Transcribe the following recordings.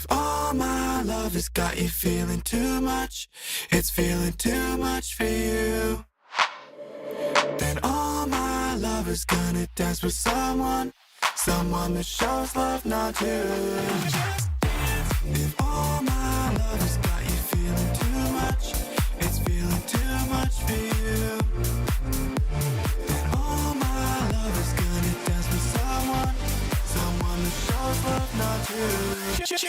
If all my love has got you feeling too much, it's feeling too much for you, then all my love is gonna dance with someone that shows love, not you. If all my love has got you feeling too much, it's feeling too much for you, then all my love is gonna dance with someone that shows love, not you. Just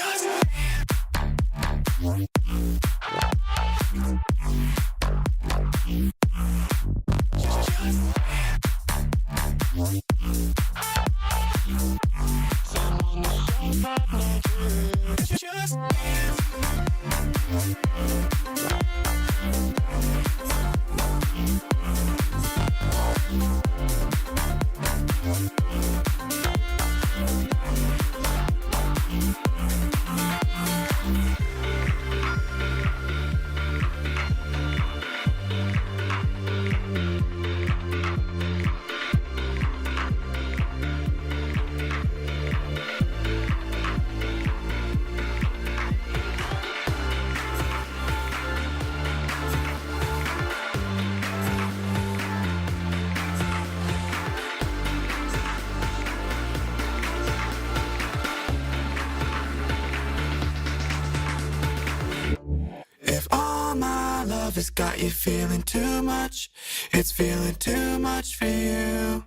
has got you feeling too much, it's feeling too much for you,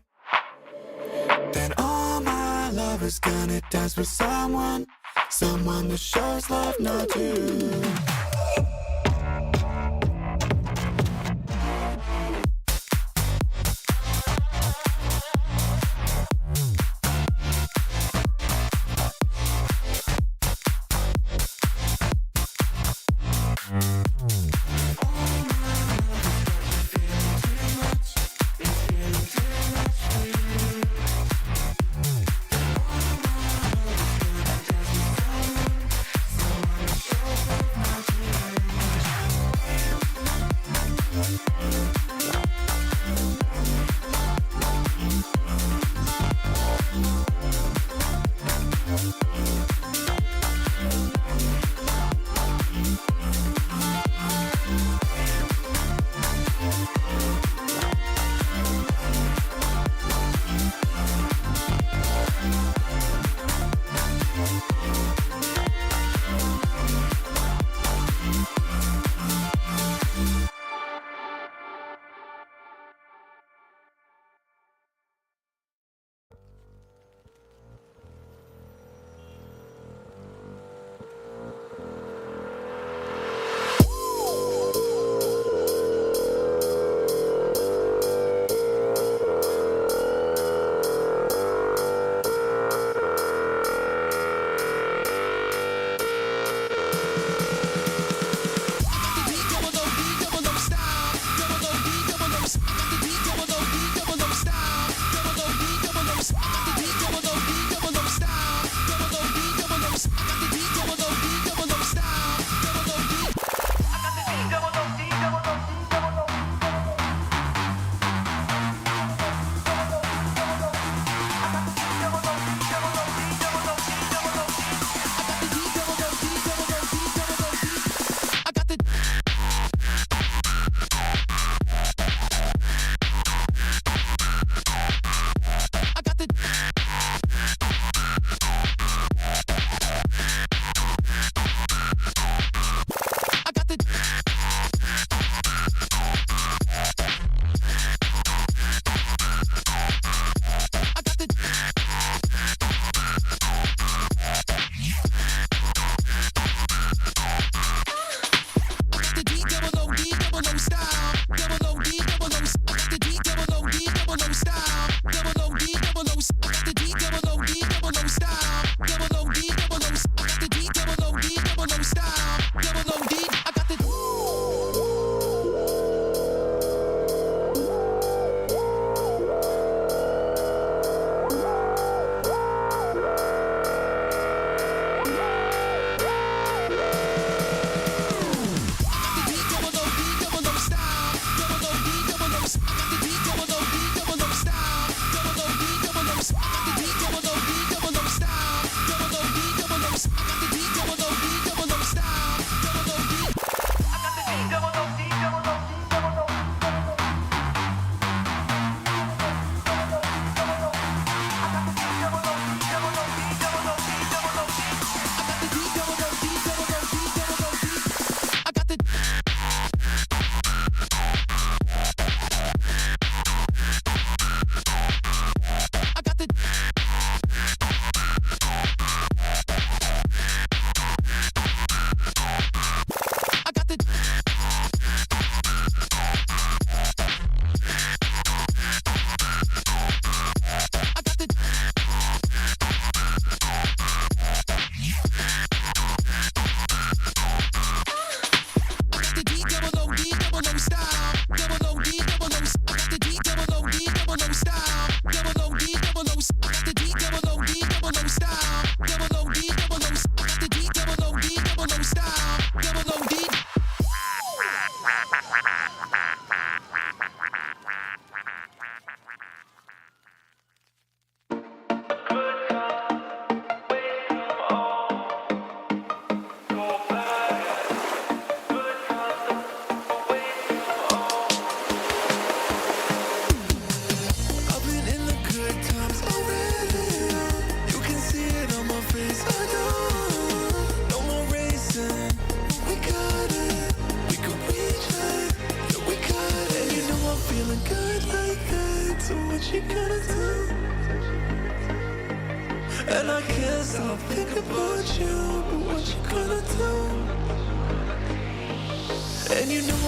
then all my love is gonna dance with someone that shows love, not you.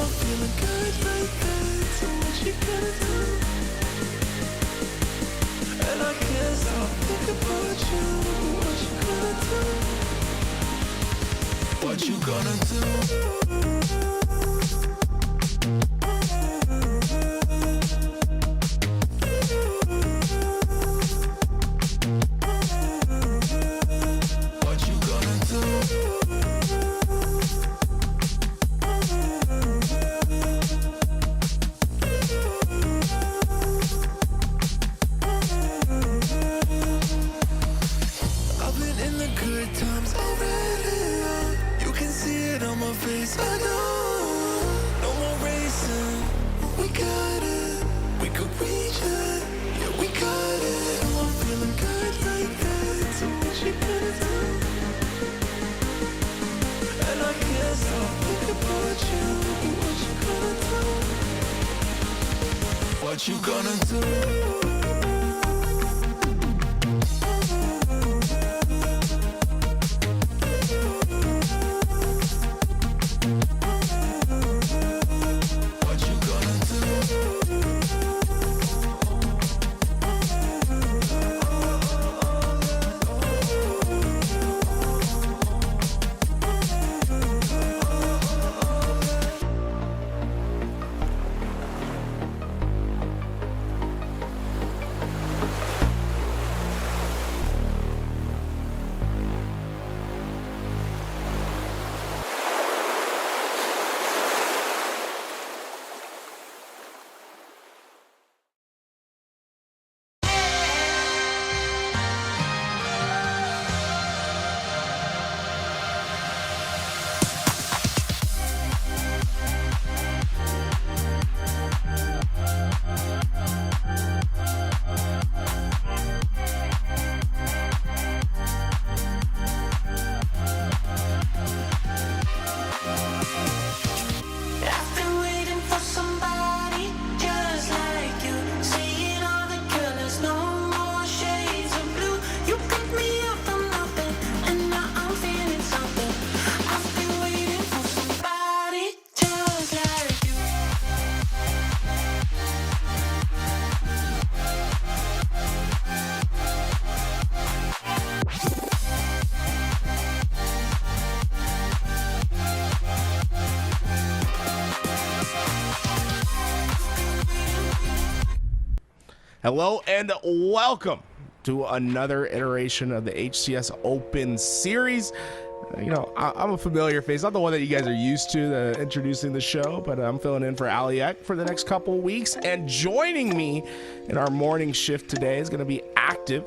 I'm feeling good like that. So what you gonna do? And I can't stop thinking about you. What you gonna do? What you gonna do? What you gonna do? Hello and welcome to another iteration of the HCS Open Series. You know, I'm a familiar face, not the one that you guys are used to introducing the show, but I'm filling in for Aliek for the next couple of weeks. And joining me in our morning shift today is going to be Active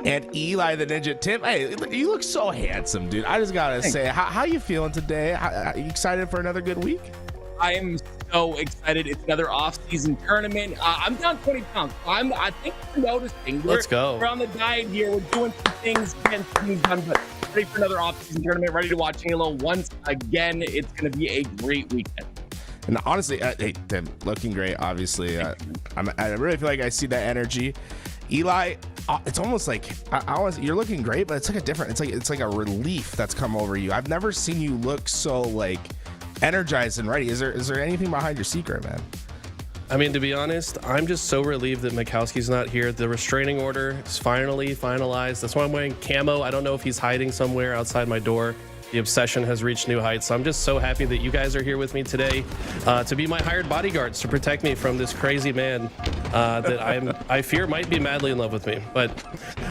and Eli the Ninja Tim. Hey, you look so handsome, dude. I just got to say, how you feeling today? Are you excited for another good week? I am so excited. It's another off-season tournament. I'm down 20 pounds. I think we're noticing. Let's go. We're on the diet here. We're doing some things, getting things done, but ready for another off-season tournament, ready to watch Halo once again. It's going to be a great weekend. And honestly, hey, Tim, looking great, obviously. I really feel like I see that energy. Eli, it's almost like you're looking great, but it's like a different, it's like a relief that's come over you. I've never seen you look so like energized and ready. Is there anything behind your secret, man? I mean, to be honest, I'm just so relieved that Mikowski's not here. The restraining order is finally finalized. That's why I'm wearing camo. I don't know if he's hiding somewhere outside my door. The obsession has reached new heights. So I'm just so happy that you guys are here with me today to be my hired bodyguards to protect me from this crazy man that I fear might be madly in love with me. But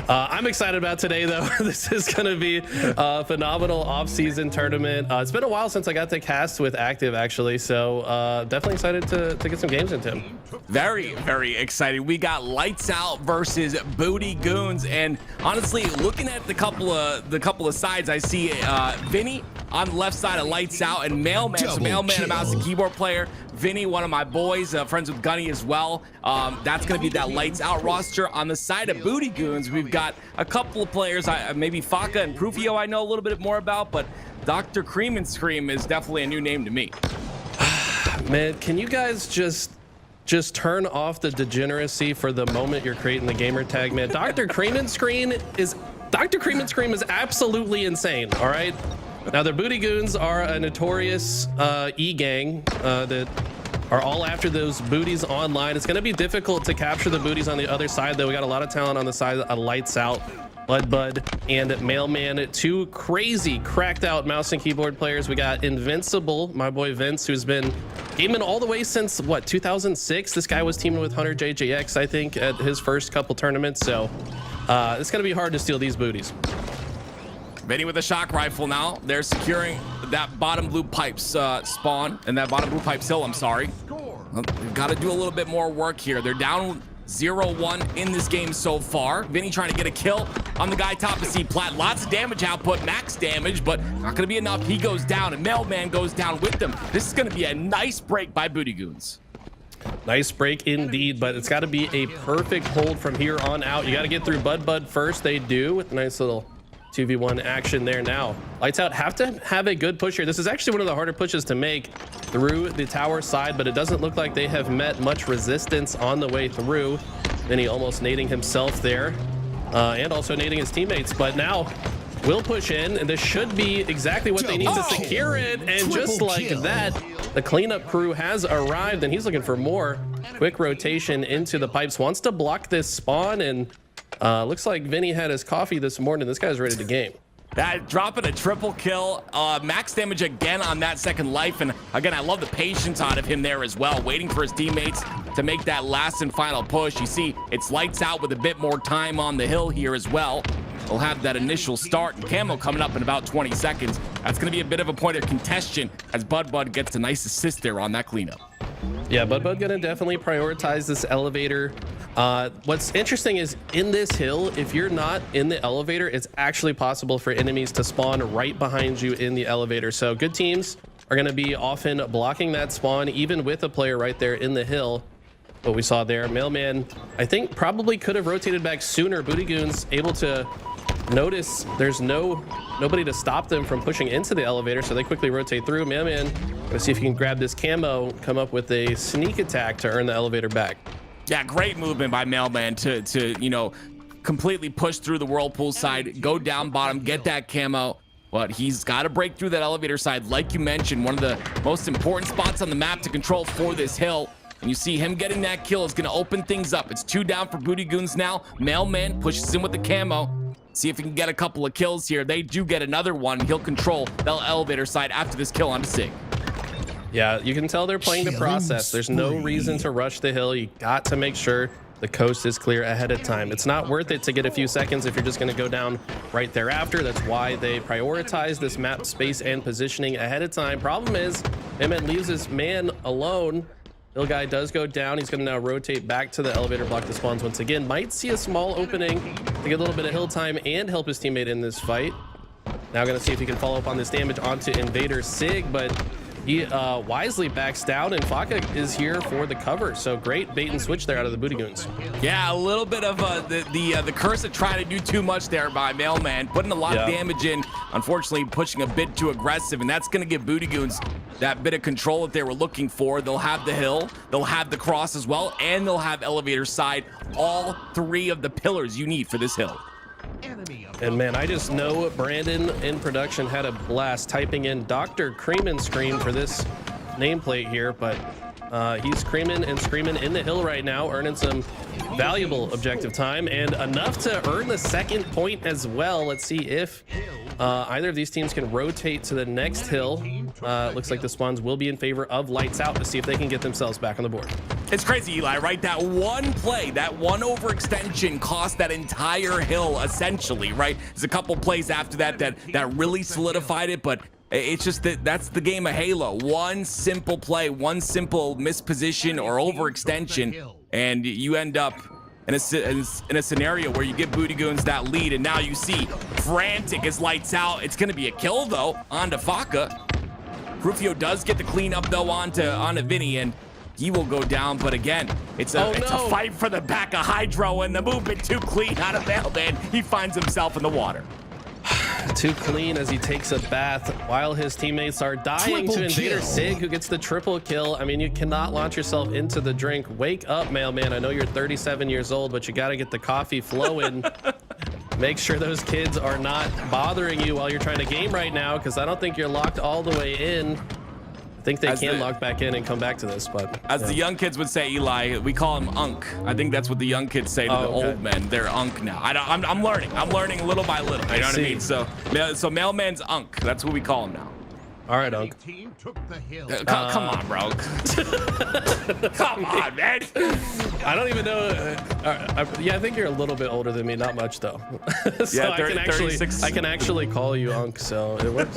I'm excited about today, though. This is going to be a phenomenal off-season tournament. It's been a while since I got to cast with Active, actually. So definitely excited to get some games into him. Very, very excited. We got Lights Out versus Booty Goons, and honestly, looking at the couple of sides, I see Vinny on the left side of Lights Out, and Mailman, so Mailman, a mouse and keyboard player. Vinny, one of my boys, friends with Gunny as well. That's going to be that Lights Out roster. On the side of Booty Goons, we've got a couple of players, maybe Faka and Prufio I know a little bit more about, but Dr. Cream and Scream is definitely a new name to me. Man, can you guys just turn off the degeneracy for the moment you're creating the gamer tag, man? Dr. Cream and Scream is absolutely insane, all right? Now, the Booty Goons are a notorious e-gang that are all after those booties online. It's going to be difficult to capture the booties on the other side, though. We got a lot of talent on the side of Lights Out, Bud, and Mailman. Two crazy, cracked out mouse and keyboard players. We got Invincible, my boy Vince, who's been gaming all the way since, what, 2006? This guy was teaming with Hunter JJX, I think, at his first couple tournaments. So it's going to be hard to steal these booties. Vinny with a shock rifle now. They're securing that bottom blue pipes spawn and that bottom blue pipes hill, I'm sorry. We've got to do a little bit more work here. They're down 0-1 in this game so far. Vinny trying to get a kill on the guy top of C plat. Lots of damage output, max damage, but not going to be enough. He goes down and Mailman goes down with them. This is going to be a nice break by Booty Goons. Nice break indeed, but it's got to be a perfect hold from here on out. You got to get through Bud first. They do with a nice little 2v1 action there. Now Lights Out have to have a good push here. This is actually one of the harder pushes to make through the tower side, but it doesn't look like they have met much resistance on the way through. Vinny almost nading himself there and also nading his teammates, but now will push in, and this should be exactly what they need to secure it. And just like that, the cleanup crew has arrived, and he's looking for more. Quick rotation into the pipes, wants to block this spawn, and looks like Vinny had his coffee this morning. This guy's ready to game. That dropping a triple kill, max damage again on that second life. And again, I love the patience out of him there as well, waiting for his teammates to make that last and final push. You see, it's Lights Out with a bit more time on the hill here as well. They'll have that initial start, and Camo coming up in about 20 seconds. That's going to be a bit of a point of contention as Bud gets a nice assist there on that cleanup. Yeah, Bud gonna definitely prioritize this elevator. What's interesting is in this hill, if you're not in the elevator, it's actually possible for enemies to spawn right behind you in the elevator. So good teams are gonna be often blocking that spawn, even with a player right there in the hill. What we saw there, Mailman, I think probably could have rotated back sooner. Booty Goons able to notice there's nobody to stop them from pushing into the elevator, so they quickly rotate through. Mailman, let's see if he can grab this camo, come up with a sneak attack to earn the elevator back. Yeah, great movement by Mailman to you know, completely push through the whirlpool side, go down bottom, get that camo. But he's got to break through that elevator side, like you mentioned, one of the most important spots on the map to control for this hill. And you see him getting that kill is going to open things up. It's 2 down for Booty Goons now. Mailman pushes in with the camo. See if he can get a couple of kills here. They do get another one. He'll control the elevator side after this kill on Sig. Yeah, you can tell they're playing the process. There's no reason to rush the hill. You got to make sure the coast is clear ahead of time. It's not worth it to get a few seconds if you're just going to go down right thereafter. That's why they prioritize this map space and positioning ahead of time. Problem is, Emmett leaves his man alone. Hill guy does go down. He's going to now rotate back to the elevator, block the spawns once again. Might see a small opening to get a little bit of hill time and help his teammate in this fight. Now going to see if he can follow up on this damage onto Invader Sig, but he wisely backs down, and Faka is here for the cover. So great bait and switch there out of the Booty Goons. Yeah, a little bit of the curse of trying to do too much there by Mailman, putting a lot of damage in. Unfortunately, pushing a bit too aggressive, and that's going to give Booty Goons that bit of control that they were looking for. They'll have the hill, they'll have the cross as well, and they'll have elevator side. All 3 of the pillars you need for this hill. And man, I just know Brandon in production had a blast typing in Dr. Cream and Scream for this nameplate here, but he's creaming and screaming in the hill right now, earning some valuable objective time and enough to earn the second point as well. Let's see if either of these teams can rotate to the next hill. Looks like the spawns will be in favor of Lights Out to see if they can get themselves back on the board. It's crazy, Eli, right? That one play, that one overextension cost that entire hill essentially, right? There's a couple plays after that really solidified it, but it's just that's the game of Halo. One simple play, one simple misposition or overextension, and you end up in a scenario where you give Booty Goons that lead, and now you see frantic as Lights Out. It's going to be a kill, though, onto Faka. Rufio does get the clean up, though, onto Vinny, and he will go down. But again, it's a fight for the back of Hydro, and the movement too clean out of Mailman. He finds himself in the water. Too clean as he takes a bath while his teammates are dying to Invader Sig, who gets the triple kill. I mean, you cannot launch yourself into the drink. Wake up, Mailman. I know you're 37 years old, but you got to get the coffee flowing. make sure those kids are not bothering you while you're trying to game right now, because I don't think you're locked all the way in. I think they can log back in and come back to this, but as the young kids would say, Eli, we call him Unk. I think that's what the young kids say to the old men. They're Unk now. I'm learning. I'm learning little by little. You know what I mean? So Mailman's Unk. That's what we call him now. All right, Unk. Come on, bro. Come on, man. I don't even know. Yeah, I think you're a little bit older than me. Not much, though. So Yeah, 36. I can actually call you Unk, so it works.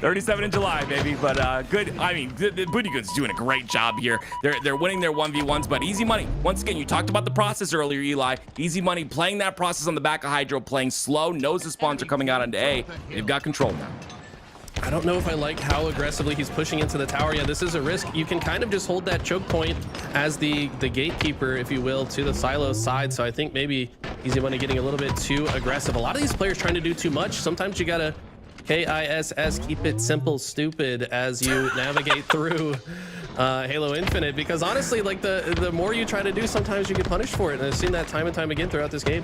37 in July, baby. But good. I mean, the Booty Goods doing a great job here. They're winning their 1v1s, but easy money. Once again, you talked about the process earlier, Eli. Easy money playing that process on the back of Hydro, playing slow, knows the spawns are coming out onto A. They've got control now. I don't know if I like how aggressively he's pushing into the tower. Yeah, this is a risk. You can kind of just hold that choke point as the gatekeeper, if you will, to the silo side. So I think maybe Easy Money getting a little bit too aggressive. A lot of these players trying to do too much. Sometimes you gotta KISS, keep it simple, stupid, as you navigate through Halo Infinite, because honestly, like the more you try to do, sometimes you get punished for it. And I've seen that time and time again throughout this game.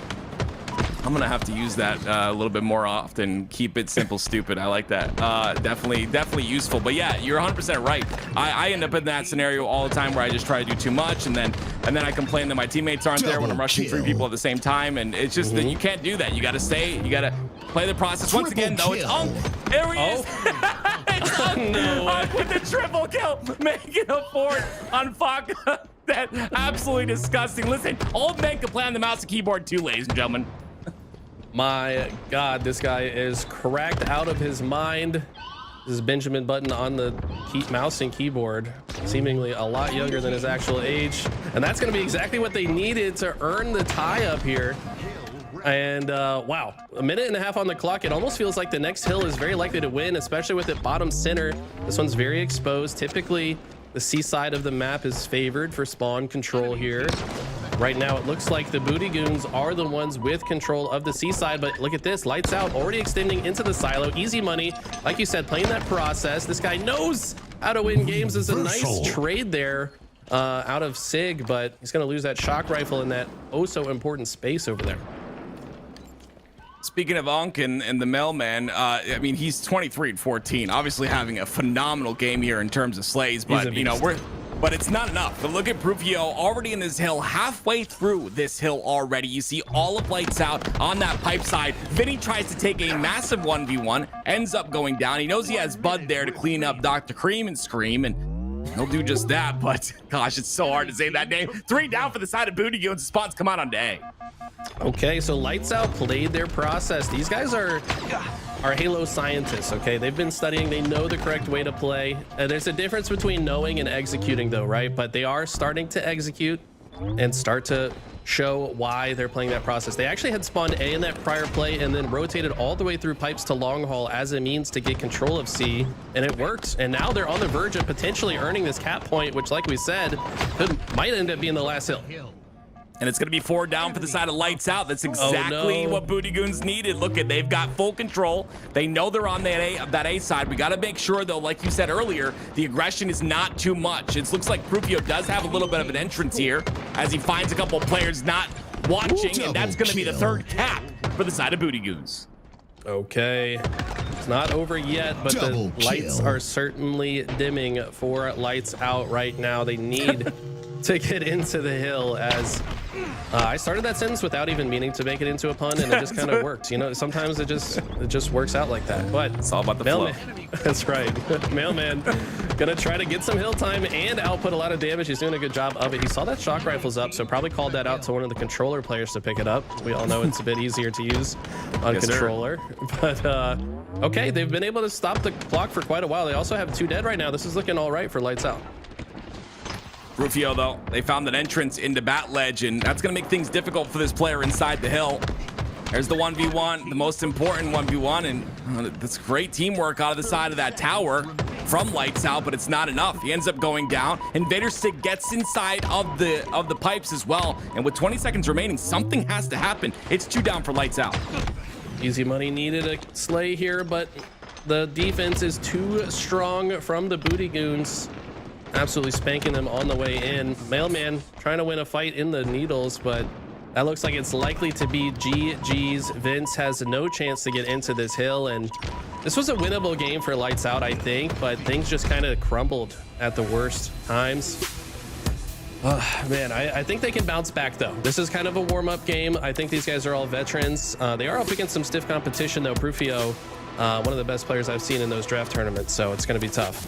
I'm gonna have to use that a little bit more often. Keep it simple, stupid. I like that. Definitely useful. But yeah, you're 100% right. I end up in that scenario all the time where I just try to do too much, and then I complain that my teammates aren't there when I'm rushing 3 people at the same time, and it's just that you can't do that. You gotta stay. You gotta play the process. Once again, though, it's Unk. There he is. It's Unk. No. With the triple kill, making a 4 on Fox. That absolutely disgusting. Listen, old men can play on the mouse and keyboard too, ladies and gentlemen. My God, this guy is cracked out of his mind. This is Benjamin Button on the mouse and keyboard, seemingly a lot younger than his actual age. And that's going to be exactly what they needed to earn the tie up here. And wow, a minute and a half on the clock. It almost feels like the next hill is very likely to win, especially with it bottom center. This one's very exposed. Typically, the C side of the map is favored for spawn control here. Right now, it looks like the Booty Goons are the ones with control of the C side, but look at this, lights out, already extending into the silo. Easy Money, like you said, playing that process. This guy knows how to win games. Is a nice trade there out of Sig, but he's going to lose that shock rifle in that oh so important space over there. Speaking of Unk and the mailman, I mean, he's 23 and 14, obviously having a phenomenal game here in terms of slays, but you know, but it's not enough. But look at Prufio already in this hill, halfway through this hill already. You see all of Lights Out on that pipe side. Vinny tries to take a massive 1v1, ends up going down. He knows he has Bud there to clean up Dr. Cream and Scream, and he'll do just that, but gosh, it's so hard to say that name. 3 down for the side of Booty Goons. Spots come out on day. Okay, so Lights Out played their process. These guys are Halo scientists, okay? They've been studying. They know the correct way to play. There's a difference between knowing and executing, though, right? But they are starting to execute and start to show why they're playing that process. They actually had spawned A in that prior play and then rotated all the way through pipes to long haul as a means to get control of C, and it worked. And now they're on the verge of potentially earning this cap point, which, like we said, might end up being the last hill. And it's going to be 4 down for the side of Lights Out. That's exactly what Booty Goons needed. Look at, they've got full control. They know they're on that A side. We got to make sure, though, like you said earlier, the aggression is not too much. It looks like Prufio does have a little bit of an entrance here as he finds a couple of players not watching, and that's going to be the 3rd cap for the side of Booty Goons. Okay, it's not over yet, but the lights are certainly dimming for Lights Out right now. They need to get into the hill as I started that sentence without even meaning to make it into a pun, and it just kind of worked. You know, sometimes it just works out like that. But it's all about the flow. That's right. Mailman gonna try to get some hill time and output a lot of damage. He's doing a good job of it. He saw that shock rifle's up, so probably called that out to one of the controller players to pick it up. We all know it's a bit easier to use on controller. But okay, they've been able to stop the clock for quite a while. They also have 2 dead right now. This is looking all right for Lights Out. Rufio, though, they found an entrance into Bat Ledge, and that's going to make things difficult for this player inside the hill. There's the 1v1, the most important 1v1, and that's great teamwork out of the side of that tower from Lights Out, but it's not enough. He ends up going down. Invader Stick gets inside of the pipes as well, and with 20 seconds remaining, something has to happen. It's 2 down for Lights Out. Easy Money needed a slay here, but the defense is too strong from the Booty Goons. Absolutely spanking them on the way in. Mailman trying to win a fight in the needles, but That looks like it's likely to be GG's. Vince has no chance to get into this hill, and this was a winnable game for Lights Out, I think, but things just kind of crumbled at the worst times. Man, I think they can bounce back, though. This is kind of a warm-up game. I think these guys are all veterans. They are up against some stiff competition, though. Prufio, one of the best players I've seen in those draft tournaments, so it's going to be tough.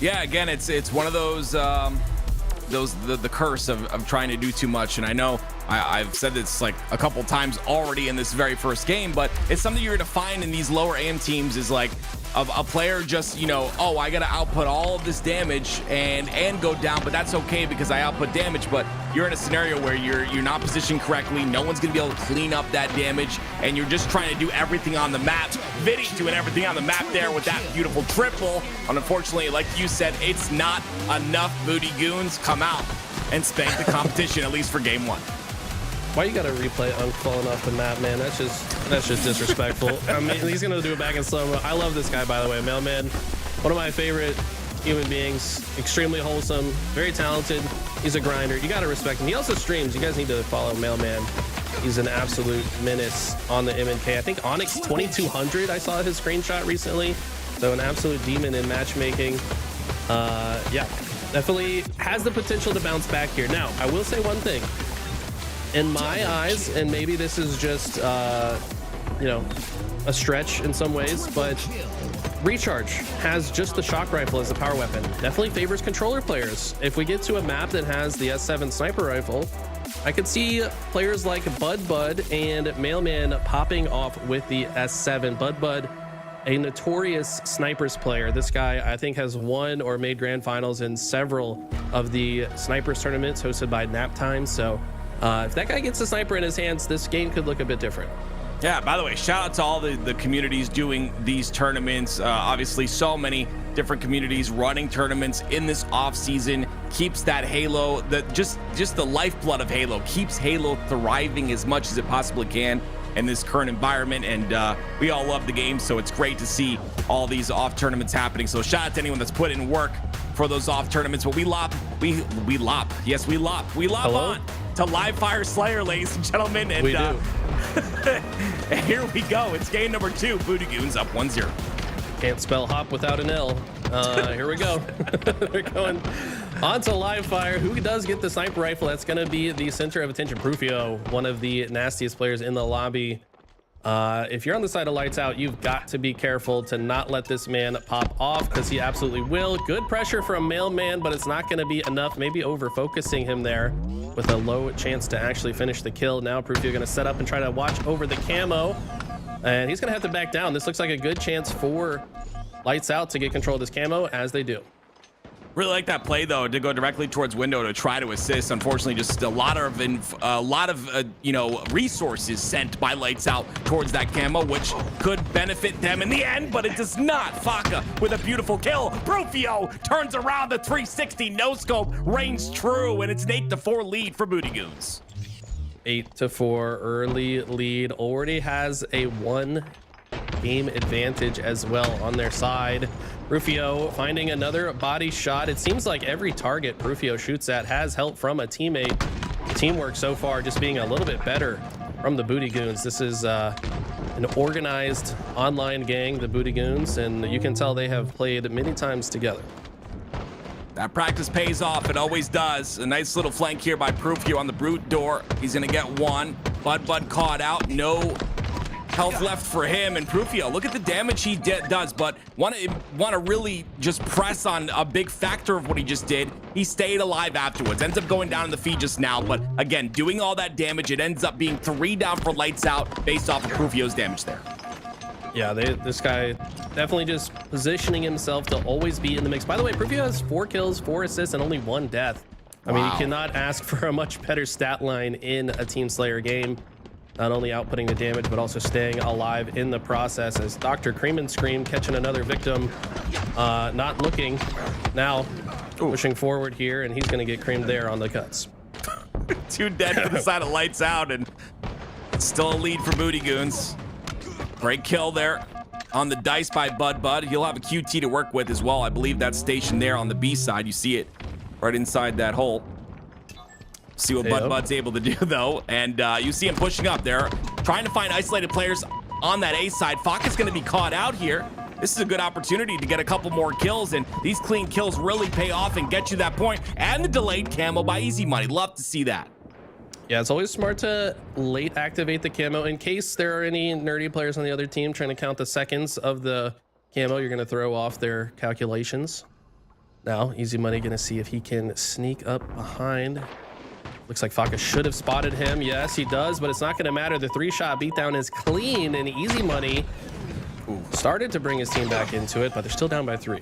Yeah, again, it's one of those the curse of trying to do too much. And I know I've said this like a couple times already in this very first game, but it's something you're gonna find in these lower AM teams is like a player just, you know, oh, I gotta output all of this damage and go down, but that's okay because I output damage. But you're in a scenario where you're not positioned correctly, no one's gonna be able to clean up that damage, and you're just trying to do everything on the map. Vinny doing everything on the map there with that beautiful triple. And unfortunately, like you said, it's not enough. Booty Goons come out and spank the competition, at least for game one. Why you gotta replay Unk falling off the map, man? That's just disrespectful. I mean, he's gonna do it back in slow-mo. I love this guy, by the way. Mailman, one of my favorite human beings. Extremely wholesome, very talented. He's a grinder. You gotta respect him. He also streams. You guys need to follow Mailman. He's an absolute menace on the MNK. I think Onyx 2200. I saw his screenshot recently. So an absolute demon in matchmaking. Yeah, definitely has the potential to bounce back here. Now, I will say one thing. In my eyes, and maybe this is just, you know, a stretch in some ways, but Recharge has just the shock rifle as a power weapon. Definitely favors controller players. If we get to a map that has the S7 sniper rifle, I could see players like Bud and Mailman popping off with the S7. Bud, a notorious snipers player. This guy, I think, has won or made grand finals in several of the snipers tournaments hosted by Naptime. So if that guy gets a sniper in his hands, this game could look a bit different. Yeah, by the way, shout out to all the communities doing these tournaments. Obviously, so many different communities running tournaments in this off season keeps that Halo, just the lifeblood of Halo, keeps Halo thriving as much as it possibly can in this current environment. And we all love the game, so it's great to see all these off tournaments happening. So shout out to anyone that's put in work for those off tournaments. But we lop on to Live Fire Slayer, ladies and gentlemen. And we do. and here we go. It's game number 2. Booty Goons up 1-0. Can't spell hop without an L. Here we go. They're going on to Live Fire. Who does get the sniper rifle? That's going to be the center of attention. Prufio, one of the nastiest players in the lobby. If you're on the side of Lights Out, you've got to be careful to not let this man pop off, because he absolutely will. Good pressure from Mailman, but it's not going to be enough. Maybe over focusing him there with a low chance to actually finish the kill. Now Prufio going to set up and try to watch over the camo, and he's going to have to back down. This looks like a good chance for Lights Out to get control of this camo, as they do. Really like that play, though, to go directly towards window to try to assist. Unfortunately, just a lot of you know, resources sent by Lights Out towards that camo, which could benefit them in the end, but it does not. Faka with a beautiful kill. Prufio turns around the 360 no scope, reigns true, and it's an 8-4 lead for Booty Goons. 8-4 early lead. Already has a 1 game advantage as well on their side. Prufio finding another body shot. It seems like every target Prufio shoots at has help from a teammate. Teamwork so far just being a little bit better from the Booty Goons. This is an organized online gang, the Booty Goons, and you can tell they have played many times together. That practice pays off. It always does. A nice little flank here by Prufio on the brute door. He's going to get one. Bud caught out. No health left for him, and Prufio, look at the damage he does, but want to really just press on a big factor of what he just did. He stayed alive afterwards, ends up going down in the feed just now, but again, doing all that damage, it ends up being 3 down for Lights Out based off of Prufio's damage there. Yeah, this guy definitely just positioning himself to always be in the mix. By the way, Prufio has 4 kills, 4 assists, and only 1 death. I mean, you cannot ask for a much better stat line in a Team Slayer game. Not only outputting the damage, but also staying alive in the process, as Dr. Cream and Scream catching another victim, not looking. Now, pushing forward here, and he's going to get creamed there on the cuts. 2 dead for the side of Lights Out, and it's still a lead for Booty Goons. Great kill there on the dice by Bud. He'll have a QT to work with as well. I believe that's stationed there on the B side. You see it right inside that hole. See what Heyo. Bud's able to do, though. And you see him pushing up there, trying to find isolated players on that A side. Faka's going to be caught out here. This is a good opportunity to get a couple more kills, and these clean kills really pay off and get you that point. And the delayed camo by Easy Money. Love to see that. Yeah, it's always smart to late activate the camo in case there are any nerdy players on the other team trying to count the seconds of the camo. You're going to throw off their calculations. Now, Easy Money going to see if he can sneak up behind. Looks like Faka should have spotted him. Yes, he does, but it's not going to matter. The 3-shot beatdown is clean, and Easy Money started to bring his team back into it, but they're still down by 3.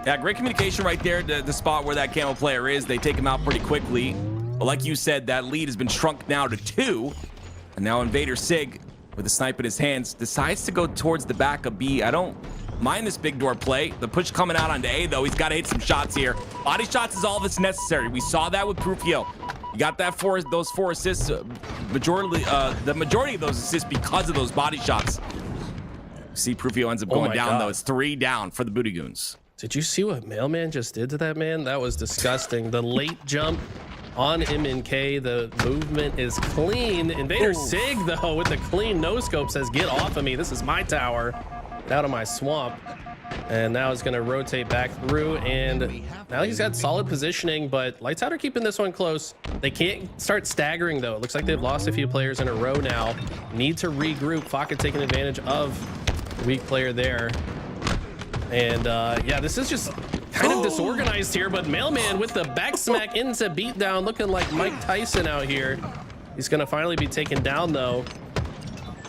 Yeah, great communication right there. The spot where that camo player is, they take him out pretty quickly. But like you said, that lead has been shrunk now to 2. And now Invader Sig, with a snipe in his hands, decides to go towards the back of B. I don't mind this big door play. The push coming out onto A, though. He's got to hit some shots here. Body shots is all that's necessary. We saw that with Prufio. You got that those 4 assists. The majority of those assists because of those body shots. See, Prufio ends up going down, though. It's 3 down for the Booty Goons. Did you see what Mailman just did to that man? That was disgusting. The late jump on MNK. The movement is clean. Invader Sig, though, with the clean no-scope says, get off of me. This is my tower. Get out of my swamp. And now it's going to rotate back through. And now he's got solid positioning, but Lights Out are keeping this one close. They can't start staggering, though. It looks like they've lost a few players in a row now. Need to regroup. Faka taking advantage of the weak player there. And yeah, this is just kind of disorganized here, but Mailman with the back smack into beatdown, looking like Mike Tyson out here. He's going to finally be taken down, though.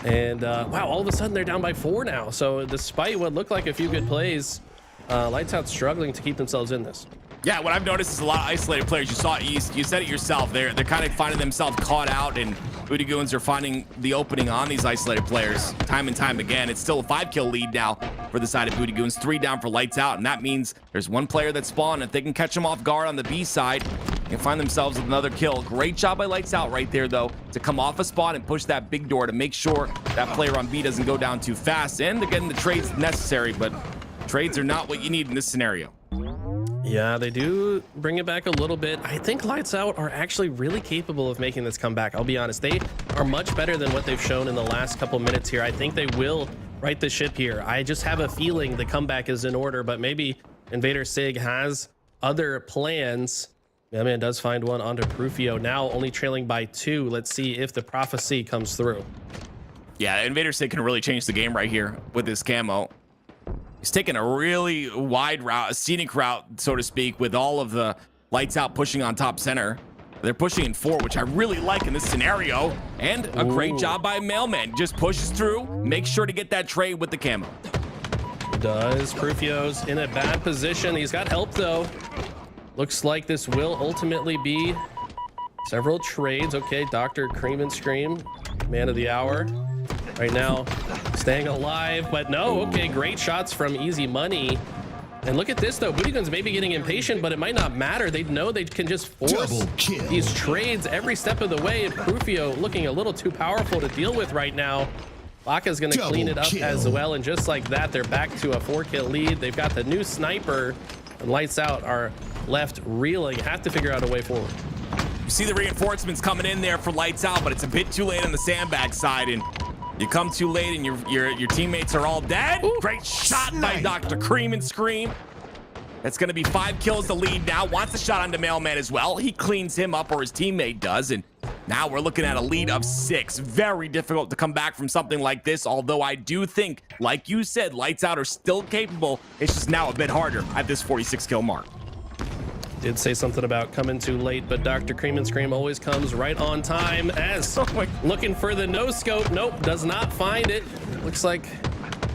And wow, all of a sudden they're down by 4 now. So despite what looked like a few good plays, Lights Out struggling to keep themselves in this. Yeah, what I've noticed is a lot of isolated players. You saw East, you said it yourself. They're kind of finding themselves caught out, and Booty Goons are finding the opening on these isolated players time and time again. It's still a 5-kill lead now for the side of Booty Goons, 3 down for Lights Out, and that means there's 1 player that's spawned. If they can catch them off guard on the B side and find themselves with another kill. Great job by Lights Out right there, though, to come off a spot and push that big door to make sure that player on B doesn't go down too fast, and they're getting the trades necessary, but trades are not what you need in this scenario. Yeah, they do bring it back a little bit. I think Lights Out are actually really capable of making this comeback. I'll be honest. They are much better than what they've shown in the last couple minutes here. I think they will right the ship here. I just have a feeling the comeback is in order, but maybe Invader Sig has other plans. Man does find one onto Prufio, now only trailing by 2. Let's see if the prophecy comes through. Yeah, Invader Sig can really change the game right here with this camo. He's taking a really wide route, a scenic route, so to speak, with all of the Lights Out pushing on top center. They're pushing in 4, which I really like in this scenario. And a great job by Mailman. Just pushes through, makes sure to get that trade with the camo. Does. Prufio's in a bad position. He's got help, though. Looks like this will ultimately be several trades. Okay, Dr. Cream and Scream, man of the hour. Right now, staying alive, but no. Okay, great shots from Easy Money. And look at this, though. Booty Guns may be getting impatient, but it might not matter. They know they can just force these trades every step of the way. And Prufio looking a little too powerful to deal with right now. Baka's going to clean it up as well. And just like that, they're back to a 4-kill lead. They've got the new sniper. And Lights Out are left reeling. Have to figure out a way forward. You see the reinforcements coming in there for Lights Out, but it's a bit too late on the sandbag side. And you come too late and your teammates are all dead. Ooh, great shot by Dr. Cream and Scream. That's going to be 5 kills to lead now. Wants the shot onto Mailman as well. He cleans him up, or his teammate does. And now we're looking at a lead of 6. Very difficult to come back from something like this. Although I do think, like you said, Lights Out are still capable. It's just now a bit harder at this 46 kill mark. Did say something about coming too late, but Dr. Cream and Scream always comes right on time. As looking for the no scope. Nope, does not find it. Looks like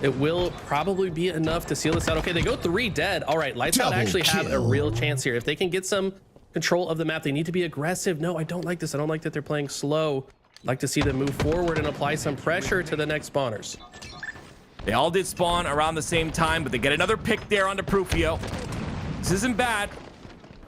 it will probably be enough to seal this out. Okay, they go 3 dead. All right, Lights Out actually have a real chance here. If they can get some control of the map, they need to be aggressive. No, I don't like this. I don't like that they're playing slow. I'd like to see them move forward and apply some pressure to the next spawners. They all did spawn around the same time, but they get another pick there onto Prufio. This isn't bad.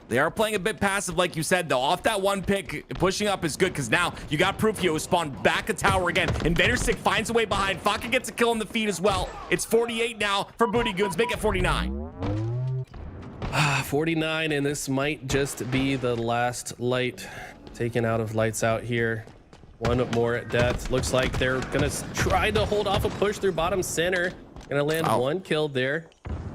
They are playing a bit passive, like you said, though. Off that 1 pick, pushing up is good, because now you got Prufio who spawned back a tower again. Invader Sig finds a way behind. Faka gets a kill on the feed as well. It's 48 now for Booty Goons. Make it 49. 49, and this might just be the last light taken out of Lights Out here. One more at death. Looks like they're gonna try to hold off a push through bottom center. Gonna land one kill there.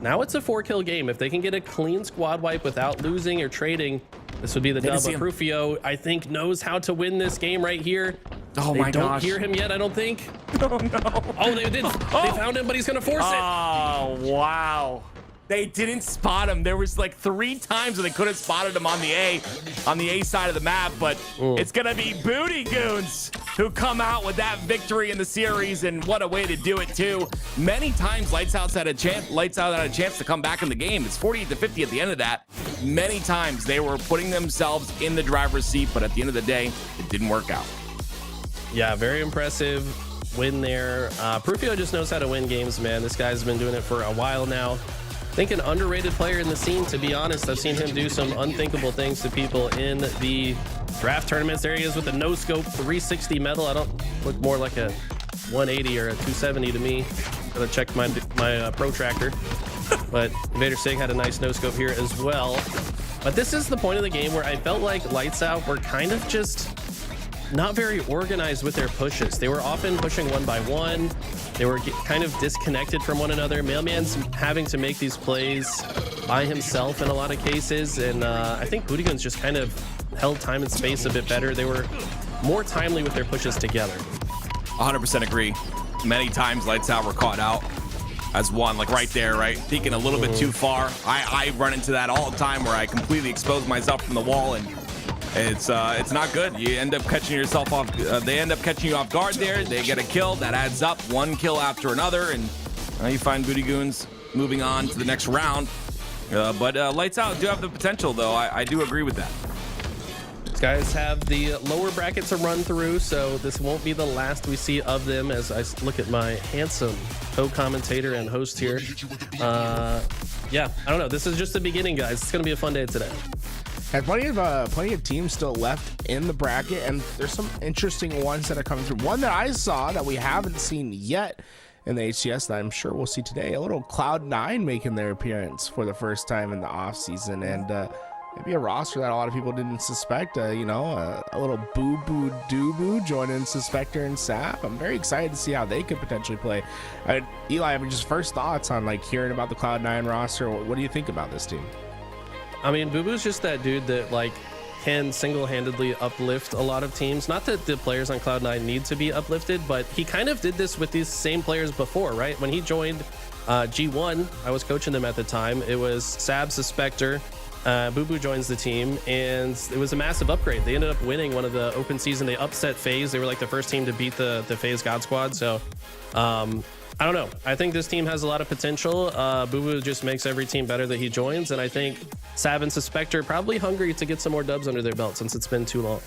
Now it's a 4-kill game. If they can get a clean squad wipe without losing or trading, this would be the dub. But Prufio, I think, knows how to win this game right here. Oh my gosh. They don't hear him yet, I don't think. Oh no. Oh, they did. They found him, but he's gonna force it. Oh wow. They didn't spot him. There was like 3 times where they could have spotted him on the A side of the map, but it's gonna be Booty Goons who come out with that victory in the series, and what a way to do it too. Many times Lights Out had a chance to come back in the game. It's 48-50 at the end of that. Many times they were putting themselves in the driver's seat, but at the end of the day, it didn't work out. Yeah, very impressive win there. Prufio just knows how to win games, man. This guy's been doing it for a while now. I think an underrated player in the scene, to be honest. I've seen him do some unthinkable things to people in the draft tournaments. There he is with a no-scope 360 medal. I don't look more like a 180 or a 270 to me. Gotta check my protractor. But Invader Sig had a nice no-scope here as well. But this is the point of the game where I felt like Lights Out were kind of just not very organized with their pushes. They were often pushing one by one. They were kind of disconnected from one another. Mailman's having to make these plays by himself in a lot of cases, and I think Booty Goons just kind of held time and space a bit better. They were more timely with their pushes together. 100% agree. Many times Lights Out were caught out as one, like right there, right? Thinking a little bit too far. I run into that all the time where I completely expose myself from the wall, and it's not good. You end up catching yourself off. They end up catching you off guard there. They get a kill. That adds up. One kill after another, and you find Booty Goons moving on to the next round. But Lights Out do have the potential, though. I do agree with that. These guys have the lower bracket to run through, so this won't be the last we see of them. As I look at my handsome co-commentator and host here. Yeah, I don't know. This is just the beginning, guys. It's gonna be a fun day today. Have plenty of teams still left in the bracket, and there's some interesting ones that are coming through. One that I saw that we haven't seen yet in the HCS that I'm sure we'll see today. A little Cloud9 making their appearance for the first time in the off season, and maybe a roster that a lot of people didn't suspect. A little Boo Boo Doo Boo joining Suspector and Sap. I'm very excited to see how they could potentially play. Eli, I mean, just first thoughts on like hearing about the Cloud9 roster. What do you think about this team? I mean, Boo Boo's just that dude that like can single-handedly uplift a lot of teams. Not that the players on Cloud9 need to be uplifted, but he kind of did this with these same players before, right? When he joined G1, I was coaching them at the time. It was Sab, Suspector, Boo Boo joins the team, and it was a massive upgrade. They ended up winning one of the open season. They upset FaZe. They were like the first team to beat the FaZe God Squad. So I don't know. I think this team has a lot of potential. Boo Boo just makes every team better that he joins, and I think Sab and Suspector are probably hungry to get some more dubs under their belt since it's been too long.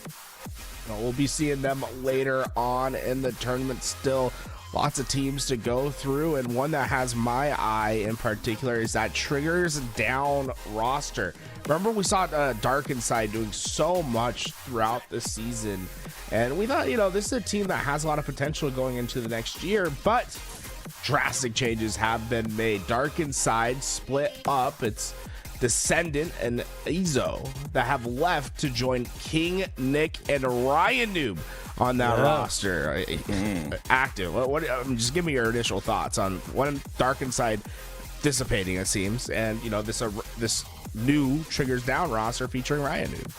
We'll be seeing them later on in the tournament. Still lots of teams to go through, and one that has my eye in particular is that Triggers Down roster. Remember, we saw Dark Inside doing so much throughout the season, and we thought, this is a team that has a lot of potential going into the next year, but drastic changes have been made. Dark Inside split up. It's Descendant and Ezo that have left to join King, Nick, and Ryan Noob on that roster. Active. Just give me your initial thoughts on one Dark Inside dissipating, it seems, and this new Triggers Down roster featuring Ryan Noob.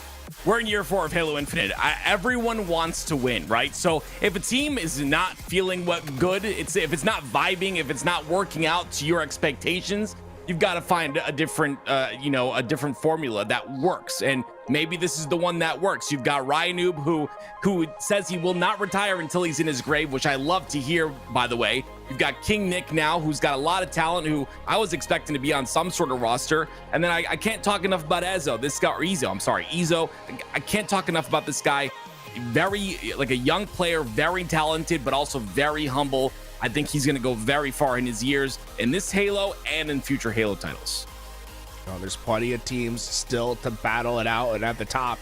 We're in year 4 of Halo Infinite. Everyone wants to win, right? So if a team is not feeling good, if it's not vibing, if it's not working out to your expectations, you've got to find a different, a different formula that works. And maybe this is the one that works. You've got Ryan Noob, who says he will not retire until he's in his grave, which I love to hear, by the way. You've got King Nick now, who's got a lot of talent, who I was expecting to be on some sort of roster. And then I can't talk enough about Ezo. Ezo. I can't talk enough about this guy. Very, like a young player, very talented, but also very humble. I think he's going to go very far in his years in this Halo and in future Halo titles. There's plenty of teams still to battle it out, and at the top,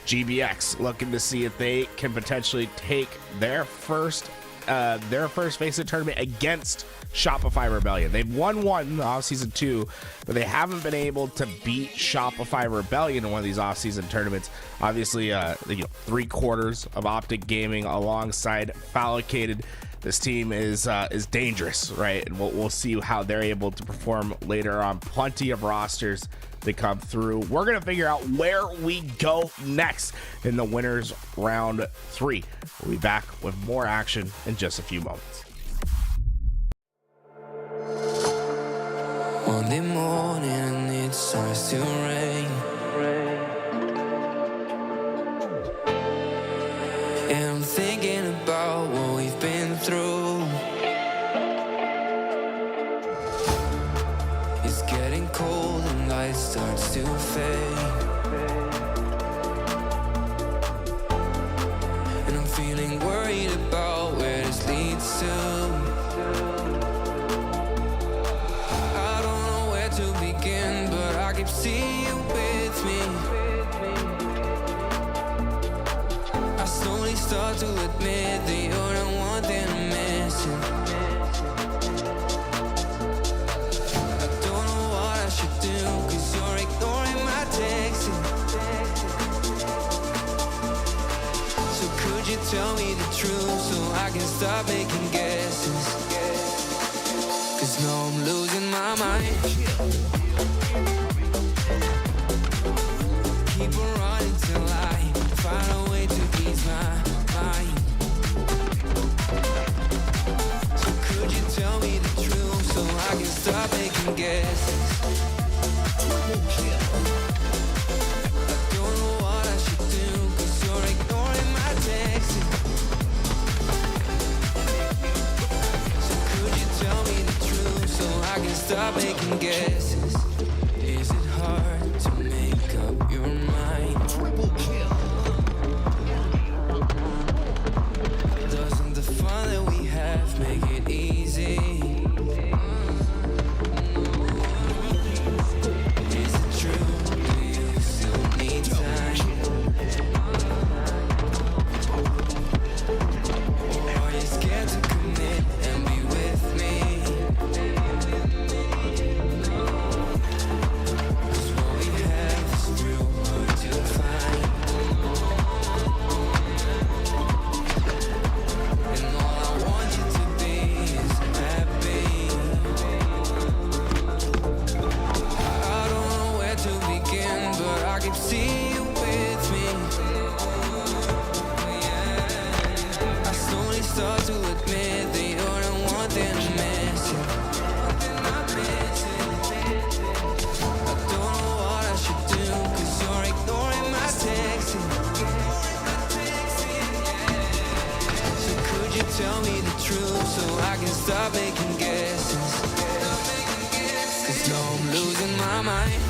GBX looking to see if they can potentially take their first their first FACEIT tournament against Shopify Rebellion. They've won one in the off-season 2, but they haven't been able to beat Shopify Rebellion in one of these off-season tournaments. Obviously, 3/4 of OpTic Gaming alongside Fallocated. This team is dangerous, right? And we'll see how they're able to perform later on. Plenty of rosters to come through. We're gonna figure out where we go next in the winners round 3. We'll be back with more action in just a few moments. Monday morning, it starts to rain. And I'm thinking about what we've been through. It's getting cold and light starts to fade. And I'm feeling worried about where this leads to. I don't know where to begin, but I keep seeing you with me. I slowly start to admit that you're the one that I'm missing. I don't know what I should do, 'cause you're ignoring my texting. So could you tell me the truth so I can stop making guesses? 'Cause now I'm losing my mind. Keep on running till I find a way to ease my mind. So could you tell me the truth so I can stop making guesses? I don't know what I should do, 'cause you're ignoring my texting. So could you tell me the truth so I can stop making guesses? Is it hard to make up your mind? Doesn't the fun that we have make it easy? Is it true? Do you still need time? Or are you scared to commit and be with me? 'Cause what we have is real hard to find. And all I want you to be is happy. I don't know where to begin, but I keep seeing you with me. I slowly start to admit that you're the one that I'm missing. I don't know what I should do, 'cause you're ignoring my texting. So could you tell me the truth so I can stop making guesses? 'Cause now I'm losing my mind.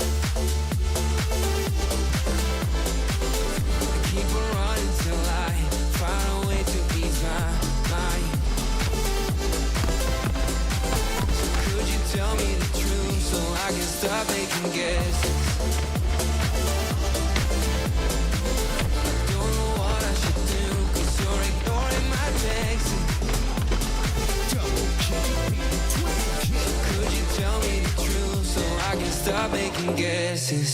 I keep on running till I find a way to ease my mind. So could you tell me the truth so I can stop making guesses? I don't know what I should do, 'cause you're ignoring my texting. Could you tell me the truth so I can stop making guesses?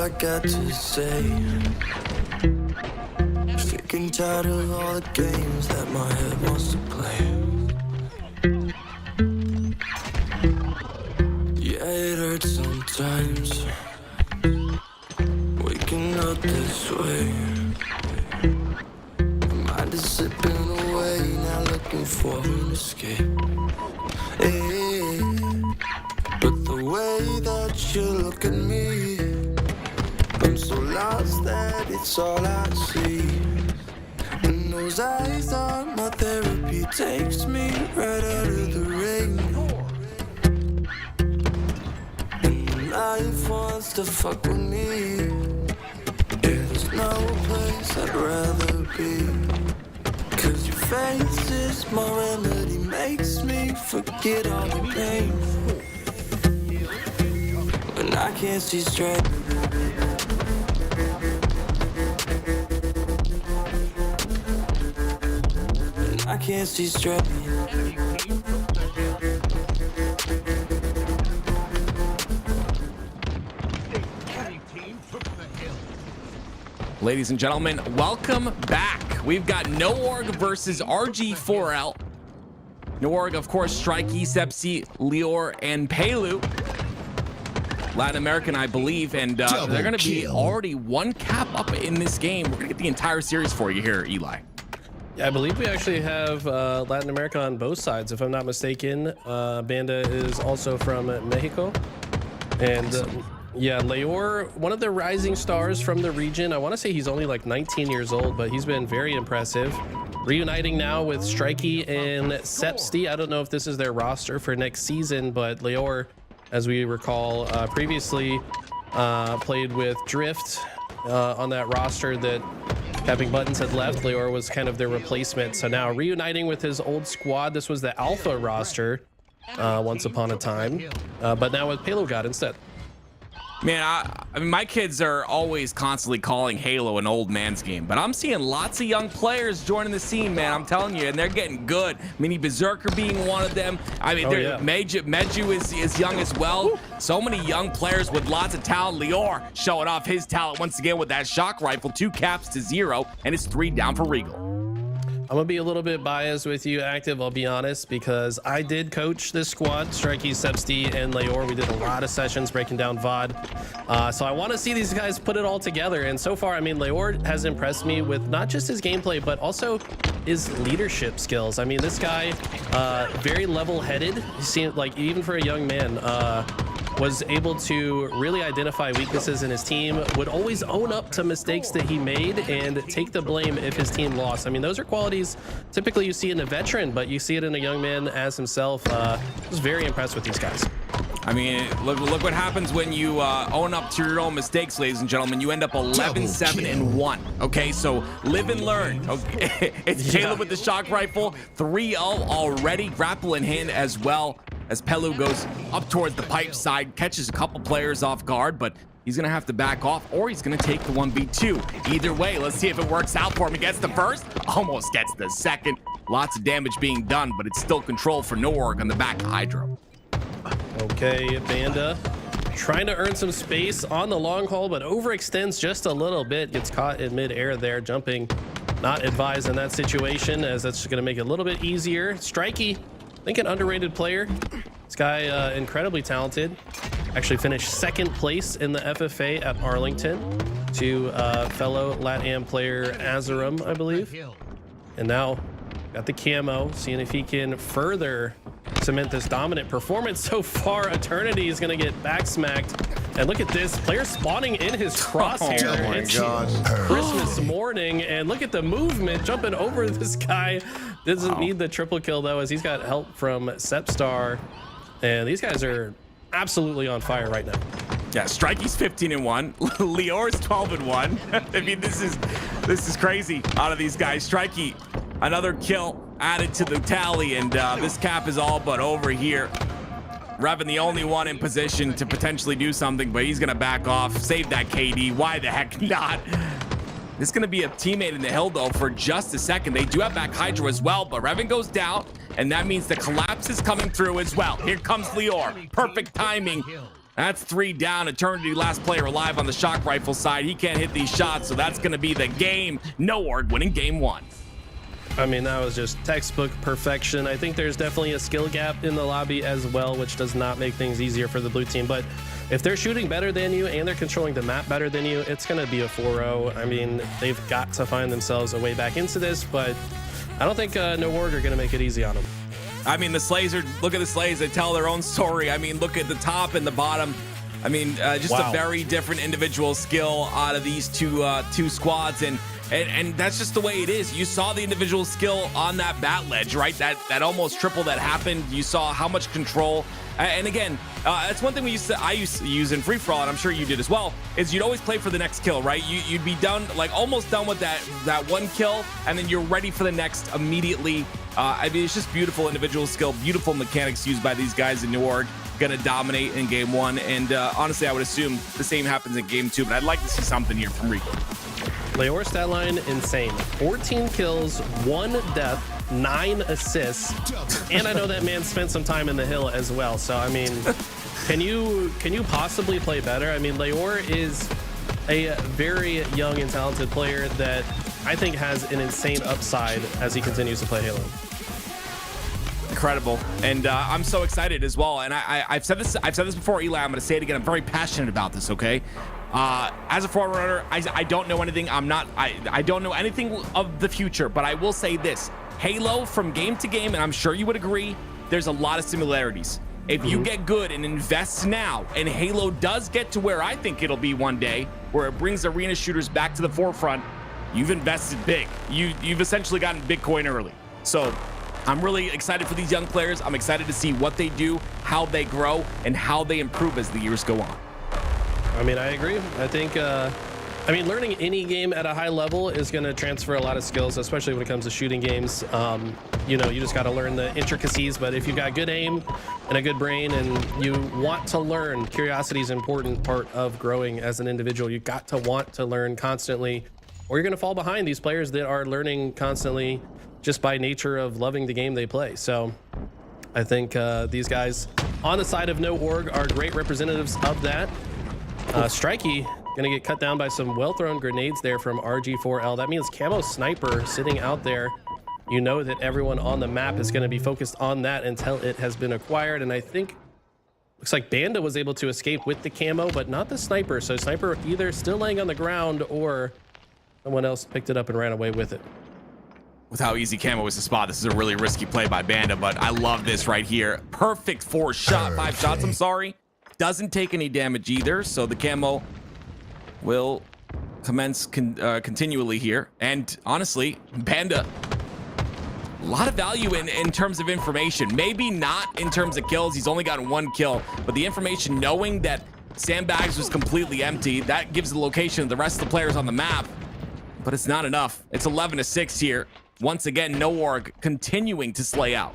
I got to say. Sick and tired of all the games that my head wants to play. Yeah, it hurts sometimes, waking up this way. My mind is slipping away, now looking for an escape. Hey, but the way that you look at me, I'm so lost that it's all I see. And those eyes are my therapy, takes me right out of the rain. And life wants to fuck with me. Yeah, there's no place I'd rather be. 'Cause your face is my remedy, makes me forget all the pain. When I can't see straight. I can't see straight. Ladies and gentlemen, welcome back. We've got Noorg versus RG4L. Noorg, of course, Strikey, Sepsi, Lior, and Pelu. Latin American, I believe, and they're going to be already one cap up in this game. We're going to get the entire series for you here, Eli. Yeah, I believe we actually have Latin America on both sides, if I'm not mistaken. Banda is also from Mexico. And yeah, Leor, one of the rising stars from the region. I want to say he's only like 19 years old, but he's been very impressive. Reuniting now with Strikey and Sepsti. I don't know if this is their roster for next season, but Leor, as we recall, previously played with Drift on that roster that Tapping Buttons had left. Leor was kind of their replacement. So now reuniting with his old squad. This was the Alpha roster once upon a time, but now with Pelu God instead. Man, I mean, my kids are always constantly calling Halo an old man's game, but I'm seeing lots of young players joining the scene, man. I'm telling you, and they're getting good. Mini Berserker being one of them. I mean, Meju is young as well. So many young players with lots of talent. Lior showing off his talent once again with that shock rifle. 2 caps to 0, and it's 3 down for Regal. I'm gonna be a little bit biased with you, Active, I'll be honest, because I did coach this squad, Strikey, Sepsti, and Leor. We did a lot of sessions breaking down VOD. So I want to see these guys put it all together. And so far, I mean, Leor has impressed me with not just his gameplay, but also his leadership skills. I mean, this guy, very level-headed. He seemed like, even for a young man, was able to really identify weaknesses in his team, would always own up to mistakes that he made and take the blame if his team lost. I mean, those are qualities typically you see in a veteran, but you see it in a young man as himself. I was very impressed with these guys. I mean, look what happens when you own up to your own mistakes, ladies and gentlemen. You end up 11-7-1. Okay, so live and learn. Okay, it's Caleb with the shock rifle, 3-0 already, grapple in hand as well. As Pelu goes up towards the pipe side, catches a couple players off guard, but he's gonna have to back off, or he's gonna take the 1v2. Either way, let's see if it works out for him. He gets the first, almost gets the second. Lots of damage being done, but it's still controlled for Noorg on the back of Hydro. Okay, Banda trying to earn some space on the long haul, but overextends just a little bit. Gets caught in midair there, jumping. Not advised in that situation, as that's gonna make it a little bit easier. Strikey, I think an underrated player. This guy, incredibly talented. Actually finished 2nd place in the FFA at Arlington to fellow LatAm player Azarum, I believe. And now got the camo, seeing if he can further cement this dominant performance so far. Eternity is going to get back smacked. And look at this player spawning in his crosshair. Oh my it's gosh. Christmas morning, and look at the movement jumping over this guy. Doesn't need the triple kill though, as he's got help from Sepstar, and these guys are absolutely on fire right now. Yeah, Strikey's 15-1. Lior's 12-1. I mean, this is crazy out of these guys. Strikey, another kill added to the tally, and this cap is all but over here. Revan, the only one in position to potentially do something, but he's gonna back off, save that KD. Why the heck not? This is gonna be a teammate in the hill though for just a second. They do have back Hydra as well, but Revan goes down, and that means the collapse is coming through as well. Here comes Lior, perfect timing. That's 3 down. Eternity, last player alive on the shock rifle side. He can't hit these shots, so that's going to be the game. No org winning game 1. I mean, that was just textbook perfection. I think there's definitely a skill gap in the lobby as well, which does not make things easier for the blue team. But if they're shooting better than you and they're controlling the map better than you, it's going to be a 4-0. I mean, they've got to find themselves a way back into this, but I don't think No Org are going to make it easy on them. I mean, the Slays are, look at the Slays. They tell their own story. I mean, look at the top and the bottom. I mean, just a very different individual skill out of these two squads. And that's just the way it is. You saw the individual skill on that bat ledge, right? That almost triple that happened. You saw how much control. And again, that's one thing I used to use in free for all, and I'm sure you did as well, is you'd always play for the next kill, right? You'd be done, like almost done with that one kill, and then you're ready for the next immediately. I mean, it's just beautiful individual skill, beautiful mechanics used by these guys in New Org. Gonna dominate in game 1, and honestly, I would assume the same happens in game 2, but I'd like to see something here from Rico. Leor stat line, insane. 14 kills, 1 death, 9 assists, and I know that man spent some time in the hill as well. So I mean, can you possibly play better? I mean, Leor is a very young and talented player that I think has an insane upside as he continues to play Halo. Incredible, and I'm so excited as well. And I've said this before, Eli. I'm going to say it again. I'm very passionate about this. Okay, as a forerunner, I don't know anything. I don't know anything of the future, but I will say this: Halo, from game to game, and I'm sure you would agree, there's a lot of similarities. If you get good and invest now, and Halo does get to where I think it'll be one day, where it brings arena shooters back to the forefront, you've invested big. You've essentially gotten Bitcoin early. So I'm really excited for these young players. I'm excited to see what they do, how they grow, and how they improve as the years go on. I mean, I agree. I think, learning any game at a high level is going to transfer a lot of skills, especially when it comes to shooting games. You just got to learn the intricacies, but if you've got good aim and a good brain and you want to learn, curiosity is an important part of growing as an individual. You got to want to learn constantly, or you're going to fall behind these players that are learning constantly just by nature of loving the game they play. So I think these guys on the side of No Org are great representatives of that. Strikey gonna get cut down by some well-thrown grenades there from RG4L. That means Camo Sniper sitting out there. You know that everyone on the map is gonna be focused on that until it has been acquired. And I think, looks like Banda was able to escape with the camo, but not the Sniper. So Sniper either still laying on the ground or someone else picked it up and ran away with it. With how easy camo is to spot, this is a really risky play by Banda, but I love this right here. Perfect 5 shots, I'm sorry. Doesn't take any damage either, so the camo will commence continually here. And honestly, Banda, a lot of value in terms of information. Maybe not in terms of kills. He's only gotten 1 kill, but the information knowing that Sandbags was completely empty, that gives the location of the rest of the players on the map, but it's not enough. It's 11-6 here. Once again, No Org continuing to slay out.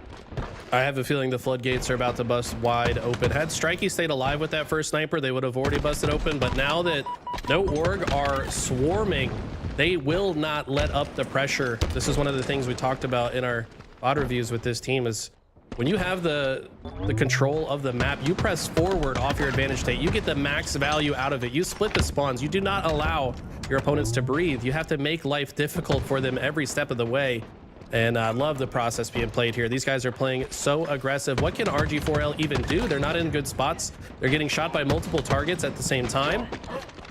I have a feeling the floodgates are about to bust wide open. Had Strikey stayed alive with that first sniper, they would have already busted open. But now that No Org are swarming, they will not let up the pressure. This is one of the things we talked about in our VOD reviews with this team is when you have the control of the map, you press forward off your advantage state. You get the max value out of it. You split the spawns. You do not allow your opponents to breathe. You have to make life difficult for them every step of the way. And I love the process being played here. These guys are playing so aggressive. What can RG4L even do? They're not in good spots. They're getting shot by multiple targets at the same time.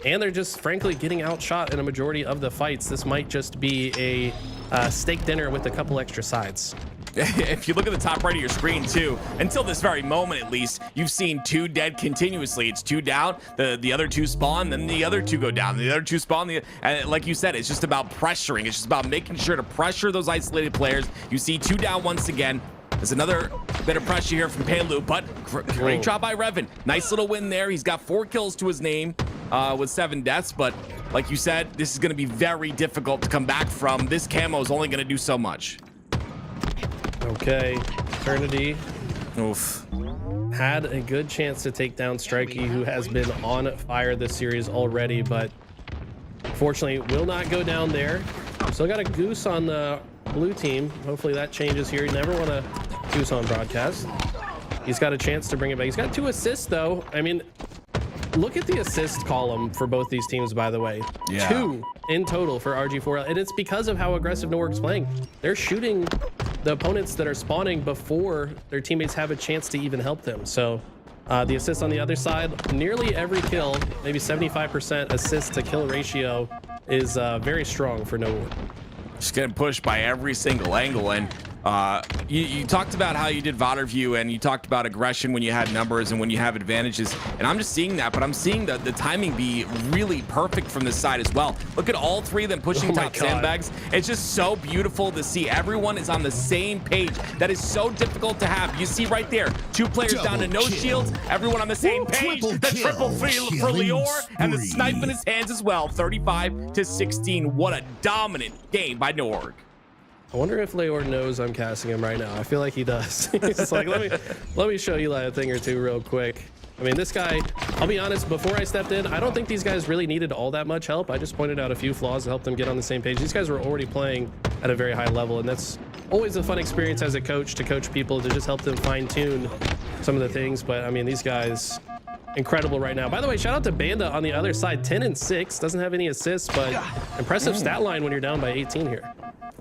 And they're just frankly getting outshot in a majority of the fights. This might just be a steak dinner with a couple extra sides. If you look at the top right of your screen too, until this very moment at least, you've seen 2 dead continuously. It's 2 down, the other 2 spawn, then the other 2 go down, the other 2 spawn. And like you said, it's just about pressuring. It's just about making sure to pressure those isolated players. You see 2 down once again. There's another bit of pressure here from Pelu, but great job by Revan. Nice little win there. He's got 4 kills to his name with 7 deaths, but like you said, this is going to be very difficult to come back from. This camo is only going to do so much. Okay, Eternity Oof. had a good chance to take down Strikey, who has been on fire this series already, but unfortunately will not go down there. Still got a goose on the blue team. Hopefully that changes here. You never want to goose on broadcast. He's got a chance to bring it back. He's got 2 assists though. I mean, look at the assist column for both these teams, by the way. Yeah. 2 in total for RG4L, and it's because of how aggressive Norg's playing. They're shooting the opponents that are spawning before their teammates have a chance to even help them. So the assist on the other side, nearly every kill, maybe 75% assist to kill ratio is very strong for Norg. Just getting pushed by every single angle. And you talked about how you did Votter view, and you talked about aggression when you had numbers and when you have advantages, and I'm just seeing that, but I'm seeing the timing be really perfect from this side as well. Look at all three of them pushing top sandbags. It's just so beautiful to see everyone is on the same page. That is so difficult to have. You see right there, 2 players down to no shields, everyone on the same page. The triple for Lior, and the snipe in his hands as well. 35-16. What a dominant game by Norg. I wonder if Leor knows I'm casting him right now. I feel like he does. He's like, let me show Eli a thing or two real quick. I mean, this guy, I'll be honest, before I stepped in, I don't think these guys really needed all that much help. I just pointed out a few flaws to help them get on the same page. These guys were already playing at a very high level, and that's always a fun experience as a coach, to coach people, to just help them fine tune some of the things. But I mean, these guys, incredible right now. By the way, shout out to Banda on the other side, 10-6, doesn't have any assists, but impressive stat line when you're down by 18 here.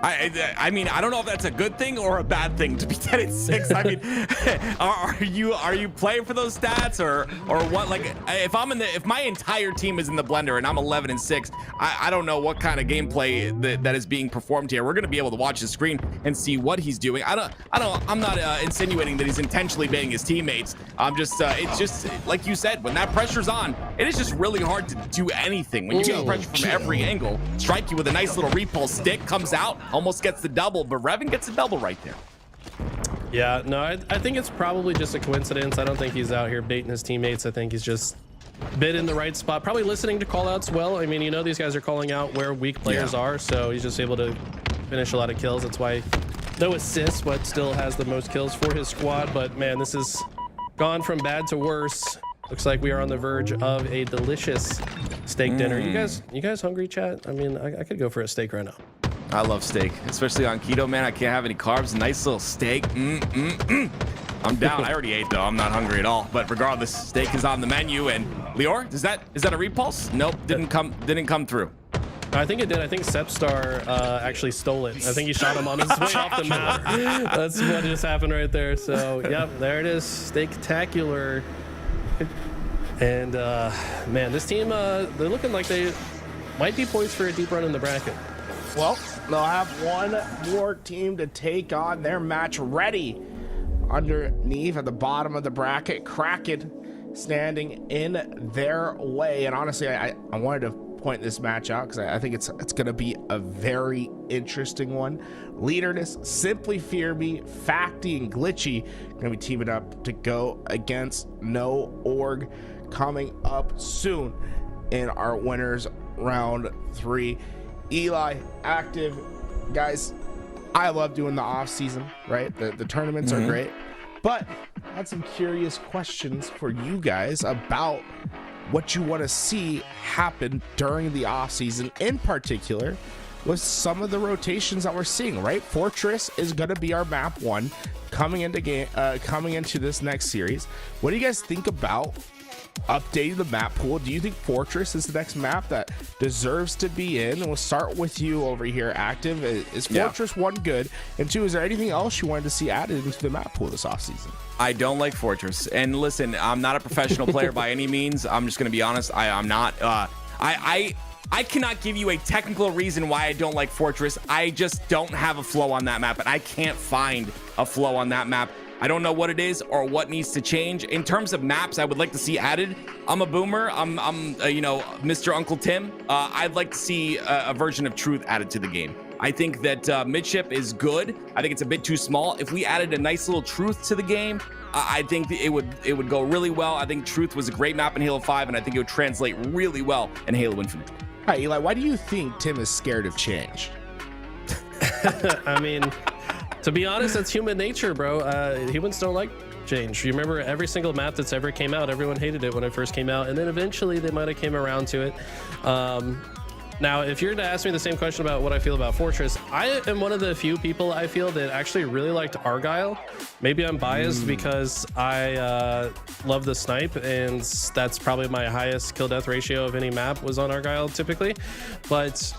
I mean, I don't know if that's a good thing or a bad thing to be 10-6. I mean, are you playing for those stats or what? Like, if my entire team is in the blender and I'm 11-6, I don't know what kind of gameplay that is being performed here. We're gonna be able to watch the screen and see what he's doing. I'm not insinuating that he's intentionally baiting his teammates. I'm just, it's just like you said, when that pressure's on, it is just really hard to do anything. When you get pressure from every angle, strike you with a nice little repulse stick, comes out, almost gets the double, but Revan gets a double right there. Yeah, no, I think it's probably just a coincidence. I don't think he's out here baiting his teammates. I think he's just been in the right spot, probably listening to call outs well. I mean, you know, these guys are calling out where weak players are, so he's just able to finish a lot of kills. That's why no assists, but still has the most kills for his squad. But man, this has gone from bad to worse. Looks like we are on the verge of a delicious steak dinner. You guys hungry, chat? I mean, I could go for a steak right now. I love steak, especially on keto, man. I can't have any carbs. Nice little steak. I'm down. I already ate though. I'm not hungry at all. But regardless, steak is on the menu. And Lior, is that a repulse? Nope, didn't come through. I think it did. I think Sepstar actually stole it. I think he shot him on his way off the map. That's what just happened right there. So yep, there it is. Steak-tacular. And man, this team, they're looking like they might be poised for a deep run in the bracket. Well, they'll have one more team to take on. Their match ready underneath at the bottom of the bracket. Kraken standing in their way. And honestly, I wanted to point this match out because I think it's going to be a very interesting one. Leaderness, Simply Fear Me, Facty, and Glitchy going to be teaming up to go against No Org coming up soon in our winners round 3. Eli, Active, guys, I love doing the off season, right? The tournaments are great, but I had some curious questions for you guys about what you want to see happen during the off season, in particular with some of the rotations that we're seeing, right? Fortress is going to be our map 1 coming into this next series. What do you guys think about updating the map pool? Do you think Fortress is the next map that deserves to be in? And we'll start with you over here, Active. Is Fortress 1 good? And 2, is there anything else you wanted to see added into the map pool this offseason? I don't like Fortress. And listen, I'm not a professional player by any means. I'm just going to be honest. I'm not. I cannot give you a technical reason why I don't like Fortress. I just don't have a flow on that map, and I can't find a flow on that map. I don't know what it is or what needs to change. In terms of maps I would like to see added, I'm a boomer. I'm you know, Mr. Uncle Tim. I'd like to see a version of Truth added to the game. I think that Midship is good. I think it's a bit too small. If we added a nice little Truth to the game, I think it would go really well. I think Truth was a great map in Halo 5, and I think it would translate really well in Halo Infinite. All right, Eli, why do you think Tim is scared of change? I mean, to be honest, that's human nature, bro. Humans don't like change. You remember every single map that's ever came out, everyone hated it when it first came out, and then eventually they might have came around to it. Now, if you're to ask me the same question about what I feel about Fortress, I am one of the few people I feel that actually really liked Argyle. Maybe I'm biased because I love the snipe, and that's probably my highest kill death ratio of any map was on Argyle typically. But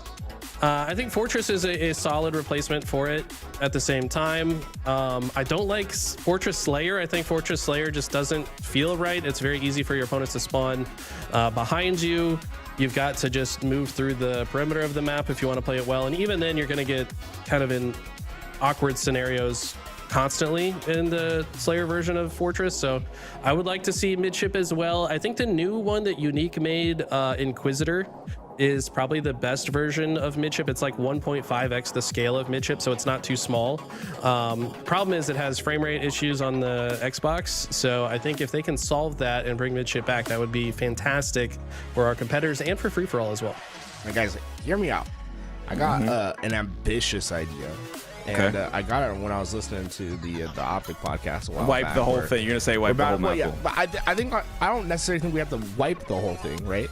I think Fortress is a solid replacement for it. At the same time, I don't like Fortress Slayer. I think Fortress Slayer just doesn't feel right. It's very easy for your opponents to spawn behind you. You've got to just move through the perimeter of the map if you want to play it well. And even then, you're going to get kind of in awkward scenarios constantly in the Slayer version of Fortress. So I would like to see midship as well. I think the new one that Unique made, Inquisitor, is probably the best version of midship. It's like 1.5x the scale of midship, so it's not too small. Problem is it has frame rate issues on the Xbox, so I think if they can solve that and bring midship back, that would be fantastic for our competitors and for free-for-all as well. Now, guys, hear me out. I got an ambitious idea. And I got it when I was listening to the OpTic podcast a while Wipe back, the whole where- thing. You're gonna say wipe the whole map. Yeah, but I think I don't necessarily think we have to wipe the whole thing, right?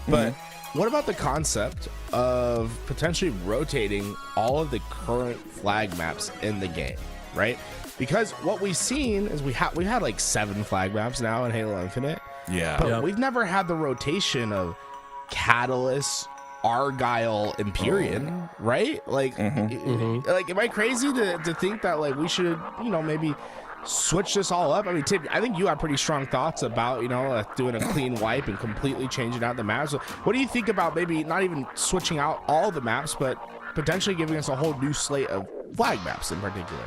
But what about the concept of potentially rotating all of the current flag maps in the game, right? Because what we've seen is we had like 7 flag maps now in Halo Infinite, Yeah. but we've never had the rotation of Catalyst, Argyle, Empyrean, right? Like, like, am I crazy to think that like we should, maybe switch this all up? I mean, Tim, I think you have pretty strong thoughts about, doing a clean wipe and completely changing out the maps. So what do you think about maybe not even switching out all the maps, but potentially giving us a whole new slate of flag maps in particular?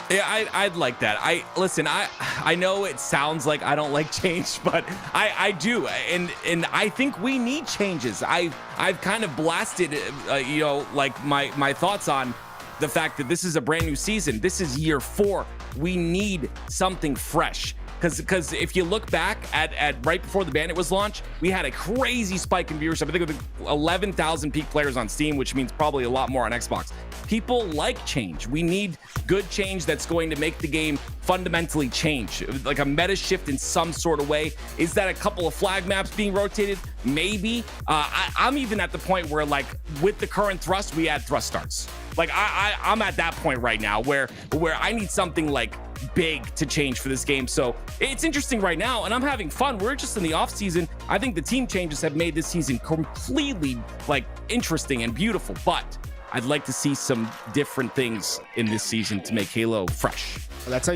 Yeah, I'd like that. I know it sounds like I don't like change, but I do, and I think we need changes. I've kind of blasted, like my thoughts on the fact that this is a brand new season. This is year 4. We need something fresh. Because if you look back at right before the Bandit was launched, we had a crazy spike in viewership. I think it was 11,000 peak players on Steam, which means probably a lot more on Xbox. People like change. We need good change that's going to make the game fundamentally change, like a meta shift in some sort of way. Is that a couple of flag maps being rotated? Maybe. I'm even at the point where, like, with the current thrust, we add thrust starts. Like I'm at that point right now where I need something like big to change for this game. So it's interesting right now, and I'm having fun. We're just in the off season. I think the team changes have made this season completely like interesting and beautiful, but I'd like to see some different things in this season to make Halo fresh. That's how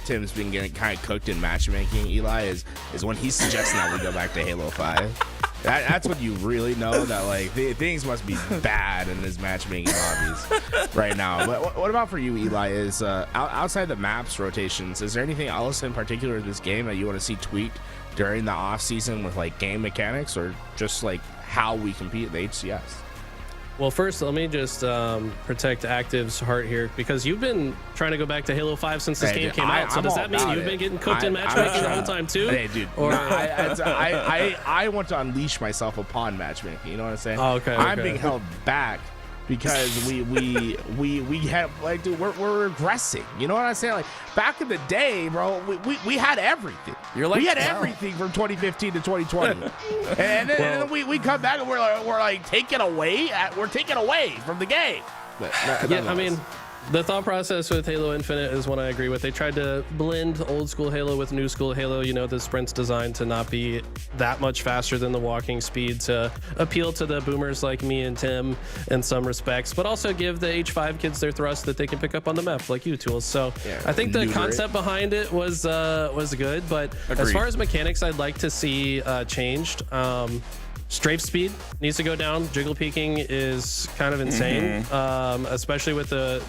Tim's been getting kind of cooked in matchmaking, Eli, is when he's suggesting that we go back to Halo 5. That's when you really know that like things must be bad in his matchmaking hobbies right now. But what about for you, Eli? Is outside the maps rotations, is there anything else in particular in this game that you want to see tweaked during the off season with like game mechanics, or just like how we compete in the HCS? Well, first, let me just protect Active's heart here, because you've been trying to go back to Halo 5 since this game came out. So does that mean you've been getting cooked in matchmaking the whole time too? Hey, dude. Or I want to unleash myself upon matchmaking. You know what I'm saying? Oh, okay. I'm being held back because we have like, dude, we're regressing. You know what I'm saying? Like back in the day, bro, we had everything. We had everything from 2015 to 2020, and then we come back and we're like taken away. We're taken away from the game. But, yeah, I mean, the thought process with Halo Infinite is one I agree with. They tried to blend old school Halo with new school Halo. The sprint's designed to not be that much faster than the walking speed, to appeal to the boomers like me and Tim in some respects, but also give the H5 kids their thrust that they can pick up on the map, like you tools. So yeah, I think the concept behind it was good, but as far as mechanics, I'd like to see changed. Strafe speed needs to go down. Jiggle peeking is kind of insane, especially with the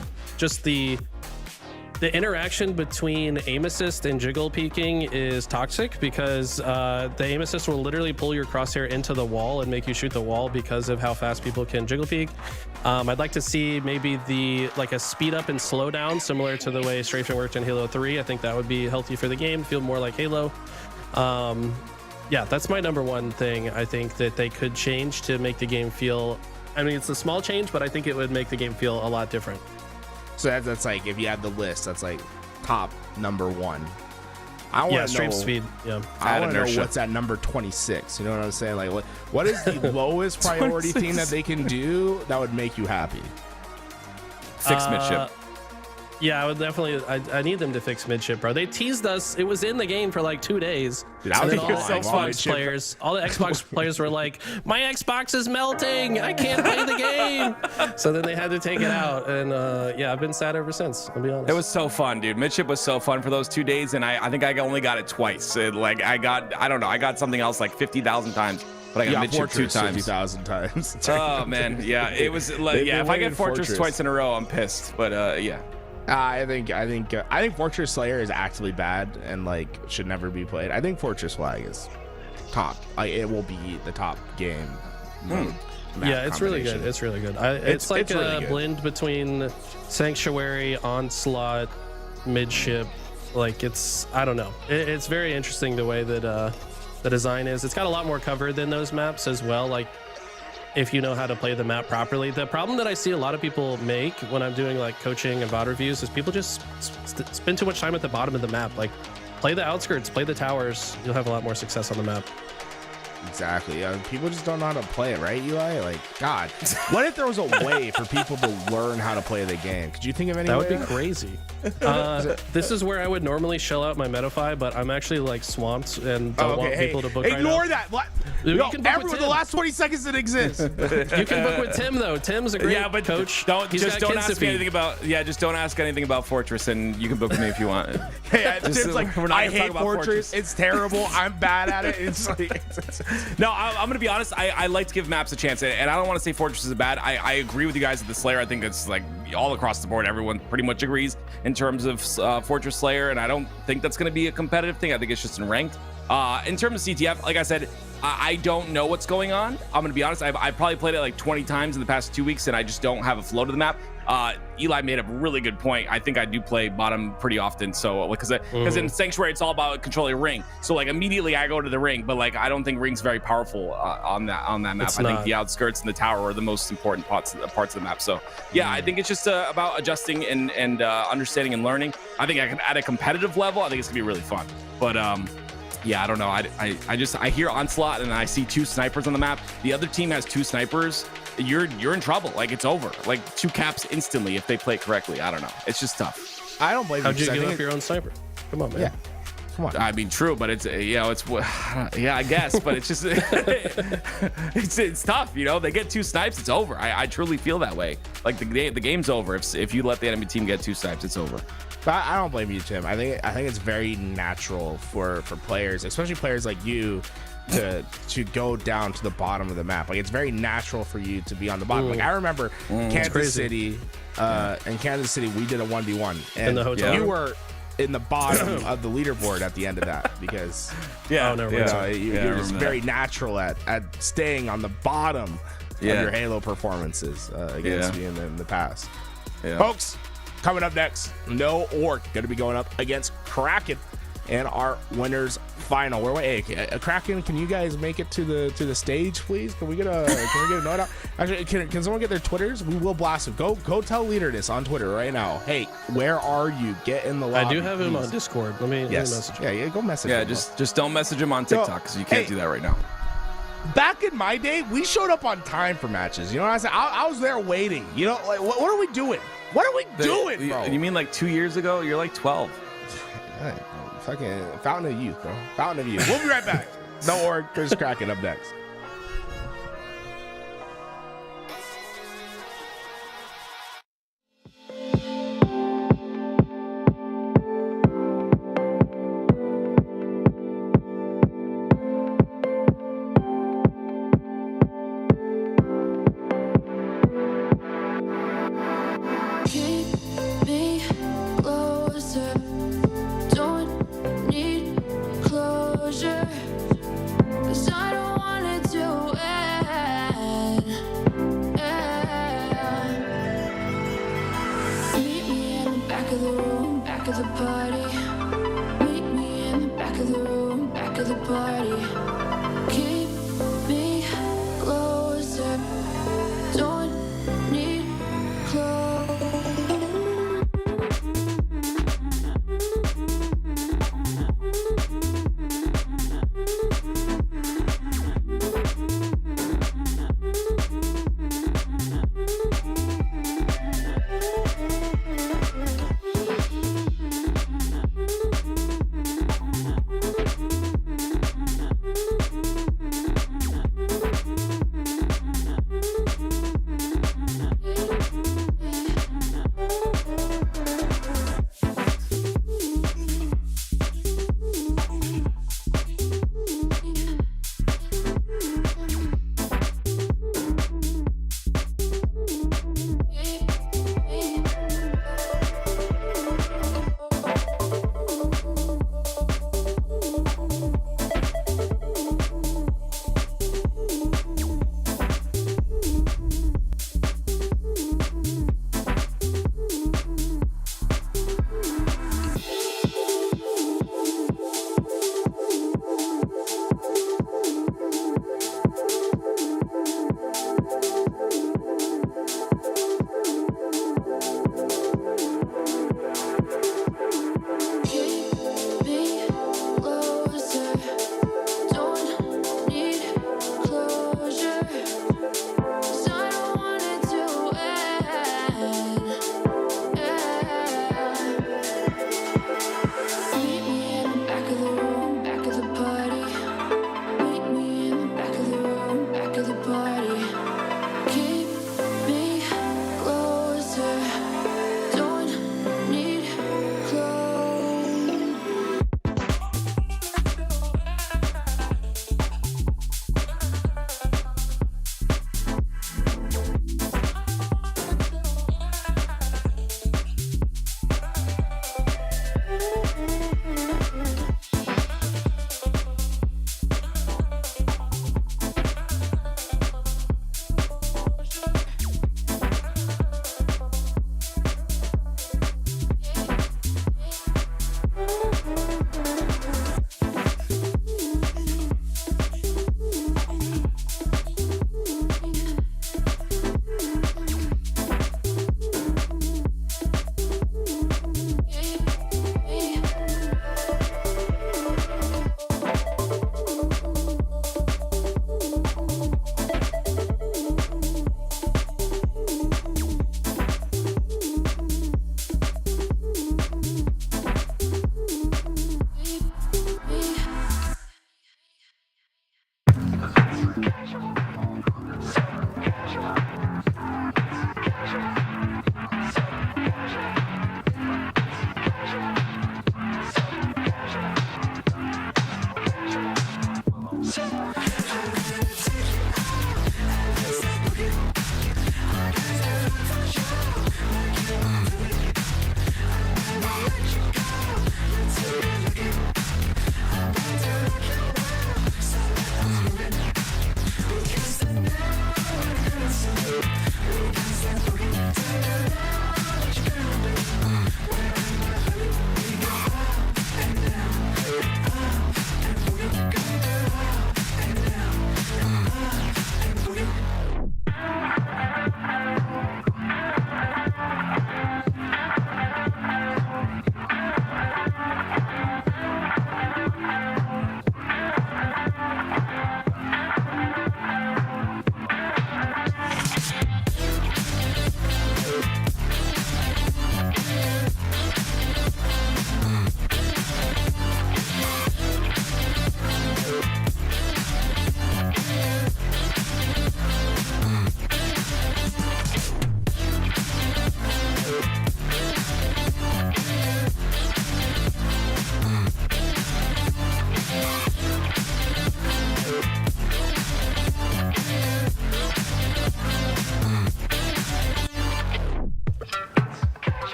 interaction between aim assist and jiggle peeking is toxic, because the aim assist will literally pull your crosshair into the wall and make you shoot the wall because of how fast people can jiggle peek. I'd like to see maybe a speed up and slow down similar to the way strafing worked in Halo 3. I think that would be healthy for the game, feel more like Halo. Yeah, that's my number one thing I think that they could change to make the game feel, I mean, it's a small change, but I think it would make the game feel a lot different. So that's like, if you have the list, that's like top number 1. I want Yeah, to stream know. speed. Yeah. I want to know inertia. what's at number 26. You know what I'm saying? Like, what is the lowest priority thing that they can do that would make you happy? Fix midship. Yeah, I would definitely. I need them to fix midship, bro. They teased us. It was in the game for like 2 days. Dude, I And was then all the fine. Xbox Midship. players, all the Xbox players were like, "My Xbox is melting. I can't play the game." So then they had to take it out, and yeah, I've been sad ever since. I'll be honest. It was so fun, dude. Midship was so fun for those 2 days, and I think I only got it twice. Like I don't know, I got something else like 50,000 times, but I got midship Fortress 2 times. 50,000 times. Oh man, yeah, it was like, yeah. If I get Fortress twice in a row, I'm pissed. But yeah. I think Fortress Slayer is actually bad and like should never be played. I think Fortress Flag is top. Like it will be the top game. Map Yeah, it's really good. combination. It's really good. It's like it's really a good. blend between Sanctuary, Onslaught, Midship. Like it's, I don't know. It's very interesting the way that the design is. It's got a lot more cover than those maps as well. Like if you know how to play the map properly. The problem that I see a lot of people make when I'm doing like coaching and VOD reviews is people just spend too much time at the bottom of the map. Like play the outskirts, play the towers. You'll have a lot more success on the map. Exactly. Yeah, people just don't know how to play it, right, Eli? Like, God, what if there was a way for people to learn how to play the game? Could you think of any? That way? would be crazy. This is where I would normally shell out my Metafy, but I'm actually like swamped and don't want people to book right now. Ignore that. What? You Yo, can book with everyone, the Tim. last 20 seconds that exists. You can book with Tim though. Tim's a great coach. He's Just got don't kids to ask me feed. anything about. Yeah, just don't ask anything about Fortress, and you can book with me if you want. Hey, Tim's like, we're not I gonna talk hate about Fortress. Fortress. It's terrible. I'm bad at it. It's like, No, I'm gonna be honest. I like to give maps a chance, and I don't want to say Fortress is bad. I agree with you guys at the Slayer. I think it's like all across the board. Everyone pretty much agrees in terms of Fortress Slayer, and I don't think that's gonna be a competitive thing. I think it's just in ranked. In terms of CTF, like I said, I don't know what's going on. I'm gonna be honest. I've probably played it like 20 times in the past 2 weeks, and I just don't have a flow to the map. Eli made a really good point. I think I do play bottom pretty often. So because in Sanctuary it's all about controlling ring. So like immediately I go to the ring, but like I don't think ring's very powerful on that map. It's I think not. the outskirts and the tower are the most important parts of the map. So yeah, I think it's just about adjusting and understanding and learning. I think at a competitive level, I think it's gonna be really fun. But yeah, I don't know. I hear Onslaught and I see 2 snipers on the map. The other team has 2 snipers. You're in trouble. Like it's over. Like 2 caps instantly if they play correctly. I don't know. It's just tough. I don't blame How'd you. you 'cause I give think up your own sniper? Come on, man. Yeah. Come on. I mean, true, but it's yeah, I guess, but it's just it's tough. You know, they get 2 snipes, it's over. I truly feel that way. Like the game's over if you let the enemy team get 2 snipes, it's over. But I don't blame you, Tim. I think it's very natural for players, especially players like you, to go down to the bottom of the map. Like it's very natural for you to be on the bottom. Like I remember Kansas crazy. City, in Kansas City, we did a 1v1, and In the hotel you room? were in the bottom of the leaderboard at the end of that because Yeah, Oh, never you mind. know, you're just remember very natural at staying on the bottom of your Halo performances against me in the past. Yeah. Folks, coming up next, No Orc going to be going up against Kraken in our winners final. Hey, Kraken, can you guys make it to the stage, please? Can we get a note out? Actually, can someone get their Twitters? We will blast them. Go tell Leader this on Twitter right now. Hey, where are you? Get in the lobby. I do have him please. on Discord. Let me message him. Yeah, go message Yeah, him. just don't message him on TikTok because you can't do that right now. Back in my day, we showed up on time for matches. You know what I said? I was there waiting. You know, like what are we doing? What are we doing, bro? You mean like 2 years ago? You're like 12. Hey, fucking fountain of youth, bro. Fountain of youth. We'll be right back. No Orc, Chris Kraken up next. Keep me closer. Don't need closure. 'Cause I don't want it to end. Meet me in the back of the room, back of the party. Meet me in the back of the room, back of the party. Keep me closer. Don't need clothes.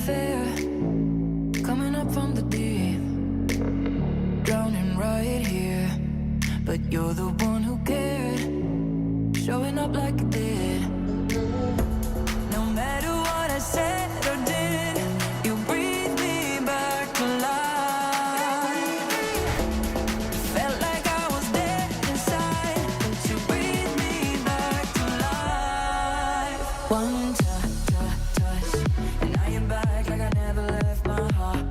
fair. Coming up from the deep, drowning right here. But you're the one who cared, showing up like you did. No matter what I said or did, you breathe me back to life. Felt like I was dead inside, but you breathe me back to life. One touch, and I am back like I never left. My heart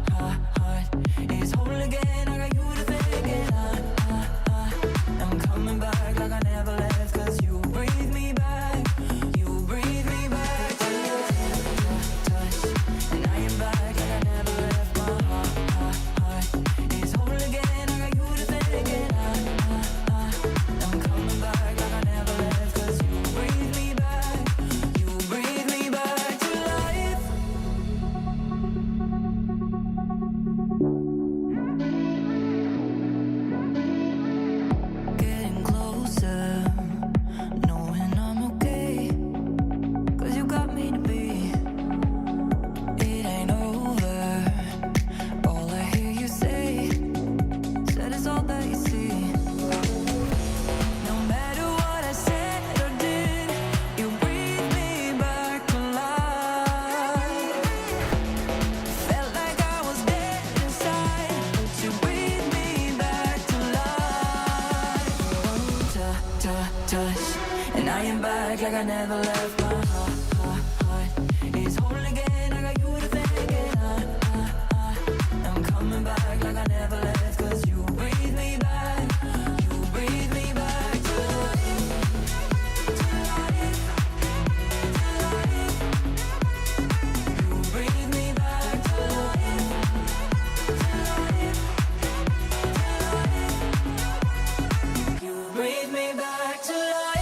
is whole again. I got you to thank, and I'm coming back like I never left. 'Cause you breathe me back, you breathe me back to touch, and I am back like I never left. My heart is whole again. I got you to thank, and I'm coming back like I never left. 'Cause you breathe me back, you breathe me back to life. Getting closer, knowing I'm okay. 'Cause you got me to be. It ain't over. All I hear you say, said it's all that you see. No matter what I said or did, you breathe me back to life. Felt like I was dead inside, but you breathe me back to life. One touch, and I am back like I never left. My heart is whole again. I got you to thank, and I'm coming back like I never left. 'Cause you breathe me back, you breathe me back to life, to life, to life. You breathe me back to life, to life, to life. You breathe me back to life.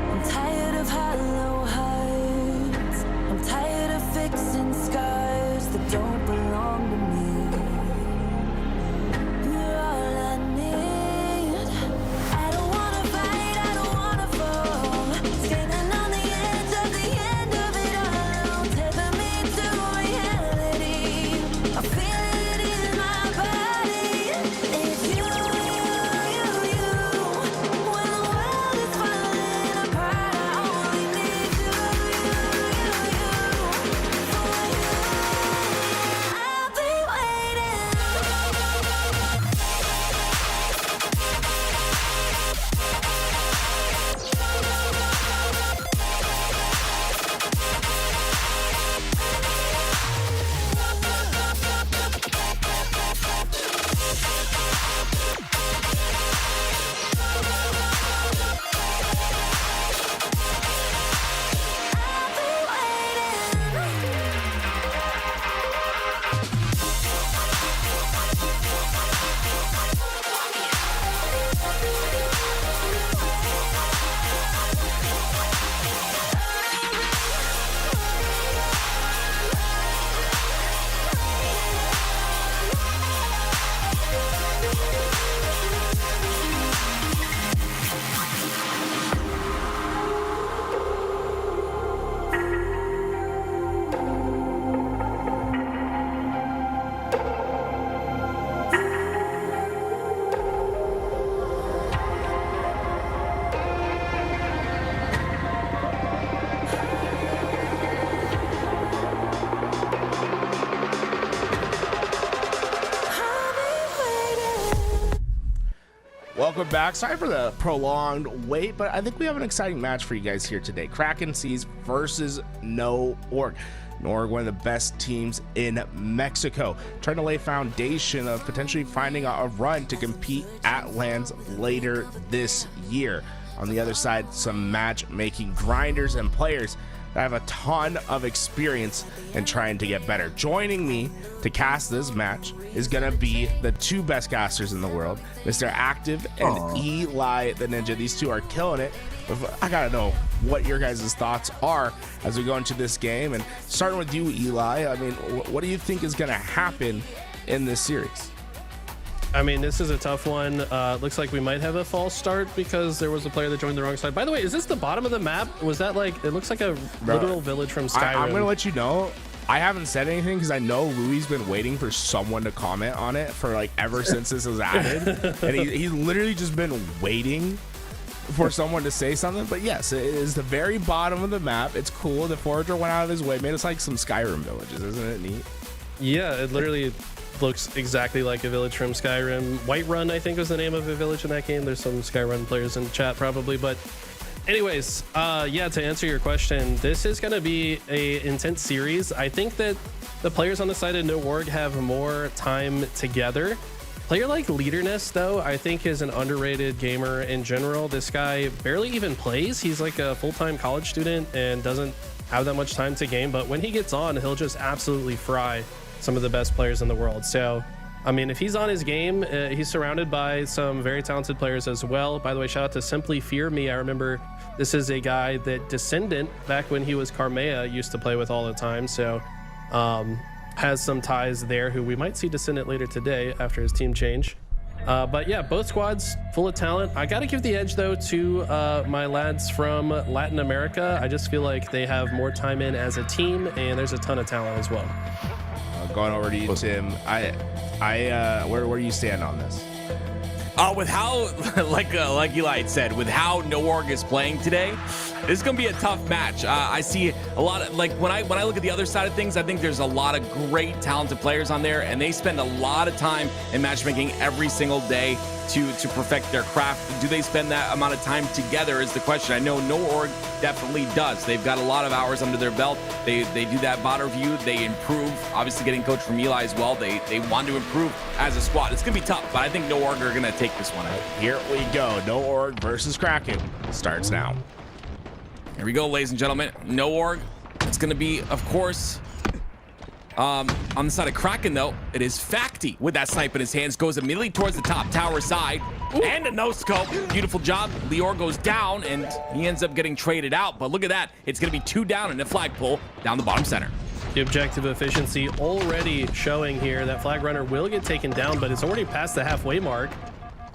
I'm tired of hollow hearts. I'm tired of fixing scars that don't belong to me. You're all I need. I don't wanna fight, I don't wanna fall. Standing on the edge of it all. Tether me to reality. I feel it in my body. It's you. When the world is falling apart, I only need you. I'll be waiting. Welcome back. Sorry for the prolonged wait, but I think we have an exciting match for you guys here today. Kraken Seas versus No Org. No Org, one of the best teams in Mexico, trying to lay foundation of potentially finding a run to compete at LANs later this year. On the other side, some matchmaking grinders and players that have a ton of experience in trying to get better. Joining me to cast this match is going to be the two best casters in the world, Mr. Active and Eli the Ninja. These two are killing it. I gotta know what your guys' thoughts are as we go into this game. And starting with you, Eli, I mean, what do you think is gonna happen in this series? I mean, this is a tough one. Looks like we might have a false start because there was a player that joined the wrong side. By the way, is this the bottom of the map? Was that like, it looks like a literal village from Skyrim. I'm gonna let you know, I haven't said anything because I know Rui's been waiting for someone to comment on it for like ever since this was added. And he's literally just been waiting for someone to say something. But yes, it is the very bottom of the map. It's cool. The forager went out of his way, made us like some Skyrim villages. Isn't it neat? Yeah, it literally looks exactly like a village from Skyrim. Whiterun, I think, was the name of a village in that game. There's some Skyrim players in chat probably, but anyways, yeah, to answer your question, this is going to be a intense series. I think that the players on the side of No Org have more time together. Player like Leaderness, though, I think is an underrated gamer in general. This guy barely even plays. He's like a full-time college student and doesn't have that much time to game, but when he gets on, he'll just absolutely fry some of the best players in the world. So I mean, if he's on his game, he's surrounded by some very talented players as well. By the way, shout out to Simply Fear Me. I remember this is a guy that Descendant, back when he was Carmea, used to play with all the time. So has some ties there, who we might see Descendant later today after his team change. But yeah, both squads full of talent. I got to give the edge, though, to my lads from Latin America. I just feel like they have more time in as a team, and there's a ton of talent as well. Going over to you, Tim. Where do you stand on this? With how, like Eli had said, with how No Org is playing today, this is gonna be a tough match. I see a lot of, like, when I look at the other side of things, I think there's a lot of great talented players on there, and they spend a lot of time in matchmaking every single day to perfect their craft. Do they spend that amount of time together is the question. I know No Org definitely does. They've got a lot of hours under their belt. They do that bot review. They improve. Obviously, getting coach from Eli as well. They want to improve as a squad. It's gonna be tough, but I think No Org are gonna take this one out. Here we go. No Org versus Kraken starts now. Here we go, ladies and gentlemen. No Org. It's going to be, of course, on the side of Kraken, though. It is Facty with that snipe in his hands. Goes immediately towards the top tower side. Ooh. And a no-scope. Beautiful job. Lior goes down, and he ends up getting traded out. But look at that. It's going to be 2 down and a flagpole down the bottom center. The objective efficiency already showing here. That flag runner will get taken down, but it's already past the halfway mark.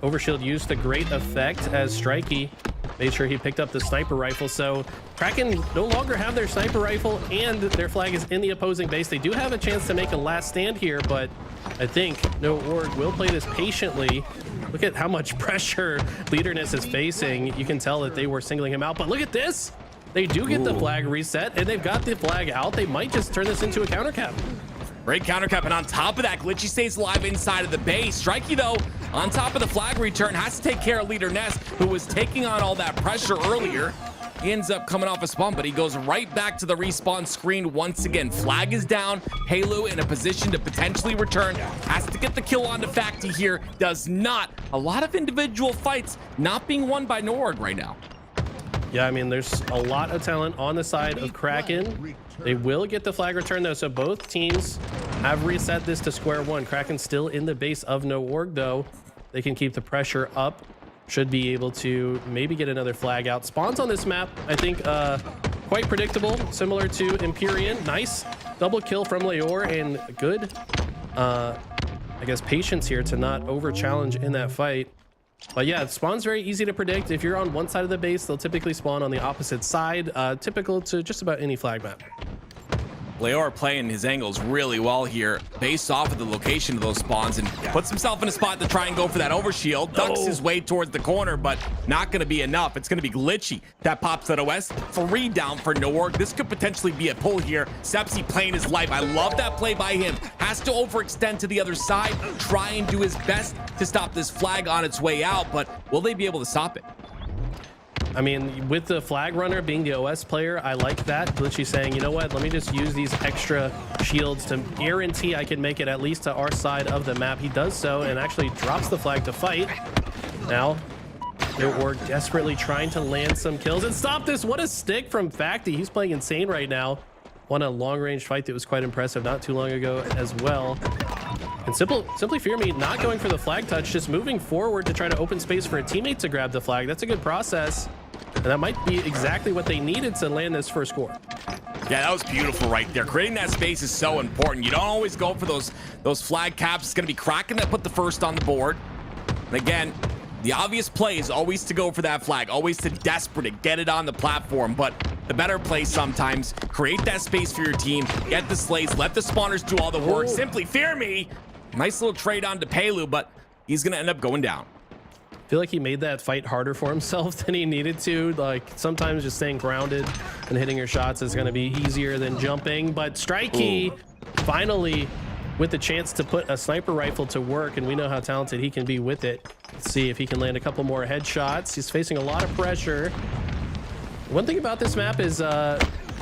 Overshield used to great effect as Strikey made sure he picked up the sniper rifle. So Kraken no longer have their sniper rifle, and their flag is in the opposing base. They do have a chance to make a last stand here, but I think No Org will play this patiently. Look at how much pressure Leaderness is facing. You can tell that they were singling him out, but look at this. They do get the flag reset, and they've got the flag out. They might just turn this into a counter cap. Great counter cap, and on top of that, Glitchy stays alive inside of the base. Strikey, though, on top of the flag return, has to take care of Leader Ness, who was taking on all that pressure earlier. He ends up coming off a spawn, but he goes right back to the respawn screen once again. Flag is down. Halo in a position to potentially return. Has to get the kill onto Facty here. Does not. A lot of individual fights not being won by No Org right now. Yeah, I mean, there's a lot of talent on the side of Kraken. They will get the flag return, though, so both teams have reset this to square one. Kraken still in the base of No Org, though. They can keep the pressure up. Should be able to maybe get another flag out. Spawns on this map, I think, quite predictable, similar to Empyrean. Nice double kill from Leor, and good, I guess, patience here to not over-challenge in that fight. But yeah, spawn's very easy to predict. If you're on one side of the base, they'll typically spawn on the opposite side, typical to just about any flag map. Leor playing his angles really well here based off of the location of those spawns, and puts himself in a spot to try and go for that overshield. Ducks his way towards the corner, but not going to be enough. It's going to be Glitchy that pops that OS. 3 down for No Org. This could potentially be a pull here. Sepsi playing his life. I love that play by him. Has to overextend to the other side, try and do his best to stop this flag on its way out, but will they be able to stop it? I mean, with the flag runner being the OS player, I like that. Glitchy saying, you know what, let me just use these extra shields to guarantee I can make it at least to our side of the map. He does so and actually drops the flag to fight. Now, No Org desperately trying to land some kills and stop this. What a stick from Facty. He's playing insane right now. Won a long-range fight that was quite impressive not too long ago as well. And Simply Fear Me not going for the flag touch, just moving forward to try to open space for a teammate to grab the flag. That's a good process. And that might be exactly what they needed to land this first score. Yeah, that was beautiful right there. Creating that space is so important. You don't always go for those flag caps. It's going to be Kraken that put the first on the board. And again, the obvious play is always to go for that flag, always to desperate it, get it on the platform. But the better play sometimes, create that space for your team, get the slays, let the spawners do all the work. Simply Fear Me. Nice little trade on to Pelu, but he's going to end up going down. I feel like he made that fight harder for himself than he needed to. Like, sometimes just staying grounded and hitting your shots is going to be easier than jumping. But Strikey finally with the chance to put a sniper rifle to work, and we know how talented he can be with it. Let's see if he can land a couple more headshots. He's facing a lot of pressure. One thing about this map is,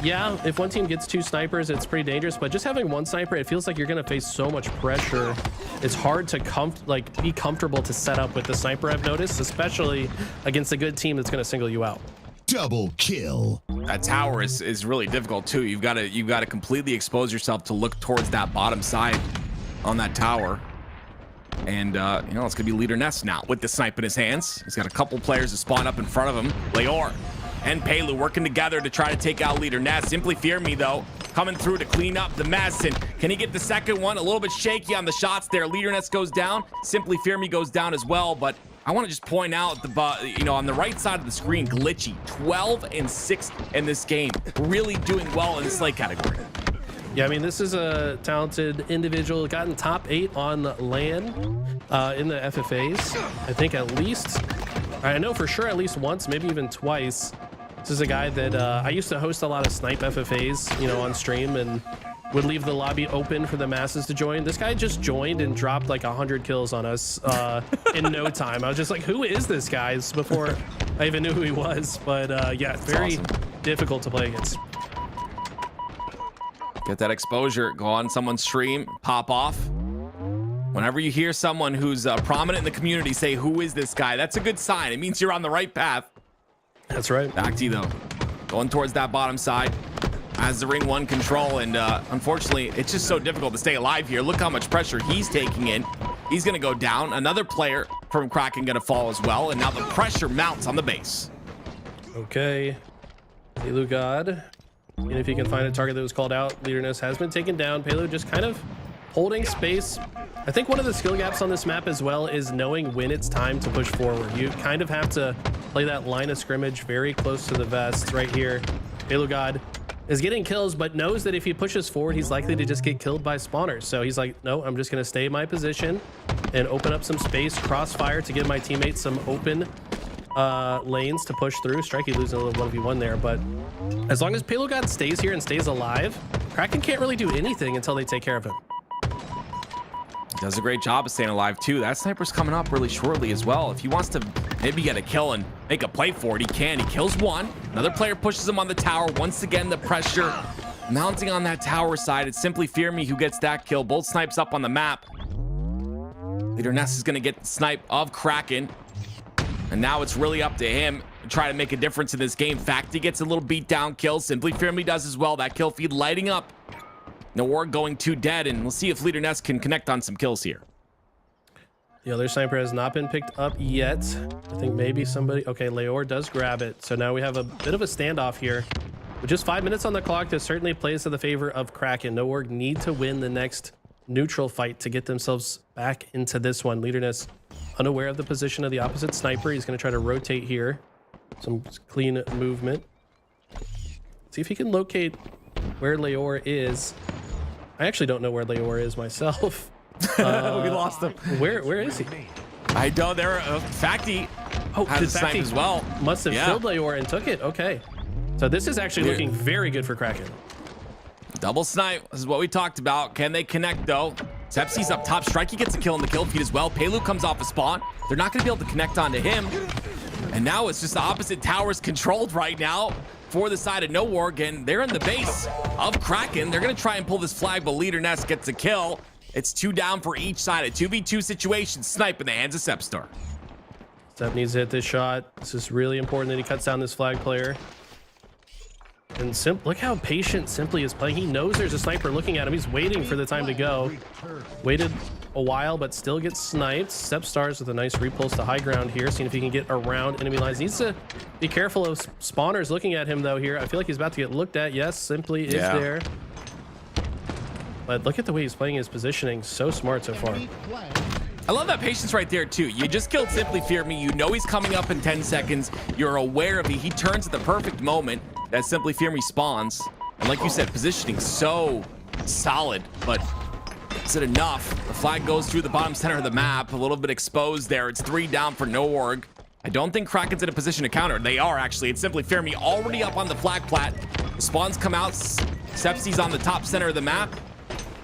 yeah, if one team gets 2 snipers, it's pretty dangerous, but just having 1 sniper, it feels like you're going to face so much pressure. It's hard to be comfortable to set up with the sniper, I've noticed, especially against a good team that's going to single you out. Double kill. That tower is really difficult too. You've got to completely expose yourself to look towards that bottom side on that tower. And you know, it's gonna be Leader Ness now with the snipe in his hands. He's got a couple players to spawn up in front of him. Leor and Pelu working together to try to take out Leader Ness. Simply Fear Me though, coming through to clean up the mess. And can he get the second one? A little bit shaky on the shots there. Leader Ness goes down. Simply Fear Me goes down as well. But I want to just point out on the right side of the screen, Glitchy, 12 and 6 in this game, really doing well in the slay category. Yeah, I mean, this is a talented individual, gotten top 8 on LAN in the FFAs. I think at least, I know for sure at least once, maybe even twice. This is a guy that I used to host a lot of snipe FFAs, you know, on stream, and would leave the lobby open for the masses to join. This guy just joined and dropped like 100 kills on us in no time. I was just like, who is this guy? Before I even knew who he was. But yeah, very difficult to play against. Get that exposure, go on someone's stream, pop off. Whenever you hear someone who's prominent in the community say, who is this guy? That's a good sign. It means you're on the right path. That's right. Back to you though. Going towards that bottom side. Has the ring 1 control, and unfortunately, it's just so difficult to stay alive here. Look how much pressure he's taking in. He's going to go down. Another player from Kraken going to fall as well, and now the pressure mounts on the base. Okay. Pelu God. And if he can find a target that was called out, Leader Ness has been taken down. Pelu just kind of holding space. I think one of the skill gaps on this map as well is knowing when it's time to push forward. You kind of have to play that line of scrimmage very close to the vest right here. Pelu God is getting kills, but knows that if he pushes forward, he's likely to just get killed by spawners. So he's like, no, I'm just going to stay in my position and open up some space, crossfire to give my teammates some open lanes to push through. Strikey losing a little 1v1 there, but as long as Pelu God stays here and stays alive, Kraken can't really do anything until they take care of him. Does a great job of staying alive too. That sniper's coming up really shortly as well. If he wants to maybe get a kill and make a play for it, he can. He kills one. Another player pushes him on the tower. Once again, the pressure mounting on that tower side. It's Simply Fear Me who gets that kill. Both snipes up on the map. Leader Ness is going to get the snipe of Kraken. And now it's really up to him to try to make a difference in this game. Facty gets a little beat down kill. Simply Fear Me does as well. That kill feed lighting up. No war going too dead, and we'll see if Leader Ness can connect on some kills here. The other sniper has not been picked up yet. I think maybe somebody... Okay, Leor does grab it. So now we have a bit of a standoff here. With just 5 minutes on the clock, this certainly plays to the favor of Kraken. No Org need to win the next neutral fight to get themselves back into this one. Leader Ness unaware of the position of the opposite sniper. He's going to try to rotate here. Some clean movement. See if he can locate where Leor is. I actually don't know where Leor is myself. We lost him. Where is he? I know there. Facty has a snipe as well. Must have killed Leor and took it. Okay. So this is actually looking very good for Kraken. Double snipe. This is what we talked about. Can they connect though? Sepsi's up top. Strikey gets a kill in the kill feed as well. Pelu comes off a spawn. They're not going to be able to connect onto him. And now it's just the opposite towers controlled right now for the side of No Org, and they're in the base of Kraken. They're going to try and pull this flag, but Leader Ness gets a kill. It's 2 down for each side. A 2v2 situation. Snipe in the hands of Sepstar. Sep needs to hit this shot. This is really important that he cuts down this flag player. And look how patient Simply is playing. He knows there's a sniper looking at him. He's waiting for the time to go. Waited a while, but still gets sniped. Stars with a nice repulse to high ground here, seeing if he can get around enemy lines. Needs to be careful of spawners looking at him though here. I feel like he's about to get looked at. Yes, Simply is there. But look at the way he's playing his positioning. So smart so far. I love that patience right there too. You just killed Simply Fear Me. You know he's coming up in 10 seconds. You're aware of it. He turns at the perfect moment that Simply Fear Me spawns. And like you said, positioning so solid, but is it enough? The flag goes through the bottom center of the map, a little bit exposed there. It's 3 down for no org. I don't think Kraken's in a position to counter. They are actually. It's Simply Fear Me already up on the flag plat. The spawns come out. Sepsi's on the top center of the map.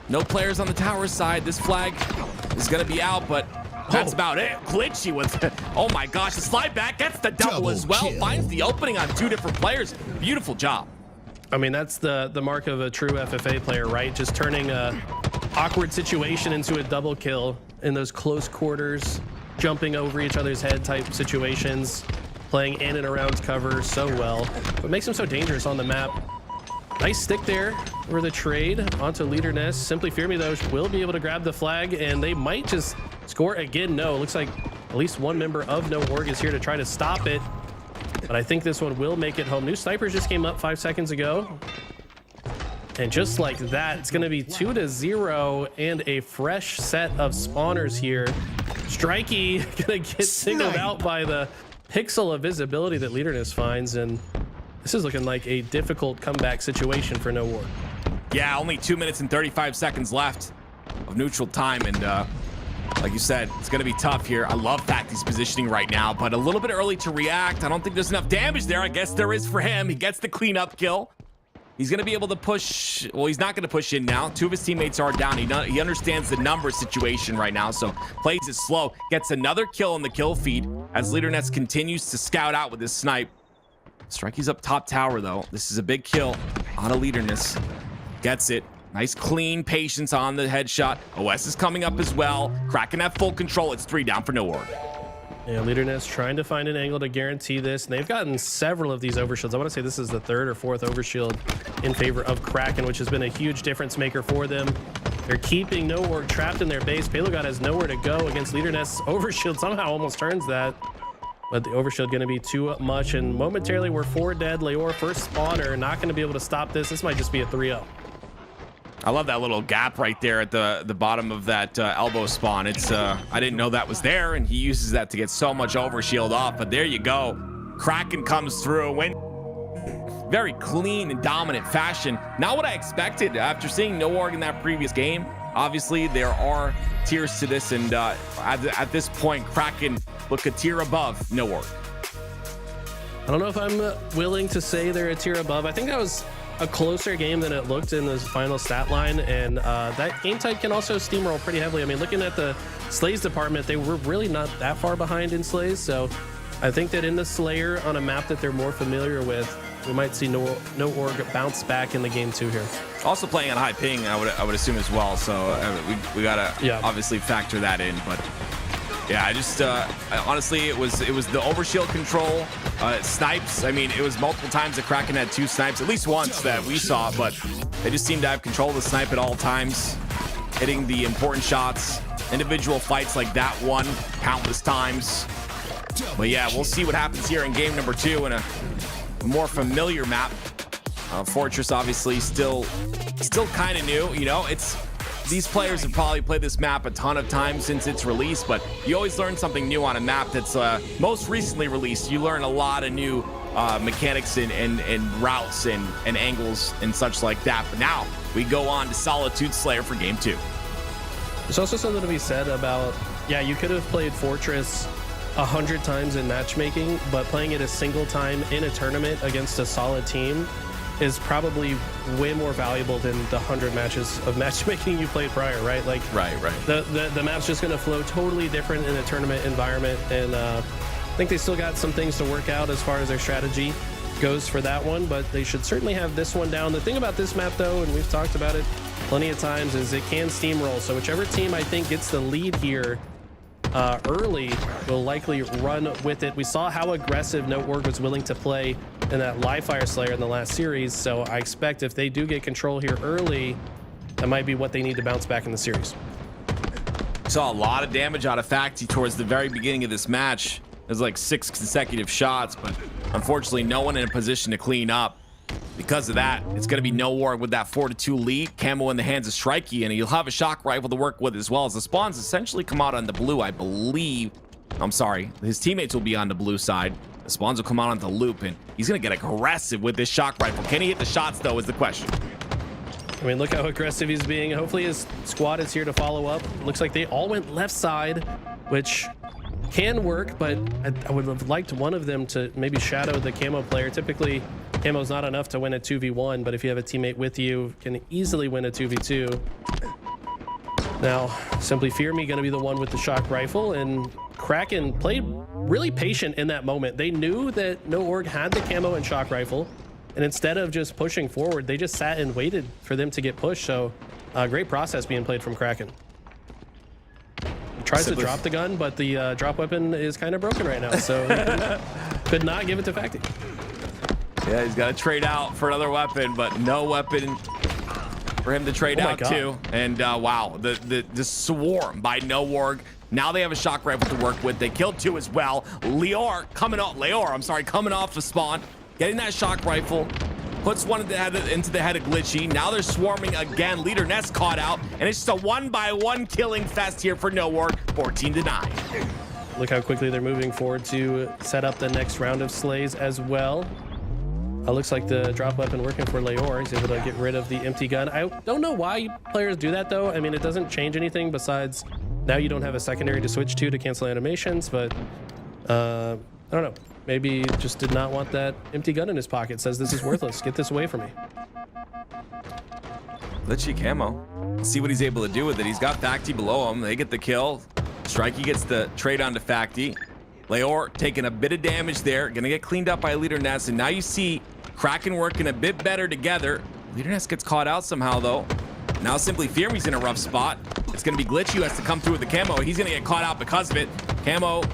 No players on the tower side. This flag is gonna be out, but that's about it. Glitchy with, oh my gosh, the slide back gets the double as well. Kill. Finds the opening on 2 different players. Beautiful job. I mean, that's the mark of a true FFA player, right? Just turning a awkward situation into a double kill in those close quarters, jumping over each other's head type situations, playing in and around cover so well. What makes him so dangerous on the map? Nice stick there for the trade onto Leader Nest. Simply Fear Me, though, will be able to grab the flag, and they might just score again. No, looks like at least one member of No Org is here to try to stop it. But I think this one will make it home. New snipers just came up 5 seconds ago. And just like that, it's going to be 2-0 and a fresh set of spawners here. Strikey going to get singled out by the pixel of visibility that Leader Nest finds, and this is looking like a difficult comeback situation for No War. Yeah, only 2 minutes and 35 seconds left of neutral time, and like you said, it's going to be tough here. I love Facty's positioning right now, but a little bit early to react. I don't think there's enough damage there. I guess there is for him. He gets the cleanup kill. He's going to be able to push. Well, he's not going to push in now. 2 of his teammates are down. He understands the number situation right now, so plays it slow. Gets another kill on the kill feed as Leader Nest continues to scout out with his snipe. Strikey's up top tower, though. This is a big kill on a Leader Nest. Gets it. Nice clean patience on the headshot. OS is coming up as well. Kraken have full control. It's 3 down for No Org. Yeah, Leader Nest trying to find an angle to guarantee this, and they've gotten several of these overshields. I want to say this is the 3rd or 4th overshield in favor of Kraken, which has been a huge difference maker for them. They're keeping No Org trapped in their base. Payload God has nowhere to go against Leader Nest's overshield. Somehow almost turns that, but the overshield going to be too much, and momentarily we're 4 dead. Leor first spawner, not going to be able to stop this. This might just be a 3-0. I love that little gap right there at the bottom of that elbow spawn. It's I didn't know that was there, and he uses that to get so much overshield off. But there you go. Kraken comes through in very clean and dominant fashion. Not what I expected after seeing No Org in that previous game. Obviously, there are tiers to this, and at this point, Kraken look a tier above No Org. I don't know if I'm willing to say they're a tier above. I think that was a closer game than it looked in the final stat line, and that game type can also steamroll pretty heavily. I mean, looking at the Slays department, they were really not that far behind in Slays, so I think that in the Slayer on a map that they're more familiar with, we might see No Org bounce back in the game 2 here. Also playing on high ping, I would assume as well, so we gotta obviously factor that in. But yeah, I just honestly, it was the overshield control, snipes. I mean, it was multiple times that Kraken had 2 snipes, at least once that we saw, but they just seem to have control of the snipe at all times, hitting the important shots, individual fights like that one countless times. But yeah, we'll see what happens here in game number 2 in a more familiar map. Fortress obviously still kind of new. You know, these players have probably played this map a ton of times since its release, but you always learn something new on a map that's most recently released. You learn a lot of new mechanics and routes and angles and such like that. But now we go on to Solitude Slayer for game 2. There's also something to be said about, yeah, you could have played Fortress 100 times in matchmaking, but playing it a single time in a tournament against a solid team is probably way more valuable than the 100 matches of matchmaking you played prior, right? Like, right. The map's just going to flow totally different in a tournament environment, and I think they still got some things to work out as far as their strategy goes for that one, but they should certainly have this one down. The thing about this map, though, and we've talked about it plenty of times, is it can steamroll. So whichever team I think gets the lead here early will likely run with it. We saw how aggressive No Org was willing to play in that live fire Slayer in the last series, so I expect if they do get control here early, that might be what they need to bounce back in the series. saw a lot of damage out of Facti towards the very beginning of this match. There's like 6 consecutive shots, but unfortunately no one in a position to clean up. Because of that, it's going to be No War with that 4-2 lead. Camo in the hands of Strikey, and he'll have a shock rifle to work with as well, as the spawns essentially come out on the blue, I believe. I'm sorry, his teammates will be on the blue side. The spawns will come out on the loop, and he's going to get aggressive with this shock rifle. Can he hit the shots, though, is the question. I mean, look how aggressive he's being. Hopefully his squad is here to follow up. Looks like they all went left side, which can work, but I would have liked one of them to maybe shadow the camo player. Typically, camo's not enough to win a 2v1, but if you have a teammate with you, can easily win a 2v2. Now, Simply Fear Me going to be the one with the shock rifle, and Kraken played really patient in that moment. They knew that No Org had the camo and shock rifle, and instead of just pushing forward, they just sat and waited for them to get pushed. So, great process being played from Kraken. Tries to drop the gun, but the drop weapon is kind of broken right now, so could not give it to Facti. Yeah, he's got to trade out for another weapon, but no weapon for him to trade out to. And wow, the swarm by No Org. Now they have a shock rifle to work with. They killed 2 as well. Leor coming off the spawn, getting that shock rifle. Puts one into the head of Glitchy. Now they're swarming again. Leader Nest caught out, and it's just a 1-by-1 killing fest here for No Org, 14-9. Look how quickly they're moving forward to set up the next round of slays as well. Looks like the drop weapon working for Leor. He's able to get rid of the empty gun. I don't know why players do that, though. I mean, it doesn't change anything besides now you don't have a secondary to switch to cancel animations, but I don't know. Maybe just did not want that empty gun in his pocket. Says this is worthless. Get this away from me. Glitchy camo. Let's see what he's able to do with it. He's got Facti below him. They get the kill. Strikey gets the trade onto Facti. Leor taking a bit of damage there. Gonna get cleaned up by Leader Nest. And now you see Kraken working a bit better together. Leader Nest gets caught out somehow, though. Now Simply Fear Me's in a rough spot. It's gonna be Glitchy who has to come through with the camo. He's gonna get caught out because of it. Camo,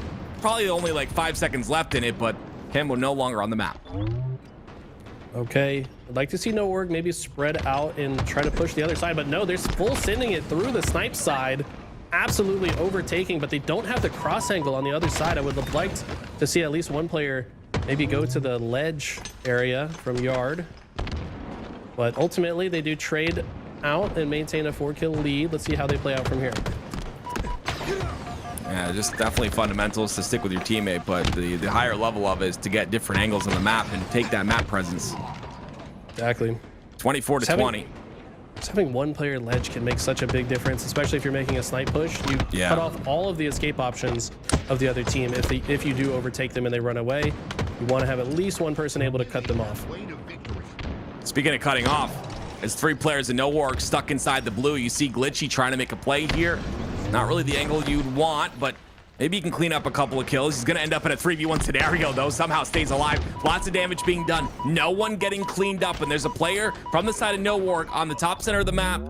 probably only like 5 seconds left in it, but camo no longer on the map. Okay, I'd like to see No Org maybe spread out and try to push the other side, but no, they're full sending it through the snipe side, absolutely overtaking, but they don't have the cross angle on the other side. I would have liked to see at least one player maybe go to the ledge area from yard, but ultimately they do trade out and maintain a 4-kill lead. Let's see how they play out from here. Yeah, just definitely fundamentals to stick with your teammate, but the higher level of it is to get different angles on the map and take that map presence. Exactly. 24-20. Just having one player ledge can make such a big difference, especially if you're making a snipe push. You cut off all of the escape options of the other team. If you do overtake them and they run away, you want to have at least one person able to cut them off. Speaking of cutting off, there's 3 players in No Org stuck inside the blue. You see Glitchy trying to make a play here. Not really the angle you'd want, but maybe he can clean up a couple of kills. He's going to end up in a 3v1 scenario, though. Somehow stays alive. Lots of damage being done. No one getting cleaned up, and there's a player from the side of No Org on the top center of the map.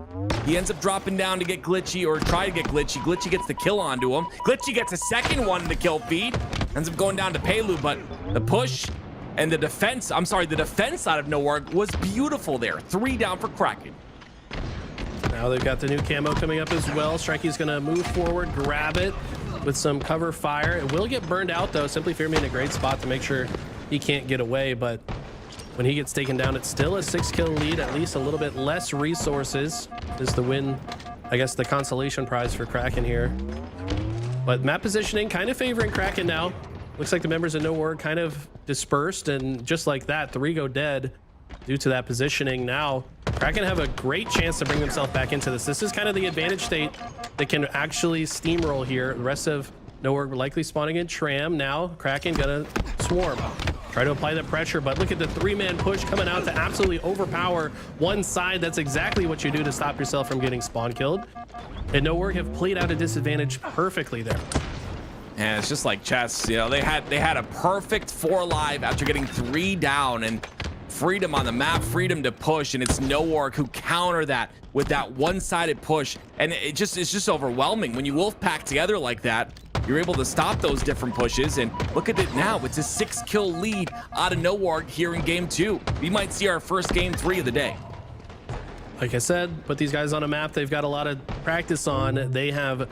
He ends up dropping down to get Glitchy, or try to get Glitchy. Glitchy gets the kill onto him. Glitchy gets a second one in the kill feed. Ends up going down to Pelu, but the push and the defense side of No Org was beautiful there. 3 down for Kraken. Now they've got the new camo coming up as well. Strikey's gonna move forward, grab it with some cover fire. It will get burned out though. Simply Fear Me in a great spot to make sure he can't get away, but when he gets taken down, it's still a 6-kill lead, at least a little bit less resources is the win, I guess the consolation prize for Kraken here. But map positioning kind of favoring Kraken now. Looks like the members of No Org kind of dispersed, and just like that, 3 go dead due to that positioning. Now Kraken have a great chance to bring themselves back into this. This is kind of the advantage state that can actually steamroll here. The rest of No Org likely spawning in Tram. Now Kraken gonna swarm, try to apply the pressure, but look at the 3-man push coming out to absolutely overpower one side. That's exactly what you do to stop yourself from getting spawn killed. And No Org have played out a disadvantage perfectly there. And it's just like chess, you know, they had a perfect 4 alive after getting 3 down, and freedom on the map, freedom to push, and it's No Org who counter that with that one-sided push, and it's just overwhelming when you wolf pack together like that. You're able to stop those different pushes, and look at it now. It's a 6-kill lead out of No Org here in game 2. We might see our first game 3 of the day. Like I said, put these guys on a map they've got a lot of practice on. They have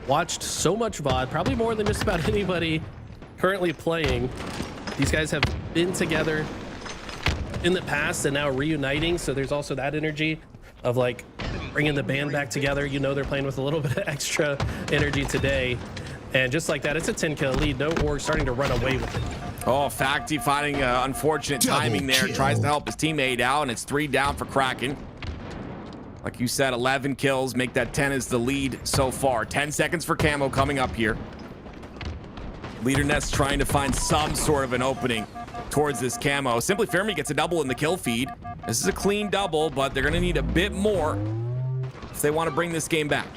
watched so much VOD, probably more than just about anybody currently playing. These guys have been together in the past and now reuniting, so there's also that energy of like bringing the band back together. You know, they're playing with a little bit of extra energy today, and just like that, it's a 10-kill lead. No Org starting to run away with it. Oh, Facty finding unfortunate timing there. kill. Tries to help his teammate out, and it's 3 down for Kraken. Like you said, 11 kills, make that 10 as the lead so far. 10 seconds for Camo coming up here. Leader Nest trying to find some sort of an opening towards this Camo. Simply Fermi gets a double in the kill feed. This is a clean double, but they're going to need a bit more if they want to bring this game back.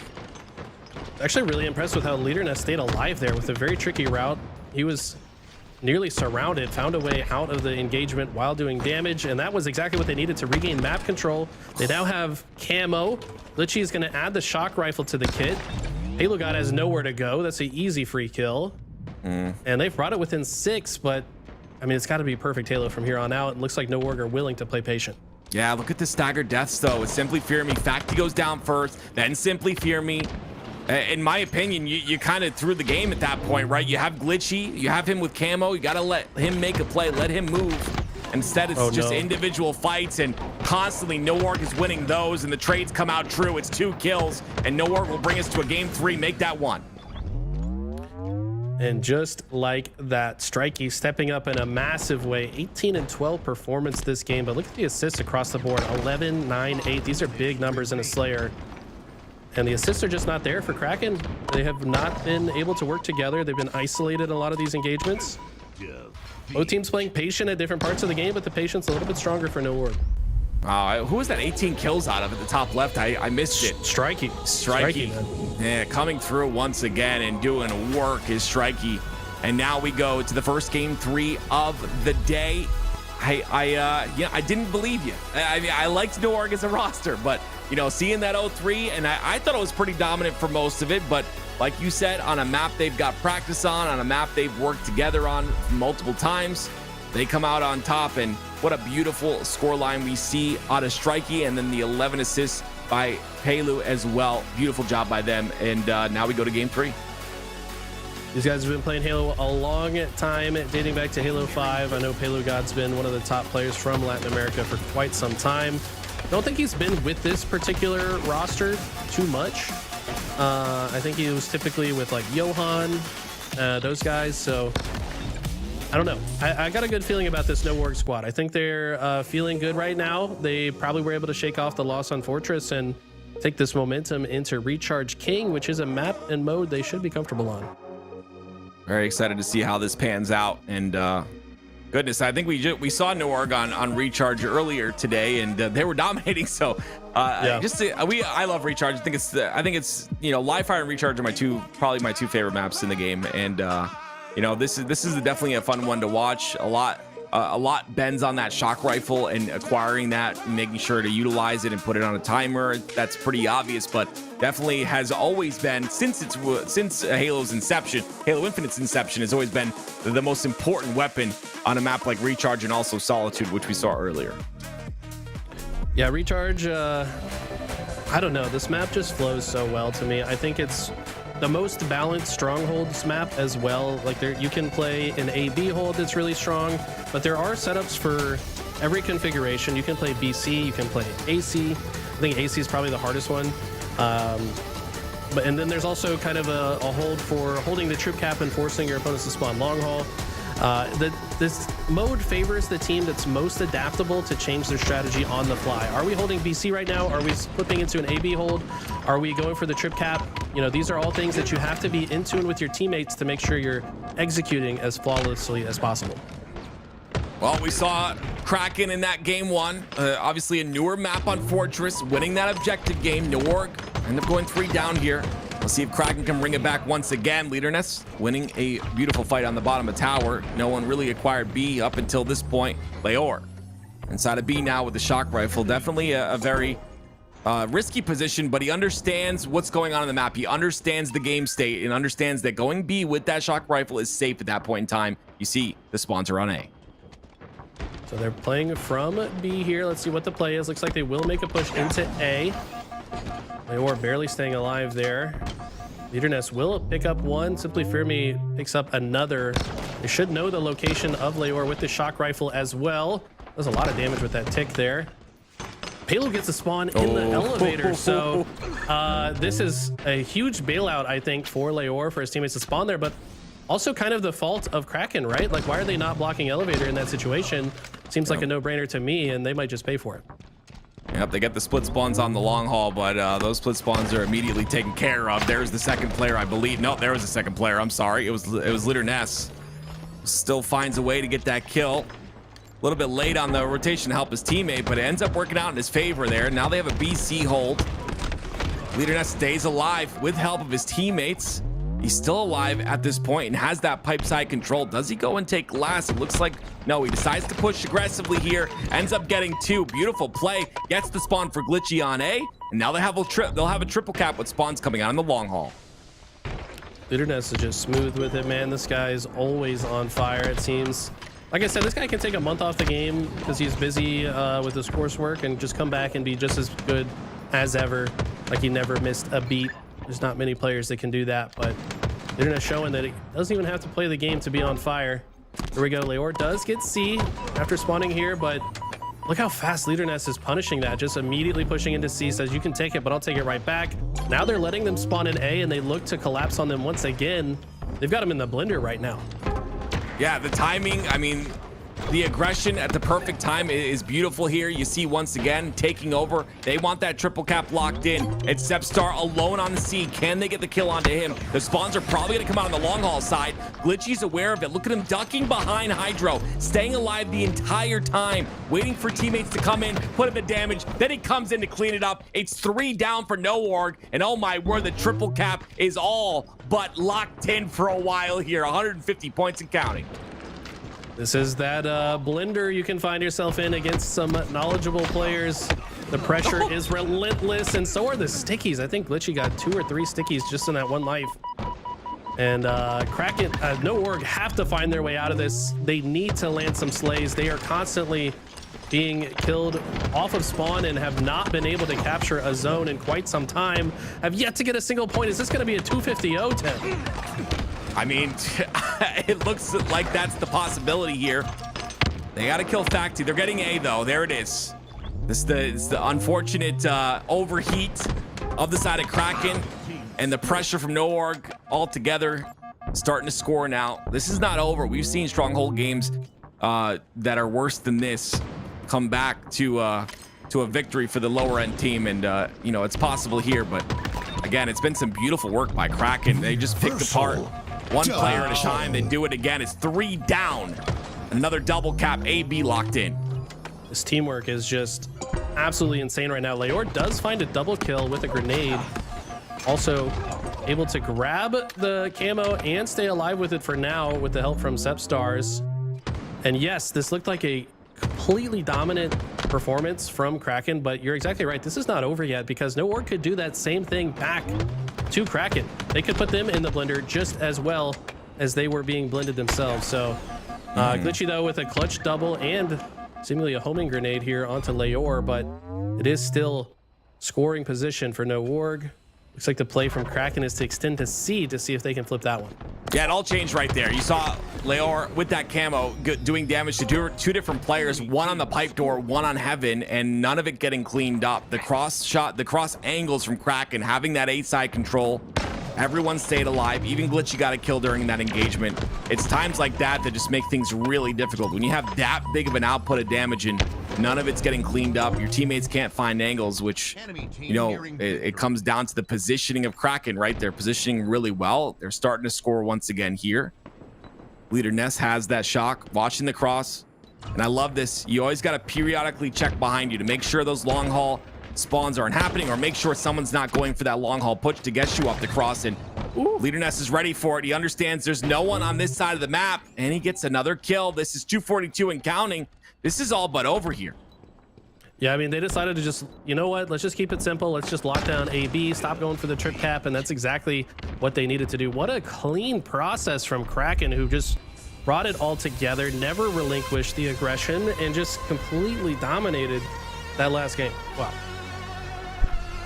Actually really impressed with how Leader Nest stayed alive there with a very tricky route. He was nearly surrounded, found a way out of the engagement while doing damage, and that was exactly what they needed to regain map control. They now have Camo. Litchi is going to add the shock rifle to the kit. Halo God has nowhere to go. That's an easy free kill. And they've brought it within 6, but I mean, it's got to be perfect Halo from here on out. It looks like No Org are willing to play patient. Yeah, look at the staggered deaths, though. It's Simply Fear Me. Facty goes down first, then Simply Fear Me. In my opinion, you kind of threw the game at that point, right? You have Glitchy, you have him with Camo. You got to let him make a play, let him move. Instead, it's just individual fights, and constantly No Org is winning those, and the trades come out true. It's 2 kills, and No Org will bring us to a game 3, make that 1. And just like that, Strikey stepping up in a massive way. 18 and 12 performance this game, but look at the assists across the board. 11, 9, 8. These are big numbers in a Slayer. And the assists are just not there for Kraken. They have not been able to work together. They've been isolated in a lot of these engagements. Both teams playing patient at different parts of the game, but the patient's a little bit stronger for No Org. Who was that 18 kills out of at the top left? I missed it. Strikey. Strikey. Man. Yeah, coming through once again and doing work is Strikey. And now we go to the first game 3 of the day. I didn't believe you. I mean, I liked No Org as a roster, but you know, seeing that 0-3, and I thought it was pretty dominant for most of it, but like you said, on a map they've got practice on a map they've worked together on multiple times, they come out on top, and what a beautiful scoreline we see out of Strikey, and then the 11 assists by Pelu as well. Beautiful job by them, and now we go to game 3. These guys have been playing Halo a long time, dating back to Halo 5. I know Pelu God's been one of the top players from Latin America for quite some time. Don't think he's been with this particular roster too much. I think he was typically with like Johan, those guys. So I don't know. I got a good feeling about this No Org squad. I think they're feeling good right now. They probably were able to shake off the loss on Fortress and take this momentum into Recharge King, which is a map and mode they should be comfortable on. Very excited to see how this pans out, and goodness, I think we saw No Org on Recharge earlier today, and they were dominating. So I love Recharge. I think it's you know, Live Fire and Recharge are probably my two favorite maps in the game, and you know, this is definitely a fun one to watch. A lot bends on that shock rifle and acquiring that and making sure to utilize it and put it on a timer. That's pretty obvious, but definitely has always been, since Halo's inception, Halo Infinite's inception, has always been the most important weapon on a map like Recharge and also Solitude, which we saw earlier. Yeah, Recharge, I don't know. This map just flows so well to me. I think it's the most balanced Strongholds map as well. Like, there, you can play an A-B hold that's really strong, but there are setups for every configuration. You can play BC, you can play AC. I think AC is probably the hardest one. And then there's also kind of a hold for holding the troop cap and forcing your opponents to spawn long haul. This mode favors the team that's most adaptable to change their strategy on the fly. Are we holding BC right now? Are we flipping into an AB hold? Are we going for the trip cap? You know, these are all things that you have to be in tune with your teammates to make sure you're executing as flawlessly as possible. Well, we saw Kraken in that game 1. Obviously a newer map on Fortress, winning that objective game. No Org end up going 3 down here. Let's see if Kraken can bring it back once again. Leaderness winning a beautiful fight on the bottom of tower. No one really acquired B up until this point. Leor inside of B now with the shock rifle. Definitely a very risky position, but he understands what's going on the map. He understands the game state and understands that going B with that shock rifle is safe at that point in time. You see the spawns are on A. So they're playing from B here. Let's see what the play is. Looks like they will make a push into A. Leor barely staying alive there. Leaderness will pick up one. Simply Fear Me picks up another. They should know the location of Leor with the shock rifle as well. Does a lot of damage with that tick there. Payload gets a spawn in the elevator, so this is a huge bailout, I think, for Leor, for his teammates to spawn there, but also kind of the fault of Kraken, right? Like, why are they not blocking elevator in that situation? Seems like a no-brainer to me, and they might just pay for it. Yep, they get the split spawns on the long haul, but those split spawns are immediately taken care of. There's the second player, I believe. No, there was the second player. I'm sorry. It was Leaderness. Still finds a way to get that kill. A little bit late on the rotation to help his teammate, but it ends up working out in his favor there. Now they have a BC hold. Leaderness stays alive with help of his teammates. He's still alive at this point and has that pipe side control. Does he go and take last? It looks like no. He decides to push aggressively here. Ends up getting two. Beautiful play. Gets the spawn for Glitchy on A. And now they'll have a triple cap with spawns coming out in the long haul. Leaderness is just smooth with it, man. This guy is always on fire, it seems. Like I said, this guy can take a month off the game because he's busy with his coursework and just come back and be just as good as ever. Like he never missed a beat. There's not many players that can do that, but they're showing that it doesn't even have to play the game to be on fire. Here we go. Leor does get C after spawning here, but look how fast Leaderness is punishing that. Just immediately pushing into C, says you can take it, but I'll take it right back. Now they're letting them spawn in A, and they look to collapse on them once again. They've got him in the blender right now. Yeah, the timing, I mean, the aggression at the perfect time is beautiful here. You see once again taking over. They want that triple cap locked in. It's Sepstar alone on the C. Can they get the kill onto him? The spawns are probably going to come out on the long haul side. Glitchy's aware of it. Look at him ducking behind Hydro, staying alive the entire time, waiting for teammates to come in, put him to damage. Then he comes in to clean it up. It's 3 down for no org. And oh my word, the triple cap is all but locked in for a while here. 150 points and counting. This is that blender you can find yourself in against some knowledgeable players. The pressure is relentless, and so are the stickies. I think Glitchy got 2 or 3 stickies just in that one life. And Kraken, no org have to find their way out of this. They need to land some slays. They are constantly being killed off of spawn and have not been able to capture a zone in quite some time. Have yet to get a single point. Is this going to be a 250-0, Ted? I mean, it looks like that's the possibility here. They got to kill Facti. They're getting A, though. There it is. It's the unfortunate overheat of the side of Kraken and the pressure from No Org all together starting to score now. This is not over. We've seen stronghold games that are worse than this come back to a victory for the lower end team, and you know, it's possible here. But again, it's been some beautiful work by Kraken. They just picked apart one player at a time, then do it again. It's 3 down. Another double cap, AB locked in. This teamwork is just absolutely insane right now. Leor does find a double kill with a grenade. Also able to grab the camo and stay alive with it for now with the help from Sepstars. And yes, this looked like a completely dominant performance from Kraken, but you're exactly right. This is not over yet because No Org could do that same thing back to Kraken. They could put them in the blender just as well as they were being blended themselves. So Glitchy, though, with a clutch double and seemingly a homing grenade here onto Leor, but it is still scoring position for No Org. Looks like the play from Kraken is to extend to C to see if they can flip that one. Yeah, it all changed right there. You saw Leor with that camo doing damage to two different players, one on the pipe door, one on Heaven, and none of it getting cleaned up. The cross shot, the cross angles from Kraken, having that A-side control. Everyone stayed alive. Even Glitchy got a kill during that engagement. It's times like that that just make things really difficult. When you have that big of an output of damage and none of it's getting cleaned up, your teammates can't find angles, which, you know, it comes down to the positioning of Kraken, right? They're positioning really well. They're starting to score once again here. Leader Ness has that shock, watching the cross. And I love this. You always got to periodically check behind you to make sure those long haul spawns aren't happening, or make sure someone's not going for that long haul push to get you up the cross. And Leader Ness is ready for it. He understands there's no one on this side of the map, and he gets another kill. This is 242 and counting. This is all but over here. Yeah, I mean, they decided to just, you know what, let's just keep it simple. Let's just lock down AB, stop going for the trip cap, and that's exactly what they needed to do. What a clean process from Kraken, who just brought it all together, never relinquished the aggression, and just completely dominated that last game. Wow.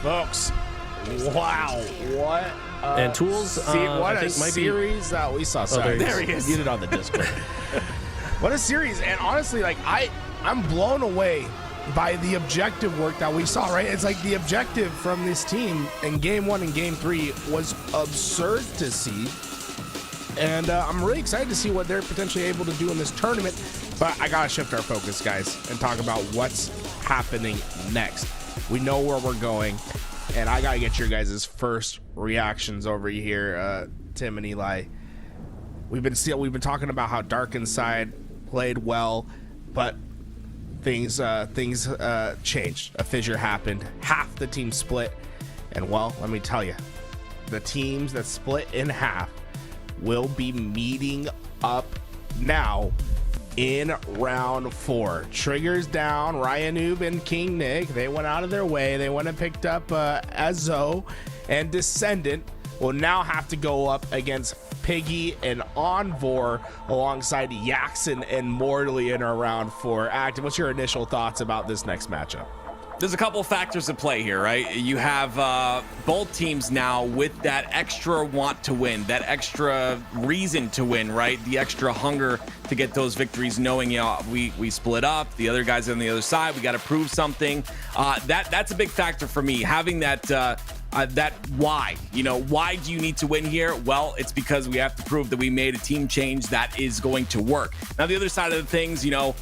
Folks, wow, what And Tools, See, what I a think might series that we saw. Sorry, there he is. Get it on the Discord. What a series. And honestly, like I'm blown away by the objective work that we saw, right? It's like the objective from this team in game 1 and game 3 was absurd to see. And I'm really excited to see what they're potentially able to do in this tournament. But I gotta shift our focus, guys, and talk about what's happening next. We know where we're going, and I gotta get your guys' first reactions over here, Tim and Eli. We've been talking about how Dark Inside played well, but things changed. A fissure happened. Half the team split, and well, let me tell you, the teams that split in half will be meeting up now in round 4. Triggers down, Ryanoob and King Nick. They went out of their way. They went and picked up Ezo, and Descendant will now have to go up against Piggy and Envor alongside Yaxon and Mortally in our round 4. Active, what's your initial thoughts about this next matchup? There's a couple factors at play here, right? You have both teams now with that extra want to win, that extra reason to win, right? The extra hunger to get those victories, knowing, you know, we split up, the other guys on the other side, we got to prove something. That's a big factor for me, having that why. You know, why do you need to win here? Well, it's because we have to prove that we made a team change that is going to work. Now, the other side of the things, you know,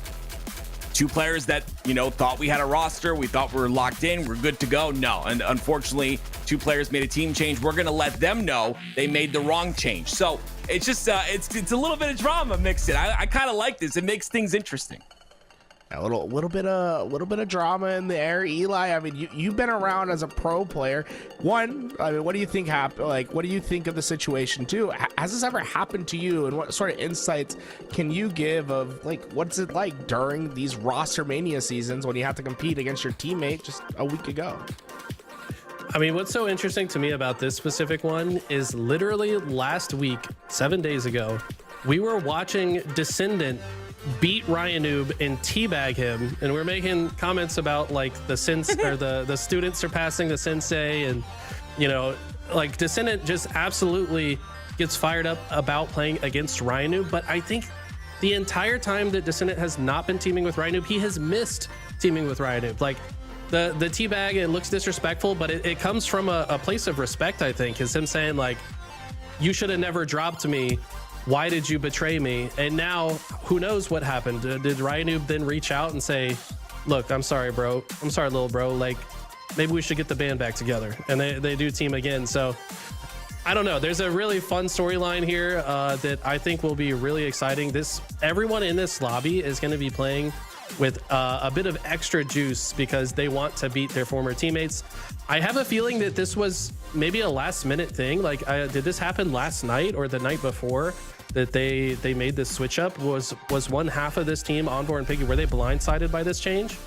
2 players that, you know, thought we had a roster, we thought we were locked in, we're good to go. No, and unfortunately, 2 players made a team change. We're going to let them know they made the wrong change. So it's just, it's a little bit of drama mixed in. I kind of like this. It makes things interesting. A little bit of drama in the air, Eli. I mean, you've been around as a pro player. One, I mean, what do you think happened? Like, what do you think of the situation? Two, has this ever happened to you? And what sort of insights can you give of like what's it like during these roster mania seasons when you have to compete against your teammate just a week ago? I mean, what's so interesting to me about this specific one is literally last week, 7 days ago, we were watching Descendant beat Ryanoob and teabag him, and we're making comments about like the students surpassing the sensei, and you know, like Descendant just absolutely gets fired up about playing against Ryanoob. But I think the entire time that Descendant has not been teaming with Ryanoob, he has missed teaming with Ryanoob. Like the teabag, it looks disrespectful, but it comes from a place of respect. I think is him saying like, you should have never dropped me. Why did you betray me? And now, who knows what happened? Did Ryanoob then reach out and say, look, I'm sorry, bro. I'm sorry, little bro. Like, maybe we should get the band back together. And they do team again. So, I don't know. There's a really fun storyline here that I think will be really exciting. Everyone in this lobby is going to be playing with a bit of extra juice because they want to beat their former teammates. I have a feeling that this was maybe a last minute thing. Like, did this happen last night or the night before? That they made this switch up? Was one half of this team, Envor and Piggy, were they blindsided by this change?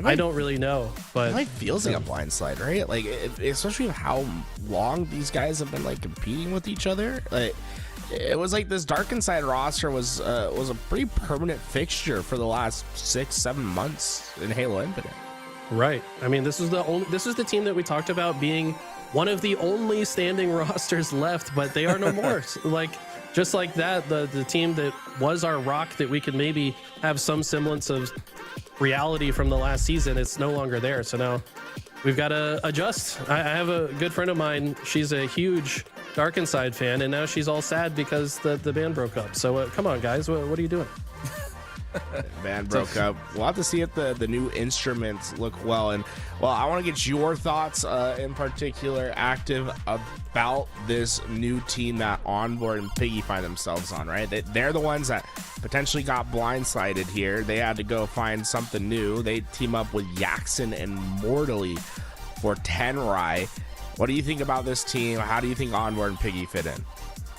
I don't really know, but it like feels like a blindside, right? Like especially with how long these guys have been like competing with each other. Like it was like this Dark Inside roster was a pretty permanent fixture for the last 6-7 months in Halo Infinite. Right. I mean, this is the team that we talked about being one of the only standing rosters left, but they are no more. Like. Just like that, the team that was our rock that we could maybe have some semblance of reality from the last season, it's no longer there. So now we've got to adjust. I have a good friend of mine. She's a huge Dark Inside fan, and now she's all sad because the band broke up. So come on, guys. What are you doing? Band broke up. We'll have to see if the new instruments look well. And well, I want to get your thoughts in particular, Active, about this new team that Envor and Piggy find themselves on, right? They're the ones that potentially got blindsided here. They had to go find something new. They team up with Yaxon and Mortally for Tenrai. What do you think about this team? How do you think Envor and Piggy fit in?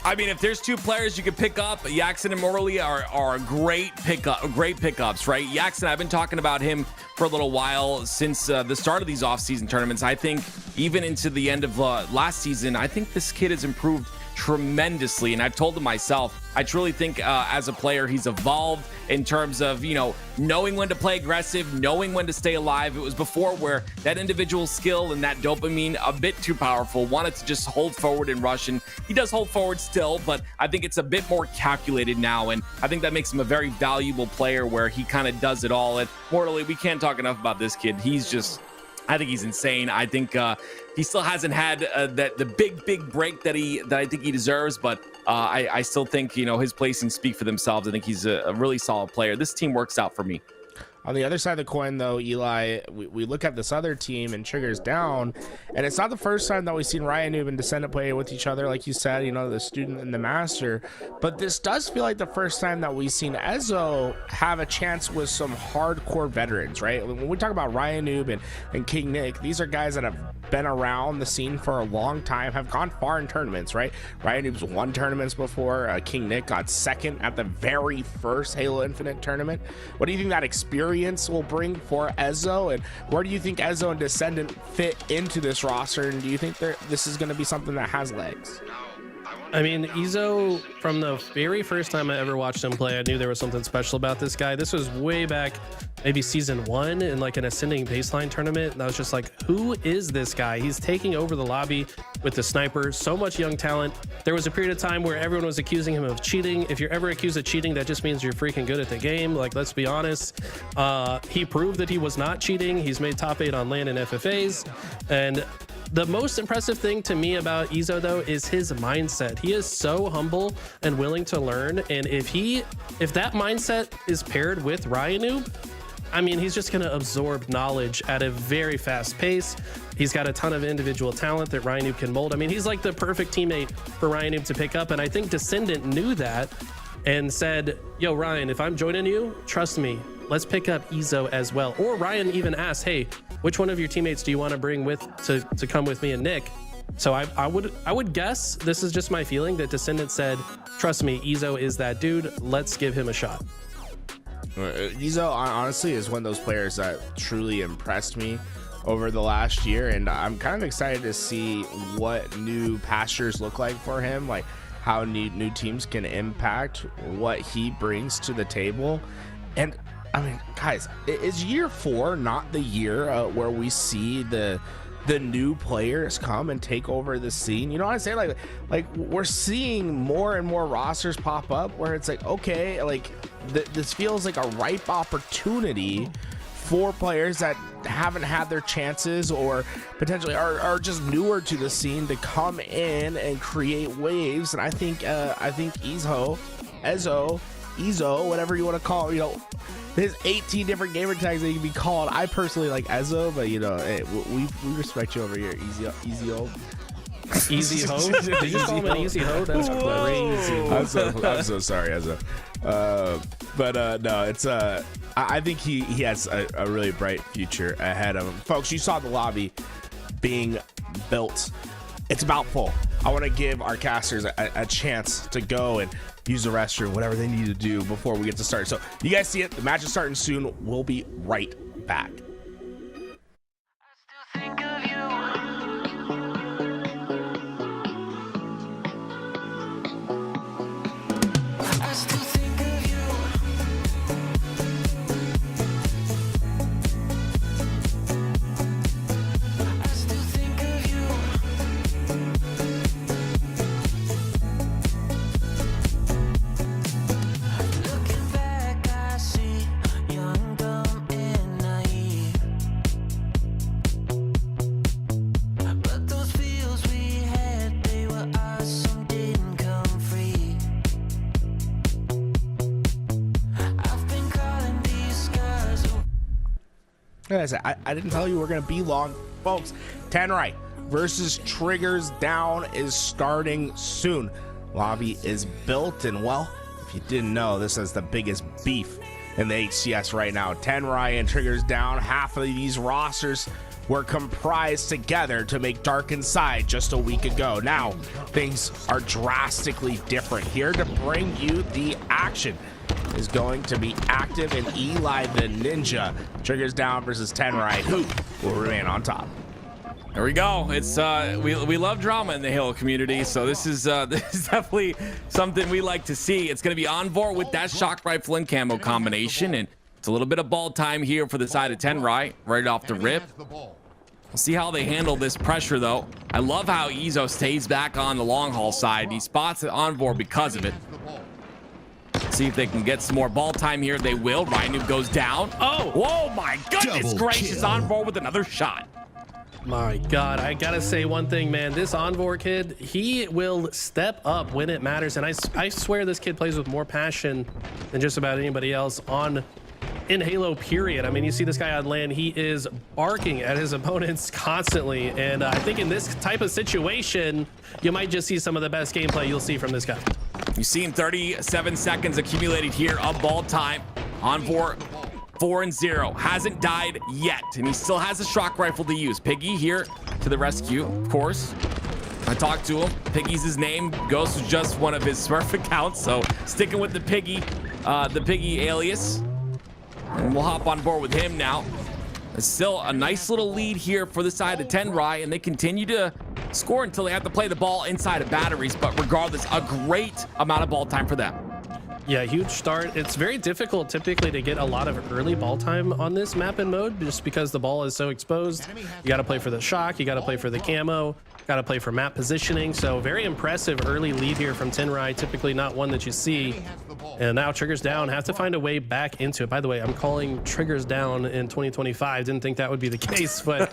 I mean, if there's 2 players you could pick up, Yaxon and Morley are great pickups, right? Yaxon, I've been talking about him for a little while since the start of these off-season tournaments. I think even into the end of last season, I think this kid has improved tremendously. And I've told him myself, I truly think as a player, he's evolved in terms of, you know, knowing when to play aggressive, knowing when to stay alive. It was before where that individual skill and that dopamine a bit too powerful, wanted to just hold forward and rush. And he does hold forward still, but I think it's a bit more calculated now. And I think that makes him a very valuable player where he kind of does it all. And mortally, we can't talk enough about this kid. He's just, I think he's insane. I think he still hasn't had the big break that I think he deserves, but I still think, you know, his placings speak for themselves. I think he's a really solid player. This team works out for me. On the other side of the coin, though, Eli, we look at this other team and Triggers down, and it's not the first time that we've seen Ryan Noob and Descendant play with each other, like you said, you know, the student and the master. But this does feel like the first time that we've seen Ezo have a chance with some hardcore veterans, right? When we talk about Ryan Noob and King Nick, these are guys that have been around the scene for a long time, have gone far in tournaments, right? Ryan Noob's won tournaments before. King Nick got second at the very first Halo Infinite tournament. What do you think that experience will bring for Ezo, and where do you think Ezo and Descendant fit into this roster, and do you think this is going to be something that has legs? I mean, Ezo, from the very first time I ever watched him play, I knew there was something special about this guy. This was way back, maybe season 1 in like an ascending baseline tournament. And I was just like, who is this guy? He's taking over the lobby with the sniper, so much young talent. There was a period of time where everyone was accusing him of cheating. If you're ever accused of cheating, that just means you're freaking good at the game. Like, let's be honest. He proved that he was not cheating. He's made top 8 on LAN and FFAs. And the most impressive thing to me about Ezo, though, is his mindset. He is so humble and willing to learn. And if that mindset is paired with Ryanu, I mean, he's just going to absorb knowledge at a very fast pace. He's got a ton of individual talent that Ryanu can mold. I mean, he's like the perfect teammate for Ryanu to pick up. And I think Descendant knew that and said, yo, Ryan, if I'm joining you, trust me, let's pick up Ezo as well. Or Ryan even asked, hey, which one of your teammates do you want to bring with to come with me and Nick? So I would guess, this is just my feeling, that Descendant said, trust me, Ezo is that dude. Let's give him a shot. Ezo honestly is one of those players that truly impressed me over the last year, and I'm kind of excited to see what new pastures look like for him, like how new teams can impact what he brings to the table. And I mean, guys, is year 4 not the year where we see the new players come and take over the scene? You know what I'm saying? Like we're seeing more and more rosters pop up where it's like, okay, like this feels like a ripe opportunity for players that haven't had their chances or potentially are just newer to the scene to come in and create waves. And I think Ezo, whatever you want to call it, you know, there's 18 different gamer tags that you can be called. I personally like Ezo, but you know, hey, we respect you over here, Easy Ho. Easy Ho? Did you call him an Easy Ho? That's crazy. I'm so sorry, Ezo. No, it's I think he has a really bright future ahead of him. Folks, you saw the lobby being built. It's about full. I want to give our casters a chance to go and use the restroom, whatever they need to do before we get to start. So you guys see it. The match is starting soon. We'll be right back. I didn't tell you we're going to be long. Folks, Tenrai versus Triggers Down is starting soon. Lobby is built, and well, if you didn't know, this is the biggest beef in the HCS right now. Tenrai and Triggers Down, half of these rosters were comprised together to make Dark Inside just a week ago. Now, things are drastically different. Here to bring you the action is going to be Active and Eli the Ninja. Triggers Down versus Tenrai, who will remain on top. There we go. It's we love drama in the Halo community, so this is definitely something we like to see. It's going to be Envor with that shock rifle and camo combination, and it's a little bit of ball time here for the side of Tenrai right off the rip. We'll see how they handle this pressure, though. I love how Ezo stays back on the long haul side. He spots Envor because of it. See if they can get some more ball time here. They will. Rhino goes down. Oh, whoa, my goodness Double gracious. kill. Envor with another shot. My God, I gotta say one thing, man. This Envor kid, he will step up when it matters, and I swear this kid plays with more passion than just about anybody else in Halo, period. I mean, you see this guy on land, he is barking at his opponents constantly, and I think in this type of situation, you might just see some of the best gameplay you'll see from this guy. You've seen 37 seconds accumulated here of ball time. Envor 4-0, hasn't died yet, and he still has a shock rifle to use. Piggy here to the rescue, of course. I talked to him. Piggy's his name. Ghost was just one of his Smurf accounts, so sticking with the Piggy alias. And we'll hop on board with him now. It's still a nice little lead here for the side of Tenrai, and they continue to score until they have to play the ball inside of batteries, but regardless, a great amount of ball time for them. Yeah, huge start. It's very difficult typically to get a lot of early ball time on this map and mode just because the ball is so exposed. You got to play for the shock, you got to play for the camo, got to play for map positioning. So very impressive early lead here from Tenrai, typically not one that you see. And now Triggers down, have to find a way back into it. By the way, I'm calling Triggers down in 2025. Didn't think that would be the case, but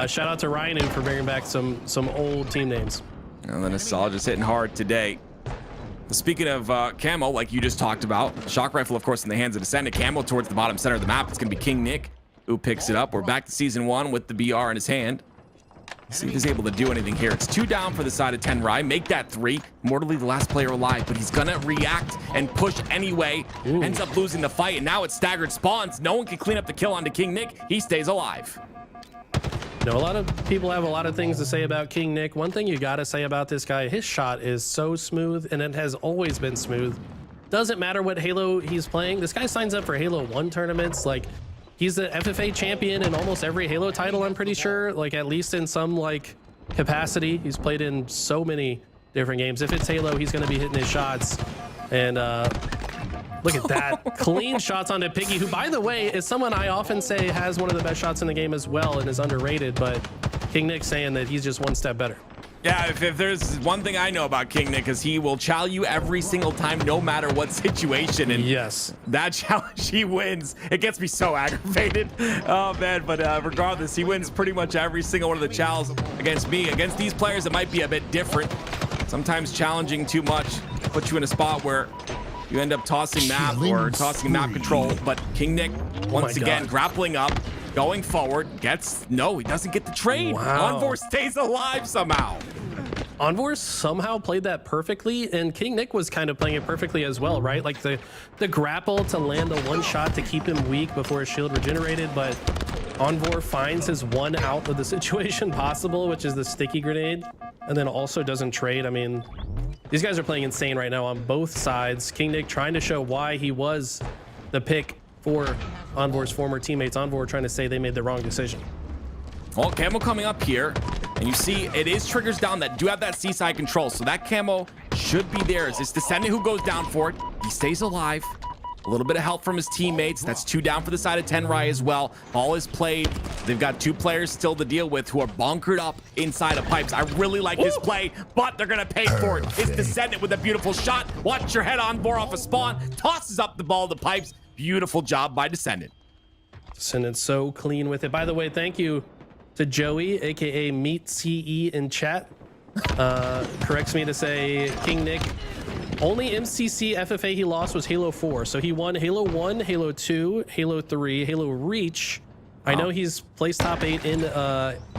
shout out to Rhino for bringing back some old team names. And the nostalgia just hitting hard today. Speaking of camo, like you just talked about, shock rifle, of course, in the hands of Descendant. Camo towards the bottom center of the map. It's going to be King Nick who picks it up. We're back to season 1 with the BR in his hand. See if he's able to do anything here. It's 2 down for the side of Tenrai. Make that 3. Mortally the last player alive, but he's going to react and push anyway. Ooh. Ends up losing the fight, and now it's staggered spawns. No one can clean up the kill onto King Nick. He stays alive. You know, a lot of people have a lot of things to say about King Nick. One thing you got to say about this guy, his shot is so smooth, and it has always been smooth. Doesn't matter what Halo he's playing. This guy signs up for Halo 1 tournaments. Like, he's the FFA champion in almost every Halo title, I'm pretty sure. Like, at least in some, like, capacity. He's played in so many different games. If it's Halo, he's going to be hitting his shots. And, look at that. Clean shots onto Piggy, who, by the way, is someone I often say has one of the best shots in the game as well and is underrated, but King Nick saying that he's just one step better. Yeah, if there's one thing I know about King Nick is he will chow you every single time, no matter what situation. And yes, that challenge he wins. It gets me so aggravated. Oh, man. But regardless, he wins pretty much every single one of the chows against me. Against these players, it might be a bit different. Sometimes challenging too much puts you in a spot where you end up tossing map or tossing map control. But King Nick, once again, grappling up, going forward, he doesn't get the trade. Wow. Envor stays alive somehow. Envor somehow played that perfectly, and King Nick was kind of playing it perfectly as well, right? Like the grapple to land the one shot to keep him weak before his shield regenerated, but Envor finds his one out of the situation possible, which is the sticky grenade, and then also doesn't trade. I mean, these guys are playing insane right now on both sides. King Nick trying to show why he was the pick for Envor's former teammates. Envor trying to say they made the wrong decision. Well, camo coming up here, and you see it is Triggers down that do have that seaside control, so that camo should be theirs. It's Descendant who goes down for it. He stays alive. A little bit of help from his teammates. That's 2 down for the side of Tenrai as well. Ball is played. They've got 2 players still to deal with who are bunkered up inside of pipes. I really like this play, but they're going to pay for it. It's Descendant with a beautiful shot. Watch your head on Envor off a spawn. Tosses up the ball to pipes. Beautiful job by Descendant. Descendant's so clean with it. By the way, thank you to Joey, aka Meet CE in chat. Corrects me to say King Nick, only MCC FFA he lost was Halo 4. So he won Halo 1, Halo 2, Halo 3, Halo Reach. I know he's placed top 8 in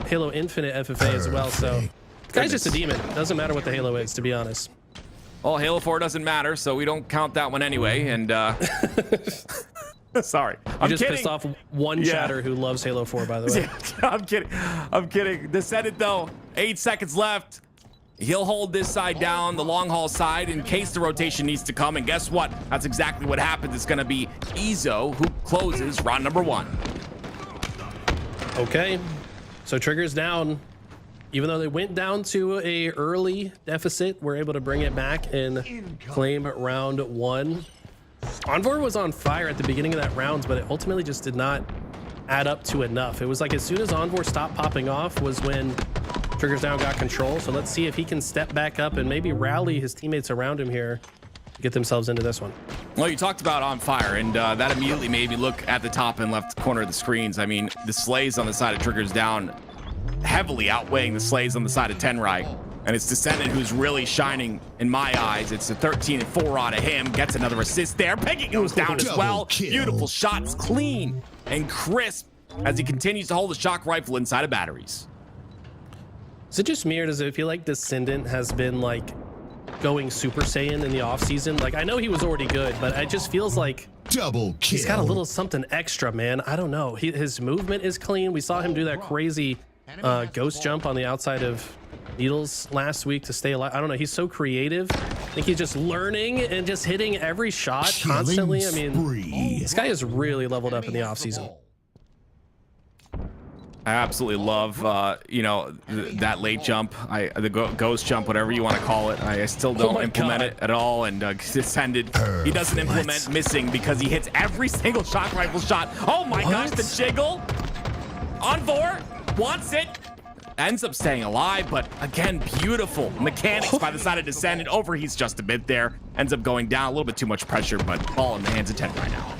Halo Infinite FFA as well. So the guy's just a demon. Doesn't matter what the Halo is, to be honest. Well, Halo 4 doesn't matter, so we don't count that one anyway. And sorry, I'm just pissed off one chatter who loves Halo 4, by the way. I'm kidding. Descendant though, 8 seconds left. He'll hold this side down, the long haul side, in case the rotation needs to come. And guess what? That's exactly what happens. It's going to be Ezo who closes round number 1. Okay. So Triggers down. Even though they went down to a early deficit, we're able to bring it back and claim round 1. Envor was on fire at the beginning of that round, but it ultimately just did not add up to enough. It was like as soon as Envor stopped popping off was when Triggers down got control. So let's see if he can step back up and maybe rally his teammates around him here to get themselves into this one. Well, you talked about on fire, and that immediately made me look at the top and left corner of the screens. I mean, the slays on the side of Triggers down heavily outweighing the slays on the side of Tenrai, and it's Descendant who's really shining in my eyes. It's a 13 and 4 out of him, gets another assist there. Peggy goes down as well. Beautiful shots, clean and crisp as he continues to hold the shock rifle inside of batteries. Is it just me, or does it feel like Descendant has been like going Super Saiyan in the off season? Like, I know he was already good, but it just feels like Double kill. he's got a little something extra, man. I don't know. His movement is clean. We saw him do that crazy ghost jump on the outside of Needles last week to stay alive. I don't know. He's so creative. I think he's just learning and just hitting every shot constantly. I mean, this guy has really leveled up in the offseason. I absolutely love, you know, that late jump, the ghost jump, whatever you want to call it. I still don't implement it at all. And Descended, he doesn't implement missing because he hits every single shock rifle shot. Oh my gosh, the jiggle. Envor wants it. Ends up staying alive, but again, beautiful mechanics by the side of Descendant. Overheats just a bit there. Ends up going down, a little bit too much pressure, but ball in the hands of 10 right now.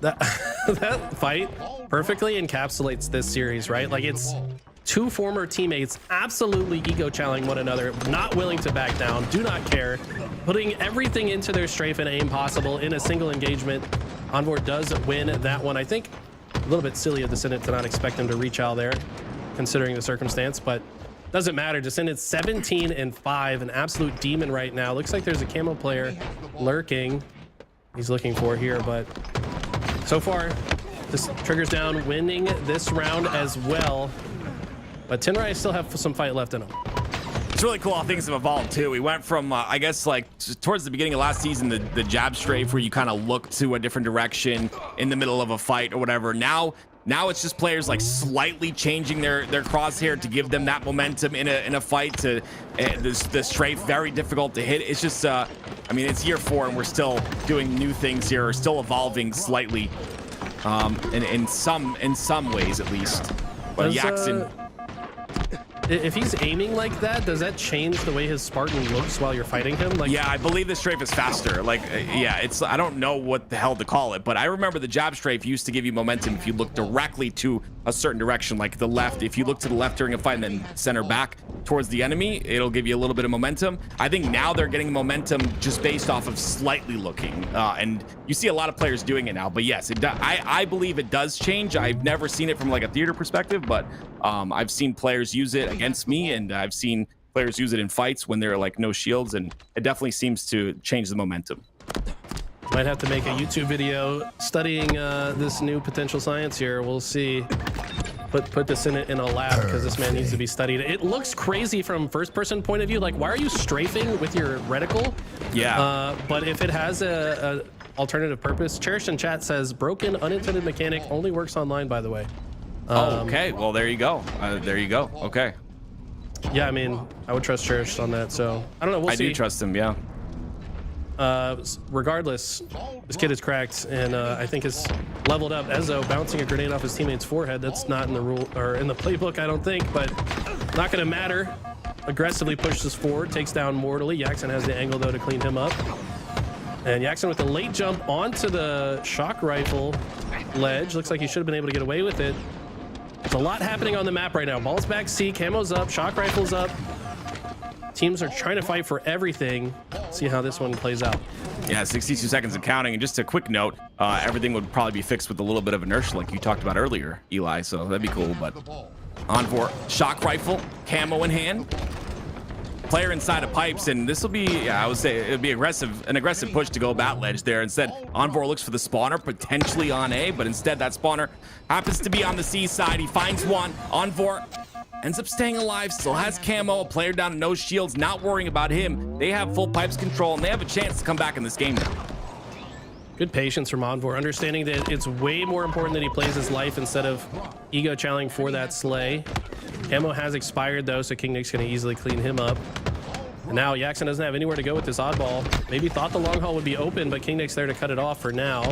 That fight perfectly encapsulates this series, right? Like, it's two former teammates absolutely ego challenging one another, not willing to back down, do not care, putting everything into their strafe and aim possible in a single engagement. Envor does win that one. I think a little bit silly of Descendant to not expect him to reach out there, considering the circumstance, but doesn't matter. Descendant's 17 and 5, an absolute demon right now. Looks like there's a camo player lurking. He's looking for here, but so far, this Triggers down, winning this round as well. But Tenrai still have some fight left in him. It's really cool how things have evolved too. We went from, I guess, like towards the beginning of last season, the jab strafe where you kind of look to a different direction in the middle of a fight or whatever. Now it's just players like slightly changing their crosshair to give them that momentum in a fight. To the strafe very difficult to hit. It's just, I mean, it's year 4 and we're still doing new things here, or still evolving slightly, in some ways at least. But Jackson. If he's aiming like that, does that change the way his Spartan looks while you're fighting him? Like, yeah, I believe the strafe is faster. Like, yeah, it's, I don't know what the hell to call it, but I remember the jab strafe used to give you momentum if you look directly to a certain direction, like the left. If you look to the left during a fight and then center back towards the enemy, it'll give you a little bit of momentum. I think now they're getting momentum just based off of slightly looking, and you see a lot of players doing it now. But yes, I believe it does change. I've never seen it from like a theater perspective, but I've seen players use it against me, and I've seen players use it in fights when there are like no shields, and it definitely seems to change the momentum. Might have to make a YouTube video studying this new potential science here. We'll see. Put this in a lab, because this man needs to be studied. It looks crazy from first person point of view. Like, why are you strafing with your reticle? Yeah. But if it has a alternative purpose, Cherished in chat says broken unintended mechanic only works online, by the way. Okay, well, there you go. There you go. Okay. Yeah, I mean, I would trust Cherished on that, so I don't know. We'll see. I do trust him, yeah. Regardless, this kid is cracked, and I think has leveled up. Ezo bouncing a grenade off his teammate's forehead. That's not in the rule or in the playbook, I don't think, but not going to matter. Aggressively pushes forward, takes down Mortally. Jackson has the angle though to clean him up, and Jackson with a late jump onto the shock rifle ledge. Looks like he should have been able to get away with it. There's a lot happening on the map right now. Ball's back C, camo's up, shock rifle's up. Teams are trying to fight for everything. See how this one plays out. Yeah, 62 seconds and counting. And just a quick note, everything would probably be fixed with a little bit of inertia like you talked about earlier, Eli, so that'd be cool. But Envor, shock rifle, camo in hand, player inside of pipes, and this will be, yeah, I would say it would be an aggressive push to go bat ledge there. Instead, Envor looks for the spawner, potentially on A, but instead that spawner happens to be on the C side. He finds one. Envor ends up staying alive, still has camo, a player down to no shields, not worrying about him. They have full pipes control, and they have a chance to come back in this game now. Good patience from Envor, understanding that it's way more important that he plays his life instead of ego challenging for that slay. Camo has expired though, so King Nick's going to easily clean him up. And now Jackson doesn't have anywhere to go with this oddball. Maybe thought the long haul would be open, but King Nick's there to cut it off for now.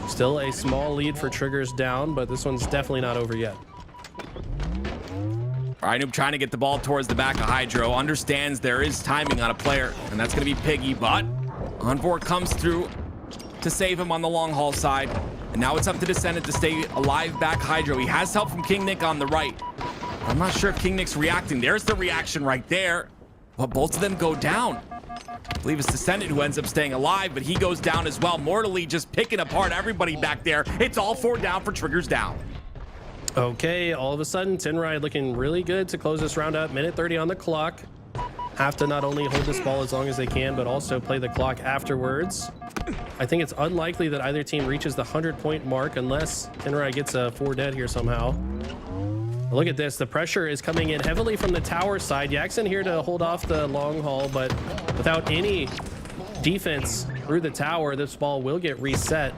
Still a small lead for Triggers down, but this one's definitely not over yet. Noob trying to get the ball towards the back of Hydro. Understands there is timing on a player, and that's going to be Piggy, but Envor comes through to save him on the long haul side. And now it's up to Descendant to stay alive back Hydro. He has help from King Nick on the right. I'm not sure if King Nick's reacting. There's the reaction right there. But both of them go down. I believe it's Descendant who ends up staying alive, but he goes down as well. Mortally just picking apart everybody back there. It's all 4 down for Triggers down. Okay, all of a sudden, Tinride looking really good to close this round up. Minute 30 on the clock. Have to not only hold this ball as long as they can, but also play the clock afterwards. I think it's unlikely that either team reaches the 100-point mark unless Tinride gets a 4 dead here somehow. Look at this. The pressure is coming in heavily from the tower side. Jackson here to hold off the long haul, but without any defense through the tower, this ball will get reset.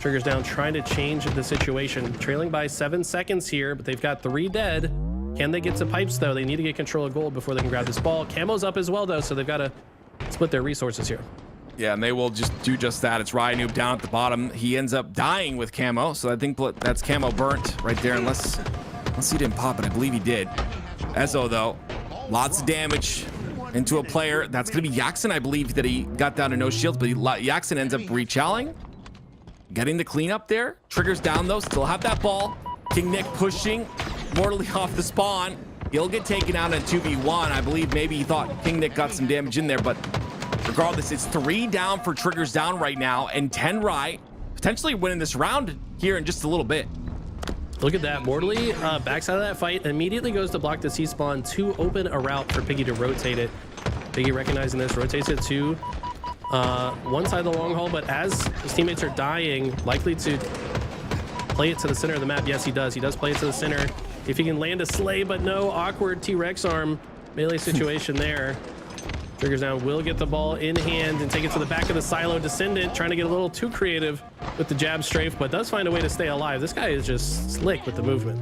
Triggers down trying to change the situation. Trailing by 7 seconds here, but they've got 3 dead. Can they get to pipes though? They need to get control of gold before they can grab this ball. Camo's up as well though, so they've got to split their resources here. Yeah, and they will just do just that. It's Noob down at the bottom. He ends up dying with Camo, so I think that's Camo burnt right there, unless he didn't pop it. I believe he did. Ezo though, lots of damage into a player. That's gonna be Jackson, I believe, that he got down to no shields, but Jackson ends up rechalling, getting the cleanup there. Triggers down though, still have that ball. King Nick pushing mortally off the spawn. He'll get taken out in 2v1. I believe maybe he thought King Nick got some damage in there, but regardless, it's 3 down for Triggers down right now, and Tenrai potentially winning this round here in just a little bit. Look at that. Mortally backs out of that fight, immediately goes to block the C-spawn to open a route for Piggy to rotate it. Piggy recognizing this, rotates it to one side of the long haul, but as his teammates are dying, likely to play it to the center of the map. Yes, he does. He does play it to the center. If he can land a slay, but no, awkward T-Rex arm melee situation there. Triggers down will get the ball in hand and take it to the back of the silo. Descendant trying to get a little too creative with the jab strafe, but does find a way to stay alive. This guy is just slick with the movement.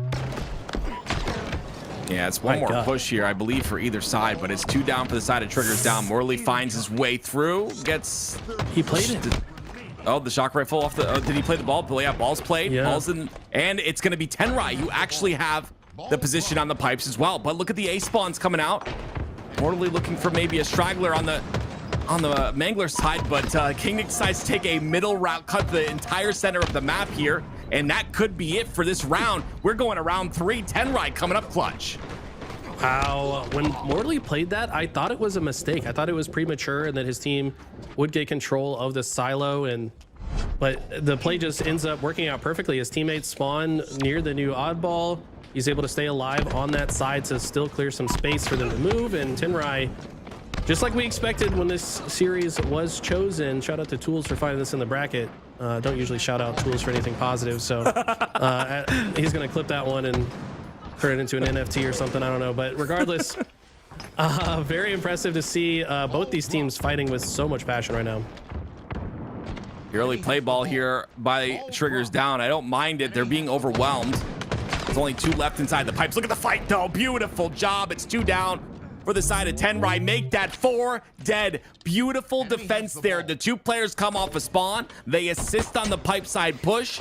Yeah, it's one more push here, I believe, for either side, but it's 2 down for the side of Triggers down. Morley finds his way through, gets... He played it. Oh, the shock rifle off the... did he play the ball? Yeah, ball's played. Yeah. Ball's in, and it's going to be Tenrai. You actually have the position on the pipes as well, but look at the A spawns coming out. Mortally looking for maybe a straggler on the Mangler side, but King Nick decides to take a middle route, cut the entire center of the map here, and that could be it for this round. We're going to round 3. Tenrai coming up clutch. Wow, when Mortally played that, I thought it was a mistake. I thought it was premature and that his team would get control of the silo, but the play just ends up working out perfectly. His teammates spawn near the new oddball. He's able to stay alive on that side to still clear some space for them to move, and Tenrai, just like we expected when this series was chosen. Shout out to Tools for finding this in the bracket. Don't usually shout out Tools for anything positive, so he's gonna clip that one and turn it into an NFT or something, I don't know. But regardless, very impressive to see both these teams fighting with so much passion right now. The early play ball here by Triggers down. I don't mind it. They're being overwhelmed. There's only 2 left inside the pipes. Look at the fight though. Beautiful job. It's 2 down for the side of Tenrai. Make that 4 dead. Beautiful defense there. The 2 players come off a spawn. They assist on the pipe side push.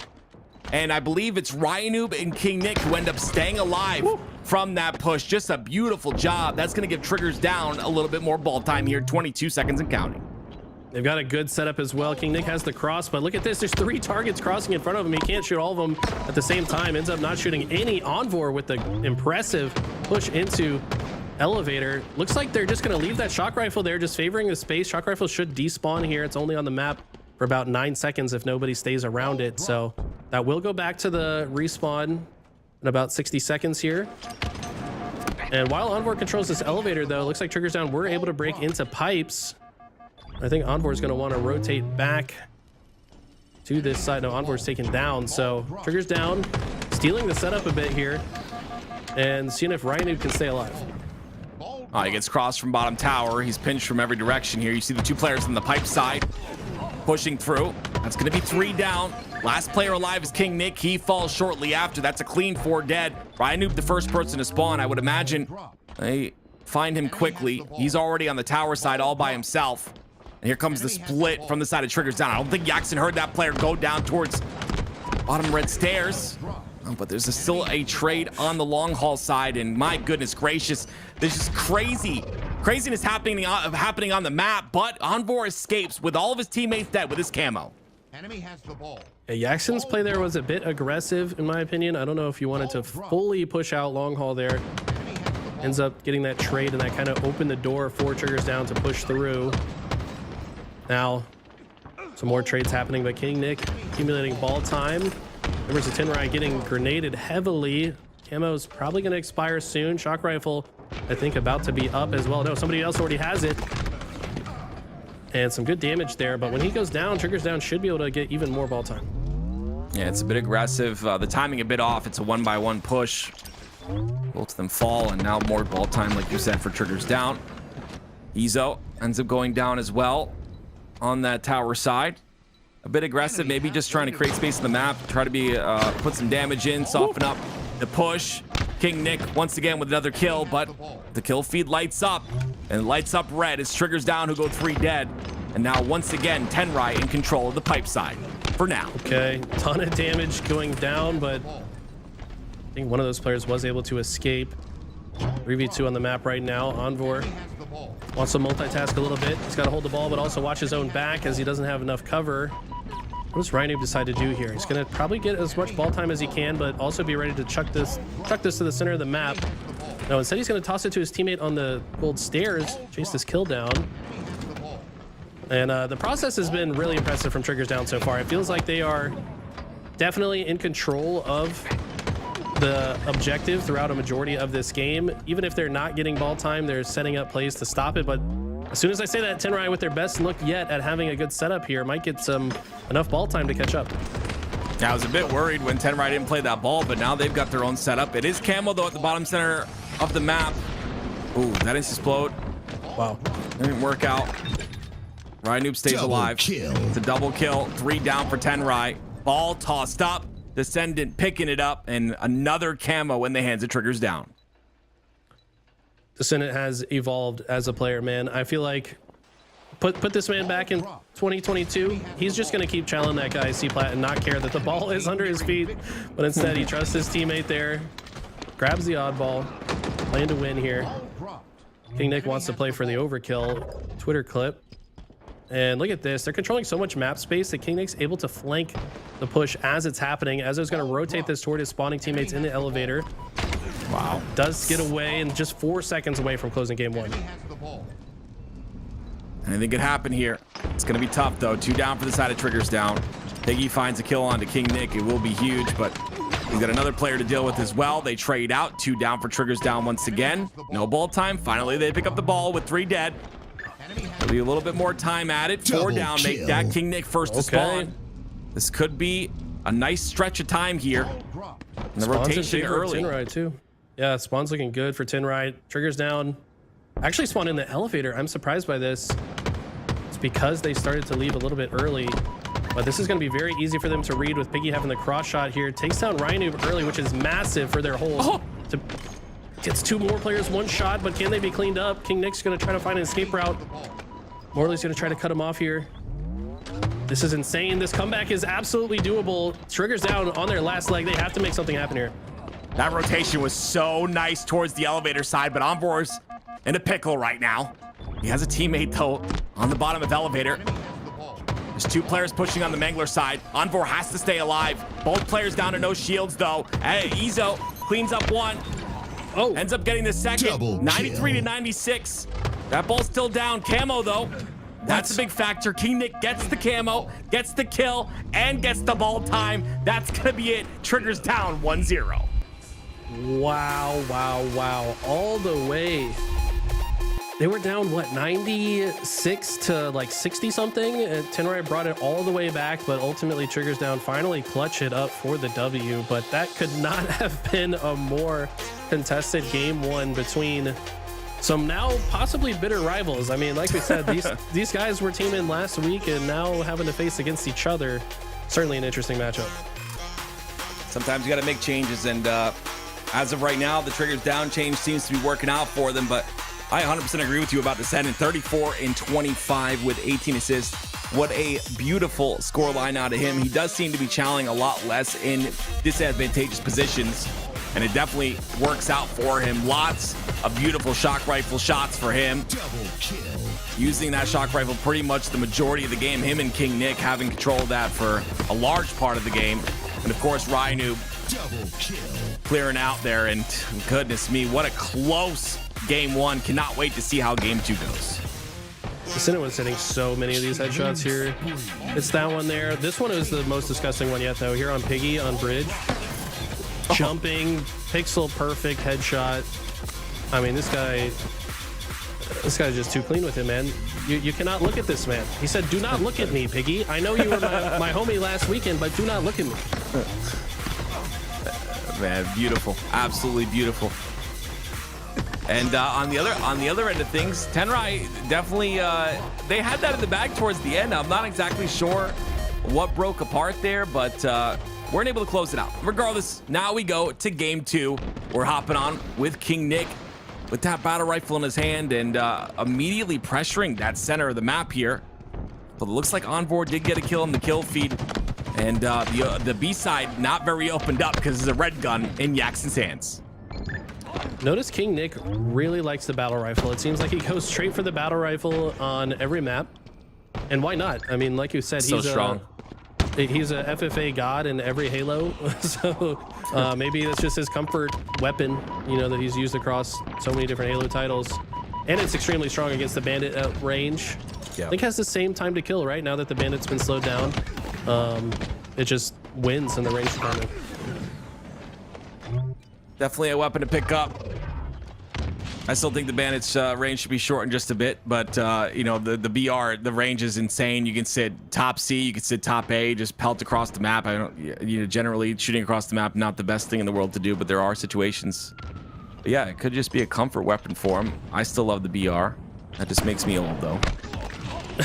And I believe it's Noob and King Nick who end up staying alive from that push. Just a beautiful job. That's going to give Triggers down a little bit more ball time here. 22 seconds and counting. They've got a good setup as well. King Nick has the cross, but look at this. There's 3 targets crossing in front of him. He can't shoot all of them at the same time. Ends up not shooting any. Envor with the impressive push into elevator. Looks like they're just going to leave that shock rifle there, just favoring the space. Shock rifle should despawn here. It's only on the map for about 9 seconds if nobody stays around it. So that will go back to the respawn in about 60 seconds here. And while Envor controls this elevator, though, looks like Triggers down were able to break into pipes. I think Envor is going to want to rotate back to this side. No, Envor is taken down, so Triggers down, stealing the setup a bit here, and seeing if Noob can stay alive. He gets crossed from bottom tower. He's pinched from every direction here. You see the 2 players on the pipe side. pushing through. That's going to be 3 down. Last player alive is King Nick. He falls shortly after. That's a clean 4 dead. Ryan Noob, the first person to spawn. I would imagine they find him quickly. He's already on the tower side all by himself. And here comes the split from the side of Triggers Down. I don't think Jackson heard that player go down towards bottom red stairs. Oh, but there's still a trade on the long haul side, and my goodness gracious, there's just craziness happening on the map. But Envor escapes with all of his teammates dead with his camo. Enemy has the ball. Yeah, Jackson's play there was a bit aggressive, in my opinion. I don't know if you wanted to fully push out long haul there. Ends up getting that trade, and that kind of opened the door for Triggers Down to push through. Now, some more trades happening, but King Nick accumulating ball time. There's a Tinrai getting grenaded heavily. Camo's probably going to expire soon. Shock rifle, I think, about to be up as well. No, somebody else already has it. And some good damage there, but when he goes down, Triggers Down should be able to get even more ball time. Yeah, it's a bit aggressive. The timing a bit off. It's a 1-by-1 push. Both of them fall, and now more ball time, like you said, for Triggers Down. Ezo ends up going down as well on that tower side. A bit aggressive, maybe just trying to create space on the map, try to be put some damage in, soften up the push. King Nick once again with another kill, but the kill feed lights up, and lights up red. It's Triggers Down who go 3 dead, and now once again Tenrai in control of the pipe side for now. Okay, ton of damage going down, but I think one of those players was able to escape. 3v2 on the map right now. Envor wants to multitask a little bit. He's got to hold the ball, but also watch his own back as he doesn't have enough cover. What does Rhino decide to do here? He's going to probably get as much ball time as he can, but also be ready to chuck this to the center of the map. No, instead he's going to toss it to his teammate on the gold stairs, chase this kill down. And the process has been really impressive from Triggers Down so far. It feels like they are definitely in control of the objective throughout a majority of this game. Even if they're not getting ball time, they're setting up plays to stop it. But as soon as I say that, Tenrai with their best look yet at having a good setup here might get enough ball time to catch up. Yeah, I was a bit worried when Tenrai didn't play that ball, but now they've got their own setup. It is camo though at the bottom center of the map. Ooh, that explode. Wow. Didn't work out. Ryan Noob stays alive. Kill. It's a double kill. 3 down for Tenrai. Ball tossed up. Descendant picking it up, and another camo in the hands of Triggers Down. Descendant has evolved as a player, man. I feel like put this man back in 2022, he's just going to keep challenging that guy C-Plat and not care that the ball is under his feet. But instead, he trusts his teammate there, grabs the oddball, playing to win here. King Nick wants to play for the overkill. Twitter clip. And look at this. They're controlling so much map space that King Nick's able to flank the push as it's happening. As it's going to rotate this toward his spawning teammates in the elevator. Wow. Does get away and just 4 seconds away from closing game 1. Anything could happen here. It's going to be tough, though. 2 down for the side of Triggers Down. Piggy finds a kill onto King Nick. It will be huge, but he's got another player to deal with as well. They trade out. 2 down for Triggers Down once again. No ball time. Finally, they pick up the ball with 3 dead. There'll be a little bit more time at it. 4 down. Make that King Nick first to spawn. This could be a nice stretch of time here. And the rotation early. Tinrai too. Yeah, spawn's looking good for Tinrai. Triggers Down. Actually spawned in the elevator. I'm surprised by this. It's because they started to leave a little bit early. But this is going to be very easy for them to read with Piggy having the cross shot here. Takes down Rhino early, which is massive for their hold. Gets 2 more players 1 shot, but can they be cleaned up? King Nick's going to try to find an escape route. Morley's going to try to cut him off here. This is insane. This comeback is absolutely doable. Triggers Down on their last leg. They have to make something happen here. That rotation was so nice towards the elevator side, but Envor's in a pickle right now. He has a teammate, though, on the bottom of elevator. There's 2 players pushing on the Mangler side. Envor has to stay alive. Both players down to no shields, though. Hey, Ezo cleans up 1. Oh, Ends up getting the second. 93 to 96. That ball's still down. Camo, though. That's a big factor. King Nick gets the camo, gets the kill, and gets the ball time. That's going to be it. Triggers Down 1-0. wow, wow, wow. All the way. They were down, what, 96 to like 60 something? Tenrai brought it all the way back, but ultimately Triggers Down finally clutch it up for the W. But that could not have been a more contested game 1 between some now possibly bitter rivals. I mean, like we said, these guys were teaming last week and now having to face against each other. Certainly an interesting matchup. Sometimes you got to make changes, and as of right now, the Triggers down change seems to be working out for them, but I 100% agree with you about this end. 34 and 25 with 18 assists. What a beautiful scoreline out of him. He does seem to be challenging a lot less in disadvantageous positions, and it definitely works out for him. Lots of beautiful shock rifle shots for him. Double kill. Using that shock rifle pretty much the majority of the game. Him and King Nick having control of that for a large part of the game. And of course, Rhino Double kill. clearing out there. And goodness me, what a close game one. Cannot wait to see how game two goes. Descendant was hitting so many of these headshots here. It's that one there. This one is the most disgusting one yet, though. Here on Piggy on bridge. Jumping, pixel perfect headshot. I mean, this guy's just too clean with him, man. You cannot look at this man. He said, "Do not look at me, Piggy. I know you were my homie last weekend, but do not look at me." Man, beautiful, absolutely beautiful. And on the other end of things, Tenrai definitely they had that in the bag towards the end. I'm not exactly sure what broke apart there, but weren't able to close it out. Regardless, now we go to game two. We're hopping on with King Nick with that battle rifle in his hand and immediately pressuring that center of the map here. But it looks like Envor did get a kill in the kill feed, and the B side not very opened up because there's a red gun in Yaxon's hands. Notice King Nick really likes the battle rifle. It seems like he goes straight for the battle rifle on every map. And why not? I mean, like you said, So strong. He's a FFA god in every Halo. So maybe that's just his comfort weapon, you know, that he's used across so many different Halo titles. And it's extremely strong against the bandit at range. Yeah. I think it has the same time to kill, right? Now that the bandit's been slowed down. It just wins in the range department. Definitely a weapon to pick up. I still think the bandit's range should be shortened just a bit, but you know, the BR, the range is insane. You can sit top C, you can sit top A, just pelt across the map. I don't, you know, generally shooting across the map, not the best thing in the world to do, but there are situations. But yeah, it could just be a comfort weapon for him. I still love the BR. That just makes me old though.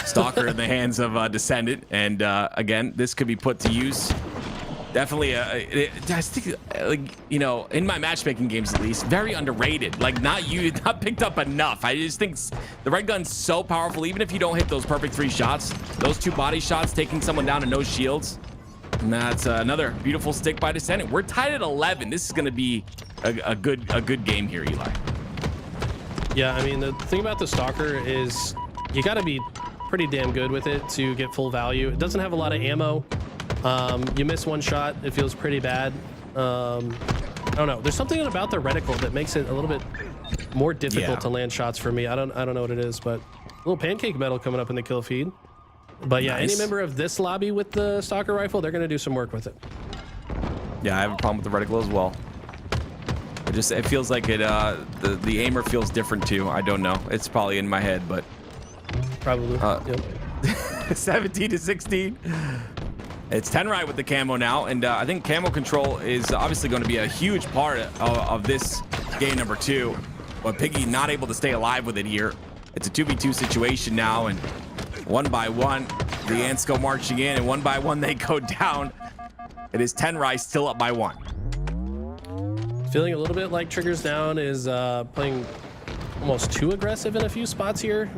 Stalker in the hands of Descendant, and again, this could be put to use. Definitely, I think, like, you know, in my matchmaking games at least, very underrated. Like, not picked up enough. I just think the red gun's so powerful. Even if you don't hit those perfect 3 shots, those 2 body shots, taking someone down to no shields, and that's another beautiful stick by Descendant. We're tied at 11. This is going to be a good game here, Eli. Yeah, I mean, the thing about the Stalker is you got to be pretty damn good with it to get full value. It doesn't have a lot of ammo. You miss 1 shot, it feels pretty bad. I don't know. There's something about the reticle that makes it a little bit more difficult to land shots for me. I don't know what it is, but a little pancake medal coming up in the kill feed. But yeah, Nice. any member of this lobby with the Stalker rifle, they're gonna do some work with it. Yeah, I have a problem with the reticle as well. It feels like it. The aimer feels different too. I don't know. It's probably in my head, but Probably. Yep. 17 to 16. It's Tenrai with the camo now, and I think camo control is obviously going to be a huge part of this game number 2. But Piggy not able to stay alive with it here. It's a 2v2 situation now, and 1 by 1, the ants go marching in, and 1 by 1 they go down. It is Tenrai still up by 1. Feeling a little bit like Triggers Down is playing almost too aggressive in a few spots here,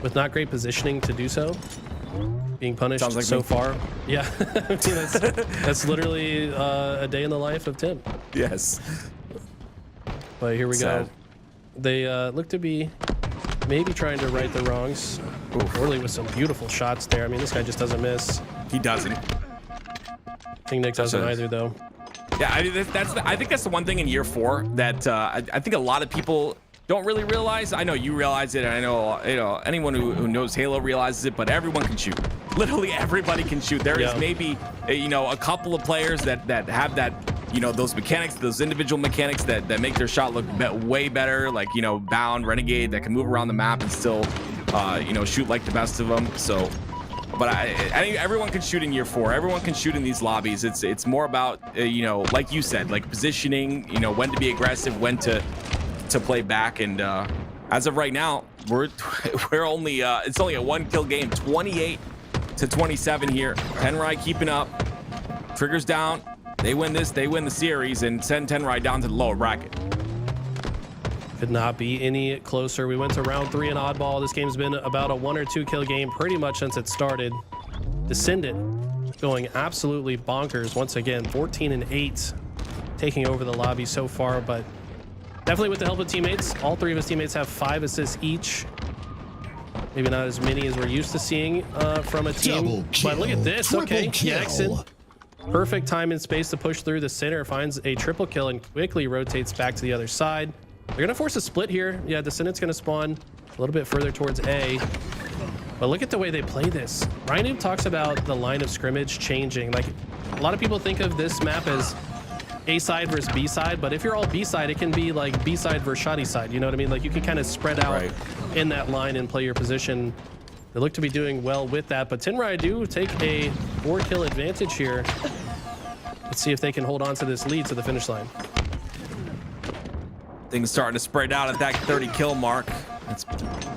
with not great positioning to do so. Being punished Sounds like so me. far. Yeah, I mean, that's literally a day in the life of Tim. Yes. But here we Sad. go. They look to be maybe trying to right the wrongs. Orly with some beautiful shots there. I mean, this guy just doesn't miss. He doesn't. King Nick doesn't a- either, though. Yeah, I think that's the one thing in year 4 that I think a lot of people don't really realize. I know you realize it, and I know, you know, anyone who knows Halo realizes it, but everyone can shoot. Literally everybody can shoot. There is maybe, you know, a couple of players that have that, you know, those mechanics, those individual mechanics that make their shot look way better, like, you know, Bound, Renegade, that can move around the map and still, you know, shoot like the best of them. So, but I think everyone can shoot in year 4. Everyone can shoot in these lobbies. It's more about, you know, like you said, like positioning, you know, when to be aggressive, when to to play back. And as of right now, we're only it's only a 1-kill game, 28-27 here. Tenrai keeping up. Triggers down. They win this. They win the series and send Tenrai down to the lower bracket. Could not be any closer. We went to round 3 in oddball. This game's been about a 1 or 2 kill game pretty much since it started. Descendant going absolutely bonkers once again, 14-8, taking over the lobby so far, but definitely with the help of teammates. All 3 of his teammates have 5 assists each. Maybe not as many as we're used to seeing from a team, but look at this. Okay, Jackson, perfect time and space to push through the center, finds a triple kill and quickly rotates back to the other side. They're gonna force a split here. Yeah, Descendant's gonna spawn a little bit further towards A. But look at the way they play this. Ryan Noob talks about the line of scrimmage changing. Like, a lot of people think of this map as A side versus B side, but if you're all B side, it can be like B side versus shoddy side. You know what I mean? Like, you can kind of spread out in that line and play your position. They look to be doing well with that, but Tenrai do take a 4-kill advantage here. Let's see if they can hold on to this lead to the finish line. Things starting to spread out at that 30-kill mark. It's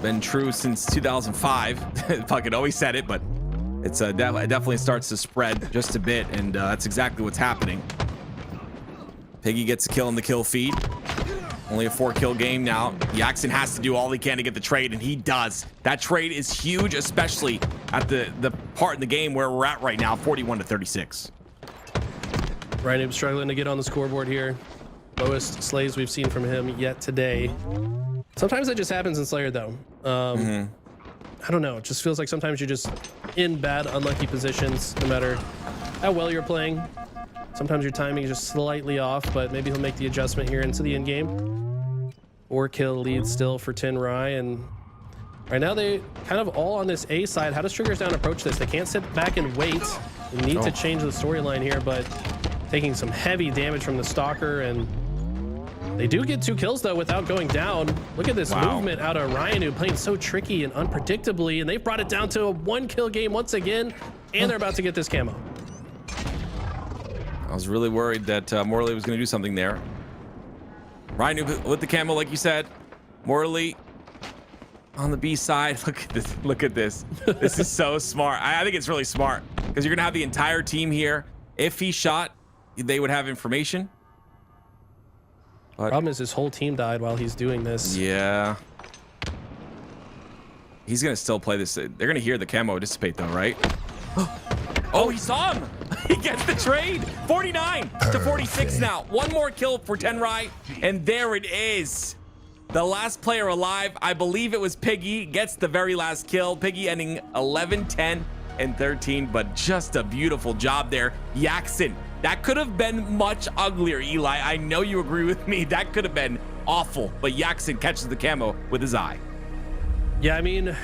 been true since 2005. Fucking always said it, but it's it definitely starts to spread just a bit, and that's exactly what's happening. Piggy gets a kill in the kill feed. Only a 4-kill game now. Jackson has to do all he can to get the trade, and he does. That trade is huge, especially at the part in the game where we're at right now, 41-36. Ryan Noob struggling to get on the scoreboard here. Lowest slays we've seen from him yet today. Sometimes that just happens in Slayer, though. I don't know. It just feels like sometimes you're just in bad, unlucky positions, no matter how well you're playing. Sometimes your timing is just slightly off, but maybe he'll make the adjustment here into the end game. 4-kill lead still for Tenrai, and right now they kind of all on this A side. How does Triggers Down approach this? They can't sit back and wait. They need to change the storyline here, but taking some heavy damage from the Stalker, and they do get 2 kills though without going down. Look at this movement out of Ryan, who playing so tricky and unpredictably, and they've brought it down to a 1-kill game once again, and they're about to get this camo. I was really worried that Morley was going to do something there. Ryan with the camo, like you said. Morley on the B side. Look at this. Look at this. This is so smart. I think it's really smart because you're going to have the entire team here. If he shot, they would have information. But problem is his whole team died while he's doing this. Yeah. He's going to still play this. They're going to hear the camo dissipate though, right? Oh, he saw him. He gets the trade. 49-46 now. 1 more kill for Tenrai, and there it is. The last player alive, I believe it was Piggy, gets the very last kill. Piggy ending 11, 10, and 13, but just a beautiful job there. Jackson, that could have been much uglier, Eli. I know you agree with me. That could have been awful, but Jackson catches the camo with his eye. Yeah, I mean,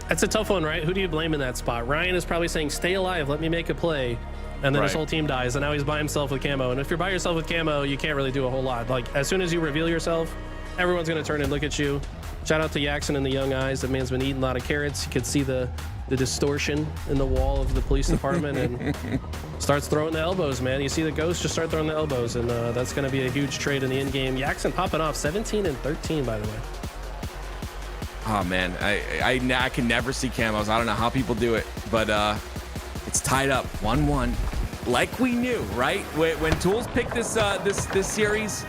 that's a tough one, right? Who do you blame in that spot? Ryan is probably saying, stay alive, let me make a play. And then his whole team dies, and now he's by himself with camo. And if you're by yourself with camo, you can't really do a whole lot. Like, as soon as you reveal yourself, everyone's going to turn and look at you. Shout out to Jackson and the young eyes. That man's been eating a lot of carrots. You could see the distortion in the wall of the police department, and starts throwing the elbows, man. You see the ghost, just start throwing the elbows, and that's going to be a huge trade in the end game. Jackson popping off 17 and 13, by the way. Oh man, I can never see camos. I don't know how people do it, but it's tied up 1-1, like we knew, right? When Tools picked this this series,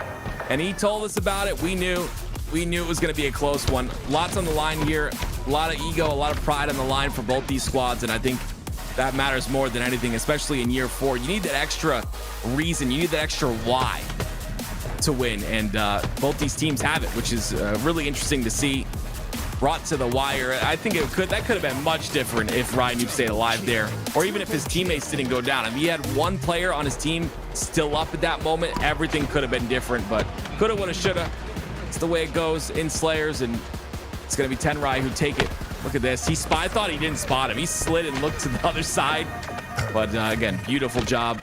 and he told us about it, we knew it was going to be a close one. Lots on the line here, a lot of ego, a lot of pride on the line for both these squads, and I think that matters more than anything, especially in year 4. You need that extra reason, you need that extra why to win, and both these teams have it, which is really interesting to see. Brought to the wire. I think that could have been much different if Ryan Noob stayed alive there, or even if his teammates didn't go down. If he had one player on his team still up at that moment, everything could have been different, but coulda, woulda, shoulda. It's the way it goes in Slayers, and it's gonna be Tenrai who take it. Look at this. I thought he didn't spot him. He slid and looked to the other side, but again, beautiful job.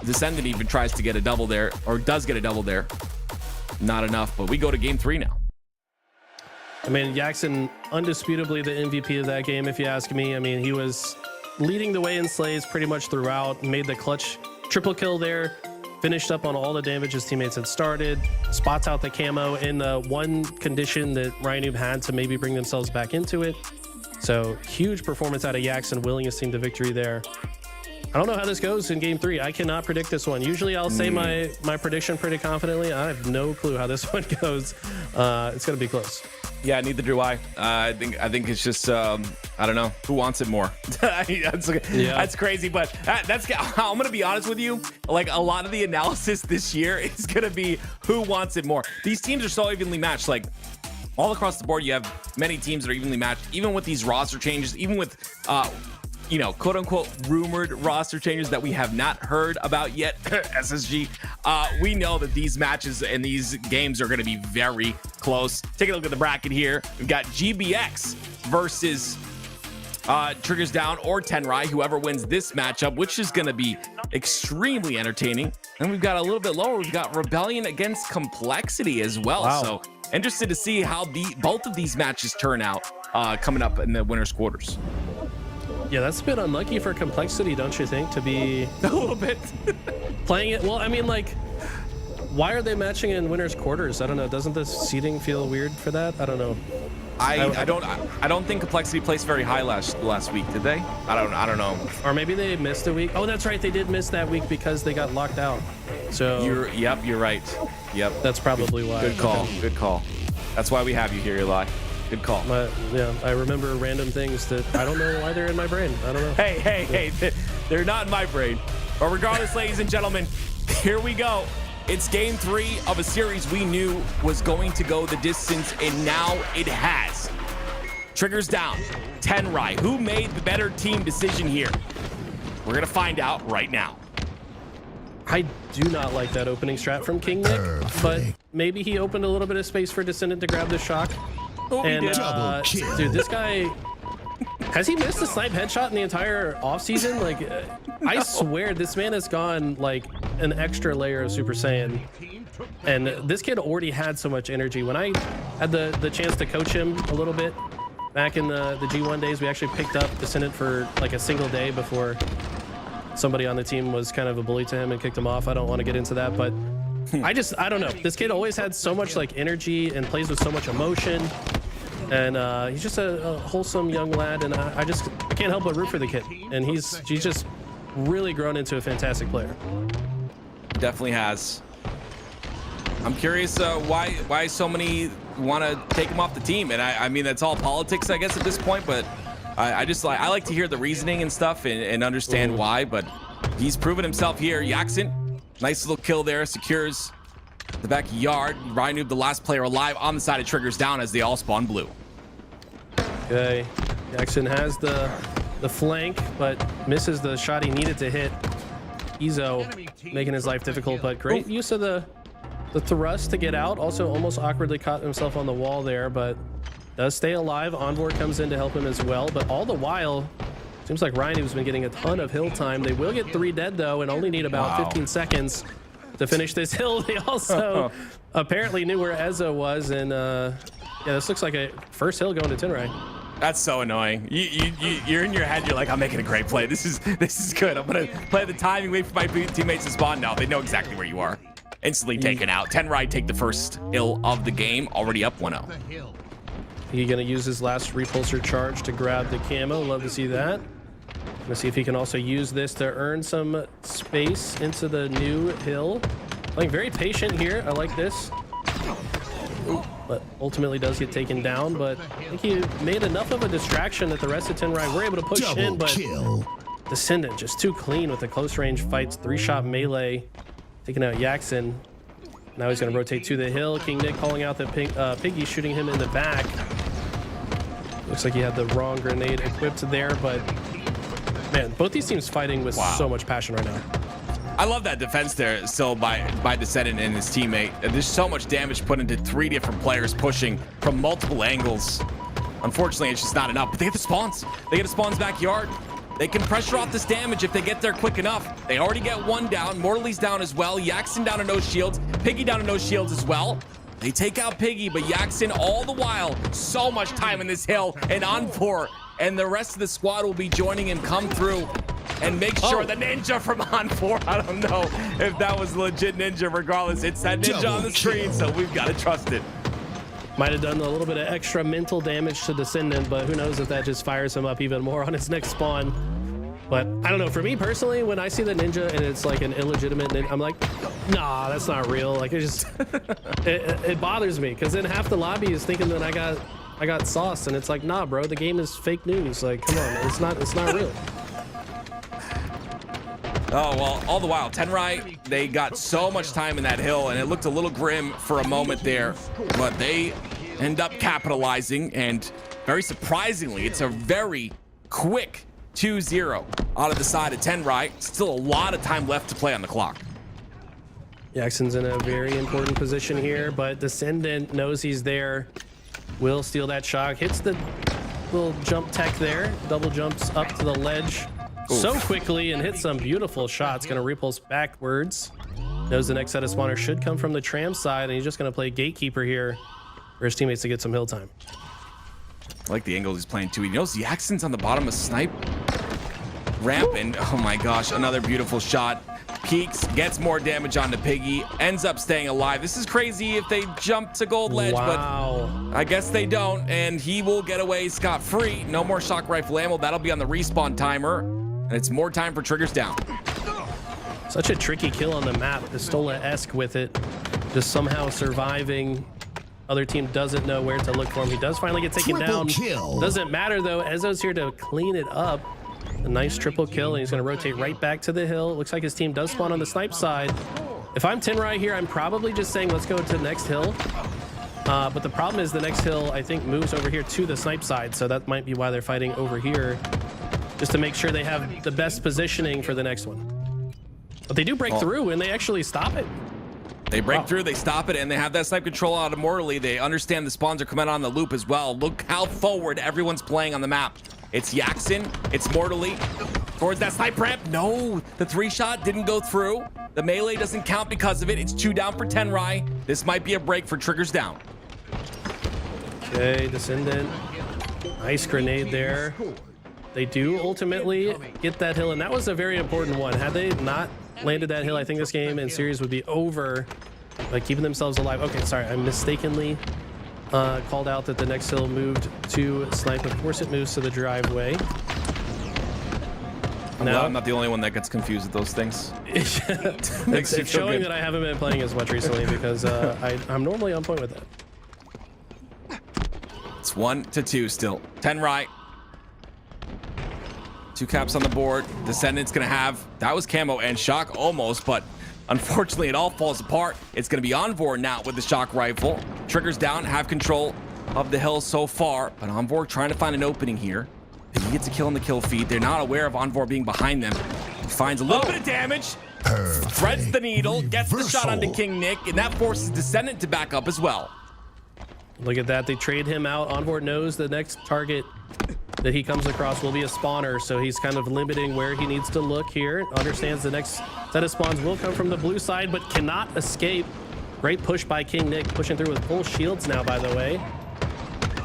Descendant even tries to get a double there, or does get a double there. Not enough, but we go to game 3 now. I mean, Jackson, undisputably the MVP of that game, if you ask me. I mean, he was leading the way in slays pretty much throughout, made the clutch triple kill there finished up on all the damage his teammates had started, spots out the camo in the one condition that Ryan had to maybe bring themselves back into it. So huge performance out of Jackson, willing his team to victory there. I don't know how this goes in game 3. I cannot predict this one. Usually I'll say my prediction pretty confidently. I have no clue how this one goes. It's going to be close. Yeah, neither do I. I think it's just I don't know who wants it more. That's crazy, but that's I'm gonna be honest with you. Like a lot of the analysis this year is gonna be who wants it more. These teams are so evenly matched. Like all across the board, you have many teams that are evenly matched. Even with these roster changes, even with you know, quote unquote rumored roster changes that we have not heard about yet, SSG, we know that these matches and these games are going to be very close. Take a look at the bracket here. We've got GBX versus Triggers Down or Tenrai, whoever wins this matchup, which is going to be extremely entertaining. And we've got a little bit lower, we've got Rebellion against Complexity as well. Wow. So interested to see how both of these matches turn out coming up in the winners quarters. Yeah, that's a bit unlucky for Complexity, don't you think, to be A little bit. playing it? Well, I mean, like, why are they matching in winners quarters? I don't know. Doesn't the seating feel weird for that? I don't know. I don't think Complexity placed very high last week, did they? I don't know. Or maybe they missed a week. Oh, that's right. They did miss that week because they got locked out. So You're right. Yep. that's probably why. Good call. Good call. That's why we have you here, Eli. Good call. Yeah, I remember random things that I don't know why they're in my brain. I don't know. Hey, they're not in my brain. But regardless, ladies and gentlemen, here we go. It's game 3 of a series we knew was going to go the distance, and now it has. Triggers Down, Tenrai. Who made the better team decision here? We're going to find out right now. I do not like that opening strat from King Nick, but maybe he opened a little bit of space for Descendant to grab the shock. Oh, he did. Double kill. Dude, this guy, has he missed a snipe headshot in the entire offseason? Like, I swear this man has gone like an extra layer of Super Saiyan. And this kid already had so much energy. When I had the chance to coach him a little bit back in the G1 days, we actually picked up Descendant for like a single day before somebody on the team was kind of a bully to him and kicked him off. I don't want to get into that, but I don't know. This kid always had so much like energy and plays with so much emotion. And he's just a wholesome young lad, and I can't help but root for the kid. And he's just really grown into a fantastic player. Definitely has. I'm curious why so many want to take him off the team, and I mean that's all politics, I guess, at this point. But I like to hear the reasoning and stuff and understand why. But he's proven himself here. Jackson, nice little kill there, secures the backyard. Ryan Noob, the last player alive on the side of Triggers Down as they all spawn blue. Okay, Jackson has the flank, but misses the shot he needed to hit. Ezo making his life difficult, but great use of the thrust to get out. Also almost awkwardly caught himself on the wall there, but does stay alive. Envor comes in to help him as well, but all the while, seems like Ryan Noob's been getting a ton of hill time. They will get 3 dead though, and only need about 15 seconds to finish this hill. They also apparently knew where Ezo was, and yeah, this looks like a first hill going to Tenrai. That's so annoying. You're in your head. You're like, I'm making a great play. This is good. I'm gonna play the timing, wait for my teammates to spawn. Now they know exactly where you are. Instantly taken out. Tenrai take the first hill of the game. Already up 1-0. He's gonna use his last repulsor charge to grab the camo. Love to see that. Let's see if he can also use this to earn some space into the new hill. Playing very patient here. I like this. But ultimately does get taken down. But I think he made enough of a distraction that the rest of Tenrai were able to push in. But Descendant just too clean with the close range fights. 3-shot melee, taking out Jackson. Now he's going to rotate to the hill. King Nick calling out that Piggy, shooting him in the back. Looks like he had the wrong grenade equipped there, but man, both these teams fighting with so much passion right now. I love that defense there still by Descendant and his teammate. There's so much damage put into 3 different players pushing from multiple angles. Unfortunately, it's just not enough, but they get the spawns. They get the spawns backyard. They can pressure off this damage if they get there quick enough. They already get 1 down. Mortally's down as well. Jackson down to no shields. Piggy down to no shields as well. They take out Piggy, but Jackson all the while, so much time in this hill, and Envor and the rest of the squad will be joining him come through. and make sure the ninja from On4. I don't know if that was legit ninja. Regardless, it's that ninja on the screen, so we've got to trust it. Might have done a little bit of extra mental damage to Descendant, but who knows if that just fires him up even more on his next spawn. But I don't know, for me personally, when I see the ninja and it's like an illegitimate ninja, I'm like, nah, that's not real. Like, it just, it bothers me, because then half the lobby is thinking that I got sauce, and it's like, nah, bro, the game is fake news. Like, come on, it's not real. Oh, well, all the while, Tenrai, they got so much time in that hill, and it looked a little grim for a moment there, but they end up capitalizing, and very surprisingly, it's a very quick 2-0 out of the side of Tenrai. Still a lot of time left to play on the clock. Jackson's in a very important position here, but Descendant knows he's there. Will steal that shock, hits the little jump tech there, double jumps up to the ledge so quickly and hits some beautiful shots. Gonna repulse backwards. Knows the next set of spawners should come from the tram side, and he's just gonna play gatekeeper here for his teammates to get some hill time. I like the angle he's playing too. He knows Jackson's on the bottom of snipe ramp, and oh my gosh, another beautiful shot. Peeks, gets more damage onto Piggy, ends up staying alive. This is crazy if they jump to gold ledge, but I guess they don't, and he will get away scot-free. No more shock rifle ammo. That'll be on the respawn timer, and it's more time for Triggers down. Such a tricky kill on the map, Pistola-esque with it, just somehow surviving. Other team doesn't know where to look for him. He does finally get taken down. Doesn't matter though, Ezzo's here to clean it up. A nice triple kill, and he's going to rotate right back to the hill. Looks like his team does spawn on the snipe side. If I'm Tenrai here, I'm probably just saying let's go to the next hill. But the problem is the next hill, I think, moves over here to the snipe side, so that might be why they're fighting over here, just to make sure they have the best positioning for the next one. But they do break through, and they actually stop it. They break through, they stop it, and they have that snipe control out of Mortally. They understand the spawns are coming on the loop as well. Look how forward everyone's playing on the map. It's Jackson, it's Mortally towards that snipe ramp. No, the 3-shot didn't go through. The melee doesn't count because of it. It's 2 down for Tenrai. This might be a break for Triggers down. Okay, Descendant. Nice grenade there. They do ultimately get that hill, and that was a very important one. Had they not landed that hill, I think this game and series would be over by keeping themselves alive. Okay, sorry, I mistakenly called out that the next hill moved to snipe. Of course it moves to the driveway. Now I'm not the only one that gets confused with those things. It's showing that I haven't been playing as much recently, because I'm normally on point with that. It's 1-2 still. Tenrai. 2 caps on the board. Descendant's gonna have, that was camo and shock almost, but unfortunately it all falls apart. It's gonna be Envor now with the shock rifle. Triggers down, have control of the hill so far, but Envor trying to find an opening here. He gets a kill in the kill feed. They're not aware of Envor being behind them. He finds a little bit of damage, threads the needle, gets the shot onto King Nick, and that forces Descendant to back up as well. Look at that, they trade him out. Envor knows the next target that he comes across will be a spawner, so he's kind of limiting where he needs to look here. Understands the next set of spawns will come from the blue side, but cannot escape. Great push by King Nick, pushing through with full shields now, by the way.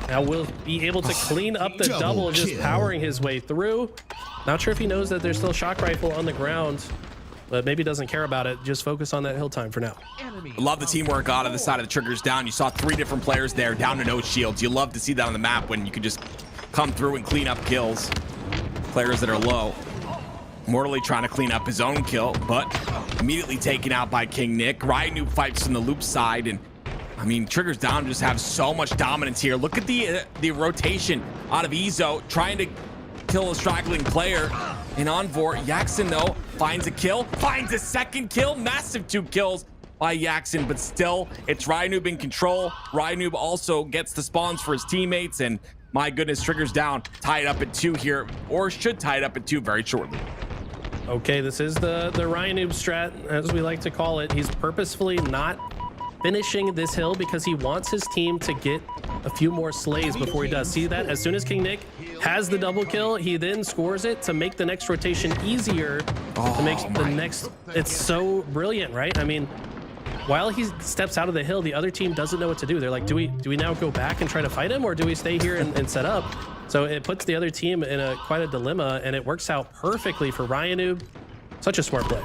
Now will be able to clean up the double, just powering his way through. Not sure if he knows that there's still shock rifle on the ground, but maybe doesn't care about it. Just focus on that hill time for now. Love the teamwork out of the side of the Triggers down. You saw 3 different players there, down to no shields. You love to see that on the map when you can just come through and clean up kills. Players that are low. Mortally trying to clean up his own kill, but immediately taken out by King Nick. Ryan fights from the loop side, and I mean, Triggers down just have so much dominance here. Look at the rotation out of Ezo, trying to kill a straggling player in Envor. Jackson, though, finds a kill, finds a second kill. Massive 2 kills by Jackson, but still, it's Ryanoob in control. Ryanoob also gets the spawns for his teammates, and my goodness, Triggers down, tied up at 2 here, or should tie it up at 2 very shortly. Okay, this is the Ryanoob strat, as we like to call it. He's purposefully not finishing this hill because he wants his team to get a few more slays before he does. See that? As soon as King Nick has the double kill, he then scores it to make the next rotation easier. To make the next, it's so brilliant, right? I mean, while he steps out of the hill, the other team doesn't know what to do. They're like, do we now go back and try to fight him, or do we stay here and set up? So it puts the other team in quite a dilemma, and it works out perfectly for Ryanoob. Such a smart play.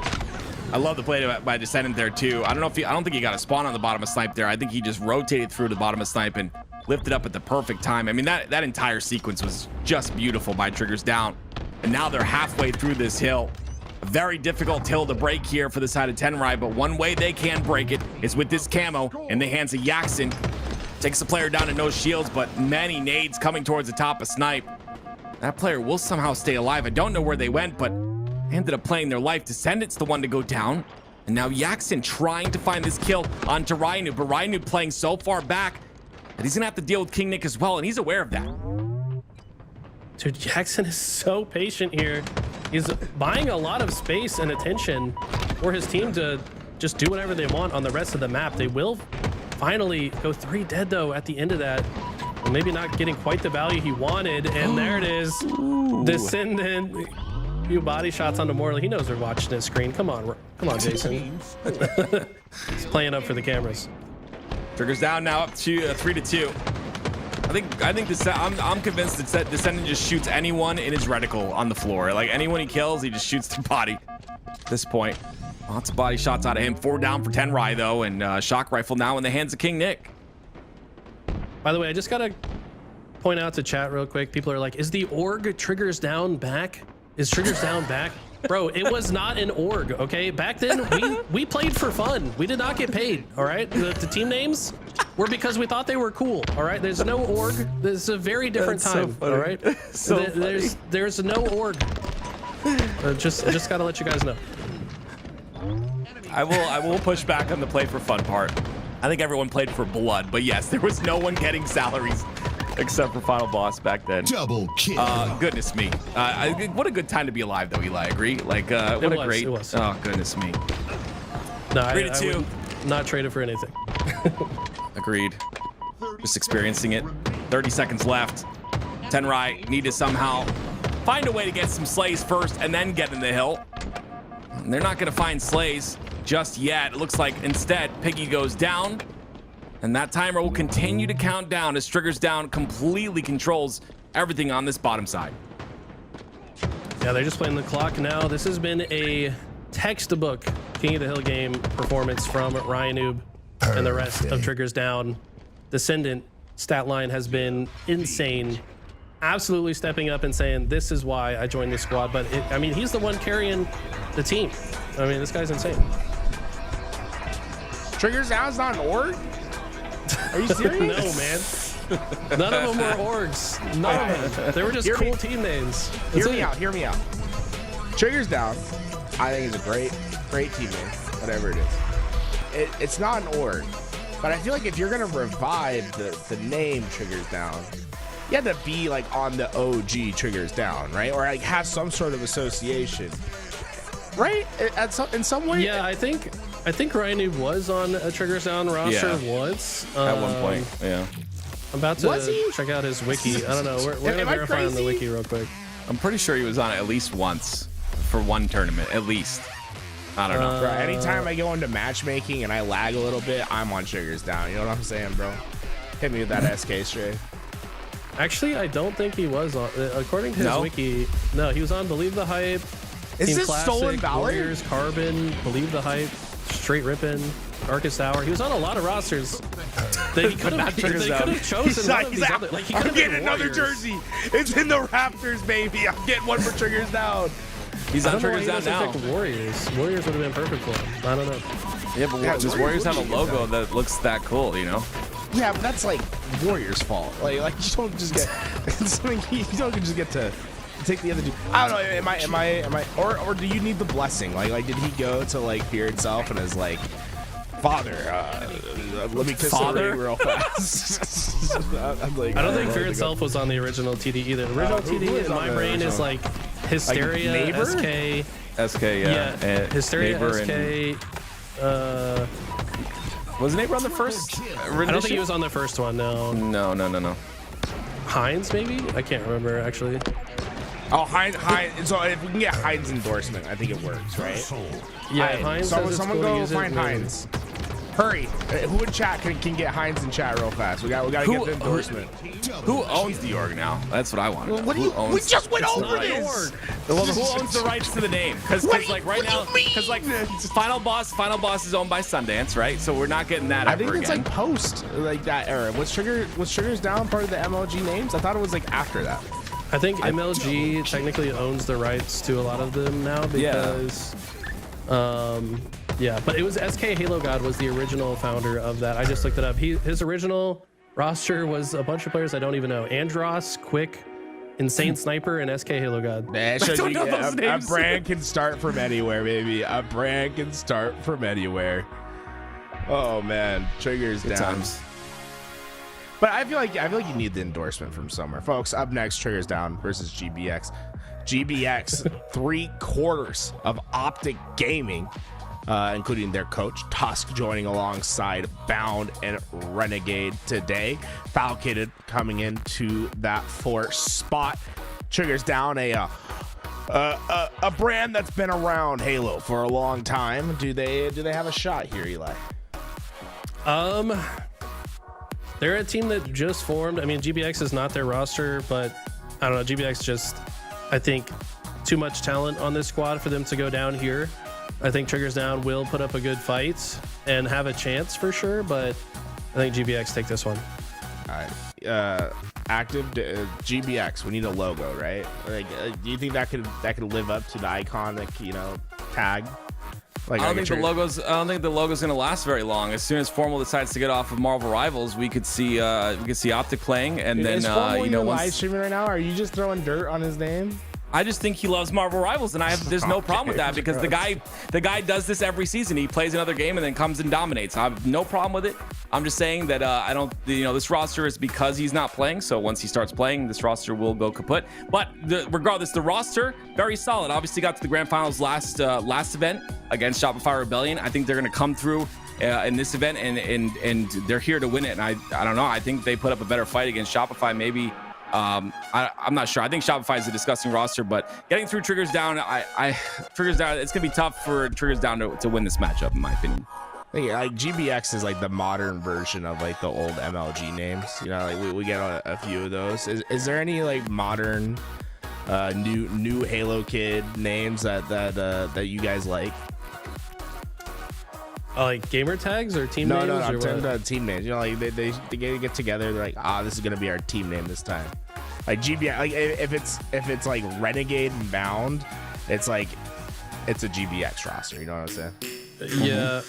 I love the play by Descendant there too. I don't think he got a spawn on the bottom of Snipe there. I think he just rotated through the bottom of Snipe and lifted up at the perfect time. I mean, that entire sequence was just beautiful by Triggers Down. And now they're halfway through this hill. A very difficult hill to break here for the side of Tenrai, but one way they can break it is with this camo in the hands of Yaxin. Takes the player down to no shields, but many nades coming towards the top of Snipe. That player will somehow stay alive. I don't know where they went, but ended up playing their life. Descendant's the one to go down. And now Yaxin trying to find this kill onto Ryanoob, but Ryanoob playing so far back that he's gonna have to deal with King Nick as well, and he's aware of that. Dude, Jackson is so patient here. He's buying a lot of space and attention for his team to just do whatever they want on the rest of the map. They will finally go 3 dead though at the end of that. Well, maybe not getting quite the value he wanted, and there it is. Descendant. Few body shots onto Morley. He knows they're watching his screen. Come on, Jason. He's playing up for the cameras. Triggers Down now up to 3-2. I think I'm convinced that Descendant just shoots anyone in his reticle on the floor. Like anyone he kills, he just shoots the body. At this point, lots of body shots out of him. 4 down for Tenrai though, and shock rifle now in the hands of King Nick. By the way, I just gotta point out to chat real quick. People are like, "Is the org Triggers Down back? Is Triggers Down back?" Bro, it was not an org, okay? Back then, we played for fun. We did not get paid, all right? The team names were because we thought they were cool, all right? There's no org. This is a very different time, all right? There's no org. Just gotta let you guys know. I will push back on the play for fun part. I think everyone played for blood, but yes, there was no one getting salaries except for Final Boss back then. Double kill. Goodness me. What a good time to be alive, though, Eli. Agree? Like, what a great. It was. Oh, goodness me. No, 3-2. would not trade it for anything. Agreed. Just experiencing it. 30 seconds left. Tenrai need to somehow find a way to get some slays first and then get in the hill. And they're not going to find slays just yet. It looks like instead Piggy goes down. And that timer will continue to count down as Triggers Down completely controls everything on this bottom side. Yeah, they're just playing the clock now. This has been a textbook King of the Hill game performance from Ryanoob and the rest of Triggers Down. Descendant stat line has been insane. Absolutely stepping up and saying, this is why I joined this squad. But I mean, he's the one carrying the team. I mean, this guy's insane. Triggers Down's not an org? Are you serious? No, man. None of them were orgs. None of them. They were just cool team names. Hear me out. Triggers Down, I think is a great team name, whatever it is. It's not an org, but I feel like if you're gonna revive the name Triggers Down, you have to be like on the OG Triggers Down, right? Or like have some sort of association, right? In some way. Yeah, I think Ryanoob was on a Triggers Down roster once. At one point, yeah. I'm about to check out his wiki. I don't know. We're gonna verify on the wiki real quick. I'm pretty sure he was on it at least once for one tournament, at least. I don't know. Bro, anytime I go into matchmaking and I lag a little bit, I'm on Triggers Down. You know what I'm saying, bro? Hit me with that SK straight. Actually, I don't think he was on. According to his wiki, no, he was on Believe the Hype. Is Team this Classic, Stolen Valor? Warriors, Carbon, Believe the Hype, Straight Rippin', Darkest Hour. He was on a lot of rosters. He could have chosen one of these other. Like, I'm getting another jersey. It's in the Raptors, baby. I'm getting one for Triggers Down. He's on Triggers Down now. Warriors would have been perfect for him. I don't know. Yeah, but does Warriors have a logo that looks that cool? You know? Yeah, but that's like Warriors' fault. Like you don't just get you don't just get to take the other dude. I don't know. Am I or do you need the blessing? Like did he go to like Fear itself and is like, Father, let me kiss the ring real fast. I'm like, I don't think Fear itself was on the original TD either. The original TD in my brain is like Hysteria, like SK, yeah. Hysteria, Neighbor, SK. Was Neighbor on the first rendition? I don't think he was on the first one, no. No. Hines, maybe? I can't remember, actually. Oh, Hines. So if we can get Hines' endorsement, I think it works, right? Yeah, Hines. Someone go find Hines. Hurry. Who in chat can get Heinz in chat real fast? We got to get the endorsement. Who owns the org now? That's what I want. What do you? We just went over this. Who owns the rights to the name? Because like right now, because like Final Boss is owned by Sundance, right? So we're not getting that. I think ever it's again. like post like that era. Was Triggers Down part of the MLG names? I thought it was like after that. I think MLG technically owns the rights to a lot of them now because, yeah. But it was SK Halo God was the original founder of that. I just looked it up. His original roster was a bunch of players I don't even know. Andros, Quick, Insane Sniper, and SK Halo God. Man, don't know those a names. brand can start from anywhere, baby. A brand can start from anywhere. Oh man, Triggers Good Down. times. But I feel like you need the endorsement from somewhere, folks. Up next, Triggers Down versus GBX. GBX 3/4 of OpTic Gaming, including their coach Tusk joining alongside Bound and Renegade today. Falcated coming into that 4th spot. Triggers Down, a brand that's been around Halo for a long time. Do they have a shot here, Eli? They're a team that just formed. I mean, GBX is not their roster, but I don't know. GBX just, I think, too much talent on this squad for them to go down here. I think Triggers Down will put up a good fight and have a chance for sure, but I think GBX take this one. All right. Active GBX. We need a logo, right? Like, do you think that could live up to the iconic, tag? Like, I don't think the logo's gonna last very long. As soon as Formal decides to get off of Marvel Rivals, we could see OpTic playing, and then is Formal live once streaming right now? Are you just throwing dirt on his name? I just think he loves Marvel Rivals, and there's no problem with that because the guy does this every season. He plays another game and then comes and dominates. I have no problem with it. I'm just saying that I don't, this roster is because he's not playing. So once he starts playing, this roster will go kaput. But regardless, the roster very solid. Obviously, got to the grand finals last event against Shopify Rebellion. I think they're going to come through in this event, and they're here to win it. And I don't know. I think they put up a better fight against Shopify, maybe. I'm not sure. I think Shopify is a disgusting roster, but getting through Triggers Down, Triggers Down, it's gonna be tough for Triggers Down to win this matchup, in my opinion. Yeah, like GBX is like the modern version of like the old MLG names. Like we get a few of those. Is there any like modern, new Halo Kid names that you guys like? Like gamer tags or team No, names? no, or I'm what? talking about team names. Like they get together. They're like, this is gonna be our team name this time. Like GBX, like if it's like Renegade and Bound, it's like it's a GBX roster. You know what I'm saying? Yeah.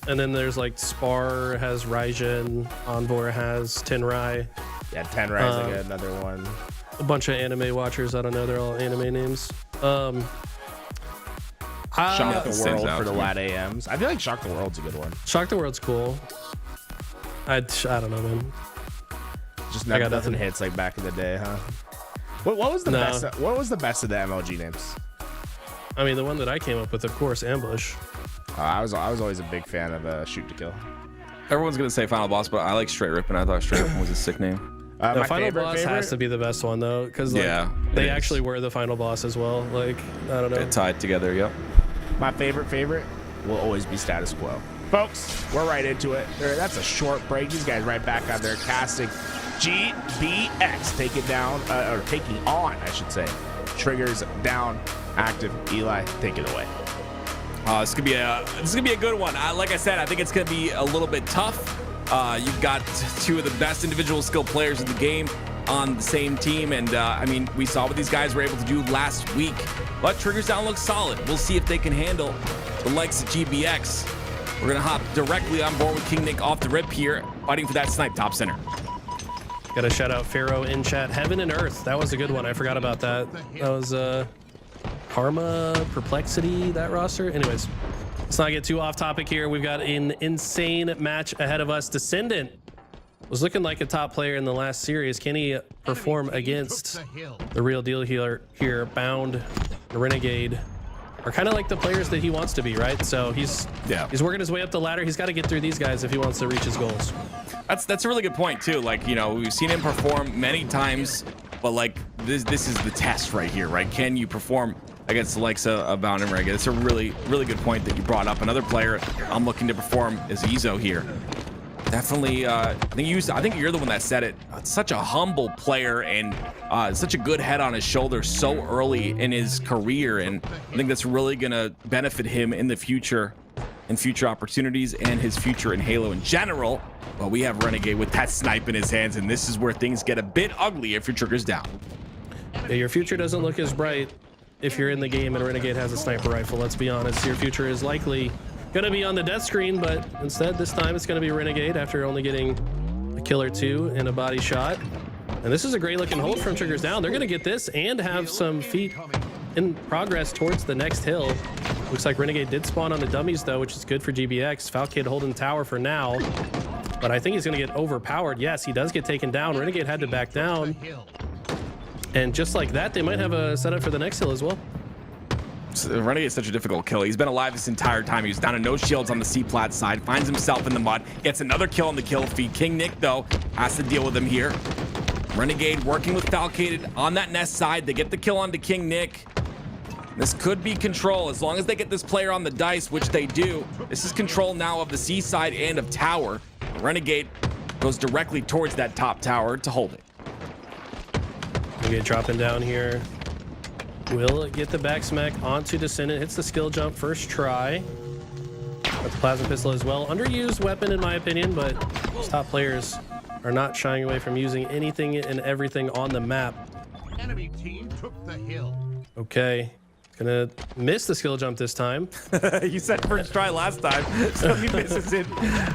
And then there's like Spar has Raijin, Envor has Tenrai, Yeah, Tenrai is like another one. a bunch of anime watchers. I don't know. They're all anime names. Shock the stands World out for the to me. lat AMs. I feel like Shock the World's a good one. Shock the World's cool. I don't know, man. Just I got nothing nothing. hits like back in the day, huh? What was the No. best? What was the best of the MLG names? I mean, the one that I came up with, of course, Ambush. I was always a big fan of Shoot to Kill. Everyone's gonna say Final Boss, but I like Straight Rip, and I thought Straight Rip was a sick name. The My final favorite, boss has to be the best one though, because Yeah, they it is. actually were the final boss as well. Like, I don't know. It tied together. Yep. My favorite will always be Status Quo. Folks, we're right into it. That's a short break. These guys right back on their casting. GBX taking on, I should say. Triggers Down, active. Eli, take it away. This could be a good one. Like I said, I think it's gonna be a little bit tough. You've got two of the best individual skill players in the game on the same team, and I mean, we saw what these guys were able to do last week. But Triggers Down looks solid. We'll see if they can handle the likes of GBX. We're gonna hop directly on board with King Nick off the rip here, fighting for that snipe top center. Got to shout out Pharaoh in chat. Heaven and Earth. That was a good one. I forgot about that. That was Karma, Perplexity, that roster. Anyways, let's not get too off topic here. We've got an insane match ahead of us. Descendant was looking like a top player in the last series. Can he perform against the real deal here? Bound, Renegade are kind of like the players that he wants to be, right? So he's working his way up the ladder. He's got to get through these guys if he wants to reach his goals. That's a really good point too. Like, we've seen him perform many times, but like this is the test right here, right? Can you perform against the likes of Bound and Renegade. It's a really good point that you brought up. Another player I'm looking to perform is Ezo here. Definitely, I think you're the one that said it. Such a humble player and such a good head on his shoulder so early in his career, and I think that's really gonna benefit him in the future, in future opportunities, and his future in Halo in general. But we have Renegade with that snipe in his hands, and this is where things get a bit ugly if your trigger's down. Yeah, your future doesn't look as bright if you're in the game and Renegade has a sniper rifle. Let's be honest, your future is likely gonna be on the death screen, but instead this time it's gonna be Renegade after only getting a kill or two and a body shot. And this is a great looking hold from Triggers Down. They're gonna get this and have some feet in progress towards the next hill. Looks like Renegade did spawn on the dummies though, which is good for GBX. Falcade holding tower for now, but I think he's gonna get overpowered. Yes, he does get taken down. Renegade had to back down, and just like that, they might have a setup for the next hill as well. Renegade is such a difficult kill. He's been alive this entire time. He was down to no shields on the C-plat side, finds himself in the mud, gets another kill on the kill feed. King Nick, though, has to deal with him here. Renegade working with Falcated on that nest side. They get the kill onto King Nick. This could be control as long as they get this player on the dice, which they do. This is control now of the C side and of tower. Renegade goes directly towards that top tower to hold it. Renegade dropping down here. Will get the back smack onto Descendant. Hits the skill jump first try. Got the plasma pistol as well. Underused weapon in my opinion, but these top players are not shying away from using anything and everything on the map. Enemy team took the hill. Okay. Gonna miss the skill jump this time. You said first try last time, so he misses it. I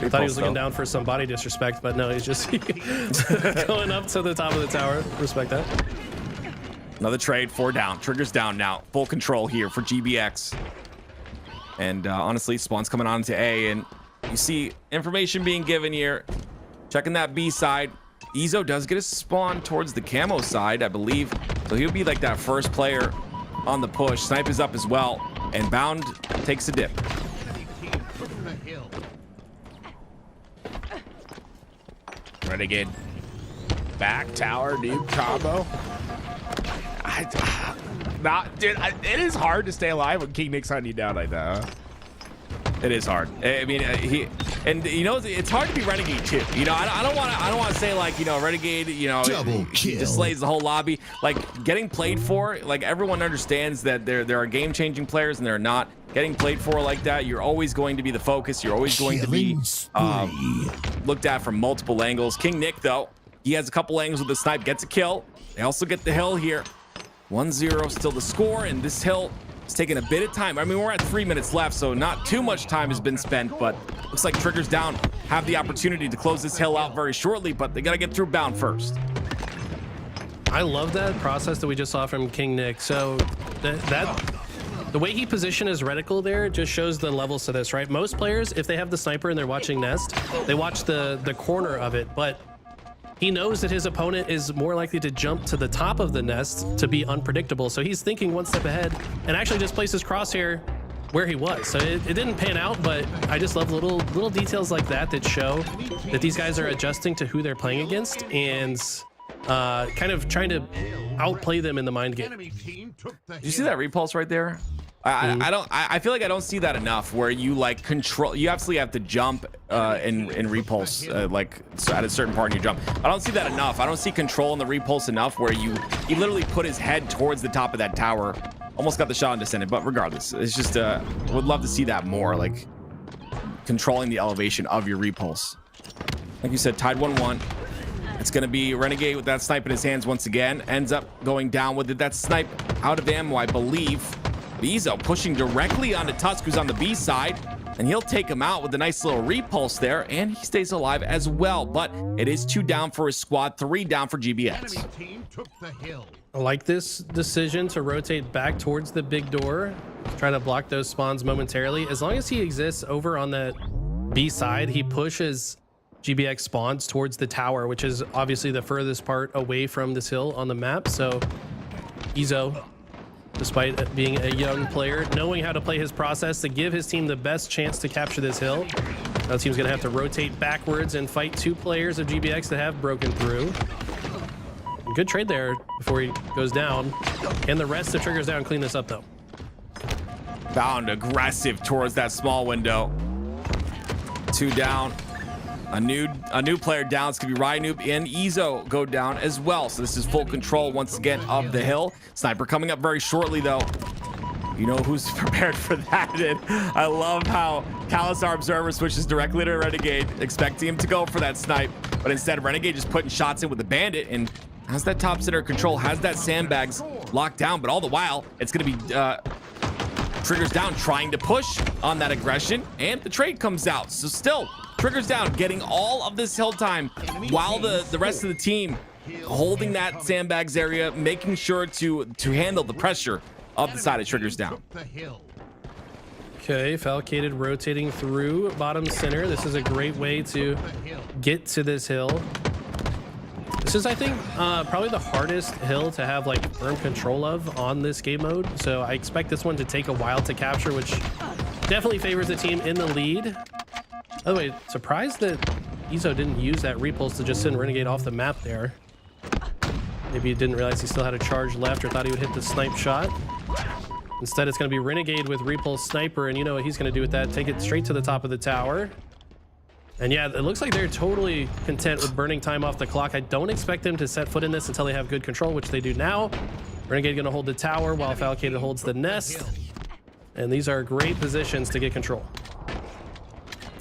thought he was looking down for some body disrespect, but no, he's just going up to the top of the tower. Respect that. Another trade, 4 down. Triggers down now. Full control here for GBX. And honestly, spawn's coming on to A, and you see information being given here. Checking that B side. Ezo does get a spawn towards the camo side, I believe. So he'll be like that first player on the push. Snipe is up as well, and Bound takes a dip. Enemy team took the hill. Renegade back tower noob combo. Dude, it is hard to stay alive when King Nick's hunting you down like that. Huh? It is hard. I mean, it's hard to be Renegade too. You know, I don't want to say like, Renegade, Double he just kill. slays the whole lobby. Like getting played for, like everyone understands that there are game-changing players and there are not. Getting played for like that, you're always going to be the focus. You're always going to be looked at from multiple angles. King Nick, though, he has a couple angles with the snipe, gets a kill. They also get the hill here. 1-0 still the score, and this hill is taking a bit of time. I mean, we're at 3 minutes left, so not too much time has been spent, but looks like Triggers Down have the opportunity to close this hill out very shortly, but they got to get through Bound first. I love that process that we just saw from King Nick. So the way he positioned his reticle there just shows the levels to this, right? Most players, if they have the sniper and they're watching Nest, they watch the corner of it, but he knows that his opponent is more likely to jump to the top of the nest to be unpredictable. So he's thinking one step ahead and actually just placed his crosshair where he was. So it didn't pan out, but I just love little details like that that show that these guys are adjusting to who they're playing against and kind of trying to outplay them in the mind game. Enemy team took the Did you see that repulse right there? I feel like I don't see that enough where you like control. You absolutely have to jump and repulse like so at a certain part in your jump. I don't see that enough. I don't see control in the repulse enough where he literally put his head towards the top of that tower. Almost got the shot and descended, but regardless, it's just would love to see that more, like controlling the elevation of your repulse. Like you said, tied 1-1. It's going to be Renegade with that snipe in his hands once again. Ends up going down with it. That snipe out of ammo, I believe. Ezo pushing directly onto Tusk, who's on the B side, and he'll take him out with a nice little repulse there, and he stays alive as well. But it is 2 down for his squad, 3 down for GBX. enemy team took the hill. I like this decision to rotate back towards the big door, try to block those spawns momentarily. As long as he exists over on that B side, he pushes GBX spawns towards the tower, which is obviously the furthest part away from this hill on the map. So Ezo, despite being a young player, knowing how to play his process to give his team the best chance to capture this hill. Now the team's gonna have to rotate backwards and fight 2 players of GBX that have broken through. Good trade there before he goes down. And the rest of Triggers Down clean this up though. Bound aggressive towards that small window. 2 down. A new player down. It's gonna be Ryanoob and Ezo go down as well. So this is full control once again of the hill. Sniper coming up very shortly though. You know who's prepared for that. And I love how Kalasar Observer switches directly to Renegade, expecting him to go for that snipe. But instead, Renegade just putting shots in with the Bandit and has that top center control, has that sandbags locked down. But all the while, it's going to be Triggers Down trying to push on that aggression. And the trade comes out. So still, Triggers Down getting all of this hill time while the rest of the team holding that sandbags area, making sure to handle the pressure of the side of Triggers Down. Okay, Falcated rotating through bottom center. This is a great way to get to this hill. This is, I think, probably the hardest hill to have like firm control of on this game mode. So I expect this one to take a while to capture, which definitely favors the team in the lead. By the way, surprised that Ezo didn't use that repulse to just send Renegade off the map there. Maybe he didn't realize he still had a charge left or thought he would hit the snipe shot. Instead, it's going to be Renegade with Repulse Sniper, and you know what he's going to do with that. Take it straight to the top of the tower. And yeah, it looks like they're totally content with burning time off the clock. I don't expect them to set foot in this until they have good control, which they do now. Renegade going to hold the tower while Falcated holds the nest. And these are great positions to get control.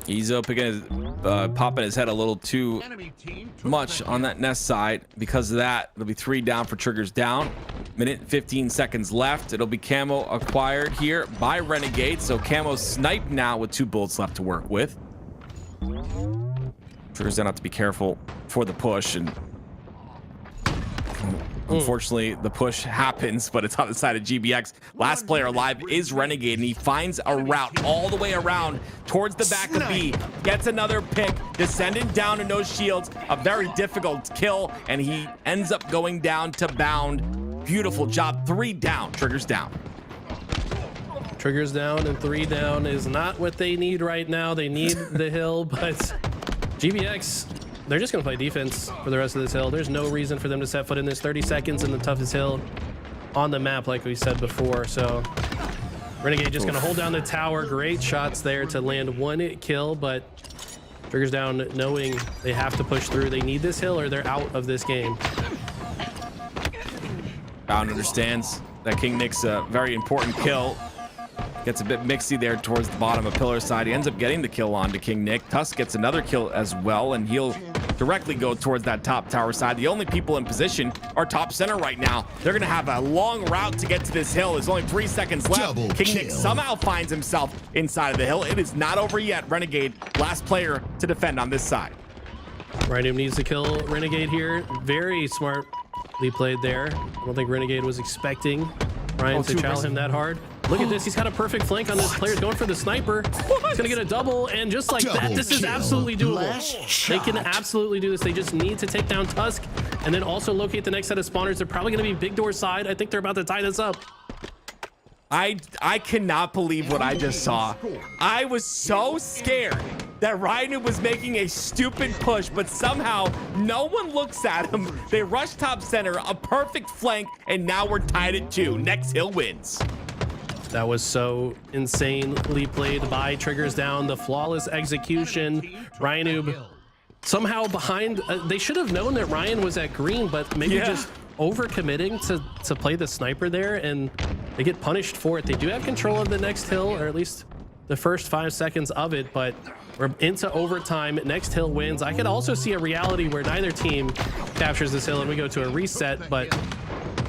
Ezo popping his head a little too much on that nest side. Because of that, it'll be 3 down for Triggers Down. Minute 15 seconds left. It'll be camo acquired here by Renegade. So camo sniped now with 2 bullets left to work with. Triggers Down have to be careful for the push, and unfortunately the push happens, but it's on the side of GBX. Last player alive is Renegade, and he finds a route all the way around towards the back of B. Gets another pick, descending down to no shields. A very difficult kill, and he ends up going down to Bound. Beautiful job. 3 down. Triggers Down. Triggers Down and 3 down is not what they need right now. They need the hill, but GBX, they're just going to play defense for the rest of this hill. There's no reason for them to set foot in this. 30 seconds in the toughest hill on the map, like we said before. So Renegade just going to hold down the tower. Great shots there to land 1 kill, but Triggers Down knowing they have to push through. They need this hill or they're out of this game. Bound understands that King Nick's a very important kill. Gets a bit mixy there towards the bottom of pillar side. He ends up getting the kill on to King Nick. Tusk gets another kill as well, and he'll directly go towards that top tower side. The only people in position are top center right now. They're going to have a long route to get to this hill. There's only 3 seconds left. King Nick somehow finds himself inside of the hill. It is not over yet. Renegade, last player to defend on this side. Ryanoob needs to kill Renegade here. Very smartly played there. I don't think Renegade was expecting Ryan to challenge him that hard. Look at this. He's got a perfect flank on this player. He's going for the sniper. He's going to get a double. And just like that, this is absolutely doable. They can absolutely do this. They just need to take down Tusk and then also locate the next set of spawners. They're probably going to be big door side. I think they're about to tie this up. I cannot believe what I just saw. I was so scared that Ryanoob was making a stupid push, but somehow no one looks at him. They rush top center, a perfect flank, and now we're tied at 2. Next hill wins. That was so insanely played by Triggers Down. The flawless execution. Ryanoob somehow behind. They should have known that Ryan was at green, but maybe just overcommitting to play the sniper there, and they get punished for it. They do have control of the next hill, or at least the first 5 seconds of it, but we're into overtime. Next hill wins. I could also see a reality where neither team captures this hill and we go to a reset, but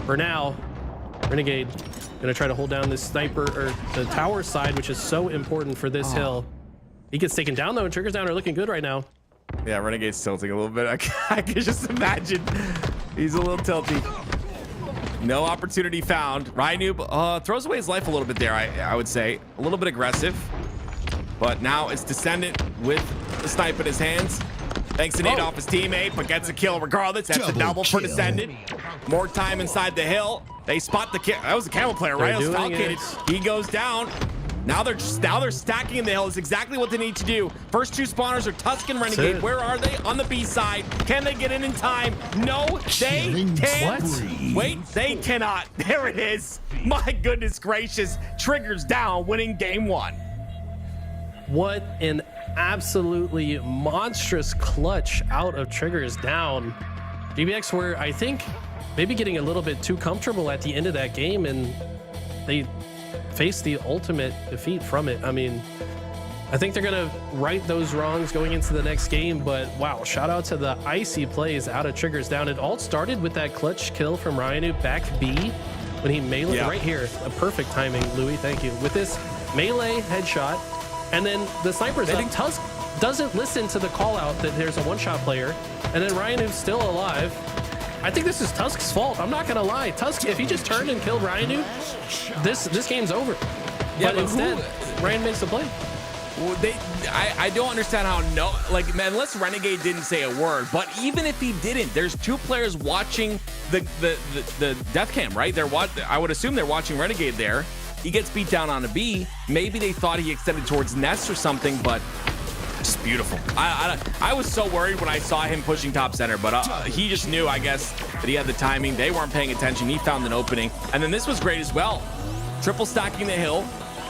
for now, Renegade gonna try to hold down this sniper or the tower side, which is so important for this hill. He gets taken down though, and Triggers Down are looking good right now. Yeah, Renegade's tilting a little bit. I can just imagine he's a little tilty. No opportunity found. Ryanoob throws away his life a little bit there, I would say. A little bit aggressive. But now it's Descendant with the snipe in his hands. Thanks to nade off his teammate, but gets a kill regardless. That's a double for Descendant. More time inside the hill. They spot the kill. That was a camel player, right? He goes down. Now they're stacking in the hill. It's exactly what they need to do. First two spawners are Tusk and Renegade. Where are they? On the B side. Can they get in time? No, they can't. Wait, they cannot. There it is. My goodness gracious. Triggers down, winning game 1. What an absolutely monstrous clutch out of Triggers down. GBX were, I think, maybe getting a little bit too comfortable at the end of that game, and they faced the ultimate defeat from it. I mean, I think they're gonna right those wrongs going into the next game, but wow, shout out to the icy plays out of Triggers down. It all started with that clutch kill from Ryanu back B when he melee right here. A perfect timing, Louis, thank you. With this melee headshot, and then the sniper's up. Tusk doesn't listen to the call out that there's a one-shot player, and then Ryanu's still alive. I think this is Tusk's fault. I'm not gonna lie. Tusk, if he just turned and killed Ryanu, this game's over. Yeah, but instead, Ryan makes the play. Well, I don't understand how man, unless Renegade didn't say a word, but even if he didn't, there's two players watching the death cam, right? I would assume they're watching Renegade there. He gets beat down on a B. Maybe they thought he extended towards Nest or something, but just beautiful. I was so worried when I saw him pushing top center, but he just knew, I guess, that he had the timing. They weren't paying attention. He found an opening. And then this was great as well. Triple stacking the hill,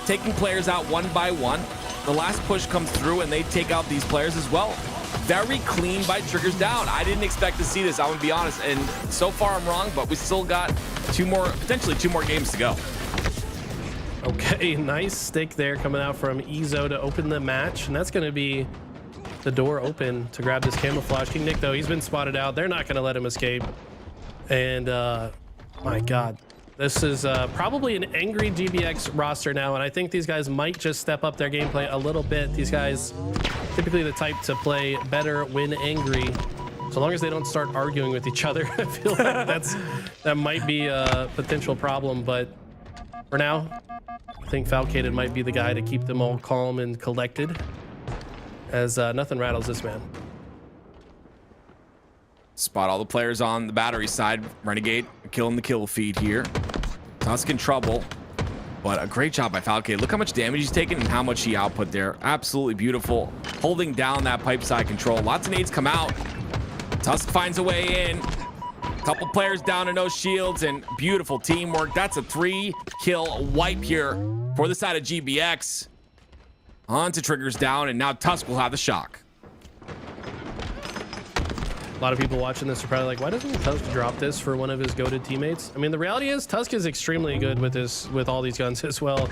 taking players out one by one. The last push comes through and they take out these players as well. Very clean by Triggers down. I didn't expect to see this, I'm gonna be honest. And so far I'm wrong, but we still got potentially two more games to go. Okay, nice stick there coming out from Ezo to open the match, and that's going to be the door open to grab this camouflage. King Nick, though, he's been spotted out. They're not going to let him escape. And my God, this is probably an angry GBX roster now, and I think these guys might just step up their gameplay a little bit. These guys typically the type to play better when angry, so long as they don't start arguing with each other. I feel like that might be a potential problem, but for now, I think Falcated might be the guy to keep them all calm and collected, as nothing rattles this man. Spot all the players on the battery side. Renegade killing the kill feed here. Tusk in trouble, but a great job by Falcated. Look how much damage he's taken and how much he output there. Absolutely beautiful. Holding down that pipe side control. Lots of nades come out. Tusk finds a way in. Couple players down to no shields, and beautiful teamwork. That's a 3-kill wipe here for the side of GBX. On to Triggers down, and now Tusk will have the shock. A lot of people watching this are probably like, why doesn't Tusk drop this for one of his goated teammates? I mean, the reality is Tusk is extremely good with all these guns as well.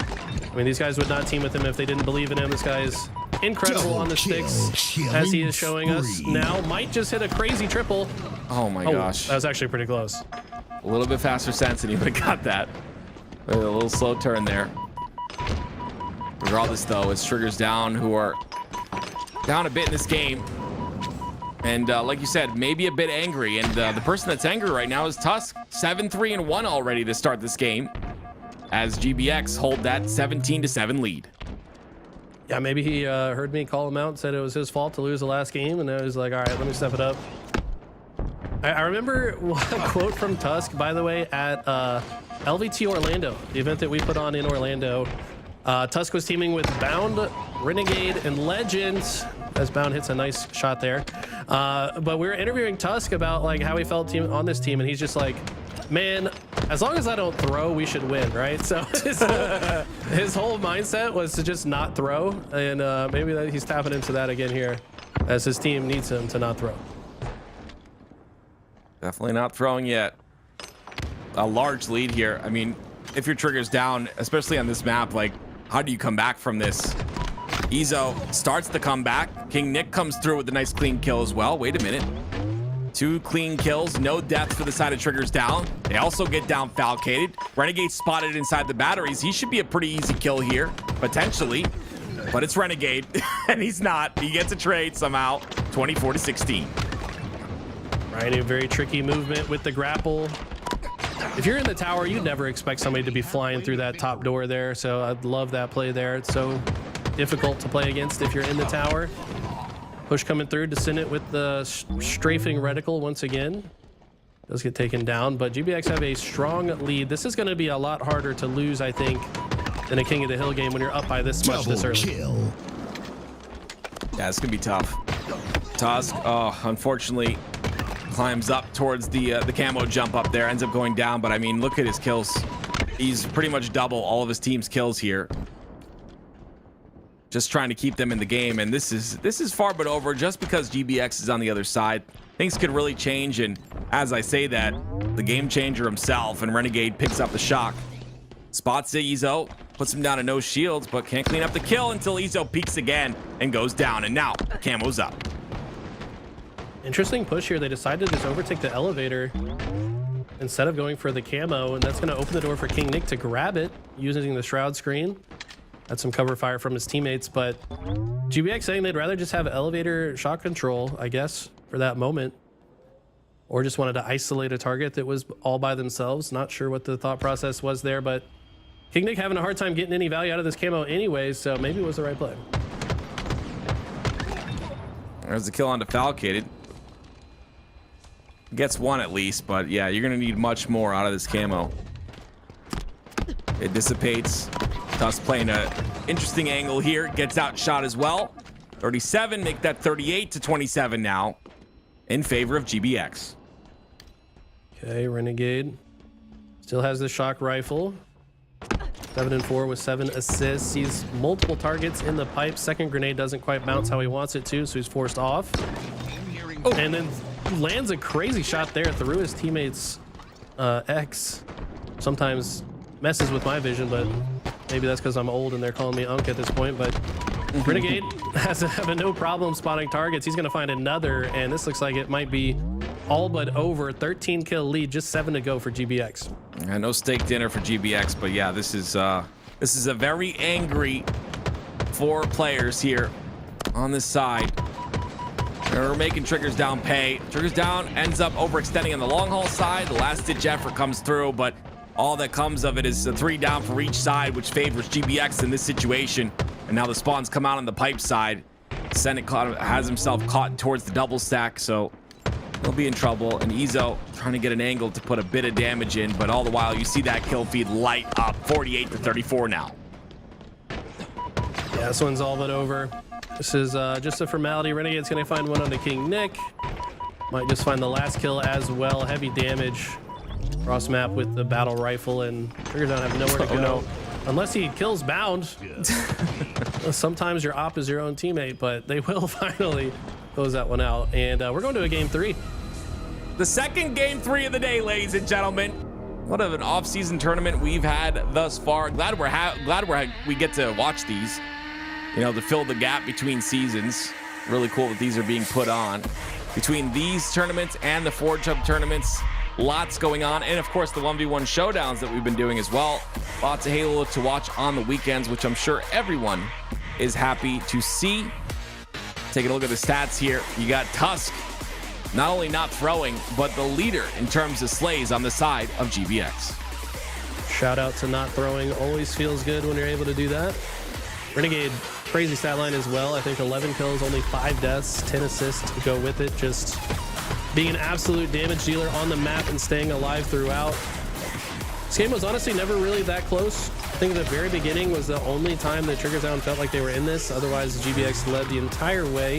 I mean, these guys would not team with him if they didn't believe in him. This guy is incredible on the sticks, as he is showing us now. Might just hit a crazy triple. Oh my gosh. That was actually pretty close. A little bit faster sense, and he would have got that. A little slow turn there. Regardless, though, it's Triggers down, who are down a bit in this game. And like you said, maybe a bit angry. And the person that's angry right now is Tusk. 7-3-1 already to start this game, as GBX hold that 17-7 lead. Yeah, maybe he heard me call him out and said it was his fault to lose the last game, and I was like, all right, let me step it up. I remember a quote from Tusk, by the way, at LVT Orlando, the event that we put on in Orlando. Tusk was teaming with Bound, Renegade, and Legends, as Bound hits a nice shot there. But we were interviewing Tusk about like how he felt on this team, and he's just like, man, as long as I don't throw, we should win, right? So his whole mindset was to just not throw, and maybe he's tapping into that again here, as his team needs him to not throw. Definitely not throwing yet. A large lead here. I mean, if your Triggers down, especially on this map, like, how do you come back from this? Ezo starts the comeback. King Nick comes through with a nice clean kill as well. Wait a minute. 2 clean kills, no deaths for the side of Triggers down. They also get down Falcated. Renegade spotted inside the batteries. He should be a pretty easy kill here, potentially. But it's Renegade, and he's not. He gets a trade somehow. 24-16. Right, a very tricky movement with the grapple. If you're in the tower, you'd never expect somebody to be flying through that top door there. So I'd love that play there. It's so difficult to play against if you're in the tower. Push coming through to send it with the strafing reticle once again. Does get taken down, but GBX have a strong lead. This is going to be a lot harder to lose, I think, in a King of the Hill game when you're up by this much this Double early. kill. Yeah, it's gonna be tough. Tusk, oh, unfortunately, climbs up towards the camo jump up there, ends up going down. But I mean, look at his kills. He's pretty much double all of his team's kills here. Just trying to keep them in the game, and this is far but over. Just because GBX is on the other side, things could really change. And as I say that, the game changer himself and Renegade picks up the shock. Spots Izzo, puts him down to no shields, but can't clean up the kill until Izzo peeks again and goes down. And now camo's up. Interesting push here. They decided to just overtake the elevator instead of going for the camo, and that's going to open the door for King Nick to grab it using the shroud screen. Had some cover fire from his teammates, but GBX saying they'd rather just have elevator shot control, I guess, for that moment, or just wanted to isolate a target that was all by themselves. Not sure what the thought process was there, but King Nick having a hard time getting any value out of this camo anyways, so maybe it was the right play. There's the kill on Defalcated. Gets one at least, but yeah, you're gonna need much more out of this camo. It dissipates. Tusk playing a interesting angle here. Gets outshot as well. 37, make that 38 to 27 now in favor of GBX. Okay, Renegade still has the shock rifle. 7 and 4 with 7 assists. Sees multiple targets in the pipe. Second grenade doesn't quite bounce how he wants it to, so he's forced off. Oh, and then lands a crazy shot there through his teammate's X. Sometimes messes with my vision, but maybe that's because I'm old and they're calling me Unk at this point. But Renegade has having no problem spotting targets. He's going to find another, and this looks like it might be all but over. 13 kill lead, just 7 to go for GBX. Yeah, no steak dinner for GBX, but yeah, this is a very angry 4 players here on this side. They're making Triggers down pay. Triggers down ends up overextending on the long haul side. The last ditch effort comes through, but all that comes of it is a 3 down for each side, which favors GBX in this situation. And now the spawns come out on the pipe side. Senate has himself caught towards the double stack, so he'll be in trouble. And Izzo trying to get an angle to put a bit of damage in, but all the while you see that kill feed light up. 48 to 34 now. Yeah, this one's all but over. This is just a formality. Renegade's going to find one on the King Nick. Might just find the last kill as well. Heavy damage. Cross map with the battle rifle, and Triggers don't have nowhere to go. No. Unless he kills Bound. Sometimes your op is your own teammate, but they will finally close that one out. And we're going to a game 3. The second game 3 of the day, ladies and gentlemen. What an off-season tournament we've had thus far. Glad we get to watch these. You know, to fill the gap between seasons. Really cool that these are being put on. Between these tournaments and the Forge Hub tournaments, lots going on. And of course, the 1v1 showdowns that we've been doing as well. Lots of Halo to watch on the weekends, which I'm sure everyone is happy to see. Taking a look at the stats here. You got Tusk, not only not throwing, but the leader in terms of slays on the side of GBX. Shout out to not throwing. Always feels good when you're able to do that. Renegade, crazy stat line as well. I think 11 kills, only 5 deaths, 10 assists to go with it. Just being an absolute damage dealer on the map and staying alive throughout. This game was honestly never really that close. I think the very beginning was the only time that Triggers Down felt like they were in this. Otherwise, GBX led the entire way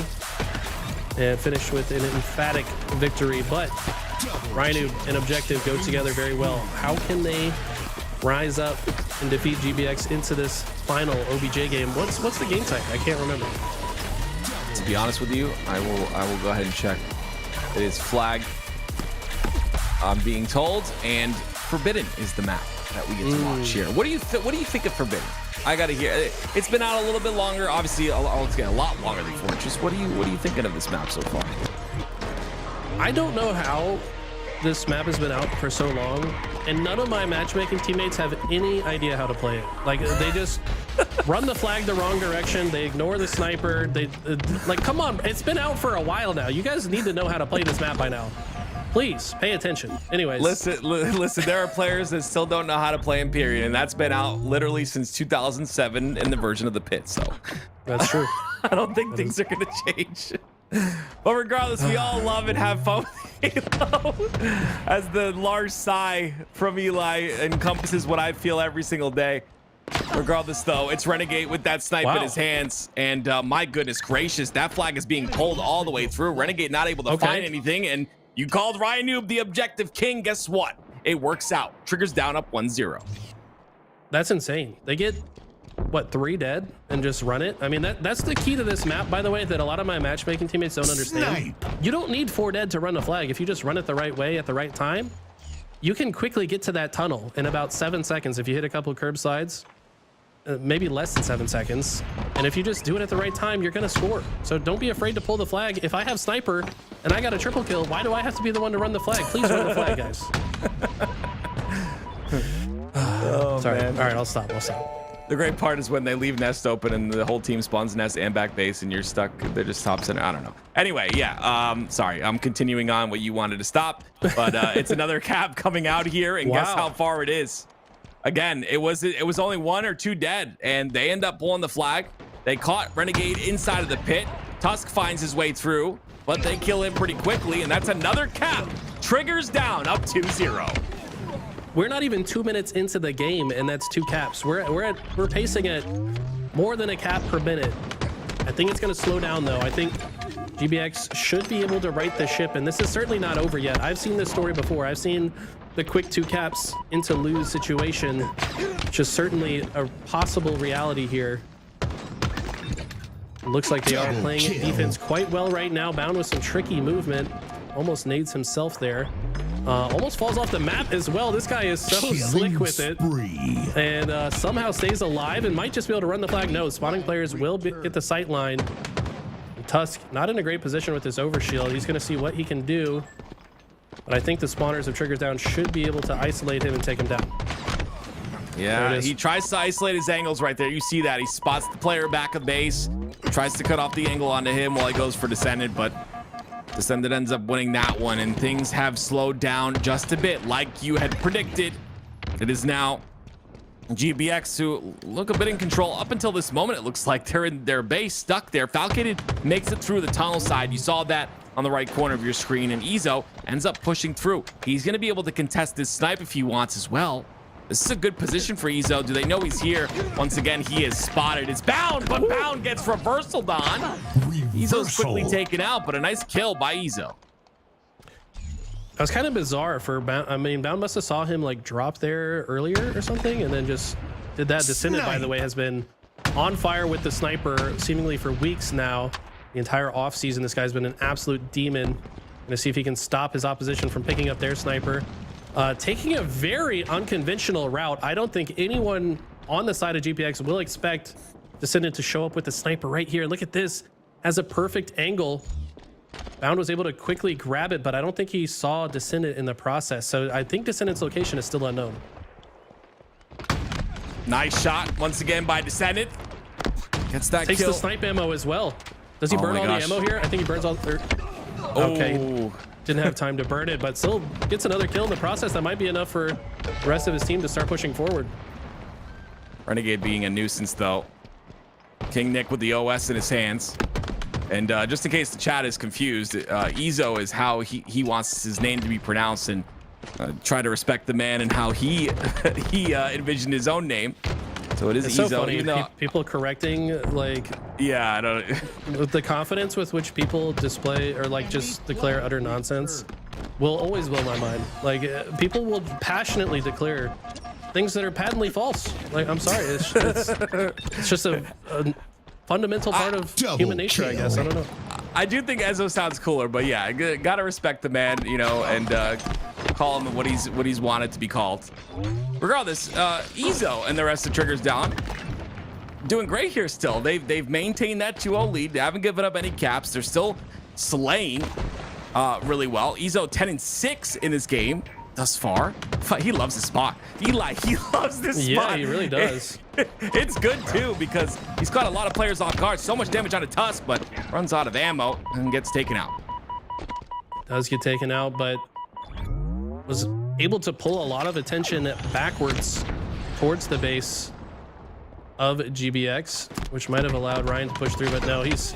and finished with an emphatic victory. But Rhino and Objective go together very well. How can they rise up and defeat GBX into this final OBJ game? What's the game type? I can't remember. To be honest with you, I will go ahead and check. It is flag, I'm being told, and Forbidden is the map that we get to watch here. What do you think of Forbidden? I gotta hear. It's been out a little bit longer, obviously a lot longer than Fortress. What are you thinking of this map so far? I don't know how this map has been out for so long, and none of my matchmaking teammates have any idea how to play it. Like, they just run the flag the wrong direction. They ignore the sniper. They like, come on, it's been out for a while now. You guys need to know how to play this map by now. Please pay attention. Anyways, listen. There are players that still don't know how to play Imperium, and that's been out literally since 2007 in the version of the pit. So that's true. I don't think things are gonna change. But regardless, we all love and have fun with Halo. As the large sigh from Eli encompasses what I feel every single day. Regardless, though, it's Renegade with that snipe in his hands. And my goodness gracious, that flag is being pulled all the way through. Renegade not able to find anything. And you called Ryan Noob the objective king. Guess what? It works out. Triggers down up 1-0. That's insane. They get, what, 3 dead and just run it? I mean, that's the key to this map, by the way, that a lot of my matchmaking teammates don't understand. You don't need 4 dead to run a flag. If you just run it the right way at the right time, you can quickly get to that tunnel in about 7 seconds if you hit a couple curb slides. Maybe less than 7 seconds. And if you just do it at the right time, you're going to score. So don't be afraid to pull the flag. If I have sniper and I got a triple kill, why do I have to be the one to run the flag? Please run the flag, guys. Sorry. Man. All right, I'll stop. The great part is when they leave nest open and the whole team spawns nest and back base and you're stuck. They're just top center. I don't know. Anyway, yeah. Sorry, I'm continuing on what you wanted to stop. But it's another cap coming out here. And guess how far it is. Again, it was only 1 or 2 dead, and they end up pulling the flag. They caught Renegade inside of the pit. Tusk finds his way through, but they kill him pretty quickly, and that's another cap. Triggers down up 2-0. We're not even 2 minutes into the game, and that's 2 caps. We're pacing at more than a cap per minute. I think it's going to slow down, though. I think GBX should be able to right the ship, and this is certainly not over yet. I've seen this story before. I've seen the quick 2 caps into lose situation, which is certainly a possible reality here. It looks like they are playing defense quite well right now. Bound with some tricky movement. Almost nades himself there. Almost falls off the map as well. This guy is so slick with it. And somehow stays alive and might just be able to run the flag. No, spawning players will get the sight line. Tusk not in a great position with this overshield. He's going to see what he can do. But I think the spawners of Triggers Down should be able to isolate him and take him down. Yeah, he tries to isolate his angles right there. You see that. He spots the player back of base, tries to cut off the angle onto him while he goes for Descendant, but Descendant ends up winning that one, and things have slowed down just a bit, like you had predicted. It is now GBX who look a bit in control. Up until this moment, it looks like they're in their base, stuck there. Falcated makes it through the tunnel side. You saw that on the right corner of your screen, and Ezo ends up pushing through. He's going to be able to contest this snipe if he wants as well. This is a good position for Ezo. Do they know he's here? Once again, he is spotted. It's Bound, but Bound gets reversaled on. Ezo's quickly taken out, but a nice kill by Ezo. That was kind of bizarre for Bound. I mean, Bound must have saw him like drop there earlier or something, and then just did that. Descendant, by the way, has been on fire with the sniper seemingly for weeks now. The entire off-season, this guy's been an absolute demon. Gonna see if he can stop his opposition from picking up their sniper. Taking a very unconventional route. I don't think anyone on the side of GPX will expect Descendant to show up with the sniper right here. Look at this. Has a perfect angle. Bound was able to quickly grab it, but I don't think he saw Descendant in the process. So I think Descendant's location is still unknown. Nice shot once again by Descendant. Gets that Takes kill. the snipe ammo as well. Does he burn all the ammo here? I think he burns all. Okay. Didn't have time to burn it, but still gets another kill in the process. That might be enough for the rest of his team to start pushing forward. Renegade being a nuisance, though. King Nick with the OS in his hands. And just in case the chat is confused, Ezo is how he wants his name to be pronounced, and try to respect the man and how he envisioned his own name. So it is it's Ezo. so funny. Even though, People correcting, like, yeah, I don't. with the confidence with which people display or like just declare utter nonsense will always blow my mind. Like, people will passionately declare things that are patently false. Like, I'm sorry, it's just a fundamental part of human nature, I guess. I don't know. I do think Ezo sounds cooler, but yeah, gotta respect the man, you know, and call him what he's wanted to be called. Regardless, Ezo and the rest of Triggers Down doing great here still. They've maintained that 2-0 lead. They haven't given up any caps. They're still slaying really well. Ezo 10-6 in this game thus far. He loves this spot. He loves this spot. Yeah, he really does. It's good too because he's caught a lot of players off guard. So much damage on a Tusk, but runs out of ammo and gets taken out. Does get taken out, but was able to pull a lot of attention backwards towards the base of GBX, which might have allowed Ryan to push through, but no, he's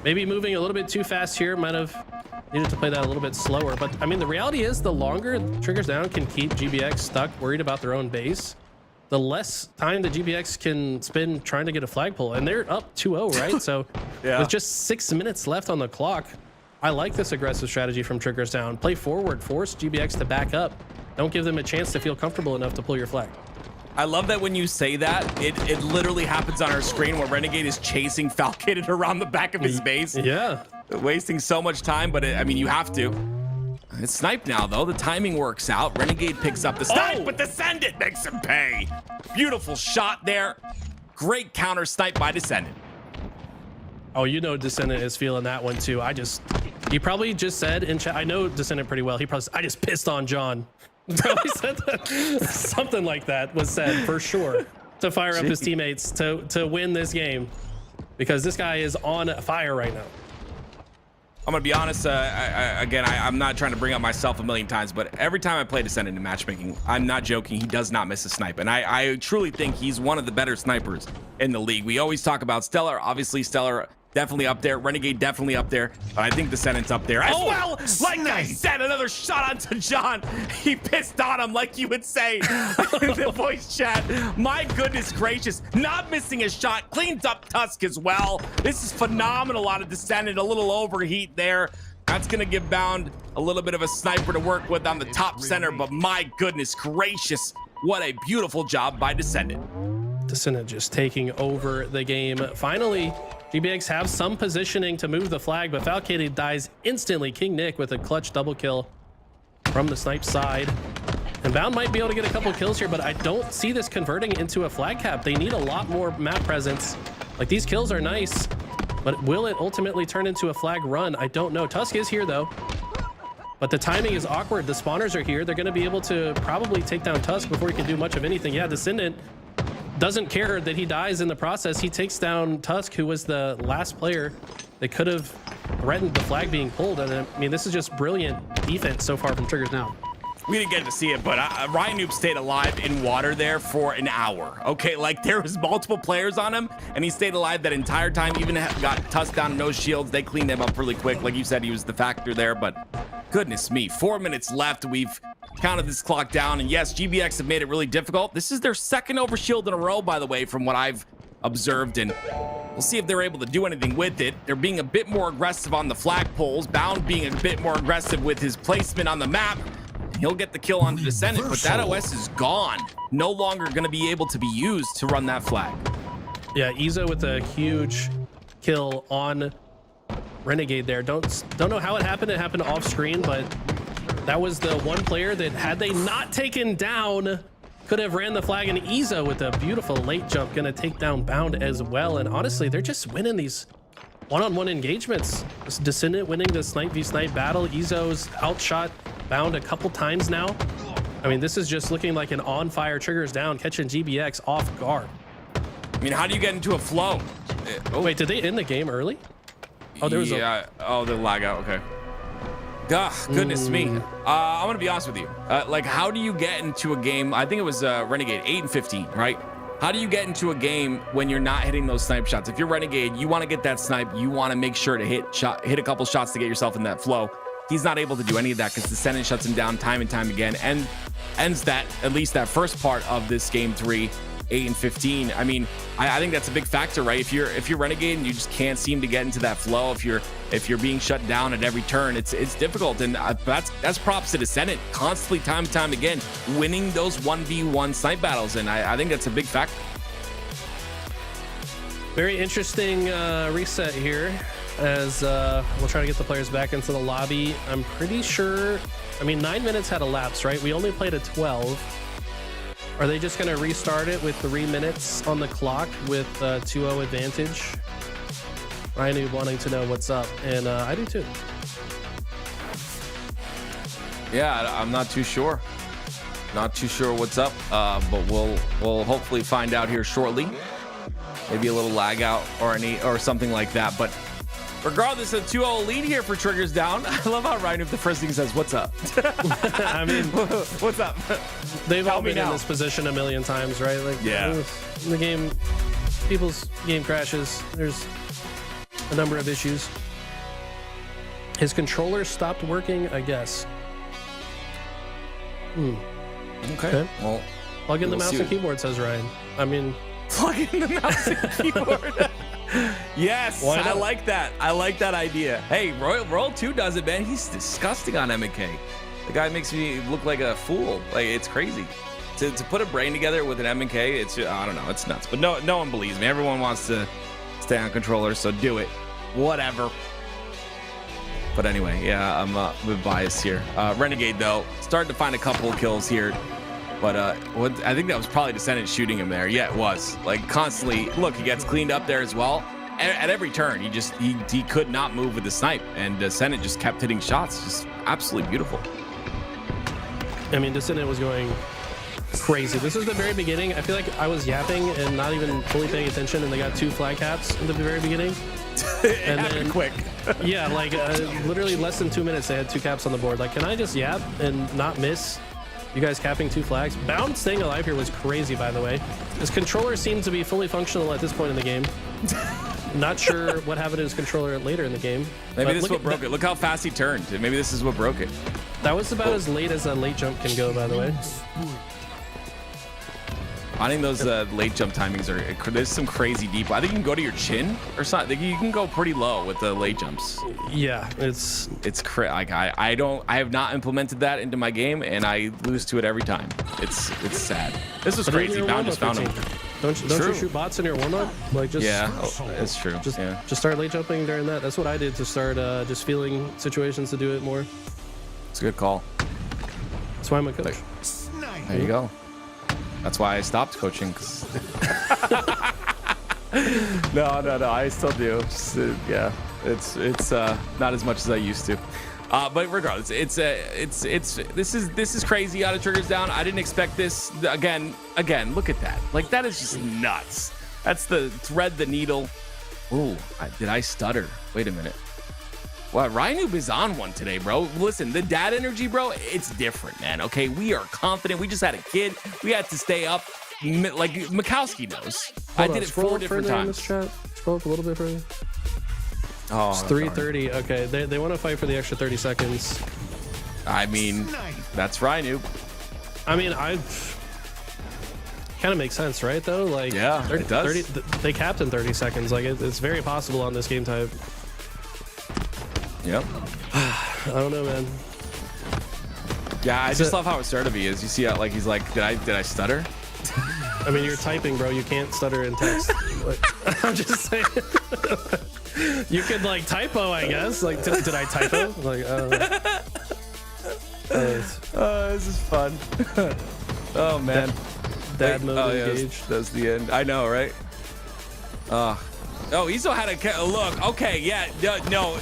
maybe moving a little bit too fast here. Might have needed to play that a little bit slower. But I mean, the reality is the longer Triggers Down can keep GBX stuck, worried about their own base, the less time the GBX can spend trying to get a flagpole. And they're up 2-0, right? So Yeah. with just 6 minutes left on the clock, I like this aggressive strategy from Triggers Down. Play forward, force GBX to back up. Don't give them a chance to feel comfortable enough to pull your flag. I love that when you say that, it literally happens on our screen where Renegade is chasing Falcated around the back of his base. Yeah. Wasting so much time, but I mean, you have to. It's sniped now, though. The timing works out. Renegade picks up the snipe, but Descendant makes him pay. Beautiful shot there. Great counter snipe by Descendant. Oh, you know Descendant is feeling that one too. He probably just said in chat, I know Descendant pretty well. He probably said, I just pissed on John. Probably said that. Something like that was said for sure to fire up his teammates to win this game, because this guy is on fire right now. I'm gonna be honest. I'm not trying to bring up myself a million times, but every time I play Descendant in matchmaking, I'm not joking. He does not miss a snipe, and I truly think he's one of the better snipers in the league. We always talk about Stellar. Obviously, Stellar definitely up there. Renegade definitely up there, but I think Descendant's up there as well. Like I said, another shot onto John. He pissed on him, like you would say in the voice chat. My goodness gracious, not missing a shot. Cleans up Tusk as well. This is phenomenal out of Descendant. A little overheat there. That's gonna give Bound a little bit of a sniper to work with on the top center, but my goodness gracious, what a beautiful job by Descendant. Descendant just taking over the game. Finally, GBX have some positioning to move the flag, but Falcated dies instantly. King Nick with a clutch double kill from the snipe side. And Bound might be able to get a couple kills here, but I don't see this converting into a flag cap. They need a lot more map presence. Like, these kills are nice, but will it ultimately turn into a flag run? I don't know. Tusk is here though, but the timing is awkward. The spawners are here. They're going to be able to probably take down Tusk before he can do much of anything. Yeah, Descendant doesn't care that he dies in the process. He takes down Tusk, who was the last player that could have threatened the flag being pulled. And I mean, this is just brilliant defense so far from Triggers Down. We didn't get to see it, but Ryan Noob stayed alive in water there for an hour. Okay, like there was multiple players on him, and he stayed alive that entire time. Even got Tusk down, no shields. They cleaned him up really quick. Like you said, he was the factor there, but goodness me, 4 minutes left. We've counted this clock down, and yes, GBX have made it really difficult. This is their second overshield in a row, by the way, from what I've observed, and we'll see if they're able to do anything with it. They're being a bit more aggressive on the flagpoles. Bound being a bit more aggressive with his placement on the map. He'll get the kill on the Descendant, but that OS is gone. No longer going to be able to be used to run that flag. Yeah, Izo with a huge kill on Renegade there. Don't know how it happened. It happened off screen, but that was the one player that, had they not taken down, could have ran the flag. And Izo with a beautiful late jump, gonna take down Bound as well. And honestly, they're just winning these one-on-one engagements. This Descendant winning the snipe v snipe battle. Izo's outshot Bound a couple times now. I mean, this is just looking like an on-fire Triggers Down, catching GBX off guard. I mean, how do you get into a flow? Oh, wait, did they end the game early? Oh, there was oh, the lag out. Okay. Goodness me. I'm gonna be honest with you. Like, how do you get into a game? I think it was Renegade 8-15, right? How do you get into a game when you're not hitting those snipe shots? If you're Renegade, you want to get that snipe. You want to make sure to hit a couple shots to get yourself in that flow. He's not able to do any of that because Descendant shuts him down time and time again, and ends that, at least that first part of this game 3, 8-15. I mean, I think that's a big factor, right? If you're Renegade and you just can't seem to get into that flow, if you're being shut down at every turn, it's difficult. And that's props to Descendant, constantly, time and time again, winning those 1v1 snipe battles, and I think that's a big factor. Very interesting reset here, as we'll try to get the players back into the lobby. I'm pretty sure, I mean, 9 minutes had elapsed, right? We only played a 12. Are they just going to restart it with 3 minutes on the clock with 2-0 advantage? Ryan wanting to know what's up, and I do too. Yeah, I'm not too sure. Not too sure what's up, but we'll hopefully find out here shortly. Maybe a little lag out or something like that. But regardless, a 2-0 lead here for Triggers Down. I love how Ryan, the first thing says, "What's up?" I mean, what's up? They've all been in this position a million times, right? Like, yeah. In the game, people's game crashes. There's a number of issues. His controller stopped working, I guess. Okay. Well, Plug in the We'll mouse see. and keyboard, says Ryan. I mean, Plug in the mouse and keyboard. Yes, Why I not? like that. I like that idea. Hey, Royal 2 does it, man. He's disgusting on M&K. The guy makes me look like a fool. Like, it's crazy. To put a brain together with an M&K, it's, I don't know, it's nuts. But no one believes me. Everyone wants to stay on controllers, so do it. Whatever. But anyway, yeah, I'm a bit biased here. Renegade, though, starting to find a couple of kills here. But I think that was probably Descendant shooting him there. Yeah, it was. Like, constantly, look, he gets cleaned up there as well. At every turn, he could not move with the snipe. And Descendant just kept hitting shots. Just absolutely beautiful. I mean, Descendant was going crazy. This was the very beginning. I feel like I was yapping and not even fully paying attention, and they got 2 flag caps in the very beginning. And then quick. Yeah, like literally less than 2 minutes, they had 2 caps on the board. Like, can I just yap and not miss you guys capping 2 flags? Bound staying alive here was crazy, by the way. His controller seemed to be fully functional at this point in the game. Not sure what happened to his controller later in the game. Maybe But this is what broke it. Look how fast he turned. Maybe this is what broke it. That was about as late as a late jump can go, by the way. I think those late jump timings are, there's some crazy deep. I think you can go to your chin or something. You can go pretty low with the late jumps. Yeah, it's Like I have not implemented that into my game, and I lose to it every time. It's sad. This was but in crazy. your Bound just warm-up found him. routine, Don't you True. shoot bots in your warm-up? Like, just Yeah, it's true. just Yeah. just start late jumping during that. That's what I did to start just feeling situations to do it more. It's a good call. That's why I'm a coach. There you go. That's why I stopped coaching. 'Cause no. I still do. Just, yeah, it's not as much as I used to. But regardless, this is crazy. Out of triggers down. I didn't expect this. Again, look at that. Like, that is just nuts. That's the thread the needle. Ooh, did I stutter? Wait a minute. Wow, Ryan is on one today, bro. Listen, the dad energy, bro, it's different, man. Okay, we are confident. We just had a kid. We had to stay up. Like Mikowski knows. I did it 4 different times. Scroll up a little bit further. Oh, It's 3:30. Okay, they want to fight for the extra 30 seconds. I mean, that's Ryan. I mean, kind of makes sense, right? Though, like, Yeah, it does. They capped in 30 seconds. Like, it's very possible on this game type. Yep. I don't know, man. Yeah, I just love how assertive he is. You see how, like, he's like, did I stutter? I mean, you're typing, bro. You can't stutter in text. Like, I'm just saying. You could, like, typo, I guess. Like, did I typo? Like, This is fun. Oh man. dad mode Oh yeah, engaged. that's the end. I know, right? Oh, Izzo had a look. Okay, yeah, no,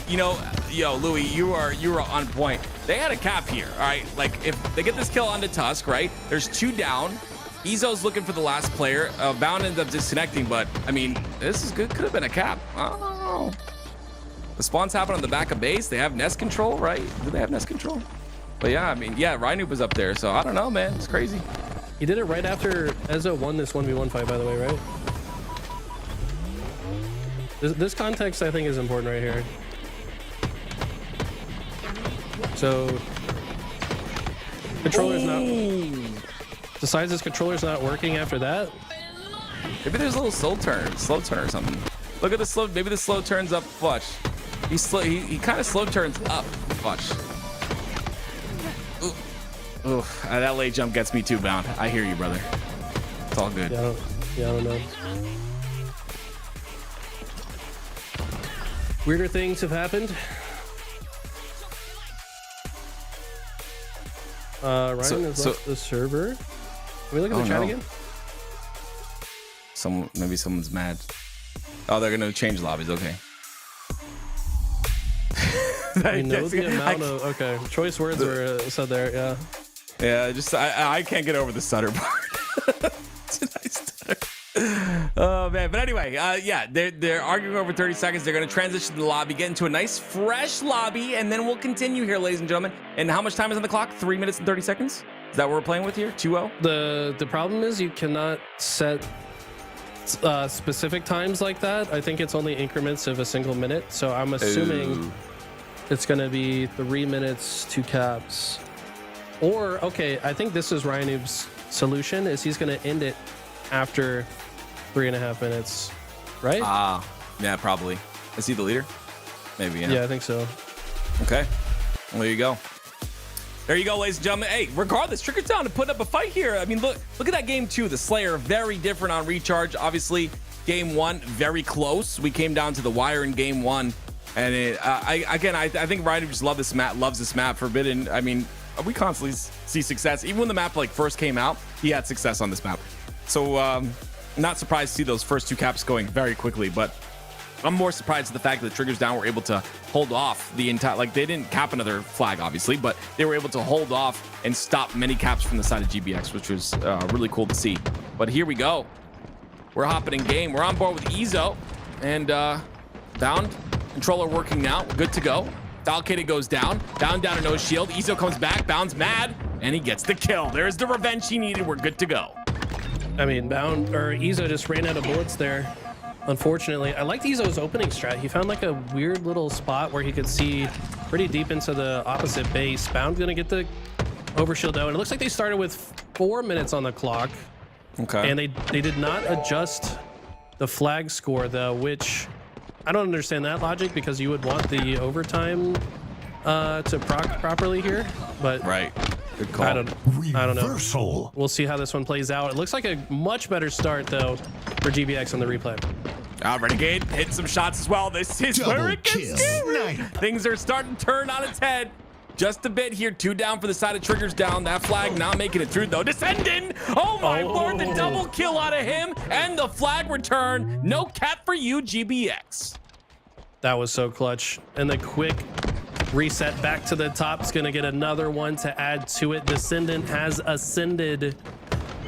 yo, Louis, you were on point. They had a cap here, all right? Like, if they get this kill onto Tusk, right? There's 2 down. Izzo's looking for the last player. Bound ends up disconnecting, but I mean, this is good. Could have been a cap. Oh. The spawns happen on the back of base. They have nest control, right? Do they have nest control? But yeah, I mean, yeah, Rhinoop was up there, so I don't know, man. It's crazy. He did it right after Ezzo won this 1v1 fight, by the way, right? This context, I think, is important right here. So, controller's not... Decides his controller's not working after that. Maybe there's a little slow turn or something. Look at the slow. Maybe the slow turns up flush. He kind of slow turns up flush. Ooh, that late jump gets me too, Bound. I hear you, brother. It's all good. I don't know. Weirder things have happened. Ryan has left the server. Can we look at the chat again? Maybe someone's mad. Oh, they're gonna change lobbies. Okay. We know the amount of choice words were said there. Yeah. Yeah. Just I can't get over the stutter part. Did I stutter? Oh man. But anyway, yeah, they're arguing over 30 seconds. They're gonna transition the lobby, get into a nice fresh lobby, and then we'll continue here, ladies and gentlemen. And how much time is on the clock? 3 minutes and 30 seconds. Is that what we're playing with here? 2-0? The problem is you cannot set specific times like that. I think it's only increments of a single minute. So I'm assuming it's going to be 3 minutes, 2 caps. Or, okay, I think this is Ryan Noob's solution is he's going to end it after 3.5 minutes, right? Yeah, probably. Is he the leader? Maybe, yeah. Yeah, I think so. Okay. Well, there you go. There you go, ladies and gentlemen. Hey, regardless, Trigger's down to put up a fight here. I mean, look at that game 2. The Slayer, very different on recharge. Obviously, game 1, very close. We came down to the wire in game 1. And I think Ryder just loves this map. Forbidden, I mean, we constantly see success. Even when the map like first came out, he had success on this map. So not surprised to see those first 2 caps going very quickly, but I'm more surprised at the fact that the Triggers Down were able to hold off the entire, like they didn't cap another flag, obviously, but they were able to hold off and stop many caps from the side of GBX, which was really cool to see. But here we go. We're hopping in game. We're on board with Ezo and Bound. Controller working now. Good to go. Dalkade goes down. Down to no shield. Ezo comes back. Bound's mad, and he gets the kill. There's the revenge he needed. We're good to go. I mean, Ezo just ran out of bullets there. Unfortunately, I liked Ezo's opening strat. He found like a weird little spot where he could see pretty deep into the opposite base. Bound's gonna get the overshield out. And it looks like they started with 4 minutes on the clock. Okay. And they did not adjust the flag score though, which I don't understand that logic because you would want the overtime to proc properly here, but right. Good call. I don't know. Reversal. We'll see how this one plays out. It looks like a much better start though for GBX on the replay. Renegade hit some shots as well. This is where it gets scary. Things are starting to turn on its head. Just a bit here. 2 down for the side of Triggers Down. That flag not making it through though. Descending. Oh my lord, the double kill out of him and the flag return. No cap for you, GBX. That was so clutch. And the quick reset back to the top is going to get another one to add to it. Descendant has ascended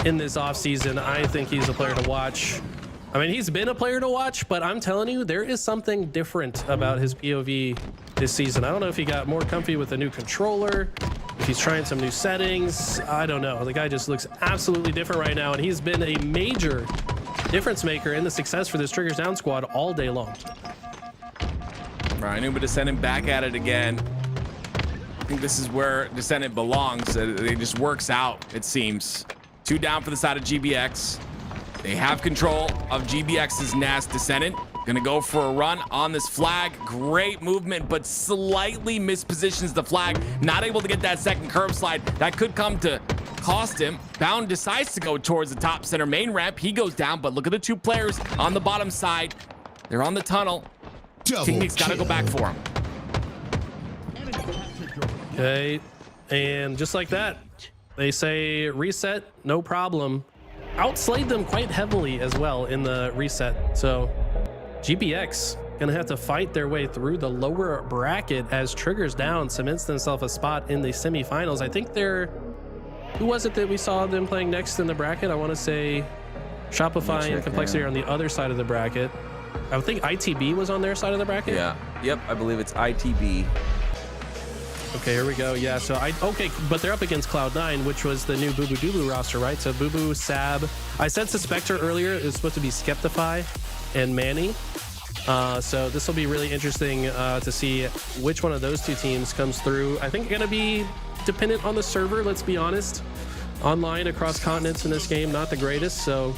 in this offseason. I think he's a player to watch. I mean, he's been a player to watch, but I'm telling you, there is something different about his POV this season. I don't know if he got more comfy with a new controller, if he's trying some new settings. I don't know. The guy just looks absolutely different right now, and he's been a major difference maker in the success for this Triggers Down squad all day long. Right, Nuba Descendant back at it again. I think this is where Descendant belongs. It just works out, it seems. 2 down for the side of GBX. They have control of GBX's nest. Descendant gonna go for a run on this flag. Great movement, but slightly mispositions the flag. Not able to get that second curb slide. That could come to cost him. Bound decides to go towards the top center main ramp. He goes down, but look at the 2 players on the bottom side. They're on the tunnel. Tingnick's got to go back for him. Okay, and just like that, they say reset, no problem. Outslayed them quite heavily as well in the reset. So GBX gonna have to fight their way through the lower bracket as Triggers Down cements themselves a spot in the semifinals. I think they're, who was it that we saw them playing next in the bracket? I want to say Shopify and Complexity are on the other side of the bracket. I would think ITB was on their side of the bracket. Yeah. Yep. I believe it's ITB. Okay, here we go. Yeah. So okay, but they're up against Cloud9, which was the new Boo Boo Doo roster, right? So Boo Boo, Sab. I said Suspector earlier. It was supposed to be Skeptify and Manny. So this will be really interesting to see which one of those 2 teams comes through. I think it's gonna be dependent on the server. Let's be honest. Online across continents in this game, not the greatest. So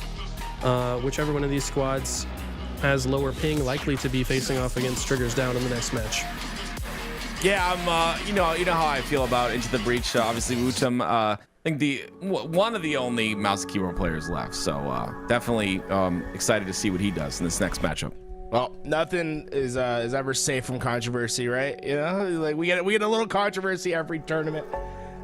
whichever one of these squads has lower ping, likely to be facing off against Triggers Down in the next match. Yeah, I'm. You know how I feel about Into the Breach. Obviously, Wutum. I think one of the only mouse and keyboard players left. So definitely excited to see what he does in this next matchup. Well, nothing is ever safe from controversy, right? You know, like we get a little controversy every tournament.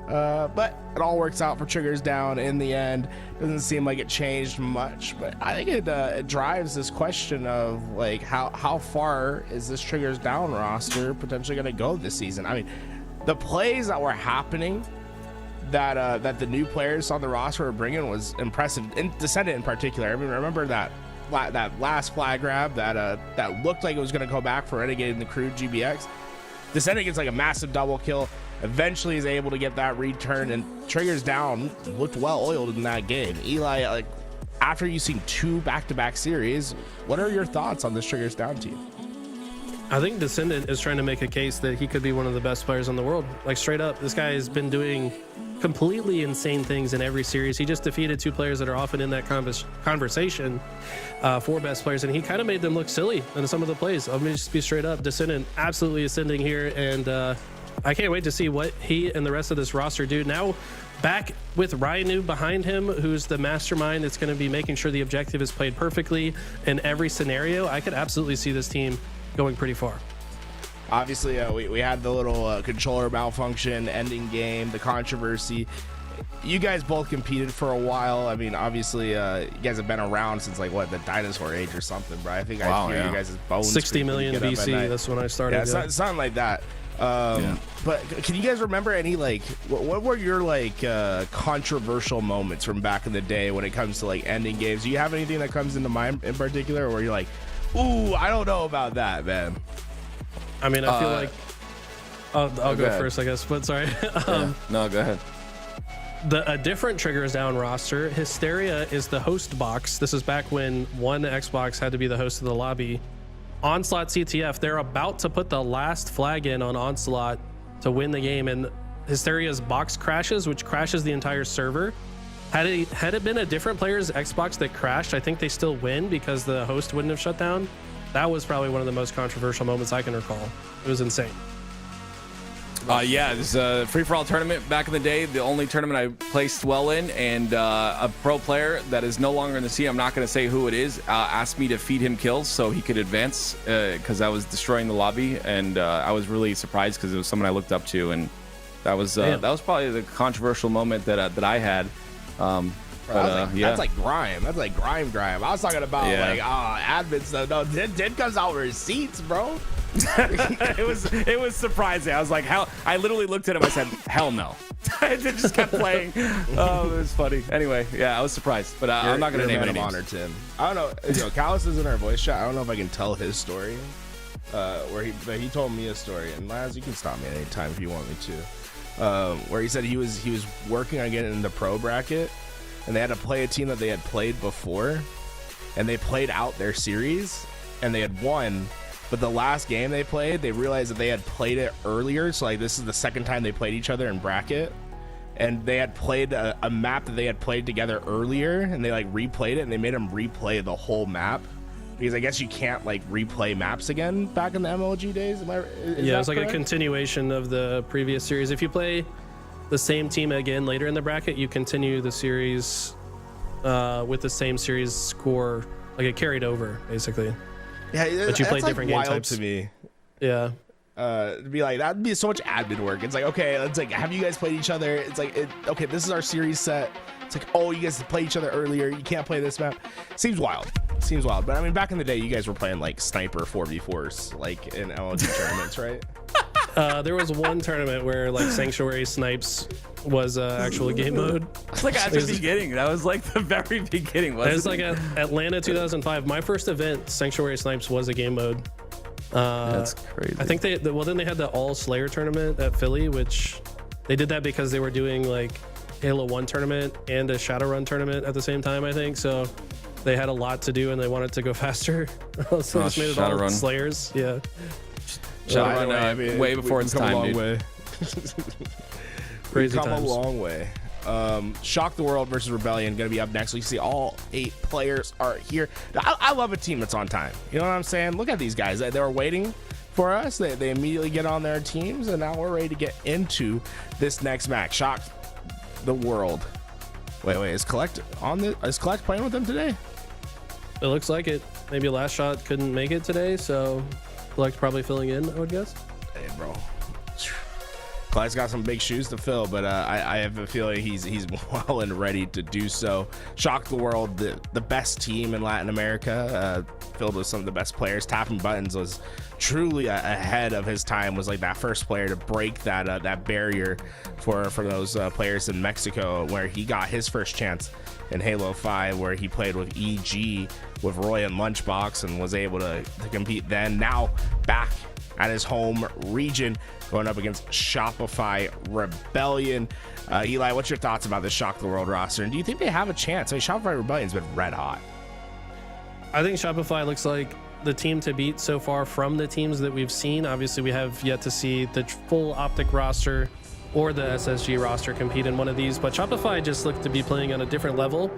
But it all works out for Triggers Down in the end. Doesn't seem like it changed much, but I think it drives this question of like how far is this Triggers Down roster potentially going to go this season? I mean, the plays that were happening that the new players on the roster were bringing was impressive. In Descendant in particular, I mean, remember that last flag grab that looked like it was going to go back for Renegade and the crew GBX. Descendant gets like a massive double kill. Eventually is able to get that return, and Triggers Down looked well oiled in that game. Eli, like after you've seen 2 back-to-back series, what are your thoughts on this Triggers Down team? I think Descendant is trying to make a case that he could be one of the best players in the world. Like straight up, this guy has been doing completely insane things in every series. He just defeated 2 players that are often in that conversation for best players, and he kind of made them look silly in some of the plays. Let me just be straight up. Descendant absolutely ascending here, and I can't wait to see what he and the rest of this roster do. Now back with Ryu behind him, who's the mastermind that's going to be making sure the objective is played perfectly in every scenario. I could absolutely see this team going pretty far. Obviously, we had the little controller malfunction, ending game, the controversy. You guys both competed for a while. I mean, obviously, you guys have been around since like what, the dinosaur age or something, bro. I think I hear you guys' bones. 60 million BC. That's when I started. Yeah, something like that. But can you guys remember any like what were your like controversial moments from back in the day when it comes to like ending games? Do you have anything that comes into mind in particular, or where you're like, ooh, I don't know about that, man? I mean, I feel like I'll go first, I guess, but sorry. No, go ahead. A different triggers down roster. Hysteria is the host box. This is back when one Xbox had to be the host of the lobby. Onslaught CTF, they're about to put the last flag in on Onslaught to win the game, and Hysteria's box crashes, which crashes the entire server. Had it been a different player's Xbox that crashed, I think they still win because the host wouldn't have shut down. That was probably one of the most controversial moments I can recall. It was insane. Yeah, it was a free-for-all tournament back in the day, the only tournament I placed well in, and a pro player that is no longer in the scene, I'm not going to say who it is, asked me to feed him kills so he could advance because I was destroying the lobby, and I was really surprised because it was someone I looked up to, and that was probably the controversial moment that I had. That's like grime. That's like grime. I was talking about like admin stuff. No, Did comes out with receipts, bro. it was surprising. I was like, hell, I literally looked at him. I said, hell no. It just kept playing. Oh, it was funny. Anyway, yeah, I was surprised, but I'm not gonna name any names. Honor, Tim. I don't know. Callus is in our voice chat. I don't know if I can tell his story. Where he told me a story, and Laz, you can stop me at any time if you want me to. Where he said he was working on getting in the pro bracket, and they had to play a team that they had played before, and they played out their series, and they had won. But the last game they played, they realized that they had played it earlier. So like this is the second time they played each other in bracket, and they had played a map that they had played together earlier, and they like replayed it, and they made them replay the whole map because I guess you can't like replay maps again back in the MLG days. Yeah, it's like a continuation of the previous series. If you play the same team again later in the bracket, you continue the series with the same series score, like it carried over basically. Yeah, but you play like different game wild types to me. Yeah. To be like, that'd be so much admin work. It's like, okay, it's like, have you guys played each other? It's like, okay, this is our series set. It's like, oh, you guys played each other earlier. You can't play this map. Seems wild. But I mean, back in the day, you guys were playing like sniper 4v4s, like in LG tournaments, right? There was one tournament where like Sanctuary Snipes was actual game mode. It's like at the beginning. That was like the very beginning. It was like at Atlanta 2005. My first event, Sanctuary Snipes, was a game mode. That's crazy. I think then they had the All Slayer tournament at Philly, which they did that because they were doing like Halo 1 tournament and a Shadowrun tournament at the same time, I think. So they had a lot to do and they wanted to go faster. So they just made it all Slayers. Yeah. Shadowrun way before its time, dude. We've come a long way. Shock the World versus Rebellion gonna be up next. We see all 8 players are here. I love a team that's on time. You know what I'm saying? Look at these guys. They were waiting for us. They immediately get on their teams, and now we're ready to get into this next match. Shock the World. Wait, is Collect playing with them today? It looks like it. Maybe Last Shot couldn't make it today, so Collect probably filling in, I would guess. Hey, bro. Clyde's got some big shoes to fill, but I have a feeling he's well and ready to do so. Shock the World, the best team in Latin America, filled with some of the best players. Tapping Buttons was truly ahead of his time, was like that first player to break that barrier for those players in Mexico, where he got his first chance in Halo 5, where he played with EG, with Roy and Lunchbox, and was able to compete then. Now back at his home region, going up against Shopify Rebellion. Eli, what's your thoughts about this Shock the World roster? And do you think they have a chance? I mean, Shopify Rebellion's been red hot. I think Shopify looks like the team to beat so far from the teams that we've seen. Obviously, we have yet to see the full OpTic roster or the SSG roster compete in one of these, but Shopify just looked to be playing on a different level.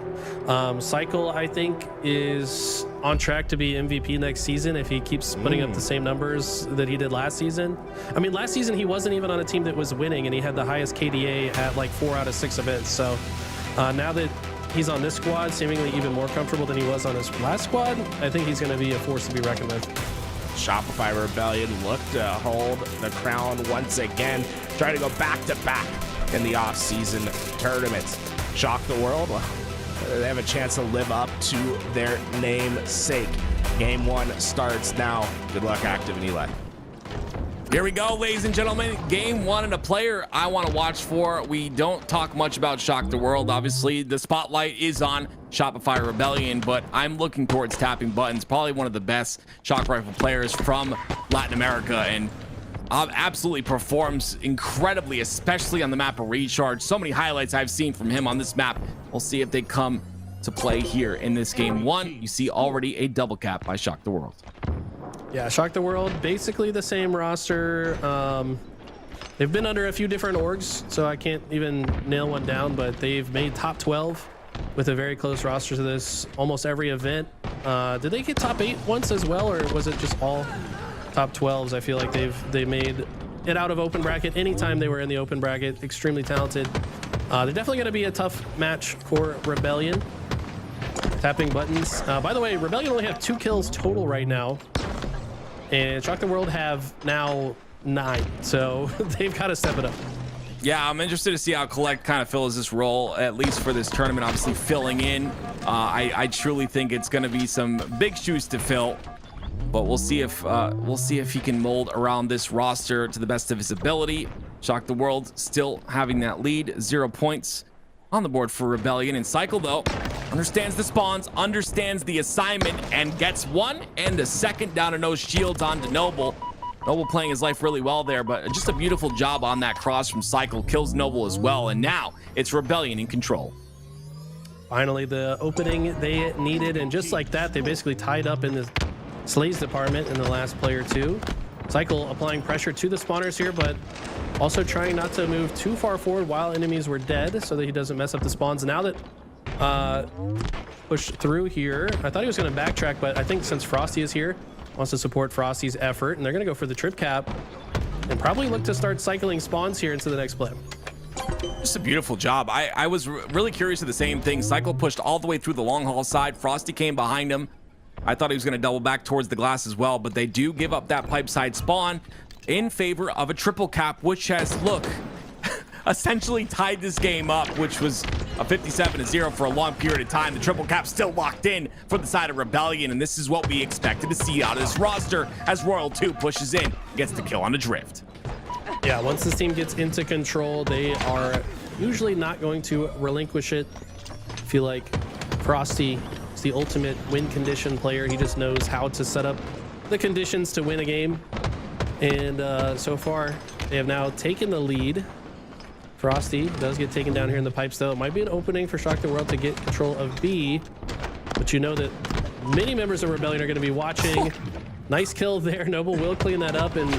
Cycle, I think, is on track to be MVP next season if he keeps putting up the same numbers that he did last season. I mean, last season he wasn't even on a team that was winning, and he had the highest KDA at like 4 out of 6 events. So now that he's on this squad, seemingly even more comfortable than he was on his last squad, I think he's going to be a force to be reckoned with. Shopify Rebellion look to hold the crown once again, trying to go back-to-back in the off-season tournaments. Shock the world? Well, they have a chance to live up to their namesake. Game 1 starts now. Good luck, Active and Eli. Here we go, ladies and gentlemen. Game 1 and a player I want to watch for. We don't talk much about Shock the World. Obviously, the spotlight is on Shopify Rebellion, but I'm looking towards Tapping Buttons. Probably one of the best shock rifle players from Latin America, and absolutely performs incredibly, especially on the map of Recharge. So many highlights I've seen from him on this map. We'll see if they come to play here in this game 1. You see already a double cap by Shock the World. Yeah, Shock the World, basically the same roster. They've been under a few different orgs, so I can't even nail one down, but they've made top 12 with a very close roster to this almost every event. Did they get top 8 once as well, or was it just all top 12s? I feel like they made it out of open bracket anytime they were in the open bracket. Extremely talented. They're definitely going to be a tough match for Rebellion. Tapping Buttons. By the way, Rebellion only have 2 kills total right now, and Shock the World have now 9, so they've got to step it up. Yeah, I'm interested to see how Collect kind of fills this role, at least for this tournament, obviously filling in. I truly think it's going to be some big shoes to fill, but we'll see if he can mold around this roster to the best of his ability. Shock the World still having that lead, 0 points on the board for Rebellion. And Cycle, though, understands the spawns, understands the assignment, and gets 1 and a second down to no shields on to Noble. Noble playing his life really well there, but just a beautiful job on that cross from Cycle. Kills Noble as well, and now it's Rebellion in control. Finally, the opening they needed, and just like that, they basically tied up in the Slays department in the last player 2. Cycle applying pressure to the spawners here, but also trying not to move too far forward while enemies were dead so that he doesn't mess up the spawns. Now that pushed through here, I thought he was going to backtrack, but I think since Frosty is here, wants to support Frosty's effort, and they're going to go for the trip cap and probably look to start cycling spawns here into the next play. Just a beautiful job. I was really curious of the same thing. Cycle pushed all the way through the long haul side. Frosty came behind him. I thought he was going to double back towards the glass as well, but they do give up that pipe side spawn in favor of a triple cap, which has, look, essentially tied this game up, which was a 57-0 for a long period of time. The triple cap still locked in for the side of Rebellion, and this is what we expected to see out of this roster as Royal 2 pushes in, gets the kill on the drift. Yeah, once this team gets into control, they are usually not going to relinquish it. I feel like Frosty is the ultimate win condition player. He just knows how to set up the conditions to win a game. And so far, they have now taken the lead. Frosty does get taken down here in the pipes, though. It might be an opening for Shock the World to get control of B, but you know that many members of Rebellion are going to be watching. Nice kill there. Noble will clean that up and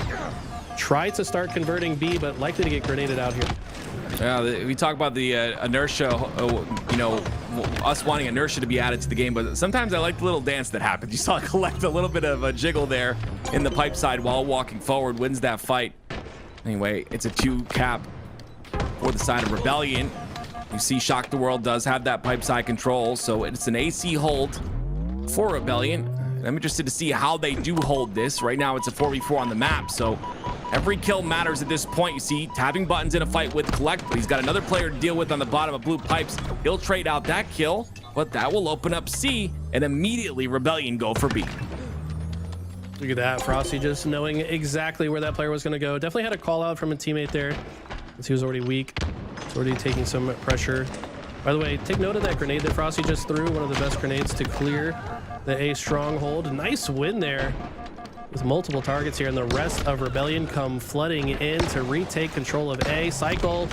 try to start converting B, but likely to get grenaded out here. Yeah, we talk about the inertia, you know, us wanting inertia to be added to the game, but sometimes I like the little dance that happens. You saw Collect a little bit of a jiggle there in the pipe side while walking forward, wins that fight. Anyway, it's a 2 cap for the side of Rebellion. You see Shock the World does have that pipe side control, so it's an AC hold for Rebellion. I'm interested to see how they do hold this. Right now, it's a 4v4 on the map, so every kill matters at this point. You see Tapping Buttons in a fight with Collect, but he's got another player to deal with on the bottom of blue pipes. He'll trade out that kill, but that will open up C, and immediately Rebellion go for B. Look at that, Frosty just knowing exactly where that player was going to go. Definitely had a call out from a teammate there, as he was already weak. He's already taking some pressure. By the way, take note of that grenade that Frosty just threw. One of the best grenades to clear the A stronghold. Nice win there with multiple targets here, and the rest of Rebellion come flooding in to retake control of A. Cycle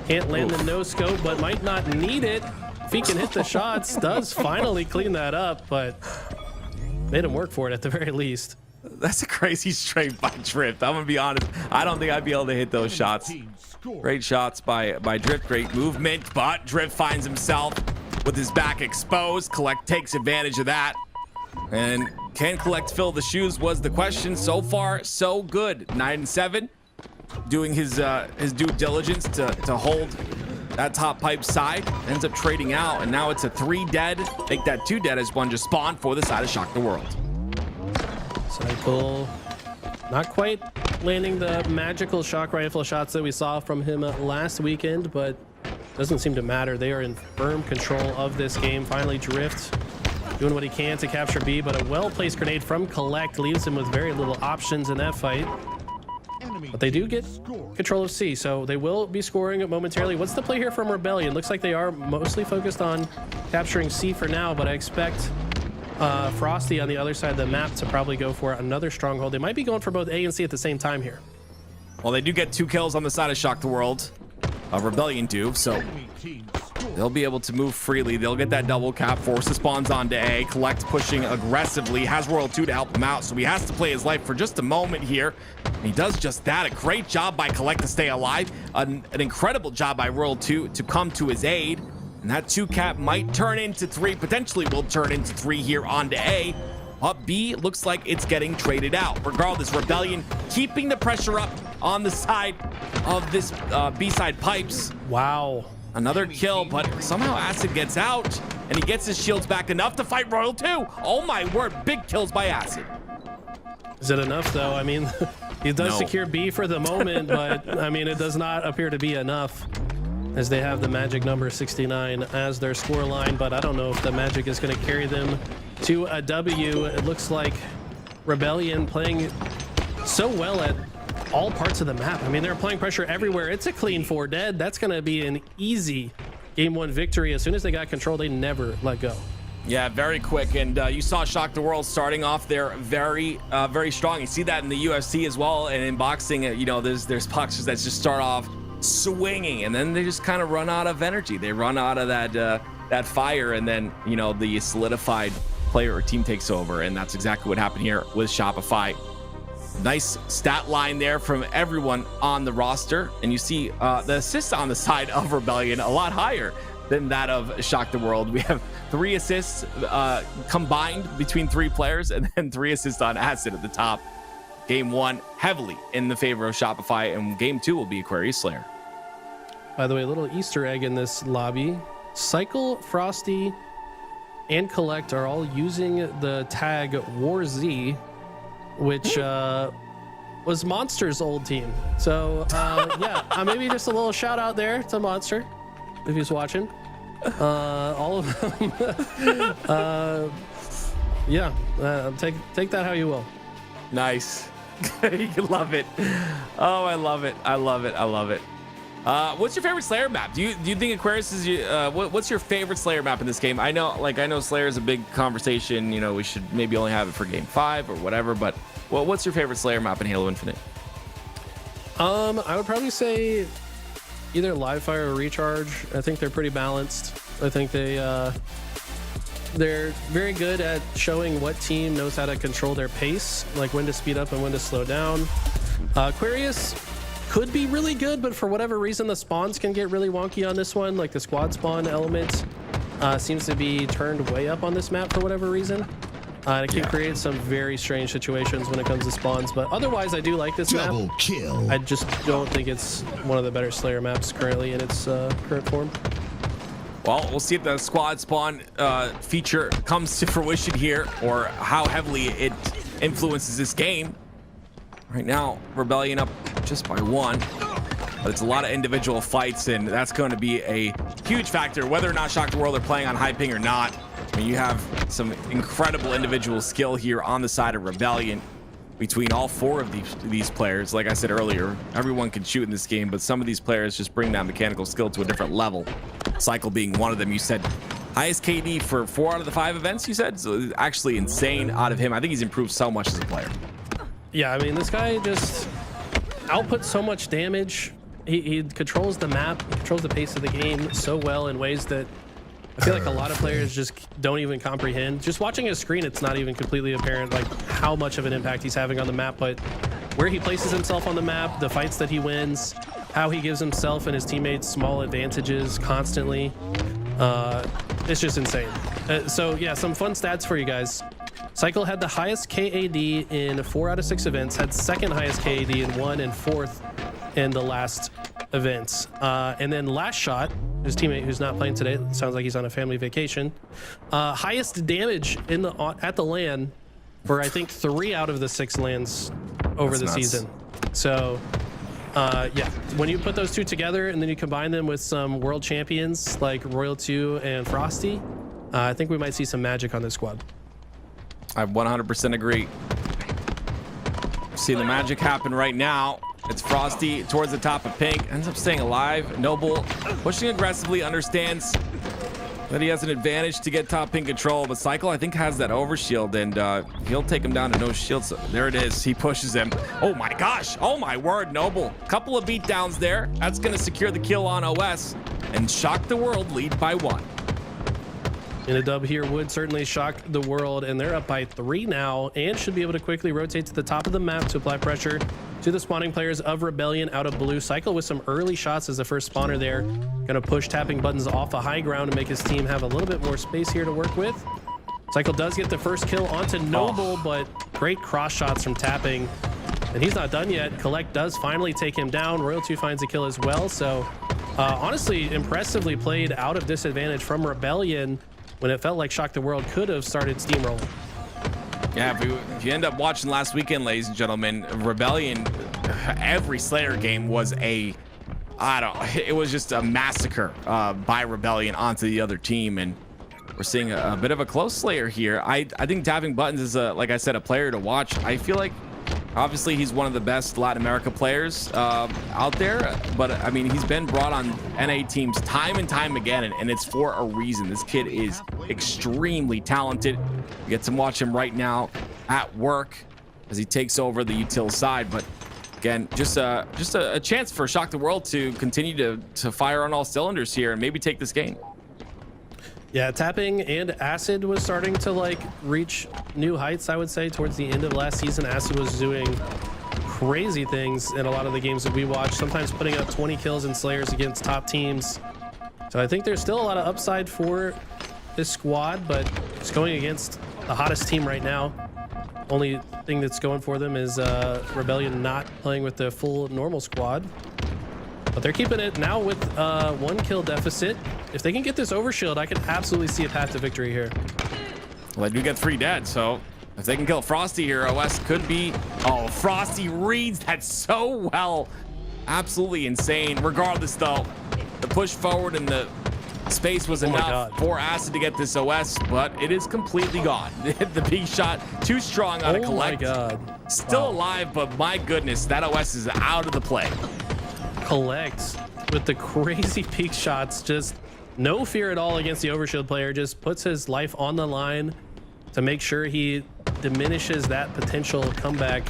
can't land the no scope, but might not need it. If he can hit the shots, does finally clean that up, but made him work for it at the very least. That's a crazy straight by Drift. I'm gonna be honest. I don't think I'd be able to hit those shots. Team score. Great shots by Drift. Great movement, but Drift finds himself with his back exposed. Collect takes advantage of that. And can Collect fill the shoes was the question. So far, so good. 9-7. Doing his due diligence to hold that top pipe side. Ends up trading out, and now it's a 3 dead. Make that 2 dead as one just spawned for the side of Shock the World. Cycle not quite landing the magical shock rifle shots that we saw from him last weekend, but doesn't seem to matter. They are in firm control of this game. Finally, Drift doing what he can to capture B, but a well-placed grenade from Collect leaves him with very little options in that fight. Enemy But they do team get score. control of C, so they will be scoring momentarily. What's the play here from Rebellion? Looks like they are mostly focused on capturing C for now, but I expect Frosty on the other side of the map to probably go for another stronghold. They might be going for both A and C at the same time here. Well, they do get 2 kills on the side of Shock the World. Rebellion do, so Enemy team score. they'll be able to move freely. They'll get that double cap. Forces spawns onto A. Collect pushing aggressively. Has World 2 to help him out, so he has to play his life for just a moment here. And he does just that. A great job by Collect to stay alive. An incredible job by World 2 to come to his aid. And that 2 cap might turn into 3, potentially will turn into 3 here onto A. But B looks like it's getting traded out. Regardless, Rebellion keeping the pressure up on the side of this B-side pipes. Wow. Another kill, but somehow Acid gets out, and he gets his shields back enough to fight Royal 2. Oh my word, big kills by Acid. Is it enough, though? I mean, he does No. secure B for the moment, but I mean, it does not appear to be enough, as they have the magic number 69 as their score line, but I don't know if the magic is going to carry them to a W. It looks like Rebellion playing so well at all parts of the map. I mean, they're applying pressure everywhere. It's a clean 4 dead. That's going to be an easy game 1 victory. As soon as they got control, they never let go. Yeah, very quick, and you saw Shock the World starting off there very strong. You see that in the UFC as well, and in boxing, you know, there's boxers that just start off swinging, and then they just kind of run out of energy. They run out of that fire, and then, you know, the solidified player or team takes over, and that's exactly what happened here with Shopify. Nice stat line there from everyone on the roster, and you see the assists on the side of Rebellion a lot higher than that of Shock the World. We have 3 assists combined between 3 players, and then 3 assists on Acid at the top. Game 1 heavily in the favor of Shopify, and game 2 will be Aquarius Slayer. By the way, a little Easter egg in this lobby. Cycle, Frosty, and Collect are all using the tag WarZ, which was Monster's old team. So yeah, maybe just a little shout out there to Monster if he's watching. All of them. Yeah, take that how you will. Nice. You love it. Oh, I love it. I love it. I love it. What's your favorite Slayer map? Do you think Aquarius is what's your favorite Slayer map in this game? I know Slayer is a big conversation. You know, we should maybe only have it for game 5 or whatever, but what's your favorite Slayer map in Halo Infinite? I would probably say either Live Fire or Recharge. I think they're pretty balanced. I think they're very good at showing what team knows how to control their pace, like when to speed up and when to slow down. Aquarius could be really good, but for whatever reason, the spawns can get really wonky on this one. Like the squad spawn element seems to be turned way up on this map for whatever reason. And it can create some very strange situations when it comes to spawns, but otherwise I do like this map. Double kill. I just don't think it's one of the better Slayer maps currently in its current form. Well, we'll see if the squad spawn feature comes to fruition here, or how heavily it influences this game. Right now, Rebellion up just by 1, but it's a lot of individual fights, and that's going to be a huge factor whether or not Shock the World are playing on high ping or not. I mean, you have some incredible individual skill here on the side of Rebellion between all 4 of these players. Like I said earlier, everyone can shoot in this game, but some of these players just bring that mechanical skill to a different level. Cycle being one of them. You said highest KD for 4 out of the 5 events, you said? So it's actually insane out of him. I think he's improved so much as a player. Yeah, I mean, this guy just outputs so much damage. He controls the map, he controls the pace of the game so well in ways that I feel like a lot of players just don't even comprehend. Just watching his screen, it's not even completely apparent like how much of an impact he's having on the map, but where he places himself on the map, the fights that he wins, how he gives himself and his teammates small advantages constantly. It's just insane. So yeah, some fun stats for you guys. Cycle had the highest KAD in 4 out of 6 events, had second highest KAD in 1 and 4th in the last events. And then last shot, his teammate who's not playing today, sounds like he's on a family vacation, highest damage in the at the LAN for I think 3 out of the 6 LANs over the season. So yeah, when you put those two together and then you combine them with some world champions like Royal 2 and Frosty, I think we might see some magic on this squad. I 100% agree. See the magic happen right now. It's Frosty towards the top of Pink, ends up staying alive. Noble pushing aggressively, understands that he has an advantage to get top Pink control, but Cycle I think has that overshield, and he'll take him down to no shield. So there it is, he pushes him. Oh my gosh, oh my word, Noble. Couple of beatdowns there. That's gonna secure the kill on OS and shock the world, lead by 1. And a dub here would certainly shock the world, and they're up by 3 now and should be able to quickly rotate to the top of the map to apply pressure to the spawning players of Rebellion out of blue. Cycle with some early shots as the first spawner there. Gonna push tapping buttons off a high ground to make his team have a little bit more space here to work with. Cycle does get the first kill onto Noble, but great cross shots from tapping. And he's not done yet. Collect does finally take him down. Royal 2 finds a kill as well. So honestly, impressively played out of disadvantage from Rebellion when it felt like Shock the World could have started steamrolling. Yeah, if you end up watching last weekend, ladies and gentlemen, Rebellion, every Slayer game was it was just a massacre by Rebellion onto the other team, and we're seeing a bit of a close Slayer here. I think Tapping Buttons is, like I said, a player to watch. I feel like obviously he's one of the best Latin America players out there, but I mean, he's been brought on NA teams time and time again, and it's for a reason. This kid is extremely talented. You get to watch him right now at work as he takes over the util side, but again, just a chance for Shock the World to continue to fire on all cylinders here and maybe take this game. Yeah, Tapping and Acid was starting to like reach new heights, I would say, towards the end of last season. Acid was doing crazy things in a lot of the games that we watched, sometimes putting up 20 kills in Slayers against top teams. So I think there's still a lot of upside for this squad, but it's going against the hottest team right now. Only thing that's going for them is Rebellion not playing with the full normal squad. But they're keeping it now with 1 kill deficit. If they can get this overshield, I could absolutely see a path to victory here. Well, they do get 3 dead, so if they can kill Frosty here, OS could be... Oh, Frosty reads that so well. Absolutely insane. Regardless, though, the push forward and the space was enough for Acid to get this OS, but it is completely gone. The big shot, too strong on a Collect. Oh my God. Still alive, but my goodness, that OS is out of the play. Collect with the crazy peak shots, just no fear at all against the overshield player, just puts his life on the line to make sure he diminishes that potential comeback.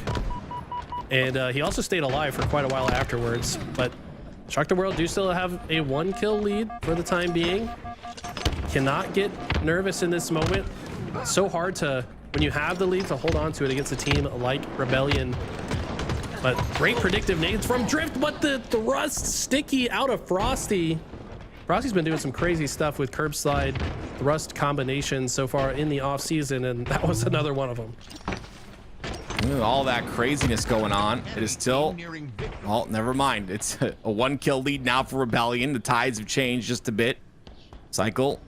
And he also stayed alive for quite a while afterwards, but Shock the World do still have a 1 kill lead for the time being. Cannot get nervous in this moment. It's so hard to, when you have the lead, to hold on to it against a team like Rebellion. But great predictive nades from Drift, but the thrust sticky out of Frosty. Frosty's been doing some crazy stuff with curb slide thrust combinations so far in the off season, and that was another one of them. All that craziness going on. It is still, well, never mind. It's a 1 kill lead now for Rebellion. The tides have changed just a bit. Cycle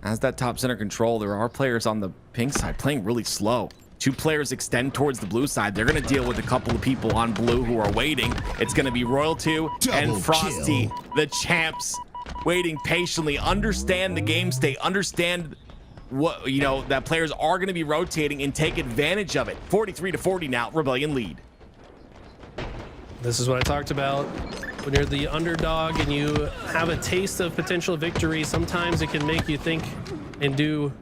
has that top center control. There are players on the pink side playing really slow. 2 players extend towards the blue side. They're going to deal with a couple of people on blue who are waiting. It's going to be Royal 2 and Frosty, the champs, waiting patiently. Understand the game state. Understand what, you know, that players are going to be rotating and take advantage of it. 43-40 now, Rebellion lead. This is what I talked about. When you're the underdog and you have a taste of potential victory, sometimes it can make you think and do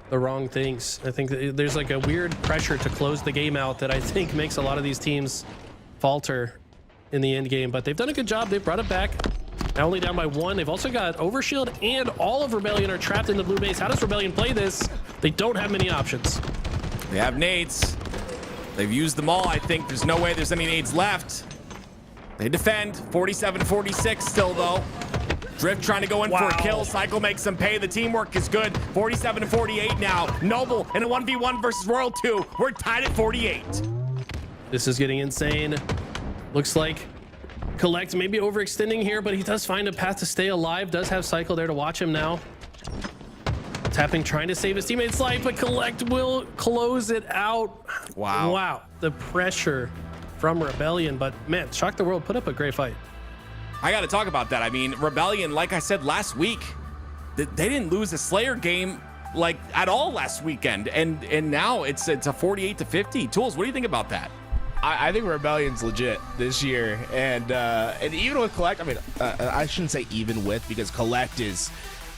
the wrong things. I think that there's like a weird pressure to close the game out that I think makes a lot of these teams falter in the end game, but they've done a good job. They've brought it back. Now only down by 1. They've also got Overshield, and all of Rebellion are trapped in the blue base. How does Rebellion play this? They don't have many options. They have nades. They've used them all, I think. There's no way there's any nades left. They defend. 47-46 still, though. Drift trying to go in for a kill. Cycle makes them pay. The teamwork is good. 47-48 now. Noble in a 1v1 versus Royal 2. We're tied at 48. This is getting insane. Looks like Collect maybe overextending here, but he does find a path to stay alive. Does have Cycle there to watch him now. Tapping, trying to save his teammate's life, but Collect will close it out. Wow. The pressure from Rebellion, but man, Shock the World put up a great fight. I got to talk about that. I mean, Rebellion, like I said last week, they didn't lose a Slayer game like at all last weekend, and now it's a 48-50. Tools, what do you think about that? I think Rebellion's legit this year, and even with Collect, I mean, I shouldn't say even with, because Collect is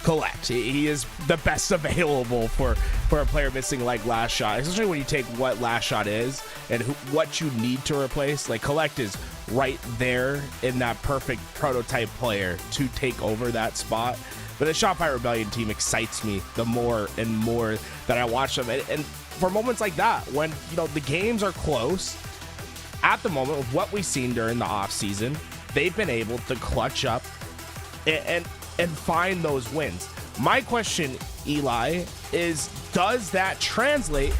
Collect. He is the best available for a player missing like Last Shot, especially when you take what Last Shot is and what you need to replace. Like, Collect is right there in that perfect prototype player to take over that spot. But the Shotfire Rebellion team excites me the more and more that I watch them, and for moments like that, when the games are close. At the moment, with what we've seen during the off season, they've been able to clutch up and find those wins. My question, Eli, is does that translate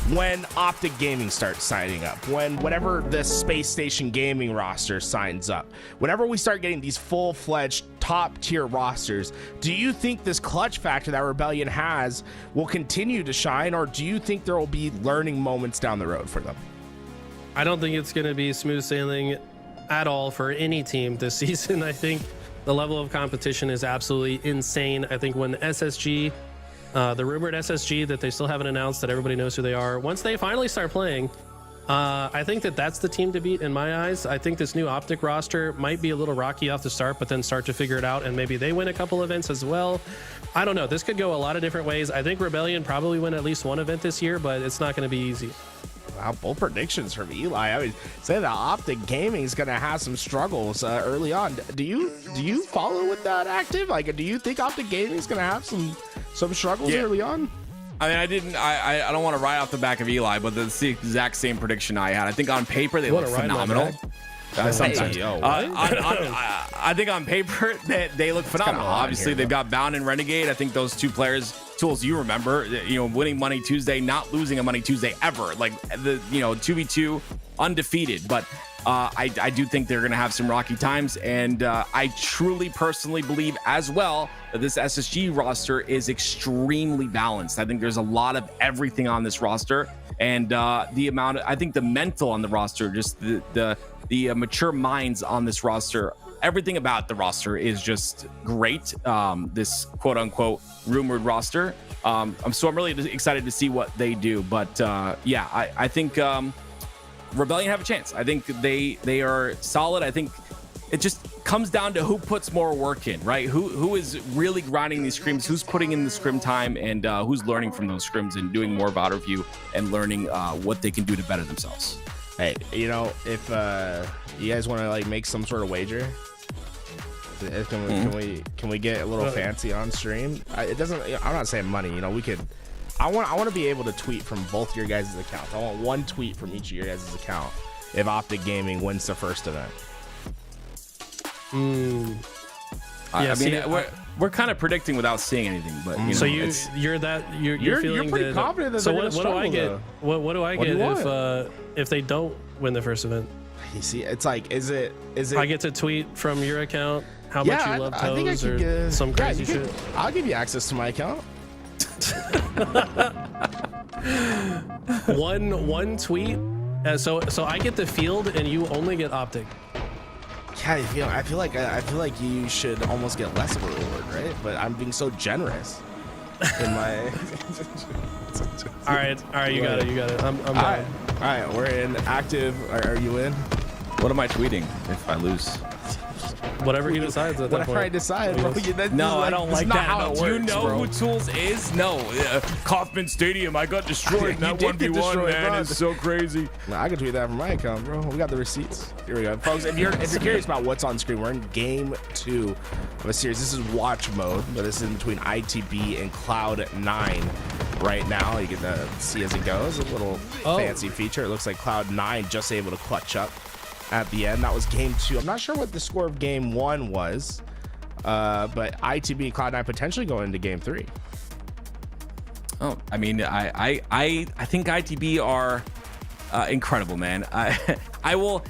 when OpTic Gaming starts signing up? Whenever the Space Station Gaming roster signs up, whenever we start getting these full-fledged top-tier rosters, do you think this clutch factor that Rebellion has will continue to shine, or do you think there will be learning moments down the road for them? I don't think it's going to be smooth sailing at all for any team this season. I think the level of competition is absolutely insane. I think when SSG, the rumored SSG that they still haven't announced, that everybody knows who they are, once they finally start playing, I think that's the team to beat in my eyes. I think this new OpTic roster might be a little rocky off the start, but then start to figure it out, and maybe they win a couple events as well. I don't know. This could go a lot of different ways. I think Rebellion probably win at least one event this year, but it's not going to be easy. Wow, bold predictions from Eli. I would say that OpTic Gaming is going to have some struggles early on. Do you follow with that active? Like, do you think OpTic Gaming is going to have some struggles early on? I mean, I don't want to ride off the back of Eli, but that's the exact same prediction I had. I think on paper they look phenomenal. Sometimes. I think on paper they look phenomenal. Obviously, they've got Bound and Renegade. I think those two players, Tools, you remember, winning Money Tuesday, not losing a Money Tuesday ever. Like, the 2v2 undefeated. But I do think they're going to have some rocky times, and I truly personally believe as well that this SSG roster is extremely balanced. I think there's a lot of everything on this roster, and I think the mental on the roster, just the mature minds on this roster, everything about the roster is just great. This quote unquote rumored roster. I'm really excited to see what they do. But I think Rebellion have a chance. I think they are solid. I think it just comes down to who puts more work in, right? Who is really grinding these scrims, who's putting in the scrim time, and who's learning from those scrims and doing more VOD review and learning what they can do to better themselves. Hey, if you guys want to make some sort of wager, can we get a little fancy on stream? It doesn't. I'm not saying money. We could. I want to be able to tweet from both your guys' accounts. I want one tweet from each of your guys' account if OpTic Gaming wins the first event. We're kind of predicting without seeing anything, but so you're feeling pretty confident that. So what do I get? What do I get if they don't win the first event? You see, it's like, is it? I get to tweet from your account how much you love toes or some crazy shit. I'll give you access to my account. one tweet. So I get the field and you only get OpTic. Yeah, I feel like you should almost get less of a reward, right? But I'm being so generous in my. All right, you got it. I'm all right, we're in active. Are you in? What am I tweeting if I lose? Whatever he decides at that Whatever I point. decide, bro. No, I don't like not that. how it Do you works, know bro. who Tools is? No, Kauffman Stadium. I got destroyed in You that did get 1v1, destroyed, man. bro. It's so crazy. Nah, I can tweet that from my account, bro. We got the receipts. Here we go, folks. If you're curious about what's on screen, we're in game 2 of a series. This is watch mode, but this is in between ITB and Cloud9 right now. You can see as it goes. A little fancy feature. It looks like Cloud9 just able to clutch up at the end. That was game 2. I'm not sure what the score of game 1 was, but ITB and Cloud9 potentially going into game 3. Oh, I mean, I think ITB are incredible, man. I will,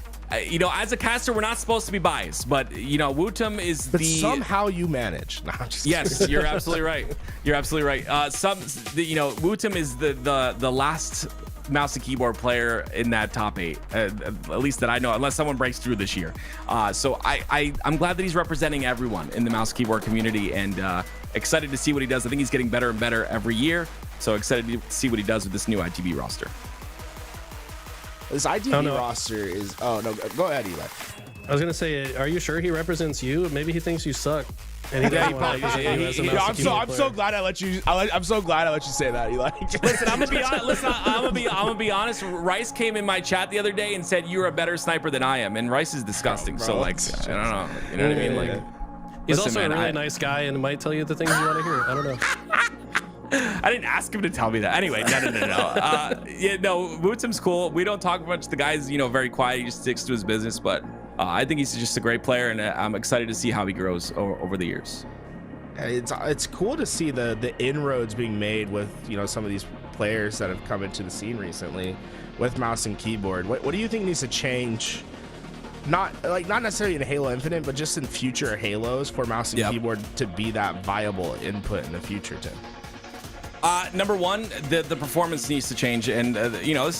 you know, as a caster, we're not supposed to be biased, but you know, Wootum is But somehow you manage. No, I'm just Yes, you're absolutely right. You're absolutely right. You know, Wootum is the last mouse and keyboard player in that top 8, at least that I know, unless someone breaks through this year. So I'm glad that he's representing everyone in the mouse and keyboard community, and excited to see what he does. I think he's getting better and better every year. So excited to see what he does with this new ITB roster. This ITB roster is. Oh no, go ahead, Eli. I was gonna say, are you sure he represents you? Maybe he thinks you suck. And he doesn't want to use you as a mouse and keyboard I'm so player. glad I let you. I'm so glad I let you say that, Eli. Listen, I'm gonna be honest. Rice came in my chat the other day and said you're a better sniper than I am, and Rice is disgusting. Bro, so like, I don't know. You know what I mean? Like, He's listen, also man, a really nice guy and might tell you the things you want to hear. I don't know. I didn't ask him to tell me that. Anyway, no. Yeah, no. Wootum's cool. We don't talk much. The guy's, you know, very quiet. He just sticks to his business. But I think he's just a great player, and I'm excited to see how he grows over the years. It's cool to see the inroads being made with, you know, some of these players that have come into the scene recently with mouse and keyboard. What do you think needs to change? Not necessarily in Halo Infinite, but just in future Halos for mouse and keyboard to be that viable input in the future, Tim. Number one, the performance needs to change, and you know,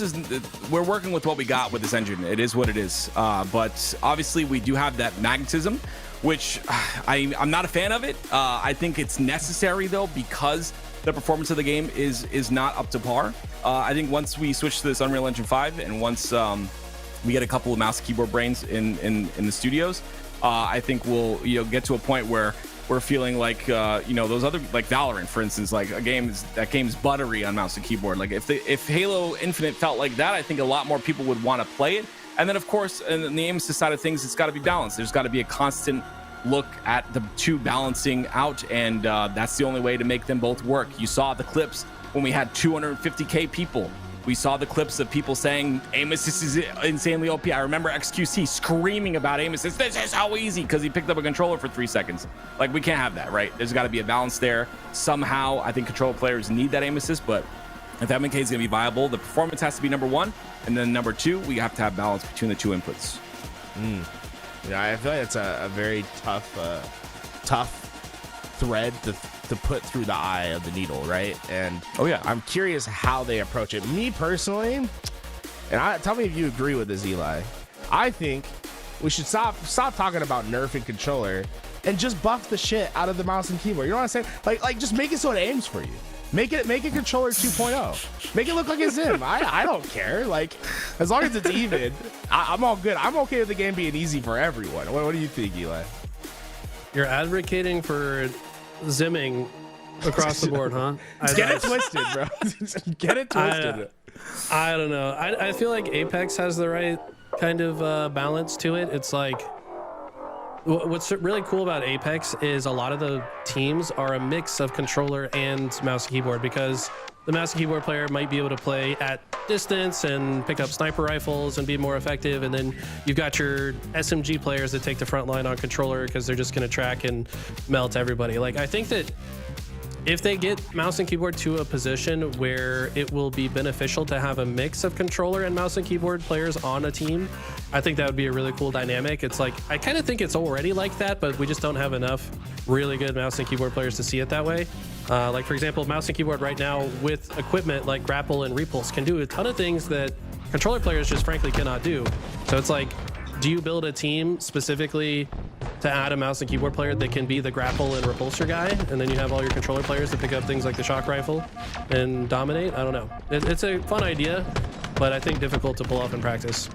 we're working with what we got with this engine. It is what it is, but obviously we do have that magnetism, which I'm not a fan of it. I think it's necessary though, because the performance of the game is not up to par. I think once we switch to this Unreal Engine 5, and once we get a couple of mouse and keyboard brains in the studios, I think we'll, you know, get to a point where we're feeling like, you know, those other, like Valorant, for instance, like that game's buttery on mouse and keyboard. Like if Halo Infinite felt like that, I think a lot more people would want to play it. And then of course, in the aim assist side of things, it's got to be balanced. There's got to be a constant look at the two balancing out, and that's the only way to make them both work. You saw the clips when we had 250k people. We saw the clips of people saying aim assist is insanely OP. I remember XQC screaming about aim assist. This is so easy, because he picked up a controller for 3 seconds. Like, we can't have that, right? There's got to be a balance there. Somehow, I think controller players need that aim assist, but if that MK is going to be viable, the performance has to be number one, and then number two, we have to have balance between the two inputs. Yeah, I feel like it's a very tough thread to put through the eye of the needle, right? And I'm curious how they approach it. Me personally, and tell me if you agree with this, Eli. I think we should stop talking about nerfing controller and just buff the shit out of the mouse and keyboard. You know what I'm saying? Like just make it so it aims for you. Make it controller 2.0. Make it look like a Zim. I don't care. Like, as long as it's even, I'm all good. I'm okay with the game being easy for everyone. What do you think, Eli? You're advocating for zimming across the board, huh? Get it twisted, bro. Get it twisted. I don't know. I feel like Apex has the right kind of balance to it. It's like, what's really cool about Apex is a lot of the teams are a mix of controller and mouse and keyboard, because the mouse and keyboard player might be able to play at distance and pick up sniper rifles and be more effective, and then you've got your SMG players that take the front line on controller because they're just going to track and melt everybody. Like, I think that if they get mouse and keyboard to a position where it will be beneficial to have a mix of controller and mouse and keyboard players on a team, I think that would be a really cool dynamic. It's like, I kind of think it's already like that, but we just don't have enough really good mouse and keyboard players to see it that way. Like, for example, mouse and keyboard right now with equipment like grapple and repulse can do a ton of things that controller players just frankly cannot do. So it's like, do you build a team specifically to add a mouse and keyboard player that can be the grapple and repulsor guy, and then you have all your controller players to pick up things like the shock rifle and dominate? I don't know. It's a fun idea, but I think difficult to pull off in practice.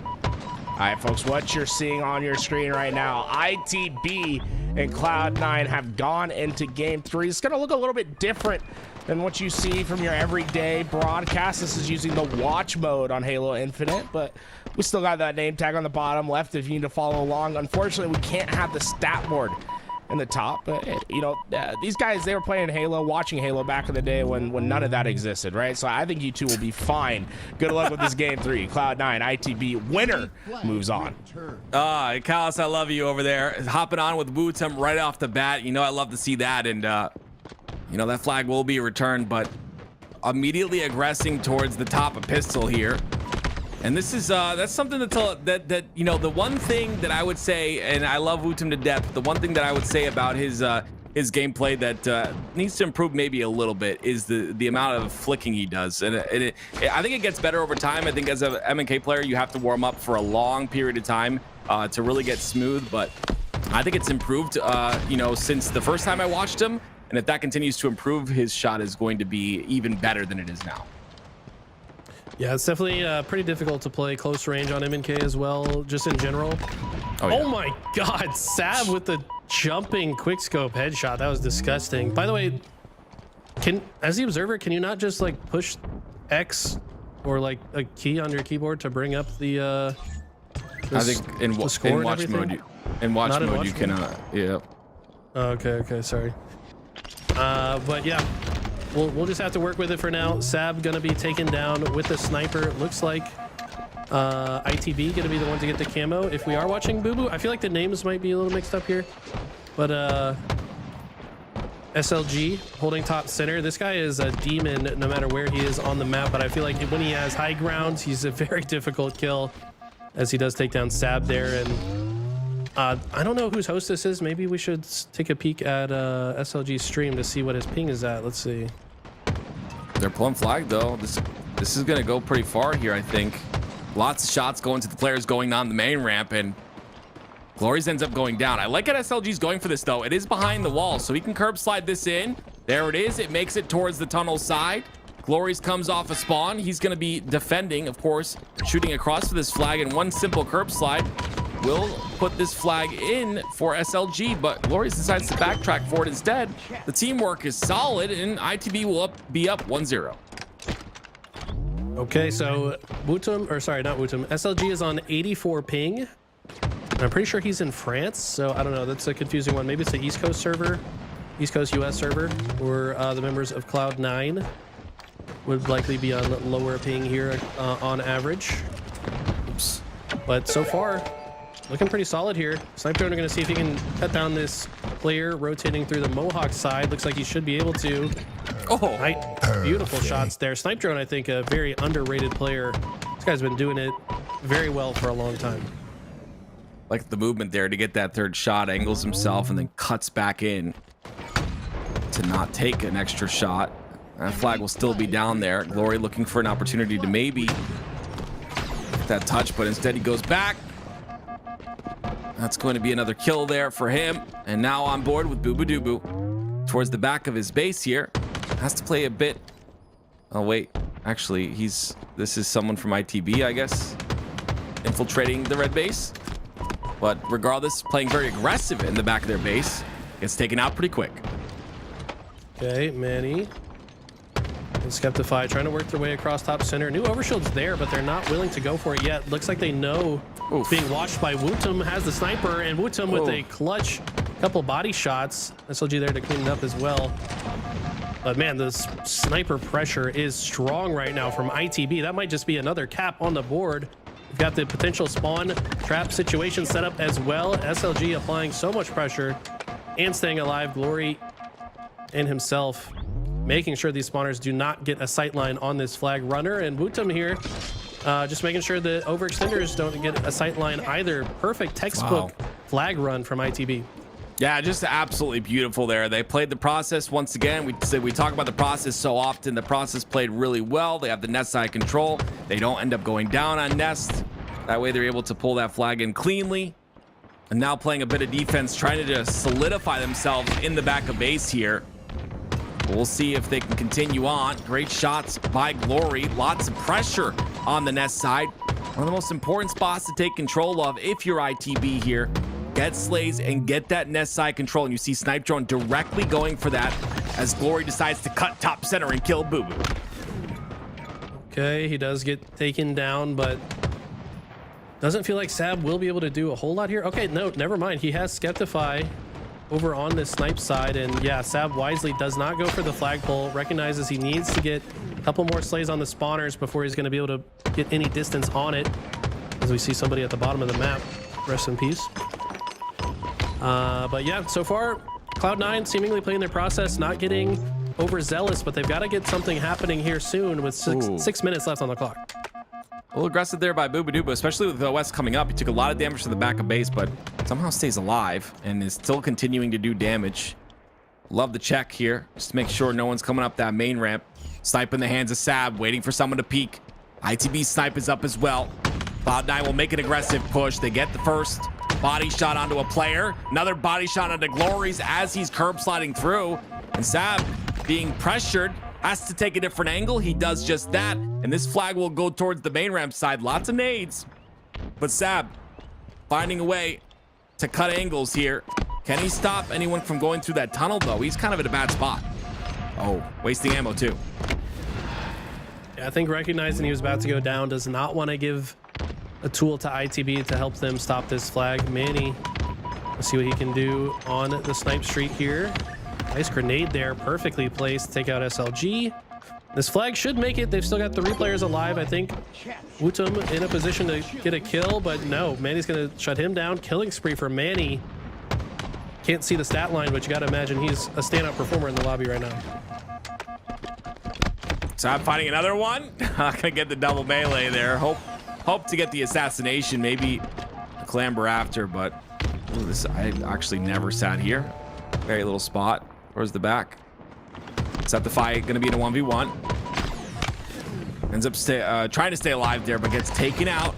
All right, folks, what you're seeing on your screen right now, ITB and Cloud9 have gone into game 3. It's going to look a little bit different than what you see from your everyday broadcast. This is using the watch mode on Halo Infinite, but we still got that name tag on the bottom left if you need to follow along. Unfortunately, we can't have the stat board in the top, but you know, these guys, they were playing Halo, watching Halo back in the day when none of that existed, right? So I think you two will be fine. Good luck with this game 3. Cloud9 ITB winner moves on. Kalis, I love you over there, hopping on with Wootum right off the bat. You know, I love to see that, and you know, that flag will be returned, but immediately aggressing towards the top of pistol here. And this is that's something that you know, the one thing that I would say, and I love Wootum to death, the one thing that I would say about his gameplay that needs to improve maybe a little bit is the amount of flicking he does. And I think it gets better over time. I think as a M&K player, you have to warm up for a long period of time to really get smooth, but I think it's improved you know, since the first time I watched him. And if that continues to improve, his shot is going to be even better than it is now. Yeah, it's definitely pretty difficult to play close range on M&K as well, just in general. Oh, yeah. Oh my God, Sav with the jumping quickscope headshot. That was disgusting. By the way, as the observer, can you not just like push X or like a key on your keyboard to bring up the I think in watch mode, you cannot. Yeah. Okay, sorry. But yeah, we'll just have to work with it for now. Sab gonna be taken down with the sniper. Looks like ITB gonna be the one to get the camo. If we are watching Boo Boo, I feel like the names might be a little mixed up here, but SLG holding top center. This guy is a demon no matter where he is on the map, but I feel like when he has high ground, he's a very difficult kill, as he does take down Sab there. And I don't know whose host this is. Maybe we should take a peek at SLG's stream to see what his ping is at. Let's see. They're plum flag though. This is gonna go pretty far here, I think. Lots of shots going to the players going on the main ramp, and Glories ends up going down. I like that SLG's going for this though. It is behind the wall, so he can curb slide this in. There it is. It makes it towards the tunnel side. Glories comes off a spawn. He's gonna be defending, of course, shooting across for this flag, and one simple curb slide will put this flag in for SLG, but Glories decides to backtrack for it instead. The teamwork is solid, and ITB will be up 1-0. Okay, so Wootum, or sorry, not Wootum. SLG is on 84 ping. I'm pretty sure he's in France, so I don't know. That's a confusing one. Maybe it's the East Coast server, East Coast US server, or the members of Cloud9 would likely be on lower ping here on average. Oops. But so far, looking pretty solid here. Sniper Drone are going to see if he can cut down this player rotating through the Mohawk side. Looks like he should be able to. Oh, Right. Beautiful shots there. Sniper Drone, I think, a very underrated player. This guy's been doing it very well for a long time. like the movement there to get that third shot, angles himself, and then cuts back in to not take an extra shot. That flag will still be down there. Glory looking for an opportunity to maybe get that touch, but instead he goes back. That's going to be another kill there for him. And now on board with Boo Boo Doo Boo towards the back of his base here. Has to play a bit. Oh, wait. Actually, this is someone from ITB, I guess, infiltrating the red base. But regardless, playing very aggressive in the back of their base. Gets taken out pretty quick. Okay, Manny and Skeptify trying to work their way across top center. New overshield's there, but they're not willing to go for it yet. Looks like they know Oof. being watched by Wootum, has the sniper, and Wootum with a clutch couple body shots. SLG there to clean it up as well. But man, the sniper pressure is strong right now from ITB. That might just be another cap on the board. We've got the potential spawn trap situation set up as well. SLG applying so much pressure and staying alive. Glory and himself making sure these spawners do not get a sightline on this flag runner. And Wootum here just making sure the overextenders don't get a sightline either. Perfect textbook flag run from ITB. Yeah, just absolutely beautiful there. They played the process once again. We talk about the process so often. The process played really well. They have the nest side control. They don't end up going down on nest. That way they're able to pull that flag in cleanly. And now playing a bit of defense, trying to just solidify themselves in the back of base here. We'll see if they can continue on. Great shots by Glory. Lots of pressure on the nest side. One of the most important spots to take control of if you're ITB here. Get slays and get that nest side control. And you see Snipe Drone directly going for that as Glory decides to cut top center and kill Boo Boo. Okay, he does get taken down, but doesn't feel like Sab will be able to do a whole lot here. Okay, no, never mind. He has Skeptify over on this Snipe side, and yeah, Sab wisely does not go for the flagpole, recognizes he needs to get a couple more slays on the spawners before he's going to be able to get any distance on it, as we see somebody at the bottom of the map. Rest in peace. But yeah, so far Cloud9 seemingly playing their process, not getting overzealous, but they've got to get something happening here soon with six minutes left on the clock. A little aggressive there by Booba, especially with the OS coming up. He took a lot of damage to the back of base, but somehow stays alive and is still continuing to do damage. Love the check here, just to make sure no one's coming up that main ramp. Snipe in the hands of Sab, waiting for someone to peek. ITB snipe is up as well. Cloud9 will make an aggressive push. They get the first body shot onto a player. Another body shot onto Glories as he's curb sliding through. And Sab, being pressured, has to take a different angle. He does just that, and this flag will go towards the main ramp side. Lots of nades, but Sab finding a way to cut angles here. Can he stop anyone from going through that tunnel, though? He's kind of in a bad spot. Oh, wasting ammo too. Yeah, I think recognizing he was about to go down, does not want to give a tool to ITB to help them stop this flag. Manny, let's see what he can do on the snipe streak here. Nice grenade there, perfectly placed to take out SLG. This flag should make it. They've still got 3 players alive. I think Wutum in a position to get a kill, but no, Manny's gonna shut him down. Killing spree for Manny. Can't see the stat line, but you gotta imagine he's a standout performer in the lobby right now. So I'm finding another one. Not gonna get the double melee there. Hope to get the assassination, maybe the clamber after, but ooh, this I actually never sat here. Very little spot. Where's the back? Septify gonna be in a 1v1. Ends up trying to stay alive there, but gets taken out.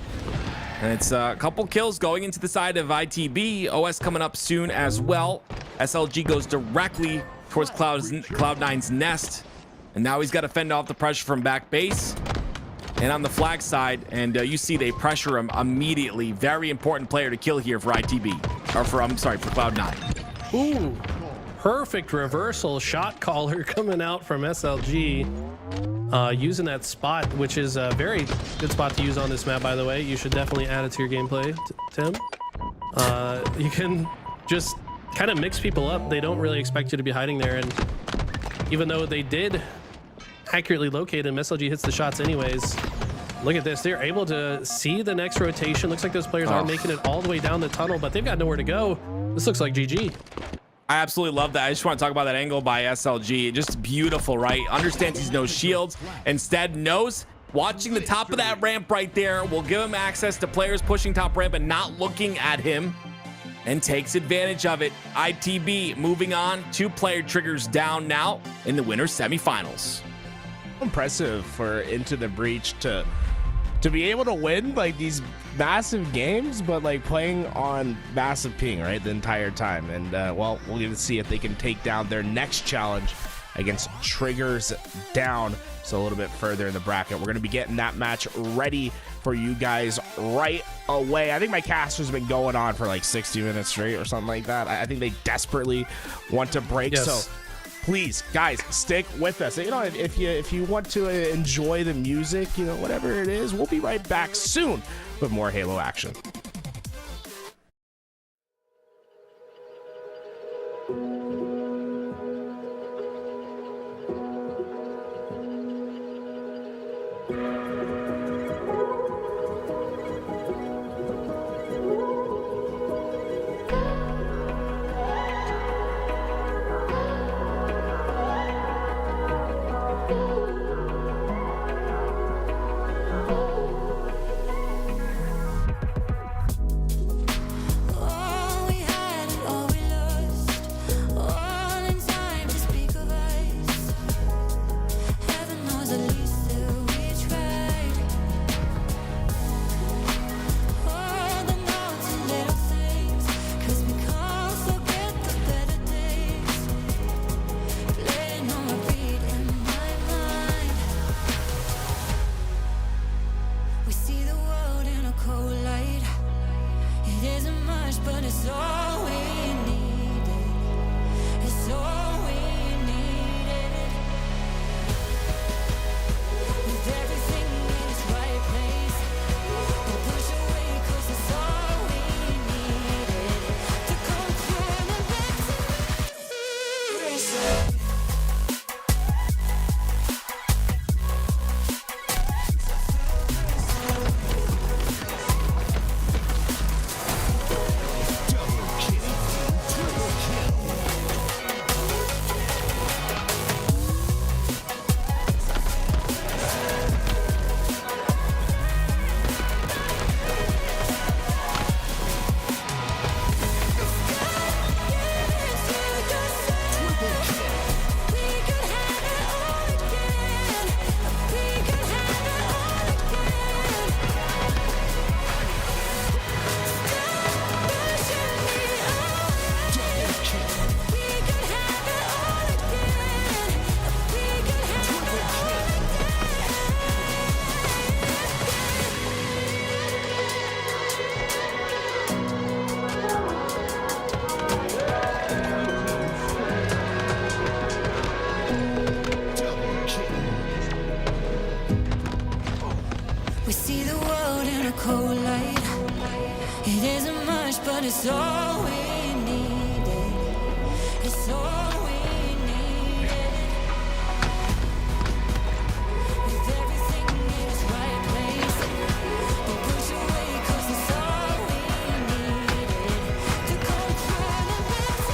And it's a couple kills going into the side of ITB. OS coming up soon as well. SLG goes directly towards Cloud9's nest. And now he's got to fend off the pressure from back base. And on the flag side, and you see they pressure him immediately. Very important player to kill here for ITB. Or for, I'm sorry, for Cloud9. Ooh, perfect reversal shot caller coming out from SLG. Using that spot, which is a very good spot to use on this map, by the way. You should definitely add it to your gameplay, Tim. You can just kind of mix people up. They don't really expect you to be hiding there, and even though they did accurately locate him, SLG hits the shots anyways. Look at this. They're able to see the next rotation. Looks like those players are making it all the way down the tunnel, but they've got nowhere to go. This looks like GG. I absolutely love that. I just want to talk about that angle by SLG. Just beautiful, right? Understands he's no shields. Instead knows watching the top of that ramp right there will give him access to players pushing top ramp and not looking at him, and takes advantage of it. ITB moving on. 2 player triggers down now in the winners semifinals. Impressive for Into the Breach to be able to win like these massive games, but like playing on massive ping, right, the entire time. And well, we'll get to see if they can take down their next challenge against Triggers Down. So a little bit further in the bracket, we're going to be getting that match ready for you guys right away. I think my caster's been going on for like 60 minutes straight or something like that. I think they desperately want to break. Yes. So please, guys, stick with us. You know, if you want to enjoy the music, you know, whatever it is, we'll be right back soon with more Halo action. All we had and all we lost. it's all we needed. With everything in its right place, don't push away 'cause it's all we needed to come through and live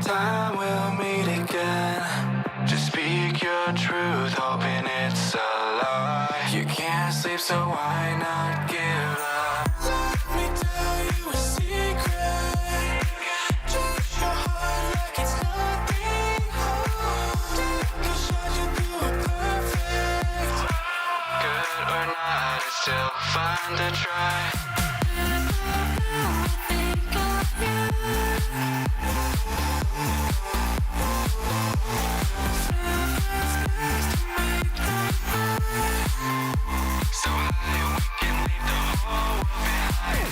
time we'll meet again. Just speak your truth, hoping it's a lie. You can't sleep, so why not give up? Let me tell you a secret. Touch your heart like it's nothing. Take a shot, you do it perfect. Good or not, it's still fun to try. So high we can leave the whole world behind.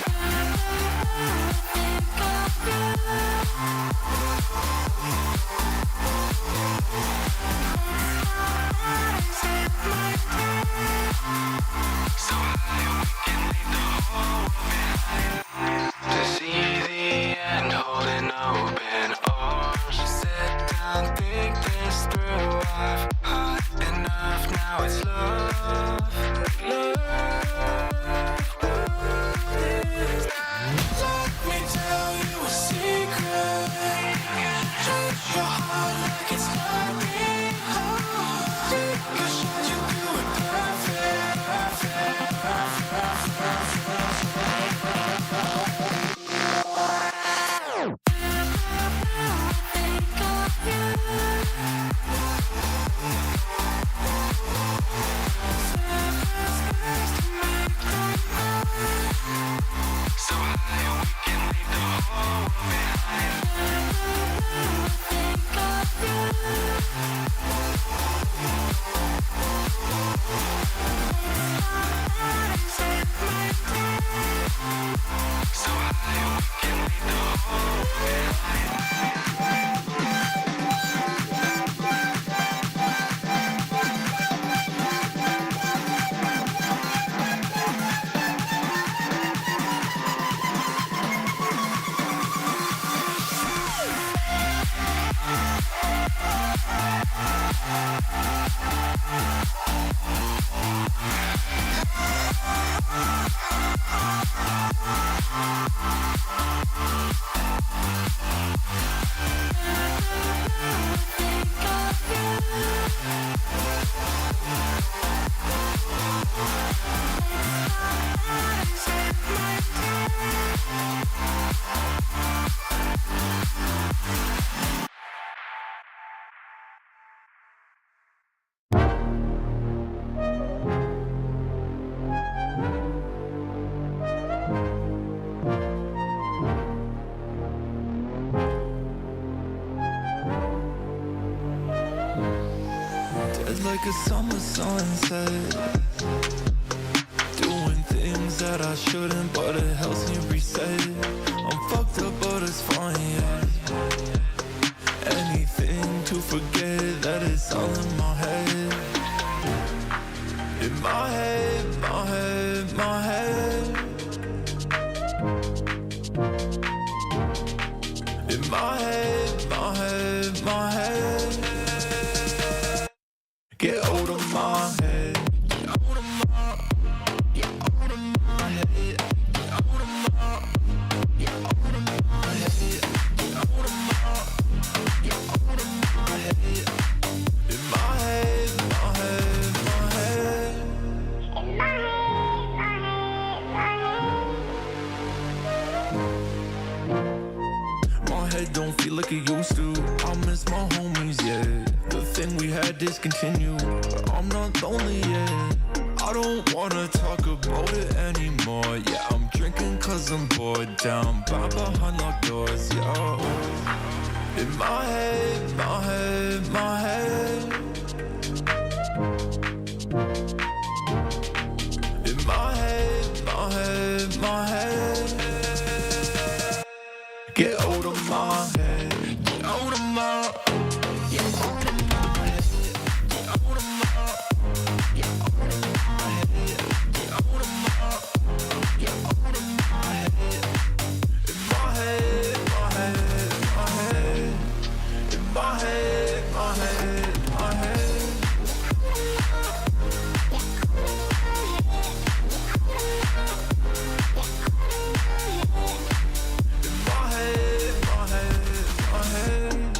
So high we can leave the whole world behind. To see the end, holding open arms. Sit down, think this through. I've had enough, now it's love. Let me tell you a secret. Treat your heart like it's nothing. Take a shot, you do it so high we can leave the whole world behind. So high we can leave the whole world behind. Dead like a summer sunset. Doing things that I shouldn't, but it helps me reset. I'm fucked up, but it's fine, yeah. Anything to forget that it's all in my head. In my head, my head, my head. In my head, my head, my head. Get out of my head. Get out of my. Get out of my head. Get out of my. Get out of my head. Get out of my. Get out of my head. In my head, my head, my head. My head don't feel like it used to. I miss my homies, yeah. The thing we had discontinued, but I'm not lonely yet. I don't wanna talk about it anymore. Yeah, I'm drinking cause I'm bored. Down by behind locked doors, yo. In my head, my head, my head. In my head, my head, my head. Get out of my head. Get out of my. Get out of my head. Get out of my. Get out of my head. Get out of my. Get out of my head. In my head, my head, my head. In my head, my head, my head. In my head, my head, my head.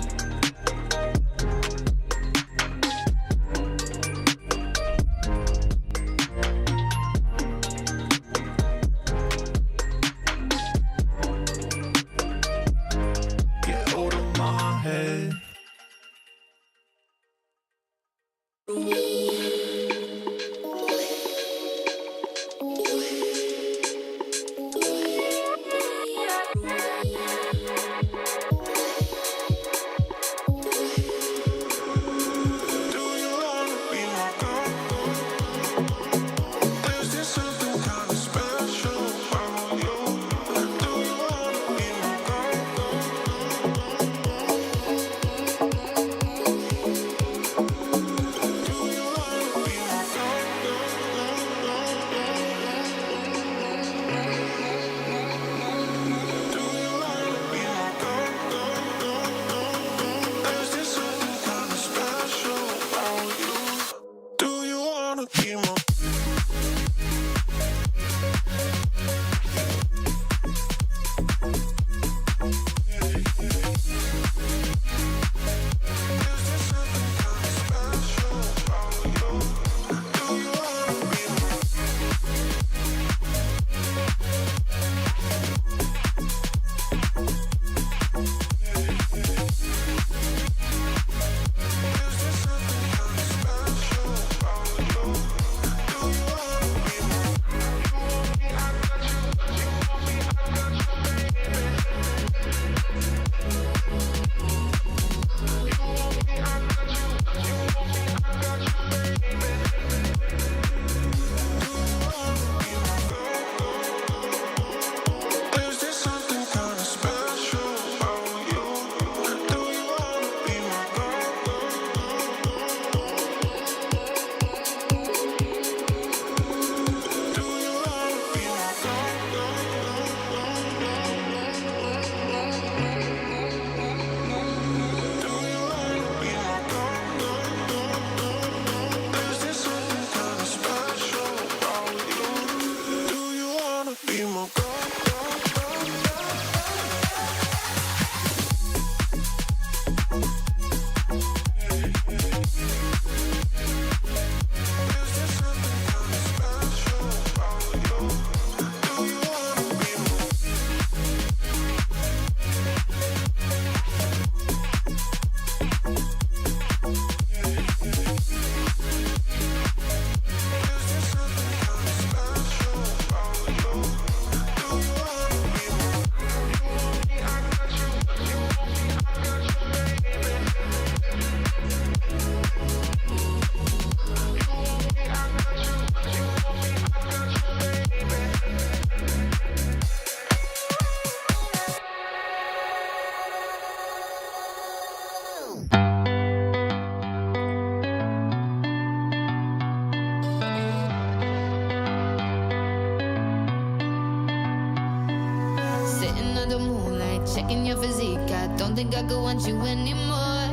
checking your physique. I don't think I could want you anymore.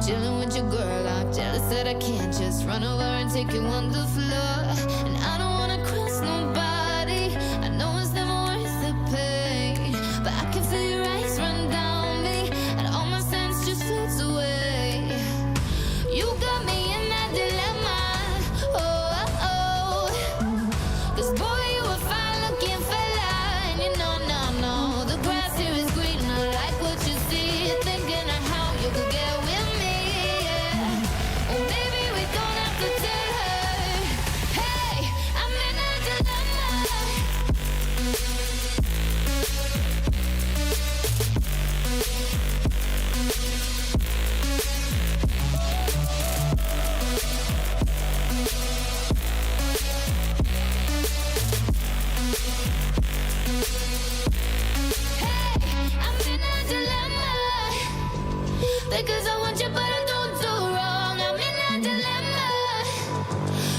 Chilling with your girl, I'm jealous that I can't just run over and take you on the floor. And I don't wanna cross nobody. I know it's never worth the pain, but I can feel your eyes run down me, and all my sense just floats away. You got me in that dilemma. Oh, oh, oh. 'Cause boy, you a fine looking fella, and you know, no, the grass here is green. I like what you see, thinking of how you could get with me. Yeah. Or maybe we don't have to tell her. Hey, I'm in a dilemma. I'm in a dilemma. Because I want you, but I don't do wrong. I'm in a dilemma.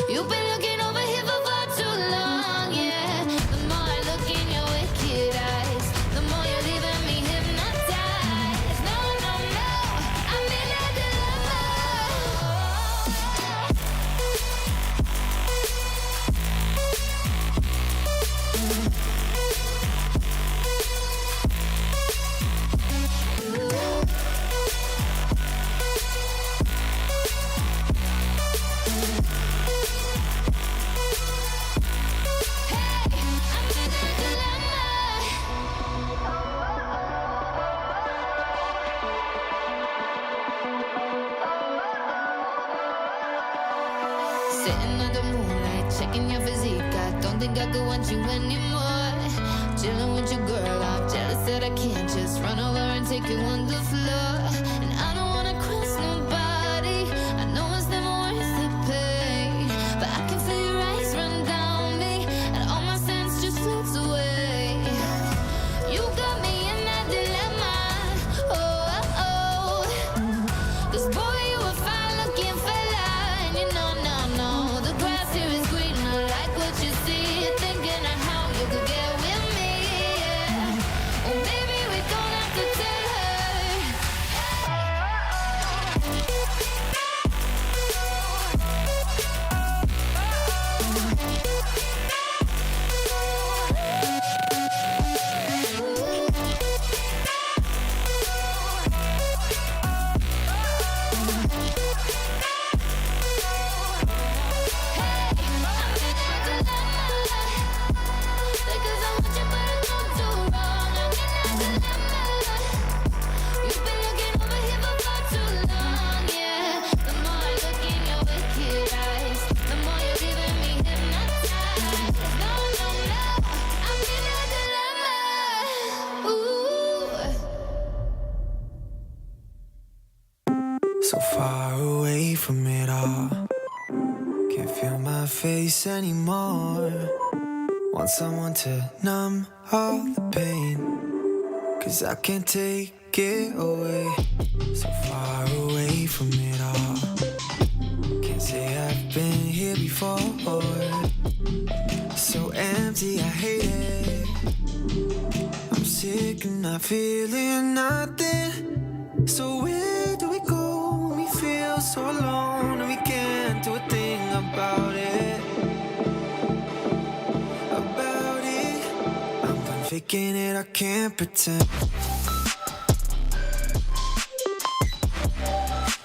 You've been looking over here for far too long, yeah. The more I look in your wicked eyes, the more you're leaving me hypnotized. No, I'm in a dilemma. Sitting under moonlight, checking your physique. I don't think I could want you anymore. Chilling with your girl, I'm jealous that I can't just run over and take you on the floor. And I don't wanna cross nobody. I know it's never worth the pain, but I can feel your eyes run down me, and all my sense just floats away. You got me in that dilemma. Oh, oh. 'Cause boy, you a fine looking fella, and you know, no, the grass here is green. I like what you see, thinking of how you could get with me. Yeah. Or maybe we don't have to tell her. Because I want you, but I don't do wrong. I'm in a dilemma. You've been looking over here for far too long, yeah. The more I look in your wicked eyes, the more you're leaving me hypnotized. No, I'm in a dilemma. Ooh. So far away from it all. Can't feel my face anymore. Want someone to numb all the pain, 'cause I can't take it away. So far away from it all. Can't say I've been here before. So empty, I hate it. I'm sick and not feeling nothing. So where do we go when we feel so alone and we can't do a thing about it? About it. I'm done faking it, I can't pretend.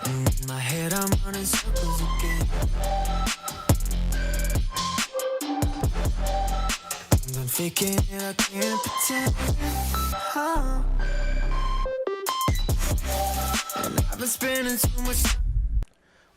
In my head I'm running circles again. I'm done faking it, I can't pretend. And I've been spending too much time.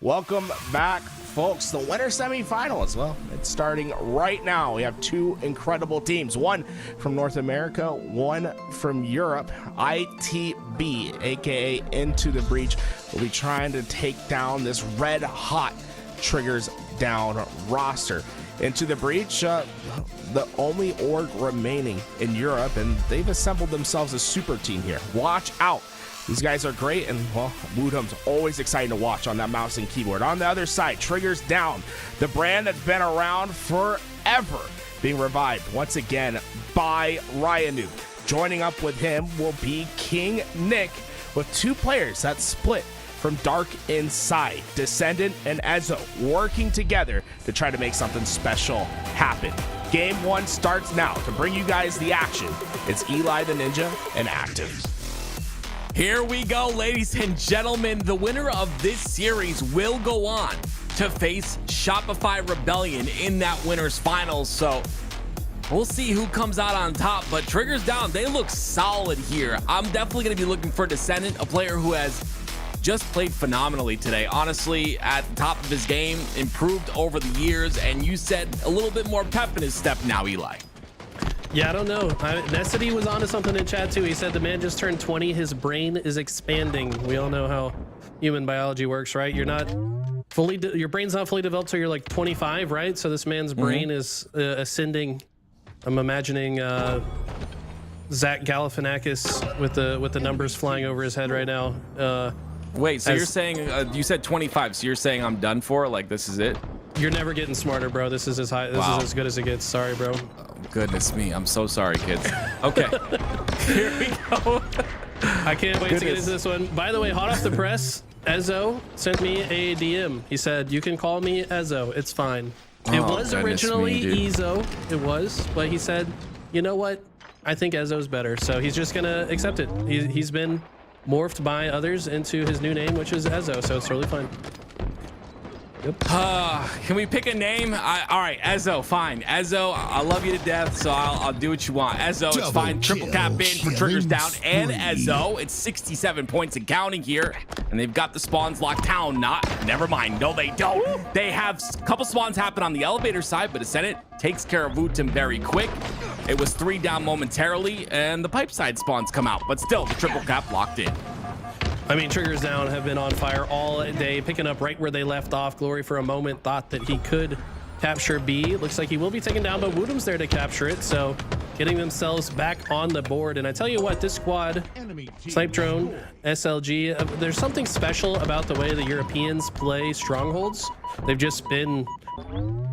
Welcome back, folks. The winter semifinals. Well, it's starting right now. We have two incredible teams. One from North America, one from Europe. ITB, aka Into the Breach, will be trying to take down this red hot Triggers Down roster. Into the Breach, the only org remaining in Europe, and they've assembled themselves a super team here. Watch out. These guys are great, and well, Woodham's always exciting to watch on that mouse and keyboard. On the other side, Triggers Down, the brand that's been around forever, being revived once again by Ryanu. Joining up with him will be King Nick, with 2 players that split from Dark Inside, Descendant and Ezo, working together to try to make something special happen. Game 1 starts now. To bring you guys the action, it's Eli the Ninja and Active. Here we go, ladies and gentlemen. The winner of this series will go on to face Shopify Rebellion in that winner's finals. So we'll see who comes out on top, but Triggers Down, they look solid here. I'm definitely going to be looking for Descendant, a player who has just played phenomenally today. Honestly, at the top of his game, improved over the years, and you said a little bit more pep in his step now, Eli. Yeah, I don't know. Nessity was onto something in chat too. He said the man just turned 20. His brain is expanding. We all know how human biology works, right? You're not fully, your brain's not fully developed till you're like 25, right? So this man's brain is ascending. I'm imagining Zach Galifianakis with the numbers flying over his head right now. Wait, so you're saying you said 25? So you're saying I'm done for? Like this is it? You're never getting smarter, bro. This is as high. This is as good as it gets. Sorry, bro. Goodness me, I'm so sorry, kids. Okay, here we go. I can't wait to get into this one. By the way, hot off the press, Ezo sent me a DM. He said, "You can call me Ezo. It's fine." It was originally Ezo. It was, but he said, "You know what? I think Ezo's better." So he's just gonna accept it. He's been morphed by others into his new name, which is Ezo. So it's totally fine. Yep. Can we pick a name? All right, Ezo, fine. Ezo, I love you to death, so I'll do what you want. Ezo, it's fine. Triple cap in for Triggers Down and Ezo. It's 67 points and counting here, and they've got the spawns locked down. Never mind. No, they don't. They have a couple spawns happen on the elevator side, but Ascendant takes care of Vutim very quick. It was 3 down momentarily, and the pipe side spawns come out, but still the triple cap locked in. I mean, Triggers Down have been on fire all day, picking up right where they left off. Glory for a moment thought that he could capture B. Looks like he will be taken down, but Woodom's there to capture it, so getting themselves back on the board. And I tell you what, this squad, Snipe Drone, SLG, there's something special about the way the Europeans play strongholds. They've just been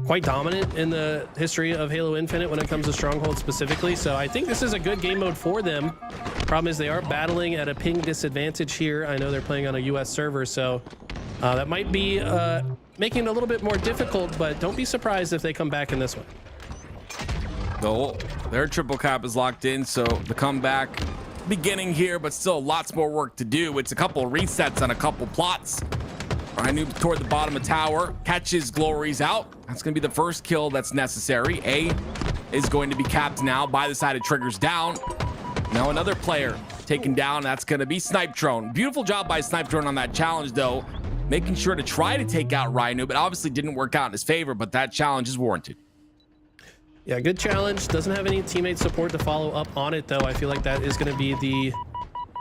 quite dominant in the history of Halo Infinite when it comes to strongholds specifically. So I think this is a good game mode for them. Problem is they are battling at a ping disadvantage here. I know they're playing on a US server, so that might be making it a little bit more difficult, but don't be surprised if they come back in this one. Their triple cap is locked in, so the comeback beginning here, but still lots more work to do. It's a couple resets on a couple plots. Rhino toward the bottom of tower, catches Glories out. That's going to be the first kill that's necessary. A is going to be capped now by the side of Triggers Down. Now another player taken down. That's going to be Snipe Drone. Beautiful job by Snipe Drone on that challenge, though, making sure to try to take out Rhino, but obviously didn't work out in his favor, but that challenge is warranted. Yeah, good challenge. Doesn't have any teammate support to follow up on it, though. I feel like that is going to be the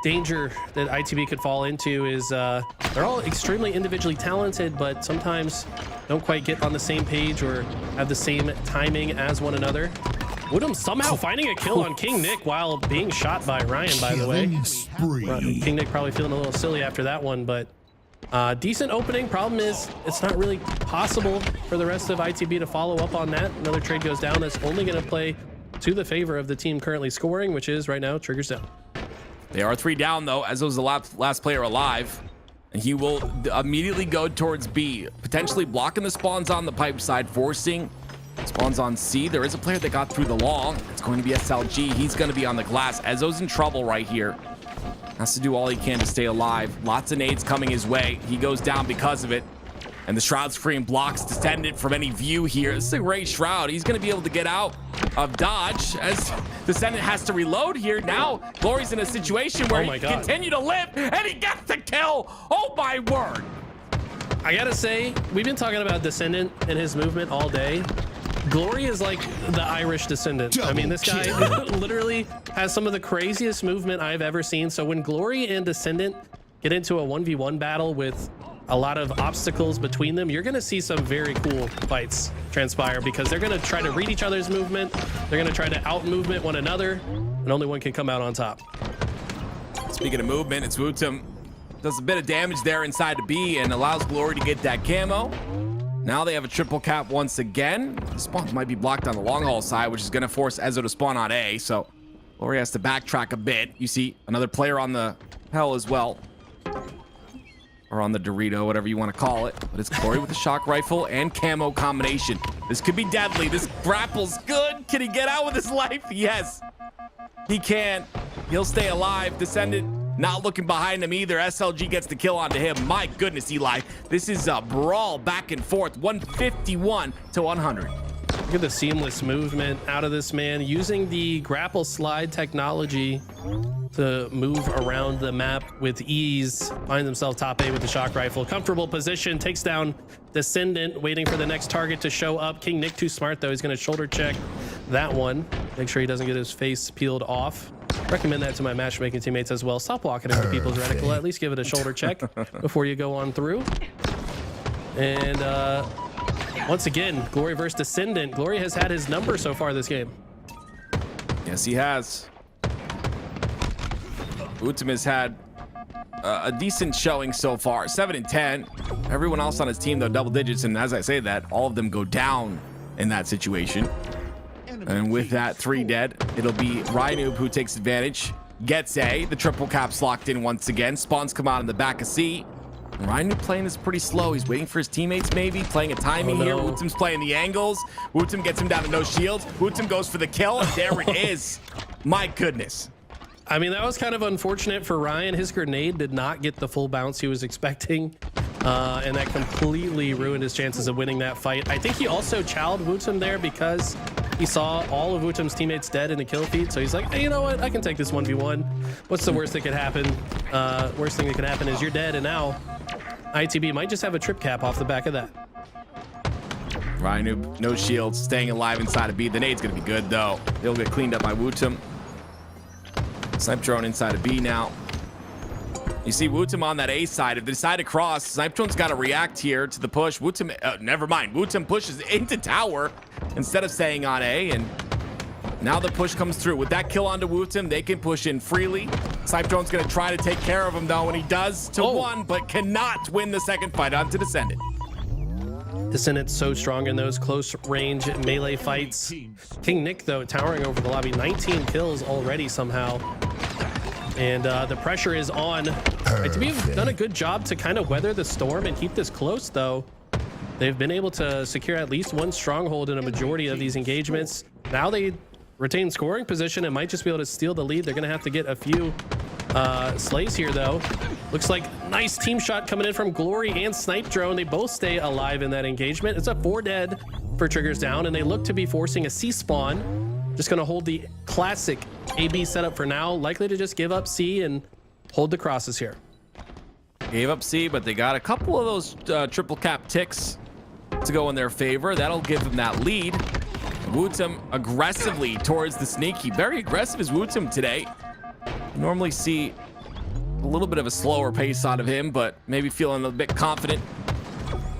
danger that ITB could fall into. Is they're all extremely individually talented, but sometimes don't quite get on the same page or have the same timing as one another. Woodham somehow finding a kill on King Nick while being shot by Ryan, by the way. King Nick probably feeling a little silly after that one, but decent opening. Problem is it's not really possible for the rest of ITB to follow up on that. Another trade goes down. That's only going to play to the favor of the team currently scoring, which is right now Triggers Down. They are 3 down, though, as was the last player alive. And he will immediately go towards B, potentially blocking the spawns on the pipe side, forcing spawns on C. There is a player that got through the long. It's going to be SLG. He's going to be on the glass. Ezo's in trouble right here. Has to do all he can to stay alive. Lots of nades coming his way. He goes down because of it. And the Shroud Screen blocks Descendant from any view here. This is a great Shroud. He's going to be able to get out of dodge as Descendant has to reload here. Now, Glory's in a situation where he can continue to live, and he gets the kill. Oh, my word. I got to say, we've been talking about Descendant and his movement all day. Glory is like the Irish Descendant. I mean, this guy literally has some of the craziest movement I've ever seen. So when Glory and Descendant get into a 1v1 battle with a lot of obstacles between them, you're going to see some very cool fights transpire because they're going to try to read each other's movement. They're going to try to out-movement one another, and only one can come out on top. Speaking of movement, it's Wutum. Does a bit of damage there inside the B and allows Glory to get that camo. Now they have a triple cap once again. The spawns might be blocked on the long haul side, which is going to force Ezo to spawn on A. So Glory has to backtrack a bit. You see another player on the hell as well. Or on the Dorito, whatever you want to call it. But it's Glory with the shock rifle and camo combination. This could be deadly. This grapple's good. Can he get out with his life? Yes, he can. He'll stay alive. Descendant not looking behind him either. SLG gets the kill onto him. My goodness, Eli. This is a brawl back and forth. 151 to 100. Look at the seamless movement out of this man, using the grapple slide technology to move around the map with ease. Finds himself top A with the shock rifle. Comfortable position, takes down Descendant, waiting for the next target to show up. King Nick too smart though. He's going to shoulder check that one. Make sure he doesn't get his face peeled off. Recommend that to my matchmaking teammates as well. Stop walking into people's reticle. At least give it a shoulder check before you go on through. And once again, Glory versus Descendant. Glory has had his number so far this game. Yes, he has. Wutum has had a decent showing so far, 7 and 10. Everyone else on his team, though, double digits. And as I say that, all of them go down in that situation. And with that 3 dead, it'll be Rynoob who takes advantage. Gets A. The triple cap's locked in once again. Spawns come out in the back of C. Rynoob playing is pretty slow. He's waiting for his teammates, maybe playing a timing here. Wutum's playing the angles. Wutum gets him down to no shields. Wutum goes for the kill, and there it is. My goodness. I mean, that was kind of unfortunate for Ryan. His grenade did not get the full bounce he was expecting, and that completely ruined his chances of winning that fight. I think he also chowed Wutum there because he saw all of Wutum's teammates dead in the kill feed, so he's like, hey, you know what? I can take this 1v1. What's the worst that could happen? Worst thing that could happen is you're dead, and now ITB might just have a trip cap off the back of that. Rynoob, no shields, staying alive inside of B. The nade's going to be good, though. He'll get cleaned up by Wutum. Snipe drone inside of B now. You see Wutum on that A side. If they decide to cross, Snipe drone's got to react here to the push. Wutum, never mind. Wutum pushes into tower instead of staying on A, and now the push comes through. With that kill onto Wutum, they can push in freely. Snipe drone's going to try to take care of him, though, and he does to one, but cannot win the second fight onto Descendant. Descendant's so strong in those close range melee fights. King Nick, though, towering over the lobby. 19 kills already somehow. And the pressure is on. ITB have done a good job to kind of weather the storm and keep this close, though. They've been able to secure at least one stronghold in a majority of these engagements. Now they retain scoring position and might just be able to steal the lead. They're going to have to get a few slays here, though. Looks like nice team shot coming in from Glory and Snipe Drone. They both stay alive in that engagement. It's a 4 dead for Triggers down, and they look to be forcing a C spawn. Just going to hold the classic AB setup for now. Likely to just give up C and hold the crosses here. Gave up C, but they got a couple of those triple cap ticks to go in their favor. That'll give them that lead. Wutum aggressively towards the sneaky. Very aggressive is Wutum today. You normally see a little bit of a slower pace out of him, but maybe feeling a bit confident.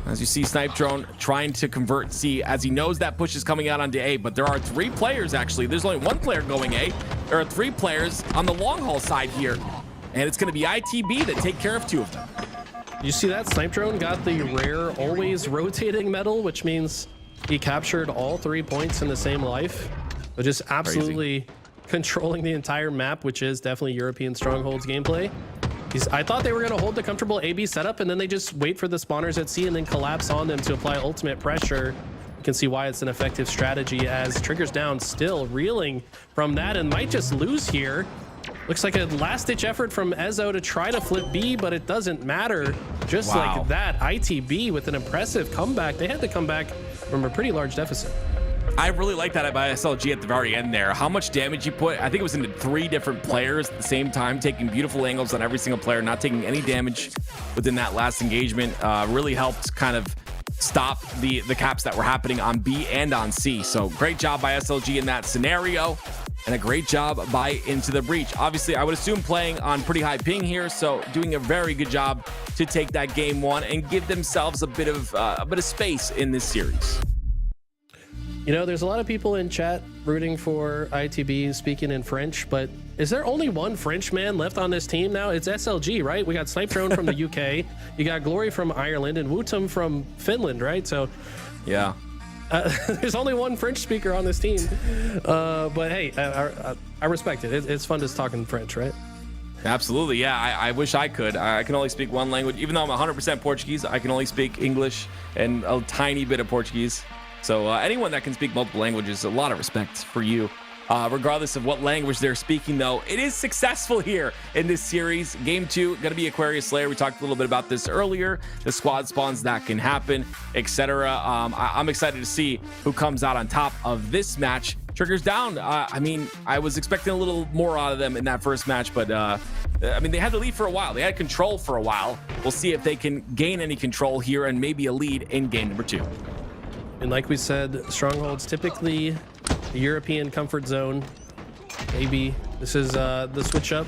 As you see Snipe Drone trying to convert C as he knows that push is coming out onto A, but there are 3 players actually. There's only 1 player going A. There are 3 players on the long haul side here, and it's going to be ITB that take care of 2 of them. You see that? Snipe Drone got the rare always rotating medal, which means he captured all 3 points in the same life, but just absolutely controlling the entire map, which is definitely European Strongholds gameplay. I thought they were going to hold the comfortable AB setup, and then they just wait for the spawners at C and then collapse on them to apply ultimate pressure. You can see why it's an effective strategy, as Triggers down still reeling from that and might just lose here. Looks like a last-ditch effort from Ezo to try to flip B, but it doesn't matter. Just like that, ITB with an impressive comeback. They had to come back from a pretty large deficit. I really like that by SLG at the very end there. How much damage you put. I think it was into 3 different players at the same time, taking beautiful angles on every single player, not taking any damage within that last engagement. Really helped kind of stop the caps that were happening on B and on C. So great job by SLG in that scenario, and a great job by Into the Breach. Obviously, I would assume playing on pretty high ping here, so doing a very good job to take that game 1 and give themselves a bit of space in this series. You know, there's a lot of people in chat rooting for ITB speaking in French, but is there only one French man left on this team now? It's SLG, right? We got Snipe Drone from the UK, you got Glory from Ireland, and Wutum from Finland, right? So yeah, There's only one French speaker on this team, but hey, I respect it. It's fun just talking French, right? Absolutely, yeah. I wish I could. I can only speak one language. Even though I'm 100% Portuguese, I can only speak English and a tiny bit of Portuguese. So anyone that can speak multiple languages, a lot of respect for you. Regardless of what language they're speaking, though, it is successful here in this series. Game 2, going to be Aquarius Slayer. We talked a little bit about this earlier. The squad spawns that can happen, etc. I'm excited to see who comes out on top of this match. Triggers down. I mean, I was expecting a little more out of them in that first match, but I mean, they had the lead for a while. They had control for a while. We'll see if they can gain any control here and maybe a lead in game number 2. And like we said, Stronghold's typically the European comfort zone. Maybe this is the switch up.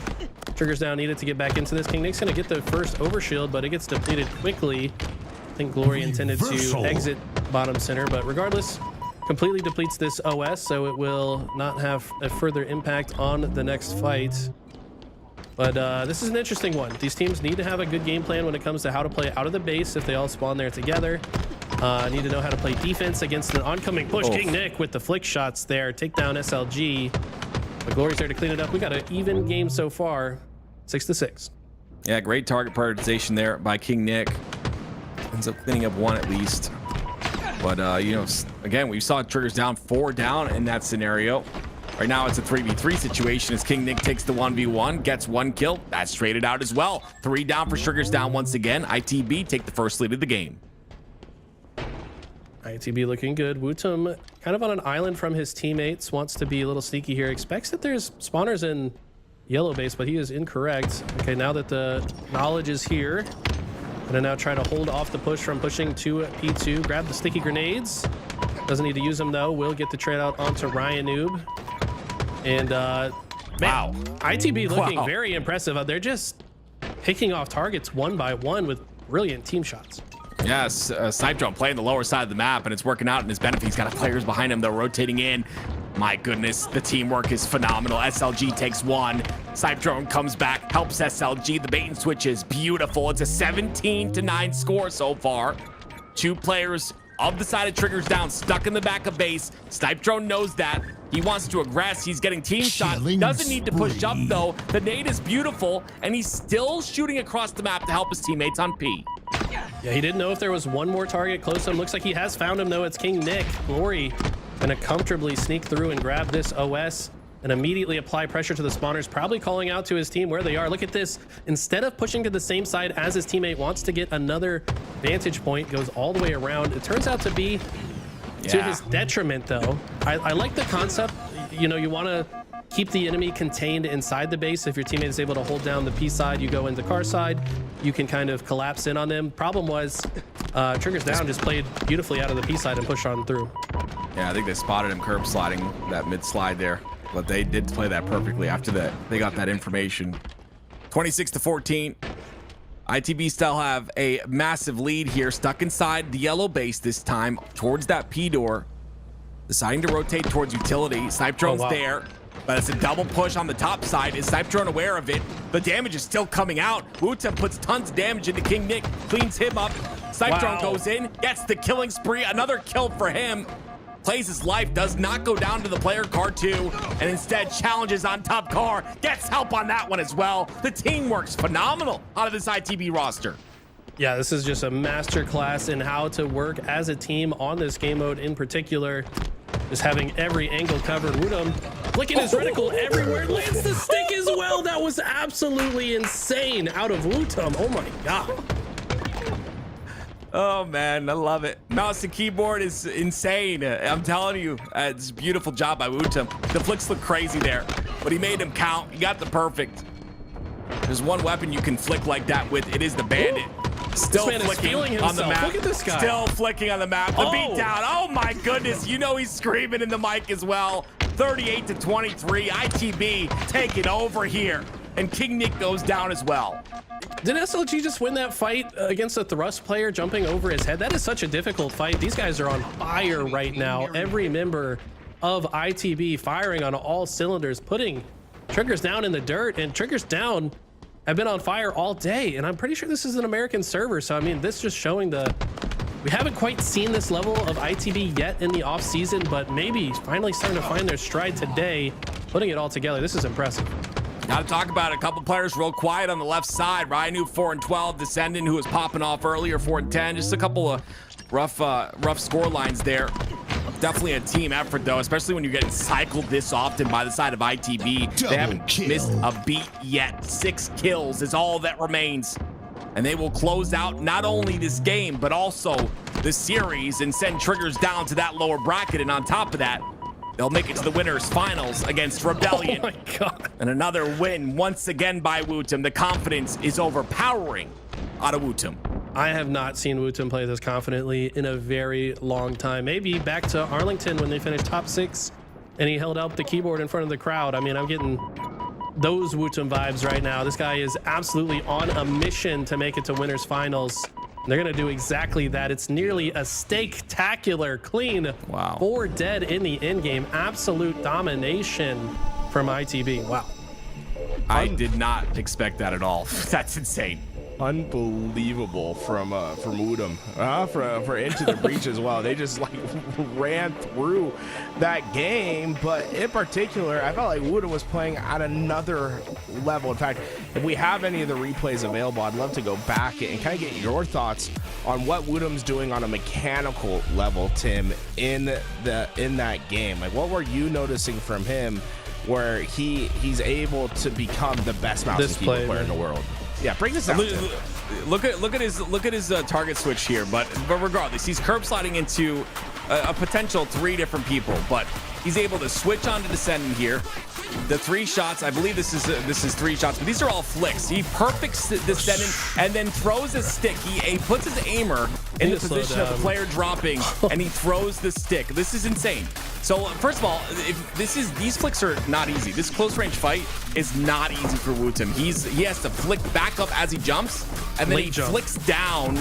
Triggers down needed to get back into this. King Nick's going to get the first overshield, but it gets depleted quickly. I think Glory intended to exit bottom center, but regardless, completely depletes this OS, so it will not have a further impact on the next fight. But this is an interesting one. These teams need to have a good game plan when it comes to how to play out of the base if they all spawn there together. Need to know how to play defense against an oncoming push. King Nick with the flick shots there. Take down SLG. But Glory's there to clean it up. We got an even game so far, 6-6. Yeah, great target prioritization there by King Nick. Ends up cleaning up 1 at least. But, you know, again, we saw Triggers down, 4 down in that scenario. Right now, it's a 3v3 situation as King Nick takes the 1v1, gets 1 kill. That's traded out as well. 3 down for Triggers down once again. ITB take the first lead of the game. ITB looking good. Wootum kind of on an island from his teammates, wants to be a little sneaky here. Expects that there's spawners in yellow base, but he is incorrect. Okay, now that the knowledge is here, gonna now try to hold off the push from pushing to P2. Grab the sticky grenades. Doesn't need to use them though. Will get the trade out onto Ryan Noob. And man, Wow. ITB looking very impressive. They're just picking off targets one by one with brilliant team shots. Yes, Snipe Drone playing the lower side of the map, and it's working out in his benefit. He's got players behind him, though, rotating in. My goodness, the teamwork is phenomenal. SLG takes 1. Snipe Drone comes back, helps SLG. The bait and switch is beautiful. It's a 17-9 score so far. 2 players of the side of Triggers down, stuck in the back of base. Snipe Drone knows that. He wants to aggress. He's getting team shot. Doesn't need to push up, though. The nade is beautiful, and he's still shooting across the map to help his teammates on P. Yeah, he didn't know if there was one more target close to him. Looks like he has found him, though. It's King Nick. Glory gonna comfortably sneak through and grab this OS and immediately apply pressure to the spawners, probably calling out to his team where they are. Look at this. Instead of pushing to the same side as his teammate, wants to get another vantage point, goes all the way around. It turns out to be to his detriment, though. I like the concept. You know, you want to keep the enemy contained inside the base. If your teammate is able to hold down the P side, you go into car side, you can kind of collapse in on them. Problem was, Triggers down just played beautifully out of the P side and pushed on through. Yeah, I think they spotted him curb sliding that mid slide there, but they did play that perfectly after that. They got that information. 26-14. ITB still have a massive lead here, stuck inside the yellow base this time, towards that P door. Deciding to rotate towards utility. Snipe Drone's there, but it's a double push on the top side. Is Snipe Drone aware of it? The damage is still coming out. Wootem puts tons of damage into King Nick, cleans him up. Snipe Drone goes in, gets the killing spree. Another kill for him. Plays his life, does not go down to the player car 2, and instead challenges on top car. Gets help on that one as well. The teamwork's phenomenal out of this ITB roster. Yeah, this is just a master class in how to work as a team on this game mode in particular. Just having every angle covered. Wootem flicking his reticle everywhere. Lands the stick as well. That was absolutely insane out of Wootem. Oh my God. Oh man, I love it. Mouse and keyboard is insane. I'm telling you, it's a beautiful job by Wootem. The flicks look crazy there, but he made them count. He got the perfect. There's one weapon you can flick like that with. It is the Bandit. Still flicking on the map. Look at this guy. Still flicking on the map. The beat down. Oh my goodness. You know he's screaming in the mic as well. 38-23. ITB taking over here. And King Nick goes down as well. Did SLG just win that fight against a thrust player jumping over his head? That is such a difficult fight. These guys are on fire right now. Every member of ITB firing on all cylinders, putting Triggers down in the dirt, and Triggers down have been on fire all day. And I'm pretty sure this is an American server. So, I mean, this just showing the We haven't quite seen this level of ITB yet in the off season, but maybe finally starting to find their stride today, putting it all together. This is impressive. Got to talk about a couple players real quiet on the left side. Ryan, 4-12, Descendant, who was popping off earlier, 4-10. Just a couple of rough score lines there. Definitely a team effort, though, especially when you're getting cycled this often by the side of ITB. They haven't missed a beat yet. 6 kills is all that remains. And they will close out not only this game, but also the series and send Triggers down to that lower bracket. And on top of that, they'll make it to the winners finals against Rebellion. Oh my God. And another win once again by Wootum. The confidence is overpowering out of Wootum. I have not seen Wootum play this confidently in a very long time. Maybe back to Arlington when they finished top 6 and he held up the keyboard in front of the crowd. I mean, I'm getting those Wootum vibes right now. This guy is absolutely on a mission to make it to winners finals. They're gonna do exactly that. It's nearly a steak-tacular clean. Wow. 4 dead in the end game. Absolute domination from ITB. Wow. I did not expect that at all. That's insane. Unbelievable from Wootum, for Into the Breach as well. They just like ran through that game, but in particular, I felt like Wootum was playing at another level. In fact, if we have any of the replays available, I'd love to go back and kind of get your thoughts on what Wootum's doing on a mechanical level, Tim, in that game. Like, what were you noticing from him, where he's able to become the best mouse and keyboard player in the world? Yeah, bring this out. Look at his target switch here, but regardless, he's curb sliding into a potential 3 different people, but he's able to switch on to Descendant here. The 3 shots, I believe this is 3 shots, but these are all flicks. He perfects Descendant and then throws a stick. He puts his aimer in the position of the player dropping, and he throws the stick. This is insane. So first of all, these flicks are not easy. This close range fight is not easy for Wootum. He has to flick back up as he jumps, and then he flicks down,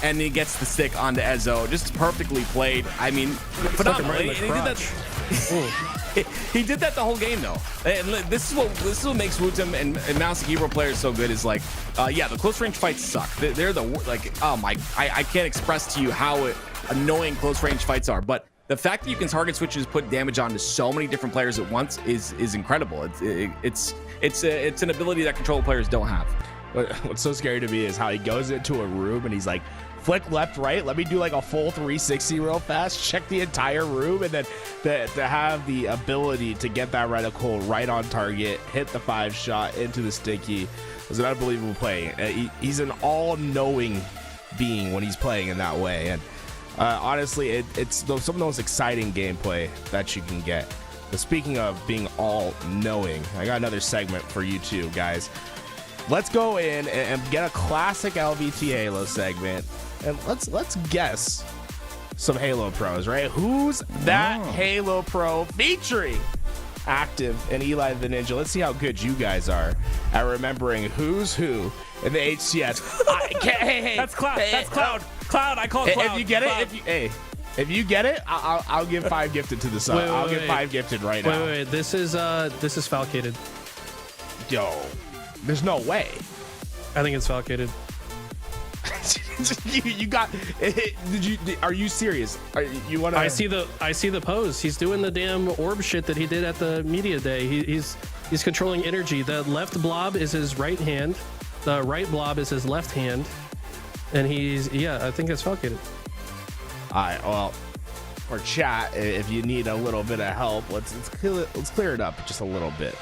and he gets the stick onto Ezo. Just perfectly played. I mean, phenomenal. Right, He did that the whole game, though. And this is what makes Wootum and mouse and keyboard players so good. Is like, yeah, the close range fights suck. They're the like, oh my, I can't express to you how annoying close range fights are. But the fact that you can target switches, put damage onto so many different players at once is incredible. It's an ability that control players don't have. What's so scary to me is how he goes into a room and he's like, flick left, right. Let me do like a full 360 real fast, check the entire room, and then to have the ability to get that reticle right on target, hit the 5 shot into the sticky was an unbelievable play. He's an all-knowing being when he's playing in that way. And honestly, it's some of the most exciting gameplay that you can get. But speaking of being all-knowing, I got another segment for you two guys. Let's go in and get a classic LVT Halo segment, and let's guess some Halo pros, right? Who's that Halo pro featuring Active and Eli the Ninja? Let's see how good you guys are at remembering who's who in the HCS. Hey, that's Cloud. That's Cloud. Cloud. I call Cloud. If you get it, if you get it, I'll give 5 gifted to the side. I'll give 5 gifted right now. Wait. This is Falcated. Yo, there's no way. I think it's Falcated. you got? Are you serious? You want to? I see the pose. He's doing the damn orb shit that he did at the media day. He's controlling energy. The left blob is his right hand. The right blob is his left hand. And I think it's Falcated. All right. Well, or chat, if you need a little bit of help, let's clear it up just a little bit.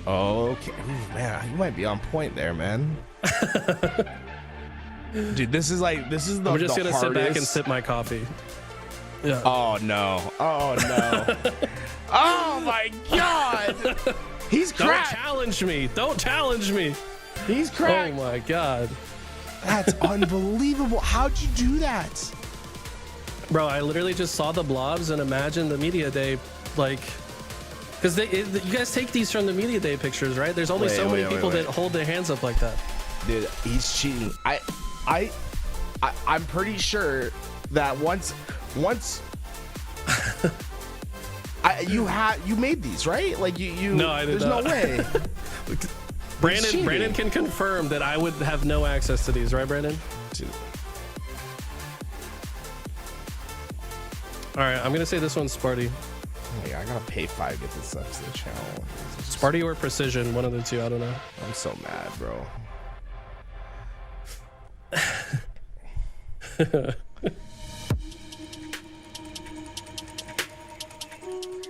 Okay. Ooh, man, you might be on point there, man. Dude, this is the I'm just gonna hardest. sit back and sip my coffee. Yeah. Oh no. Oh my god. He's cracked. Don't challenge me. He's cracked. Oh my god. That's unbelievable. How'd you do that? Bro, I literally just saw the blobs and imagined the media day, like, because you guys take these from the media day pictures, right? There's only so many people that hold their hands up like that. Dude, he's cheating. I'm pretty sure that once you made these, right? Like you No, I did there's not. no way. Brandon can confirm that I would have no access to these, right, Brandon? Dude. All right, I'm gonna say this one's Sparty. Oh my God, I gotta pay $5 to get this stuff to the channel. Sparty or Precision, one of the two. I don't know. I'm so mad, bro.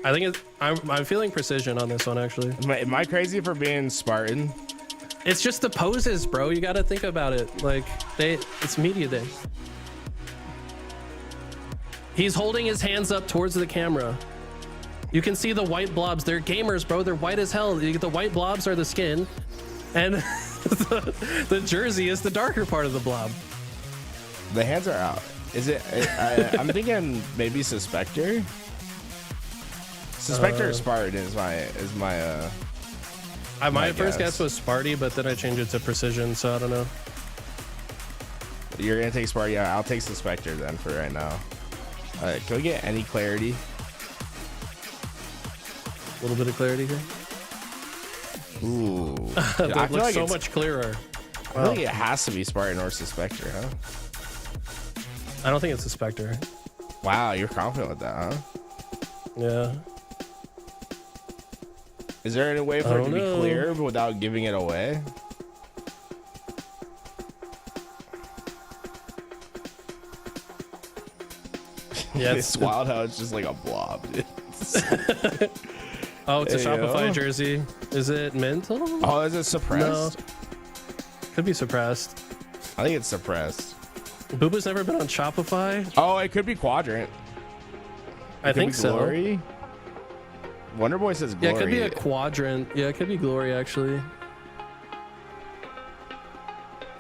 I think I'm feeling Precision on this one actually. Am I crazy for being Spartan? It's just the poses, bro. You got to think about it. Like it's media day. He's holding his hands up towards the camera. You can see the white blobs. They're gamers, bro. They're white as hell. The white blobs are the skin, and the jersey is the darker part of the blob. The hands are out. Is it? I'm thinking maybe Suspector. Suspector or Spartan is my. My first guess was Sparty, but then I changed it to Precision, so I don't know. You're gonna take Sparty. Yeah, I'll take Suspector then for right now. All right, can we get any clarity? A little bit of clarity here. Ooh, That looks so much clearer. I think it has to be Spartan or Suspector, huh? I don't think it's a Spectre. Wow, you're confident with that, huh? Yeah. Is there any way for it to be know. clear without giving it away? Yeah. It's wild how it's just like a blob. Oh, it's a Hey, Shopify yo. jersey. Is it mental? Oh, is it suppressed? No. Could be suppressed. I think it's suppressed. Boo Boo's never been on Shopify? Oh, it could be Quadrant. I think so. Glory. Wonder Boy says Glory. Yeah, it could be a quadrant. Yeah, it could be Glory, actually.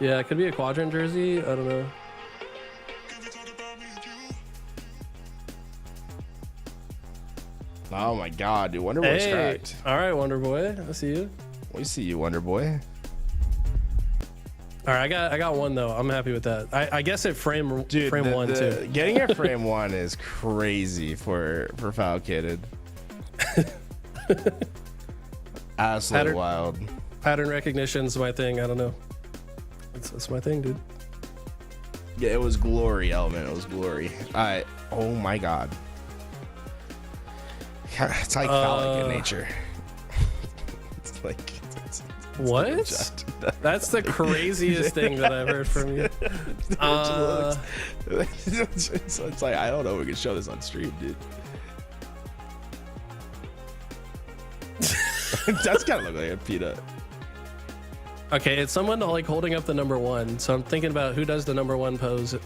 Yeah, it could be a quadrant jersey. I don't know. Oh my God, dude! Wonder Boy's Hey, cracked. all right, Wonder Boy. I see you. We see you, Wonder Boy. All right, I got one though. I'm happy with that. I guess it frame one too. Getting a frame one is crazy for Foul Kidded. Absolutely wild. Pattern recognition's my thing. I don't know. That's my thing, dude. Yeah, it was Glory, Element. It was Glory. All right. Oh my God. It's like phallic in nature. It's like What? That's the craziest thing that I've heard from you. It's like, I don't know if we can show this on stream, dude. That's kind of look like a peanut. Okay, it's someone like holding up the number one. So I'm thinking about who does the number one pose.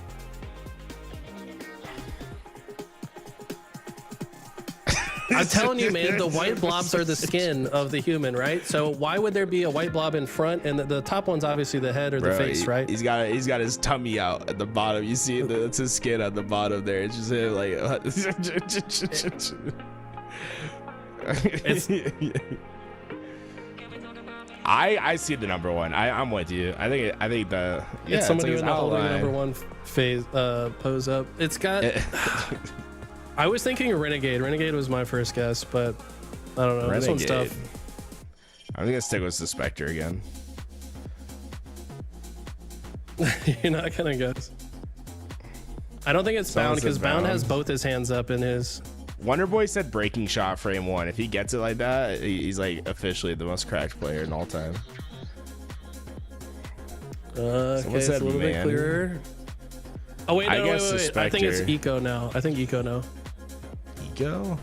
I'm telling you, man, the white blobs are the skin of the human, right? So why would there be a white blob in front? And the top one's obviously the head or the face, right? He's got his tummy out at the bottom. You see that's his skin at the bottom there. It's just him like. I see the number one. I'm with you. I think the It's someone like doing the holding number one phase pose up. It's got. I was thinking Renegade. Renegade was my first guess, but I don't know. This one's tough. I'm gonna stick with Suspector again. You're not gonna guess. I don't think it's Someone Bound because said Bound Bound. has both his hands up in his. Wonder Boy said breaking shot frame one. If he gets it like that, he's like officially the most cracked player in all time. Okay, it's a said little bit man. clear. Oh wait, I no, guess wait. I think it's Suspector. Eco now. I think Eco now. Ego?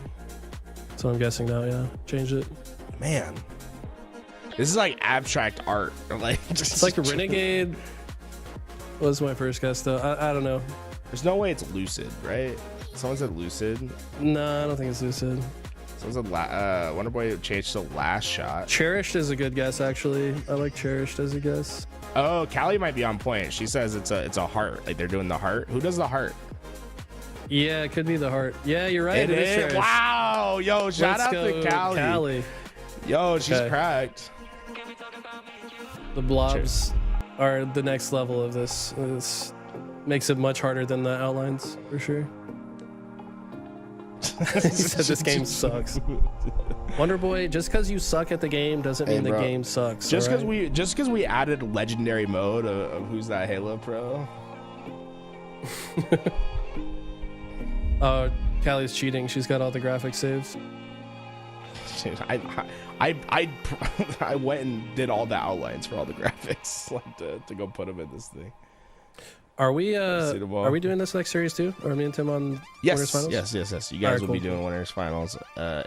So I'm guessing now. Yeah, changed it. Man. This is like abstract art. Like It's like Renegade was my first guess though. I don't know. There's no way it's Lucid, right? Someone said Lucid. No, I don't think it's Lucid. Someone said Wonder Boy changed to Last Shot. Cherished is a good guess actually. I like Cherished as a guess. Oh, Callie might be on point. She says it's a heart. Like they're doing the heart. Who does the heart? Yeah, it could be the heart. Yeah, you're right. It is. Cherished. Wow. Yo, shout Let's out go, to Callie. Yo, she's Okay. cracked. The blobs are the next level of this. This makes it much harder than the outlines for sure. He said this game sucks. Wonder Boy, just because you suck at the game doesn't mean the bro, game sucks. Just because alright? we added legendary mode of who's that Halo pro. Callie's cheating. She's got all the graphics saves. Dude, I went and did all the outlines for all the graphics like to go put them in this thing. Are we doing this next series too? Or me and Tim on winners finals? Yes. You guys Alright, will cool. be doing winners finals.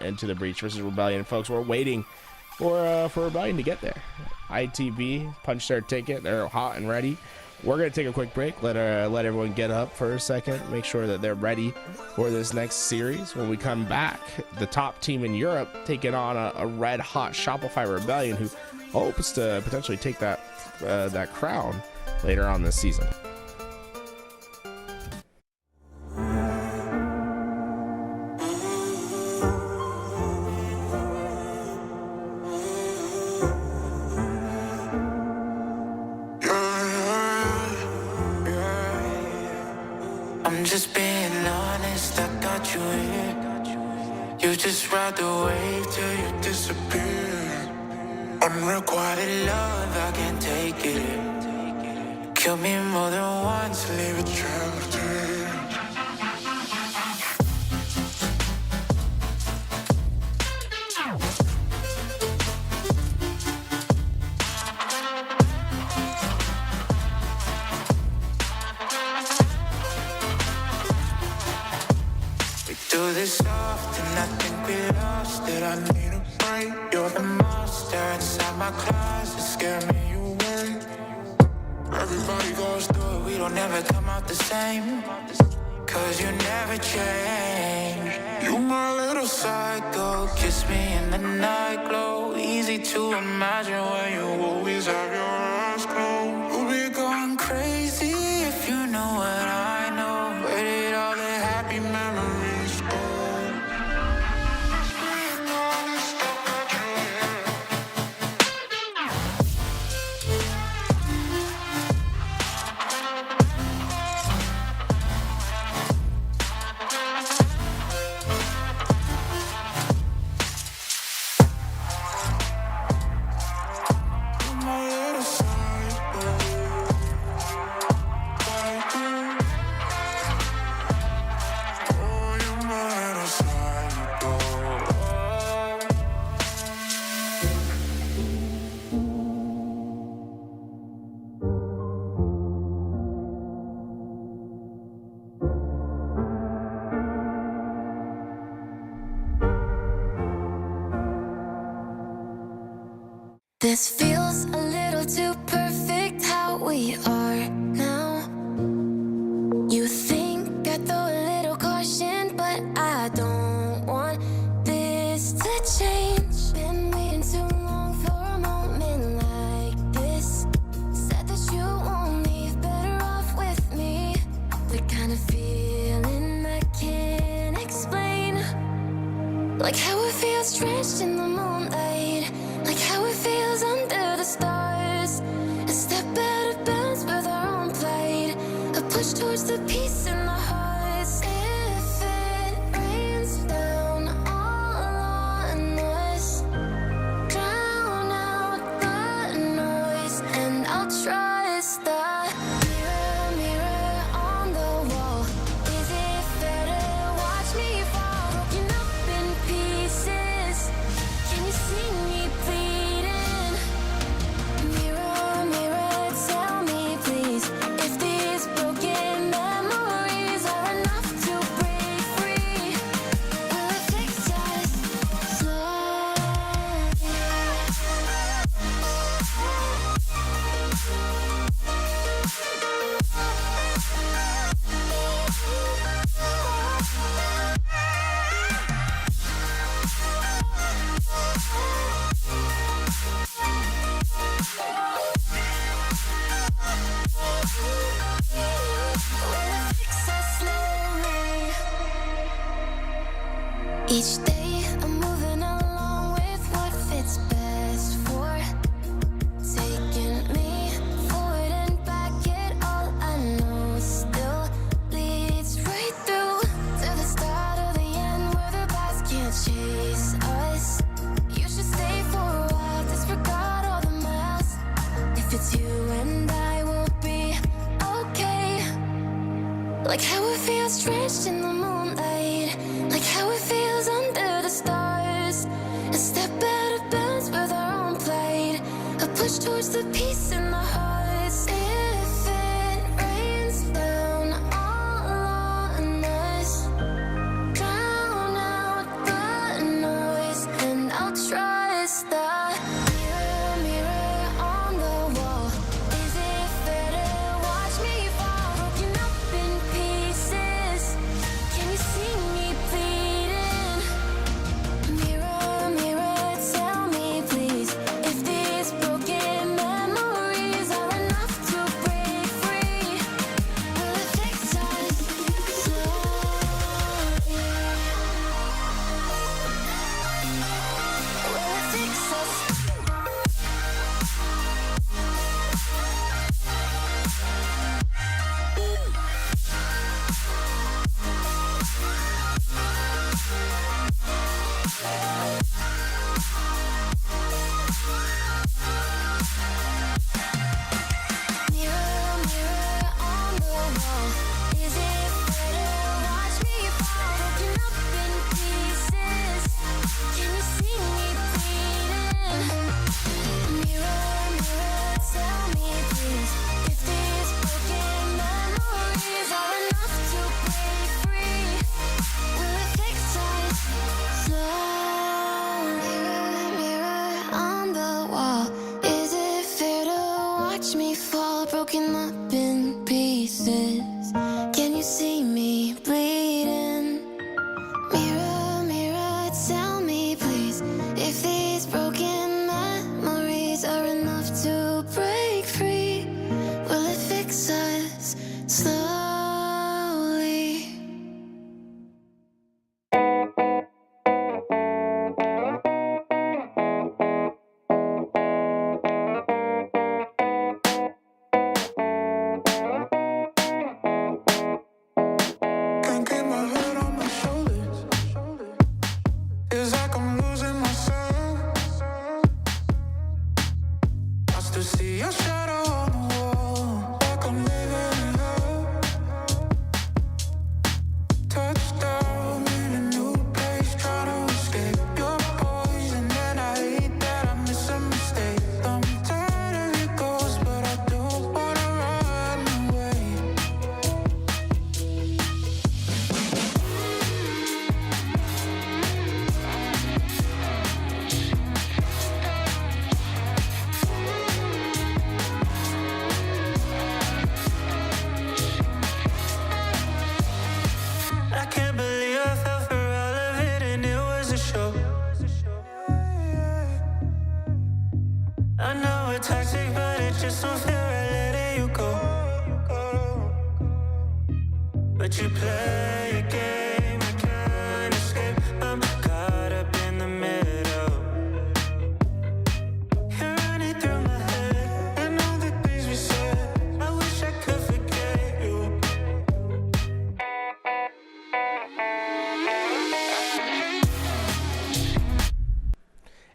Into the Breach versus Rebellion, folks. We're waiting for Rebellion to get there. ITB punched their ticket. They're hot and ready. We're gonna take a quick break. Let everyone get up for a second. Make sure that they're ready for this next series. When we come back, the top team in Europe taking on a red hot Shopify Rebellion, who hopes to potentially take that crown later on this season. I'm just being honest, I got you here. You just ride the wave till you disappear. Unrequited love, I can't take it. Kill me more than once, leave a trail of tears. Do this often, I think we lost it. I need a break. You're the monster inside my closet, scare me away. Everybody goes through it, we don't ever come out the same. Cause you never change. You my little psycho, kiss me in the night glow. Easy to imagine when you always have your eyes closed. We'll be going crazy if you know what I know. Where did all the happy memories go? This feels a little too perfect how we are now. You think I throw a little caution, but I don't want this to change. Been waiting too long for a moment like this. Said that you won't leave, better off with me. The kind of feeling I can't explain. Like how it feels drenched in the moonlight. Like how it feels under the stars. A step out of bounds with our own plight. A push towards the peace in the hearts. If it rains down all on us, drown out the noise, and I'll trust the mirror, mirror on the wall. Is it fair to watch me fall? Broken up in pieces. Can you see me bleeding? Mirror, mirror, tell me please if these broken memories are enough to break free. Will it fix us slowly? Each day I'm moving along with what fits best for. Taking me forward and back, yet all I know still leads right through to the start of the end where the past can't chase us. if it's you and I won't be okay. Like how it feels drenched in the moonlight, like how it feels under the stars. A step out of bounds with our own plight, a push towards the peace in the hearts. If it rains down all on us, drown out the noise, and I'll trust the mirror, mirror on the wall. Is it fair to watch me fall, broken up in pieces? Can you see me bleeding? Mirror, mirror, tell me please, if these broken memories are enough to break free. Will it fix us slowly? Will it fix us? Mirror, mirror on the wall, is it fair to watch me fall, broken up in pieces? Can you see me bleeding? Mirror, mirror, tell me please, if these broken memories are enough to break free. Will it fix us slowly? Mirror, mirror on the wall, is it fair to watch me fall, broken up in pieces? Can you see me bleeding? Mirror, mirror, tell me please, if these broken memories are enough to break free. Will it fix us slowly? Can't keep my head on my shoulders. Feels like I'm losing myself. I still see your shadow on the wall, like I'm living in hell. Touchdown in a new place, trying to escape your poison, and I hate that I miss a mistake. I'm tired of your ghosts, but I don't wanna run away. I can't believe I fell for all of it, and it was a show. I know it's toxic, but it just don't feel right letting you go. But you play a game, I can't escape. I'm caught up in the middle. You're running through my head, and all the things we said. I wish I could forget you.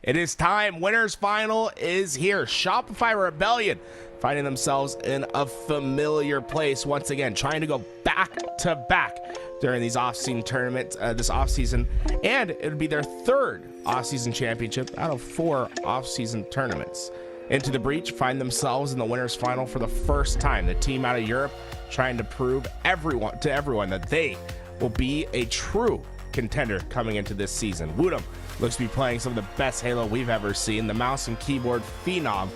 It is time. Winners final is here. Shopify Rebellion finding themselves in a familiar place once again, trying to go back to back during these off-season tournaments, this off-season, and it would be their third off-season championship out of 4 off-season tournaments. Into the Breach find themselves in the winners final for the first time. The team out of Europe trying to prove to everyone that they will be a true contender coming into this season. Woodham looks to be playing some of the best Halo we've ever seen. The mouse and keyboard phenom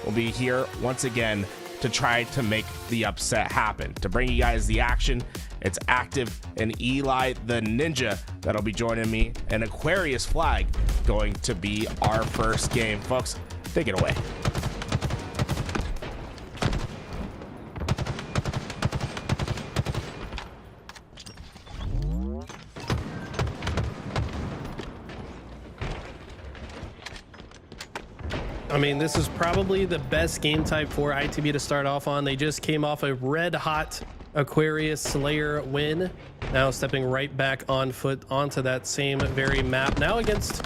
will be here once again to try to make the upset happen. To bring you guys the action, it's Active and Eli the Ninja that'll be joining me, and Aquarius Flag going to be our first game. Folks, take it away. I mean, this is probably the best game type for ITB to start off on. They just came off a red hot Aquarius Slayer win. Now stepping right back on foot onto that same very map. Now against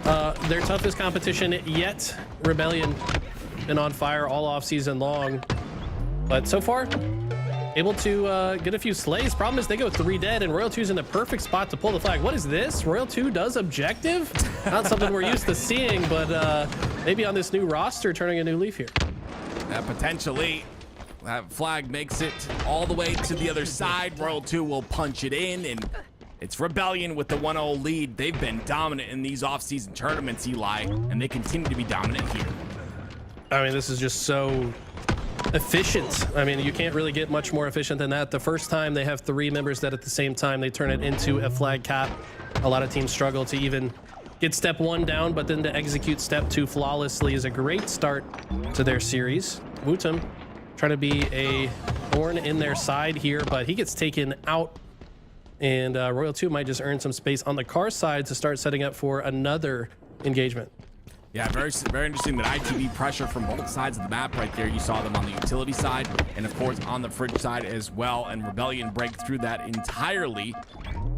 their toughest competition yet, Rebellion. been on fire all off season long, but so far able to get a few slays. Problem is they go 3 dead, and Royal 2's in the perfect spot to pull the flag. What is this? Royal 2 does objective? Not something we're used to seeing, but maybe on this new roster, turning a new leaf here. Potentially. That flag makes it all the way to the other side. Royal 2 will punch it in, and it's Rebellion with the 1-0 lead. They've been dominant in these off-season tournaments, Eli, and they continue to be dominant here. I mean, this is just so efficient. I mean, you can't really get much more efficient than that. The first time they have 3 members that at the same time they turn it into a flag cap. A lot of teams struggle to even get step 1 down, but then to execute step 2 flawlessly is a great start to their series. Wootum trying to be a thorn in their side here, but he gets taken out, and Royal 2 might just earn some space on the car side to start setting up for another engagement. Yeah, very interesting that ITB pressure from both sides of the map right there. You saw them on the utility side and, of course, on the fridge side as well, and Rebellion break through that entirely.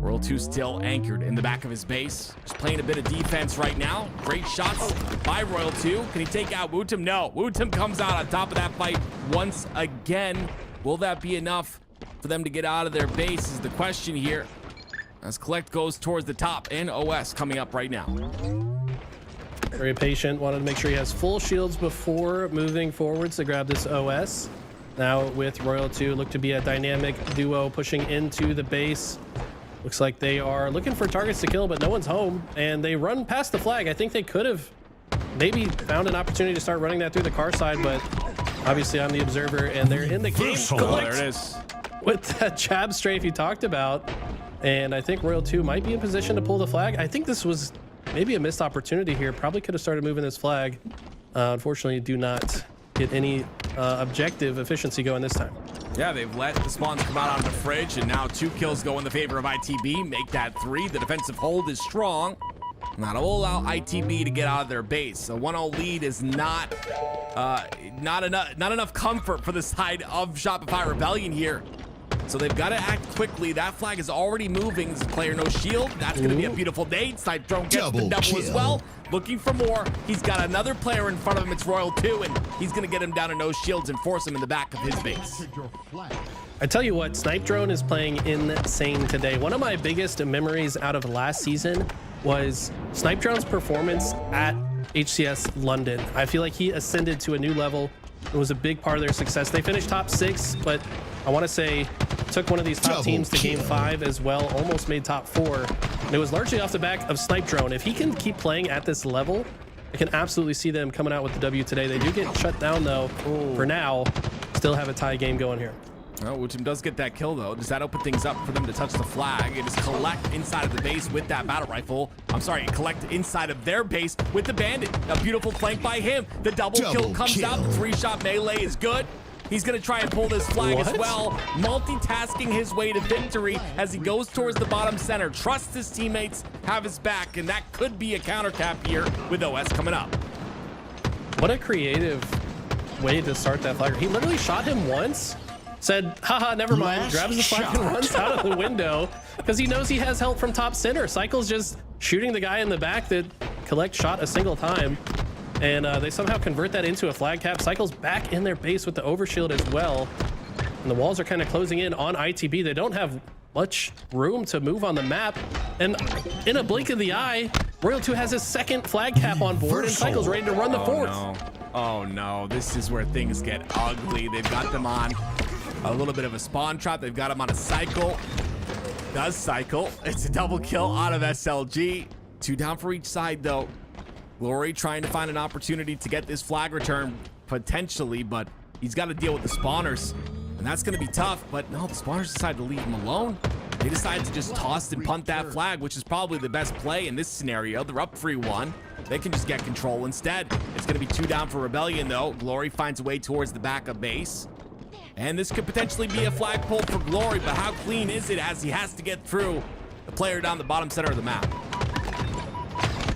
Royal 2 still anchored in the back of his base, just playing a bit of defense right now. Great shots by Royal 2. Can he take out Wootum? No. Wootum comes out on top of that fight once again. Will that be enough for them to get out of their base is the question here, as Collect goes towards the top, and OS coming up right now. Very patient, wanted to make sure he has full shields before moving forwards to grab this OS. Now with Royal 2, look to be a dynamic duo pushing into the base. Looks like they are looking for targets to kill, but no one's home, and they run past the flag. I think they could have maybe found an opportunity to start running that through the car side, but obviously I'm the observer, and they're in the game. There it is. With that jab strafe you talked about, and I think Royal 2 might be in position to pull the flag. I think this was maybe a missed opportunity here. Probably could have started moving this flag. Unfortunately, do not get any objective efficiency going this time. Yeah, they've let the spawns come out on the fridge, and now 2 kills go in the favor of ITB. Make that 3. The defensive hold is strong. That'll allow ITB to get out of their base. A 1-0 lead is not enough comfort for the side of Shopify Rebellion here. So they've got to act quickly. That flag is already moving. This player no shield. That's going to be a beautiful nade. Snipe drone gets the double as well. Looking for more. He's got another player in front of him. It's Royal 2, and he's going to get him down to no shields and force him in the back of his base. I tell you what, Snipe Drone is playing insane today. One of my biggest memories out of last season was Snipe Drone's performance at HCS London. I feel like he ascended to a new level. It was a big part of their success. They finished top 6, but I want to say took one of these top teams to game 5 as well, almost made top 4. And it was largely off the back of Snipe Drone. If he can keep playing at this level, I can absolutely see them coming out with the W today. They do get shut down though. For now, still have a tie game going here. Well, Wootum does get that kill though. Does that open things up for them to touch the flag? It is Collect inside of the base with that battle rifle. I'm sorry, Collect inside of their base with the bandit. A beautiful flank by him. The double kill comes out. The 3-shot melee is good. He's going to try and pull this flag as well. Multitasking his way to victory as he goes towards the bottom center. Trusts his teammates, have his back, and that could be a counter cap here with OS coming up. What a creative way to start that flag. He literally shot him once, said, haha, never mind, grabs the flag and runs out of the window because he knows he has help from top center. Cycle's just shooting the guy in the back that Collect shot a single time. And they somehow convert that into a flag cap. Cycle's back in their base with the overshield as well. And the walls are kind of closing in on ITB. They don't have much room to move on the map. And in a blink of the eye, Royal 2 has his second flag cap on board, and Cycle's ready to run the fourth. No. Oh no, this is where things get ugly. They've got them on a little bit of a spawn trap. They've got him on a cycle. Does cycle. It's a double kill out of SLG. 2 down for each side though. Glory trying to find an opportunity to get this flag return potentially, but he's got to deal with the spawners, and that's going to be tough. But no, the spawners decide to leave him alone. They decide to just toss and punt that flag, which is probably the best play in this scenario. They're up 3-1. They can just get control instead. It's going to be 2 down for Rebellion though. Glory finds a way towards the back of base, and this could potentially be a flag pull for Glory, but how clean is it as he has to get through the player down the bottom center of the map?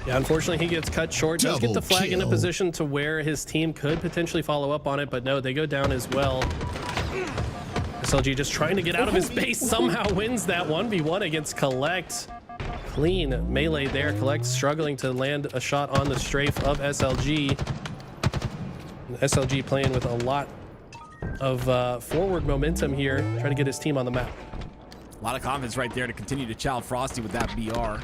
Yeah, unfortunately, he gets cut short. Does get the flag in a position to where his team could potentially follow up on it, but no, they go down as well. SLG just trying to get out of his base, somehow wins that 1v1 against Collect. Clean melee there. Collect struggling to land a shot on the strafe of SLG. SLG playing with a lot of forward momentum here, trying to get his team on the map. A lot of confidence right there to continue to chow Frosty with that BR.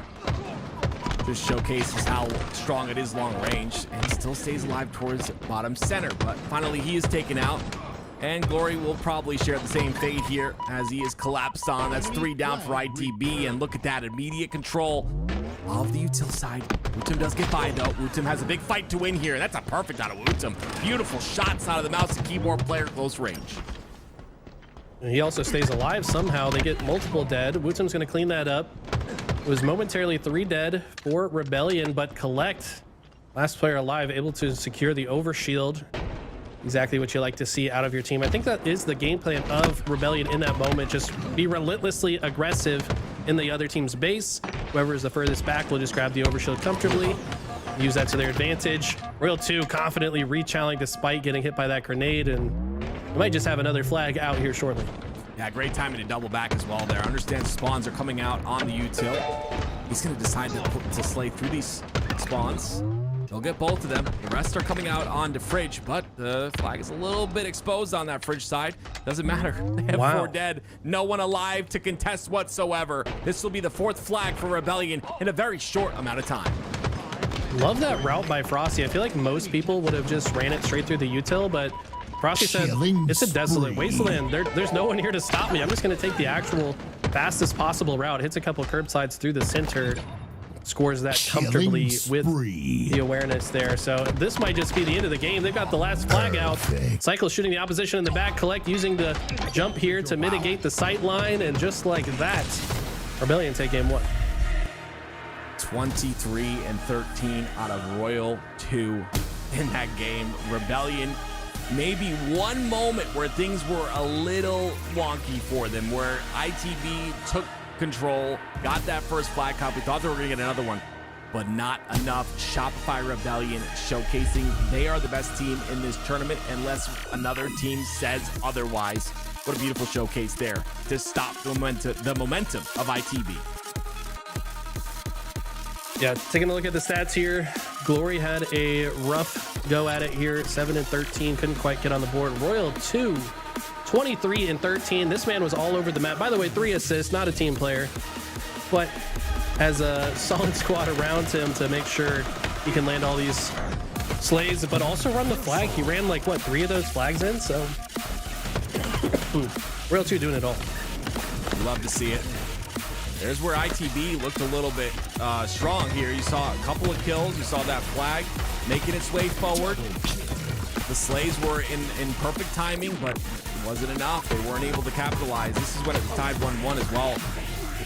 Just showcases how strong it is long range, and still stays alive towards bottom center. But finally, he is taken out, and Glory will probably share the same fate here as he is collapsed on. That's 3 down for ITB, and look at that immediate control of the util side. Wootum does get by though. Wootum has a big fight to win here. That's a perfect out of Wootum. Beautiful shots out of the mouse and keyboard player close range. And he also stays alive somehow. They get multiple dead. Wootum's going to clean that up. It was momentarily 3 dead for Rebellion, but Collect, last player alive, able to secure the overshield. Exactly what you like to see out of your team. I think that is the game plan of Rebellion in that moment. Just be relentlessly aggressive in the other team's base. Whoever is the furthest back will just grab the overshield comfortably, use that to their advantage. Royal 2 confidently re-challenging despite getting hit by that grenade, and we might just have another flag out here shortly. Yeah, great timing to double back as well there. Understand spawns are coming out on the util. He's going to decide to slay through these spawns. He'll get both of them. The rest are coming out onto Fridge, but the flag is a little bit exposed on that Fridge side. Doesn't matter. They have 4 dead. No one alive to contest whatsoever. This will be the 4th flag for Rebellion in a very short amount of time. Love that route by Frosty. I feel like most people would have just ran it straight through the util, but Frosty said, it's a desolate wasteland. There's no one here to stop me. I'm just going to take the actual fastest possible route. Hits a couple curbsides through the center. Scores that comfortably with the awareness there. So this might just be the end of the game. They've got the last flag out. Cycle shooting the opposition in the back. Collect using the jump here to mitigate the sight line. And just like that, Rebellion take game 1. 23-13 out of Royal 2 in that game. Rebellion, maybe one moment where things were a little wonky for them, where ITB took control, got that first flag cop. We thought they were going to get another one, but not enough. Shopify Rebellion showcasing they are the best team in this tournament unless another team says otherwise. What a beautiful showcase there to stop the momentum of ITB. Yeah, taking a look at the stats here. Glory had a rough go at it here, 7-13, couldn't quite get on the board. Royal 2, 23-13. This man was all over the map. By the way, 3 assists, not a team player, but has a solid squad around him to make sure he can land all these slays, but also run the flag. He ran like, what, 3 of those flags in? So, Royal 2 doing it all. Love to see it. There's where ITB looked a little bit strong here. You saw a couple of kills. You saw that flag making its way forward. The slays were in perfect timing, but it wasn't enough. They weren't able to capitalize. This is when it was tied 1-1 as well.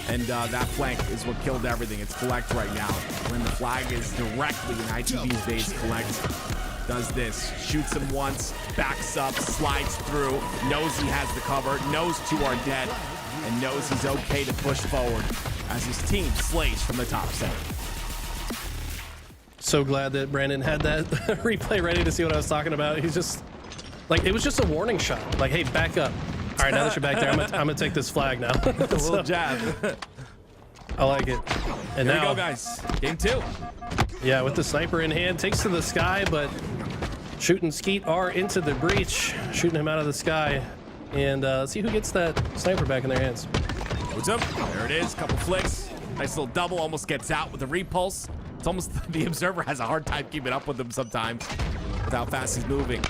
And that flank is what killed everything. It's Collect right now. When the flag is directly in ITB's base, Collect does this. Shoots him once, backs up, slides through, knows he has the cover, knows 2 are dead, and knows he's okay to push forward as his team slays from the top center. So glad that Brandon had that replay ready to see what I was talking about. He's just like, it was just a warning shot. Like, hey, back up. All right, now that you're back there, I'm gonna take this flag now. A little jab. I like it. And Here now, we go, guys. Game 2. yeah, with the sniper in hand, takes to the sky, but shooting Skeet R into the breach, shooting him out of the sky. And let's see who gets that sniper back in their hands. What's up? There it is. Couple flicks. Nice little double. Almost gets out with the repulse. It's almost the observer has a hard time keeping up with him sometimes with how fast he's moving.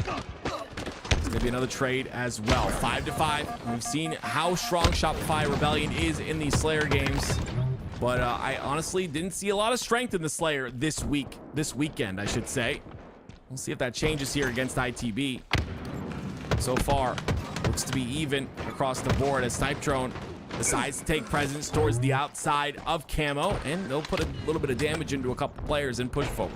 It's gonna be another trade as well. 5-5. We've seen how strong Shopify Rebellion is in these Slayer games, but I honestly didn't see a lot of strength in the Slayer this weekend, I should say. We'll see if that changes here against ITB. So far, looks to be even across the board as Snipe Drone decides to take presence towards the outside of Camo, and they'll put a little bit of damage into a couple players and push forward.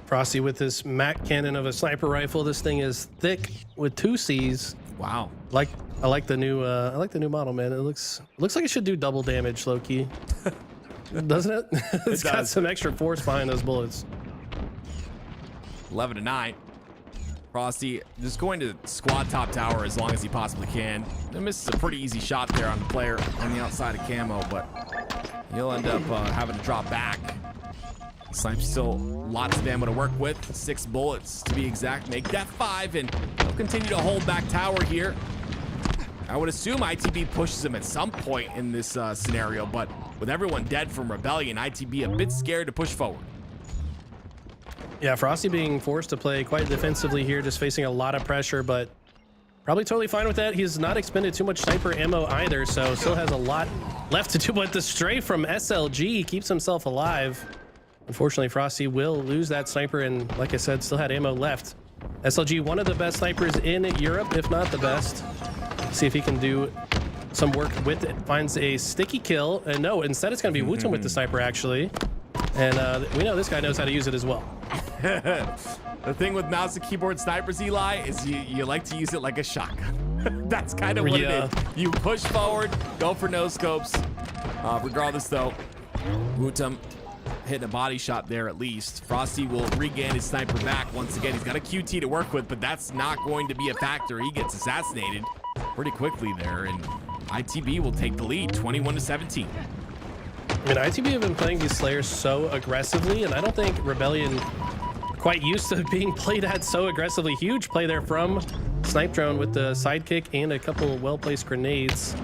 Frosty with this Mac cannon of a sniper rifle. This thing is thick with 2 C's. Wow. I like the new model, man. It looks like it should do double damage, low key. Doesn't it? It's got some extra force behind those bullets. 11-9. Frosty just going to squad top tower as long as he possibly can. He misses a pretty easy shot there on the player on the outside of Camo, but he'll end up having to drop back. Snipe's still lots of ammo to work with. 6 bullets to be exact. Make that 5, and they'll continue to hold back tower here. I would assume ITB pushes him at some point in this scenario, but with everyone dead from Rebellion, ITB a bit scared to push forward. Yeah, Frosty being forced to play quite defensively here, just facing a lot of pressure, but probably totally fine with that. He's not expended too much sniper ammo either, so still has a lot left to do, but the stray from SLG keeps himself alive. Unfortunately, Frosty will lose that sniper, and like I said, still had ammo left. SLG, one of the best snipers in Europe, if not the best. See if he can do some work with it. Finds a sticky kill, and no, instead it's going to be Wooten with the sniper, actually. And we know this guy knows how to use it as well. The thing with mouse and keyboard snipers, Eli, is you like to use it like a shotgun. That's kind of what it is. You push forward, go for no scopes. Regardless, though, Wooten hitting a body shot there at least. Frosty will regain his sniper back. Once again, he's got a QT to work with, but that's not going to be a factor. He gets assassinated pretty quickly there, and ITB will take the lead, 21-17. I mean, ITB have been playing these Slayers so aggressively, and I don't think Rebellion quite used to being played at so aggressively. Huge play there from Snipe Drone with the sidekick and a couple of well-placed grenades.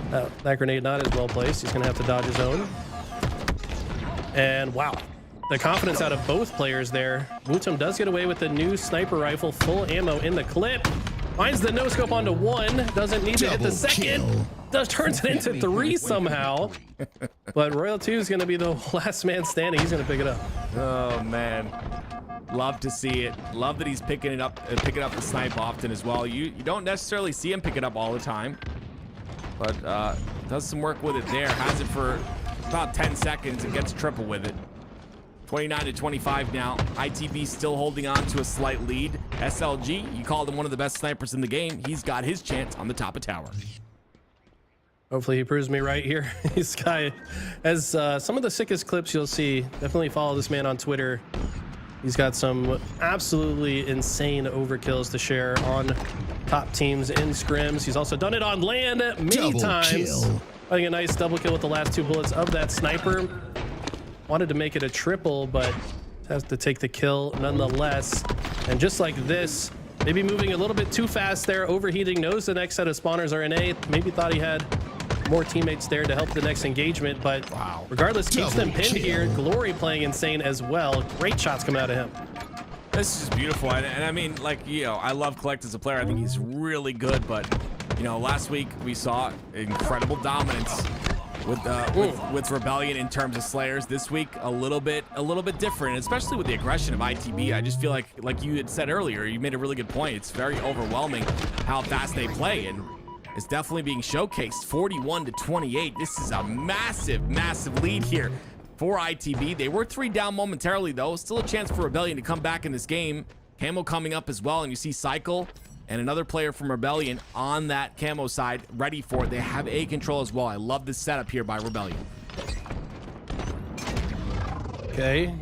That grenade not as well-placed. He's going to have to dodge his own. And wow, the confidence out of both players there. Wooten does get away with the new sniper rifle, full ammo in the clip. Finds the no-scope onto 1. Doesn't need to hit the second. Turns it into 3 somehow. But Royal 2 is going to be the last man standing. He's going to pick it up. Oh, man. Love to see it. Love that he's picking up the snipe often as well. You don't necessarily see him pick it up all the time, but does some work with it there. Has it for about 10 seconds and gets triple with it. 29-25 now. ITB still holding on to a slight lead. SLG, you called him one of the best snipers in the game. He's got his chance on the top of tower. Hopefully he proves me right here. This guy has some of the sickest clips you'll see. Definitely follow this man on Twitter. He's got some absolutely insane overkills to share on top teams in scrims. He's also done it on land many times. Finding a nice double kill with the last 2 bullets of that sniper. Wanted to make it a triple, but has to take the kill nonetheless. And just like this, maybe moving a little bit too fast there, overheating, knows the next set of spawners are in A. Maybe thought he had more teammates there to help the next engagement, but regardless, keeps them pinned here. Glory playing insane as well. Great shots coming out of him. This is just beautiful, and I mean, like, you know, I love Collect as a player. I think he's really good, but you know, last week we saw incredible dominance with Rebellion in terms of Slayers. This week a little bit different, especially with the aggression of ITB. I just feel like you had said earlier, you made a really good point. It's very overwhelming how fast they play, and it's definitely being showcased. 41-28. This is a massive lead here for ITB. They were 3 down momentarily, though. Still a chance for Rebellion to come back in this game. Camo coming up as well, and you see Cycle and another player from Rebellion on that camo side ready for it. They have A control as well. I love this setup here by Rebellion. Okay.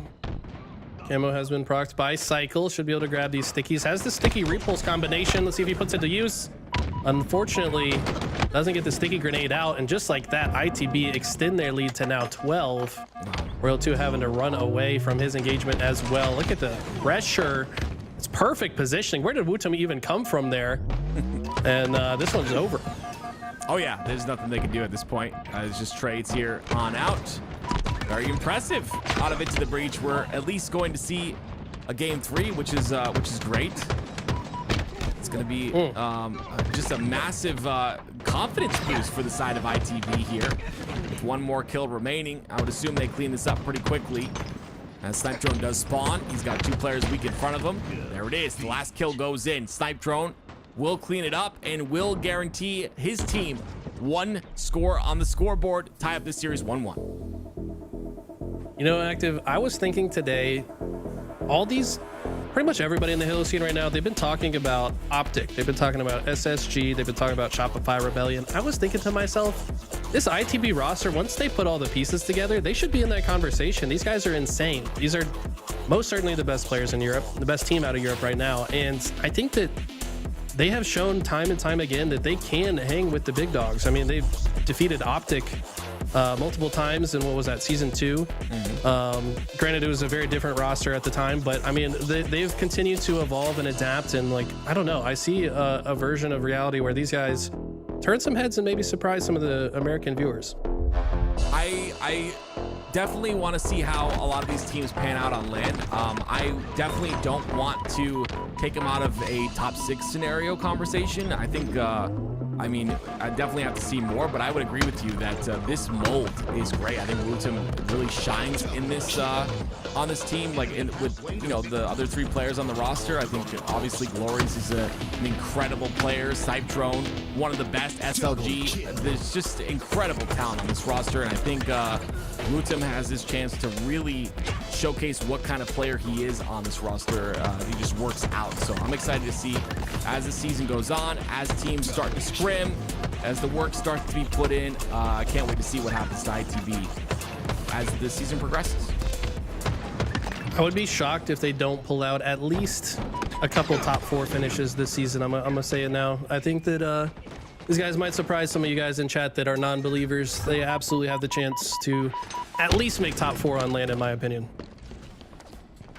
Camo has been procced by Cycle. Should be able to grab these stickies. Has the sticky repulse combination. Let's see if he puts it to use. Unfortunately, doesn't get the sticky grenade out. And just like that, ITB extend their lead to now 12. Royal 2 having to run away from his engagement as well. Look at the pressure. It's perfect positioning. Where did Wooten even come from there? And this one's over. Oh yeah, there's nothing they can do at this point. It's just trades here on out. Very impressive. Out of it to the breach. We're at least going to see a game 3, which is great. It's going to be just a massive confidence boost for the side of ITV here. With 1 more kill remaining, I would assume they clean this up pretty quickly. As Snipe Drone does spawn, he's got 2 players weak in front of him. There it is. The last kill goes in. Snipe Drone will clean it up and will guarantee his team 1 score on the scoreboard. Tie up this series 1-1. You know, Active, I was thinking today, pretty much everybody in the Halo scene right now, they've been talking about OpTic. They've been talking about SSG. They've been talking about Shopify Rebellion. I was thinking to myself, this ITB roster, once they put all the pieces together, they should be in that conversation. These guys are insane. These are most certainly the best players in Europe, the best team out of Europe right now. And I think that they have shown time and time again that they can hang with the big dogs. I mean, they've defeated OpTic multiple times in, what was that, season 2. Granted, it was a very different roster at the time, but I mean, they've continued to evolve and adapt. And like, I don't know, I see a version of reality where these guys turn some heads and maybe surprise some of the American viewers. I definitely want to see how a lot of these teams pan out on land. I definitely don't want to take them out of a top 6 scenario conversation. I think, I mean, I definitely have to see more, but I would agree with you that this mold is great. I think Wutum really shines in this on this team, like with the other 3 players on the roster. I think obviously Glorious is an incredible player. Cyptrone, one of the best. SLG, there's just incredible talent on this roster, and I think Wutum has this chance to really showcase what kind of player he is on this roster. He just works out. So I'm excited to see as the season goes on, as teams start to scrim, as the work starts to be put in. I can't wait to see what happens to ITB as the season progresses. I would be shocked if they don't pull out at least a couple top 4 finishes this season. I'm gonna say it now. I think that these guys might surprise some of you guys in chat that are non-believers. They absolutely have the chance to at least make top 4 on land, in my opinion.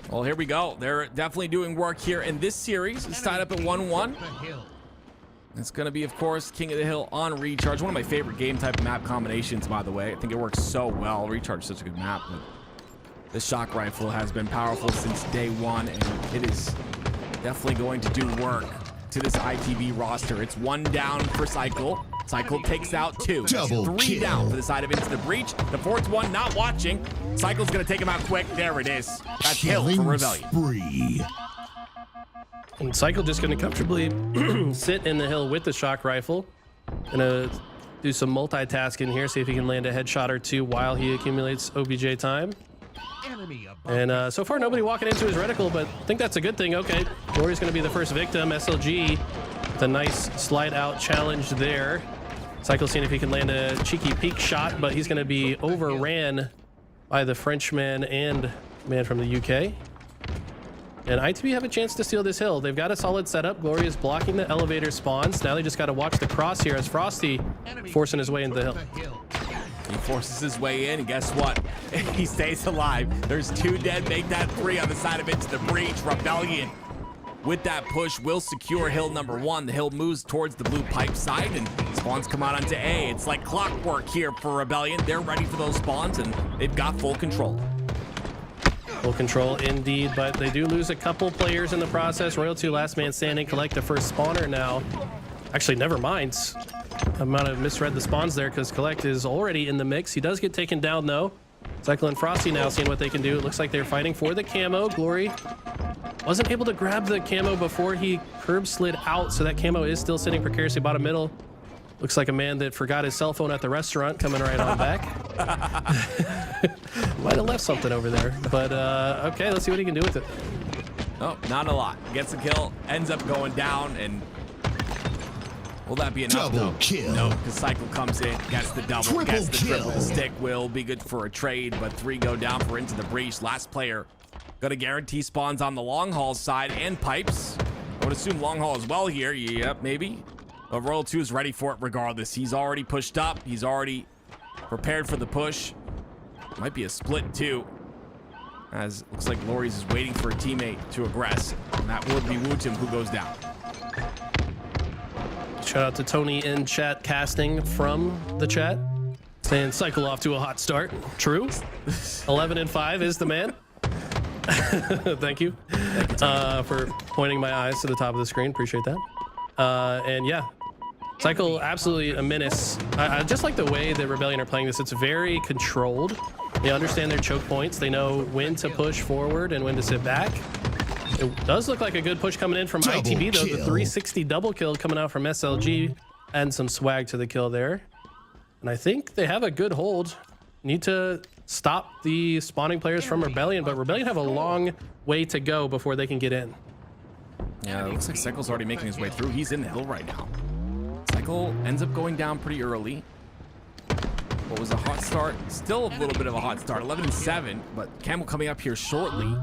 Well, here we go. They're definitely doing work here in this series. It's tied up at 1-1. It's going to be, of course, King of the Hill on Recharge. One of my favorite game type map combinations, by the way. I think it works so well. Recharge is such a good map. But the shock rifle has been powerful since day 1, and it is definitely going to do work to this ITB roster. It's 1 down for Cycle. Cycle takes out 2. Double 3 kill. down for the side of Into the Breach. The 4th one not watching. Cycle's going to take him out quick. There it is. That's Hill for Rebellion. Spree. And Cycle just going to comfortably sit in the hill with the shock rifle. Gonna do some multitasking here, see if he can land a headshot or 2 while he accumulates OBJ time. And so far, nobody walking into his reticle, but I think that's a good thing. Okay, Glory's going to be the first victim. SLG with a nice slide out challenge there. Cycle seeing if he can land a cheeky peek shot, but he's going to be overran by the Frenchman and man from the UK. And ITB have a chance to steal this hill. They've got a solid setup. Glory is blocking the elevator spawns. Now they just got to watch the cross here as Frosty forcing his way into the hill. He forces his way in, and guess what? He stays alive. There's 2 dead. Make that 3 on the side of Into the Breach. Rebellion, with that push, will secure hill number 1. The hill moves towards the blue pipe side, and spawns come out onto A. It's like clockwork here for Rebellion. They're ready for those spawns, and they've got full control. Full control indeed, but they do lose a couple players in the process. Royal 2 last man standing, collect the first spawner now. Actually, never mind. I might have misread the spawns there because Collect is already in the mix. He does get taken down though. Cycle and Frosty now seeing what they can do. It looks like they're fighting for the camo. Glory wasn't able to grab the camo before he curb slid out, so that camo is still sitting precariously bottom middle. Looks like a man that forgot his cell phone at the restaurant coming right on back. Might have left something over there, but okay, let's see what he can do with it. Oh, not a lot. Gets a kill, ends up going down, and will that be enough? Double kill. No, because Cycle comes in, gets the double, Triple gets the triple. kill. The stick will be good for a trade, but 3 go down for Into the Breach. Last player gonna guarantee spawns on the long haul side and pipes. I would assume long haul as well here. Yep, maybe. But Royal 2 is ready for it regardless. He's already pushed up. He's already prepared for the push. Might be a split too, as looks like Glories is waiting for a teammate to aggress, and that would be Wutum who goes down. Shout out to Tony in chat casting from the chat, saying Cycle off to a hot start. True. 11-5 is the man. Thank you for pointing my eyes to the top of the screen. Appreciate that. And yeah, Cycle absolutely a menace. I just like the way that Rebellion are playing this. It's very controlled. They understand their choke points. They know when to push forward and when to sit back. It does look like a good push coming in from Double ITB though. kill. The 360 double kill coming out from SLG, and some swag to the kill there. And I think they have a good hold. Need to stop the spawning players from Rebellion, but Rebellion have a long way to go before they can get in. Yeah, it looks like Cycle's already making his way through. He's in the hill right now. Cycle ends up going down pretty early. What was a hot start? Still a little bit of a hot start. 11-7, but Camel coming up here shortly.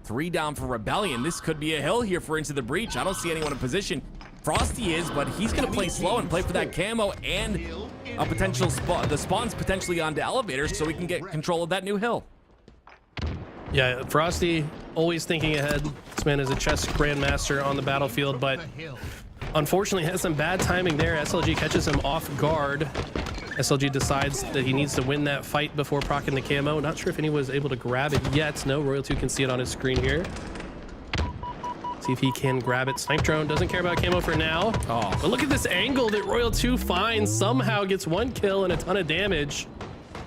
3 down for Rebellion. This could be a hill here for Into the Breach. I don't see anyone in position. Frosty is, but he's going to play slow and play for that camo and a potential the spawns potentially onto elevators so we can get control of that new hill. Yeah, Frosty always thinking ahead. This man is a chess grandmaster on the battlefield, but unfortunately has some bad timing there. SLG catches him off guard. SLG decides that he needs to win that fight before proccing the camo. Not sure if anyone was able to grab it yet. No, Royal 2 can see it on his screen here. See if he can grab it. Snipe drone doesn't care about camo for now. Oh. But look at this angle that Royal 2 finds. Somehow gets 1 kill and a ton of damage.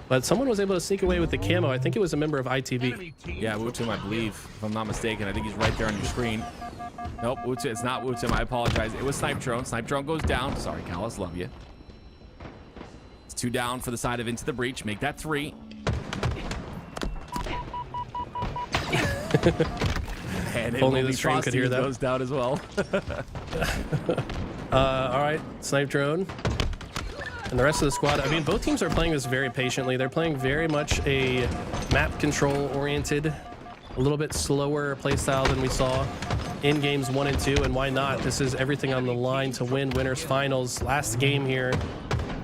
But someone was able to sneak away with the camo. I think it was a member of ITV. Yeah, Wutum, I believe, if I'm not mistaken. I think he's right there on your screen. Nope, Wutum, it's not Wutum. I apologize. It was Snipe Drone. Snipe Drone goes down. Sorry, Callus, love you. It's 2 down for the side of Into the Breach. Make that 3. And If only the stream could hear that. Goes down as well. All right, Snipe Drone. And the rest of the squad, I mean, both teams are playing this very patiently. They're playing very much a map control oriented, a little bit slower playstyle than we saw in games 1 and 2. And why not? This is everything on the line to win winners finals. Last game here.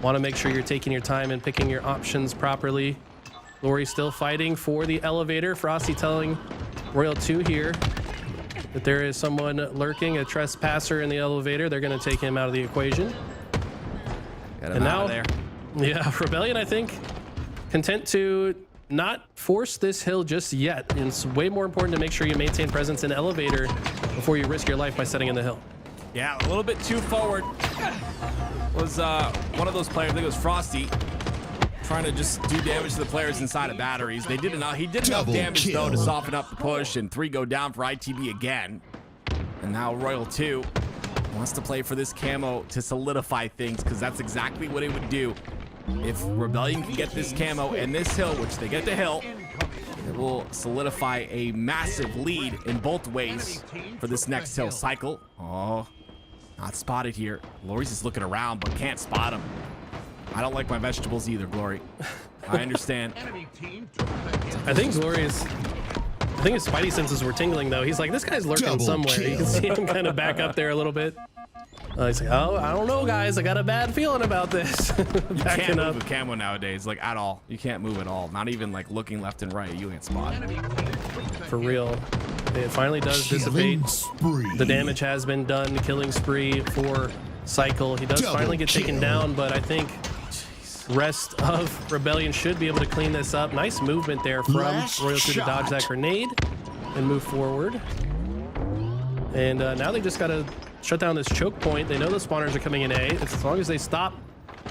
Want to make sure you're taking your time and picking your options properly. Glory still fighting for the elevator. Frosty telling Royal 2 here that there is someone lurking, a trespasser in the elevator. They're going to take him out of the equation. Get him out of there. Yeah, Rebellion, I think, content to not force this hill just yet. And it's way more important to make sure you maintain presence in elevator before you risk your life by setting in the hill. Yeah, a little bit too forward. Was one of those players, I think it was Frosty, trying to just do damage to the players inside of batteries. They did enough. He did enough damage though to soften up the push, and 3 go down for ITB again. And now Royal 2 wants to play for this camo to solidify things, because that's exactly what it would do. If Rebellion can get this camo and this hill, which they get the hill, it will solidify a massive lead in both ways for this next hill cycle. Oh, not spotted here. Glory's just looking around, but can't spot him. I don't like my vegetables either, Glory. I understand. I think Glory's... I think his spidey senses were tingling, though. He's like, this guy's lurking somewhere. You can see him kind of back up there a little bit. He's like, oh, I don't know, guys. I got a bad feeling about this. You can't move with camo nowadays, like, at all. You can't move at all. Not even, like, looking left and right. You can't spot. For real. It finally does dissipate. The damage has been done. Killing spree for Cycle. He does finally get taken down, but I think rest of Rebellion should be able to clean this up. Nice movement there from Royal 2 to dodge that grenade and move forward. And now they just got to shut down this choke point. They know the spawners are coming in A. As long as they stop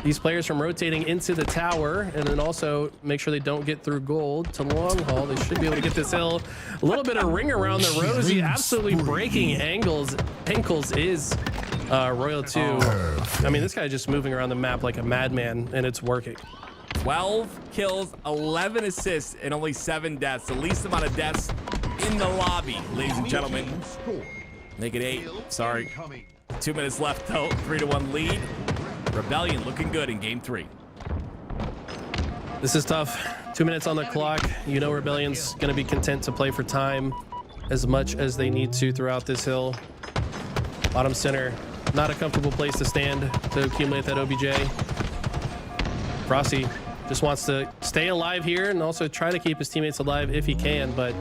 these players from rotating into the tower, and then also make sure they don't get through gold to long haul, they should be able to get this hill. A little bit of ring around the rosy, absolutely breaking ankles is Royal 2. I mean, this guy just moving around the map like a madman, and it's working. 12 kills, 11 assists, and only 7 deaths. The least amount of deaths in the lobby, ladies and gentlemen. Make it 8. Sorry. 2 minutes left, though. 3-1 lead. Rebellion looking good in game 3. This is tough. 2 minutes on the clock. You know Rebellion's going to be content to play for time as much as they need to throughout this hill. Bottom center, not a comfortable place to stand to accumulate that OBJ. Frosty just wants to stay alive here and also try to keep his teammates alive if he can, but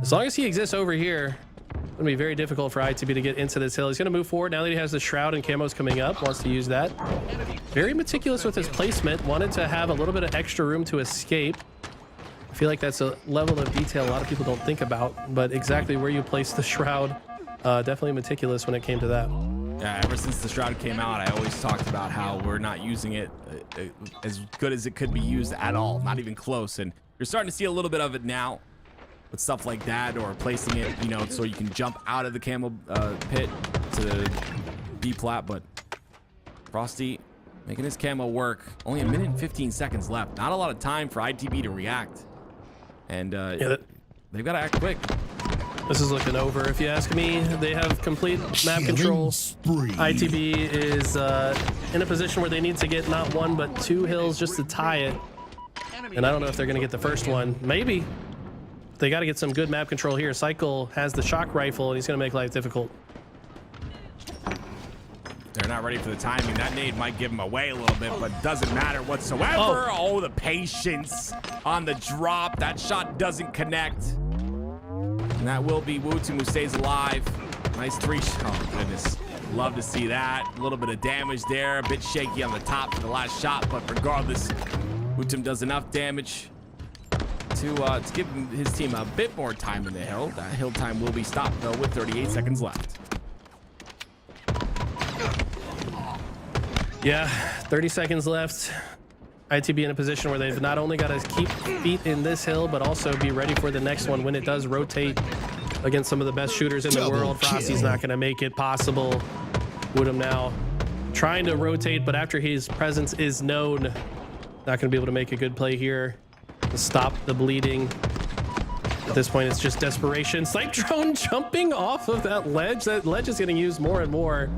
as long as he exists over here, it's going to be very difficult for ITB to get into this hill. He's going to move forward now that he has the shroud and camos coming up, wants to use that. Very meticulous with his placement, wanted to have a little bit of extra room to escape. I feel like that's a level of detail a lot of people don't think about, but exactly where you place the shroud, definitely meticulous when it came to that. Yeah, ever since the shroud came out, I always talked about how we're not using it as good as it could be used at all, not even close. And you're starting to see a little bit of it now with stuff like that, or placing it, you know, so you can jump out of the camo pit to B plat. But Frosty making his camo work. Only 1 minute and 15 seconds left. Not a lot of time for ITB to react. And yeah, they've got to act quick. This is looking over, if you ask me. They have complete map control. ITB is in a position where they need to get not 1 but 2 hills just to tie it. And I don't know if they're going to get the first one. Maybe. They got to get some good map control here. Cycle has the shock rifle, and he's going to make life difficult. They're not ready for the timing. That nade might give him away a little bit, but doesn't matter whatsoever. Oh, the patience on the drop. That shot doesn't connect. And that will be Wutum who stays alive. Nice three shot. Oh, goodness. Love to see that. A little bit of damage there. A bit shaky on the top for the last shot, but regardless, Wutum does enough damage to give his team a bit more time in the hill. That hill time will be stopped, though, with 38 seconds left. Yeah, 30 seconds left. ITB in a position where they've not only got to keep feet in this hill, but also be ready for the next one when it does rotate against some of the best shooters in the world. Frosty's not going to make it possible. Woodham now trying to rotate, but after his presence is known, not going to be able to make a good play here to stop the bleeding. At this point, it's just desperation. Snipe drone jumping off of that ledge. That ledge is getting used more and more.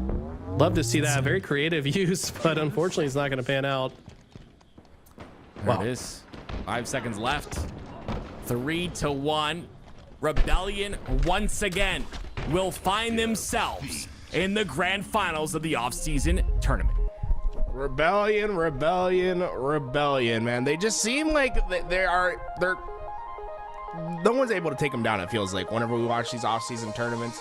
Love to see that. Very creative use, but unfortunately, it's not going to pan out. There it is. 5 seconds left. 3-1. Rebellion once again will find themselves in the grand finals of the off-season tournament. Rebellion, man. They just seem like they're no one's able to take them down, it feels like, whenever we watch these off-season tournaments.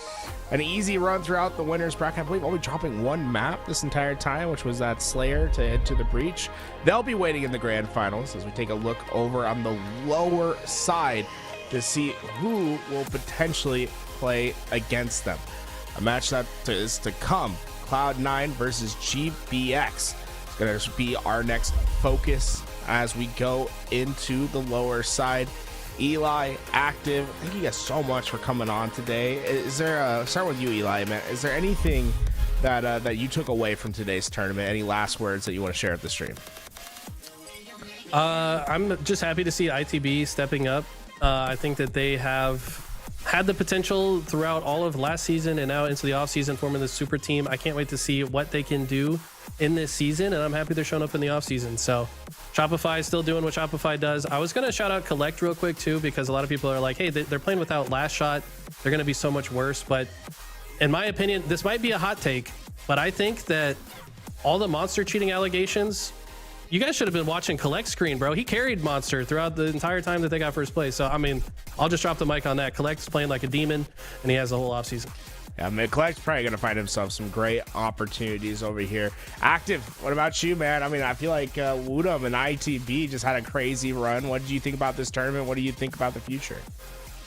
An easy run throughout the winners bracket. I believe only dropping one map this entire time, which was that Slayer to head to the breach. They'll be waiting in the grand finals as we take a look over on the lower side to see who will potentially play against them. A match that is to come. Cloud9 versus GBX. It's going to be our next focus as we go into the lower side. Eli, Active, thank you guys so much for coming on today. Is there start with you, Eli, man, is there anything that you took away from today's tournament? Any last words that you want to share at the stream? I'm just happy to see ITB stepping up. I think that they have had the potential throughout all of last season and now into the offseason, forming this super team. I can't wait to see what they can do in this season, and I'm happy they're showing up in the offseason. So Shopify is still doing what Shopify does. I was going to shout out Collect real quick too, because a lot of people are like, hey, they're playing without last shot. They're going to be so much worse. But in my opinion, this might be a hot take, but I think that all the Monster cheating allegations, you guys should have been watching Collect's screen, bro. He carried Monster throughout the entire time that they got first place. So, I mean, I'll just drop the mic on that. Collect's playing like a demon, and he has the whole offseason. Yeah, I mean, Collect's probably going to find himself some great opportunities over here. Active, what about you, man? I mean, I feel like Woodham and ITB just had a crazy run. What did you think about this tournament? What do you think about the future?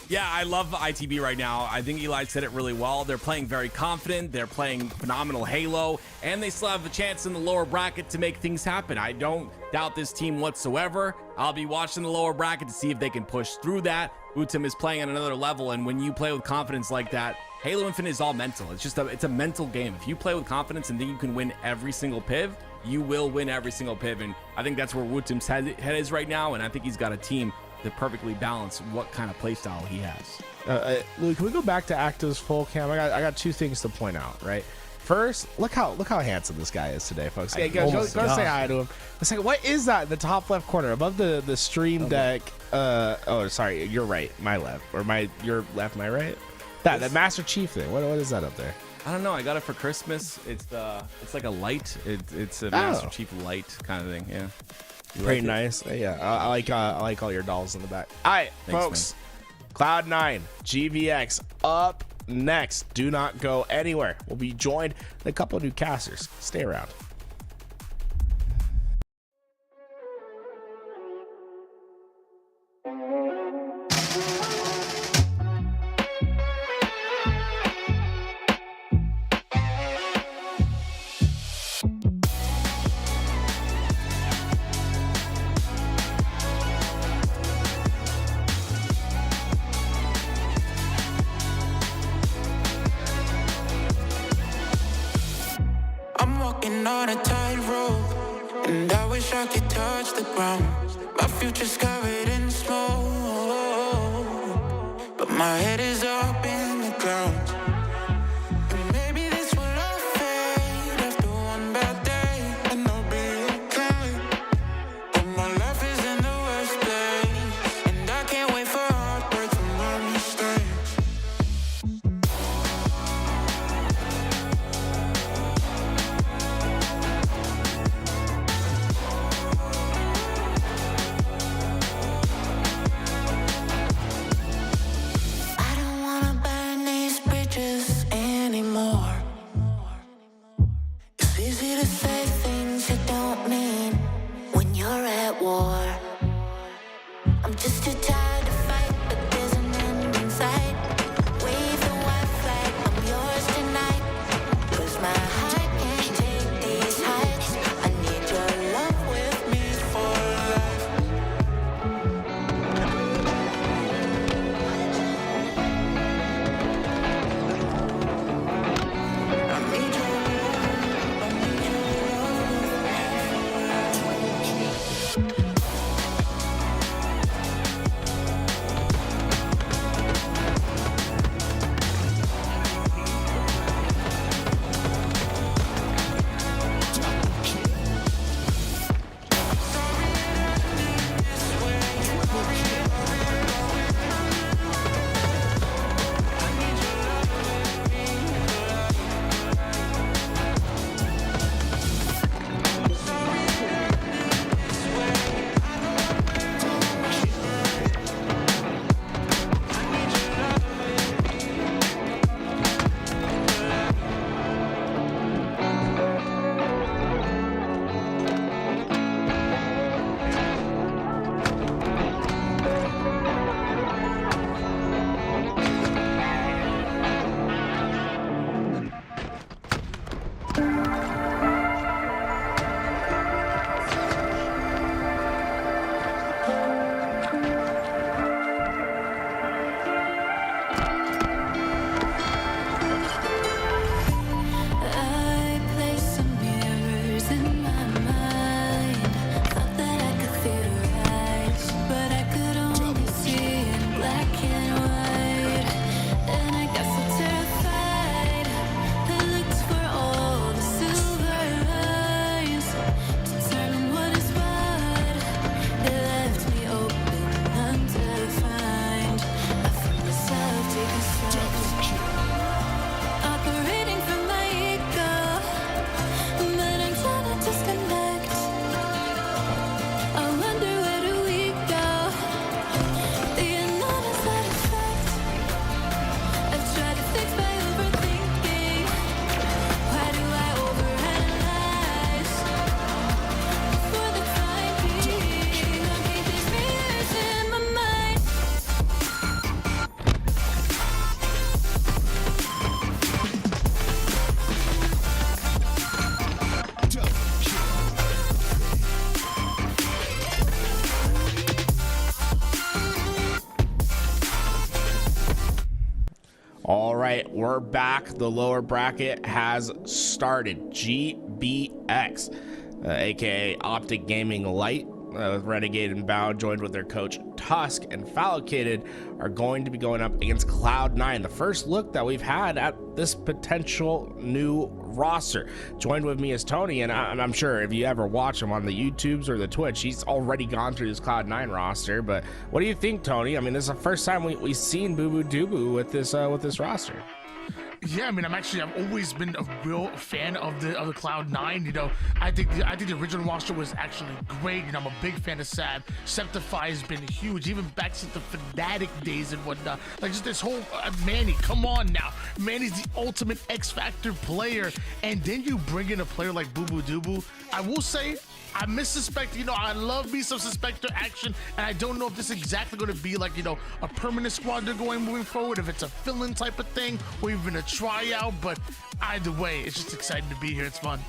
Yeah, I love ITB right now. I think Eli said it really well. They're playing very confident. They're playing phenomenal Halo, and they still have a chance in the lower bracket to make things happen. I don't doubt this team whatsoever. I'll be watching the lower bracket to see if they can push through that. Wutum is playing at another level, and when you play with confidence like that, Halo Infinite is all mental. It's a mental game. If you play with confidence and think you can win every single piv, you will win every single piv, and I think that's where Wutum's head is right now, and I think he's got a team to perfectly balance what kind of play style he has. Louis, can we go back to Active's full cam? I got two things to point out, right? First, look how handsome this guy is today, folks. Yeah, go say hi to him. Second, what is that in the top left corner above the stream deck? Oh, sorry, you're right, my left, or your left, my right. That Master Chief thing. What is that up there? I don't know. I got it for Christmas. It's like a light. It's a Master Chief light kind of thing. Yeah. Pretty nice. Yeah, I like all your dolls in the back. All right, folks. Cloud9, GVX up next. Do not go anywhere. We'll be joined by a couple of new casters. Stay around. On a tightrope, and I wish I could touch the ground. My future's covered in smoke, but my head is up in the clouds. And maybe this will all fade after one bad day, and I'll be okay. But my life is in the worst place, and I can't wait for heartbreak from my mistakes. we're back. The lower bracket has started. GBX, aka OpTic Gaming Light, with Renegade and Bound, joined with their coach Tusk and Fallocated, are going to be going up against Cloud9. The first look that we've had at this potential new roster. Joined with me is Tony, and I'm sure if you ever watch him on the YouTubes or the Twitch, he's already gone through this Cloud9 roster. But what do you think, Tony? I mean, this is the first time we've seen Boo Boo Doo with this roster. Yeah, I mean, I've always been a real fan of the Cloud9. You know, I think the original roster was actually great. You know, I'm a big fan of Sab. Septify has been huge, even back since the Fnatic days and whatnot. Like, just this whole Manny, come on now. Manny's the ultimate X Factor player, and then you bring in a player like Boo Boo Doo Boo. I will say, I miss Suspector. You know, I love me some Suspector action, and I don't know if this is exactly going to be like, you know, a permanent squad they're moving forward, if it's a fill-in type of thing, or even a tryout. But either way, it's just exciting to be here. It's fun.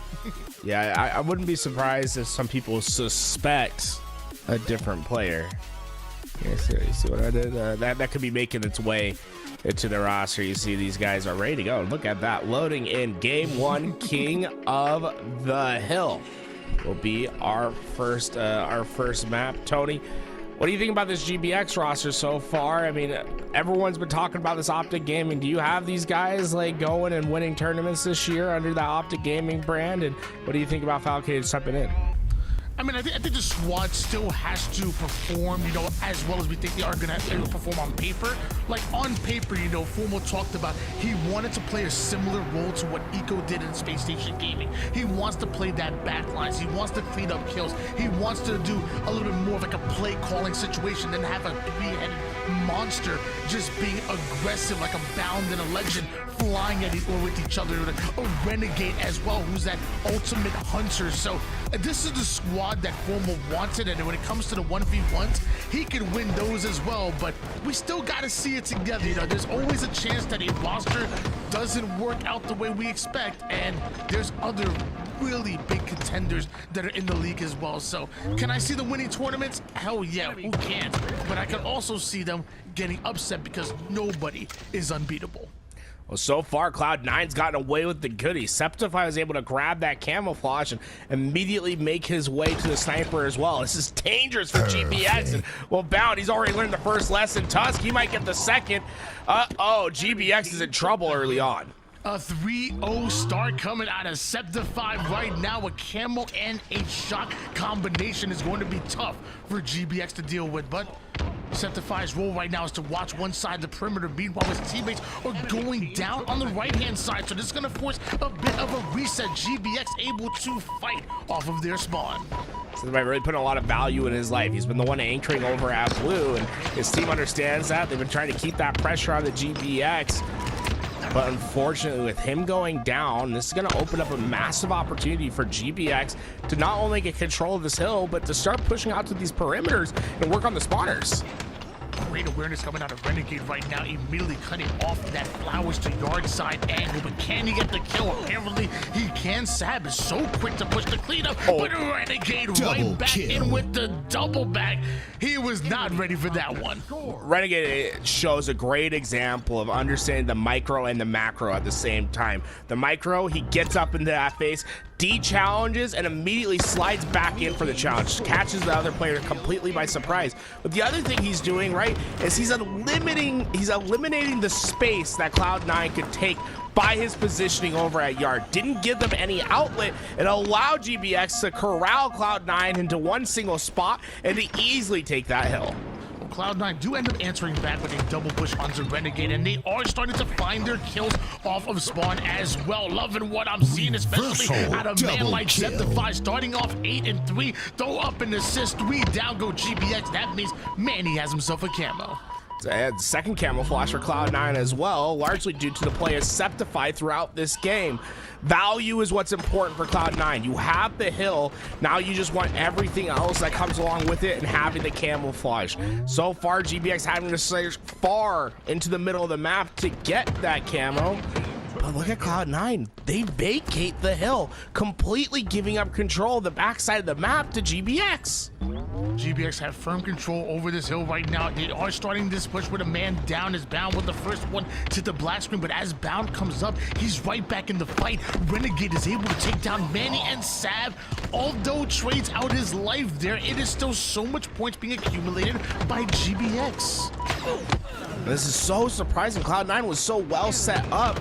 Yeah, I wouldn't be surprised if some people suspect a different player. You see what I did? That could be making its way into the roster. You see these guys are ready to go. Look at that. Loading in game one, King of the Hill will be our first map. Tony, what do you think about this GBX roster so far? I mean, everyone's been talking about this OpTic Gaming. Do you have these guys like going and winning tournaments this year under the OpTic Gaming brand? And what do you think about Falcade stepping in? I mean, I think the squad still has to perform, you know, as well as we think they are going to perform on paper. Like, on paper, you know, Fumo talked about he wanted to play a similar role to what Eco did in Space Station Gaming. He wants to play that backlines. He wants to clean up kills. He wants to do a little bit more of like a play calling situation than have a three-headed monster just being aggressive like a Bound and a Legend, flying at or with each other. A Renegade as well, who's that ultimate hunter. So this is the squad that Cuomo wanted, and when it comes to the 1v1s, he can win those as well, but we still got to see it together. You know, there's always a chance that a roster doesn't work out the way we expect, and there's other really big contenders that are in the league as well. So can I see them winning tournaments? Hell yeah, who can't? But I can also see them getting upset because nobody is unbeatable. Well, so far, Cloud9's gotten away with the goodies. Septify was able to grab that camouflage and immediately make his way to the sniper as well. This is dangerous for GBX. And, well, Bound, he's already learned the first lesson. Tusk, he might get the second. GBX is in trouble early on. A 3-0 start coming out of Septify right now. A camo and a shot combination is going to be tough for GBX to deal with, but Septify's role right now is to watch one side of the perimeter. Meanwhile, his teammates are going down on the right-hand side, so this is going to force a bit of a reset. GBX able to fight off of their spawn. So they really put a lot of value in his life. He's been the one anchoring over at Blue, and his team understands that. They've been trying to keep that pressure on the GBX. But unfortunately, with him going down, this is going to open up a massive opportunity for GBX to not only get control of this hill, but to start pushing out to these perimeters and work on the spawners. Great awareness coming out of Renegade right now, immediately cutting off that flowers to yard side angle. But can he get the kill? Apparently he can. Sab is so quick to push the cleanup, but Renegade right back in with the double back. He was not ready for that one. Renegade shows a great example of understanding the micro and the macro at the same time. The micro, he gets up into that face, de-challenges, and immediately slides back in for the challenge. Catches the other player completely by surprise. But the other thing he's doing, right, is he's eliminating the space that Cloud9 could take by his positioning over at Yard. Didn't give them any outlet. It allowed GBX to corral Cloud9 into one single spot and to easily take that hill. Cloud9 do end up answering back with a double push onto Renegade, and they are starting to find their kills off of spawn as well. Loving what I'm seeing, especially out of man like Septify, starting off 8-3, throw up an assist, 3 down go GBX. That means Manny has himself a camo. And second camouflage for Cloud9 as well, largely due to the play of Septify throughout this game. Value is what's important for Cloud9. You have the hill, now you just want everything else that comes along with it and having the camouflage. So far, GBX having to search far into the middle of the map to get that camo. But look at Cloud9, they vacate the hill, completely giving up control of the backside of the map to GBX. GBX have firm control over this hill right now. They are starting this push with a man down as Bound with the first one to the black screen, but as Bound comes up, he's right back in the fight. Renegade is able to take down Manny and Sav. Although trades out his life there, it is still so much points being accumulated by GBX. This is so surprising. Cloud9 was so well set up.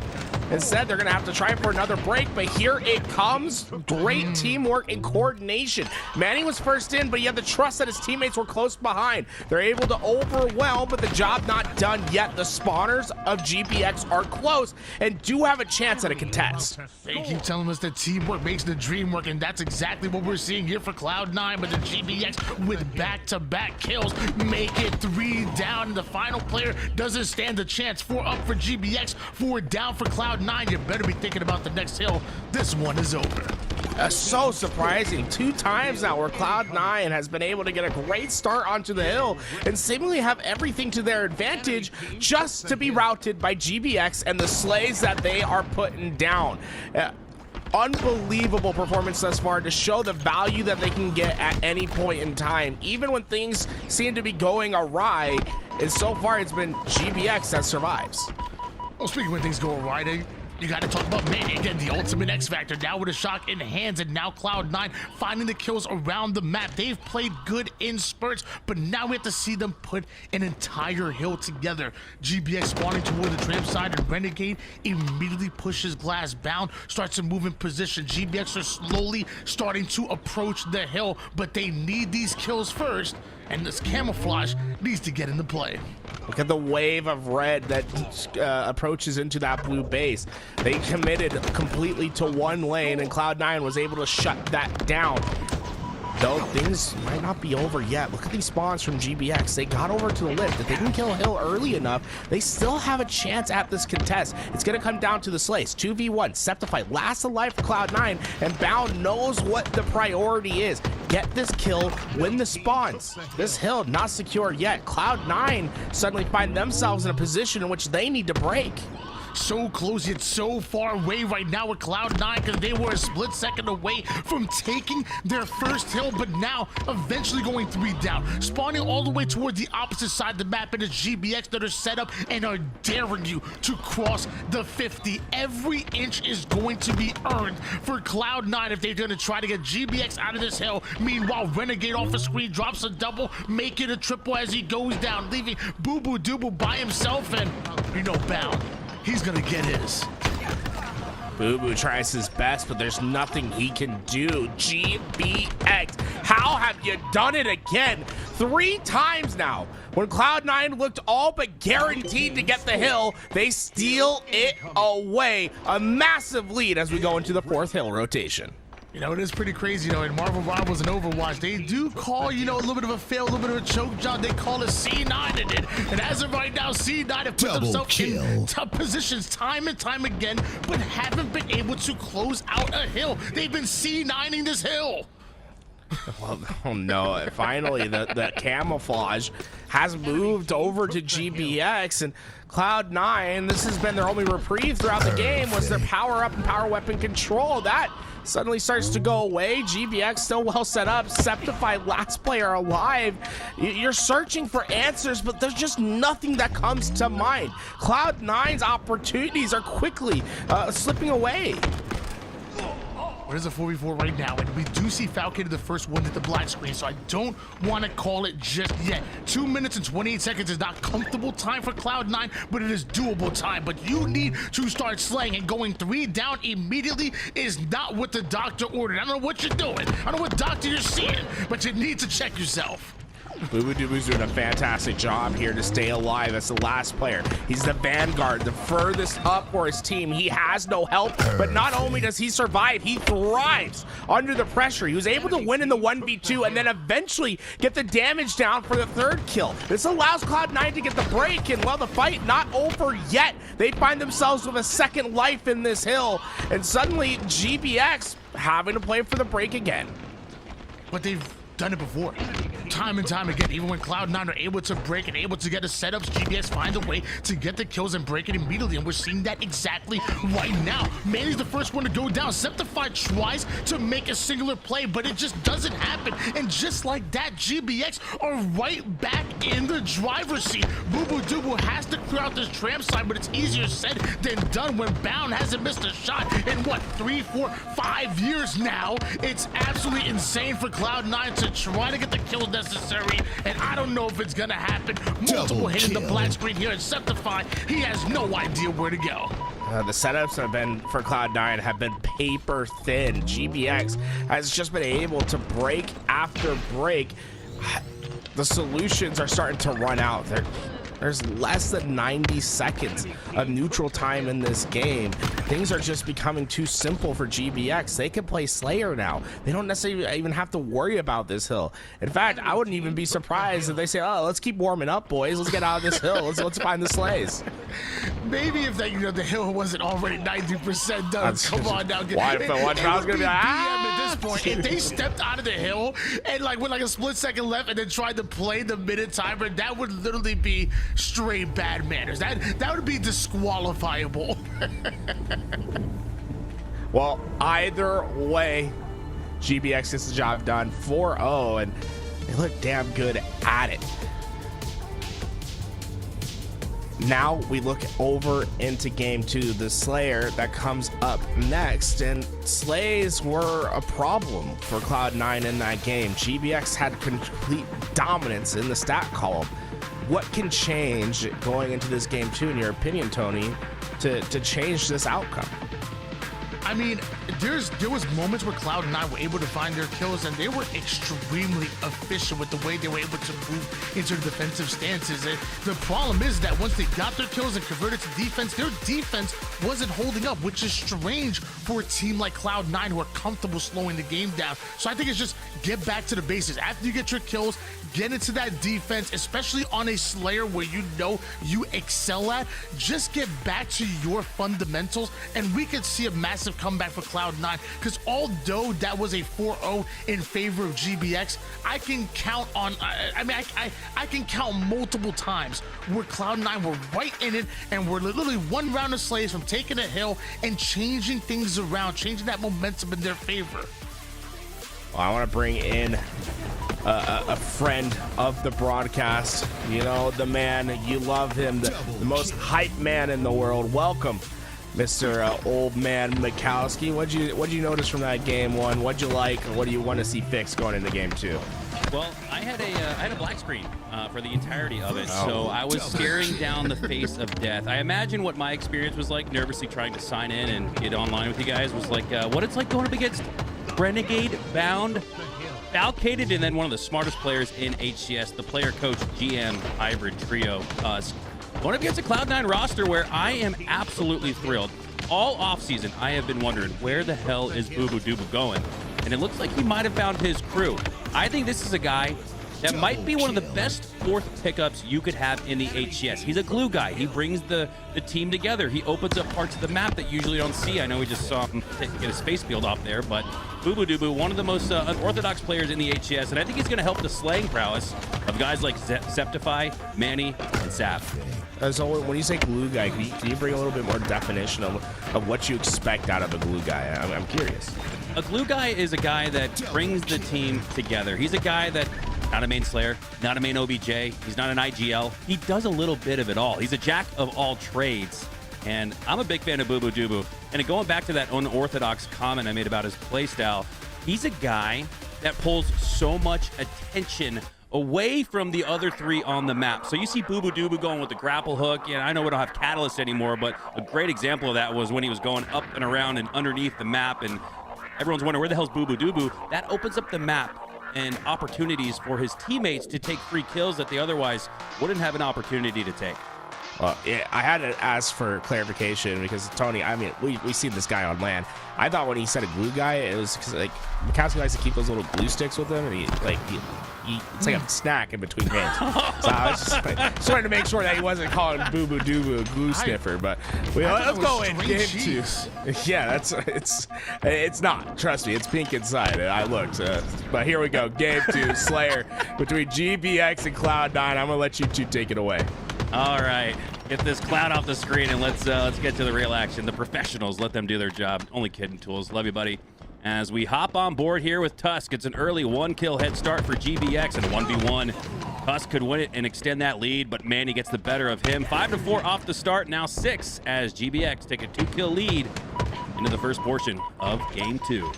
Instead, they're going to have to try for another break, but here it comes. Great teamwork and coordination. Manny was first in, but he had the trust that his teammates were close behind. They're able to overwhelm, but the job not done yet. The spawners of GBX are close and do have a chance at a contest. They keep telling us that teamwork makes the dream work, and that's exactly what we're seeing here for Cloud9, but the GBX with back-to-back kills make it 3 down. The final player doesn't stand a chance. 4 up for GBX, 4 down for Cloud9. You better be thinking about the next hill. This one is over. So surprising. 2 times now where Cloud9 has been able to get a great start onto the hill and seemingly have everything to their advantage just to be routed by GBX and the slays that they are putting down. Unbelievable performance thus far to show the value that they can get at any point in time, even when things seem to be going awry. And so far it's been GBX that survives. Well, speaking when things go awry, you got to talk about Manny again, the ultimate X Factor, now with a shock in hands, and now Cloud9 finding the kills around the map. They've played good in spurts, but now we have to see them put an entire hill together. GBX spawning toward the tram side, and Renegade immediately pushes glass. Bound starts to move in position. GBX are slowly starting to approach the hill, but they need these kills first, and this camouflage needs to get into play. Look at the wave of red that approaches into that blue base. They committed completely to one lane, and Cloud9 was able to shut that down. Though things might not be over yet. Look at these spawns from GBX. They got over to the lift. If they can kill Hill early enough, they still have a chance at this contest. It's going to come down to the slays. 2v1, Septify, last alive for Cloud9, and Bound knows what the priority is. Get this kill, win the spawns. This hill not secure yet. Cloud9 suddenly find themselves in a position in which they need to break. So close yet so far away right now with Cloud9, because they were a split second away from taking their first hill, but now eventually going 3 down, spawning all the way toward the opposite side of the map, and it's GBX that are set up and are daring you to cross the 50. Every inch is going to be earned for Cloud9 if they're going to try to get GBX out of this hill. Meanwhile, Renegade off the screen drops a double, make it a triple as he goes down, leaving Boo Boo Dooble by himself, and you know, Bound, he's gonna get his. Boo Boo tries his best, but there's nothing he can do. GBX, how have you done it again? 3 times now. When Cloud9 looked all but guaranteed to get the hill, they steal it away. A massive lead as we go into the 4th hill rotation. You know, it is pretty crazy, you know, in Marvel Rivals and Overwatch, they do call, you know, a little bit of a fail, a little bit of a choke job. They call it C9 in it. And as of right now, C9 have put themselves in tough positions time and time again, but haven't been able to close out a hill. They've been C9ing this hill. Well, oh no, finally the camouflage has moved over to GBX, and Cloud9, this has been their only reprieve throughout the game, was their power up and power weapon control. That suddenly starts to go away. GBX still well set up. Septify, last player alive. You're searching for answers, but there's just nothing that comes to mind. Cloud9's opportunities are quickly slipping away. It is a 4v4 right now, and we do see Falcon the first one at the black screen, so I don't want to call it just yet. 2 minutes and 28 seconds is not comfortable time for Cloud9, but it is doable time. But you need to start slaying, and going 3 down immediately is not what the doctor ordered. I don't know what you're doing. I don't know what doctor you're seeing, but you need to check yourself. Boo Boo Doobu's doing a fantastic job here to stay alive as the last player. He's the vanguard, the furthest up for his team. He has no help, but not only does he survive, he thrives under the pressure. He was able to win in the 1v2 and then eventually get the damage down for the 3rd kill. This allows Cloud9 to get the break, and while the fight not over yet, they find themselves with a 2nd life in this hill, and suddenly GBX having to play for the break again. But they've done it before. time and time again. Even when Cloud9 are able to break and able to get the setups, GBX finds a way to get the kills and break it immediately, and we're seeing that exactly right now. Manny's the first one to go down. Septify tries to make a singular play, but it just doesn't happen. And just like that, GBX are right back in the driver's seat. Boo Boo Doo has to clear out this tram side, but it's easier said than done when Bound hasn't missed a shot in what, 3, 4, 5 years now. It's absolutely insane for Cloud9 to try to get the kills necessary, and I don't know if it's gonna happen. Multiple hit in the black screen here at Septify. He has no idea where to go. The setups have been for Cloud9 have been paper thin. GBX has just been able to break after break. The solutions are starting to run out. There's less than 90 seconds of neutral time in this game. Things are just becoming too simple for GBX. They can play Slayer now. They don't necessarily even have to worry about this hill. In fact, I wouldn't even be surprised if they say, "Oh, let's keep warming up, boys. Let's get out of this hill. Let's find the slays." Maybe if that, the hill wasn't already 90% done. Come on now. Why if one trial's gonna be like, at this point, if they stepped out of the hill and with a split second left and then tried to play the minute timer, that would literally be straight bad manners. That would be disqualifiable. Well, either way, GBX gets the job done. 4-0, and they look damn good at it. Now we look over into game 2, the Slayer that comes up next, and slays were a problem for Cloud9 in that game. GBX had complete dominance in the stat column. What can change going into this game 2, in your opinion, Tony, to change this outcome? I mean, there was moments where Cloud9 were able to find their kills, and they were extremely efficient with the way they were able to move into the defensive stances. And the problem is that once they got their kills and converted to defense, their defense wasn't holding up, which is strange for a team like Cloud9 who are comfortable slowing the game down. So I think it's just get back to the basics. After you get your kills, get into that defense, especially on a Slayer where you excel at. Just get back to your fundamentals, and we could see a massive comeback for Cloud9, because although that was a 4-0 in favor of GBX, I can count on I can count multiple times where Cloud9 were right in it and were literally one round of slays from taking a hill and changing things around, changing that momentum in their favor. Well, I want to bring in a friend of the broadcast, the man, you love him, the most hype man in the world. Welcome, Mr. Old Man Mikowski. What'd you notice from that game 1? What'd you like, or what do you want to see fixed going into game 2? Well, I had a black screen for the entirety of it, so I was staring down the face of death. I imagine what my experience was like, nervously trying to sign in and get online with you guys, was like what it's like going up against Renegade, Bound, Falcated, and then one of the smartest players in HCS, the player coach GM hybrid trio, us. Going up against a Cloud9 roster where I am absolutely thrilled. All offseason, I have been wondering, where the hell is Boo Boo Doo Boo going? And it looks like he might have found his crew. I think this is a guy that might be one of the best fourth pickups you could have in the HCS. He's a glue guy. He brings the team together. He opens up parts of the map that you usually don't see. I know we just saw him get a space field off there, but Boo Boo Doo Boo, one of the most unorthodox players in the HCS, and I think he's going to help the slaying prowess of guys like Septify, Manny, and Sap. So when you say glue guy, can you bring a little bit more definition of what you expect out of a glue guy? I'm curious. A glue guy is a guy that brings the team together. He's a guy that, not a main Slayer, not a main OBJ, he's not an IGL. He does a little bit of it all. He's a jack of all trades. And I'm a big fan of Boo Boo Doo Boo. And going back to that unorthodox comment I made about his playstyle, he's a guy that pulls so much attention away from the other three on the map. So you see Boo Boo Doo Boo going with the grapple hook. Yeah, I know we don't have Catalyst anymore, but a great example of that was when he was going up and around and underneath the map, and everyone's wondering, where the hell's Boo Boo Doo Boo? That opens up the map and opportunities for his teammates to take free kills that they otherwise wouldn't have an opportunity to take. Yeah, I had to ask for clarification because Tony, I mean, we seen this guy on land. I thought when he said a glue guy, it was because like Mikowski likes to keep those little glue sticks with him, and he it's like a snack in between games. So I was just wanted to make sure that he wasn't calling Boo Boo Doo Boo a glue sniffer. But let's go in game 2. Yeah, it's not. Trust me, it's pink inside. I looked, but here we go, game 2, Slayer between GBX and Cloud9. I'm gonna let you two take it away. All right, get this cloud off the screen and let's get to the real action. The professionals, let them do their job. Only kidding, Tools. Love you, buddy. As we hop on board here with Tusk, it's an early 1-kill head start for GBX and a 1v1. Tusk could win it and extend that lead, but Manny gets the better of him. 5-4 off the start, now 6 as GBX take a 2-kill lead into the first portion of game 2.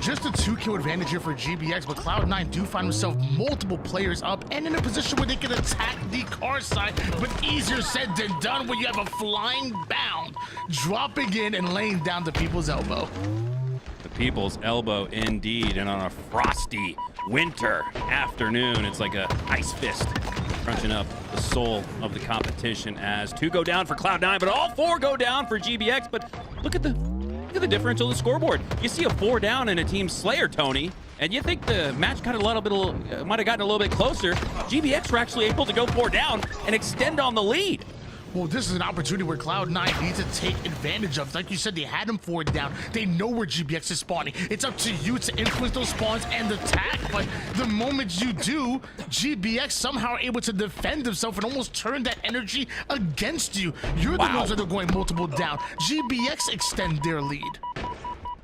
Just a 2-kill advantage here for GBX, but Cloud9 do find himself multiple players up and in a position where they can attack the car side, but easier said than done when you have a flying bound dropping in and laying down the people's elbow. The people's elbow indeed, and on a frosty winter afternoon, it's like a ice fist crunching up the soul of the competition as 2 go down for Cloud9, but all 4 go down for GBX. But look at the differential on the scoreboard. You see a 4 down in a team Slayer, Tony, and you think the match got might have gotten a little bit closer. GBX were actually able to go 4 down and extend on the lead. Well, this is an opportunity where Cloud9 needs to take advantage of. Like you said, they had him 4 down. They know where GBX is spawning. It's up to you to influence those spawns and attack, but the moment you do, GBX somehow are able to defend themselves and almost turn that energy against you. You're the ones that are going multiple down. GBX extend their lead.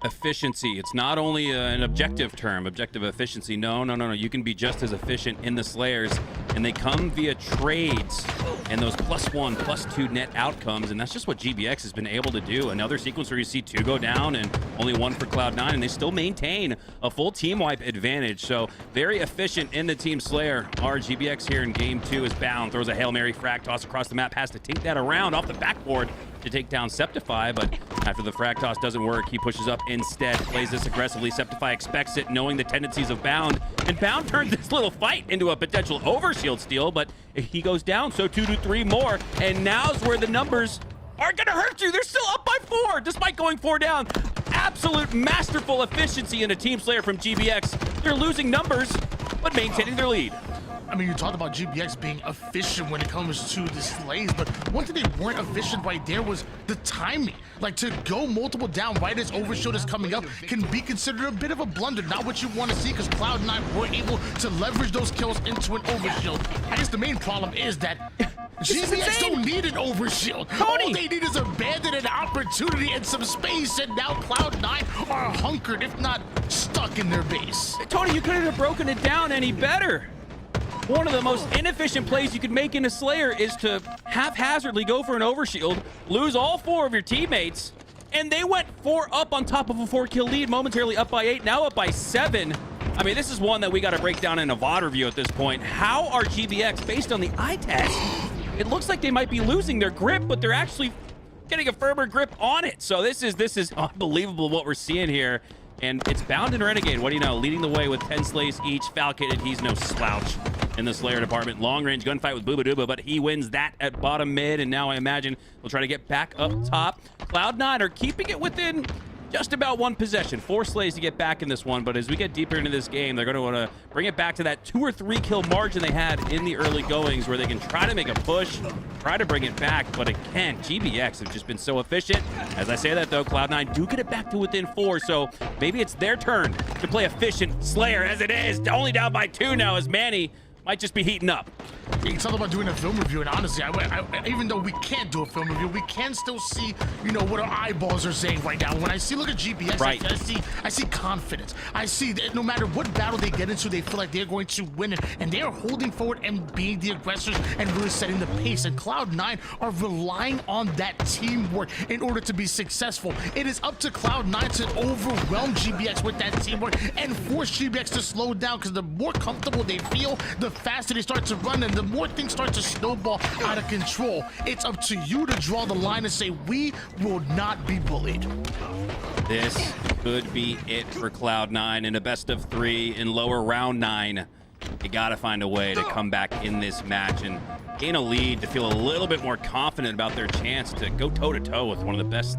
Efficiency. It's not only an objective term, objective efficiency. No. You can be just as efficient in the Slayers, and they come via trades and those +1, +2 net outcomes, and that's just what GBX has been able to do. Another sequence where you see 2 go down and only 1 for Cloud9, and they still maintain a full team wipe advantage. So very efficient in the team Slayer. Our GBX here in game 2 is bound, throws a Hail Mary frag toss across the map, has to take that around off the backboard to take down Septify, but after the frag toss doesn't work, he pushes up instead, plays this aggressively. Septify expects it, knowing the tendencies of Bound, and Bound turns this little fight into a potential overshield steal, but he goes down, so 2 to 3 more, and now's where the numbers are gonna hurt you. They're still up by 4, despite going 4 down. Absolute masterful efficiency in a team Slayer from GBX. They're losing numbers, but maintaining their lead. I mean, you talked about GBX being efficient when it comes to the slays, but one thing they weren't efficient right there was the timing. Like, to go multiple down right as overshield is coming up can be considered a bit of a blunder. Not what you want to see, because Cloud9 were able to leverage those kills into an overshield. I guess the main problem is that GBX don't need an overshield. Tony. All they need is abandon an opportunity and some space, and now Cloud9 are hunkered, if not stuck in their base. Tony, you couldn't have broken it down any better. One of the most inefficient plays you could make in a Slayer is to haphazardly go for an overshield, lose all 4 of your teammates, and they went 4 up on top of a 4-kill lead, momentarily up by 8, now up by 7. I mean, this is one that we got to break down in a VOD review at this point. How are GBX, based on the eye test, it looks like they might be losing their grip, but they're actually getting a firmer grip on it. So this is unbelievable what we're seeing here. And it's Bound and Renegade, what do you know, leading the way with 10 slays each. Falcated, he's no slouch in the Slayer department. Long-range gunfight with Booba Dooba, but he wins that at bottom mid, and now I imagine we'll try to get back up top. Cloud9 are keeping it within just about 1 possession. 4 slays to get back in this one, but as we get deeper into this game, they're going to want to bring it back to that 2 or 3 kill margin they had in the early goings, where they can try to make a push, try to bring it back, but again, GBX have just been so efficient. As I say that though, Cloud9 do get it back to within 4, so maybe it's their turn to play efficient Slayer, as it is only down by 2 now, as Manny might just be heating up. It's all about doing a film review, and honestly, even though we can't do a film review, we can still see, you know, what our eyeballs are saying right now. When I look at GBX, right. I see confidence. I see that no matter what battle they get into, they feel like they're going to win it, and they are holding forward and being the aggressors and really setting the pace. And Cloud9 are relying on that teamwork in order to be successful. It is up to Cloud9 to overwhelm GBX with that teamwork and force GBX to slow down, because the more comfortable they feel, the faster they start to run, and the more things start to snowball out of control. It's up to you to draw the line and say, we will not be bullied. This could be it for Cloud9 in a best of 3 in lower round 9. You gotta find a way to come back in this match, and gain a lead to feel a little bit more confident about their chance to go toe-to-toe with one of the best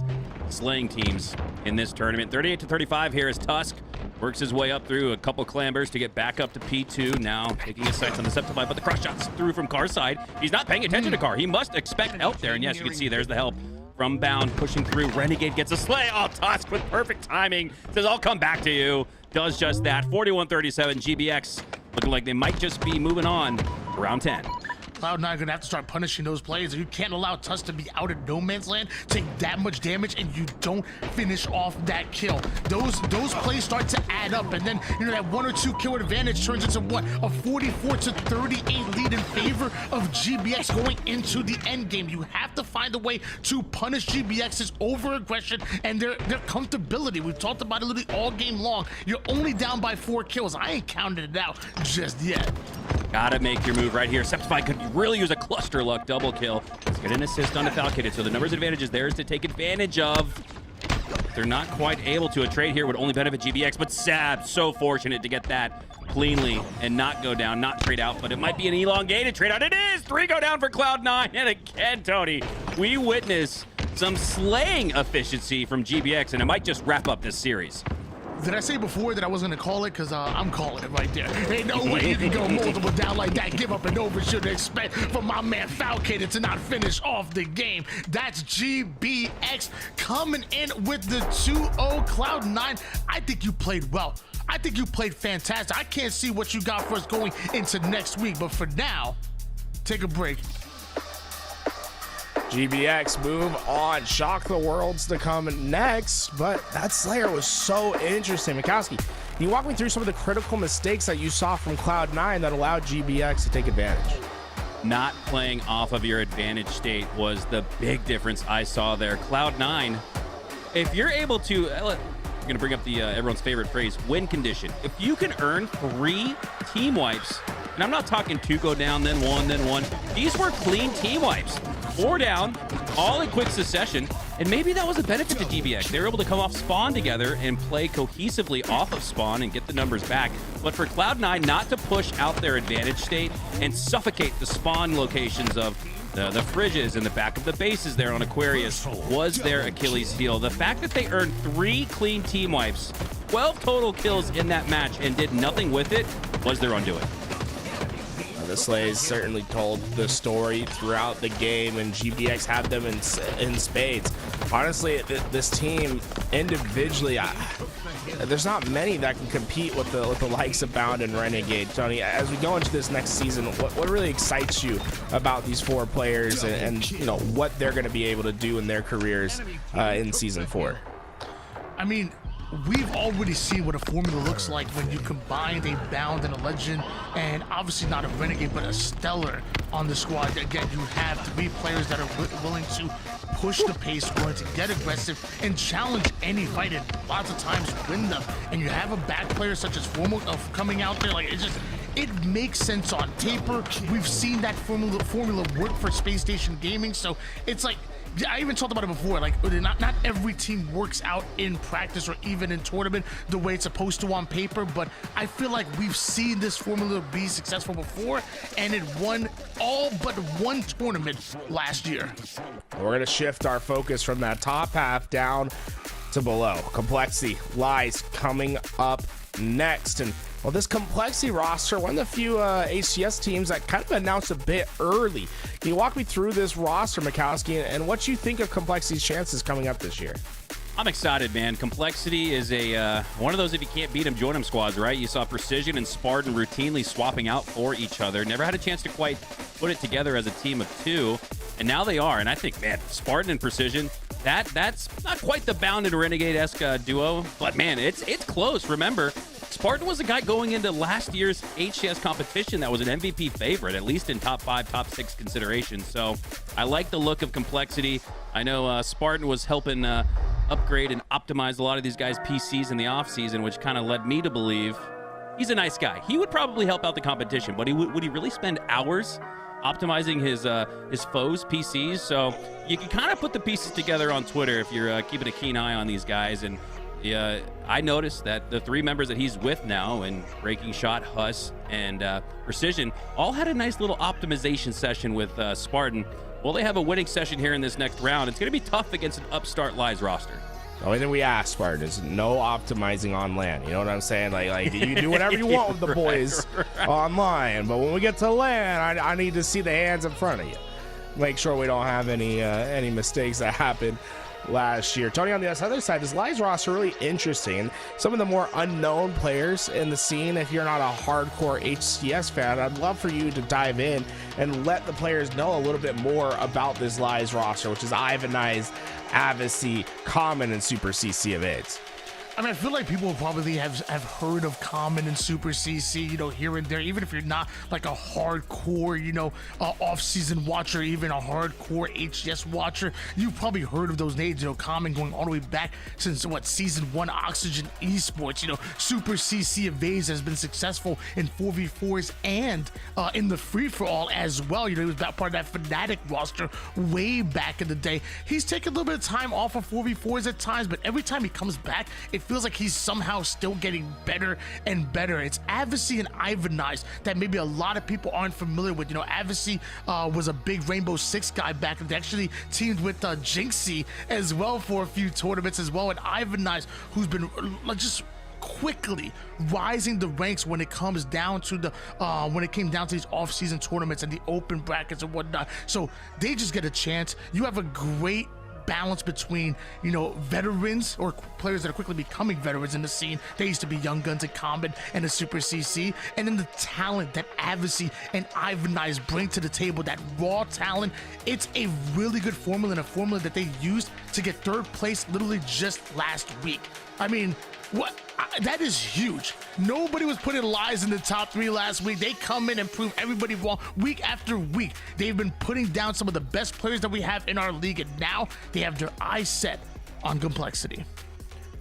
slaying teams in this tournament. 38-35 here as Tusk works his way up through a couple clambers to get back up to P2. Now taking his sights on the Septified, but the cross shot's through from Car's side. He's not paying attention to Car. He must expect help there, and yes, you can see there's the help from Bound pushing through. Renegade gets a slay. Oh, Tusk with perfect timing. Says, I'll come back to you. Does just that. 41-37, GBX looking like they might just be moving on to round 10. Cloud9 gonna have to start punishing those players. You can't allow Tusk to be out in no man's land, take that much damage, and you don't finish off that kill. Those plays start to add up, and then that 1 or 2 kill advantage turns into what? A 44-38 lead in favor of GBX going into the end game. You have to find a way to punish GBX's over-aggression and their comfortability. We've talked about it literally all game long. You're only down by 4 kills. I ain't counted it out just yet. Gotta make your move right here. Septify could really use a cluster luck double kill. Let's get an assist on the Falcated, so the numbers advantage is theirs to take advantage of. They're not quite able to. A trade here would only benefit GBX, but Sab, so fortunate to get that cleanly and not go down, not trade out, but it might be an elongated trade out. It is! 3 go down for Cloud9, and again, Tony, we witness some slaying efficiency from GBX, and it might just wrap up this series. Did I say before that I wasn't gonna call it? Because I'm calling it right there. Ain't no way you can go multiple down like that. Give up and overshoot and expect from my man Falcated to not finish off the game. That's GBX coming in with the 2-0. Cloud9, I think you played well. I think you played fantastic. I can't see what you got for us going into next week, but for now, take a break. GBX move on. Shock the Worlds to come next, but that Slayer was so interesting. Mikowski, can you walk me through some of the critical mistakes that you saw from Cloud9 that allowed GBX to take advantage? Not playing off of your advantage state was the big difference I saw there. Cloud9, if you're able to, I'm going to bring up the everyone's favorite phrase, win condition. If you can earn 3 team wipes, and I'm not talking 2 go down, then 1, then 1. These were clean team wipes. 4 down, all in quick succession, and maybe that was a benefit to GBX. They were able to come off spawn together and play cohesively off of spawn and get the numbers back. But for Cloud9 not to push out their advantage state and suffocate the spawn locations of the fridges in the back of the bases there on Aquarius was their Achilles heel. The fact that they earned 3 clean team wipes, 12 total kills in that match, and did nothing with it was their undoing. The Slays certainly told the story throughout the game, and GBX had them in spades. Honestly, this team individually, there's not many that can compete with the likes of Bound and Renegade. Tony, as we go into this next season, what really excites you about these 4 players and what they're going to be able to do in their careers in season 4? I mean, we've already seen what a formula looks like when you combine a Bound and a Legend, and obviously not a Renegade, but a Stellar on the squad. Again, you have 3 players that are willing to push the pace, willing to get aggressive and challenge any fight, and lots of times win them. And you have a back player such as Formal coming out there, like it makes sense on paper. We've seen that formula work for Space Station Gaming, so it's like, I even talked about it before, like not every team works out in practice or even in tournament the way it's supposed to on paper, but I feel like we've seen this formula be successful before, and it won all but 1 tournament last year. We're going to shift our focus from that top half down to below. Complexity Lies coming up next, and well, this Complexity roster, one of the few HCS teams that kind of announced a bit early. Can you walk me through this roster, Mikowski, and what you think of Complexity's chances coming up this year? I'm excited, man. Complexity is a one of those, if you can't beat them, join them squads, right? You saw Precision and Spartan routinely swapping out for each other. Never had a chance to quite put it together as a team of 2, and now they are. And I think, man, Spartan and Precision, that's not quite the Bound and Renegade-esque duo, but man, it's close. Remember, Spartan was a guy going into last year's HCS competition that was an MVP favorite, at least in top 5, top 6 considerations. So I like the look of Complexity. I know Spartan was helping upgrade and optimize a lot of these guys' PCs in the off-season, which kind of led me to believe he's a nice guy. He would probably help out the competition, but would he really spend hours optimizing his foes' PCs? So you can kind of put the pieces together on Twitter if you're keeping a keen eye on these guys. And I noticed that the 3 members that he's with now, and Breaking Shot, Huss, and Precision, all had a nice little optimization session with Spartan. Will they have a winning session here in this next round? It's going to be tough against an upstart Lies roster. The only thing we ask, Spartan, is no optimizing on LAN. You know what I'm saying? Like you do whatever you want with the boys online, but when we get to LAN, I need to see the hands in front of you. Make sure we don't have any mistakes that happened last year. Tony, on the other side, this Lies roster really interesting. Some of the more unknown players in the scene. If you're not a hardcore HCS fan, I'd love for you to dive in and let the players know a little bit more about this Lies roster, which is Ivanize, Advocacy, Common, and Super CC of AIDS. I mean, I feel like people probably have heard of Common and Super CC, you know, here and there, even if you're not like a hardcore, you know, off-season watcher, even a hardcore HCS watcher, you've probably heard of those names, you know, Common going all the way back since, what, Season 1 Oxygen Esports, you know, Super CC of Vase has been successful in 4v4s and in the free-for-all as well. You know, he was part of that Fnatic roster way back in the day. He's taken a little bit of time off of 4v4s at times, but every time he comes back, it feels like he's somehow still getting better and better. It's Advocacy and Ivanize that maybe a lot of people aren't familiar with. You know, Advocacy was a big Rainbow Six guy back then. They actually teamed with Jinxie as well for a few tournaments as well. And Ivanize, who's been just quickly rising the ranks when it comes down to the when it came down to these off-season tournaments and the open brackets and whatnot. So they just get a chance. You have a great balance between, you know, veterans or players that are quickly becoming veterans in the scene. They used to be young guns at Combat and the Super CC, and then the talent that Advocacy and Ivanize bring to the table, that raw talent. It's a really good formula, and a formula that they used to get 3rd place literally just last week. I mean, what? That is huge. Nobody was putting Lies in the top 3 last week. They come in and prove everybody wrong week after week. They've been putting down some of the best players that we have in our league, and now they have their eyes set on complexity.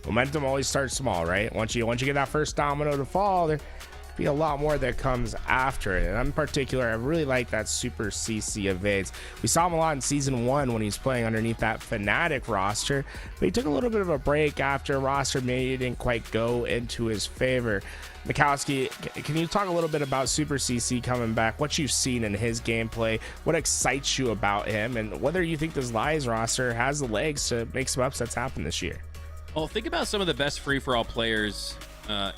Momentum always starts small, right? Once you get that first domino to fall, there be a lot more that comes after it. And in particular, I really like that Super CC evades. We saw him a lot in Season 1 when he's playing underneath that Fnatic roster, but he took a little bit of a break after roster maybe didn't quite go into his favor. Mikowski, can you talk a little bit about Super CC coming back, what you've seen in his gameplay, what excites you about him, and whether you think this Lies roster has the legs to make some upsets happen this year? Well, think about some of the best free-for-all players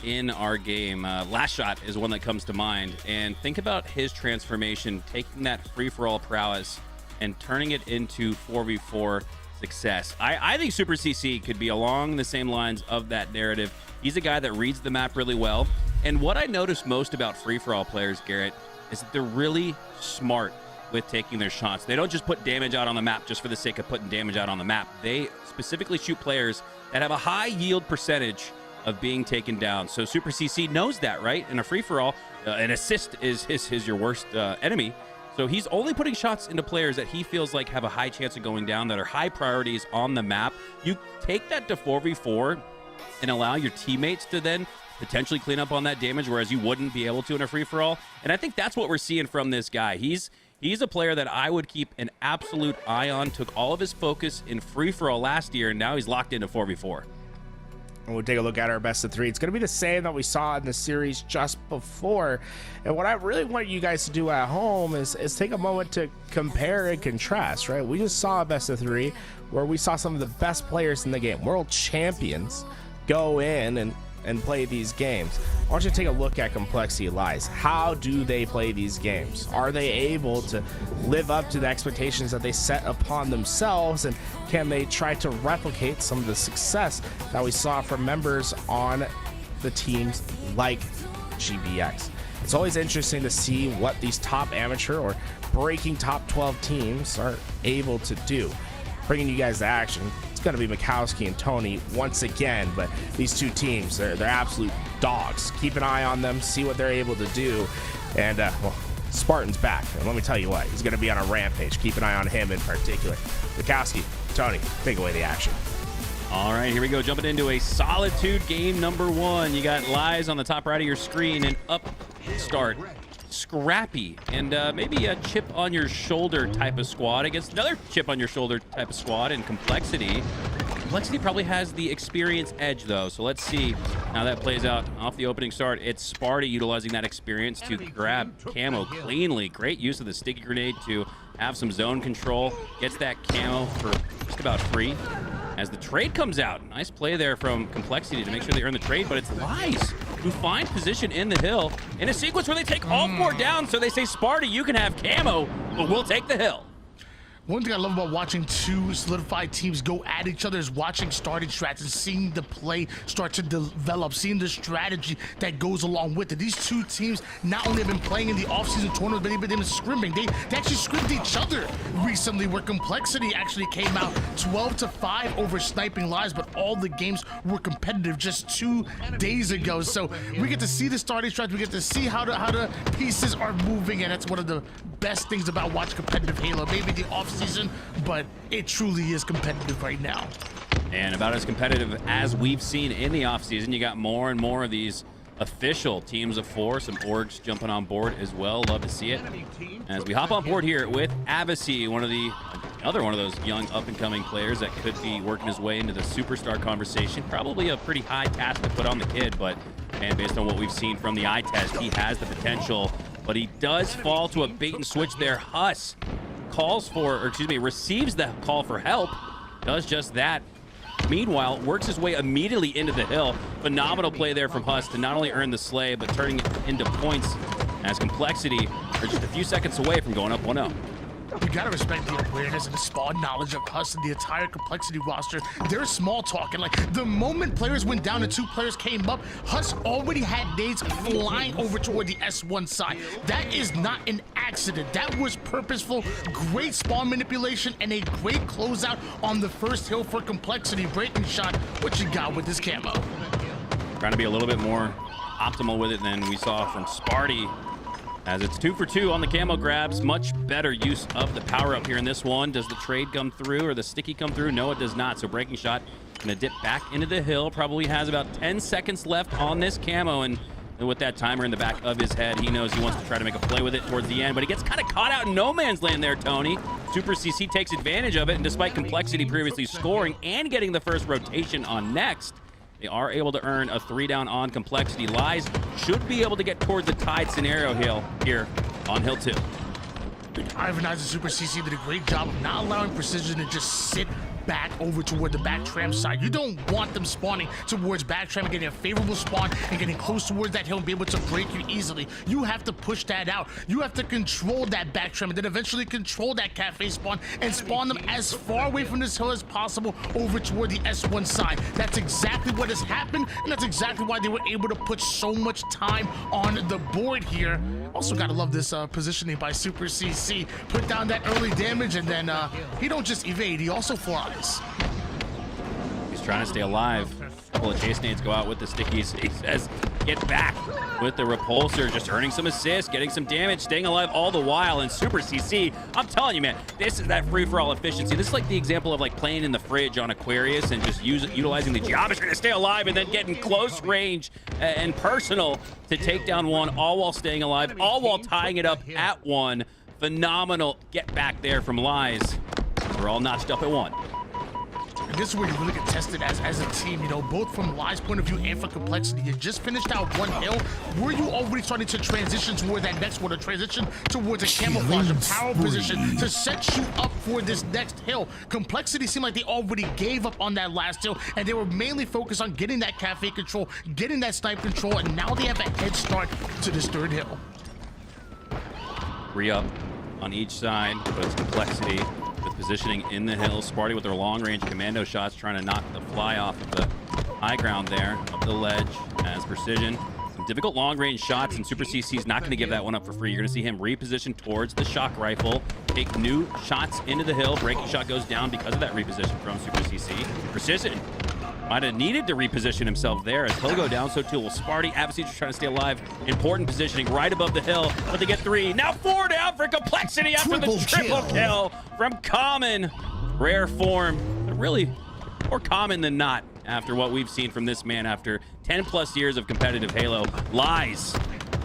in our game. Last Shot is one that comes to mind, and think about his transformation, taking that free-for-all prowess and turning it into 4v4 success. I think Super CC could be along the same lines of that narrative. He's a guy that reads the map really well, and what I notice most about free-for-all players, Garrett, is that they're really smart with taking their shots. They don't just put damage out on the map just for the sake of putting damage out on the map. They specifically shoot players that have a high yield percentage of being taken down. So Super CC knows that, right? In a free-for-all, an assist is your worst enemy. So he's only putting shots into players that he feels like have a high chance of going down, that are high priorities on the map. You take that to 4v4 and allow your teammates to then potentially clean up on that damage, whereas you wouldn't be able to in a free-for-all. And I think that's what we're seeing from this guy. He's a player that I would keep an absolute eye on. Took all of his focus in free-for-all last year, and now he's locked into 4v4. And we'll take a look at our best of 3. It's going to be the same that we saw in the series just before. And what I really want you guys to do at home is take a moment to compare and contrast, right? We just saw a best of 3 where we saw some of the best players in the game, world champions, go in and play these games. I want you to take a look at Complexity Lies. How do they play these games? Are they able to live up to the expectations that they set upon themselves? And can they try to replicate some of the success that we saw from members on the teams like GBX? It's always interesting to see what these top amateur or breaking top 12 teams are able to do. Bringing you guys to action, it's going to be Mikowski and Tony once again, but these two teams, they're absolute dogs. Keep an eye on them, see what they're able to do, and well, Spartan's back, and let me tell you what, he's going to be on a rampage. Keep an eye on him in particular. Mikowski, Tony, take away the action. All right, here we go, jumping into a Solitude game number 1. You got Lies on the top right of your screen, and upstart Scrappy, and maybe a chip on your shoulder type of squad against another chip on your shoulder type of squad in Complexity. Complexity probably has the experience edge, though, so let's see how that plays out off the opening start. It's Sparty utilizing that experience to grab Camo cleanly. Great use of the sticky grenade to have some zone control. Gets that Camo for just about free. As the trade comes out, nice play there from Complexity to make sure they earn the trade, but it's Lies who find position in the hill in a sequence where they take all 4 down, so they say, Sparty, you can have Camo, but we'll take the hill. One thing I love about watching two solidified teams go at each other is watching starting strats and seeing the play start to develop, seeing the strategy that goes along with it. These two teams not only have been playing in the off-season tournament, but they've been scrimming. They actually scrimmed each other recently, where Complexity actually came out 12-5 over Sniping Lies, but all the games were competitive just 2 days ago. So we get to see the starting strats, we get to see how the pieces are moving, and that's one of the best things about watching competitive Halo. Maybe the off-season, but it truly is competitive right now. And about as competitive as we've seen in the offseason. You got more and more of these official teams of 4, some orgs jumping on board as well. Love to see it. As we hop on board here with Avicii, another one of those young up-and-coming players that could be working his way into the superstar conversation. Probably a pretty high task to put on the kid, but and based on what we've seen from the eye test, he has the potential. But he does fall to a bait and switch there. Huss receives the call for help, does just that. Meanwhile, works his way immediately into the hill. Phenomenal play there from Huss to not only earn the slay, but turning it into points, as Complexity are just a few seconds away from going up 1-0. You gotta respect the awareness and the spawn knowledge of Huss and the entire Complexity roster. They're small talking. Like, the moment players went down and 2 players came up, Huss already had nades flying over toward the S1 side. That is not an accident. That was purposeful. Great spawn manipulation and a great closeout on the first hill for Complexity. Breaking shot. What you got with this Camo? Trying to be a little bit more optimal with it than we saw from Sparty, as it's 2 for 2 on the Camo grabs. Much better use of the power up here in this one. Does the trade come through or the sticky come through? No, it does not. So breaking shot gonna dip back into the hill. Probably has about 10 seconds left on this Camo, and with that timer in the back of his head, he knows he wants to try to make a play with it towards the end, but he gets kind of caught out in no man's land there, Tony. Super CC takes advantage of it, and despite Complexity previously scoring and getting the first rotation on next, they are able to earn a 3 down on Complexity. Lies should be able to get towards the tied scenario here on Hill 2. Ivan Eyes and Super CC did a great job of not allowing Precision to just sit back over toward the back tram side. You don't want them spawning towards back tram and getting a favorable spawn and getting close towards that hill and be able to break you easily. You have to push that out. You have to control that back tram and then eventually control that cafe spawn and spawn them as far away from this hill as possible over toward the S1 side. That's exactly what has happened, and that's exactly why they were able to put so much time on the board here. Also gotta love this positioning by Super CC. Put down that early damage, and then he don't just evade, he also flies. He's trying to stay alive. A couple of chase nades go out with the stickies. He says, get back with the repulsor, just earning some assists, getting some damage, staying alive all the while. And Super CC, I'm telling you, man, this is that free-for-all efficiency. This is like the example of like playing in the fridge on Aquarius and just utilizing the geometry to stay alive and then getting close range and personal to take down one, all while staying alive, all while tying it up at 1. Phenomenal get back there from Lies. We're all notched up at 1. And this is where you really get tested as a team, you know, both from Lies' point of view and for Complexity. You just finished out 1 hill. Were you already starting to transition toward that next one, or transition towards a camouflage, a power position to set you up for this next hill? Complexity seemed like they already gave up on that last hill, and they were mainly focused on getting that cafe control, getting that snipe control, and now they have a head start to this 3rd hill. 3 up on each side, but it's Complexity with positioning in the hill. Sparty with their long-range commando shots trying to knock the fly off of the high ground there, up the ledge as Precision. Some difficult long-range shots, and Super CC's not going to give that one up for free. You're going to see him reposition towards the shock rifle, take new shots into the hill. Breaking shot goes down because of that reposition from Super CC. Precision might have needed to reposition himself there, as he'll go down, so too will Sparty. Avicii just trying to stay alive. Important positioning right above the hill, but they get 3. Now 4 down for Complexity after the triple kill from Common. Rare form, but really more common than not after what we've seen from this man after 10+ years of competitive Halo. Lies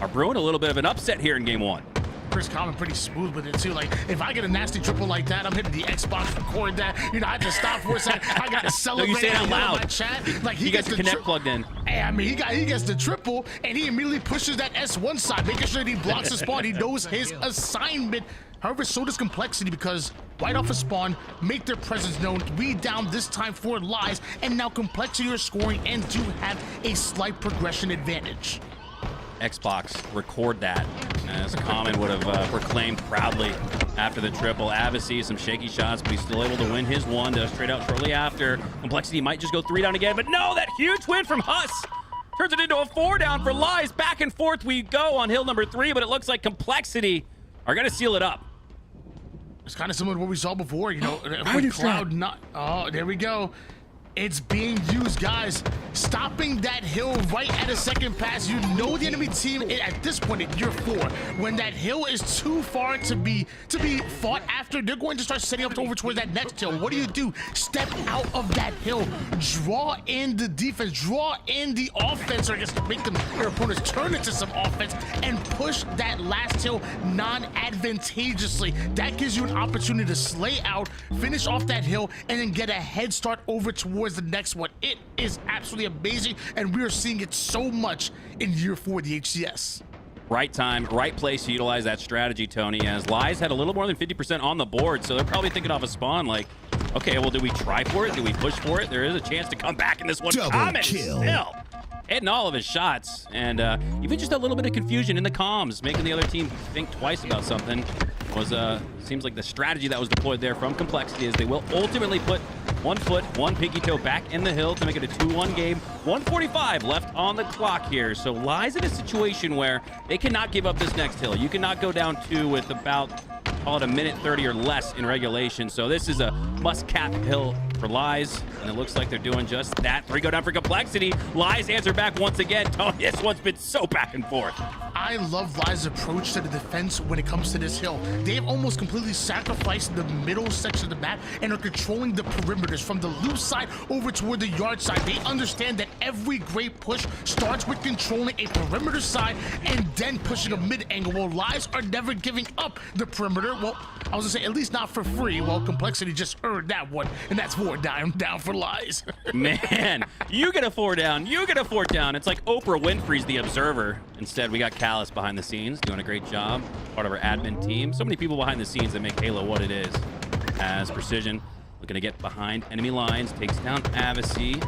are brewing a little bit of an upset here in game 1. Chris Common pretty smooth with it too. Like, if I get a nasty triple like that, I'm hitting the Xbox record that. You know, I just stop for a second. I got to celebrate. No, you say it out loud. My chat. Like, he gets the Connect plugged in. Hey, I mean, he gets the triple, and he immediately pushes that S1 side, making sure that he blocks the spawn. He knows his assignment. However, so does Complexity, because right off a spawn, make their presence known. 3 down this time for Lies, and now Complexity are scoring and do have a slight progression advantage. Xbox, record that, as Common would have proclaimed proudly after the triple. Avicii, some shaky shots, but he's still able to win his one. Does straight out shortly after. Complexity might just go 3 down again, but no, that huge win from Huss turns it into a 4 down for Lies. Back and forth we go on hill number 3, but it looks like Complexity are going to seal it up. It's kind of similar to what we saw before, you know, with Cloud not. Oh, there we go. It's being used, guys. Stopping that hill right at a second pass. You know the enemy team at this point in year 4, when that hill is too far to be fought after, they're going to start setting up over towards that next hill. What do? Step out of that hill, draw in the defense, draw in the offense, or I guess to make them your opponents turn into some offense and push that last hill non-advantageously. That gives you an opportunity to slay out, finish off that hill, and then get a head start over towards the next one. It is absolutely amazing, and we are seeing it so much in year 4 of the HCS. Right time, right place to utilize that strategy, Tony, as Lies had a little more than 50% on the board, so they're probably thinking off a spawn like, okay, well, do we try for it? Do we push for it? There is a chance to come back in this one. Common still hitting all of his shots, and even just a little bit of confusion in the comms, making the other team think twice about something. Was seems like the strategy that was deployed there from Complexity is they will ultimately put 1 foot, 1 pinky toe back in the hill to make it a 2-1 game. 1:45 left on the clock here, so Lies in a situation where they cannot give up this next hill. You cannot go down 2 with about, call it a minute 30 or less in regulation, so this is a must-cap hill for Lies, and it looks like they're doing just that. 3 go down for Complexity. Lies answer back once again. Tony, this one's been so back and forth. I love Lies' approach to the defense when it comes to this hill. They've almost completely sacrificed the middle section of the map and are controlling the perimeters from the loose side over toward the yard side. They understand that every great push starts with controlling a perimeter side and then pushing a mid angle. Well, Lies are never giving up the perimeter. Well, I was gonna say, at least not for free. Well, Complexity just earned that one, and that's 4 down for Lies. Man, you get a 4 down, you get a 4 down. It's like Oprah Winfrey's The Observer. Instead, we got Callus behind the scenes doing a great job, part of our admin team. So many people behind the scenes that make Halo what it is. As Precision looking to get behind enemy lines, takes down Avicii.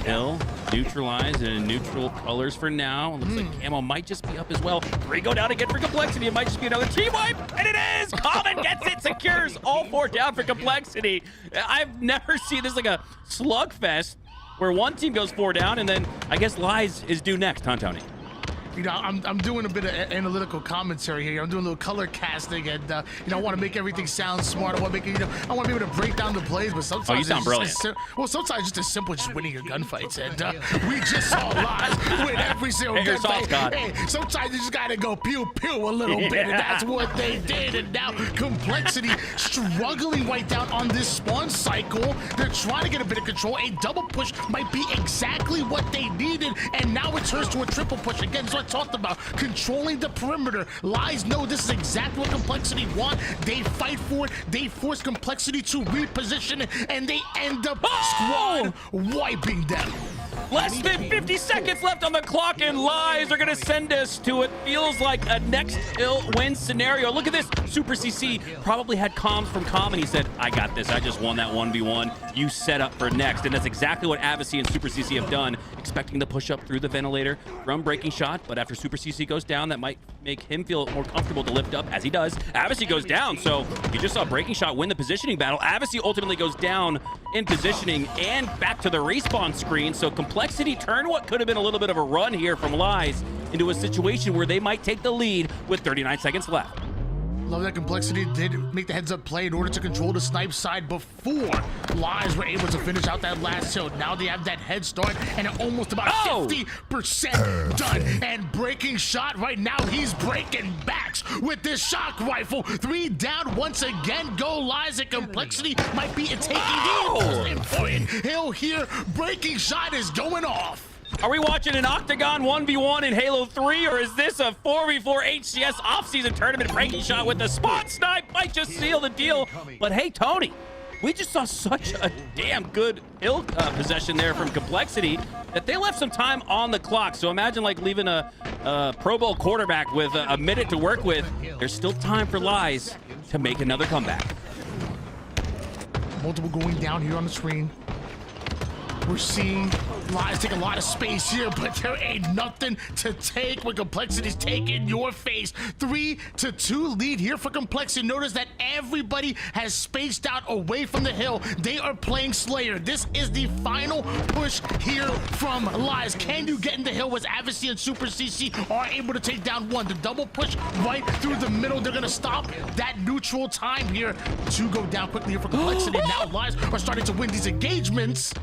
Hill neutralized in neutral colors for now. Looks like Camo might just be up as well. 3 go down again for Complexity. It might just be another team wipe, and it is! Common gets it, secures all 4 down for Complexity. I've never seen this like a slugfest where one team goes 4 down, and then I guess Lies is due next, huh, Tony? You know, I'm doing a bit of analytical commentary here. I'm doing a little color casting, and you know, I want to make everything sound smart. I want to make it, you know, I want to be able to break down the plays, but sometimes you sound brilliant. Well, sometimes it's just as simple as just winning your gunfights, and we just saw Lies win every single gunfight. Hey, sometimes you just gotta go pew pew a little bit, and that's what they did. And now Complexity struggling right down on this spawn cycle. They're trying to get a bit of control. A double push might be exactly what they needed, and now it turns to a triple push again. So I talked about controlling the perimeter. Lies know this is exactly what Complexity want. They fight for it. They force Complexity to reposition it, and they end up squad wiping them. Less than 50 seconds left on the clock, and Lies are going to send us to what feels like a next hill win scenario. Look at this. Super CC probably had comms from Common. He said, I got this. I just won that 1v1. You set up for next. And that's exactly what Avicii and Super CC have done, expecting to push up through the ventilator from Breaking Shot. But after Super CC goes down, that might make him feel more comfortable to lift up, as he does. Avicii goes down, so you just saw Breaking Shot win the positioning battle. Avicii ultimately goes down in positioning and back to the respawn screen. So Complexity turned what could have been a little bit of a run here from Lies into a situation where they might take the lead with 39 seconds left. Love that Complexity did make the heads-up play in order to control the snipe side before Lies were able to finish out that last hill. Now they have that head start, and almost about 50% done. And Breaking Shot right now, he's breaking backs with this shock rifle. 3 down once again. Go Lies, and Complexity might be taking the most important hill here. Breaking Shot is going off. Are we watching an Octagon 1v1 in Halo 3, or is this a 4v4 HCS Off-Season Tournament? Breaking shot with the spot snipe might just seal the deal. But hey, Tony, we just saw such a damn good possession there from Complexity that they left some time on the clock. So imagine like leaving a Pro Bowl quarterback with a minute to work with. There's still time for Lies to make another comeback. Multiple going down here on the screen. We're seeing Lies take a lot of space here, but there ain't nothing to take when Complexity's taking your face. 3-2 lead here for Complexity. Notice that everybody has spaced out away from the hill. They are playing Slayer. This is the final push here from Lies. Can you get in the hill as Avicii and Super CC are able to take down one? The double push right through the middle. They're gonna stop that neutral time here to go down quickly here for Complexity. Now Lies are starting to win these engagements.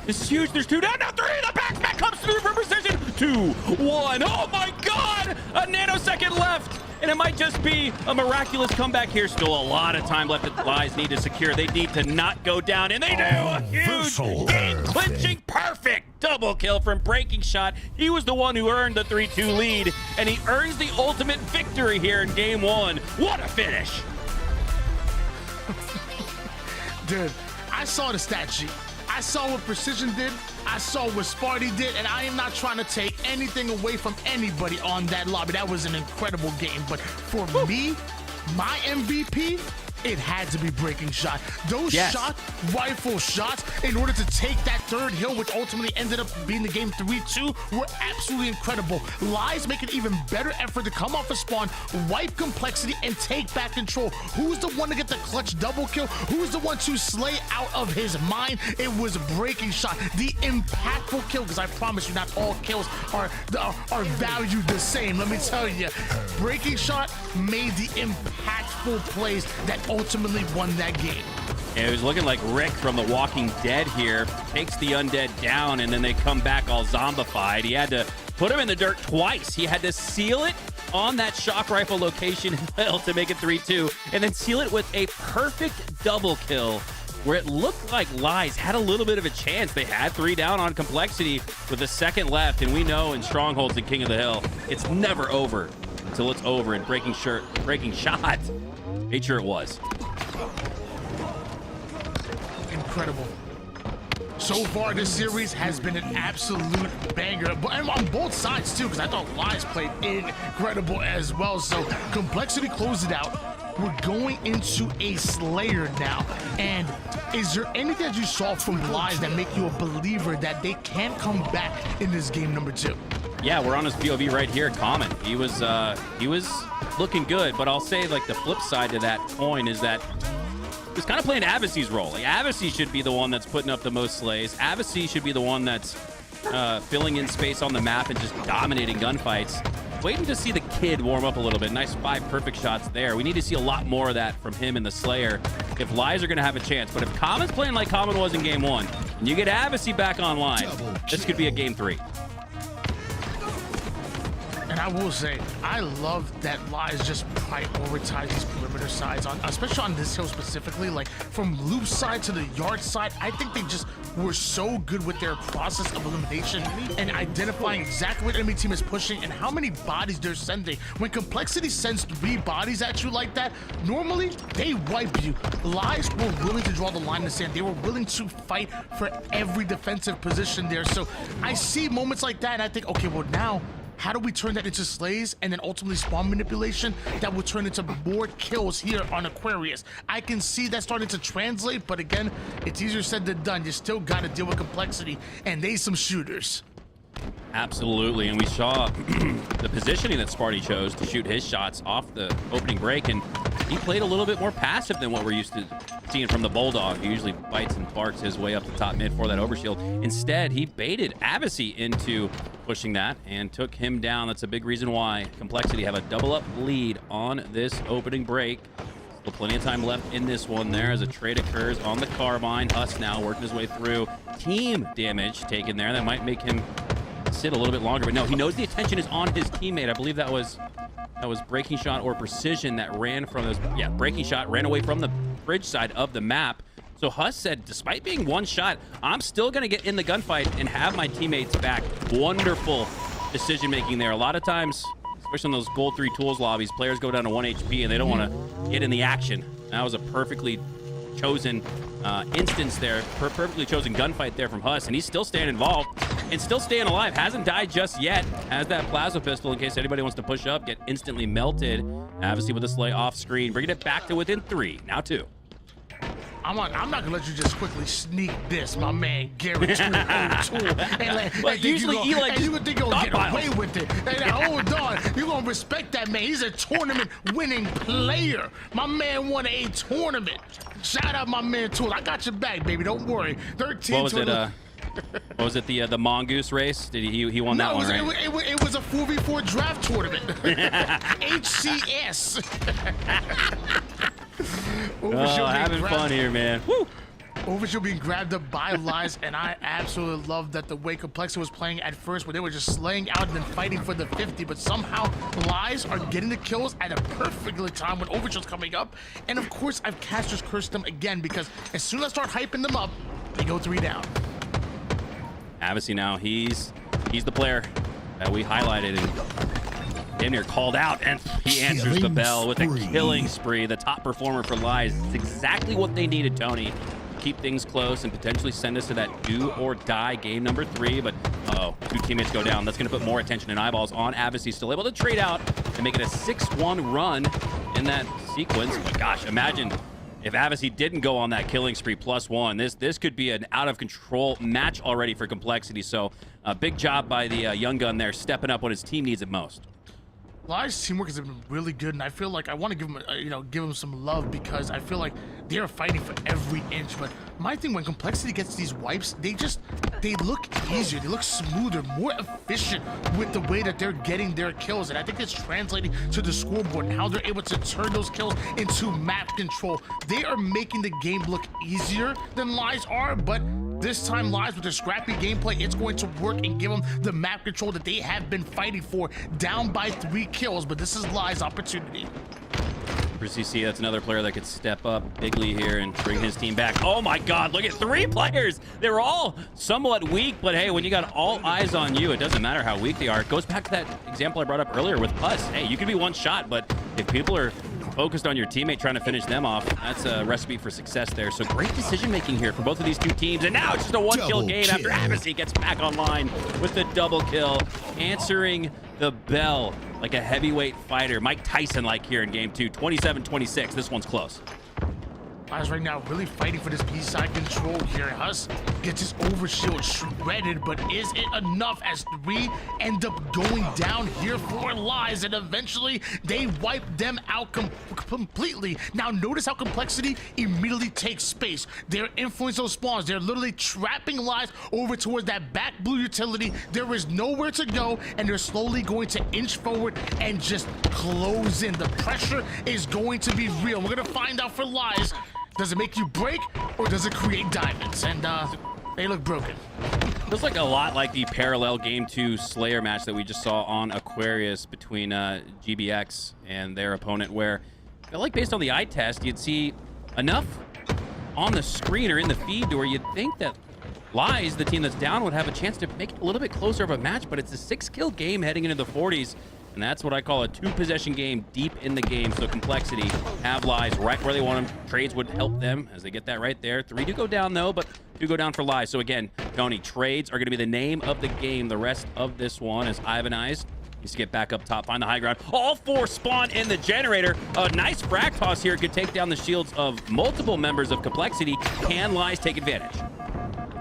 This is huge. There's 2 down, now 3. The backpack comes through for precision. 2-1. Oh my God! A nanosecond left, and it might just be a miraculous comeback here. Still a lot of time left that Lies need to secure. They need to not go down, and they do. A huge game-clinching, perfect double kill from Breaking Shot. He was the one who earned the 3-2 lead, and he earns the ultimate victory here in Game 1. What a finish! Dude, I saw the stat sheet. I saw what Precision did, I saw what Sparty did, and I am not trying to take anything away from anybody on that lobby. That was an incredible game, but for me, my MVP, it had to be Breaking Shot. Those shot rifle shots in order to take that third hill, which ultimately ended up being the game 3-2, were absolutely incredible. Lies make an even better effort to come off a spawn, wipe Complexity, and take back control. Who's the one to get the clutch double kill? Who's the one to slay out of his mind? It was Breaking Shot, the impactful kill, because I promise you not all kills are valued the same. Let me tell you, Breaking Shot made the impactful plays that ultimately won that game. And it was looking like Rick from The Walking Dead here. Takes the undead down, and then they come back all zombified. He had to put him in the dirt twice. He had to seal it on that shock rifle location to make it 3-2, and then seal it with a perfect double kill where it looked like Lies had a little bit of a chance. They had 3 down on Complexity with a second left, and we know in Strongholds and King of the Hill, it's never over until it's over, and Breaking Shot made sure it was. Incredible. So far, this series has been an absolute banger, and on both sides too, because I thought Lies played incredible as well. So Complexity closed it out. We're going into a Slayer now, and is there anything that you saw from Lies that make you a believer that they can come back in this game number 2? Yeah, we're on his POV right here. Common. He was looking good, but I'll say like the flip side to that coin is that he's kind of playing Avicii's role. Like, Avicii should be the one that's putting up the most slays. Avicii should be the one that's filling in space on the map and just dominating gunfights. Waiting to see the kid warm up a little bit. Nice 5 perfect shots there. We need to see a lot more of that from him and the Slayer if Lies are going to have a chance. But if Common's playing like Common was in Game 1, and you get Avicii back online, this could be a Game 3. And I will say, I love that Lies just prioritize these perimeter sides, especially on this hill specifically. Like from loop side to the yard side, I think they just were so good with their process of elimination and identifying exactly what enemy team is pushing and how many bodies they're sending. When Complexity sends 3 bodies at you like that, normally they wipe you. Lies were willing to draw the line in the sand. They were willing to fight for every defensive position there. So I see moments like that and I think, okay, well now, how do we turn that into slays and then ultimately spawn manipulation that will turn into more kills here on Aquarius? I can see that starting to translate, but again, it's easier said than done. You still got to deal with Complexity, and they some shooters. Absolutely, and we saw the positioning that Sparty chose to shoot his shots off the opening break, and he played a little bit more passive than what we're used to seeing from the Bulldog. He usually bites and barks his way up the top mid for that overshield. Instead, he baited Avicii into pushing that and took him down. That's a big reason why Complexity have a double-up lead on this opening break. Still plenty of time left in this one there as a trade occurs on the Carbine. Huss now working his way through. Team damage taken there. That might make him sit a little bit longer, but no, he knows the attention is on his teammate. I believe that was Breaking Shot or Precision that ran from those. Yeah, Breaking Shot ran away from the bridge side of the map. So Huss said, despite being one shot, I'm still going to get in the gunfight and have my teammates back. Wonderful decision making there. A lot of times, especially in those Gold 3 Tools lobbies, players go down to 1 HP and they don't want to get in the action. That was a perfectly chosen instance there, perfectly chosen gunfight there from Huss, and he's still staying involved and still staying alive. Hasn't died just yet. Has that plasma pistol in case anybody wants to push up, get instantly melted. Obviously with the Slay off screen, bringing it back to within 3, now 2. I'm not gonna let you just quickly sneak this, my man Garrett. Usually Eli and you would think you're gonna get away with it. And hold on, you're gonna respect that man. He's a tournament-winning player. My man won a tournament. Shout out my man Tool. I got your back, baby. Don't worry. 13. What was it? What was it? The Mongoose race? Did he won that one, right? It was a 4v4 draft tournament. HCS. Having fun here, man. Woo! Overshield being grabbed up by Lies, and I absolutely love that the way Complexity was playing at first, where they were just slaying out and then fighting for the 50, but somehow Lies are getting the kills at a perfectly time when Overshield's coming up. And of course, I've Caster's cursed them again, because as soon as I start hyping them up, they go 3 down. Obviously now he's the player that we highlighted and damn near called out, and he answers the bell with a killing spree. The top performer for Lies. It's exactly what they needed, Tony. Keep things close and potentially send us to that do or die game number 3. But 2 teammates go down. That's going to put more attention and eyeballs on Avicii. Still able to trade out and make it a 6-1 run in that sequence. But gosh, imagine if Avicii didn't go on that killing spree +1. This could be an out of control match already for Complexity. So big job by the young gun there, stepping up when his team needs it most. Lies' teamwork has been really good, and I feel like I want to give him, give him some love, because I feel like they're fighting for every inch. But my thing, when Complexity gets these wipes, they look easier, they look smoother, more efficient with the way that they're getting their kills, and I think it's translating to the scoreboard and how they're able to turn those kills into map control. They are making the game look easier than Lies are, but this time Lies, with their scrappy gameplay, it's going to work and give them the map control that they have been fighting for, down by 3 kills. But this is Lies' opportunity. For CC, that's another player that could step up bigly here and bring his team back. Oh my God, look at 3 players. They're all somewhat weak, but hey, when you got all eyes on you, it doesn't matter how weak they are. It goes back to that example I brought up earlier with Puss. Hey, you can be one shot, but if people are focused on your teammate trying to finish them off, that's a recipe for success there. So great decision making here for both of these 2 teams. And now it's just a 1-kill game after Avicii gets back online with the double kill, answering the bell like a heavyweight fighter. Mike Tyson like here in game 2. 27-26. This one's close. Lies right now really fighting for this B-side control here. Huss gets his overshield shredded, but is it enough as 3 end up going down here for Lies, and eventually they wipe them out completely. Now notice how Complexity immediately takes space. They're influencing those spawns. They're literally trapping Lies over towards that back blue utility. There is nowhere to go, and they're slowly going to inch forward and just close in. The pressure is going to be real. We're gonna find out for Lies. Does it make you break, or does it create diamonds? And they look broken. Feels like a lot like the parallel Game 2 Slayer match that we just saw on Aquarius between GBX and their opponent, where I feel like based on the eye test, you'd see enough on the screen or in the feed to where you'd think that Lies, the team that's down, would have a chance to make it a little bit closer of a match, but it's a 6-kill game heading into the 40s. And that's what I call a 2-possession game deep in the game. So Complexity have Lies right where they want them. Trades would help them as they get that right there. 3 do go down, though, but 2 go down for Lies. So again, Tony, trades are going to be the name of the game the rest of this one, as Ivanized needs to get back up top, find the high ground. All 4 spawn in the generator. A nice frag toss here could take down the shields of multiple members of Complexity. Can Lies take advantage?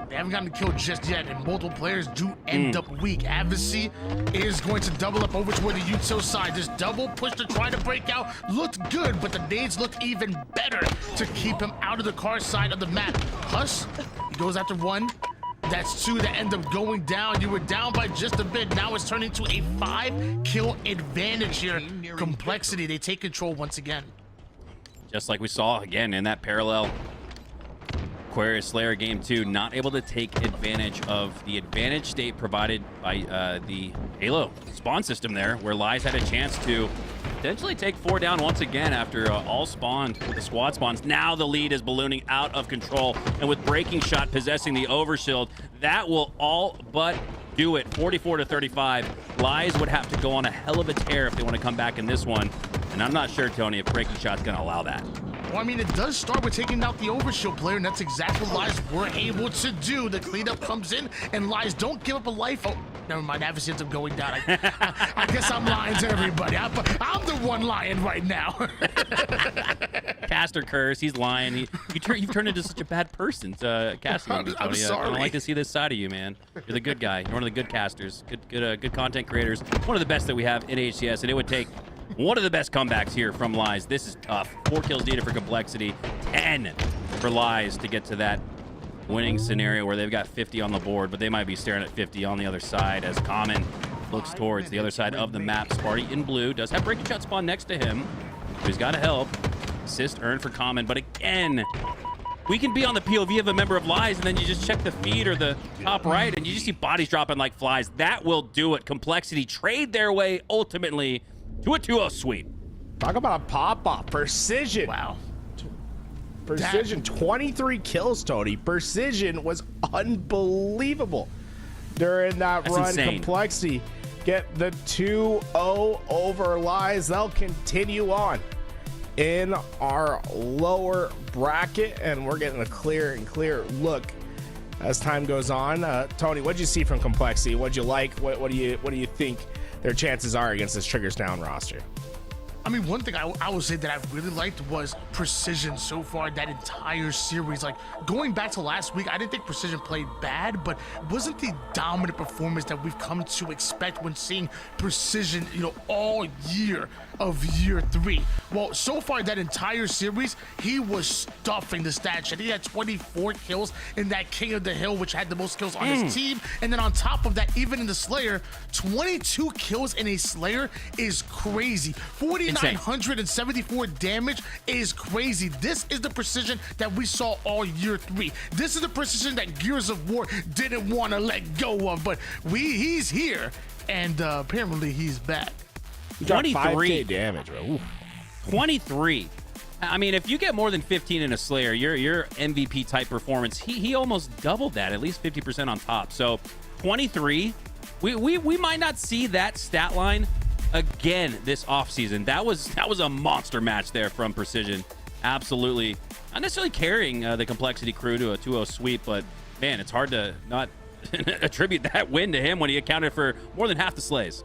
They haven't gotten the kill just yet, and multiple players do end up weak. Avicii is going to double up over toward the util side. This double push to try to break out looked good, but the nades looked even better to keep him out of the car side of the map. Huss, he goes after 1. That's 2 that end up going down. You were down by just a bit. Now it's turning to a 5-kill advantage here. Complexity, they take control once again. Just like we saw again in that parallel Aquarius Slayer game 2, not able to take advantage of the advantage state provided by the Halo spawn system there, where Lies had a chance to potentially take 4 down once again after all spawned with the squad spawns. Now the lead is ballooning out of control, and with Breaking Shot possessing the overshield, that will all but do it. 44-35. Lies would have to go on a hell of a tear if they want to come back in this one, and I'm not sure, Tony, if Breaking Shot's going to allow that. Well, I mean, it does start with taking out the overshield player, and that's exactly what Lies were able to do. The cleanup comes in, and Lies don't give up a life. Oh, never mind. Advocacy ends up going down. I guess I'm lying to everybody. I'm the one lying right now. Caster curse. He's lying. You've turned into such a bad person, casting. I'm sorry. I don't like to see this side of you, man. You're the good guy. You're one of the good casters. Good content creators. One of the best that we have in HCS, and it would take one of the best comebacks here from Lies. This is tough. 4 kills needed for complexity. 10 for Lies to get to that winning scenario where they've got 50 on the board, but they might be staring at 50 on the other side as Common looks towards the other side of the map. Sparty in blue does have Breaking Shot spawn next to him. He's got to help. Assist earned for Common, but again, we can be on the POV of a member of Lies, and then you just check the feed or the top right, and you just see bodies dropping like flies. That will do it. Complexity trade their way ultimately to a 2-0 sweep. Talk about a pop-off. Precision. Wow. Precision, 23 kills, Tony. Precision was unbelievable during that That's run. insane. Complexity get the 2-0 over Lies. They'll continue on in our lower bracket, and we're getting a clear and clear look as time goes on. Tony, what'd you see from Complexity? What'd you like? What do you think their chances are against this Triggers Down roster? I mean, one thing I would say that I really liked was Precision so far that entire series. Like, going back to last week, I didn't think Precision played bad, but it wasn't the dominant performance that we've come to expect when seeing Precision, all year of year 3. Well, so far that entire series, he was stuffing the stat sheet. He had 24 kills in that King of the Hill, which had the most kills on his team. And then on top of that, even in the Slayer, 22 kills in a Slayer is crazy. 4,974 damage is crazy. This is the Precision that we saw all year 3. This is the Precision that Gears of War didn't want to let go of, but he's here, and apparently he's back. 23 damage, bro. Ooh. 23. I mean, if you get more than 15 in a Slayer, your MVP type performance, he almost doubled that, at least 50% on top. So 23, we might not see that stat line again this offseason. That was a monster match there from Precision. Absolutely. Not necessarily carrying the Complexity crew to a 2-0 sweep, but man, it's hard to not attribute that win to him when he accounted for more than half the slays.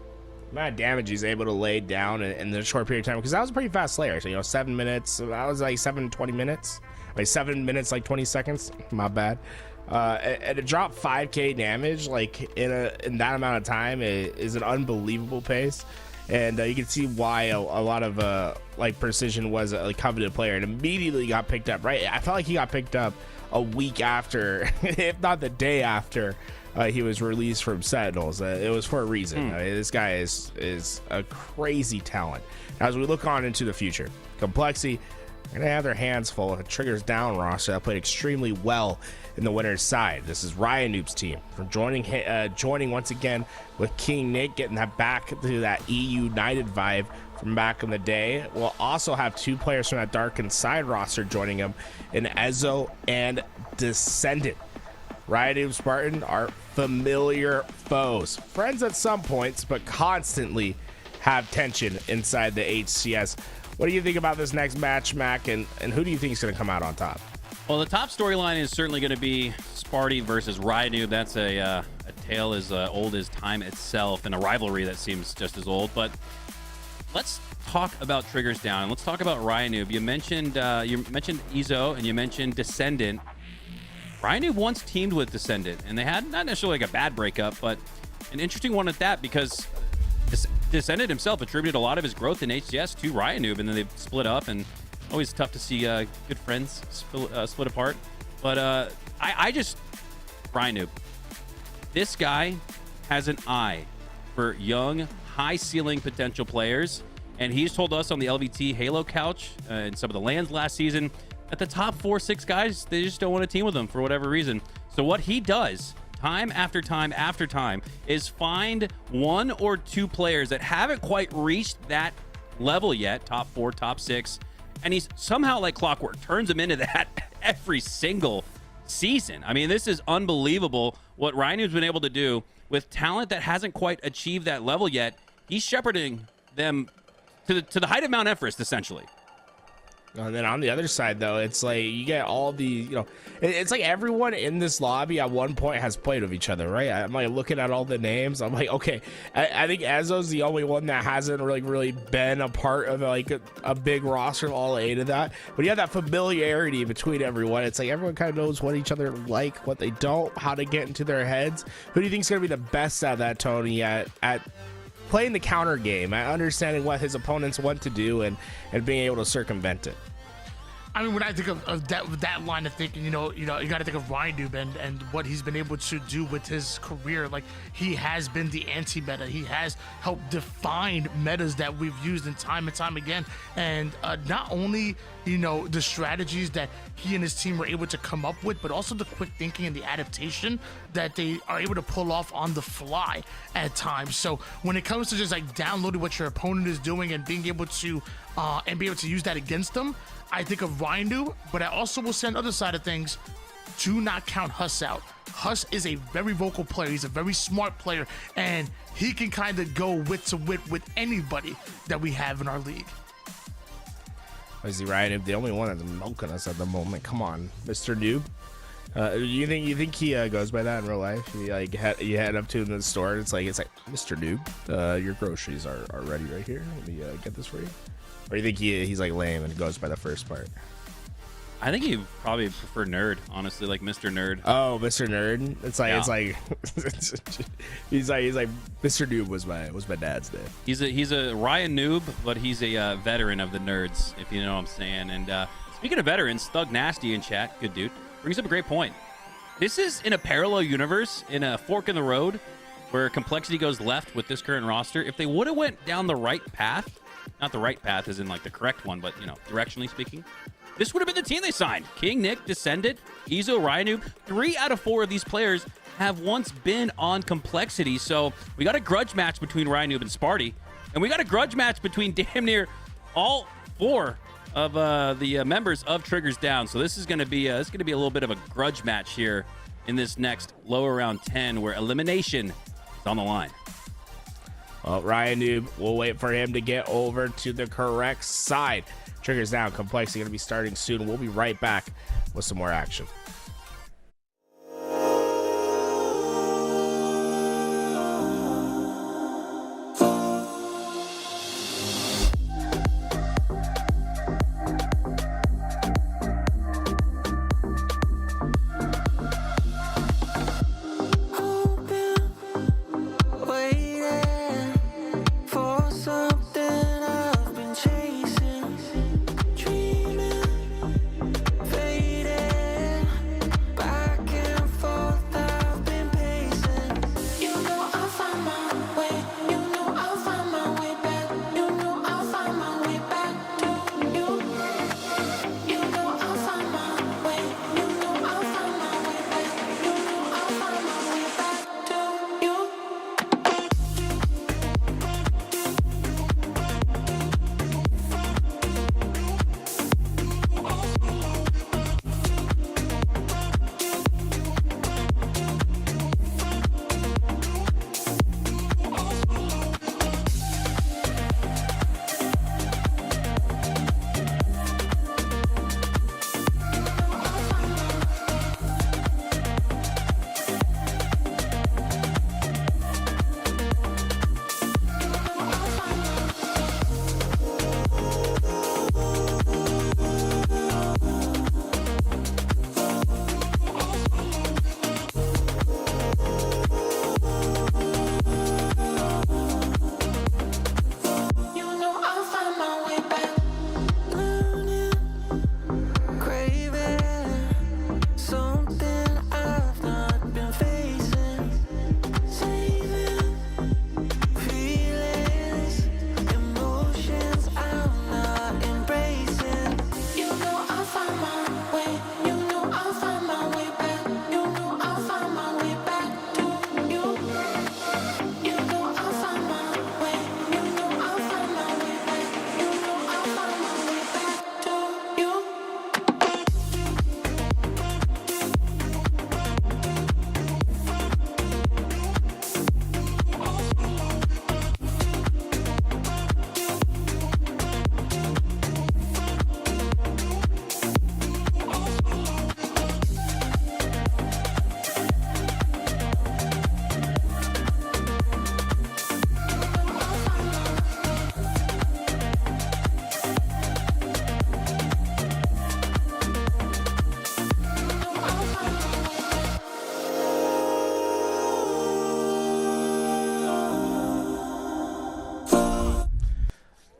Amount of damage he's able to lay down in the short period of time, because that was a pretty fast Slayer. So 7 minutes. That was like 20 minutes. Like 7 minutes, like 20 seconds. My bad. And to drop 5k damage like in that amount of time is an unbelievable pace. And you can see why a lot of like Precision was a coveted player and immediately got picked up. Right, I felt like he got picked up a week after, if not the day after. He was released from Sentinels. It was for a reason. This guy is a crazy talent. As we look on into the future, Complexity are going to have their hands full of a Triggers Down roster that played extremely well in the winner's side. This is Ryan Noob's team from joining once again with King Nick, getting that back to that EU United vibe from back in the day. We'll also have 2 players from that Darkened Side roster joining him in Ezo and Descendant. Ryan Noob Spartan are familiar foes, friends at some points, but constantly have tension inside the HCS. What do you think about this next match, Mac, and who do you think is going to come out on top? Well, the top storyline is certainly going to be Sparty versus Ryanoob. That's a tale as old as time itself, and a rivalry that seems just as old. But let's talk about Triggers Down, and let's talk about Ryanoob. You mentioned Ezo, and you mentioned Descendant. Ryanoob once teamed with Descendant, and they had not necessarily like a bad breakup, but an interesting one at that, because Descendant himself attributed a lot of his growth in HCS to Ryanoob, and then they split up, and always tough to see good friends split apart. But Ryanoob, this guy has an eye for young, high-ceiling potential players, and he's told us on the LVT Halo couch and some of the lands last season that the top 4-6 guys, they just don't want to team with him for whatever reason. So what he does time after time after time is find 1 or 2 players that haven't quite reached that level yet, top 4, top 6, and he's somehow like clockwork turns him into that every single season. I mean, this is unbelievable what Ryan has been able to do with talent that hasn't quite achieved that level yet. He's shepherding them to the height of Mount Everest, essentially. And then on the other side, though, it's like you get all the, you know, it's like everyone in this lobby at one point has played with each other, right? I'm like looking at all the names. I'm like, okay, I think Ezzo's the only one that hasn't really been a part of like a big roster of all 8 of that. But you have that familiarity between everyone. It's like everyone kind of knows what each other like, what they don't, how to get into their heads. Who do you think is going to be the best at that, Tony, at playing the counter game, at understanding what his opponents want to do and being able to circumvent it? I mean, when I think of that line of thinking, you got to think of Ryan Noob and what he's been able to do with his career. Like, he has been the anti-meta. He has helped define metas that we've used in time and time again. And not only, the strategies that he and his team were able to come up with, but also the quick thinking and the adaptation that they are able to pull off on the fly at times. So when it comes to just like downloading what your opponent is doing and being able to use that against them, I think of Ryan, but I also will say on the other side of things, do not count Huss out. Huss is a very vocal player. He's a very smart player, and he can kind of go wit to wit with anybody that we have in our league. Is he Ryan? The only one that's milking us at the moment. Come on, Mr. Noob. You think he goes by that in real life? You head up to him in the store. And it's like Mr. Noob, your groceries are ready right here. Let me get this for you. Or you think he's like lame and goes by the first part? I think he probably prefer Nerd, honestly, like Mr. Nerd. Oh, Mr. Nerd. It's like he's like Mr. Noob was my dad's name. He's a Ryan Noob, but he's a veteran of the nerds, if you know what I'm saying. And speaking of veterans, Thug Nasty in chat, good dude, brings up a great point. This is in a parallel universe, in a fork in the road, where complexity goes left with this current roster. If they would have went down the right path, not the right path as in like the correct one, but directionally speaking, this would have been the team they signed. King, Nick, Descendant, Ezo, Ryanu. 3 out of 4 of these players have once been on complexity. So we got a grudge match between Ryanu and Sparty, and we got a grudge match between damn near all 4 of the members of Triggers Down. So this is going to be a little bit of a grudge match here in this next lower round 10, where elimination is on the line. Well, Ryan Noob, we'll wait for him to get over to the correct side. Triggers Down, Complexity going to be starting soon. We'll be right back with some more action.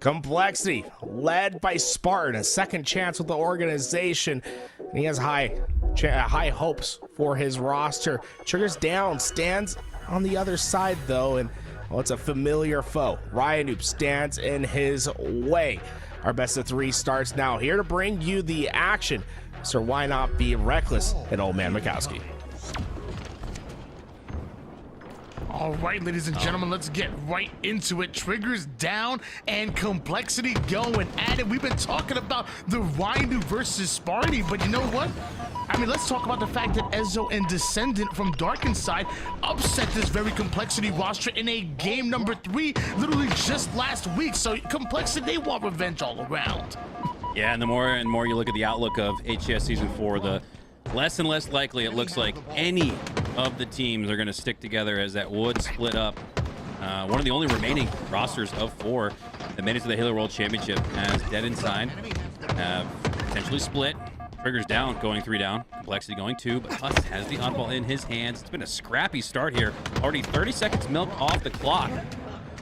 Complexity, led by Spartan, a second chance with the organization. And he has high hopes for his roster. Triggers down, stands on the other side though, and well, it's a familiar foe. Ryan stands in his way. Our best of 3 starts now. Here to bring you the action. So why not be reckless and Old Man Mikowski? All right, ladies and gentlemen, let's get right into it. Triggers down and Complexity going at it. We've been talking about the Rhino versus Sparty, but you know what? I mean, let's talk about the fact that Ezzo and Descendant from Darkenside upset this very Complexity roster in a game number 3, literally just last week. So Complexity, they want revenge all around. Yeah, and the more and more you look at the outlook of HCS Season 4, the less and less likely it looks like any of the teams are going to stick together as that would split up. One of the only remaining rosters of 4 that made it to the Halo World Championship as Dead Inside have potentially split. Triggers down, going 3 down. Complexity going 2, but Huss has the oddball in his hands. It's been a scrappy start here. Already 30 seconds milked off the clock.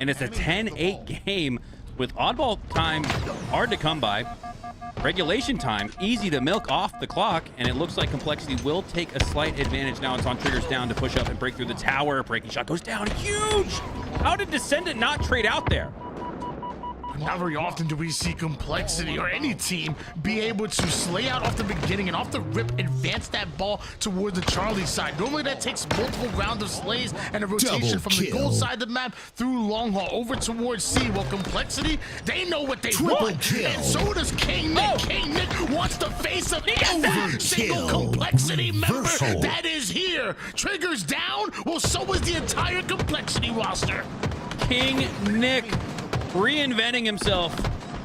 And it's a 10-8 game with oddball time hard to come by. Regulation time, easy to milk off the clock, and it looks like Complexity will take a slight advantage. Now it's on Triggers down to push up and break through the tower. Breaking shot goes down, huge! How did Descendant not trade out there? Not very often do we see Complexity or any team be able to slay out off the beginning and off the rip advance that ball towards the Charlie side. Normally that takes multiple rounds of slays and a rotation from the gold side of the map through long haul over towards C. Well, Complexity, they know what they want, and so does King Nick. King Nick wants the face of every single Complexity member that is here. Triggers down, well, so is the entire Complexity roster. King Nick reinventing himself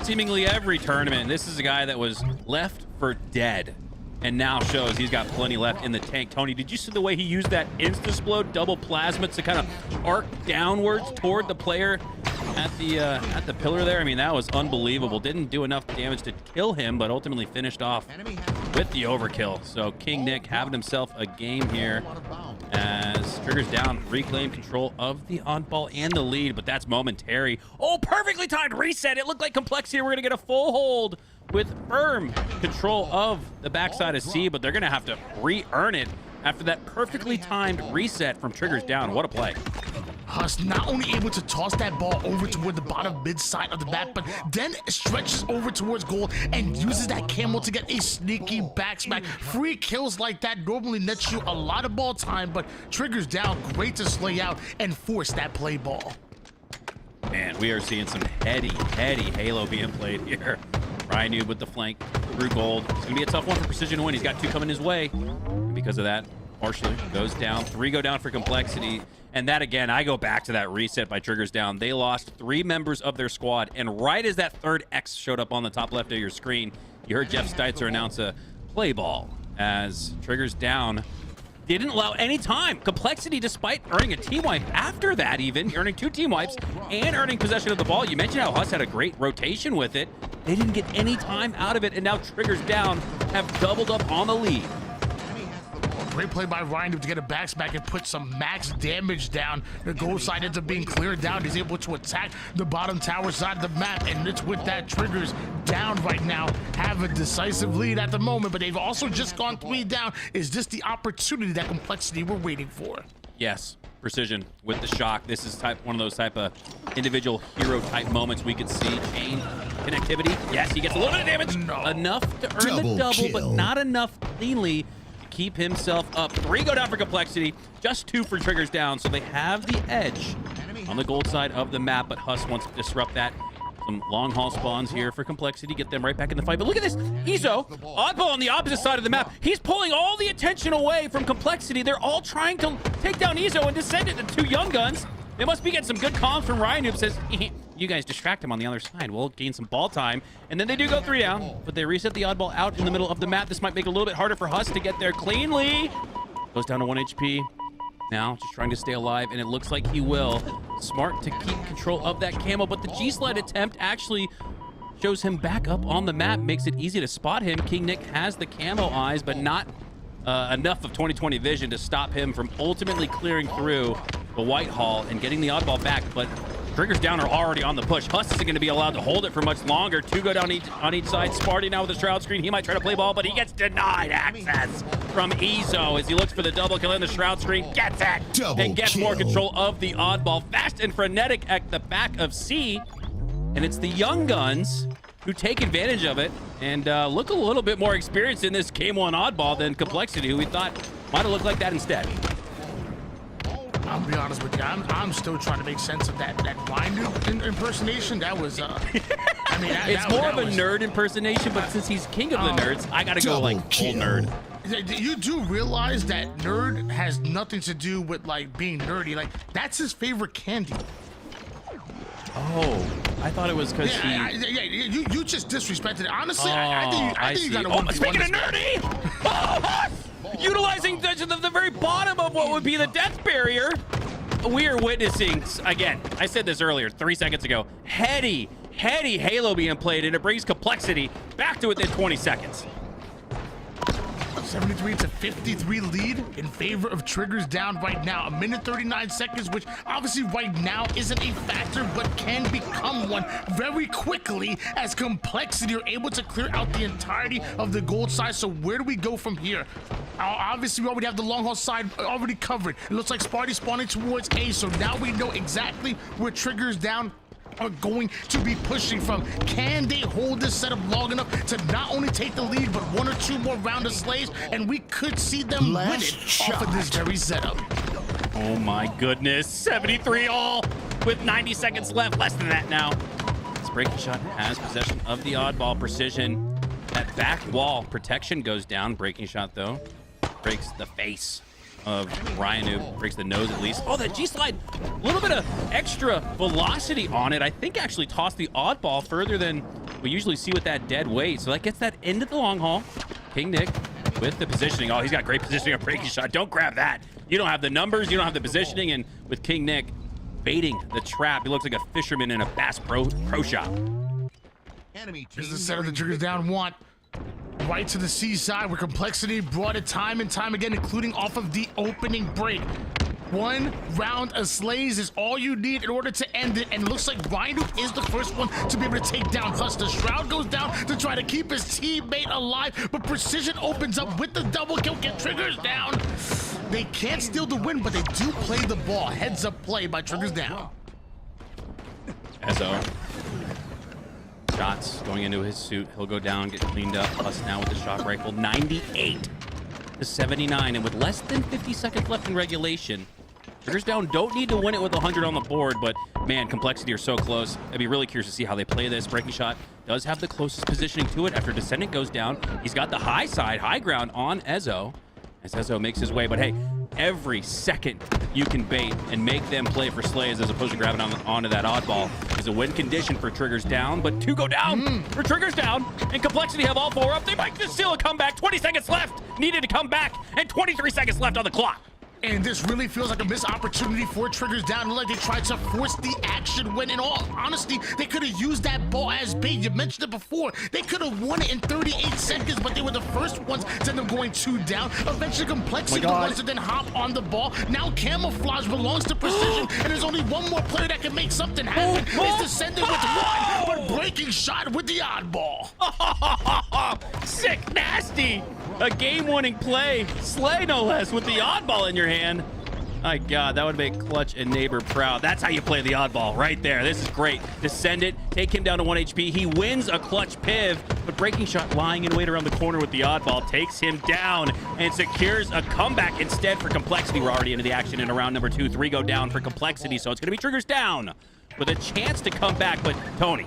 seemingly every tournament. This is a guy that was left for dead and now shows he's got plenty left in the tank. Tony, did you see the way he used that Instasplode double plasma to kind of arc downwards toward the player at the pillar there? I mean, that was unbelievable. Didn't do enough damage to kill him, but ultimately finished off with the overkill. So King Nick having himself a game here as Triggers down, reclaim control of the oddball and the lead, but that's momentary. Oh, perfectly timed reset. It looked like Complexity were going to get a full hold with firm control of the backside of C, but they're going to have to re-earn it after that perfectly timed reset from Triggers down. What a play. Huss not only able to toss that ball over toward the bottom mid side of the map, but then stretches over towards gold and uses that camel to get a sneaky back smack. Free kills like that normally nets you a lot of ball time, but Triggers down, great to slay out and force that play ball. Man, we are seeing some heady Halo being played here. Ryan Noob with the flank through gold. It's going to be a tough one for Precision to win. He's got 2 coming his way. And because of that, partially goes down. 3 go down for Complexity. And that, again, I go back to that reset by Triggers down. They lost 3 members of their squad. And right as that third X showed up on the top left of your screen, you heard Jeff Steitzer announce a play ball as Triggers down. Didn't allow any time. Complexity, despite earning a team wipe after that, even earning 2 team wipes and earning possession of the ball. You mentioned how Huss had a great rotation with it. They didn't get any time out of it, and now Triggers down have doubled up on the lead. Great play by Ryan to get a back smack and put some max damage down. The gold side ends up being cleared down. He's able to attack the bottom tower side of the map, and it's with that Triggers down right now. Have a decisive lead at the moment, but they've also just gone 3 down. Is this the opportunity that Complexity we're waiting for? Yes, Precision with the shock. This is one of those type of individual hero type moments we could see. Chain connectivity. Yes, he gets a little bit of damage. No. Enough to earn the double, but not enough cleanly to keep himself up. 3 go down for Complexity, just 2 for Triggers down, so they have the edge on the gold side of the map, but Huss wants to disrupt that. Some long haul spawns here for Complexity, get them right back in the fight. But look at this, Izo, oddball on the opposite side of the map. He's pulling all the attention away from Complexity. They're all trying to take down Izo and Descendant, the 2 young guns. They must be getting some good comms from Ryan, who says, you guys distract him on the other side. We'll gain some ball time. And then they do go 3 down, but they reset the oddball out in the middle of the map. This might make it a little bit harder for Huss to get there cleanly. Goes down to 1 HP. Now just trying to stay alive, and it looks like he will. Smart to keep control of that camo, but the G-slide attempt actually shows him back up on the map, makes it easy to spot him. King Nick has the camo eyes, but not enough of 20/20 vision to stop him from ultimately clearing through the White Hall and getting the oddball back. But Triggers Down are already on the push. Huss isn't going to be allowed to hold it for much longer. Two go down on each side. Sparty now with the Shroud Screen. He might try to play ball, but he gets denied access from Ezo as he looks for the double kill in the Shroud Screen. Gets it and gets more control of the oddball. Fast and frenetic at the back of C. And it's the young guns who take advantage of it and look a little bit more experienced in this game one oddball than Complexity, who we thought might have looked like that instead. I'll be honest with you, I'm still trying to make sense of that Rhino impersonation. That was, I mean, it's more of a nerd impersonation, but since he's king of the nerds, I gotta go like full nerd. You do realize that nerd has nothing to do with like being nerdy. Like that's his favorite candy. Oh, I thought it was because you just disrespected it. Honestly, Oh, I think you got to oh, speaking of nerdy, utilizing the very bottom of what would be the death barrier, we are witnessing, again, I said this earlier, 3 seconds ago, heady Halo being played, and it brings Complexity back to within 20 seconds. 73 to 53 lead in favor of Triggers Down right now. 1 minute 39 seconds, which obviously right now isn't a factor, but can become one very quickly as Complexity are able to clear out the entirety of the gold side. So where do we go from here? Obviously, we already have the long haul side already covered. It looks like Sparty spawning towards A, so now we know exactly where Triggers Down are going to be pushing from. Can they hold this setup long enough to not only take the lead, but 1 or 2 more rounds of slays, and we could see them win it off of this very setup. Oh my goodness, 73 all with 90 seconds left, less than that now. This Breaking Shot has possession of the oddball. Precision. That back wall protection goes down. Breaking Shot though breaks the face of Ryan, who breaks the nose at least. Oh, that G-Slide, a little bit of extra velocity on it. I think actually tossed the oddball further than we usually see with that dead weight. So that gets that into the long haul. King Nick with the positioning. Oh, he's got great positioning on Breaking Shot. Don't grab that. You don't have the numbers, you don't have the positioning, and with King Nick baiting the trap, he looks like a fisherman in a Bass Pro Shop. Enemy This is team the setup the Triggers Down want. Right to the seaside where Complexity brought it time and time again, including off of the opening break. 1 round of slays is all you need in order to end it, and it looks like Rhino is the first one to be able to take down Huss. The Shroud goes down to try to keep his teammate alive, but Precision opens up with the double kill, get Triggers Down. They can't steal the win, but they do play the ball. Heads up play by Triggers Down. Ezo. Shots going into his suit. He'll go down, get cleaned up. Plus now with the shock rifle, 98 to 79, and with less than 50 seconds left in regulation, Triggers Down don't need to win it with 100 on the board, but man, Complexity are so close. I'd be really curious to see how they play this. Breaking Shot does have the closest positioning to it after Descendant goes down. He's got the high side, high ground on Ezo as Ezo makes his way, but hey, every second you can bait and make them play for slays as opposed to grabbing onto that oddball is a win condition for Triggers Down, but 2 go down for Triggers Down, and Complexity have all 4 up. They might just steal a comeback. 20 seconds left needed to come back, and 23 seconds left on the clock. And this really feels like a missed opportunity for Triggers Down. Like they tried to force the action when, in all honesty, they could have used that ball as bait. You mentioned it before. They could have won it in 38 seconds, but they were the first ones to end up going 2 down. Eventually, Complexity wants to then hop on the ball. Now, Camouflage belongs to Precision, and there's only 1 more player that can make something happen. It's Descendant with 1, but Breaking Shot with the oddball. Sick, nasty. A game-winning play. Slay, no less, with the oddball in your hand. My God, that would make Clutch and Neighbor proud. That's how you play the oddball, right there. This is great. Descendant, take him down to 1 HP. He wins a clutch piv, but Breaking Shot lying in wait around the corner with the oddball takes him down and secures a comeback instead for Complexity. We're already into the action in round number 2. 3 go down for Complexity, so it's going to be Triggers Down with a chance to come back, but Tony,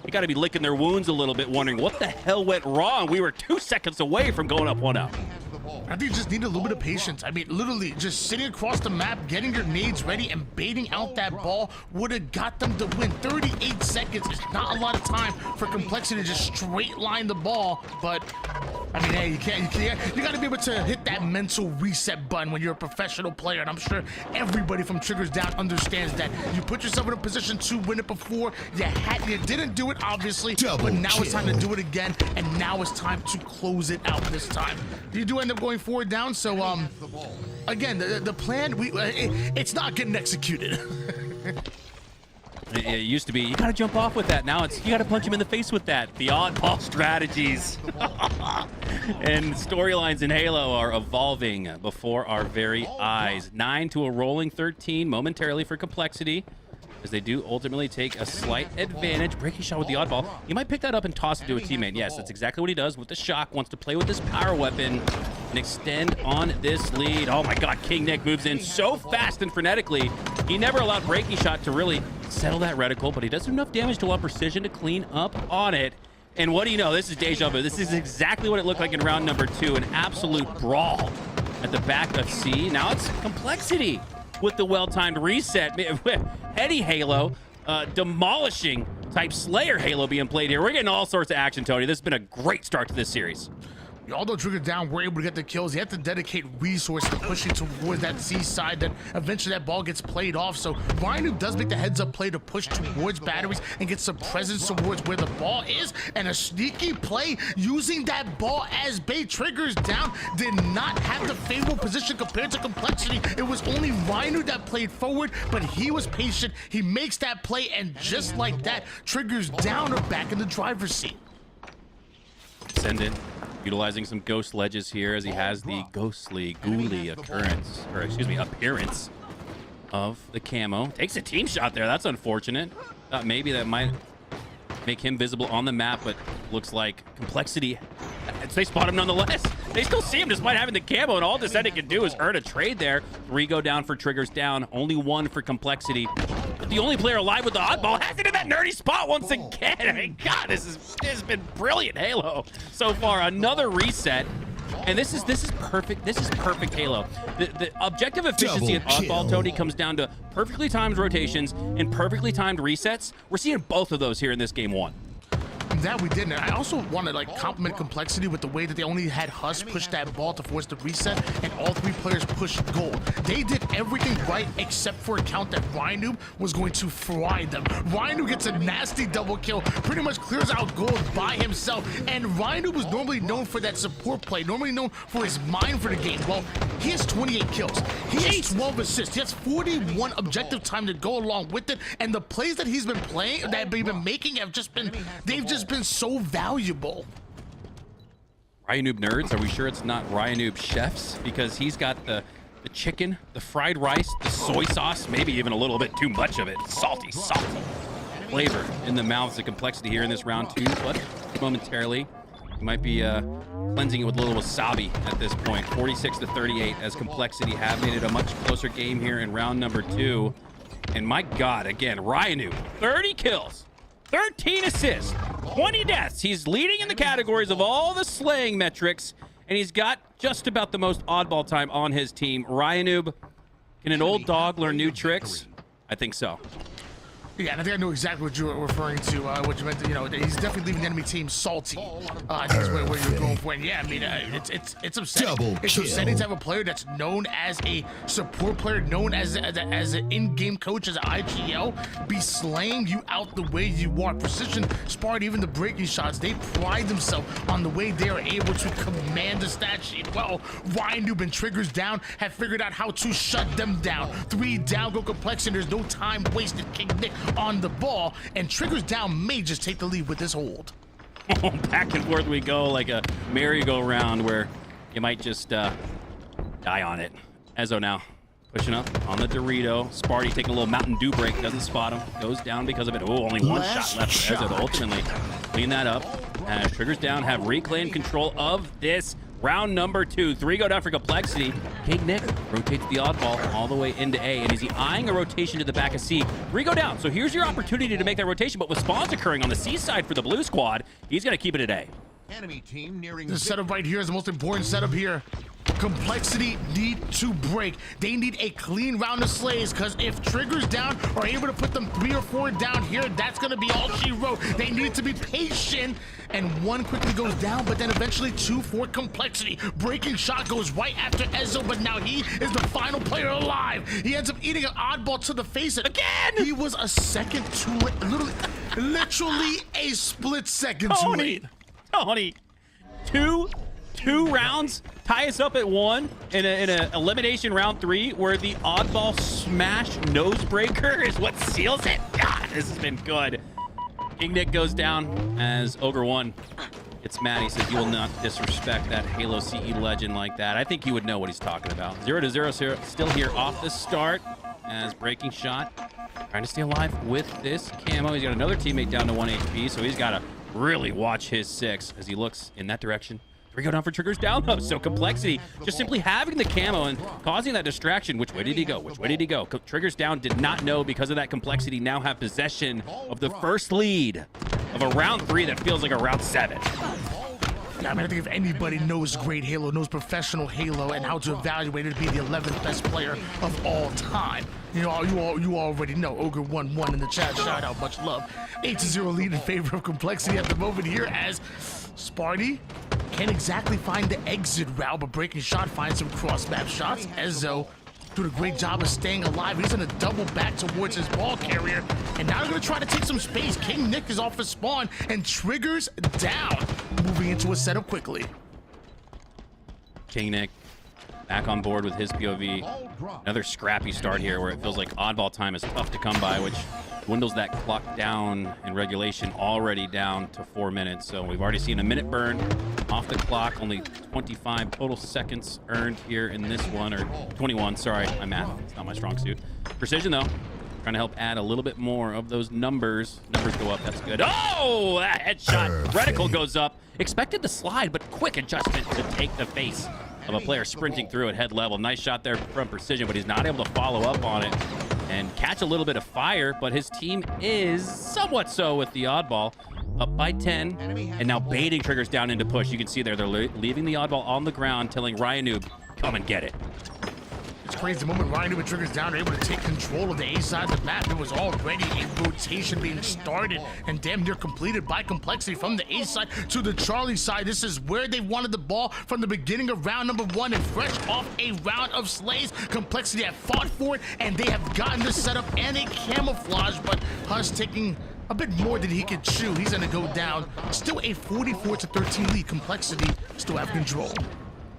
you got to be licking their wounds a little bit, wondering what the hell went wrong. We were 2 seconds away from going up 1-0. I think you just need a little bit of patience. I mean, literally, just sitting across the map, getting your nades ready, and baiting out that ball would have got them to win. 38 seconds is not a lot of time for Complexity to just straight line the ball. But, I mean, hey, you got to be able to hit that mental reset button when you're a professional player. And I'm sure everybody from Triggers Down understands that. You put yourself in a position to win it before. You didn't do it, obviously, but now it's time to do it again. And now it's time to close it out this time. You do end up going 4 down, so again, the plan, it's not getting executed. It used to be, you gotta jump off with that. Now it's, you gotta punch him in the face with that. The oddball strategies. And storylines in Halo are evolving before our very eyes. 9 to a rolling 13 momentarily for Complexity, as they do ultimately take a slight advantage. Breaking shot with the oddball. He might pick that up and toss it to a teammate. Yes, that's exactly what he does with the shock. Wants to play with this power weapon and extend on this lead. Oh my God, King Nick moves in so fast and frenetically. He never allowed Breaking Shot to really settle that reticle, but he does enough damage to allow Precision to clean up on it. And what do you know? This is deja vu. This is exactly what it looked like in round number 2. An absolute brawl at the back of C. Now it's Complexity with the well-timed reset. Heady Halo, demolishing type Slayer Halo being played here. We're getting all sorts of action, Tony. This has been a great start to this series. Although Trigger down, we're able to get the kills. You have to dedicate resources to pushing towards that C side. Then eventually that ball gets played off. So Rhino does make the heads-up play to push towards batteries and get some presence towards where the ball is. And a sneaky play using that ball as bait. Triggers down did not have the favorable position compared to Complexity. It was only Rhino that played forward, but he was patient. He makes that play, and just like that, Triggers down are back in the driver's seat. Send in. Utilizing some ghost ledges here as he has the ghostly, ghouly appearance of the camo. Takes a team shot there. That's unfortunate. Thought maybe that might make him visible on the map, but looks like Complexity. They spot him nonetheless. They still see him despite having the camo, and all Descendant can do is earn a trade there. 3 go down for Triggers down. Only 1 for Complexity. The only player alive with the oddball has it in that nerdy spot once again. I mean, God, this has been brilliant Halo so far. Another reset, and this is perfect. This is perfect Halo. The objective efficiency of oddball, Tony, comes down to perfectly timed rotations and perfectly timed resets. We're seeing both of those here in this game 1. That we didn't. I also want to compliment Complexity with the way that they only had Huss push that ball to force the reset, and all 3 players pushed gold. They did everything right except for a count that Rhino was going to fry them. Rhino gets a nasty double kill, pretty much clears out gold by himself, and Rhino was normally known for that support play, normally known for his mind for the game. Well, he has 28 kills. He has 12 assists. He has 41 objective time to go along with it, and the plays that he's been playing, that he's been making, have just been, they've just been so valuable. Ryanoob nerds, are we sure it's not Ryanoob chefs? Because he's got the chicken, the fried rice, the soy sauce, maybe even a little bit too much of it. Salty flavor in the mouths of Complexity here in this round 2, but momentarily he might be cleansing it with a little wasabi at this point. 46-38 as Complexity have made it a much closer game here in round number 2. And my God, again, Ryanoob, 30 kills. 13 assists, 20 deaths. He's leading in the categories of all the slaying metrics, and he's got just about the most oddball time on his team. Ryanoob, can an old dog learn new tricks? I think so. Yeah, and I think I know exactly what you were referring to, what you meant. He's definitely leaving the enemy team salty. I think that's where you're going for. And yeah, I mean, it's upsetting. It's upsetting to have a player that's known as a support player, known as an in-game coach, as an IGL, be slaying you out the way you want. Precision, Spart, even the breaking shots, they pride themselves on the way they are able to command the stat sheet. Well, Ryanoob and Triggers down have figured out how to shut them down. 3 down, go Complexion. There's no time wasted. King Nick on the ball, and Triggers down may just take the lead with this hold. Back and forth we go like a merry-go-round where you might just die on it. Ezzo now pushing up on the Dorito. Sparty taking a little Mountain Dew break, doesn't spot him, goes down because of it. Oh, only one shot left for Ezzo to ultimately clean that up. As Triggers down have reclaimed control of this round number 2. 3 go down for Complexity. King Nick rotates the oddball all the way into A, and is he eyeing a rotation to the back of C? 3 go down, so here's your opportunity to make that rotation, but with spawns occurring on the C side for the blue squad, he's gonna keep it at A. Enemy team nearing the setup right here is the most important setup here. Complexity need to break. They need a clean round of slays, because if Triggers down are able to put them 3 or 4 down here, that's going to be all she wrote. They need to be patient, and 1 quickly goes down, but then eventually 2 for Complexity. Breaking shot goes right after Ezzo, but now he is the final player alive. He ends up eating an oddball to the face. Again! He was a second too late. Literally a split second too late. Tony, 2 2 rounds, tie us up at 1 in a elimination round 3 where the oddball smash nosebreaker is what seals it. God, this has been good. King Nick goes down as Ogre 1. It's Matt. He says, you will not disrespect that Halo CE legend like that. I think he would know what he's talking about. 0-0 still here off the start as Breaking Shot trying to stay alive with this camo. He's got another teammate down to 1 HP, so he's got to really watch his 6 as he looks in that direction. 3 go down for Triggers down, though. So Complexity just simply having the camo and causing that distraction. Which way did he go? Which way did he go? Triggers down did not know because of that Complexity now have possession of the first lead of a round 3 that feels like a round 7. Yeah, I mean, I think if anybody knows great Halo, knows professional Halo, and how to evaluate it to be the 11th best player of all time, you already know. Ogre 1-1 in the chat. Shout out, much love. 8-0 lead in favor of Complexity at the moment here as Sparty can't exactly find the exit route, but Breaking Shot finds some cross-map shots. Ezo doing a great job of staying alive. He's in a double back towards his ball carrier, and now they're going to try to take some space. King Nick is off his spawn, and Triggers down, moving into a setup quickly. King Nick back on board with his POV. Another scrappy start here where it feels like oddball time is tough to come by, which dwindles that clock down in regulation already down to 4 minutes. So we've already seen a minute burn off the clock, only 25 total seconds earned here in this one, or 21, sorry, my math, it's not my strong suit. Precision though, trying to help add a little bit more of those numbers. Numbers go up, that's good. Oh, that headshot, reticle goes up. Expected the slide, but quick adjustment to take the face of a player sprinting through at head level. Nice shot there from Precision, but he's not able to follow up on it and catch a little bit of fire, but his team is somewhat so with the oddball. Up by 10, and now baiting Triggers down into push. You can see there, they're leaving the oddball on the ground, telling Ryan Noob, come and get it. It's crazy. The moment Ryan Noob and Triggers down are able to take control of the A side of the map, there was already a rotation being started and damn near completed by Complexity from the A side to the Charlie side. This is where they wanted the ball from the beginning of round number 1, and fresh off a round of slays, Complexity have fought for it, and they have gotten the setup and a camouflage, but Hush taking a bit more than he could chew. He's gonna go down. Still a 44-13 lead. Complexity still have control.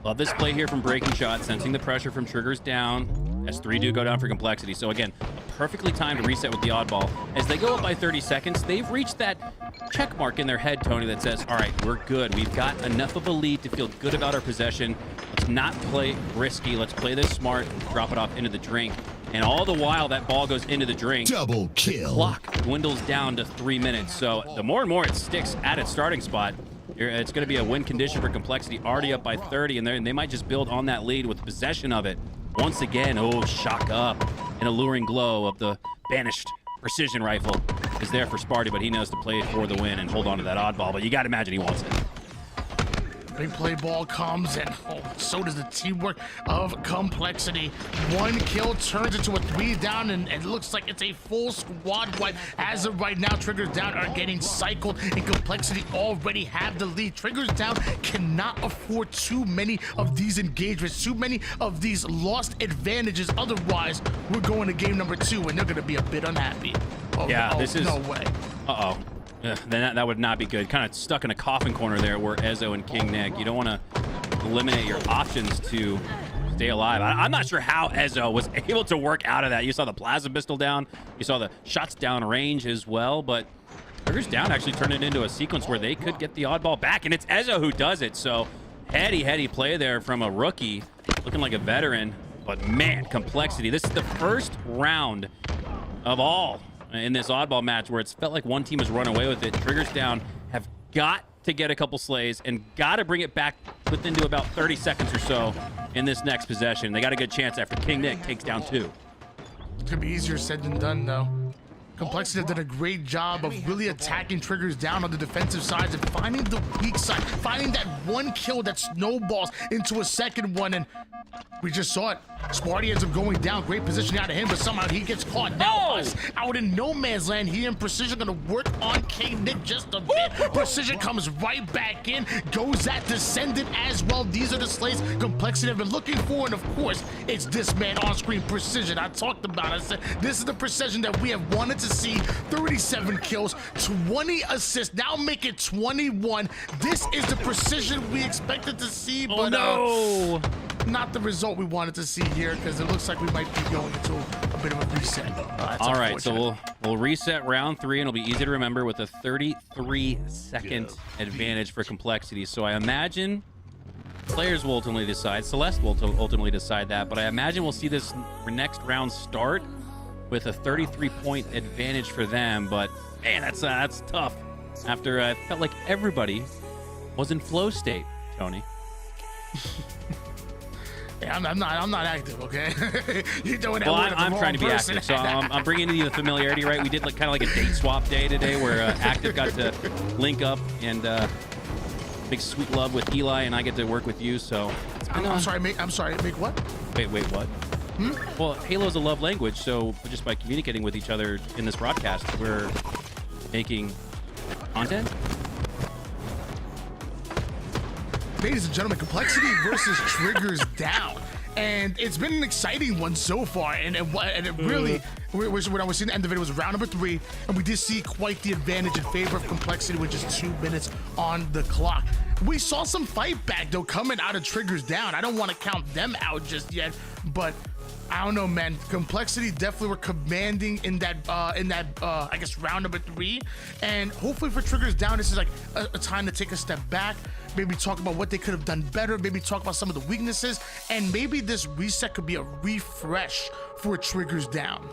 Love this play here from Breaking Shot, sensing the pressure from Triggers down as 3 do go down for Complexity. So again, a perfectly timed reset with the oddball. As they go up by 30 seconds, they've reached that check mark in their head, Tony, that says, all right, we're good. We've got enough of a lead to feel good about our possession. Let's not play risky. Let's play this smart, drop it off into the drink. And all the while that ball goes into the drink, Double kill. the clock dwindles down to 3 minutes. So the more and more it sticks at its starting spot, it's going to be a win condition for Complexity, already up by 30, and they might just build on that lead with possession of it. Once again, oh, shock up. An alluring glow of the banished precision rifle is there for Sparty, but he knows to play it for the win and hold on to that oddball. But you got to imagine he wants it. Big play ball comes, and so does the teamwork of Complexity. 1 kill turns into a 3 down, and it looks like it's a full squad wipe. As of right now, Triggers down are getting cycled, and Complexity already have the lead. Triggers down cannot afford too many of these engagements, too many of these lost advantages. Otherwise, we're going to game number 2, and they're going to be a bit unhappy. This is no way. Then that would not be good. Kind of stuck in a coffin corner there where Ezo and King Nick. You don't want to eliminate your options to stay alive. I'm not sure how Ezo was able to work out of that. You saw the plasma pistol down. You saw the shots down range as well, but Triggers down actually turned it into a sequence where they could get the oddball back, and it's Ezo who does it. So heady play there from a rookie, looking like a veteran. But man, Complexity. This is the first round of all in this oddball match where it's felt like one team has run away with it. Triggers down have got to get a couple slays and got to bring it back within to about 30 seconds or so in this next possession. They got a good chance after King Nick takes down 2. It's gonna be easier said than done, though. Complexity did a great job of really attacking Triggers down on the defensive sides and finding the weak side, finding that 1 kill that snowballs into a second one, and we just saw it. Sparty ends up going down. Great position out of him, but somehow he gets caught. Now us out in no man's land here, and Precision gonna work on K-Nick just a bit. Precision comes right back in, goes at Descendant as well. These are the slays Complexity have been looking for, and of course, it's this man on screen, Precision. I talked about it. I said, this is the Precision that we have wanted to see. 37 kills, 20 assists, now make it 21. This is the Precision we expected to see, but not the result we wanted to see here, because it looks like we might be going into a bit of a reset. All right, so we'll reset round 3, and it'll be easy to remember with a 33-second advantage for Complexity. So I imagine players will ultimately decide, Celeste will ultimately decide that, but I imagine we'll see this next round start with a 33-point advantage for them. But man, that's tough. After I felt like everybody was in flow state, Tony. Yeah, I'm not active, okay? You're doing that. Well, with the I'm wrong trying to be person. active, so I'm bringing in the familiarity, right? We did like kind of like a date swap day today, where active got to link up and big sweet love with Eli, and I get to work with you. So I'm sorry, make what? Wait, what? Well, Halo's a love language, so just by communicating with each other in this broadcast, we're making content. Ladies and gentlemen, Complexity versus Triggers Down. And it's been an exciting one so far. And it really, when I was seeing the end of it, it was round number 3. And we did see quite the advantage in favor of Complexity with just 2 minutes on the clock. We saw some fight back, though, coming out of Triggers Down. I don't want to count them out just yet, but I don't know, man. Complexity definitely were commanding in that I guess round number 3, and hopefully for Triggers Down, this is like a time to take a step back, maybe talk about what they could have done better, maybe talk about some of the weaknesses, and maybe this reset could be a refresh for Triggers Down.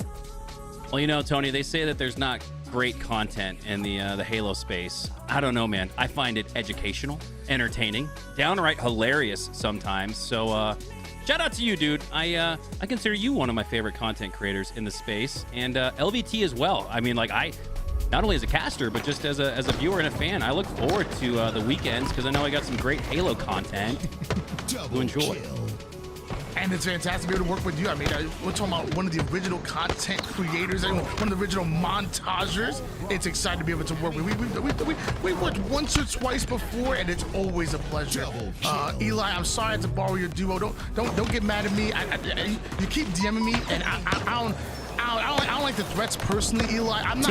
Well, you know, Tony, they say that there's not great content in the Halo space. I don't know, man. I find it educational, entertaining, downright hilarious sometimes. So shout out to you, dude. I consider you one of my favorite content creators in the space, and LVT as well. I mean, like, I not only as a caster, but just as a viewer and a fan, I look forward to the weekends, because I know I got some great Halo content to enjoy. And it's fantastic to be able to work with you. I mean, we're talking about one of the original content creators, and one of the original montagers. It's exciting to be able to work with. We worked once or twice before, and it's always a pleasure. Eli, I'm sorry I had to borrow your duo. Don't get mad at me. You keep DMing me, and I don't like the threats personally, Eli. I'm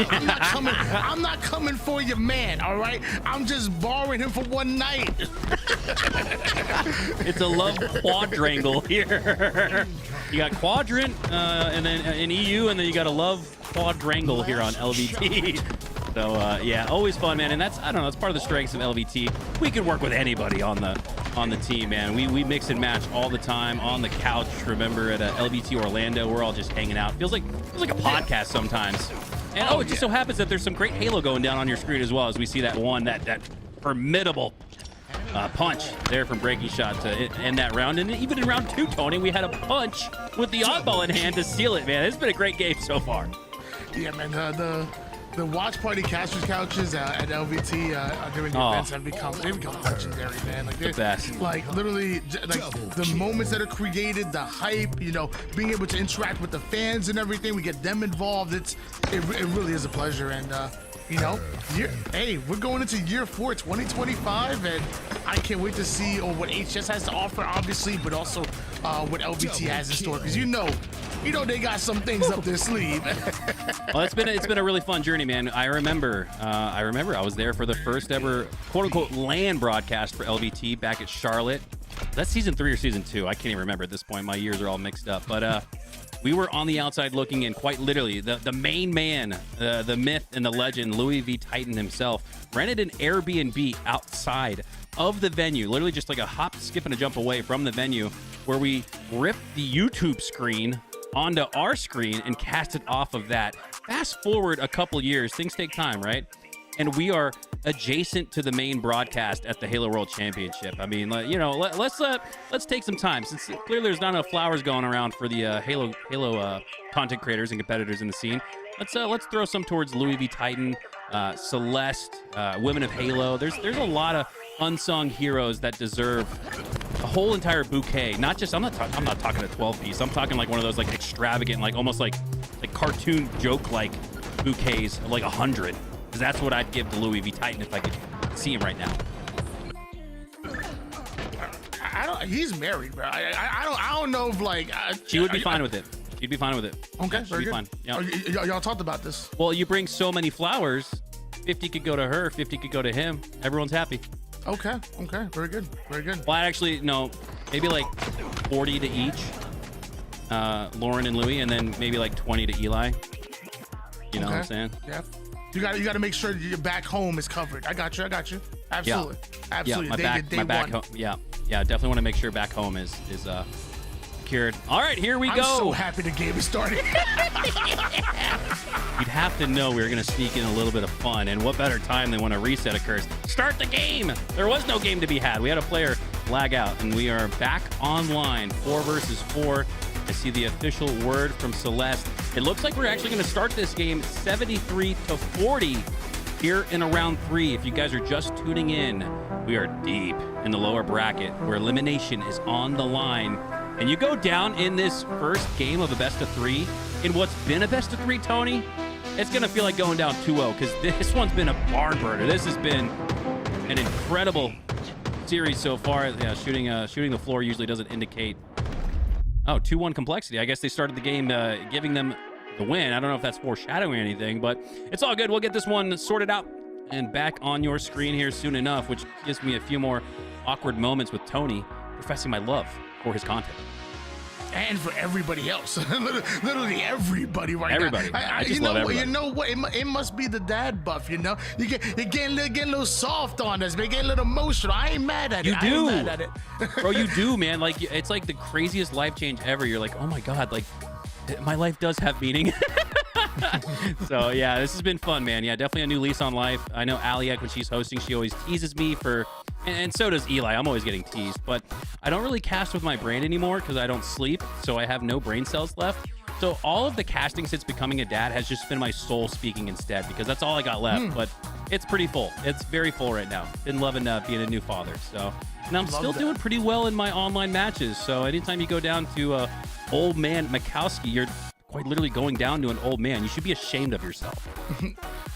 not coming for your man, all right? I'm just borrowing him for one night. It's a love quadrangle here. You got quadrant, and then in EU, and then you got a love quadrangle here on LVT. So yeah, always fun, man. And that's, I don't know, that's part of the strengths of LVT. We can work with anybody on the team, man. We mix and match all the time on the couch. Remember at LVT Orlando, we're all just hanging out. Feels like a podcast sometimes. And it just so happens that there's some great Halo going down on your screen as well, as we see that formidable punch there from Breaking Shot to end that round. And even in round 2, Tony, we had a punch with the oddball in hand to seal it, man. It's been a great game so far. Yeah, man. The watch party casters couches at LVT during the events have become legendary, man. Like, the best. Like, literally, like the moments that are created, the hype, you know, being able to interact with the fans and everything, we get them involved. It really is a pleasure. And you know, we're going into year 4, 2025, and I can't wait to see what HCS has to offer, obviously, but also what LVT has in store, because you know they got some things up their sleeve. Well, it's been a really fun journey, man. I remember I was there for the first ever quote-unquote LAN broadcast for LVT back at Charlotte. That's season 3 or season 2. I can't even remember at this point. My years are all mixed up. But we were on the outside looking in, quite literally. The main man, the myth and the legend, Louis V. Titan himself, rented an Airbnb outside of the venue, literally just like a hop, skip, and a jump away from the venue, where we ripped the YouTube screen onto our screen and cast it off of that. Fast forward a couple years, things take time, right? And we are adjacent to the main broadcast at the Halo World Championship. I mean, you know, let's take some time, since clearly there's not enough flowers going around for the Halo content creators and competitors in the scene. Let's throw some towards Louis V. Titan, Celeste, Women of Halo. There's a lot of unsung heroes that deserve a whole entire bouquet. Not just I'm not talking a 12-piece. I'm talking like one of those like extravagant, like almost like cartoon joke like bouquets of like 100. Because that's what I'd give to Louis V. Titan if I could see him right now. He's married, bro. I don't know if like she would be fine with it. She'd be fine with it. Okay, she'd be fine. Yeah. Y'all talked about this. Well, you bring so many flowers, 50 could go to her, 50 could go to him. Everyone's happy. Okay. Very good. Well, actually, no, maybe like 40 to each, Lauren and Louis, and then maybe like 20 to Eli. You know what I'm saying? Yeah. You got to make sure your back home is covered. I got you. Absolutely. Yeah, my back home. Yeah, definitely want to make sure back home is secured. All right, here we go. I'm so happy the game is starting. You'd have to know we were going to sneak in a little bit of fun, and what better time than when a reset occurs? Start the game! There was no game to be had. We had a player lag out, and we are back online, 4 versus 4. I see the official word from Celeste. It looks like we're actually going to start this game 73-40 here in a round 3. If you guys are just tuning in, we are deep in the lower bracket where elimination is on the line. And you go down in this first game of a best of 3 in what's been a best of 3, Tony. It's going to feel like going down 2-0 because this one's been a barn burner. This has been an incredible series so far. Yeah, shooting the floor usually doesn't indicate. Oh, 2-1 complexity. I guess they started the game giving them the win. I don't know if that's foreshadowing anything, but it's all good. We'll get this one sorted out and back on your screen here soon enough, which gives me a few more awkward moments with Tony professing my love for his content. And for everybody else. Literally everybody right everybody. now. I just love everybody. You know what? It must be the dad buff, you know? You're getting a little soft on us, man. Getting a little emotional. I ain't mad at it. You do. I ain't mad at it. Bro, you do, man. Like, it's like the craziest life change ever. You're like, oh my God, like, my life does have meaning. So, yeah, this has been fun, man. Yeah, definitely a new lease on life. I know Aliak, when she's hosting, she always teases me for... And so does Eli. I'm always getting teased. But I don't really cast with my brain anymore because I don't sleep, so I have no brain cells left. So all of the casting since becoming a dad has just been my soul speaking instead because that's all I got left. But it's pretty full. It's very full right now. Been loving being a new father. So, and I'm still doing pretty well in my online matches. So anytime you go down to old man Mikowski, you're quite literally going down to an old man. You should be ashamed of yourself.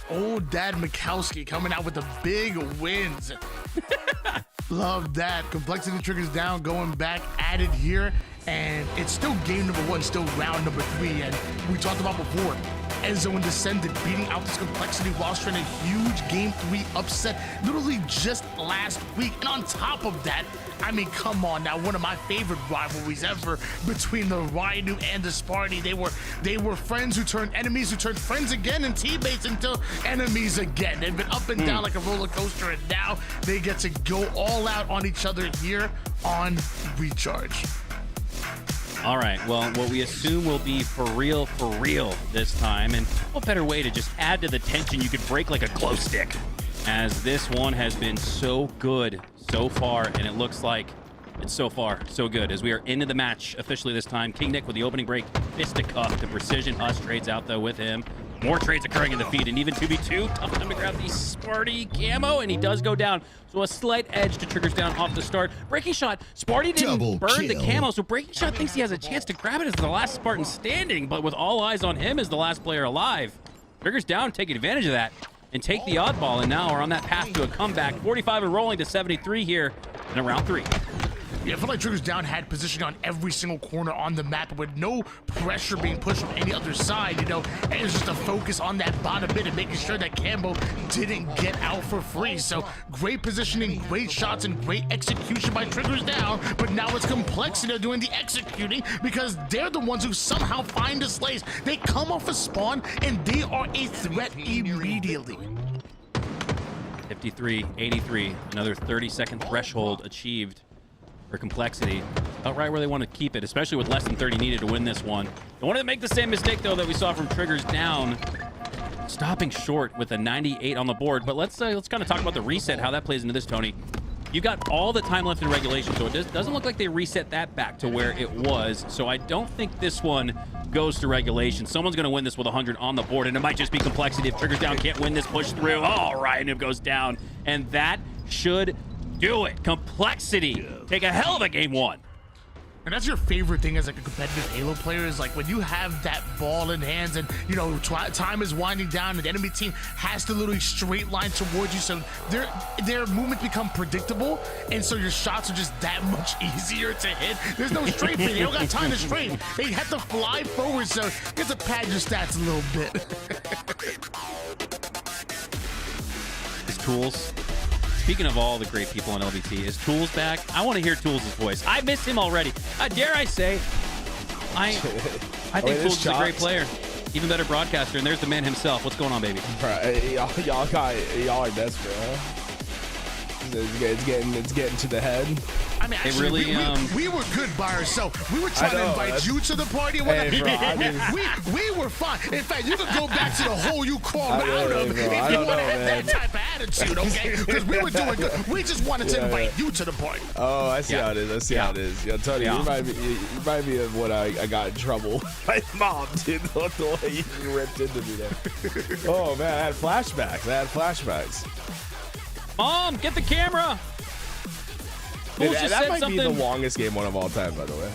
Old Dad Mikowski coming out with the big wins. Love that. Complexity triggers down, going back at it here. And it's still game number 1, still round number 3. And we talked about before, Enzo and Descendant beating out this Complexity while trying a huge game 3 upset literally just last week. And on top of that, I mean, come on now, one of my favorite rivalries ever between the Rhino and the Sparty. They were friends who turned enemies, who turned friends again, and teammates until enemies again. They've been up and down like a roller coaster, and now they get to go all out on each other here on Recharge. All right, well, what we assume will be for real this time, and what better way to just add to the tension you could break like a glow stick, as this one has been so good so far, and it looks like it's so far so good as we are into the match officially this time. King Nick with the opening break, fisticuff to Precision. Us trades out though with him. More trades occurring in the feed, and even 2v2. Tough time to grab the Sparty camo, and he does go down. So a slight edge to triggers down off the start. Breaking Shot, Sparty didn't burn the camo, so Breaking Shot thinks he has a chance to grab it as the last Spartan standing, but with all eyes on him as the last player alive. Triggers down, taking advantage of that, and take the oddball, and now are on that path to a comeback. 45 and rolling to 73 here in round 3. Yeah, I feel like Triggers Down had positioning on every single corner on the map with no pressure being pushed from any other side, you know. And it was just a focus on that bottom bit and making sure that Cambo didn't get out for free. So great positioning, great shots, and great execution by Triggers Down. But now it's Complexity doing the executing because they're the ones who somehow find the slaves. They come off a spawn and they are a threat immediately. 53-83, another 30-second threshold achieved for Complexity. About right where they want to keep it, especially with less than 30 needed to win this one. Don't want to make the same mistake, though, that we saw from Triggers Down. Stopping short with a 98 on the board. But let's kind of talk about the reset, how that plays into this, Tony. You got all the time left in regulation, so it doesn't look like they reset that back to where it was. So I don't think this one goes to regulation. Someone's going to win this with 100 on the board, and it might just be Complexity. If Triggers Down can't win this, push through. All right, and it goes down. And that should do it. Complexity. Take a hell of a game one. And that's your favorite thing as like a competitive Halo player is like when you have that ball in hands and you know time is winding down and the enemy team has to literally straight line towards you, so their movements become predictable, and so your shots are just that much easier to hit. There's no strafing. They don't got time to strafe. They have to fly forward, so you have to pad your stats a little bit. His Tools. Speaking of all the great people on LBT, is Tools back? I want to hear Tools' voice. I miss him already. Dare I say, I think Tools is a great player. Even better broadcaster, and there's the man himself. What's going on, baby? Y'all are desperate, huh? It's getting to the head. I mean, actually, really, we were good by ourselves. We were trying to invite you to the party. Hey, bro, we were fine. In fact, you could go back to the hole you crawled out of if you want to have that type of attitude, okay? Because we were doing good. We just wanted to invite you to the party. Oh, I see how it is. I see how it is. Yo, Tony, you remind me of when I got in trouble. My mom, dude, the way you ripped into me there. Oh, man, I had flashbacks. Mom, get the camera. Dude, that might be the longest game one of all time, by the way.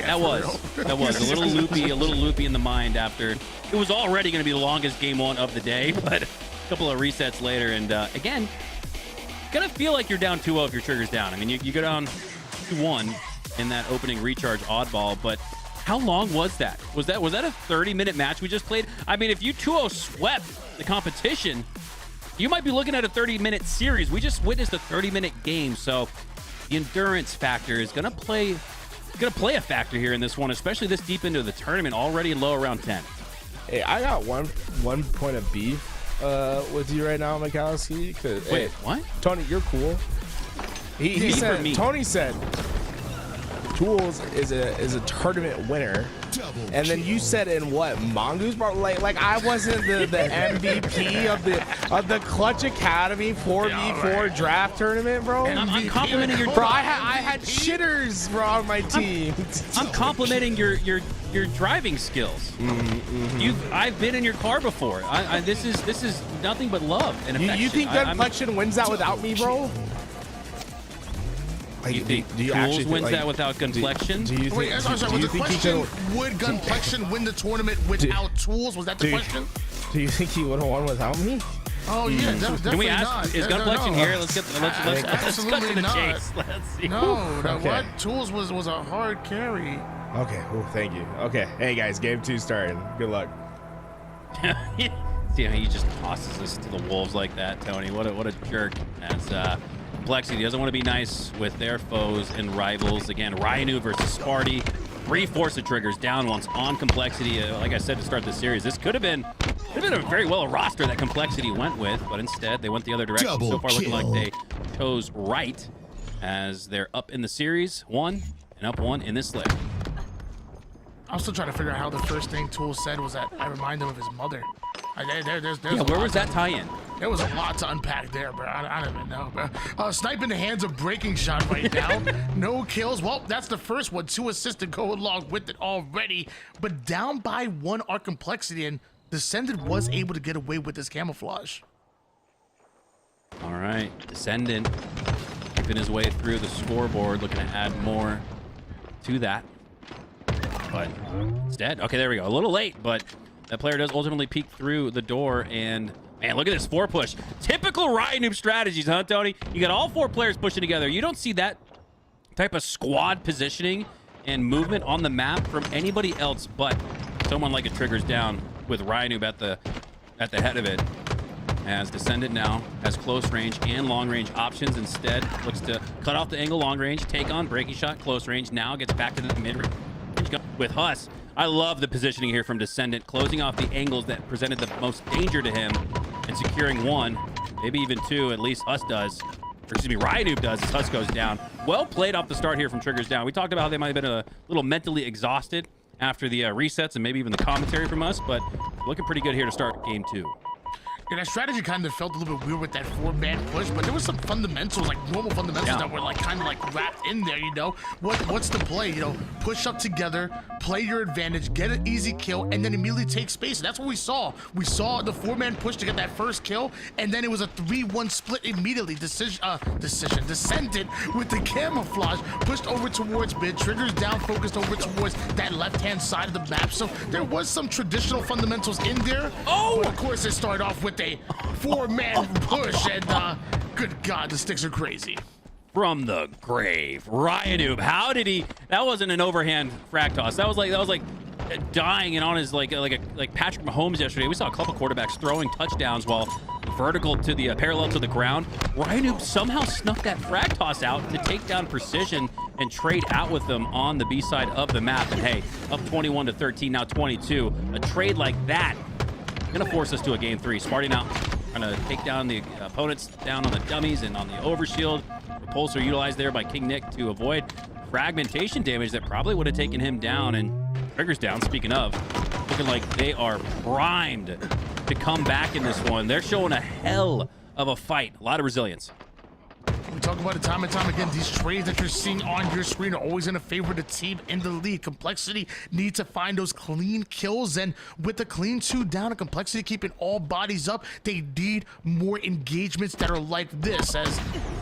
That was a little loopy in the mind after it was already going to be the longest game one of the day, but a couple of resets later, and again, gonna feel like you're down 2-0 if your trigger's down. I mean, you go down 2-1 in that opening recharge oddball, but how long was that? Was that a 30-minute match we just played? I mean, if you 2-0 swept the competition, you might be looking at a 30-minute series. We just witnessed a 30-minute game, so the endurance factor is gonna play a factor here in this one, especially this deep into the tournament, already low around 10. Hey, I got one point of beef with you right now, Mikowski. Wait, what? Tony, you're cool. He said. Tony said Tools is a tournament winner. And then you said in what, Mongoose, bro? Like I wasn't the MVP of the Clutch Academy 4v4 draft tournament, bro. I'm complimenting your bro. I had shitters, bro, on my team. I'm complimenting your driving skills. I've been in your car before. This is nothing but love and affection. You think Gunplexion wins that without me, bro? You think Tools wins that without Gunplexion? Wait, I'm sorry, was the question, would Gunplexion win the tournament without Tools? Was that the question? Do you think he would have won without me? Oh, yeah, definitely. Can we ask, not. is Gunplexion here? Let's cut Absolutely to the not. chase. Let's see. No, Okay. what? Tools was a hard carry. Okay, thank you. Okay, hey guys, game 2 starting. Good luck. See how he just tosses us to the wolves like that, Tony. What a jerk. As Complexity doesn't want to be nice with their foes and rivals. Again, Ryanu versus Sparty. 3 force triggers down once on Complexity. Like I said to start the series, this could have been a very well a roster that Complexity went with, but instead they went the other direction. So far looking like they chose right as they're up in the series 1 and up 1 in this leg. I'm still trying to figure out how the first thing Tools said was that I remind him of his mother. Where was that tie-in? There was a lot to unpack there, bro. I don't even know, bro. Snipe in the hands of Breaking Shot right now. No kills. Well, that's the first one. 2 assists to go along with it already. But down by 1 are Complexity, and Descendant was able to get away with this camouflage. All right, Descendant keeping his way through the scoreboard, looking to add more to that. But it's dead. Okay, there we go. A little late, but that player does ultimately peek through the door, and man, look at this 4 push. Typical Ryanu strategies, huh, Tony? You got all 4 players pushing together. You don't see that type of squad positioning and movement on the map from anybody else but someone like a Triggers down with Ryanu at the head of it. As Descendant now has close range and long range options. Instead, looks to cut off the angle long range, take on Breaking Shot close range. Now gets back to the mid range with Huss. I love the positioning here from Descendant, closing off the angles that presented the most danger to him and securing 1, maybe even 2, at least Huss does. Or excuse me, Ryanu does as Huss goes down. Well played off the start here from Triggers down. We talked about how they might have been a little mentally exhausted after the resets and maybe even the commentary from us, but looking pretty good here to start game 2. Yeah, that strategy kind of felt a little bit weird with that 4-man push, but there was some fundamentals, like normal fundamentals that were like kind of like wrapped in there, you know? What's the play? You know, push up together, play your advantage, get an easy kill, and then immediately take space. And that's what we saw. We saw the 4-man push to get that first kill, and then it was a 3-1 split immediately. Descended with the camouflage, pushed over towards mid, triggers down, focused over towards that left-hand side of the map. So there was some traditional fundamentals in there. But of course, it started off with a 4-man push, and good God, the sticks are crazy. From the grave, Ryanoob. How did he? That wasn't an overhand frag toss. That was like dying and on his like Patrick Mahomes yesterday. We saw a couple quarterbacks throwing touchdowns while vertical to the parallel to the ground. Ryanoob somehow snuck that frag toss out to take down Precision and trade out with them on the B side of the map. And hey, up 21-13, now 22. A trade like that gonna force us to a game 3. Smarty now trying to take down the opponents down on the dummies and on the overshield. Repulsor utilized there by King Nick to avoid fragmentation damage that probably would have taken him down, and Triggers down. Speaking of, looking like they are primed to come back in this one. They're showing a hell of a fight. A lot of resilience. We talk about it time and time again. These trades that you're seeing on your screen are always going to favor the team in the lead. Complexity needs to find those clean kills, and with the clean 2 down and Complexity keeping all bodies up, they need more engagements that are like this, as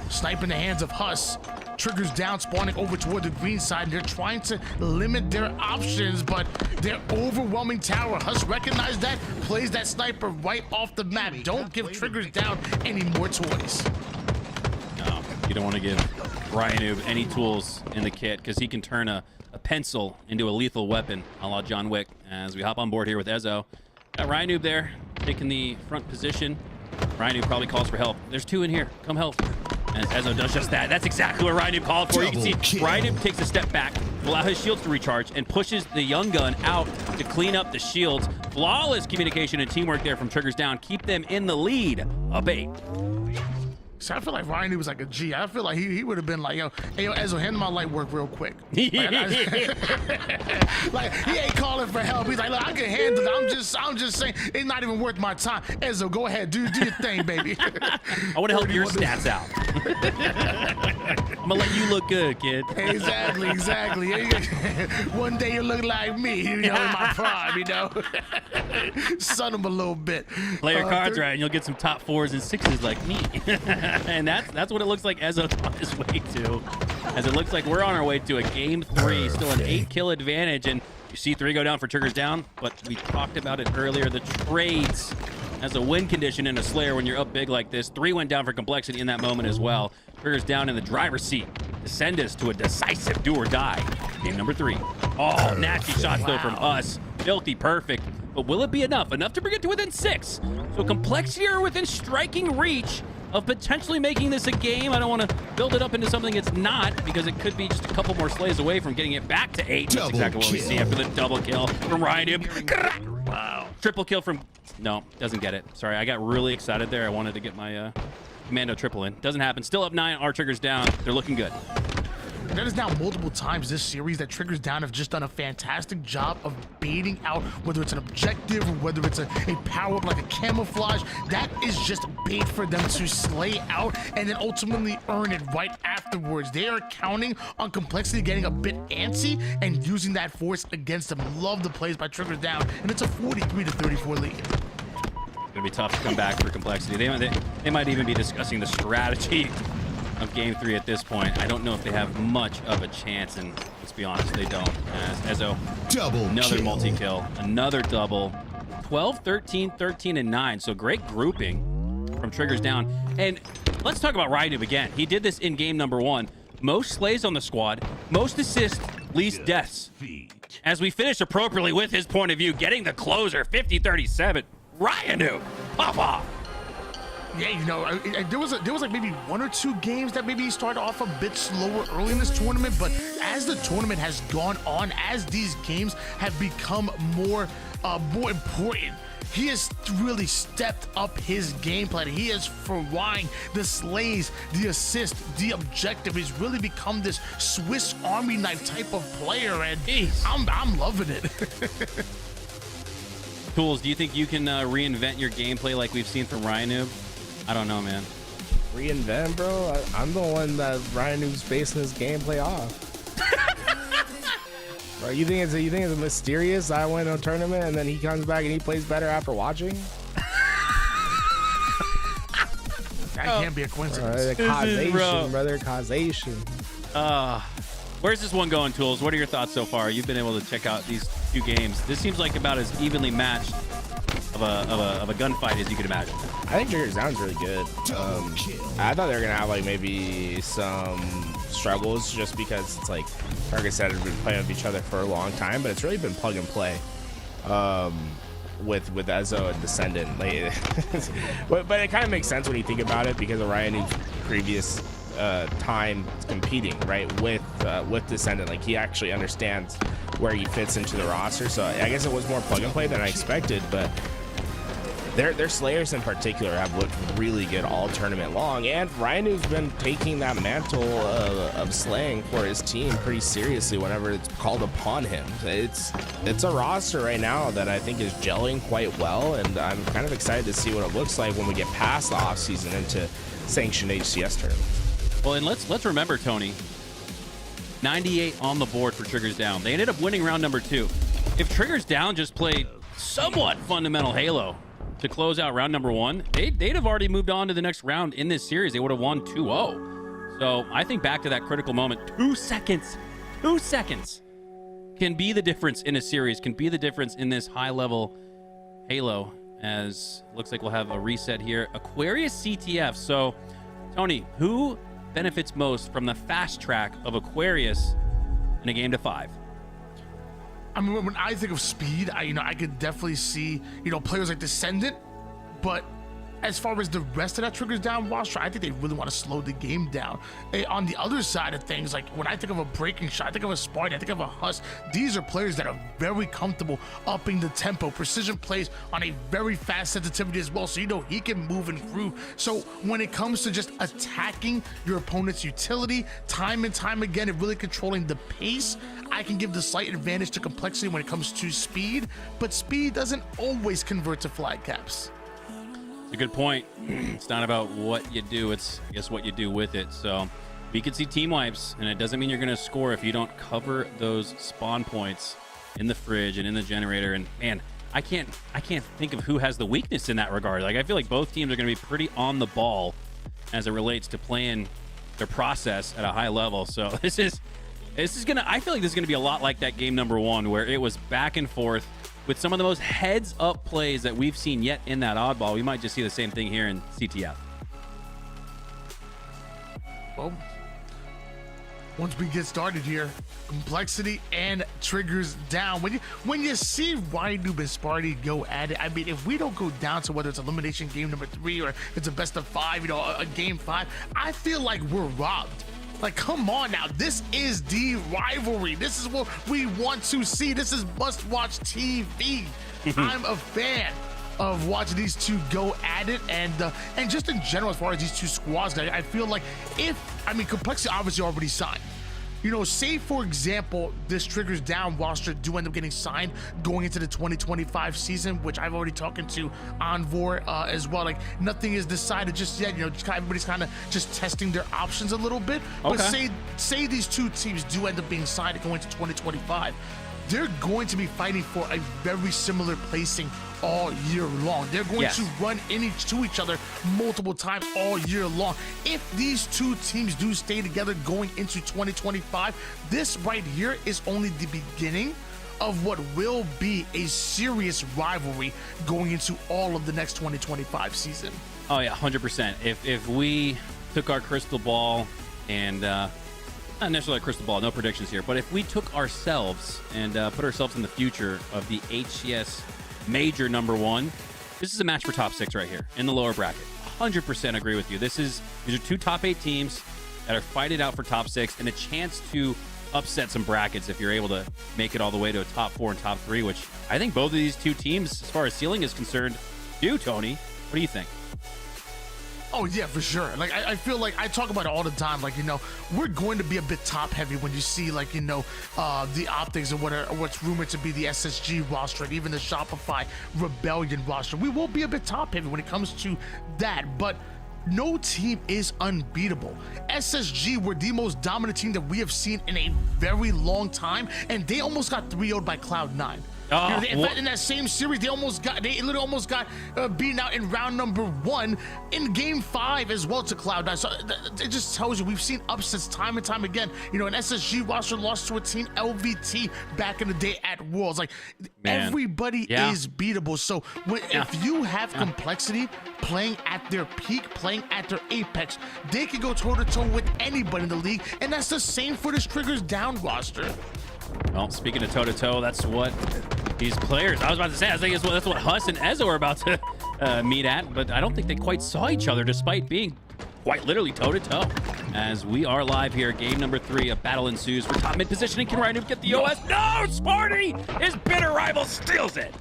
snipe in the hands of Huss. Triggers down, spawning over toward the green side, and they're trying to limit their options, but they're overwhelming tower. Huss recognized that, plays that sniper right off the map. Don't give Triggers down any more toys. No, you don't want to give Ryanoob any tools in the kit, because he can turn a pencil into a lethal weapon, a la John Wick. As we hop on board here with Ezo. Got Ryanoob there, taking the front position. Ryanoob probably calls for help. There's 2 in here. Come help. And Ezo does just that. That's exactly what Ryanoob called for. You can see Ryanoob takes a step back to allow his shields to recharge and pushes the young gun out to clean up the shields. Flawless communication and teamwork there from Triggers down. Keep them in the lead. Up 8. So I feel like Ryan was like a G. I feel like he would have been like, yo, hey, yo, Ezo, handle my light work real quick. Like, like, he ain't calling for help. He's like, look, I can handle it. I'm just saying, it's not even worth my time. Ezo, go ahead, do your thing, baby. I want to help your stats out. I'm gonna let you look good, kid. Exactly. One day you look like me, you know, in my prime, you know. Sun him a little bit. Play your cards right, and you'll get some top 4s and 6s like me. And that's what it looks like Ezo's on his way to. As it looks like we're on our way to a game 3, still an 8-kill advantage, and you see 3 go down for Triggers down, but we talked about it earlier, the trades as a win condition in a Slayer when you're up big like this. 3 went down for Complexity in that moment as well. Triggers down in the driver's seat to send us to a decisive do or die. Game number 3. Oh, nasty shots though from us. Filthy perfect. But will it be enough? Enough to bring it to within 6. So Complexity are within striking reach of potentially making this a game. I don't want to build it up into something it's not, because it could be just a couple more slays away from getting it back to 8. That's exactly what we see after the double kill from Ryanoob. Wow. Triple kill from... No, doesn't get it. Sorry, I got really excited there. I wanted to get my commando triple in. Doesn't happen. Still up 9. Our Triggers down. They're looking good. That is now multiple times this series that Triggers down have just done a fantastic job of baiting out, whether it's an objective or whether it's a power up like a camouflage. That is just bait for them to slay out and then ultimately earn it right afterwards. They are counting on Complexity getting a bit antsy and using that force against them. Love the plays by Triggers down, and it's a 43-34 lead. It's gonna be tough to come back for Complexity. They might even be discussing the strategy of game 3 at this point. I don't know if they have much of a chance, and let's be honest, they don't. As Ezo, another multi-kill, another double. 12, 13, 13, and 9. So great grouping from Triggers down. And let's talk about Ryanoob again. He did this in game number 1. Most slays on the squad, most assists, least deaths. As we finish appropriately with his point of view, getting the closer, 50-37. Ryanoob, pop. Yeah, you know, there was like maybe 1 or 2 games that maybe started off a bit slower early in this tournament, but as the tournament has gone on, as these games have become more important, he has really stepped up his game plan. He is frying the slays, the assist, the objective. He's really become this Swiss Army knife type of player, and I'm loving it. Tools, do you think you can reinvent your gameplay like we've seen from Ryan Noob? I don't know, man. Reinvent, bro? I'm the one that Ryan Noob's basing his gameplay off. Bro, you think it's mysterious? I win a tournament and then he comes back and he plays better after watching? That can't be a coincidence. Causation, brother. Causation. Where's this one going, Tools? What are your thoughts so far? You've been able to check out these 2 games. This seems like about as evenly matched of a gunfight as you could imagine. I think Triggers Down's really good. I thought they were gonna have like maybe some struggles just because it's like Target said have been playing with each other for a long time, but it's really been plug and play. With Ezo and Descendant, like, but it kind of makes sense when you think about it because of Ryan's previous time competing right with Descendant. Like he actually understands where he fits into the roster, so I guess it was more plug and play than I expected. But their Slayers in particular have looked really good all tournament long, and Ryanu's been taking that mantle of slaying for his team pretty seriously whenever it's called upon him. It's a roster right now that I think is gelling quite well, and I'm kind of excited to see what it looks like when we get past the off-season into sanctioned HCS tournaments. Well, and let's remember, Tony, 98 on the board for Triggers Down. They ended up winning round number 2. If Triggers Down just played somewhat fundamental Halo to close out round number 1, they'd have already moved on to the next round in this series. They would have won 2-0. So I think back to that critical moment, 2 seconds can be the difference in a series, can be the difference in this high-level Halo, as looks like we'll have a reset here. Aquarius CTF. So, Tony, who benefits most from the fast track of Aquarius in a game to 5? I mean, when I think of speed, I could definitely see, players like Descendant, but as far as the rest of that Triggers Down roster, I think they really want to slow the game down. On the other side of things, like when I think of a breaking shot, I think of a Spartan, I think of a Husk. These are players that are very comfortable upping the tempo. Precision plays on a very fast sensitivity as well, so he can move and through. So when it comes to just attacking your opponent's utility, time and time again, and really controlling the pace, I can give the slight advantage to complexity when it comes to speed, but speed doesn't always convert to flag caps. It's a good point. It's not about what you do, it's, I guess, what you do with it. So we could see team wipes, and it doesn't mean you're going to score if you don't cover those spawn points in the fridge and in the generator. And man, I can't think of who has the weakness in that regard. Like, I feel like both teams are going to be pretty on the ball as it relates to playing their process at a high level. So this is gonna, I feel like this is gonna be a lot like that game number 1, where it was back and forth with some of the most heads-up plays that we've seen yet in that oddball. We might just see the same thing here in CTF. Well, once we get started here, complexity and Triggers Down. When you see Ryan Noob and Sparty go at it, I mean, if we don't go down to whether it's elimination game number 3 or it's a best of 5, a game 5, I feel like we're robbed. Like, come on now. This is the rivalry. This is what we want to see. This is must-watch TV. I'm a fan of watching these two go at it, and just in general, as far as these two squads, I feel like complexity obviously already signed. Say for example, this Triggers Down roster do end up getting signed going into the 2025 season, which I've already talking to Envor as well. Like, nothing is decided just yet. Everybody's kind of just testing their options a little bit. Okay. But say these two teams do end up being signed going into 2025. They're going to be fighting for a very similar placing all year long. They're going to run into each other multiple times all year long. If these two teams do stay together going into 2025, this right here is only the beginning of what will be a serious rivalry going into all of the next 2025 season. Oh yeah, 100%. If we took our crystal ball and not necessarily a crystal ball, no predictions here, but if we took ourselves and put ourselves in the future of the HCS Major number 1, this is a match for top 6 right here in the lower bracket. 100% agree with you. These are 2 top 8 teams that are fighting out for top 6 and a chance to upset some brackets if you're able to make it all the way to a top 4 and top 3, which I think both of these two teams, as far as ceiling is concerned, do. Tony, what do you think? Oh yeah, for sure. Like I feel like I talk about it all the time. Like, you know, we're going to be a bit top heavy when you see, like, you know, the OpTics or what's rumored to be the SSG roster and even the Shopify Rebellion roster. We will be a bit top heavy when it comes to that, but no team is unbeatable. SSG were the most dominant team that we have seen in a very long time, and they almost got 3-0'd by Cloud9. In fact, in that same series, they literally almost got beaten out in round number 1 in game 5 as well to Cloud9. So it just tells you we've seen upsets time and time again. You know, an SSG roster lost to a team LVT back in the day at Worlds. Like, everybody is beatable. So if you have Complexity playing at their peak, playing at their apex, they can go toe-to-toe with anybody in the league, and that's the same for this Triggers Down roster. Well, speaking of toe-to-toe, that's what these players, I was about to say, I think that's what Huss and Ezo are about to meet at, but I don't think they quite saw each other despite being quite literally toe-to-toe. As we are live here, game number 3, a battle ensues for top mid positioning. Can Ryan get the OS? No, Sparty! His bitter rival steals it.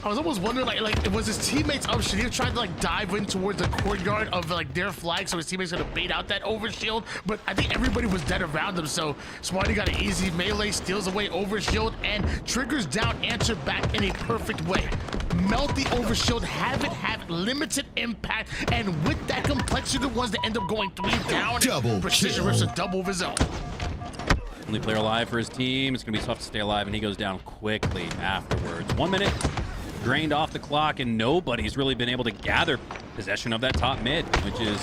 I was almost wondering, like, was his teammates up? Should he have tried to, like, dive in towards the courtyard of, like, their flag so his teammates gonna bait out that overshield? But I think everybody was dead around him, so Smarty got an easy melee, steals away overshield, and Triggers Down answer back in a perfect way. Melt the overshield, have it have limited impact, and with that Complexity, the ones that end up going 3 down, and Precision rips a double of his own. Only player alive for his team. It's gonna be tough to stay alive, and he goes down quickly afterwards. 1 minute drained off the clock, and nobody's really been able to gather possession of that top mid, which is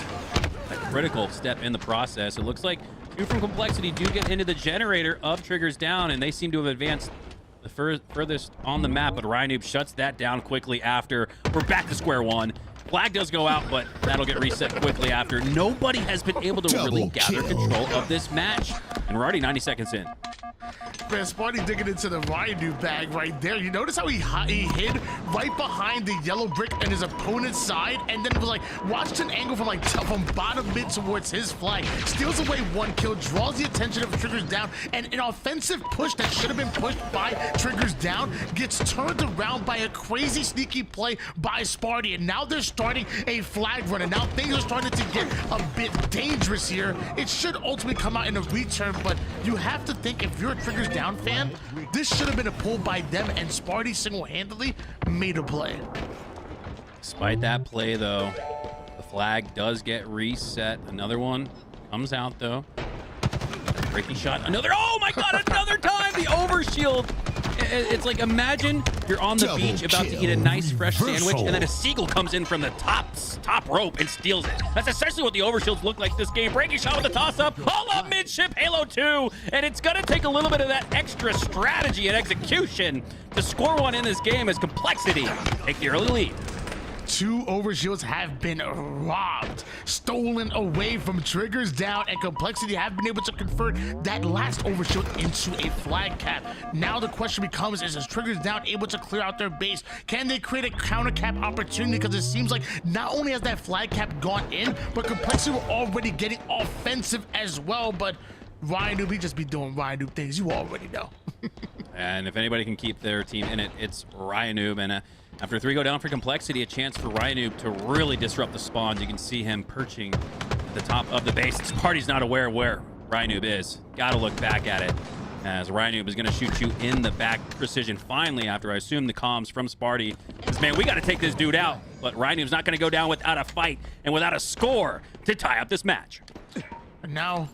a critical step in the process. It looks like 2 from Complexity do get into the generator of Triggers Down, and they seem to have advanced the furthest on the map, but Ryanoob shuts that down quickly after. We're back to square one. Flag does go out, but that'll get reset quickly after. Nobody has been able to really gather control of this match, and we're already 90 seconds in. Man, Sparty digging into the Ryanoob bag right there. You notice how he hid right behind the yellow brick on his opponent's side, and then was like, watched an angle from bottom mid towards his flag, steals away 1 kill, draws the attention of Triggers Down, and an offensive push that should have been pushed by Triggers Down gets turned around by a crazy sneaky play by Sparty, and now they're starting a flag run, and now things are starting to get a bit dangerous here. It should ultimately come out in a return, but you have to think, if you're a Triggers Down fan, this should have been a pull by them, and Sparty single-handedly made a play. Despite that play, though, the flag does get reset. Another one comes out, though. Breaking shot. Another. Oh my God! Another time. The overshield. It's like, imagine you're on the beach about to eat a nice fresh sandwich, and then a seagull comes in from the top rope and steals it. That's essentially what the overshields look like this game. Breaking shot with the toss-up, all up midship, Halo 2, and it's gonna take a little bit of that extra strategy and execution to score one in this game as Complexity take the early lead. 2 overshields have been robbed, stolen away from Triggers Down, and Complexity have been able to convert that last overshield into a flag cap. Now the question becomes, is Triggers Down able to clear out their base? Can they create a counter cap opportunity? Because it seems like not only has that flag cap gone in, but Complexity were already getting offensive as well. But Ryanoob, he just be doing Ryanoob things, you already know. And if anybody can keep their team in it, it's Ryanoob. And after 3 go down for Complexity, a chance for Ryanoob to really disrupt the spawns. You can see him perching at the top of the base. This party's not aware where Ryanoob is. Gotta look back at it, as Ryanoob is gonna shoot you in the back. Precision finally, after I assume the comms from Sparty, says, man, we gotta take this dude out. But Ryanoob's not gonna go down without a fight and without a score to tie up this match. And now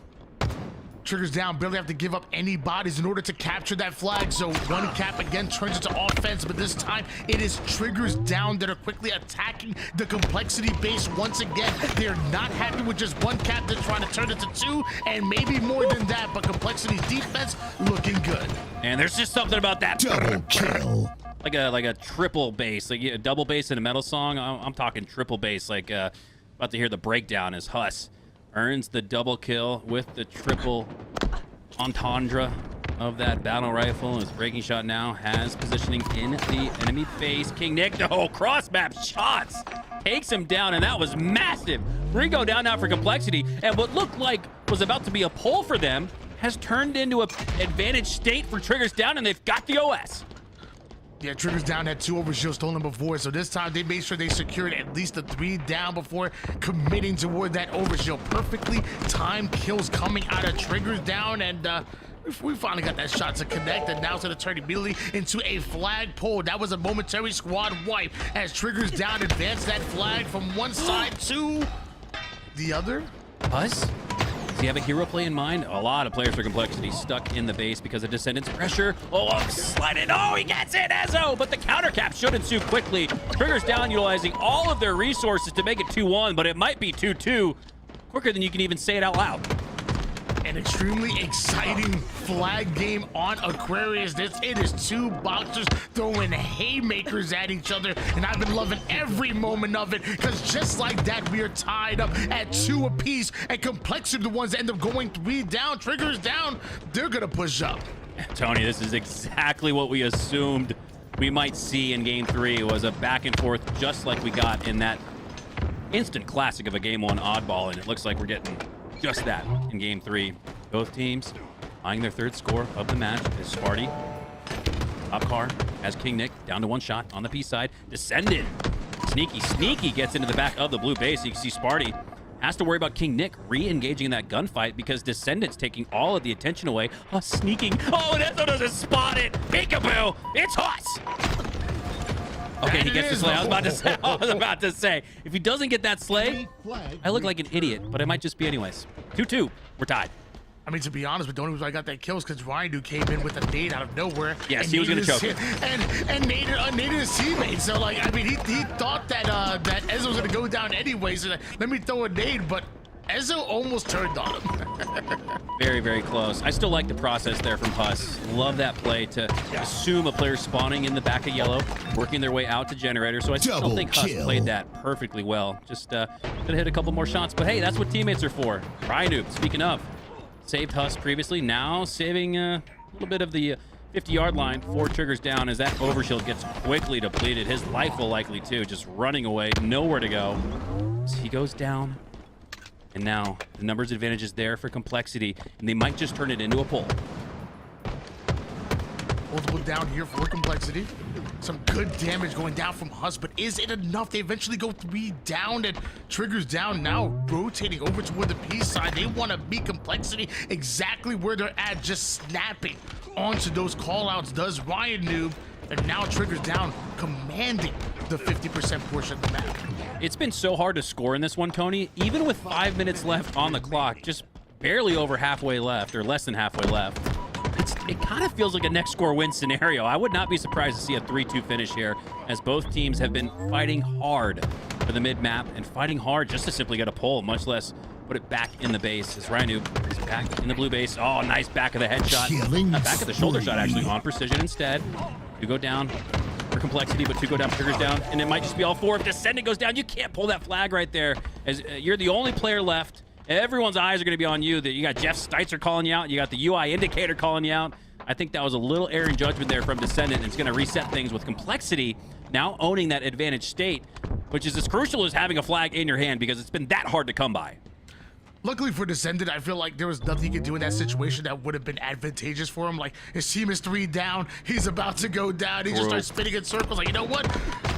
Triggers Down barely have to give up any bodies in order to capture that flag. So 1 cap again turns into offense, but this time it is Triggers Down that are quickly attacking the Complexity base once again. They're not happy with just 1 cap. They're trying to turn it to 2 and maybe more than that, but Complexity's defense looking good. And there's just something about that. Double kill. Like a triple bass, like a double bass in a metal song. I'm talking triple bass, like about to hear the breakdown as Huss earns the double kill with the triple entendre of that battle rifle. His breaking shot now has positioning in the enemy base. King Nick, oh, cross map shots, takes him down, and that was massive. 3 go down now for Complexity, and what looked like was about to be a pull for them has turned into an advantage state for Triggers Down, and they've got the OS. Yeah, Triggers Down had 2 overshields stolen before, so this time they made sure they secured at least a 3 down before committing toward that overshield. Perfectly timed kills coming out of Triggers Down, and we finally got that shot to connect, and now it's going to turn immediately into a flagpole. That was a momentary squad wipe as Triggers Down advanced that flag from one side to the other. Buzz? Does he have a hero play in mind? A lot of players for Complexity stuck in the base because of Descendants pressure. Oh, slide it. Oh, he gets it, Ezzo! But the counter cap should ensue quickly. Triggers Down utilizing all of their resources to make it 2-1, but it might be 2-2 quicker than you can even say it out loud. An extremely exciting flag game on Aquarius. It is 2 boxers throwing haymakers at each other, and I've been loving every moment of it, because just like that, we are tied up at 2 apiece, and Complexity, the ones that end up going 3 down. Triggers Down, they're gonna push up. Tony, this is exactly what we assumed we might see in Game 3. Was a back and forth just like we got in that instant classic of a Game 1 oddball, and it looks like we're getting just that in Game 3. Both teams eyeing their 3rd score of the match as Sparty, top car, has King Nick down to 1 shot on the P side. Descendant, sneaky gets into the back of the blue base. You can see Sparty has to worry about King Nick re-engaging in that gunfight because Descendant's taking all of the attention away. Sneaking. Oh, and Ezzo doesn't spot it. Peekaboo, it's Huss. Okay, he gets the slay. I was about to say, if he doesn't get that slay, I look like an idiot, but I might just be anyways. 2-2, we're tied. I mean, to be honest, but the only reason I got that kill is because Ryan came in with a nade out of nowhere. Yes, he was going to choke it. And naded his teammate. So, like, I mean, he thought that that Ezzo was going to go down anyway. So, let me throw a nade, but Ezzo almost turned on him. Very close. I still like the process there from Huss. Love that play to assume a player spawning in the back of yellow, working their way out to generator. So I still think Huss played that perfectly well. Just gonna hit a couple more shots. But hey, that's what teammates are for. Ryan, speaking of, saved Huss previously. Now saving a little bit of the 50-yard line. 4 Triggers Down as that overshield gets quickly depleted. His life will likely too. Just running away, nowhere to go. So he goes down. And now the numbers advantage is there for Complexity, and they might just turn it into a pull. Multiple down here for Complexity. Some good damage going down from Huss, but is it enough? They eventually go 3 down, and Triggers Down now rotating over toward the P side. They want to beat Complexity exactly where they're at, just snapping onto those callouts does Ryan Noob, and now Triggers Down commanding the 50% portion of the map. It's been so hard to score in this one, Tony. Even with 5 minutes left on the clock, just barely over halfway left, or less than halfway left. It kind of feels like a next score win scenario. I would not be surprised to see a 3-2 finish here, as both teams have been fighting hard for the mid-map and fighting hard just to simply get a pull, much less put it back in the base. As Ryan is back in the blue base. Oh, nice back of the headshot. Back of the shoulder shot, actually, on precision instead. 2 go down for Complexity, but 2 go down, Triggers Down, and it might just be all 4. If Descendant goes down, you can't pull that flag right there, as you're the only player left. Everyone's eyes are going to be on you. You got Jeff Steitzer calling you out. You got the UI indicator calling you out. I think that was a little erring judgment there from Descendant, and it's going to reset things with Complexity now owning that advantage state, which is as crucial as having a flag in your hand because it's been that hard to come by. Luckily for Descendant, I feel like there was nothing he could do in that situation that would have been advantageous for him. Like, his team is 3 down, he's about to go down, he just starts spinning in circles. Like, you know what?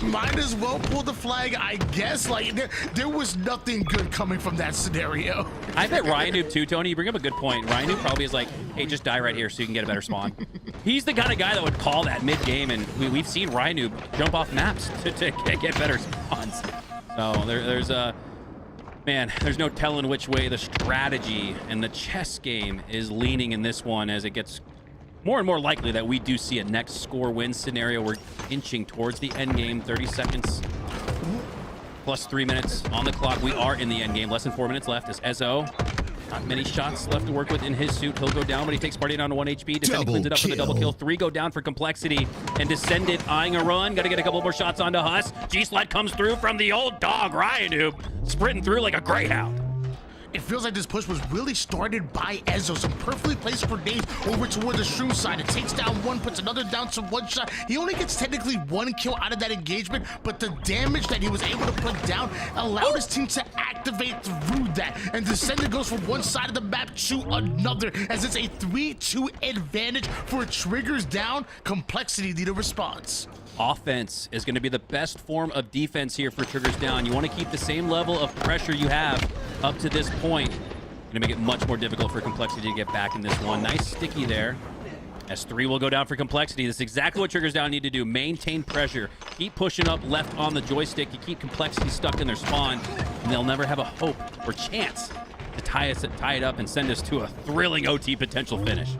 Might as well pull the flag, I guess. Like, there was nothing good coming from that scenario. I bet Ryan Noob too, Tony. You bring up a good point. Ryan Noob probably is like, hey, just die right here so you can get a better spawn. He's the kind of guy that would call that mid-game, and we've seen Ryan Noob jump off maps to get better spawns. So there's a... Man, there's no telling which way the strategy and the chess game is leaning in this one, as it gets more and more likely that we do see a next score win scenario. We're inching towards the end game. 30 seconds plus 3 minutes on the clock. We are in the end game. Less than 4 minutes left as Ezzo. Not many shots left to work with in his suit. He'll go down, but he takes Party down to 1 HP. Descendant cleans it up for the double kill. 3 go down for Complexity. And Descendant eyeing a run. Got to get a couple more shots onto Huss. G-Slide comes through from the old dog, Ryan Noob, sprinting through like a greyhound. it feels like this push was really started by Ezzo. Some perfectly placed grenades over towards the Shroom side. It takes down one, puts another down to one shot. He only gets technically one kill out of that engagement, but the damage that he was able to put down allowed his team to activate through that. And Descendant goes from one side of the map to another, as it's a 3-2 advantage for Triggers Down. Complexity need a response. Offense is going to be the best form of defense here for Triggers Down. You want to keep the same level of pressure you have up to this point. Going to make it much more difficult for Complexity to get back in this one. Nice sticky there. S3 will go down for Complexity. This is exactly what Triggers Down need to do. Maintain pressure. Keep pushing up left on the joystick. You keep Complexity stuck in their spawn, and they'll never have a hope or chance to tie it up and send us to a thrilling OT potential finish.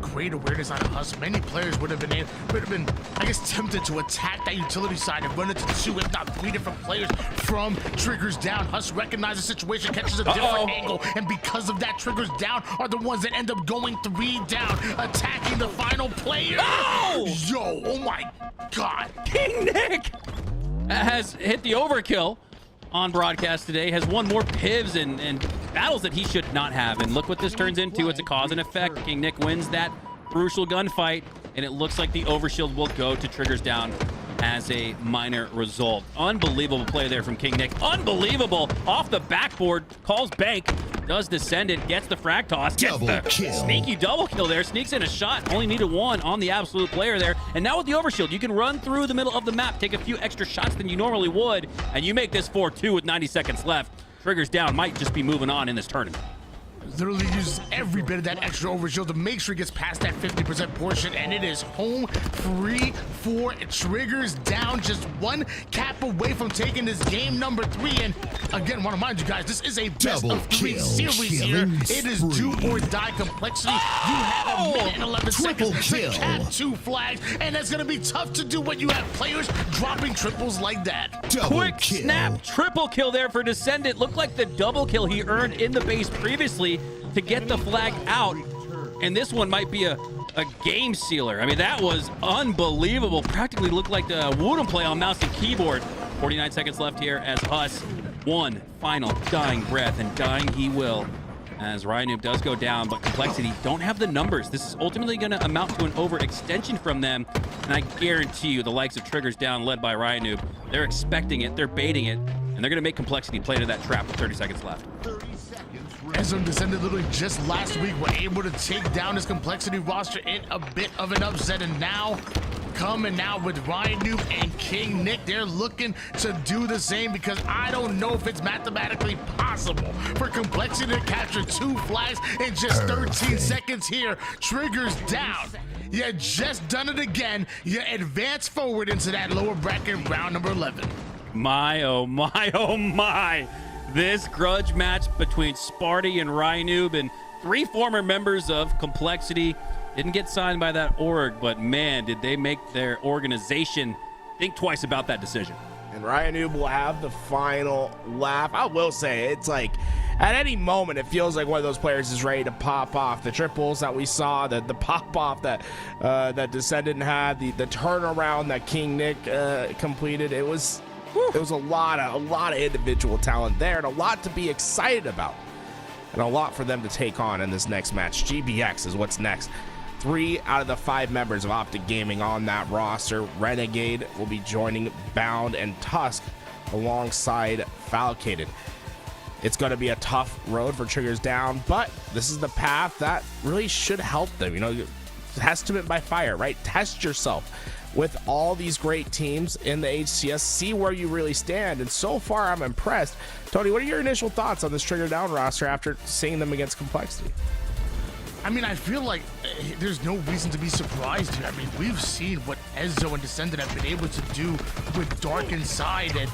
Great awareness on Huss. Many players would have been, I guess, tempted to attack that utility side and run into 2, if not 3 different players from Triggers Down. Huss recognizes the situation, catches a different angle, and because of that, Triggers Down are the ones that end up going 3 down, attacking the final player. Yo, oh my God. King Nick has hit the overkill on broadcast today, has won more pivs and battles that he should not have. And look what this turns into. It's a cause and effect. King Nick wins that crucial gunfight, and it looks like the overshield will go to Triggers Down as a minor result. Unbelievable play there from King Nick. Unbelievable. Off the backboard, calls bank, does descend it, gets the frag toss, gets the sneaky double kill there, sneaks in a shot, only needed 1 on the absolute player there. And now with the overshield, you can run through the middle of the map, take a few extra shots than you normally would, and you make this 4-2 with 90 seconds left. Triggers Down might just be moving on in this tournament. Literally uses every bit of that extra overshield to make sure he gets past that 50% portion, and it is home free for Triggers Down. Just 1 cap away from taking this game number 3. And again, want to remind you guys, this is a best of 3 series here. It is do or die Complexity. You have a minute and 11 seconds to cap 2 flags, and that's going to be tough to do when you have players dropping triples like that. Quick snap, triple kill there for Descendant. Looked like the double kill he earned in the base previously to get the flag out, and this one might be a game sealer. I mean, that was unbelievable. Practically looked like the Wooden play on mouse and keyboard. 49 seconds left here as Huss, 1 final dying breath, and dying he will, as Ryanoob does go down, but Complexity don't have the numbers. This is ultimately going to amount to an overextension from them, and I guarantee you the likes of Triggers Down, led by Ryanoob, they're expecting it, they're baiting it, and they're going to make Complexity play to that trap with 30 seconds left. Ezzo and Descendant literally just last week were able to take down his Complexity roster in a bit of an upset, and now coming out with Ryanoob and King Nick, they're looking to do the same, because I don't know if it's mathematically possible for Complexity to capture 2 flags in just 13 seconds here. Triggers Down. You just done it again. You advance forward into that lower bracket round number 11. My, oh my, oh my. This grudge match between Sparty and Ryanoob, and 3 former members of Complexity, didn't get signed by that org, but man, did they make their organization think twice about that decision. And Ryanoob will have the final laugh. I will say, it's like, at any moment, it feels like one of those players is ready to pop off. The triples that we saw, the pop off that that Descendant had, the turnaround that King Nick completed. It was a lot of individual talent there, and a lot to be excited about, and a lot for them to take on in this next match. GBX is what's next. 3 out of the 5 members of OpTic Gaming on that roster. Renegade will be joining Bound and Tusk alongside Falcated. It's going to be a tough road for Triggers Down, but this is the path that really should help them. You know, testament by fire, right? Test yourself with all these great teams in the HCS. See where you really stand. And so far, I'm impressed. Tony, what are your initial thoughts on this Trigger Down roster after seeing them against Complexity? I mean, I feel like there's no reason to be surprised here. I mean, we've seen what Ezzo and Descendant have been able to do with Dark Inside, and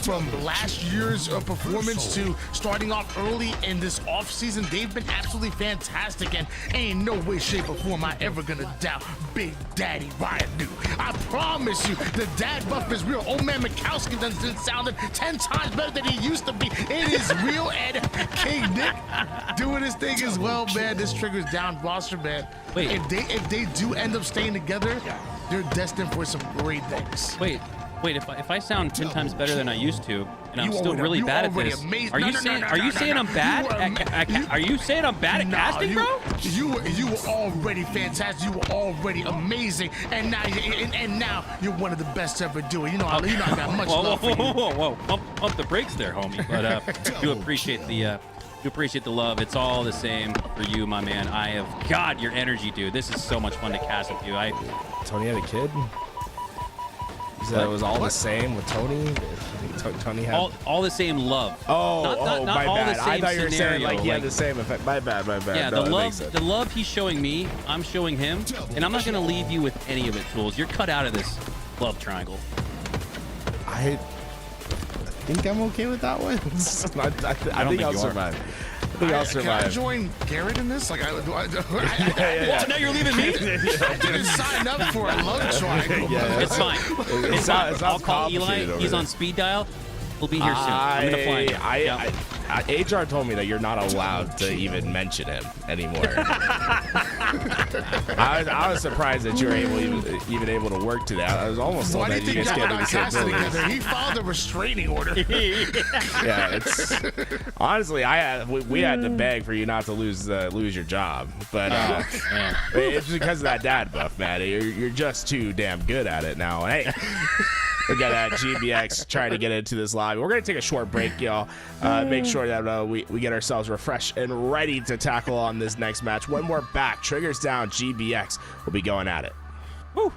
from last year's performance to starting off early in this off-season, they've been absolutely fantastic, and ain't no way, shape, or form I ever gonna doubt Big Daddy Ryanoob. I promise you, the dad buff is real. Old man Mikowski done sounded 10 times better than he used to be. It is real, and King Nick doing his thing as well, man. This Triggers Down roster, man. Wait. If they do end up staying together, they're destined for some great things. Wait, Wait, if I sound 10 times better than I used to, and I'm You still already- really you bad at already this, amazing. are No, you no, saying no, are no, you no, saying no. I'm bad? Are you saying I'm bad at casting, bro? You were already fantastic. You were already amazing, and now you're one of the best to ever do it. You know I got much love for you. Whoa. Pump the brakes there, homie. But do appreciate the love. It's all the same for you, my man. God, your energy, dude. This is so much fun to cast with you. Tony had a kid. He said it was all the same with Tony. Tony had all the same love. not my all bad. The I same thought you were saying scenario. like he had the same effect. My bad. Yeah, No, the love he's showing me, I'm showing him, and I'm not gonna leave you with any of it, Tools. You're cut out of this love triangle. I think I'm okay with that one. I think I'll survive. I think I'll survive. Can I join Garrett in this? Like, Yeah. Now you're leaving me? I didn't sign up for a love triangle. Yeah, It's fine. It's fine. I'll call Eli. He's on speed dial. We'll be here soon. I'm gonna fly him. HR told me that you're not allowed to even mention him anymore. I was surprised that you were even able to work today. I was almost told Why do that you you think guys y'all can't do the got same casted building. together? He filed a restraining order. Yeah, it's honestly, we had to beg for you not to lose your job, but it's because of that dad buff, man. You're just too damn good at it now. Hey. We got GBX trying to get into this lobby. We're going to take a short break, y'all. Make sure that we get ourselves refreshed and ready to tackle on this next match. When we're back, triggers down, GBX will be going at it. Woo.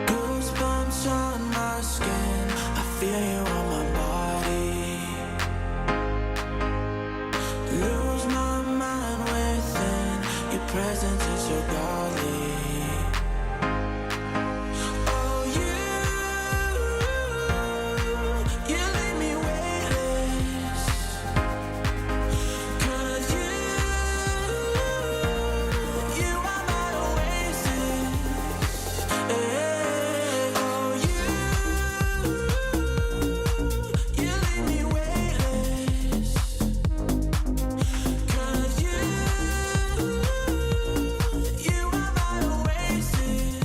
Goosebumps on my skin, I feel you on my body. Lose my mind within, your presence is so godly. Oh, you leave me weightless. 'Cause you are my oasis. Oh, you leave me weightless. 'Cause you are my oasis.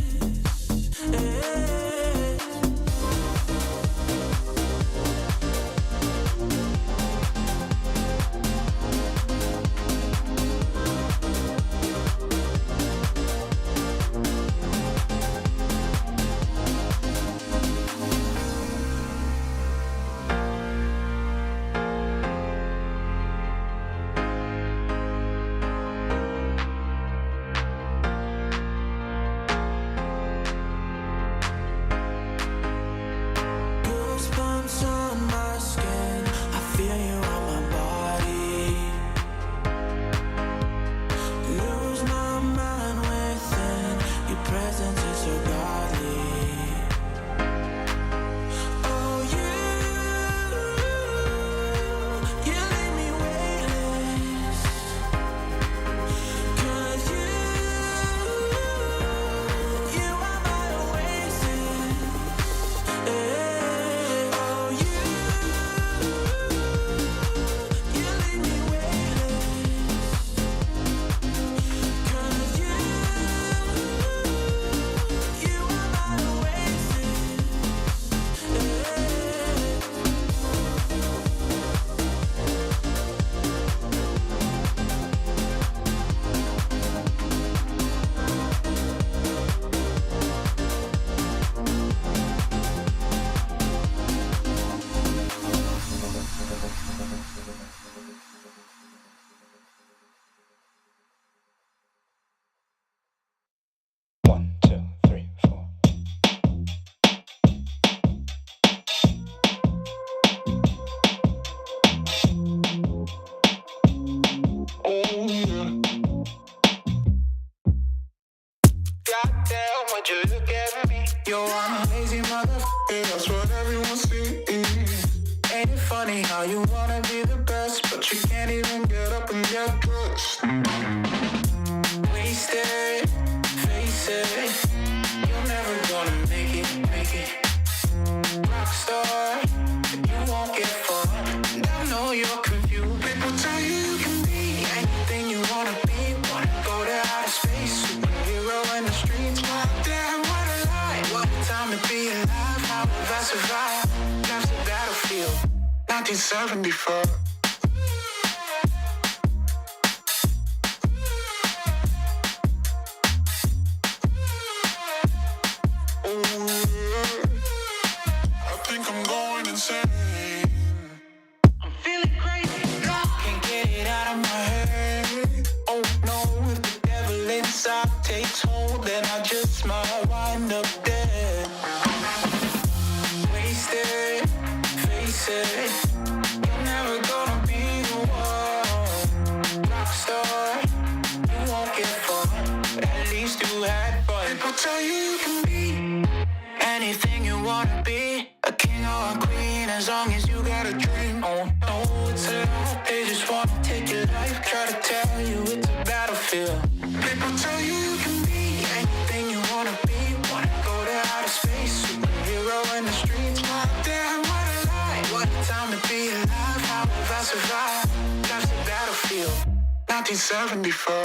Goosebumps on my skin, I feel you on my body. Lose my mind within, your presence is so godly. Oh, you leave me weightless. 'Cause you are my oasis. Oh, you leave me weightless. 'Cause you are my oasis. Goddamn, would you look at me? You're an amazing motherfucker, that's what everyone sees. Ain't it funny how you wanna be the best, but you can't even get up and get dressed? Wasted, face it, you're never gonna make it. 1974. I think I'm going insane. I'm feeling crazy. Can't get it out of my head. Oh no, if the devil inside takes hold, then I just might wind up dead. Wasted, face it. You're never gonna be the one. Rockstar, you won't get far. But at least you had fun. People tell you can be anything you wanna be, a king or a queen, as long as you got a dream. Oh no, it's a lie. They just wanna take your life, try to tell you it's a battlefield. People tell you you can be anything you wanna be, wanna go to outer space, superhero in the streets. God damn, what a lie, what a time to be alive. How have I survived? Life's a battlefield. 1974.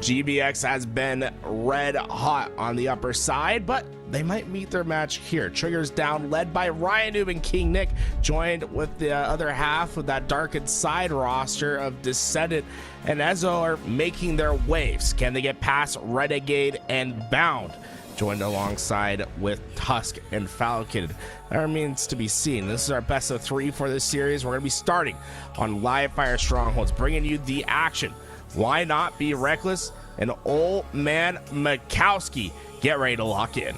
GBX has been red hot on the upper side, but they might meet their match here. Triggers down, led by Ryan Noob and King Nick, joined with the other half of that darkened side roster of Descendant and Ezo are making their waves. Can they get past Renegade and Bound? Joined alongside with Tusk and Falcon. That remains to be seen. This is our best of 3 for this series. We're going to be starting on Live Fire Strongholds, bringing you the action. Why not be reckless? And old man Mikowski, get ready to lock in.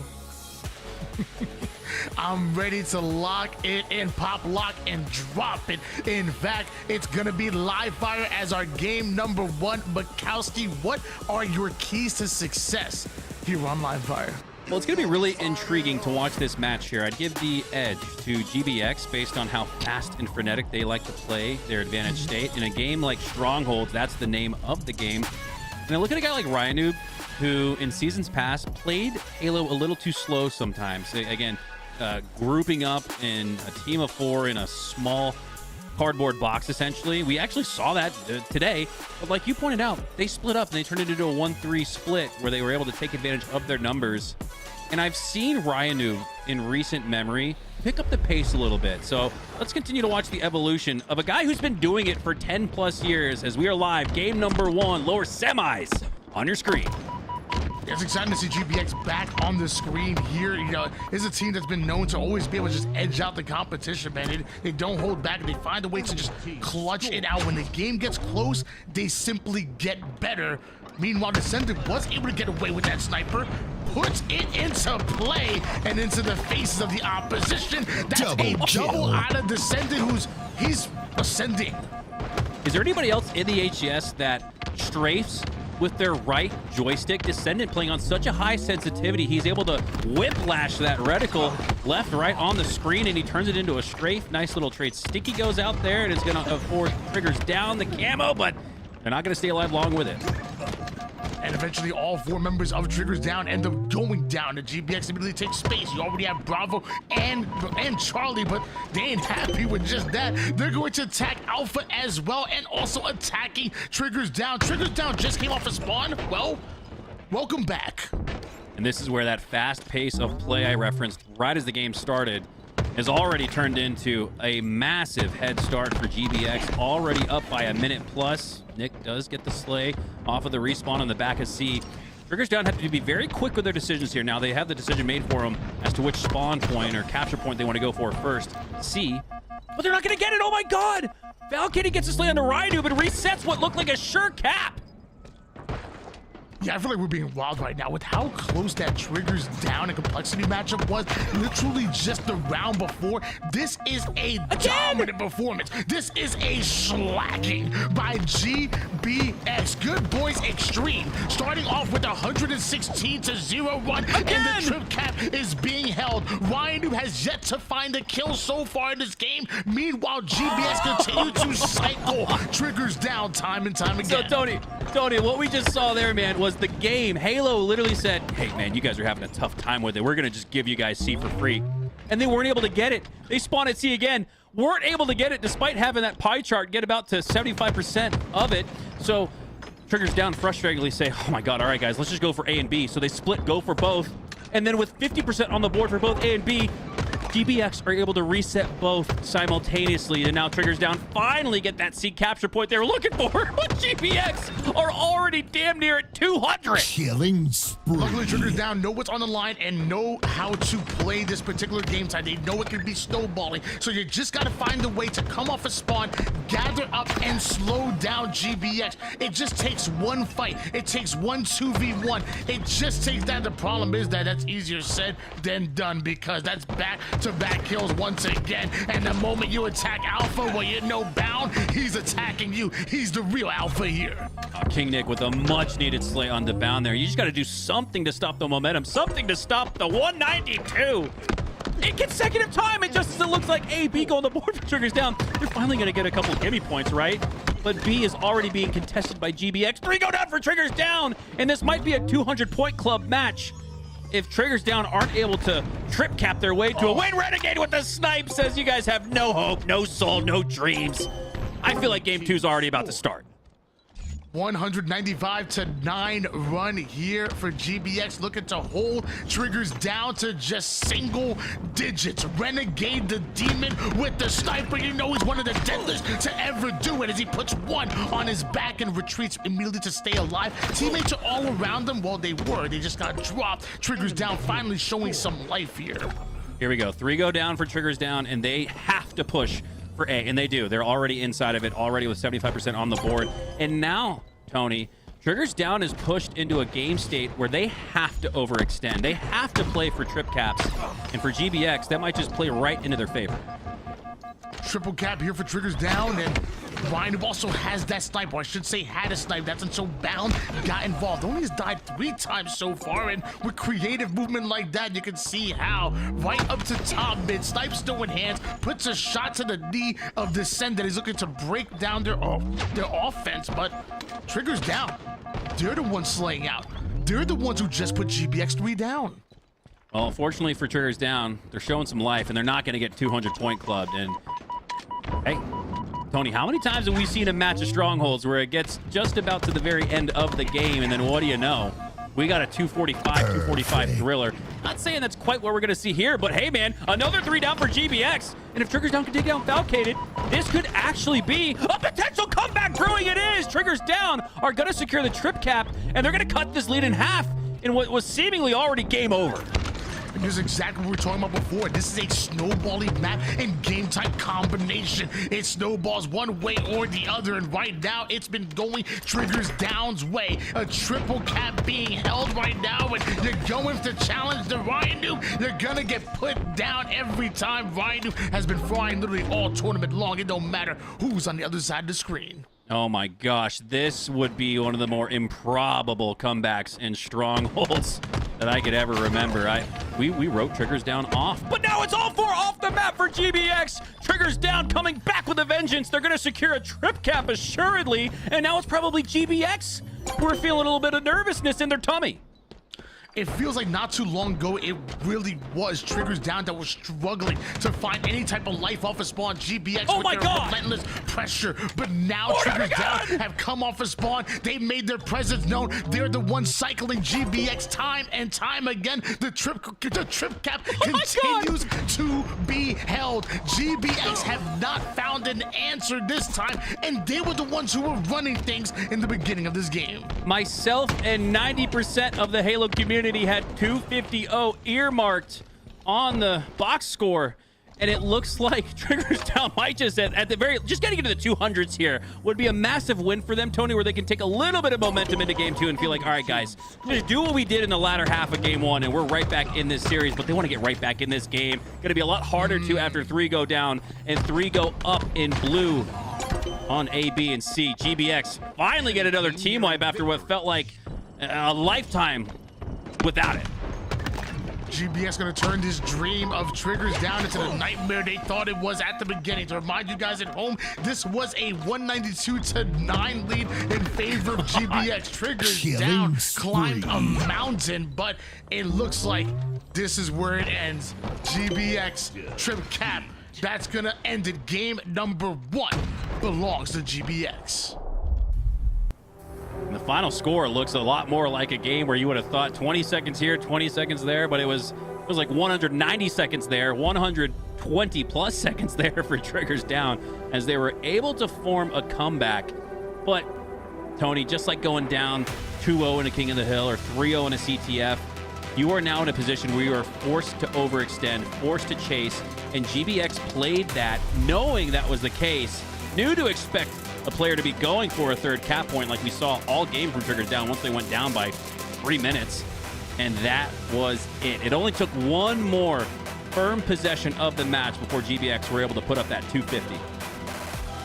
I'm ready to lock it in, pop, lock, and drop it. In fact, it's going to be live fire as our game number 1. Mikowski, what are your keys to success here on live fire? Well, it's going to be really intriguing to watch this match here. I'd give the edge to GBX based on how fast and frenetic they like to play their advantage state. In a game like Strongholds, that's the name of the game. And I look at a guy like Ryan Noob, who in seasons past played Halo a little too slow sometimes. Again, grouping up in a team of 4 in a small cardboard box, essentially. We actually saw that today, but like you pointed out, they split up and they turned it into a 1-3 split where they were able to take advantage of their numbers. And I've seen Ryan Noob in recent memory pick up the pace a little bit. So let's continue to watch the evolution of a guy who's been doing it for 10 plus years as we are live. Game number 1, lower semis on your screen. It's exciting to see GBX back on the screen here. You know, it's a team that's been known to always be able to just edge out the competition, man. They don't hold back. They find a way to just clutch it out. When the game gets close, they simply get better. Meanwhile, Descendant was able to get away with that sniper, puts it into play and into the faces of the opposition. That's a double out of Descendant, he's ascending. Is there anybody else in the HCS that strafes with their right joystick? Descendant playing on such a high sensitivity, he's able to whiplash that reticle left, right on the screen, and he turns it into a strafe. Nice little trade. Sticky goes out there, and it's going to afford Triggers down the camo, but they're not going to stay alive long with it. And eventually all 4 members of Triggers Down end up going down. The GBX immediately takes space. You already have Bravo and Charlie, but they ain't happy with just that. They're going to attack Alpha as well, and also attacking Triggers Down. Triggers Down just came off a spawn. Well, welcome back. And this is where that fast pace of play I referenced right as the game started has already turned into a massive head start for GBX, already up by a minute plus. Nick does get the slay off of the respawn on the back of C. Triggers Down have to be very quick with their decisions here. Now they have the decision made for them as to which spawn point or capture point they want to go for first. C, but they're not going to get it. Oh my God! Valkyrie gets a slay on the Rhino, but resets what looked like a sure cap. Yeah, I feel like we're being wild right now with how close that Triggers Down and Complexity matchup was literally just the round before. This is a dominant performance. This is a slacking by GBX. Good Boys Extreme, starting off with 116 to 0-1, and the trip cap is being held. Ryan, who has yet to find a kill so far in this game. Meanwhile, GBX continue to cycle Triggers Down time and time again. So Tony, what we just saw there, man, was the game. Halo literally said, hey, man, you guys are having a tough time with it. We're going to just give you guys C for free. And they weren't able to get it. They spawned at C again. Weren't able to get it despite having that pie chart get about to 75% of it. So Triggers Down frustratingly say, oh, my God, all right, guys, let's just go for A and B. So they split, go for both. And then with 50% on the board for both A and B, GBX are able to reset both simultaneously, and now Triggers Down finally get that C capture point they were looking for, but GBX are already damn near at 200. Killing spree. Luckily, Triggers Down know what's on the line and know how to play this particular game type. They know it can be snowballing, so you just got to find a way to come off a spawn, gather up, and slow down GBX. It just takes one fight. It takes one 2v1. It just takes that. The problem is that that's easier said than done, because that's back-to-back kills once again. And the moment you attack Alpha, well, you're no bound. He's attacking you. He's the real Alpha here. King Nick with a much-needed slay on the bound there. You just got to do something to stop the momentum, something to stop the 192. In consecutive time, and just as it looks like AB go on the board for Triggers Down, they're finally going to get a couple gimme points, right? But B is already being contested by GBX. 3 go down for Triggers Down, and this might be a 200-point club match. If Triggers Down aren't able to trip cap their way to a win, Renegade with the snipe says you guys have no hope, no soul, no dreams. I feel like game 2 is already about to start. 195-9 run here for GBX, looking to hold Triggers Down to just single digits. Renegade the demon with the sniper. You know he's one of the deadliest to ever do it, as he puts one on his back and retreats immediately to stay alive. Teammates are all around them. Well, they just got dropped. Triggers Down finally showing some life here. Here we go. 3 go down for Triggers Down, and they have to push for A, and they do. They're already inside of it, already with 75% on the board. And now, Tony, Triggers Down is pushed into a game state where they have to overextend. They have to play for trip caps. And for GBX, that might just play right into their favor. Triple cap here for Triggers Down, and Ryan, who also has that sniper, I should say had a snipe. That's until Bound got involved. Only has died 3 times so far, and with creative movement like that, you can see how. Right up to top mid, snipe still in hands, puts a shot to the knee of Descent that he's looking to break down their offense, but Triggers Down, they're the ones slaying out. They're the ones who just put GBX 3 down. Well, unfortunately for Triggers Down, they're showing some life, and they're not going to get 200-point clubbed. And hey, Tony, how many times have we seen a match of strongholds where it gets just about to the very end of the game, and then what do you know? We got a 245 thriller. Not saying that's quite what we're going to see here, but hey, man, another 3 down for GBX. And if Triggers Down can take down Falcated, this could actually be a potential comeback brewing. It is. Triggers Down are going to secure the trip cap, and they're going to cut this lead in half in what was seemingly already game over. And this is exactly what we were talking about before. This is a snowballing map and game type combination. It snowballs one way or the other, and right now it's been going Triggers Down's way. A triple cap being held right now, and you're going to challenge the Ryan Noob. You're gonna get put down every time. Ryan Noob has been flying literally all tournament long. It don't matter who's on the other side of the screen. Oh my gosh, this would be one of the more improbable comebacks and strongholds that I could ever remember. We wrote Triggers Down off, but now it's all 4 off the map for GBX. Triggers Down coming back with a vengeance. They're going to secure a trip cap assuredly, and now it's probably GBX who are feeling a little bit of nervousness in their tummy. It feels like not too long ago, it really was Triggers Down that was struggling to find any type of life off a spawn. GBX with their relentless pressure, but now Triggers Down have come off a spawn. They made their presence known. They're the ones cycling GBX time and time again. The trip cap continues to be held. GBX have not found an answer this time, and they were the ones who were running things in the beginning of this game. Myself and 90% of the Halo community had 250-0 earmarked on the box score, and it looks like Triggers Down might just at the very just getting into the 200s here would be a massive win for them, Tony, where they can take a little bit of momentum into game 2 and feel like, all right, guys, just do what we did in the latter half of game 1, and we're right back in this series. But they want to get right back in this game. Going to be a lot harder to after 3 go down and 3 go up in blue on A, B, and C. GBX finally get another team wipe after what felt like a lifetime without it. GBX gonna turn this dream of Triggers Down into the nightmare they thought it was at the beginning. To remind you guys at home, this was a 192-9 lead in favor of GBX. Triggers Down climbed a mountain, but it looks like this is where it ends. GBX trip cap. That's gonna end it. Game number 1 belongs to GBX. In the final score looks a lot more like a game where you would have thought 20 seconds here, 20 seconds there, but it was like 190 seconds there, 120 plus seconds there for Triggers Down as they were able to form a comeback. But Tony, just like going down 2-0 in a King of the Hill or 3-0 in a CTF, you are now in a position where you are forced to overextend, forced to chase, and GBX played that knowing that was the case, knew to expect a player to be going for a third cap point like we saw all game from Triggers Down once they went down by 3 minutes, and that was it. It only took one more firm possession of the match before GBX were able to put up that 250.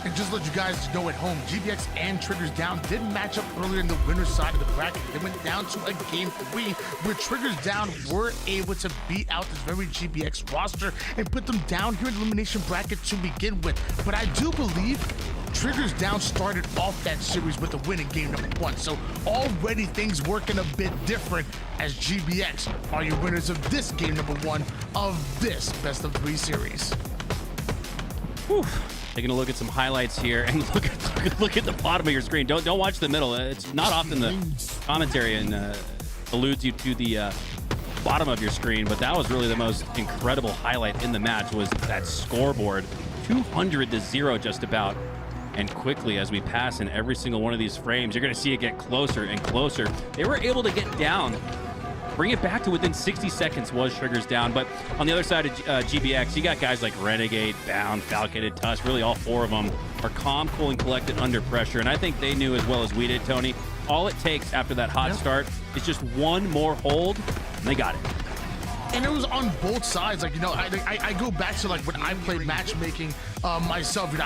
And just let you guys know at home, GBX and Triggers Down did match up earlier in the winner's side of the bracket. They went down to a game 3 where Triggers Down were able to beat out this very GBX roster and put them down here in the elimination bracket to begin with. But I do believe Triggers Down started off that series with a win in game number 1. So already things working a bit different as GBX are your winners of this game number 1 of this best of 3 series. Whew. Taking a look at some highlights here, and look at the bottom of your screen. Don't watch the middle. It's not often the commentary and alludes you to the bottom of your screen, but that was really the most incredible highlight in the match was that scoreboard, 200-0 just about. And quickly, as we pass in every single one of these frames, you're going to see it get closer and closer. They were able to get down. Bring it back to within 60 seconds was Triggers Down. But on the other side of GBX, you got guys like Renegade, Bound, Falcated, Tusk. Really all 4 of them are calm, cool, and collected under pressure. And I think they knew as well as we did, Tony, all it takes after that hot start is just one more hold, and they got it. And it was on both sides. Like, you know, I go back to like when I played matchmaking myself. You know,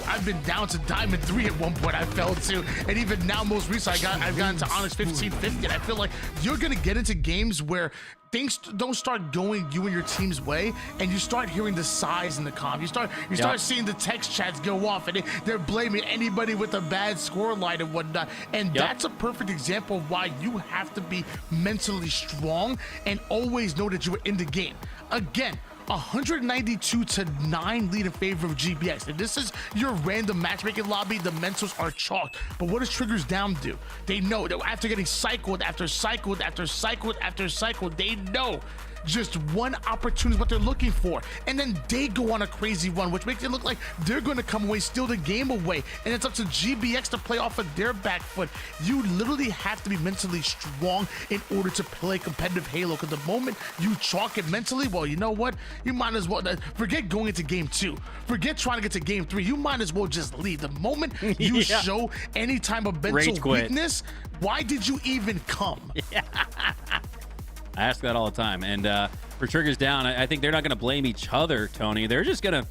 I've been down to Diamond 3 at one point. I fell to, and even now, most recently, I've gotten to Onyx 1550. And I feel like you're gonna get into games where things don't start going you and your team's way, and you start hearing the sighs in the comm. You start seeing the text chats go off, and they're blaming anybody with a bad score line and whatnot. And that's a perfect example of why you have to be mentally strong and always know that you are in the game. Again, 192-9 lead in favor of GBX. If this is your random matchmaking lobby, the mentals are chalked. But what does Triggers Down do? They know that after getting cycled after cycled after cycled after cycled, they know just one opportunity is what they're looking for, and then they go on a crazy run, which makes it look like they're going to come away, steal the game away, and it's up to GBX to play off of their back foot. You literally have to be mentally strong in order to play competitive Halo, because the moment you chalk it mentally, well, you know what, you might as well forget going into game 2, forget trying to get to game 3, you might as well just leave. The moment you show any type of mental weakness, why did you even come? I ask that all the time, and for Triggers Down, I think they're not going to blame each other, Tony. They're just gonna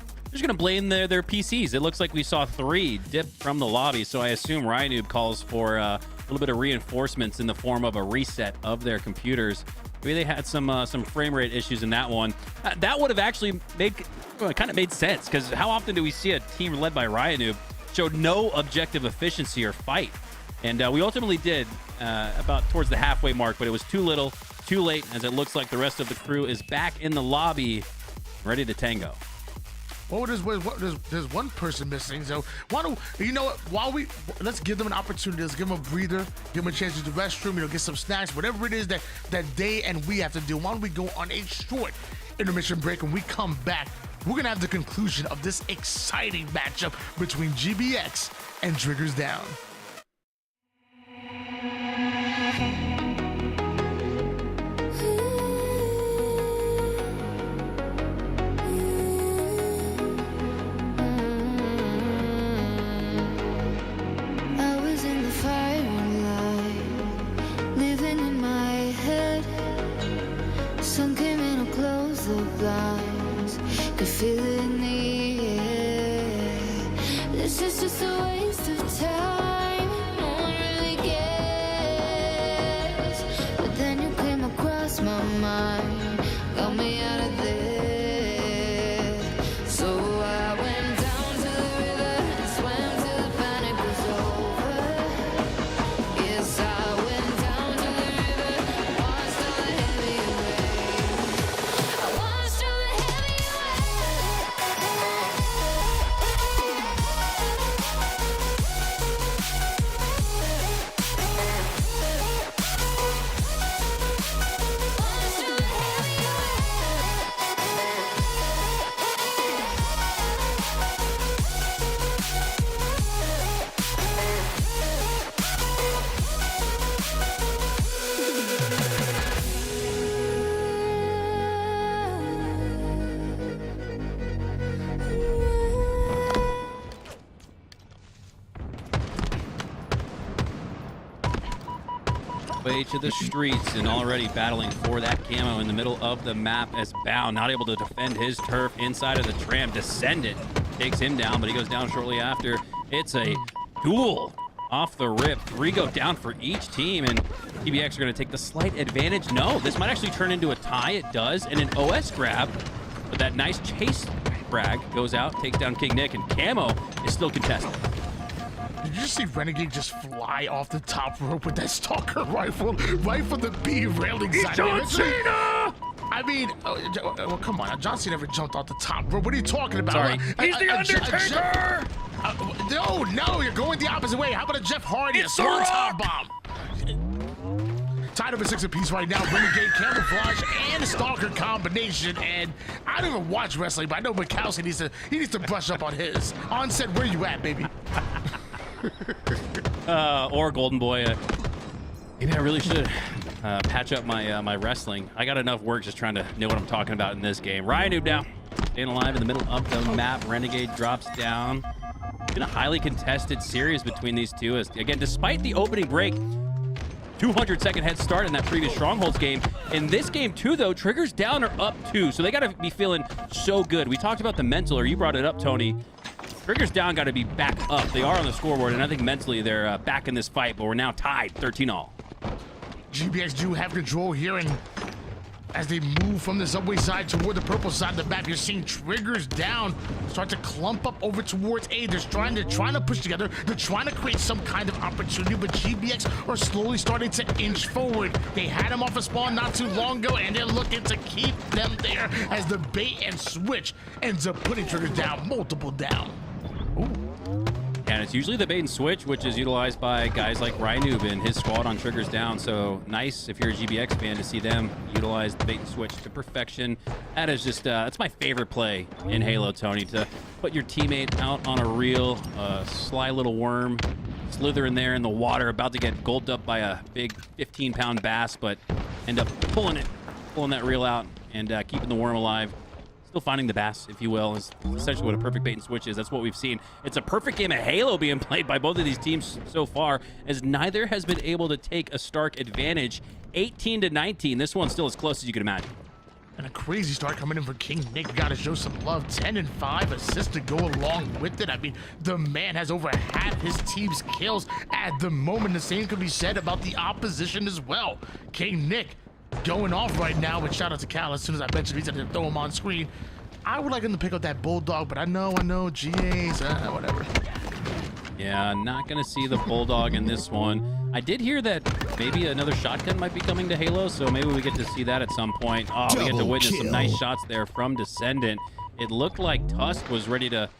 blame their PCs. It looks like we saw 3 dip from the lobby, so I assume Ryanoob calls for a little bit of reinforcements in the form of a reset of their computers. Maybe they had some frame rate issues in that one. That would have actually kind of made sense, because how often do we see a team led by Ryanoob show no objective efficiency or fight? And we ultimately did about towards the halfway mark, but it was too little, too late, as it looks like the rest of the crew is back in the lobby, ready to tango. Well, there's one person missing, so why don't you know what? Let's give them an opportunity. Let's give them a breather, give them a chance to the restroom, you know, get some snacks, whatever it is that they and we have to do. Why don't we go on a short intermission break? When we come back, we're gonna have the conclusion of this exciting matchup between GBX and Triggers Down. Could feel it in the air. This is just a waste of time. No one really cares. But then you came across my mind, got me out of there. So I went down to the river and swam till the panic was over. Yes, I went down to the river, washed all the heavy away. I washed all the heavy away. way to the streets and already battling for that camo in the middle of the map as Bound not able to defend his turf inside of the tram. Descendant takes him down, but he goes down shortly after. It's a duel off the rip. 3 go down for each team, and TBX are going to take the slight advantage. No, this might actually turn into a tie. It does, and an OS grab. But that nice chase frag goes out, takes down King Nick, and Camo is still contested. Did you just see Renegade just fly off the top rope with that Stalker rifle right from the B railing side? John Cena! I mean, well, come on. John Cena never jumped off the top rope. What are you talking about? Sorry. He's the Undertaker! No, you're going the opposite way. How about a Jeff Hardy? It's a The Swanton Rock! bomb. Tied up at 6 apiece right now. Renegade, camouflage, and Stalker combination. And I don't even watch wrestling, but I know Mikowski needs to brush up on his. Onset, where you at, baby? Or Golden Boy. Maybe I really should patch up my wrestling. I got enough work just trying to know what I'm talking about in this game. Ryan Noob now, staying alive in the middle of the map. Renegade drops down. It's been a highly contested series between these two. As, again, despite the opening break, 200-second head start in that previous Strongholds game. In this game, too, though, Triggers down are up 2, so they got to be feeling so good. We talked about the mental, or you brought it up, Tony. Triggers down got to be back up. They are on the scoreboard, and I think mentally they're back in this fight, but we're now tied 13-all. GBX do have control here, and as they move from the subway side toward the purple side of the map, you're seeing Triggers down start to clump up over towards A. They're trying to push together. They're trying to create some kind of opportunity, but GBX are slowly starting to inch forward. They had them off a spawn not too long ago, and they're looking to keep them there as the bait and switch ends up putting Triggers down, multiple down. Ooh. And it's usually the bait and switch, which is utilized by guys like Ryan Noob and his squad on Triggers down. So nice if you're a GBX fan to see them utilize the bait and switch to perfection. That is just, that's my favorite play in Halo, Tony, to put your teammate out on a reel, sly little worm, slither in there in the water, about to get gulped up by a big 15-pound bass, but end up pulling that reel out and keeping the worm alive. Still finding the bass, if you will, is essentially what a perfect bait and switch is. That's what we've seen. It's a perfect game of Halo being played by both of these teams so far, as neither has been able to take a stark advantage. 18-19. This one's still as close as you can imagine. And a crazy start coming in for King Nick. Got to show some love. 10-5 assists to go along with it. I mean, the man has over half his team's kills at the moment. The same could be said about the opposition as well. King Nick going off right now, but shout out to Cal. As soon as I mentioned he's going to throw him on screen. I would like him to pick up that Bulldog, but I know, GAs, whatever. Yeah, not going to see the Bulldog in this one. I did hear that maybe another shotgun might be coming to Halo, so maybe we get to see that at some point. Oh, we get to witness some nice shots there from Descendant. It looked like Tusk was ready to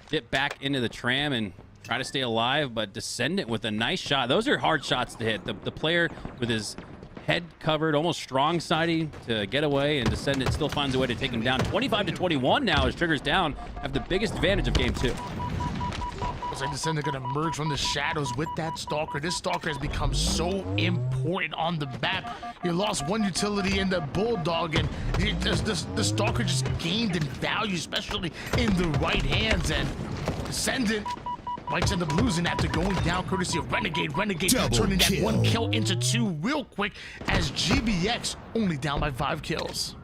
dip back into the tram and try to stay alive, but Descendant with a nice shot. Those are hard shots to hit. The player with his head covered, almost strong siding to get away, and Descendant still finds a way to take him down. 25-21 now as Triggers down have the biggest advantage of game 2. Looks like Descendant gonna emerge from the shadows with that Stalker. This Stalker has become so important on the map. You lost one utility in the Bulldog, and the Stalker just gained in value, especially in the right hands. And Descendant might end up losing after going down courtesy of Renegade. Renegade turning that 1 kill into 2 real quick, as GBX only down by 5 kills.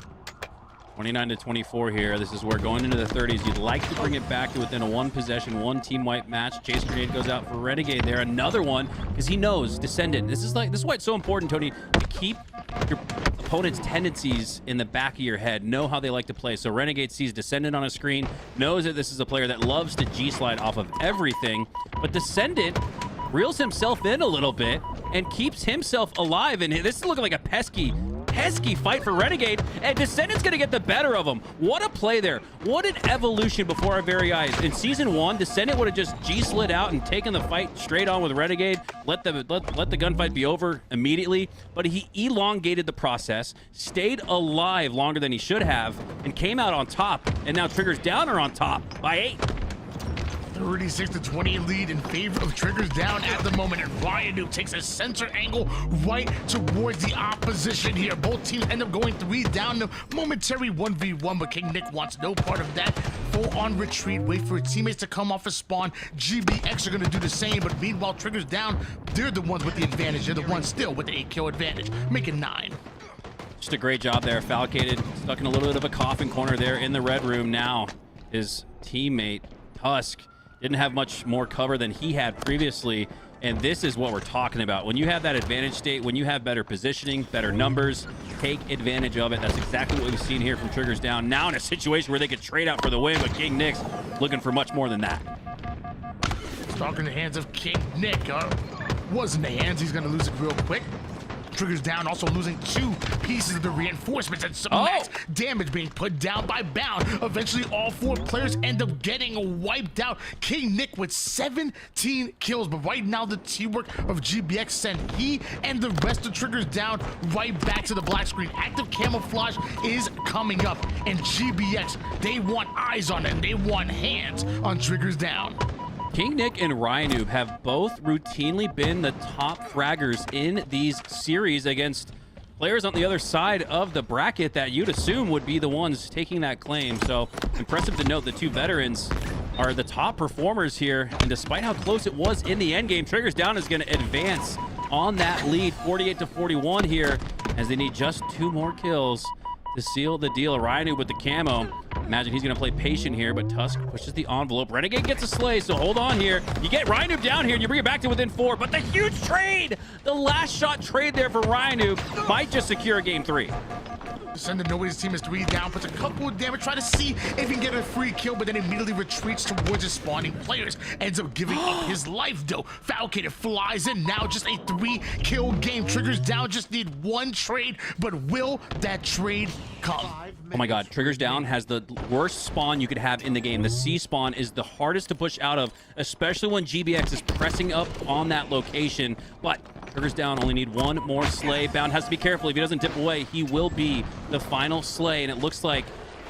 29-24 here. This is where going into the 30s, you'd like to bring it back to within a 1-possession, 1-team wipe match. Chase grenade goes out for Renegade there. Another one, because he knows Descendant. This is why it's so important, Tony, to keep your opponent's tendencies in the back of your head. Know how they like to play. So Renegade sees Descendant on a screen, knows that this is a player that loves to G-slide off of everything, but Descendant reels himself in a little bit and keeps himself alive. And this is looking like a pesky fight for Renegade, and Descendant's gonna get the better of him. What a play there. What an evolution before our very eyes. In Season 1, Descendant would have just G-slid out and taken the fight straight on with Renegade, let the gunfight be over immediately, but he elongated the process, stayed alive longer than he should have, and came out on top, and now Triggers down are on top by 8. 36-20 lead in favor of Triggers Down at the moment, and Ryan takes a sensor angle right towards the opposition here. Both teams end up going 3 down, the momentary 1v1, but King Nick wants no part of that. Full on retreat, wait for his teammates to come off a spawn. GBX are gonna do the same, but meanwhile, Triggers Down, they're the ones with the advantage. They're the ones still with the 8-kill advantage, making 9. Just a great job there. Falcated, stuck in a little bit of a coffin corner there in the red room. Now his teammate, Tusk, didn't have much more cover than he had previously, and this is what we're talking about. When you have that advantage state, when you have better positioning, better numbers, take advantage of it. That's exactly what we've seen here from Triggers Down. Now in a situation where they could trade out for the win, but King Nick's looking for much more than that. Stuck in the hands of King Nick. Was in the hands, he's gonna lose it real quick. Triggers Down also losing 2 pieces of the reinforcements, and some max damage being put down by Bound. Eventually all 4 players end up getting wiped out. King Nick with 17 kills, but right now the teamwork of GBX sent he and the rest of Triggers Down right back to the black screen. Active camouflage is coming up, and GBX, they want eyes on it, they want hands on Triggers Down. King Nick and Ryanoob have both routinely been the top fraggers in these series against players on the other side of the bracket that you'd assume would be the ones taking that claim. So impressive to note the 2 veterans are the top performers here, and despite how close it was in the end game, Triggers Down is going to advance on that lead 48-41 here, as they need just 2 more kills to seal the deal. Ryanoob with the camo. Imagine he's gonna play patient here, but Tusk pushes the envelope. Renegade gets a slay, so hold on here. You get Ryanoob down here and you bring it back to within 4, but the huge trade, the last shot trade there for Ryanoob might just secure game 3. Sending nobody's team is 3 down, puts a couple of damage, try to see if he can get a free kill, but then immediately retreats towards his spawning players. Ends up giving up his life though. Falcated flies in, now just a 3-kill game. Triggers Down just need 1 trade, but will that trade come? Oh my god, Triggers Down has the worst spawn you could have in the game. The C spawn is the hardest to push out of, especially when GBX is pressing up on that location. But Triggers Down only need 1 more slay. Bound has to be careful. If he doesn't dip away, he will be the final slay, and it looks like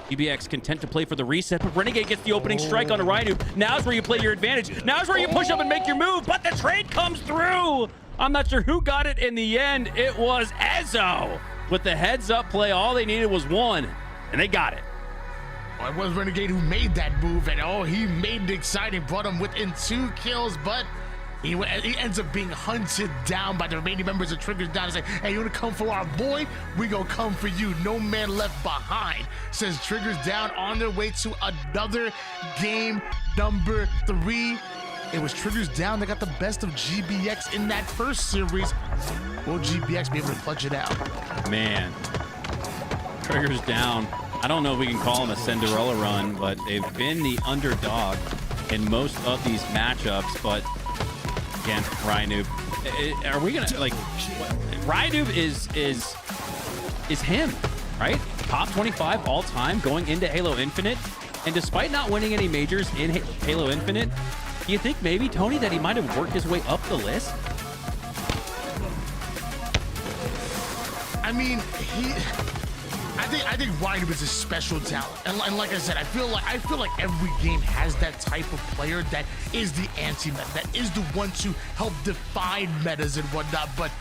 GBX content to play for the reset, but Renegade gets the opening strike on Ryanoob. Now's where you play your advantage. Now's where you push up and make your move, but the trade comes through. I'm not sure who got it in the end. It was Ezzo with the heads-up play. All they needed was 1, and they got it. Well, it was Renegade who made that move, and he made it exciting, brought him within 2 kills, but he ends up being hunted down by the remaining members of Triggers Down. He's like, hey, you wanna come for our boy? We gonna come for you. No man left behind, says Triggers Down, on their way to another game number 3. It was Triggers Down that got the best of GBX in that first series. Will GBX be able to clutch it out? Man, Triggers Down, I don't know if we can call them a Cinderella run, but they've been the underdog in most of these matchups. But again, Ryanoob, are we gonna like? Ryanoob is him, right? Top 25 all time going into Halo Infinite, and despite not winning any majors in Halo Infinite, do you think maybe, Tony, that he might have worked his way up the list? I mean, I think Ryanoob is a special talent, and like I said, I feel like every game has that type of player that is the anti-meta, that is the one to help define metas and whatnot. But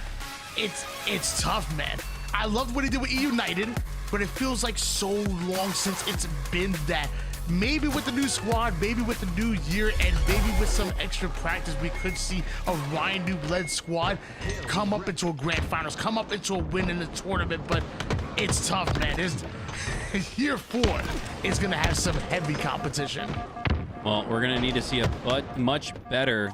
it's tough, man. I loved what he did with E United, but it feels like so long since it's been that. Maybe with the new squad, maybe with the new year, and maybe with some extra practice, we could see a Ryanoob-led squad come up into a grand finals, come up into a win in the tournament. But it's tough, man. Year 4 is going to have some heavy competition. Well, we're going to need to see a much better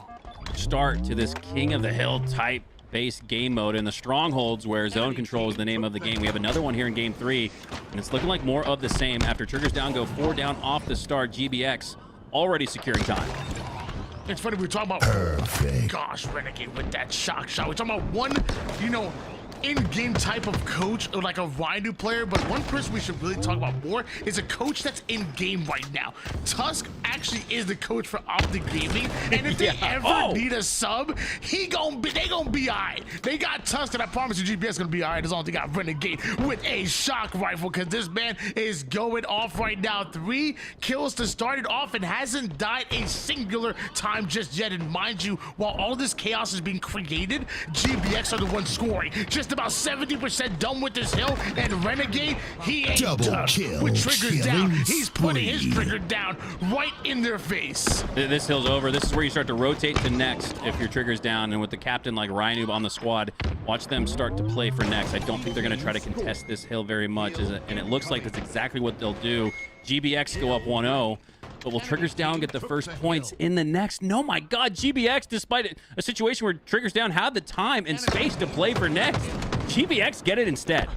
start to this King of the Hill type base game mode in the strongholds, where zone control is the name of the game. We have another one here in game 3, and it's looking like more of the same. After Triggers Down go 4 down off the start, GBX already securing time. It's funny, we were talking about perfect. Gosh, Renegade with that shock shot. We're talking about one, in-game type of coach, or like a Rhino player, but one person we should really talk about more is a coach that's in-game right now. Tusk actually is the coach for OpTic Gaming, and if they ever need a sub, they gonna be alright. They got Tusk, and I promise you GPS gonna be alright as long as they got Renegade with a shock rifle, because this man is going off right now. 3 kills to start it off and hasn't died a singular time just yet. And mind you, while all this chaos is being created, GBX are the ones scoring. Just about 70% done with this hill, and Renegade, he ain't done with triggers down. He's putting his trigger down right in their face. This hill's over. This is where you start to rotate to next if your trigger's down, and with the captain like Rhino on the squad, watch them start to play for next. I don't think they're going to try to contest this hill very much, and it looks like that's exactly what they'll do. GBX go up 1-0. But will Triggers Down get the first points in the next? No, my God, GBX, despite a situation where Triggers Down had the time and space to play for next, GBX get it instead.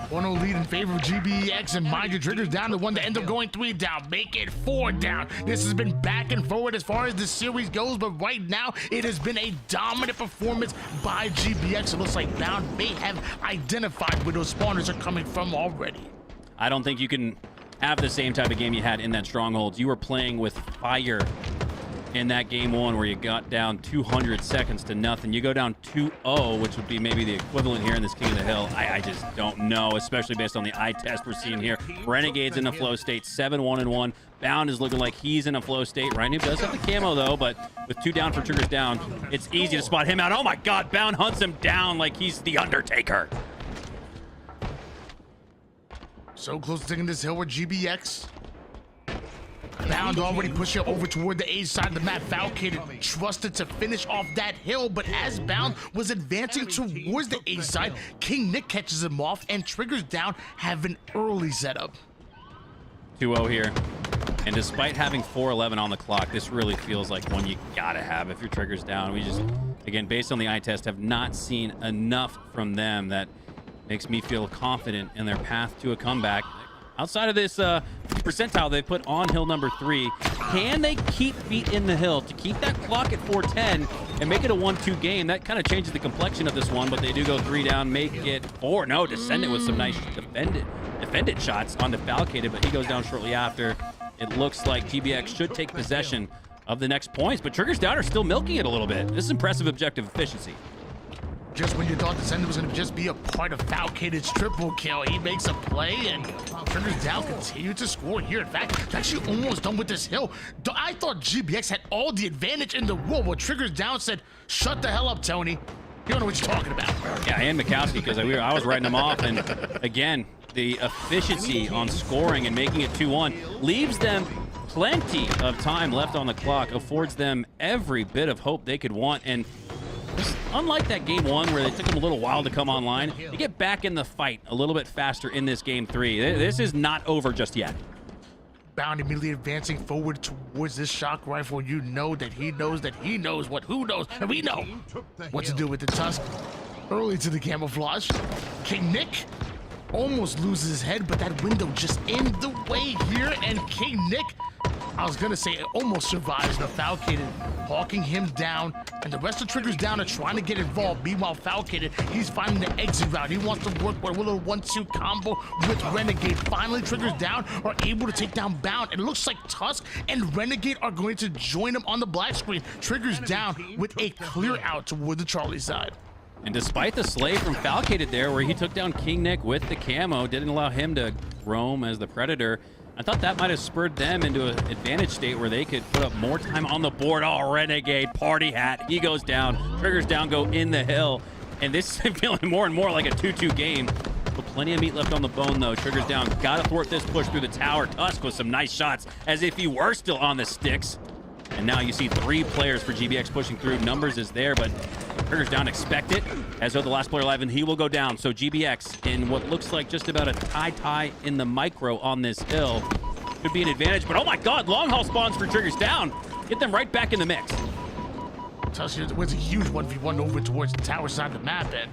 1-0 lead in favor of GBX, and mind you, Triggers Down, the one that ends up going 3 down, make it 4 down. This has been back and forward as far as the series goes, but right now it has been a dominant performance by GBX. It looks like Bound may have identified where those spawners are coming from already. I don't think you can have the same type of game you had in that stronghold. You were playing with fire in that game 1 where you got down 200 seconds to nothing. You go down 2-0, which would be maybe the equivalent here in this King of the Hill. I just don't know, especially based on the eye test we're seeing here. Renegade's in a flow state, 7-1-1. Bound is looking like he's in a flow state. Rhino does have the camo though, but with 2 down for Triggers Down, it's easy to spot him out. Oh my God, Bound hunts him down like he's the Undertaker. So close to taking this hill with GBX. Bound already pushing over toward the A side of the map. Falcated trusted to finish off that hill, but as Bound was advancing towards the A side, King Nick catches him off, and Triggers Down have an early setup. 2-0 here. And despite having 4:11 on the clock, this really feels like one you gotta have if your Triggers Down. We just, again, based on the eye test, have not seen enough from them that makes me feel confident in their path to a comeback. Outside of this percentile they put on hill number 3, can they keep feet in the hill to keep that clock at 4:10 and make it a 1-2 game? That kind of changes the complexion of this one, but they do go 3 down, make it 4. No, Descendant with some nice defended shots on Falcated, but he goes down shortly after. It looks like GBX should take possession of the next points, but Triggers Down are still milking it a little bit. This is impressive objective efficiency. Just when you thought Descendant was going to just be a part of Falcated's triple kill, he makes a play, and Triggers Down continue to score here. In fact, it's actually almost done with this hill. I thought GBX had all the advantage in the world, but Triggers Down said, "Shut the hell up, Tony. You don't know what you're talking about." Yeah, and Mikowski, because I was writing him off, and again, the efficiency on scoring and making it 2-1 leaves them plenty of time left on the clock, affords them every bit of hope they could want, and unlike that game 1 where they took them a little while to come online, they get back in the fight a little bit faster in this game 3. This is not over just yet. Bound immediately advancing forward towards this shock rifle. You know that he knows what who knows, and we know what to do with the Tusk. Early to the camouflage. King Nick almost loses his head, but that window just in the way here, and King Nick, I was gonna say, it almost survives the Falcated, hawking him down, and the rest of Triggers Down are trying to get involved. Meanwhile, Falcated, he's finding the exit route. He wants to work with a little 1-2 combo with Renegade. Finally, Triggers Down are able to take down Bound. It looks like Tusk and Renegade are going to join him on the black screen. Triggers Down with a clear out toward the Charlie side. And despite the slay from Falcated there, where he took down King Nick with the camo, didn't allow him to roam as the Predator, I thought that might have spurred them into an advantage state where they could put up more time on the board. Oh, Renegade, party hat, he goes down. Triggers Down go in the hill. And this is feeling more and more like a 2-2 game. But plenty of meat left on the bone, though. Triggers Down, gotta thwart this push through the tower. Tusk with some nice shots, as if he were still on the sticks. And now you see 3 players for GBX pushing through. Numbers is there, but Triggers Down expect it, as though the last player alive, and he will go down. So GBX, in what looks like just about a tie in the micro on this hill, could be an advantage. But oh my God, long haul spawns for Triggers Down. Get them right back in the mix. Tusk, it was a huge 1v1 over towards the tower side of the map, and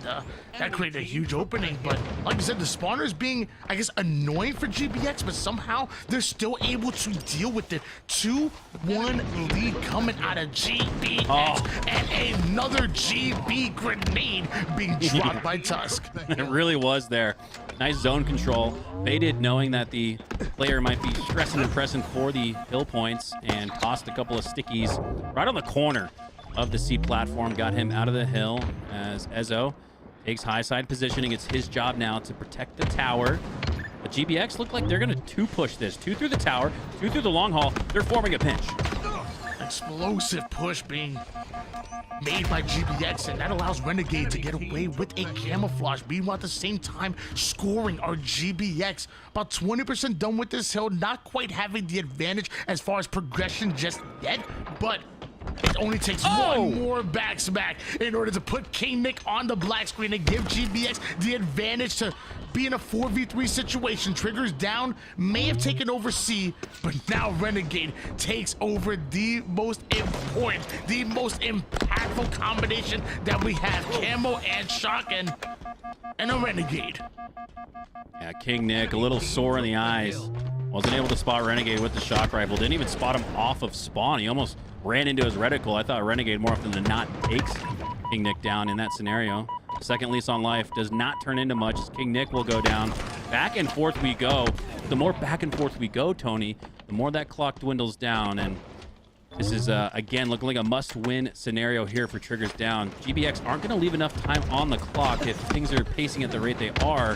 that created a huge opening. But like you said, the spawners being, I guess, annoying for GBX, but somehow they're still able to deal with the 2-1 lead coming out of GBX, and another GB grenade being dropped by Tusk. It really was there. Nice zone control. Baited knowing that the player might be stressing and pressing for the hill points, and tossed a couple of stickies right on the corner of the C platform. Got him out of the hill as Ezo takes high side positioning. It's his job now to protect the tower. But GBX look like they're going to 2-push this. 2 through the tower, 2 through the long haul. They're forming a pinch. Explosive push being made by GBX, and that allows Renegade to get away with a camouflage. Meanwhile, at the same time, scoring our GBX. About 20% done with this hill, not quite having the advantage as far as progression just yet, but it only takes one more back smack in order to put King Nick on the black screen and give GBX the advantage to be in a 4v3 situation. Triggers down, may have taken over C, but now Renegade takes over the most important, the most impactful combination that we have. Camo and shotgun and a Renegade. Yeah, King Nick a little sore in the eyes. Wasn't able to spot Renegade with the shock rifle. Didn't even spot him off of spawn. He almost ran into his reticle. I thought Renegade more often than not takes King Nick down in that scenario. Second lease on life does not turn into much as King Nick will go down. Back and forth we go. The more back and forth we go, Tony, the more that clock dwindles down. And this is, again, looking like a must-win scenario here for Triggers down. GBX aren't going to leave enough time on the clock if things are pacing at the rate they are.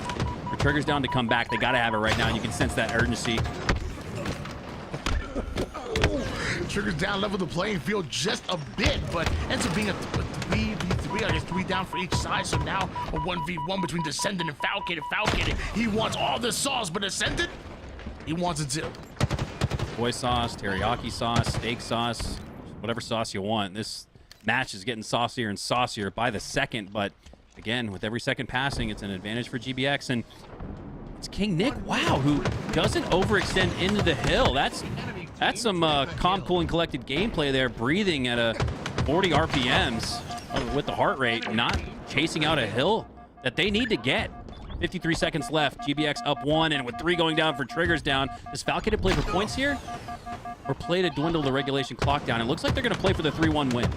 For Triggers down to come back, they got to have it right now. And you can sense that urgency. Triggers down, level the playing field just a bit, but ends up being a 3v3, I guess 3 down for each side. So now a 1v1 between Descendant and Falcated. Falcated, he wants all the sauce, but Descendant, he wants it too. Soy sauce, teriyaki sauce, steak sauce, whatever sauce you want. This match is getting saucier and saucier by the second, but again, with every second passing, it's an advantage for GBX. And it's King Nick, wow, who doesn't overextend into the hill. That's some calm, cool, and collected gameplay there, breathing at a 40 RPMs with the heart rate, not chasing out a hill that they need to get. 53 seconds left, GBX up 1, and with 3 going down for Triggers down. Does Falcated play for points here? Or play to dwindle the regulation clock down? It looks like they're going to play for the 3-1 win.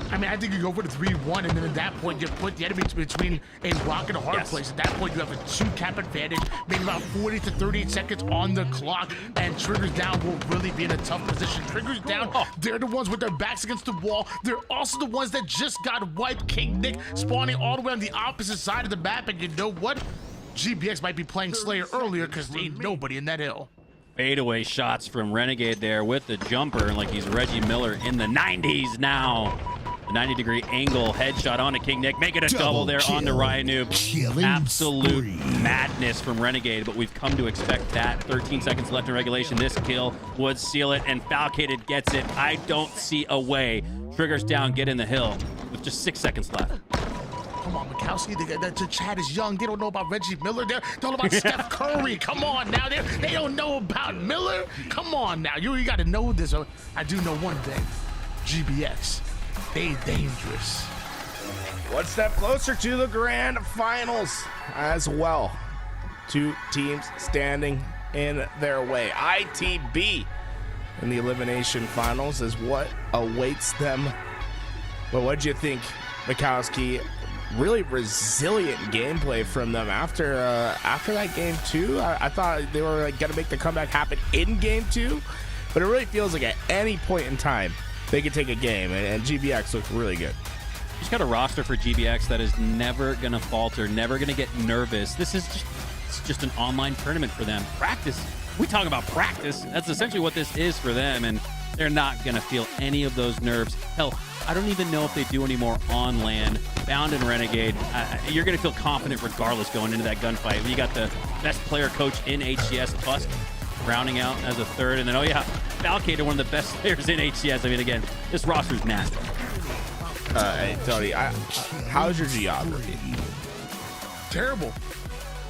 I mean, I think you go for the 3-1, and then at that point, you put the enemy between a rock and a hard place. At that point, you have a 2-cap advantage, maybe about 40 to 38 seconds on the clock, and Triggers down will really be in a tough position. Triggers down, they're the ones with their backs against the wall. They're also the ones that just got wiped. King Nick spawning all the way on the opposite side of the map, and you know what? GBX might be playing Slayer earlier because there ain't nobody in that hill. Fadeaway shots from Renegade there with the jumper, like he's Reggie Miller in the 90s now. The 90-degree angle headshot onto King Nick, making a double there on the Ryan Noob. Absolute madness from Renegade, but we've come to expect that. 13 seconds left in regulation. This kill would seal it, and Falcated gets it. I don't see a way. Triggers down, get in the hill with just 6 seconds left. Come on, Mikowski, the chat is young. They don't know about Reggie Miller. They don't know about Steph Curry. Come on now. They don't know about Miller. Come on now. You got to know this. I do know one thing. GBX. They dangerous. One step closer to the grand finals as well. 2 teams standing in their way. ITB in the elimination finals is what awaits them. But what do you think, Mikowski? Really resilient gameplay from them after that game 2. I thought they were going to make the comeback happen in game 2, but it really feels like at any point in time they could take a game, and GBX looked really good. Just got a roster for GBX that is never going to falter, never going to get nervous. This is just an online tournament for them. Practice. We talk about practice. That's essentially what this is for them, and they're not going to feel any of those nerves. Hell, I don't even know if they do anymore on land. Bound and Renegade, you're going to feel confident regardless going into that gunfight. You got the best player coach in HCS, Tusk, rounding out as a third. And then, Falcated, one of the best players in HCS. I mean, again, this roster's nasty. Hey, Tony, how's your geography? Terrible.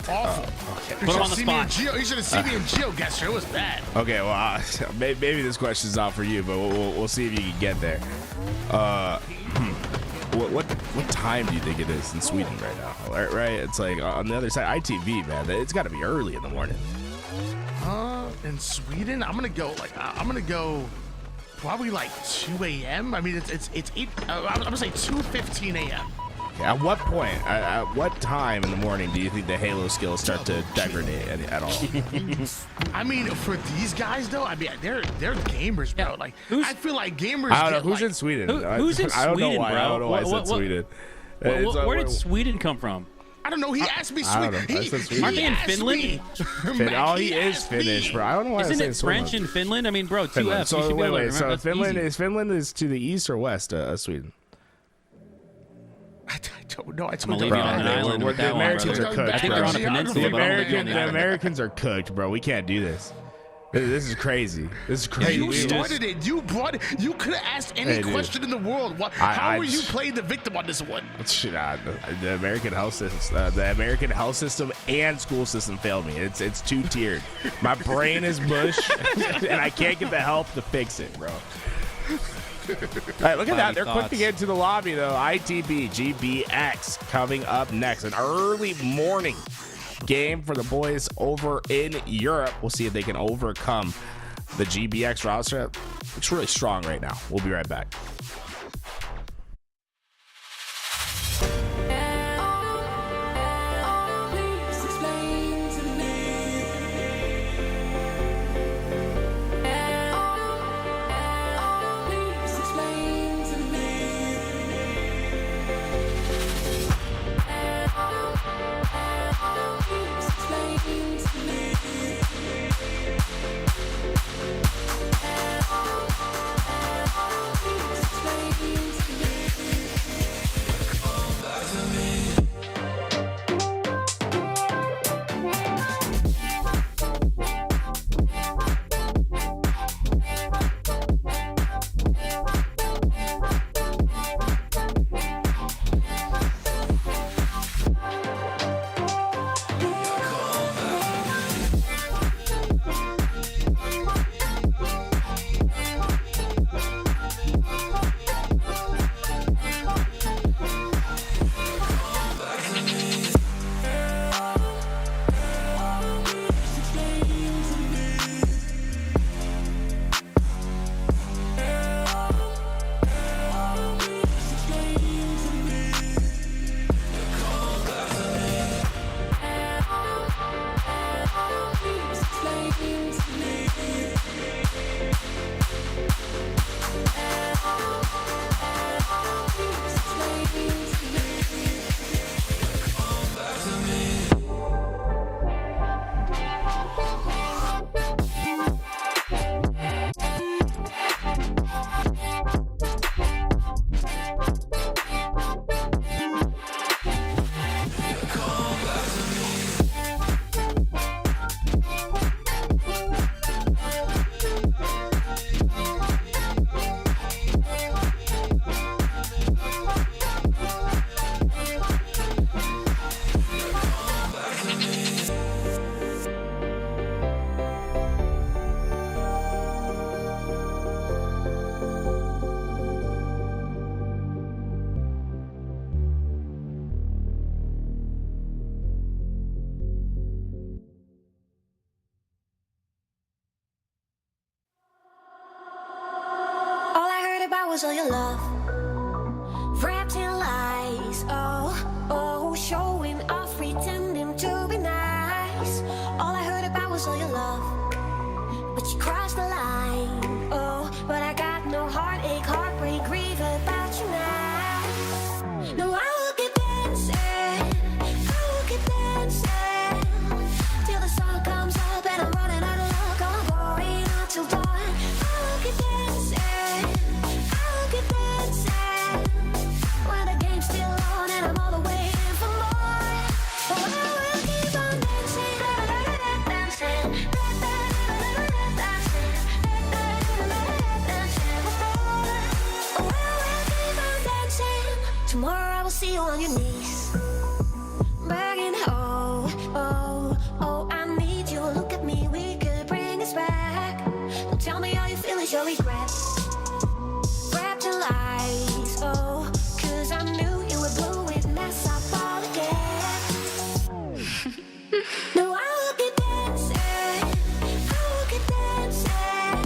Awful. Okay. Put him on the spot. You should have seen me in GeoGuessr. It was bad. Okay, well, maybe this question's not for you, but we'll see if you can get there. What time do you think it is in Sweden right now? Right? It's like on the other side, ITV, man. It's got to be early in the morning. In Sweden, I'm gonna go probably like 2 a.m. I mean, it's 8. I'm gonna say 2:15 a.m. At what point, at what time in the morning do you think the Halo skills start to degrade at all? I mean, for these guys though, I mean, they're gamers, bro. Like, I feel like gamers. I don't know get, who's like, in Sweden. Who's in I don't know Sweden, why. bro? I don't know why I said Sweden. Where did Sweden come from? I don't know. He asked me I don't Sweden. know. I said Sweden. Aren't they in asked Finland? me. Oh, he is asked Finnish, me. bro. I don't know why I Isn't said it French in Finland? I mean, bro, 2 Finland. F's. You So should be able to wait. remember. So That's easy. Finland is to the east or west of Sweden? I don't know. I I'm told gonna you. leave you on an island with the that one, Americans brother. are cooked. I think they're on a bro. peninsula, but I don't think they're on the The island. Americans are cooked, bro. We can't do this. This is crazy. This is crazy. You started it. You brought it. You could have asked any Hey, dude. question in the world. How are you playing the victim on this one? Shit, the American health system, and school system failed me. It's two-tiered. My brain is mush, and I can't get the help to fix it, bro. All right, look at that. They're quick to get into the lobby, though. ITB GBX coming up next. An early morning game for the boys over in Europe. We'll see if they can overcome the GBX roster. Looks really strong right now. We'll be right back. Was all your love wrapped in lies? Oh, showing off, pretending to be nice. All I heard about was all your love, but you crossed the line. Oh, but I got no heartache, heartbreak, grief about you now. No, I will keep dancing, till the sun comes up and I'm running out of luck. I'm going out till dawn. I will keep dancing. When the game's still on and I'm all the way in for more. Oh, I will keep on dancing, dancing, dancing, dancing. face your regrets. Wrapped in lies, oh, 'cause I knew you would blow it, mess up all again. No, I will keep dancing, I will keep dancing,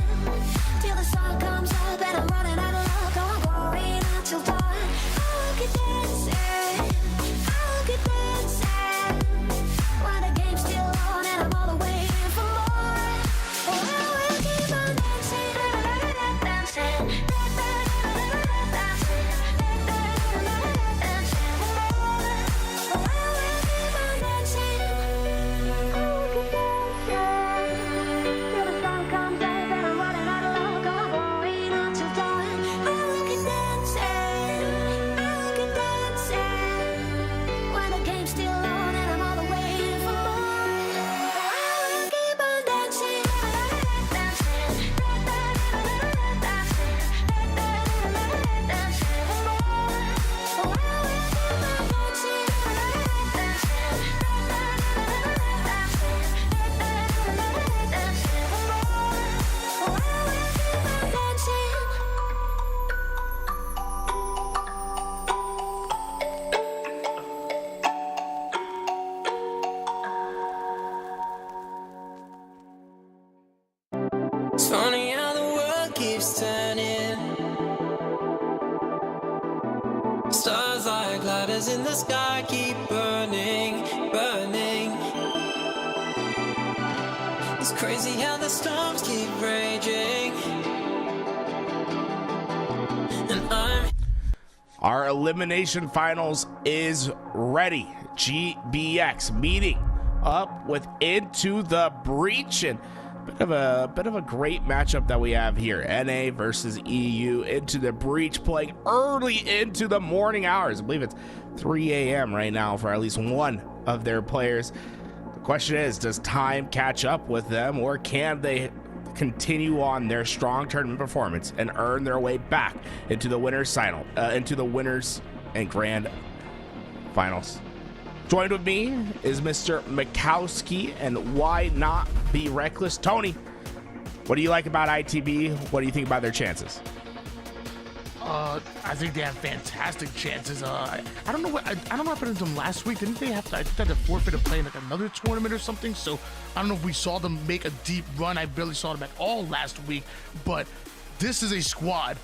till the sun comes up and I'm running out of luck, oh, I'm going out till dawn. I will keep dancing, I will keep dancing, while the game's still on and I'm all the way in for more. Oh, I will keep on dancing, dancing, dancing, dancing for more. Oh, I will keep on dancing, I will keep dancing, till the sun comes up and I'm running out of luck, oh, I'm going out till dawn. I will keep dancing, I will keep dancing, while the game's still on and I'm all the way in for more. I will keep on dancing, dancing, dancing for more. Oh, I will keep on dancing, dancing for more. Oh, I will keep on dancing. It's funny how the world keeps turning. Stars like ladders in the sky keep burning, burning. It's crazy how the storms keep raging. And I'm Our elimination finals is ready. GBX meeting up with Into the Breach, and bit of a great matchup that we have here. NA versus EU. Into the Breach playing early into the morning hours. I believe it's 3 a.m. right now for at least one of their players. The question is, does time catch up with them, or can they continue on their strong tournament performance and earn their way back into the winners and grand finals? Joined with me is Mr. Mikowski, and why not be reckless? Tony, what do you like about ITB? What do you think about their chances? I think they have fantastic chances. I don't know what happened to them last week. Didn't they have to? I think they had to forfeit to play in like another tournament or something. So I don't know if we saw them make a deep run. I barely saw them at all last week. But this is a squad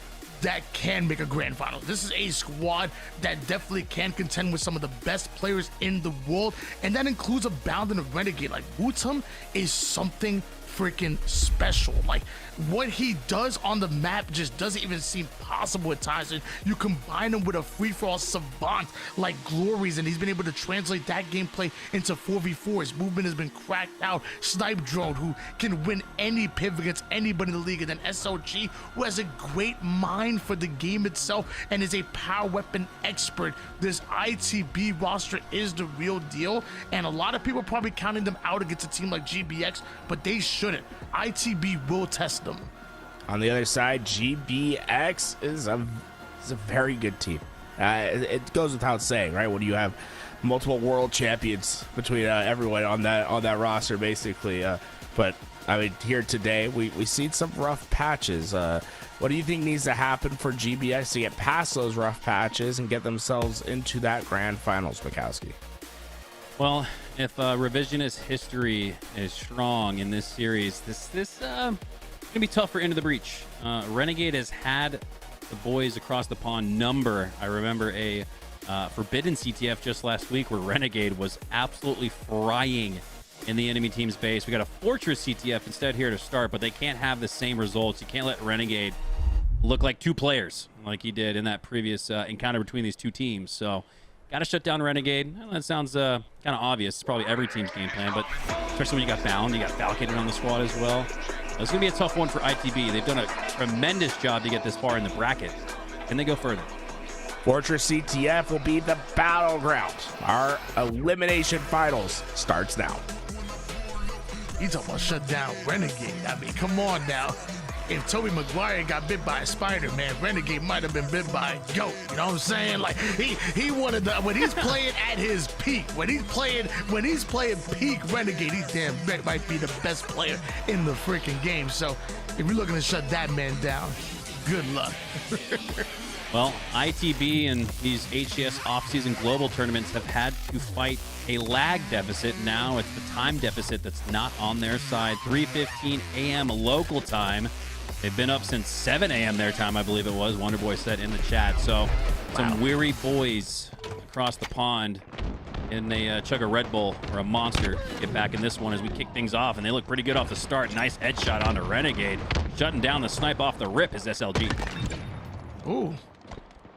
that can make a grand final. This is a squad that definitely can contend with some of the best players in the world, and that includes a Bound and a Renegade. Like, Wutum is something freaking special. Like, what he does on the map just doesn't even seem possible at times. And you combine him with a free-for-all savant like Glories, and he's been able to translate that gameplay into 4v4. His movement has been cracked out. Snipe Drone, who can win any pivot against anybody in the league, and then SLG, who has a great mind for the game itself and is a power weapon expert. This ITB roster is the real deal, and a lot of people are probably counting them out against a team like GBX, but they shouldn't. ITB will test them. On the other side, GBX is a very good team. It goes without saying, right? When you have multiple world champions between everyone on that roster, basically. But I mean, here today, we've seen some rough patches. What do you think needs to happen for GBX to get past those rough patches and get themselves into that grand finals, Mikowski? Well, if revisionist history is strong in this series, this gonna be tough for Into the Breach. Renegade has had the boys across the pond number. I remember a Forbidden CTF just last week where Renegade was absolutely frying in the enemy team's base. We got a Fortress CTF instead here to start, but they can't have the same results. You can't let Renegade look like two players like he did in that previous encounter between these two teams. So got to shut down Renegade. Well, that sounds kind of obvious. It's probably every team's game plan, but especially when you got Bound, you got Falcon on the squad as well. It's going to be a tough one for ITB. They've done a tremendous job to get this far in the bracket. Can they go further? Fortress CTF will be the battleground. Our elimination finals starts now. You talking about shut down Renegade? I mean, come on now. if Tobey Maguire got bit by a spider, man, Renegade might have been bit by a goat. You know what I'm saying? Like he wanted the when he's playing at his peak, when he's playing peak Renegade, he damn might be the best player in the freaking game. So if you're looking to shut that man down, good luck. Well, ITB and these HCS off-season global tournaments have had to fight a lag deficit. Now it's the time deficit that's not on their side. 3:15 a.m. local time. They've been up since 7 a.m. their time, I believe it was. Wonderboy said in the chat. So some weary boys across the pond, and they chug a Red Bull or a Monster. Get back in this one as we kick things off, and they look pretty good off the start. Nice headshot onto Renegade. Shutting down the snipe off the rip is SLG. Ooh.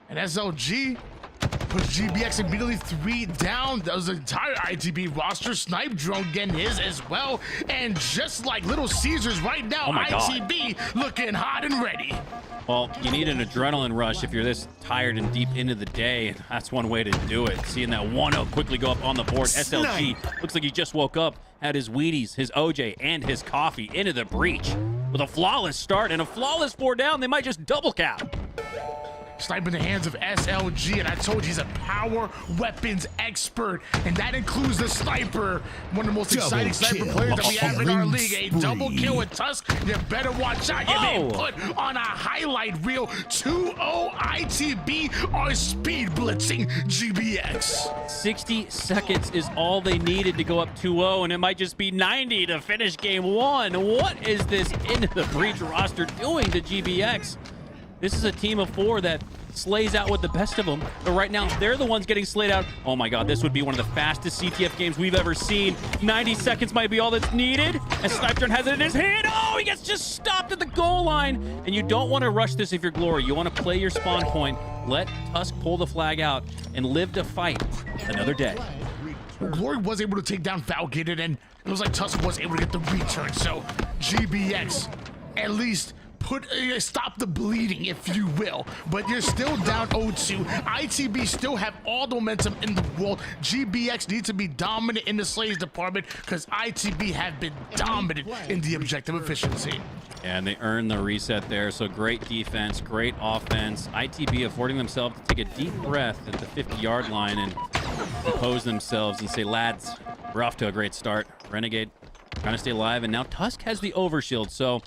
And SLG puts GBX immediately 3 down. That was the entire ITB roster. Snipe Drone getting his as well. And just like Little Caesars right now, ITB looking hot and ready. Well, you need an adrenaline rush if you're this tired and deep into the day. That's one way to do it. Seeing that 1-0 quickly go up on the board. SLG looks like he just woke up, had his Wheaties, his OJ, and his coffee into the breach. With a flawless start and a flawless 4 down, they might just double cap. Snipe in the hands of SLG, and I told you he's a power weapons expert, and that includes the sniper, one of the most exciting sniper players that we have in our league. A double kill with Tusk. You better watch out. You're being put on a highlight reel. 2-0 ITB are speed blitzing GBX. 60 seconds is all they needed to go up 2-0, and it might just be 90 to finish game 1. What is this into the breach roster doing to GBX? This is a team of 4 that slays out with the best of them, but right now they're the ones getting slayed out. Oh my god, this would be one of the fastest CTF games we've ever seen. 90 seconds might be all that's needed, and Sniper has it in his hand. Oh, he gets just stopped at the goal line, and you don't want to rush this if you're Glory. You want to play your spawn point, let Tusk pull the flag out, and live to fight another day. Glory was able to take down Falgated, and it was like Tusk was able to get the return, so GBX at least stop the bleeding, if you will, but you're still down 0-2. ITB still have all the momentum in the world. GBX needs to be dominant in the slays department because ITB have been dominant in the objective efficiency. And they earned the reset there, so great defense, great offense. ITB affording themselves to take a deep breath at the 50-yard line and compose themselves and say, lads, we're off to a great start. Renegade trying to stay alive, and now Tusk has the overshield, so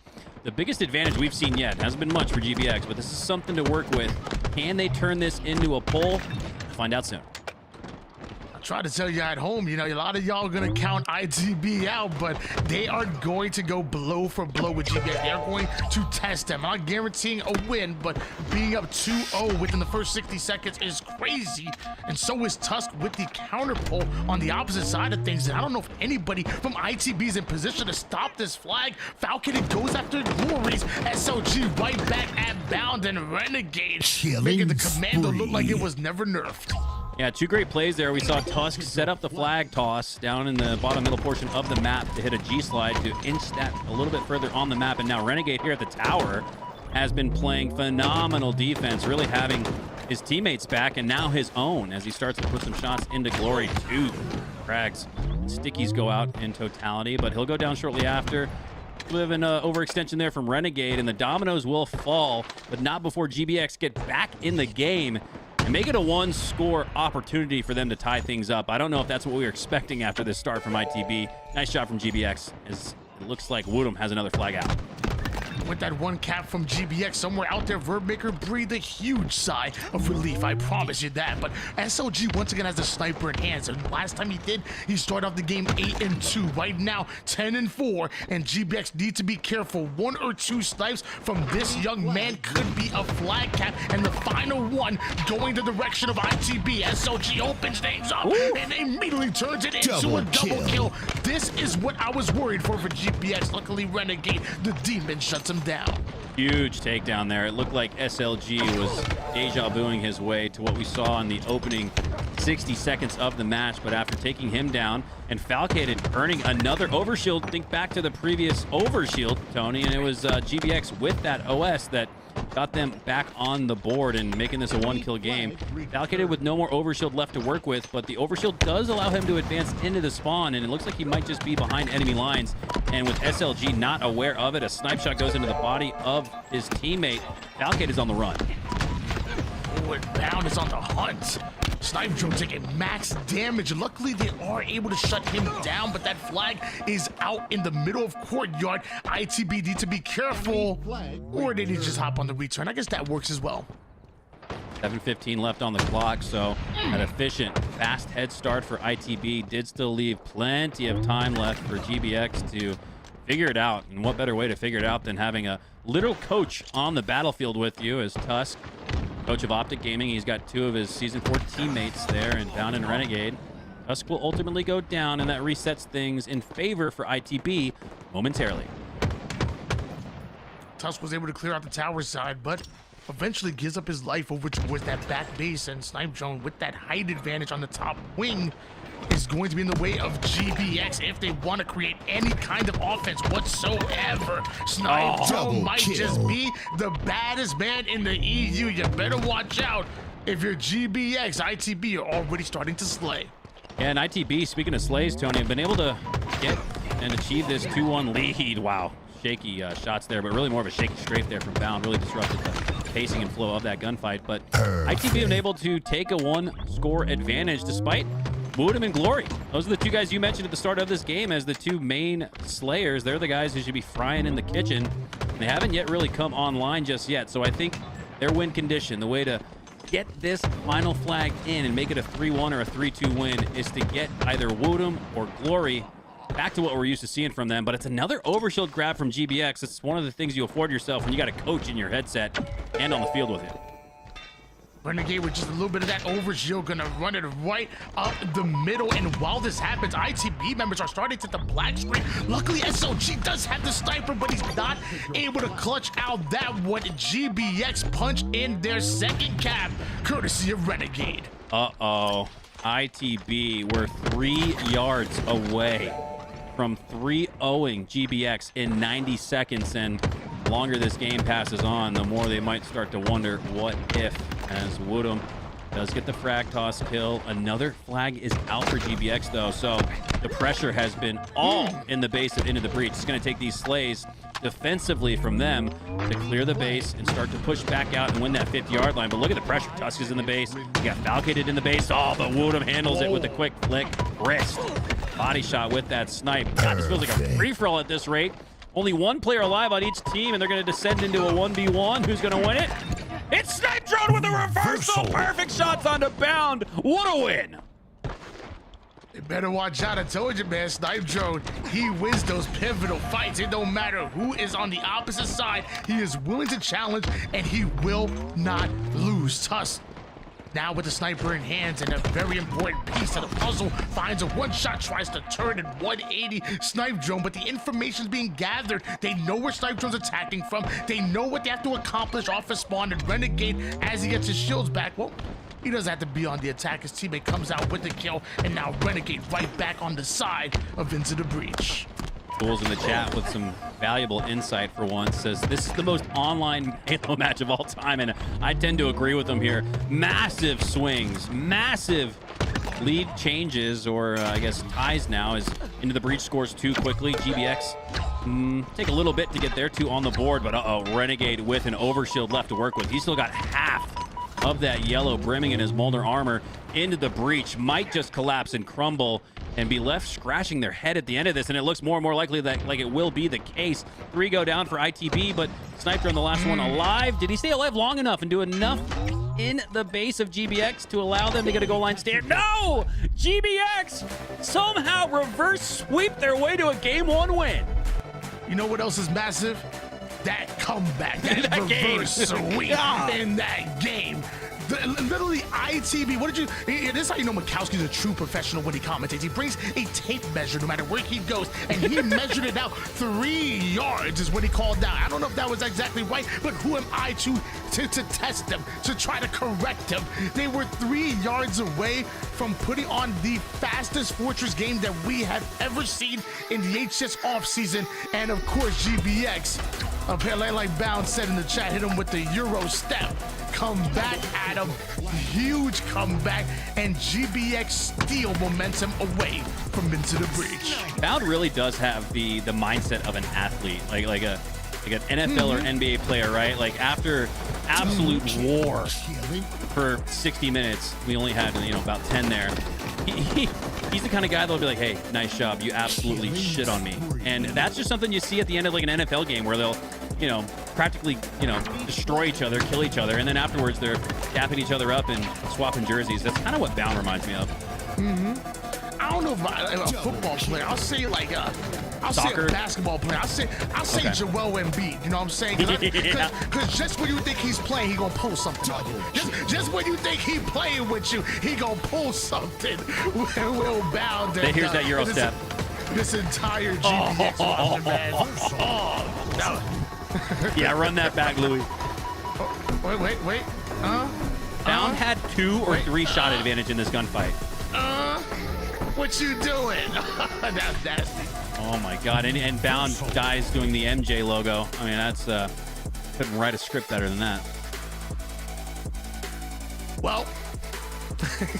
the biggest advantage we've seen yet. Hasn't been much for GBX, but this is something to work with. Can they turn this into a pull? Find out soon. I tried to tell you at home, you know, a lot of y'all are going to count ITB out, but they are going to go blow for blow with GBX. They're going to test them. I'm not guaranteeing a win, but being up 2-0 within the first 60 seconds is crazy. And so is Tusk with the counter pull on the opposite side of things. And I don't know if anybody from ITB is in position to stop this flag. Falcon goes after Glories. SLG right back at bound, and Renegade making the commando look like it was never nerfed. Yeah, 2 great plays there. We saw Tusk set up the flag toss down in the bottom middle portion of the map to hit a G-slide to inch that a little bit further on the map. And now Renegade here at the tower has been playing phenomenal defense, really having his teammates back and now his own as he starts to put some shots into Glory. 2 frags. Stickies go out in totality, but he'll go down shortly after. We have an overextension there from Renegade, and the dominoes will fall, but not before GBX get back in the game and make it a 1-score opportunity for them to tie things up. I don't know if that's what we were expecting after this start from ITB. Nice shot from GBX, as it looks like Woodham has another flag out. With that 1 cap from GBX somewhere out there, Verbmaker breathed a huge sigh of relief, I promise you that. But SLG once again has the sniper in hands, and last time he did, he started off the game 8-2. Right now, 10-4, and GBX need to be careful. 1 or 2 snipes from this young man could be a flag cap, and the final one going the direction of ITB. SLG opens things up, and immediately turns it into a double kill. This is what I was worried for GBX. Luckily, Renegade, the demon, shuts him down. Huge takedown there. It looked like SLG was deja vuing his way to what we saw in the opening 60 seconds of the match, but after taking him down and Falcated earning another overshield, think back to the previous overshield, Tony, and it was GBX with that OS that got them back on the board and making this a 1-kill game. Falcated with no more overshield left to work with, but the overshield does allow him to advance into the spawn, and it looks like he might just be behind enemy lines. And with SLG not aware of it, a snipe shot goes into the body of his teammate. Falcated is on the run. Oh, and Bound is on the hunt. Snipe Drone taking max damage. Luckily, they are able to shut him down, but that flag is out in the middle of courtyard. ITB need to be careful, or they need to just hop on the return. I guess that works as well. 7:15 left on the clock, so an efficient, fast head start for ITB did still leave plenty of time left for GBX to figure it out. And what better way to figure it out than having a literal coach on the battlefield with you as Tusk, coach of OpTic Gaming. He's got 2 of his Season 4 teammates there, and Bound and Renegade. Tusk will ultimately go down, and that resets things in favor for ITB momentarily. Tusk was able to clear out the tower side, but eventually gives up his life over towards that back base, and Snipe Drone with that height advantage on the top wing is going to be in the way of GBX if they want to create any kind of offense whatsoever. Snipe Drone might just be the baddest man in the EU. You better watch out if you're GBX. ITB are already starting to slay. And ITB, speaking of slays, Tony, have been able to get and achieve this 2-1 lead. Wow, shaky shots there, but really more of a shaky strafe there from Bound. Really disrupted the pacing and flow of that gunfight. But ITB been able to take a 1-score advantage despite Woodham and Glory. Those are the 2 guys you mentioned at the start of this game as the 2 main slayers. They're the guys who should be frying in the kitchen. They haven't yet really come online just yet. So I think their win condition, the way to get this final flag in and make it a 3-1 or a 3-2 win, is to get either Woodham or Glory back to what we're used to seeing from them. But it's another overshield grab from GBX. It's one of the things you afford yourself when you got a coach in your headset and on the field with you. Renegade with just a little bit of that overshield, gonna run it right up the middle. And while this happens, ITB members are starting to the black screen. Luckily, SLG does have the sniper, but he's not able to clutch out that one. GBX punch in their second cap, courtesy of Renegade. Uh-oh. ITB were 3 yards away from 3-0ing GBX in 90 seconds. And the longer this game passes on, the more they might start to wonder what if, as Woodham does get the frag toss kill. Another flag is out for GBX though, so the pressure has been all in the base of Into the Breach. It's going to take these slays defensively from them to clear the base and start to push back out and win that 50-yard line. But look at the pressure. Tusk is in the base. You got Falcated in the base. Oh, but Woodham handles it with a quick flick. Wrist. Body shot with that snipe. God, this feels like a free-for-all at this rate. Only 1 player alive on each team, and they're going to descend into a 1v1. Who's going to win it? It's Snipe Drone with a reversal. Perfect shots onto Bound. What a win. You better watch out. I told you, man. Snipe Drone, he wins those pivotal fights. It don't matter who is on the opposite side. He is willing to challenge, and he will not lose. Tusk, now with the sniper in hands and a very important piece of the puzzle, finds a one-shot, tries to turn at 180. Snipe Drone, but the information's being gathered. They know where Snipe Drone's attacking from. They know what they have to accomplish off his spawn. And Renegade, as he gets his shields back, well, he doesn't have to be on the attack. His teammate comes out with the kill, and now Renegade right back on the side of Into the Breach. Tools in the chat with some valuable insight for once says this is the most online Halo match of all time, and I tend to agree with them here. Massive swings, massive lead changes, or I guess ties now, as Into the Breach scores 2 quickly. GBX take a little bit to get their 2 on the board, but Renegade with an overshield left to work with. He's still got half of that yellow brimming in his Molder armor. Into the Breach might just collapse and crumble and be left scratching their head at the end of this, and it looks more and more likely that it will be the case. 3 go down for ITB, but Sniper on the last one alive. Did he stay alive long enough and do enough in the base of GBX to allow them to get a goal line stand? No! GBX somehow reverse sweep their way to a Game 1 win. You know what else is massive? That comeback, that reverse sweep in that game. Literally, ITB, what did you... This is how you know Mikowski's a true professional when he commentates. He brings a tape measure no matter where he goes, and he measured it out. 3 yards is what he called down. I don't know if that was exactly right, but who am I to test them, to try to correct them? They were 3 yards away from putting on the fastest Fortress game that we have ever seen in the HCS off-season, and of course, GBX Apparently, like Bound said in the chat, hit him with the Euro step. Come back at him. Huge comeback. And GBX steal momentum away from Into the Breach. Bound really does have the mindset of an athlete, like an NFL or NBA player, right? Like after absolute war for 60 minutes, we only had about 10 there. He's the kind of guy that'll be like, hey, nice job, you absolutely shit on me. And that's just something you see at the end of like an NFL game where they'll practically destroy each other, kill each other, and then afterwards they're dapping each other up and swapping jerseys. That's kind of what Bound reminds me of. I don't know if a football player. I'll say like Soccer? say a basketball player. I'll say Joel Embiid. You know what I'm saying? Because just when you think he's playing, he gonna pull something on you. Just when you think he playing with you, he gonna pull something. Will Bound. Here's that Euro step. This entire GBX roster, man. No. Yeah, run that back, Louis. Wait. Bound had 2 or 3 shot advantage in this gunfight. What you doing? That's nasty. Oh my God! And Bound dies doing the MJ logo. I mean, that's couldn't write a script better than that. Well,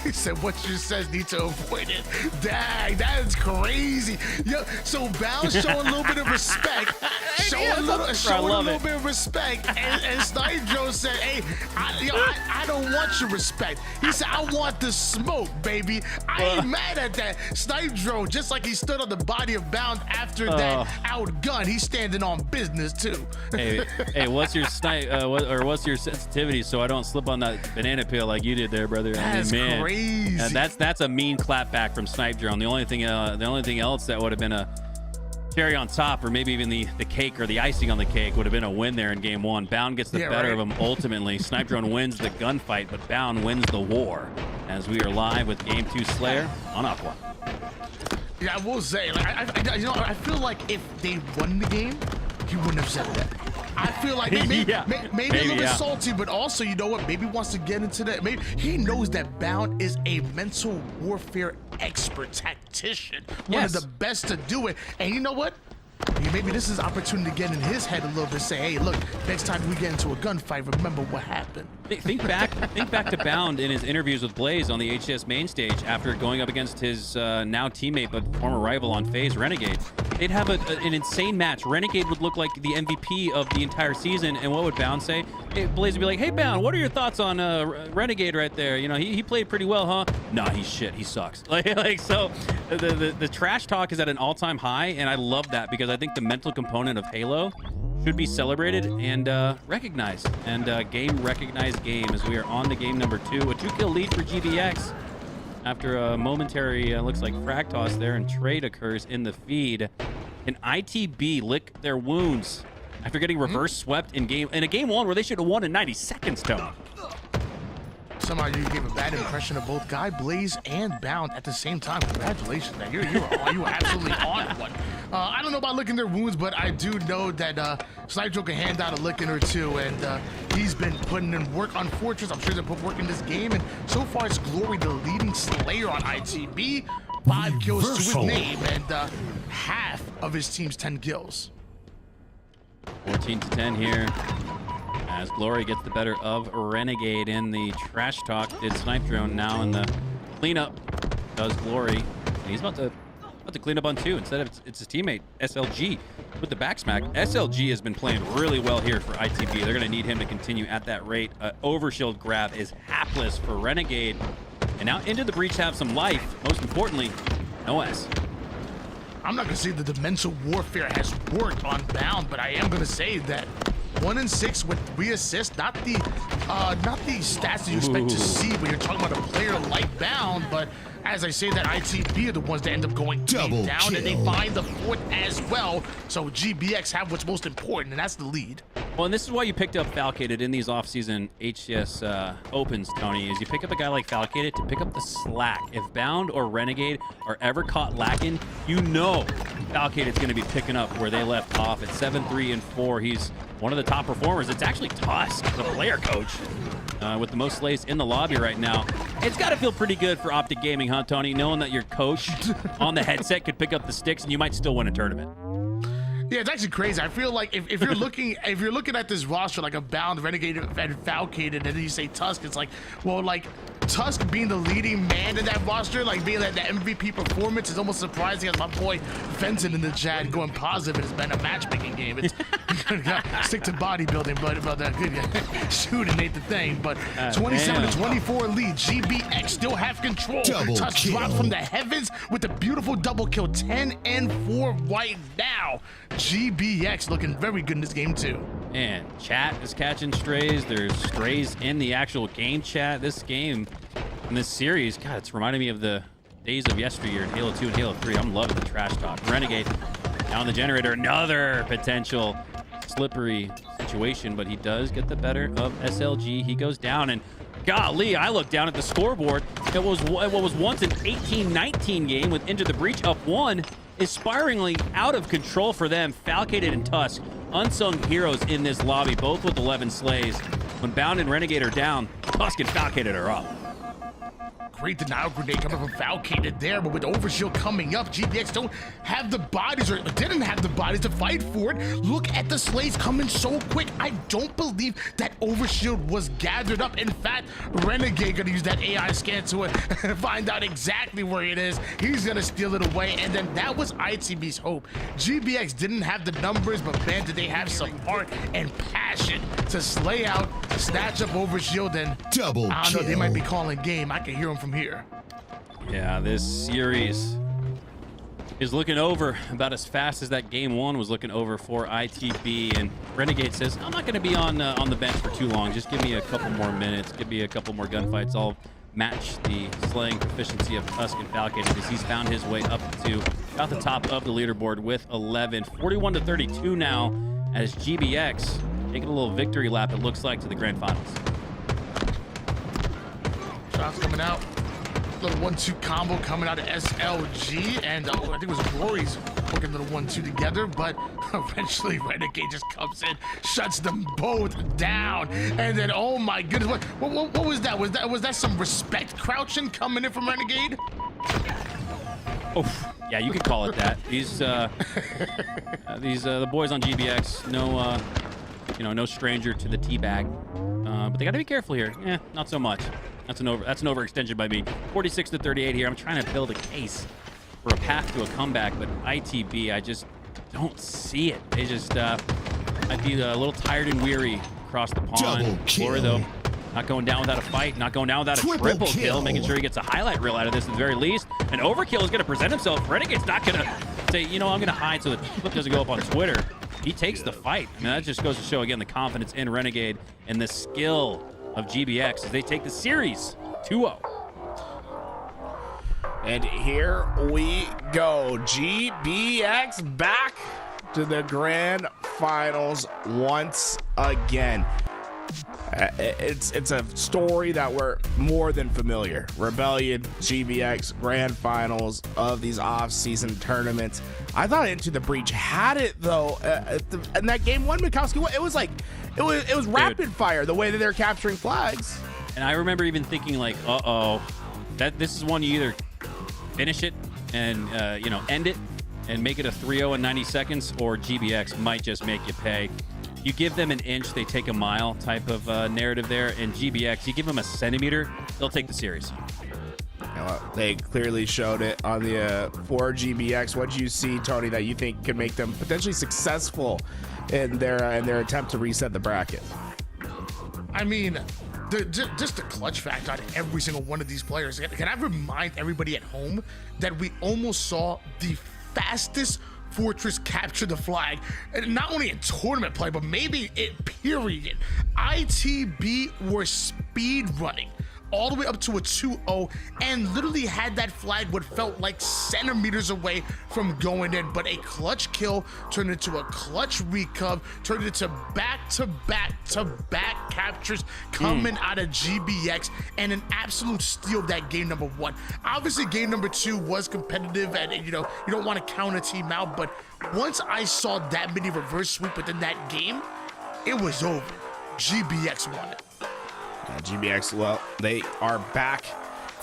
he said what you says need to avoid it. Dang, that is crazy. Yo, so Bound showing a little bit of respect. Showing a little bit of respect. And Snydro said, hey, I don't want your respect. He said, I want the smoke, baby. I ain't mad at that. Snydro, just like he stood on the body of Bound after that outgun, he's standing on business too. hey, what's your what's your sensitivity so I don't slip on that banana peel like you did there, brother? That's crazy. That's a mean clap back from Snipe Drone. The only thing else that would have been a cherry on top, or maybe even the cake or the icing on the cake, would have been a win there in game 1. Bound gets the better of him ultimately. Snipe Drone wins the gunfight, but Bound wins the war. As we are live with game 2 Slayer on Aqua. Yeah, I will say, like, I feel like if they won the game, he wouldn't have said that. I feel like maybe a little bit salty, but also, you know what? Maybe wants to get into that. Maybe he knows that Bound is a mental warfare expert tactician, one of the best to do it. And you know what? Maybe this is an opportunity to get in his head a little bit. Say, hey, look, next time we get into a gunfight, remember what happened. Think back to Bound in his interviews with Blaze on the HCS main stage after going up against his now teammate but former rival on FaZe, Renegade. They'd have an insane match. Renegade would look like the MVP of the entire season, and what would Bound say? Blaze would be like, hey, Bound, what are your thoughts on Renegade right there? He played pretty well, huh? Nah, he's shit. He sucks. So the trash talk is at an all-time high, and I love that because I think the mental component of Halo should be celebrated and recognized. And recognized game as we are on to game number 2. A 2-kill lead for GBX. After a momentary, looks like frag toss there, and trade occurs in the feed. Can ITB lick their wounds after getting reverse swept in a game 1 where they should have won in 90 seconds, Tony? Somehow you gave a bad impression of both Guy Blaze and Bound at the same time. Congratulations, man. You were absolutely on one. I don't know about licking their wounds, but I do know that Sniper can hand out a licking or two, and he's been putting in work on Fortress. I'm sure they put work in this game, and so far it's Glory, the leading Slayer on ITB. 5 kills to his name, and half of his team's 10 kills. 14-10 here. As Glory gets the better of Renegade in the trash talk. Did Snipe Drone now in the cleanup. Does Glory. And he's about to clean up on 2. Instead of it's his teammate, SLG, with the backsmack. SLG has been playing really well here for ITB. They're going to need him to continue at that rate. Overshield grab is hapless for Renegade. And now into the breach have some life. Most importantly, no S. I'm not going to say that the mental warfare has worked on Bound, but I am going to say that 1 and 6 with 3 assists, not the stats that you expect to see when you're talking about a player like Bound, but as I say that, ITB are the ones that end up going down, and they find the 4th as well. So GBX have what's most important, and that's the lead. Well, and this is why you picked up Falcated in these off-season HCS opens, Tony, is you pick up a guy like Falcated to pick up the slack. If Bound or Renegade are ever caught lacking, you know Falcated's going to be picking up where they left off at 7-3-4. He's one of the top performers. It's actually Tusk, the player coach, with the most slays in the lobby right now. It's got to feel pretty good for OpTic Gaming, huh, Tony? Knowing that your coach on the headset could pick up the sticks and you might still win a tournament. Yeah, it's actually crazy. I feel like if you're looking at this roster like a Bound, Renegade, and Falcated, and then you say Tusk, it's like, well, like Tusk being the leading man in that roster, like being that the MVP performance is almost surprising. As my boy Fenton in the chat going positive, it's been a matchmaking game. It's stick to bodybuilding, but good shooting ain't the thing. But 27-24 lead. GBX still have control. Tusk drops from the heavens with a beautiful double kill. 10-4 right now. GBX looking very good in this game too. And chat is catching strays. There's strays in the actual game chat. This game in this series, God, it's reminding me of the days of yesteryear in Halo 2 and Halo 3. I'm loving the trash talk. Renegade down the generator. Another potential slippery situation, but he does get the better of SLG. He goes down, and golly, I look down at the scoreboard. It was what was once an 18-19 game with Into the Breach up 1 is spiraling out of control for them. Falcated and Tusk, unsung heroes in this lobby, both with 11 slays. When Bound and Renegade are down, Tusk and Falcated are up. Great denial grenade coming from Falcated there, but with Overshield coming up, GBX don't have the bodies, or didn't have the bodies to fight for it. Look at the slays coming so quick. I don't believe that Overshield was gathered up. In fact, Renegade gonna use that AI scan to find out exactly where it is. He's gonna steal it away, and then that was ITB's hope. GBX didn't have the numbers, but man, did they have some heart and passion to slay out, snatch up Overshield, and Double I don't know, they might be calling game. I can hear them from here. Yeah, this series is looking over about as fast as that game 1 was looking over for ITB. And Renegade says, I'm not going to be on the bench for too long. Just give me a couple more minutes. Give me a couple more gunfights. I'll match the slaying proficiency of Tusk and Falcated as he's found his way up to about the top of the leaderboard with 11. 41-32 now as GBX taking a little victory lap, it looks like, to the grand finals. Shots coming out. Little 1-2 combo coming out of SLG, and I think it was Glory's working little 1-2 together, but eventually Renegade just comes in, shuts them both down, and then oh my goodness, what was that? Was that some respect crouching coming in from Renegade? Oh, yeah, you could call it that. These the boys on GBX, no stranger to the teabag, but they got to be careful here. Yeah, not so much. That's an overextension by me. 46-38 here. I'm trying to build a case for a path to a comeback, but ITB, I just don't see it. They just might be a little tired and weary across the pond. Glory, though, not going down without a fight, not going down without a triple kill, making sure he gets a highlight reel out of this at the very least. And Overkill is going to present himself. Renegade's not going to say, I'm going to hide so the clip doesn't go up on Twitter. He takes the fight. I mean, that just goes to show, again, the confidence in Renegade and the skill of GBX as they take the series 2-0. And here we go. GBX back to the grand finals once again. It's a story that we're more than familiar. Rebellion, GBX, grand finals of these off-season tournaments. I thought Into the Breach had it though. In that game 1, Mikowski, it was rapid fire the way that they're capturing flags. And I remember even thinking like, this is one you either finish it and end it and make it a 3-0 in 90 seconds, or GBX might just make you pay. You give them an inch, they take a mile type of narrative there. And GBX, you give them a centimeter, they'll take the series. They clearly showed it on the for GBX. What do you see, Tony, that you think could make them potentially successful in their attempt to reset the bracket? I mean, just the clutch factor on every single one of these players. Can I remind everybody at home that we almost saw the fastest Fortress capture the flag, and not only in tournament play, but maybe in period. ITB were speed running all the way up to a 2-0 and literally had that flag what felt like centimeters away from going in, but a clutch kill turned into a clutch recov, turned into back-to-back captures coming out of GBX, and an absolute steal that game number 1. Obviously game number 2 was competitive, and you don't want to count a team out, but once I saw that many reverse sweep within that game, it was over. GBX won it. GBX, well, they are back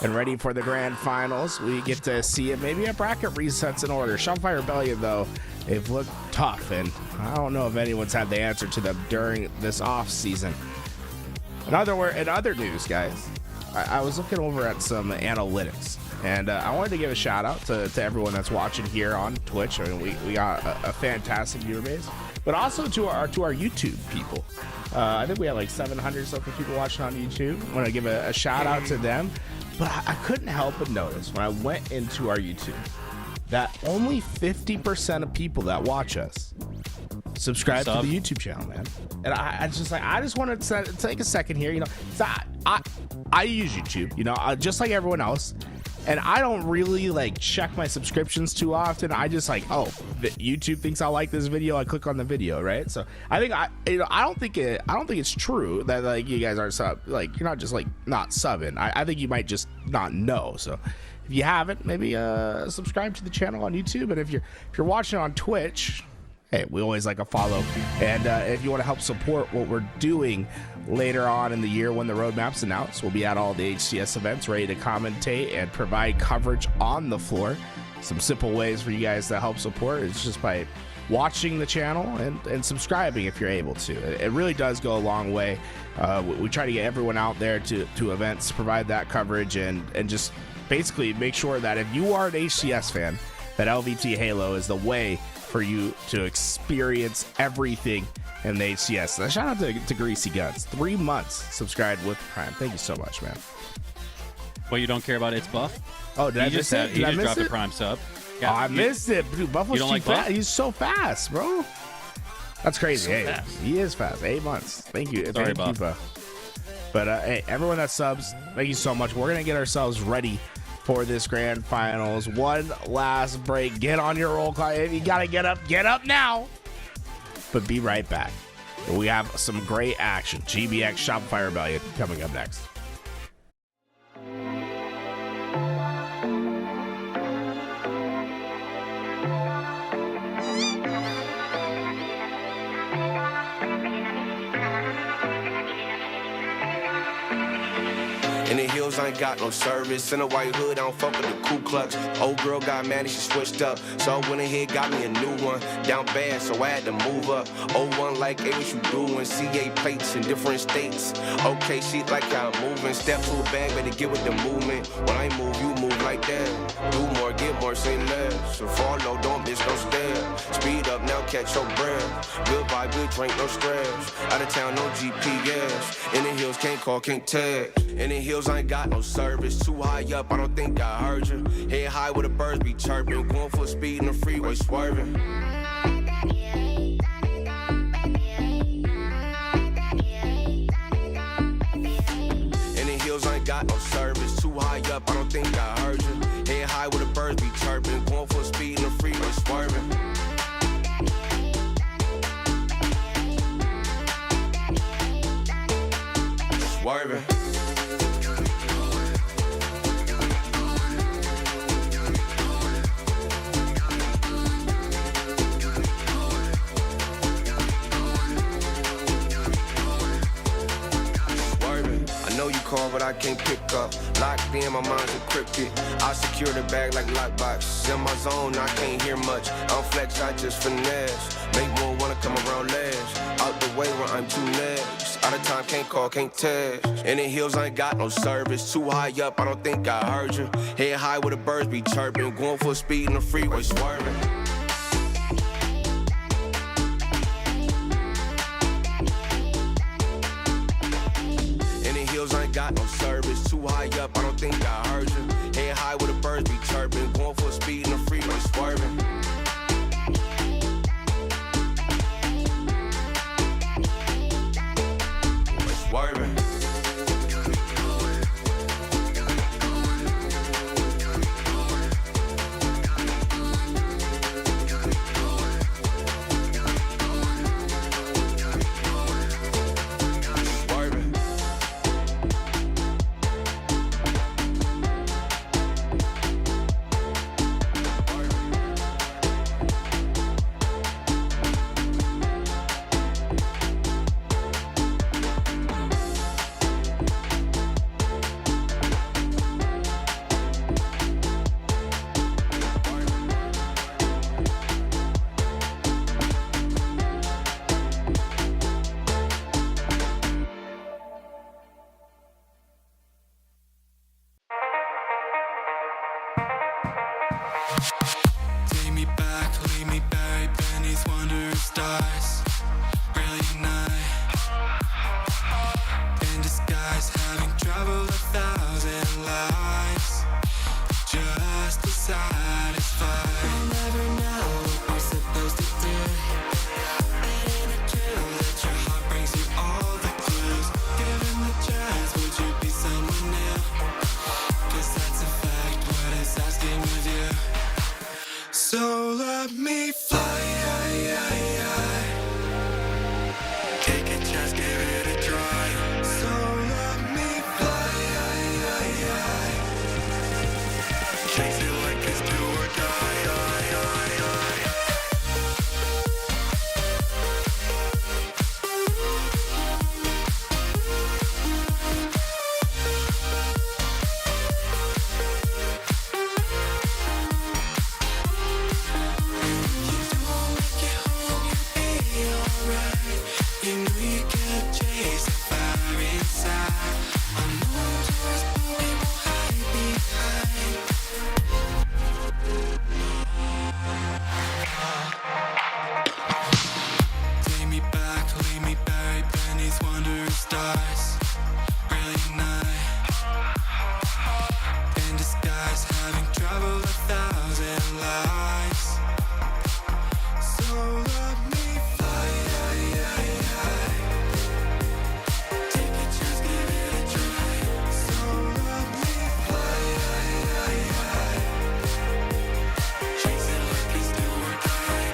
and ready for the grand finals. We get to see it. Maybe a bracket resets in order. Shopify Rebellion, though, they've looked tough, and I don't know if anyone's had the answer to them during this off season. In other news, guys, I was looking over at some analytics, and I wanted to give a shout out to everyone that's watching here on Twitch. I mean, we got a fantastic viewer base, but also to our YouTube people. I think we had like 700 something people watching on YouTube. I want to give a shout out to them, but I couldn't help but notice when I went into our YouTube that only 50% of people that watch us subscribe to the YouTube channel, man. And I just wanted to take a second here. You know, I use YouTube, you know, just like everyone else. And I don't really like check my subscriptions too often. I just like, oh, YouTube thinks I like this video, I click on the video, right? So I think I don't think it's true that like you guys are like you're not just like not subbing. I think you might just not know. So if you haven't, maybe subscribe to the channel on YouTube. And if you're watching on Twitch, hey, we always like a follow. And if you want to help support what we're doing later on in the year when the roadmap's announced, we'll be at all the HCS events ready to commentate and provide coverage on the floor. Some simple ways for you guys to help support is just by watching the channel and subscribing if you're able to. It really does go a long way. We try to get everyone out there to events to provide that coverage and just basically make sure that if you are an HCS fan, that LVT Halo is the way for you to experience everything in the HCS. So shout out to Greasy Guns. 3 months subscribed with Prime. Thank you so much, man. Well, you don't care about its buff? Oh, did I miss it? He just dropped a Prime sub. Yeah, I missed it. Dude, Buff was too like fast. Buff? He's so fast, bro. That's crazy. So hey, fast. He is fast. 8 months. Thank you. Sorry, Thank you, Buff. But hey, everyone that subs, thank you so much. We're going to get ourselves ready for this grand finals. One last break. Get on your roll clock. If you gotta get up now. But be right back. We have some great action. GBX Shopify Rebellion coming up next. In the hills, I ain't got no service. In a white hood, I don't fuck with the Ku Klux. Old girl got mad and she switched up. So I went ahead, got me a new one. Down bad, so I had to move up. 01 like, hey, what you doing? CA plates in different states. Okay, she like how I'm moving. Step to a bag, better get with the movement. When I move, you move like that. Do more, get more, say less. So follow, don't miss no stairs. Speed up now, catch your breath. Good vibe, good drink, no stress. Out of town, no GPS. In the hills, can't call, can't tag. In the hills, I ain't got no service. Too high up, I don't think I heard you. Head high where the birds be chirping. Going full speed in the freeway, swerving. In the hills, I ain't got no service. Too high up, I don't think I heard you. Head high where the birds be chirping. Going full speed in the freeway, swerving. Swerving. But I can't pick up. Locked in, my mind's encrypted. I secure the bag like lockbox. In my zone, I can't hear much. I don't flex, I just finesse. Make more wanna come around last. Out the way where I'm too next. Out of time, can't call, can't text. In the hills, I ain't got no service. Too high up, I don't think I heard you. Head high where the birds be chirping. Going full speed in the freeway, swerving. Got no service, too high up, I don't think I heard you. Head high where the birds be chirping, going full speed in the freeway, swerving. Swerving. Leave me buried beneath wandering stars. Brilliant night. In disguise, having traveled 1,000 lives. Just to satisfy. We'll never know what we're supposed to do. Ain't it true that your heart brings you all the clues? Given the chance, would you be someone new? 'Cause that's a fact, what it's asking of you. So let me fly. Take a chance, give it a try. So let me fly. Chase it like it's do or die. You know you can't chase the fire inside. Unknown doors, but we won't hide behind. Take me back, leave me buried beneath wandering stars. Brilliant night. In disguise, having traveled 1,000 lives. So let me fly. Take a chance, give it a try. So let me fly. Chase it like it's do or die.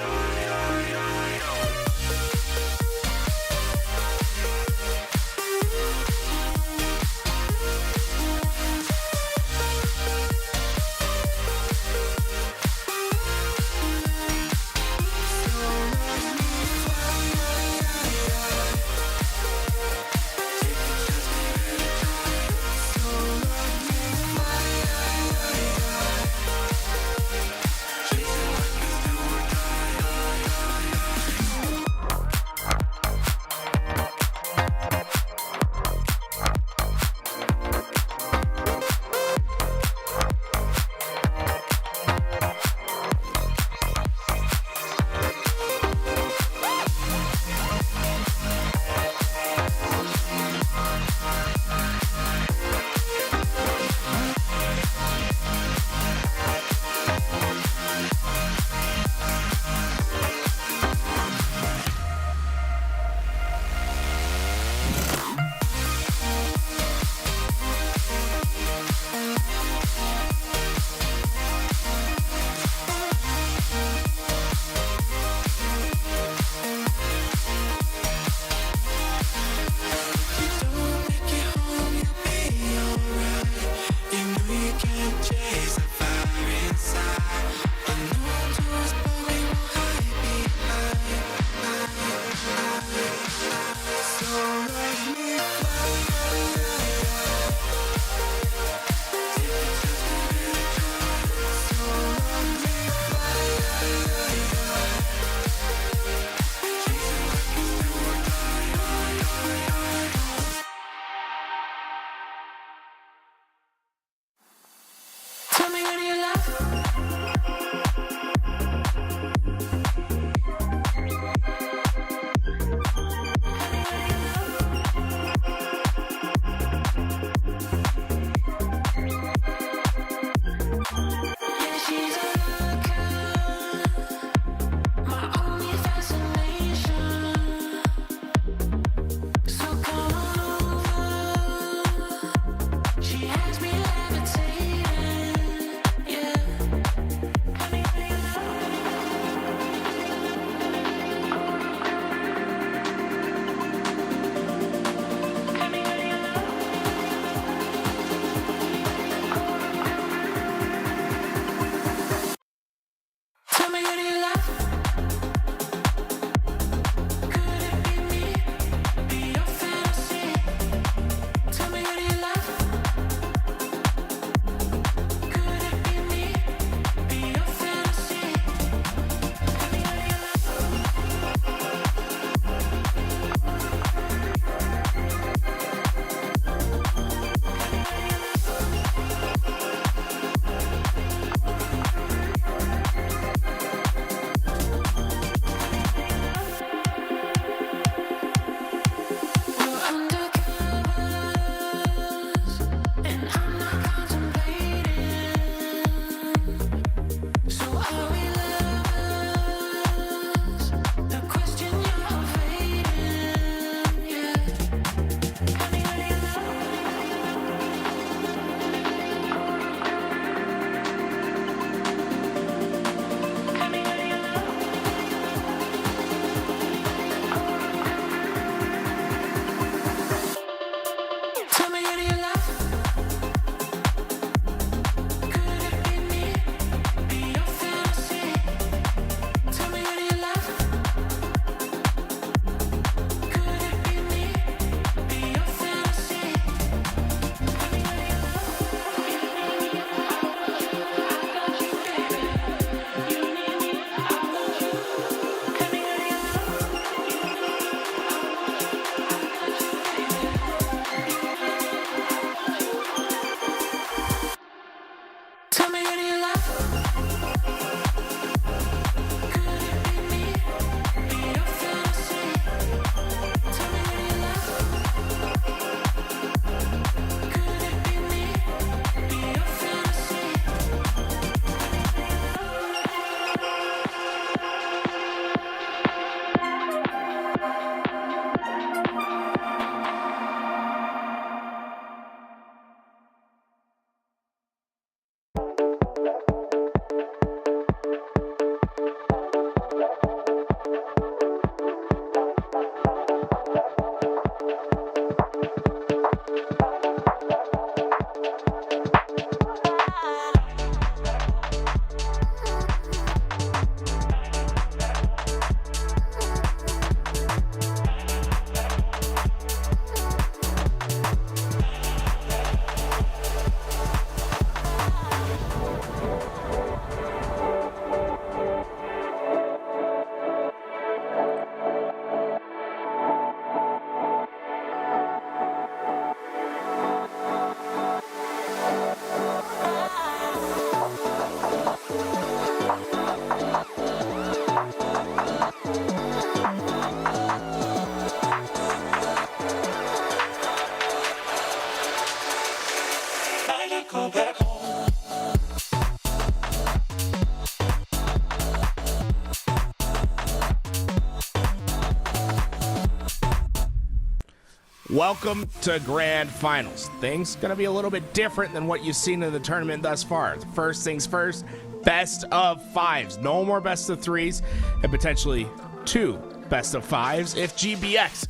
welcome to Grand Finals. Things gonna be a little bit different than what you've seen in the tournament thus far. First things first, best of 5s. No more best of 3s, and potentially 2 best of 5s if GBX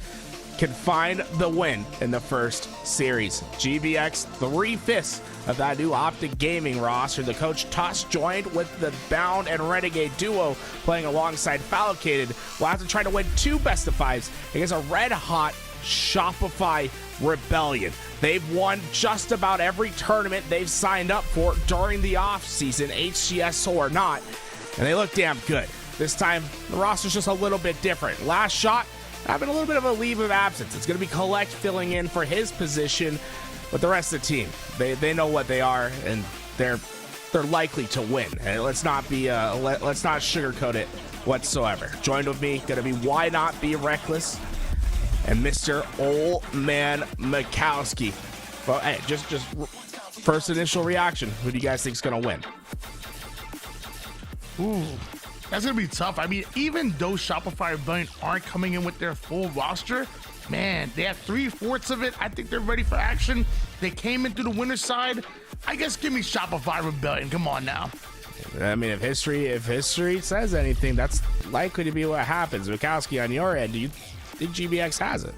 can find the win in the first series. GBX, 3/5 of that new OpTic Gaming roster. The coach Tuss joined with the Bound and Renegade duo playing alongside Falcated. Will have to try to win 2 best of 5s against a red-hot Shopify Rebellion. They've won just about every tournament they've signed up for during the off-season, HCS or not, and they look damn good. This time, the roster's just a little bit different. Last shot, having a little bit of a leave of absence. It's going to be Collect filling in for his position, but the rest of the team, they know what they are, and they're likely to win. And let's not sugarcoat it whatsoever. Joined with me, going to be Why Not Be Reckless and Mr. Old Man Mikowski. Well, hey, just first initial reaction. Who do you guys think is going to win? Ooh, that's going to be tough. I mean, even though Shopify Rebellion aren't coming in with their full roster, man, they have 3/4 of it. I think they're ready for action. They came into the winner's side. I guess give me Shopify Rebellion. Come on now. I mean, if history says anything, that's likely to be what happens. Mikowski, on your end, do you think GBX has it?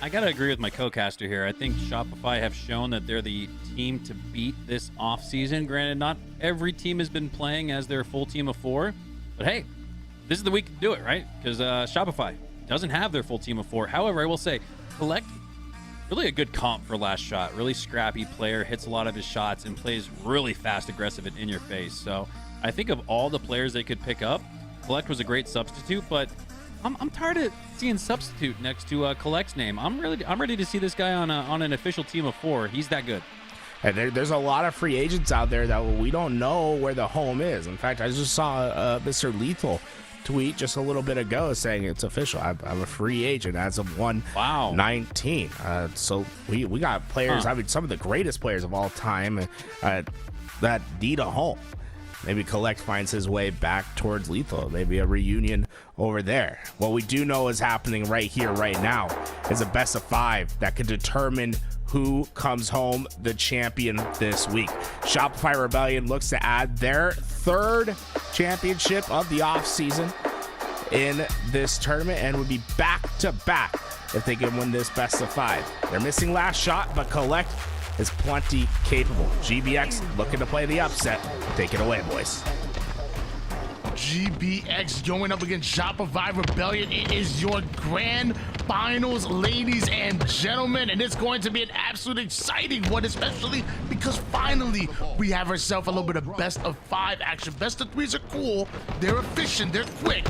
I gotta agree with my co-caster here. I think Shopify have shown that they're the team to beat this off-season. Granted, not every team has been playing as their full team of 4, but hey, this is the week to do it, right? Because Shopify doesn't have their full team of 4. However, I will say, Collect, really a good comp for last shot. Really scrappy player, hits a lot of his shots, and plays really fast, aggressive, and in your face. So I think of all the players they could pick up, Collect was a great substitute, but I'm tired of seeing substitute next to Collect's name. I'm ready to see this guy on an official team of 4. He's that good. And there's a lot of free agents out there that we don't know where the home is. In fact, I just saw Mr. Lethal tweet just a little bit ago saying it's official. I'm a free agent as of 1/19. So we got players. I mean, some of the greatest players of all time that need a home. Maybe Collect finds his way back towards Lethal. Maybe a reunion over there. What we do know is happening right here, right now, is a best of 5 that could determine who comes home the champion this week. Shopify Rebellion looks to add their 3rd championship of the offseason in this tournament and would be back-to-back if they can win this best of 5. They're missing last shot, but Collect is plenty capable. GBX looking to play the upset. Take it away, boys. GBX going up against Shopify Rebellion. It is your grand finals, ladies and gentlemen, and it's going to be an absolute exciting one, especially because finally we have ourselves a little bit of best of 5 action. Best of 3s are cool, they're efficient, they're quick,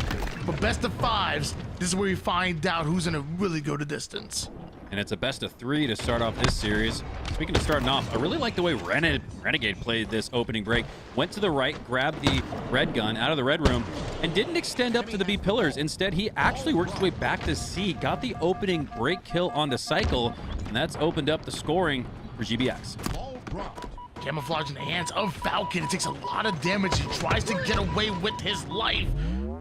but best of 5s, this is where we find out who's gonna really go the distance. And it's a best of 3 to start off this series. Speaking of starting off, I really like the way Renegade played this opening break. Went to the right, grabbed the red gun out of the red room, and didn't extend up to the B pillars. Instead, he actually worked his way back to C, got the opening break kill on the cycle, and that's opened up the scoring for GBX. Camouflage in the hands of Falcon. It takes a lot of damage. He tries to get away with his life.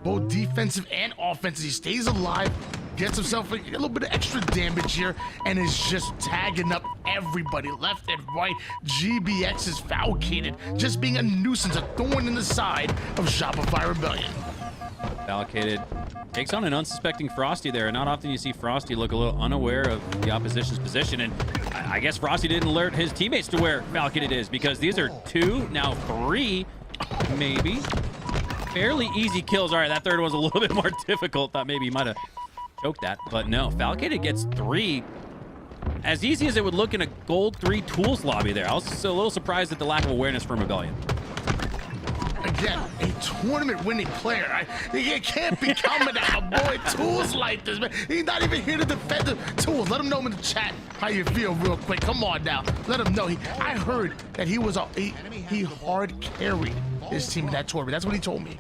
Both defensive and offensive. He stays alive, gets himself a little bit of extra damage here, and is just tagging up everybody left and right. GBX is Falcated, just being a nuisance, a thorn in the side of Shopify Rebellion. Falcated takes on an unsuspecting Frosty there. Not often you see Frosty look a little unaware of the opposition's position, and I guess Frosty didn't alert his teammates to where Falcated is, because these are 2, now 3, maybe. Fairly easy kills. All right, that third was a little bit more difficult. Thought maybe he might have choked that, but no. Falcated gets 3. As easy as it would look in a gold 3 tools lobby there. I was a little surprised at the lack of awareness from Rebellion. Again, a tournament-winning player. He can't be coming out, boy, tools like this, man. He's not even here to defend the tools. Let him know in the chat how you feel real quick. Come on now. Let him know. I heard that he was he hard carried his team in that tournament. That's what he told me.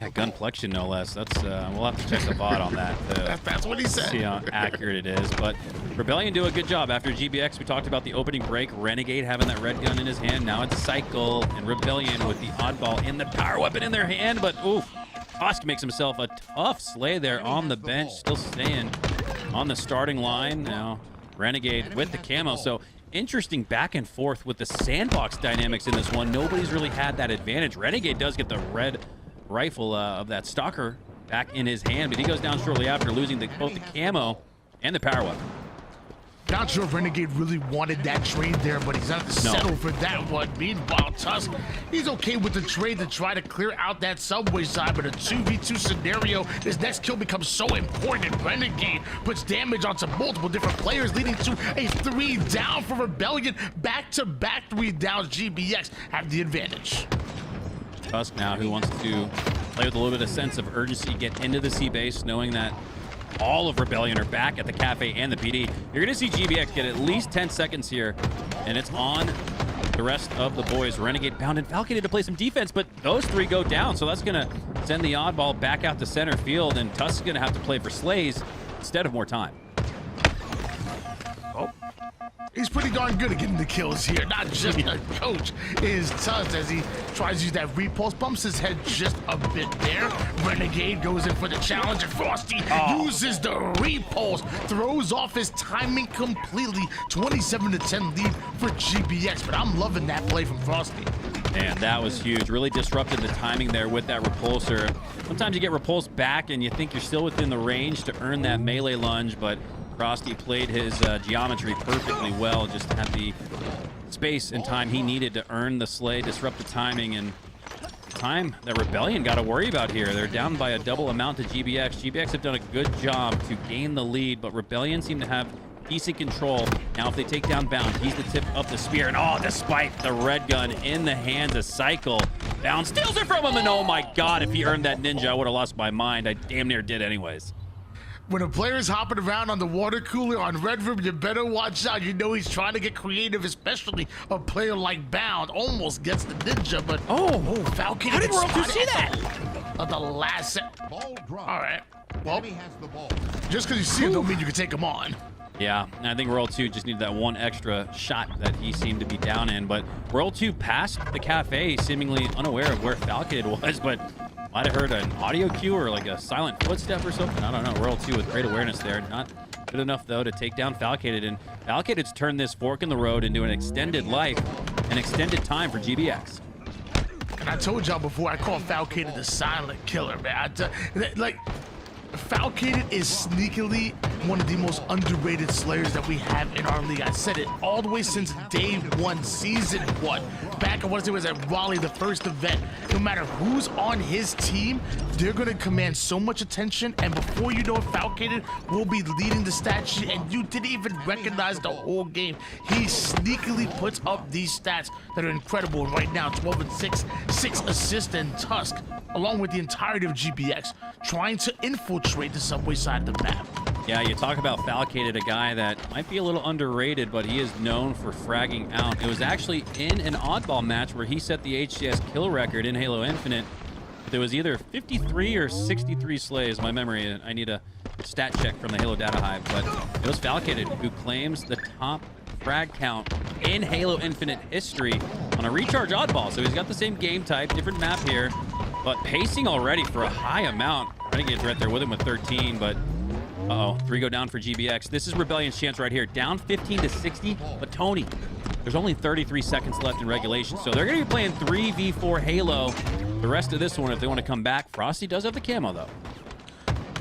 Yeah, gunplexion, no less. That's we'll have to check the VOD on that. That's what he said. See how accurate it is. But Rebellion do a good job. After GBX, we talked about the opening break. Renegade having that red gun in his hand. Now it's Cycle and Rebellion with the oddball in the power weapon in their hand. But oof, Osk makes himself a tough slay there on the bench, still staying on the starting line. Now Renegade with the camo. So interesting back and forth with the sandbox dynamics in this one. Nobody's really had that advantage. Renegade does get the red rifle of that stalker back in his hand, but he goes down shortly after, losing both the camo and the power weapon. Not sure if Renegade really wanted that trade there, but he's going to settle for that one. Meanwhile, Tusk, he's okay with the trade to try to clear out that subway side, but a 2v2 scenario, his next kill becomes so important. Renegade puts damage onto multiple different players, leading to a 3 down for Rebellion. Back-to-back 3 downs. GBX have the advantage. Tusk now, who wants to play with a little bit of sense of urgency, get into the C base, knowing that all of Rebellion are back at the cafe and the PD. You're going to see GBX get at least 10 seconds here, and it's on the rest of the boys. Renegade bound and Falcon to play some defense, but those 3 go down, so that's going to send the oddball back out to center field, and Tusk is going to have to play for Slays instead of more time. Oh. He's pretty darn good at getting the kills here. Not just a coach is Tusk as he tries to use that repulse, bumps his head just a bit there. Renegade goes in for the challenge, and Frosty uses the repulse, throws off his timing completely. 27-10 lead for GBX, but I'm loving that play from Frosty. And that was huge. Really disrupted the timing there with that repulsor. Sometimes you get repulsed back and you think you're still within the range to earn that melee lunge, but Frosty played his geometry perfectly well, just had the space and time he needed to earn the slay, disrupt the timing, and time that Rebellion got to worry about here. They're down by a double amount to GBX. GBX have done a good job to gain the lead, but Rebellion seem to have decent control. Now if they take down Bound, he's the tip of the spear, and despite the red gun in the hands of Cycle, Bound steals it from him, and oh my god, if he earned that ninja, I would have lost my mind. I damn near did anyways. When a player's hopping around on the water cooler on Red Room, you better watch out. You know he's trying to get creative, especially a player like Bound. Almost gets the ninja, but Falcon. How did World 2 see that? At the last set. Ball drop. All right. Well, Enemy has the ball. just because you see it don't mean you can take him on. Yeah, and I think World 2 just needed that one extra shot that he seemed to be down in, but World 2 passed the cafe, seemingly unaware of where Falcon was, but might have heard an audio cue or like a silent footstep or something. I don't know. World 2 with great awareness there. Not good enough, though, to take down Falcated. And Falcated's turned this fork in the road into an extended life, an extended time for GBX. And I told y'all before, I call Falcated the silent killer, man. Falcated is sneakily one of the most underrated slayers that we have in our league. I said it all the way since day 1, season 1. Back, I want to say it was at Raleigh, the first event. No matter who's on his team, they're going to command so much attention. And before you know it, Falcated will be leading the stat sheet, and you didn't even recognize the whole game. He sneakily puts up these stats that are incredible. Right now, 12 and 6, 6 assists, and Tusk, along with the entirety of GBX, trying to infiltrate the subway side of the map. Yeah, you talk about Falcated, a guy that might be a little underrated, but he is known for fragging out. It was actually in an oddball match where he set the HCS kill record in Halo Infinite. There was either 53 or 63 slays, my memory. I need a stat check from the Halo Data Hive, but it was Falcated who claims the top frag count in Halo Infinite history on a recharge oddball. So he's got the same game type, different map here, but pacing already for a high amount. Renegade's right there with him with 13, but 3 go down for GBX. This is Rebellion's chance right here. Down 15 to 60, but Tony, there's only 33 seconds left in regulation, so they're going to be playing 3v4 Halo the rest of this one if they want to come back. Frosty does have the camo, though.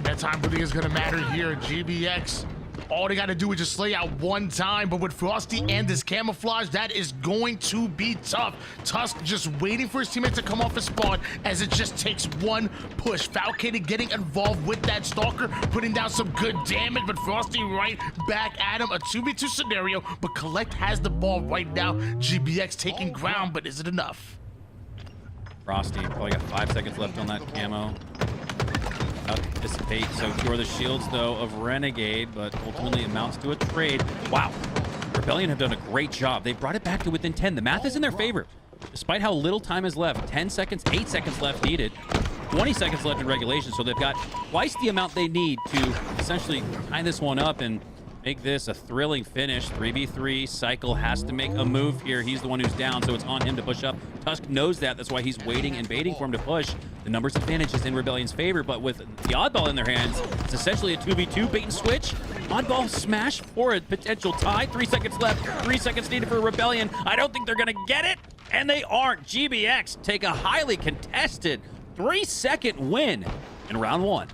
That time really is going to matter here. GBX, all they got to do is just slay out one time, but with Frosty and this camouflage, that is going to be tough. Tusk just waiting for his teammate to come off his spawn as it just takes one push. Falcated getting involved with that stalker, putting down some good damage, but Frosty right back at him. A 2v2 scenario, but Collect has the ball right now. GBX taking ground, but is it enough? Frosty probably got 5 seconds left on that camo. Dissipate, so cure the shields though of Renegade, but ultimately amounts to a trade. Wow, Rebellion have done a great job. They brought it back to within 10. The math is in their favor, despite how little time is left. 10 seconds, 8 seconds left needed, 20 seconds left in regulation, so they've got twice the amount they need to essentially tie this one up and make this a thrilling finish. 3v3, Cycle has to make a move here. He's the one who's down, so it's on him to push up. Tusk knows that. That's why he's waiting and baiting for him to push. The numbers advantage is in Rebellion's favor, but with the oddball in their hands, it's essentially a 2v2 bait and switch. Oddball smash for a potential tie. 3 seconds left. 3 seconds needed for Rebellion. I don't think they're going to get it. And they aren't. GBX take a highly contested 3-second win in round 1.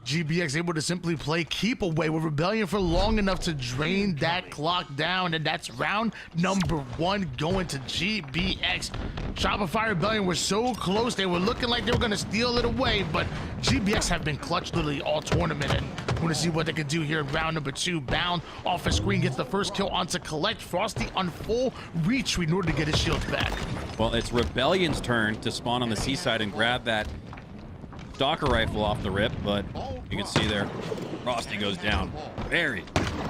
GBX able to simply play keep away with Rebellion for long enough to drain that clock down, and that's round number 1 going to GBX. Shopify Rebellion were so close, they were looking like they were going to steal it away, but GBX have been clutch literally all tournament, and we're going to see what they can do here in round number 2. Bound off a screen, gets the first kill onto Collect. Frosty on full retreat in order to get his shield back. Well, it's Rebellion's turn to spawn on the seaside and grab that Stalker rifle off the rip, but you can see there, Frosty goes down very,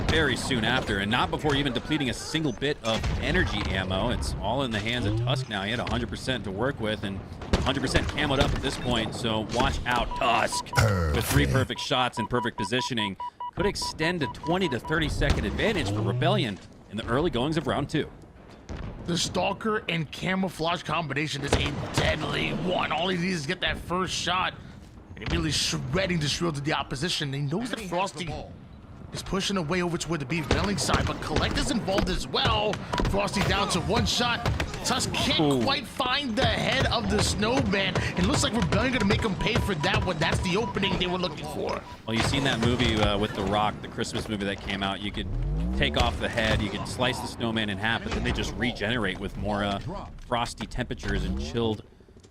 very soon after, and not before even depleting a single bit of energy ammo. It's all in the hands of Tusk now. He had 100% to work with, and 100% camoed up at this point, so watch out. Tusk, with 3 perfect shots and perfect positioning, could extend a 20 to 30 second advantage for Rebellion in the early goings of round 2. The Stalker and Camouflage combination is a deadly one. All he needs is get that first shot, and immediately shredding the shield to the opposition. He knows that Frosty is pushing away over toward the B railing side, but Collect is involved as well. Frosty down to 1 shot. Tusk can't quite find the head of the snowman. It looks like Rebellion gonna make him pay for that one. That's the opening they were looking for. Well, you've seen that movie with The Rock, the Christmas movie that came out. You could take off the head, you could slice the snowman in half, but then they just regenerate with more frosty temperatures and chilled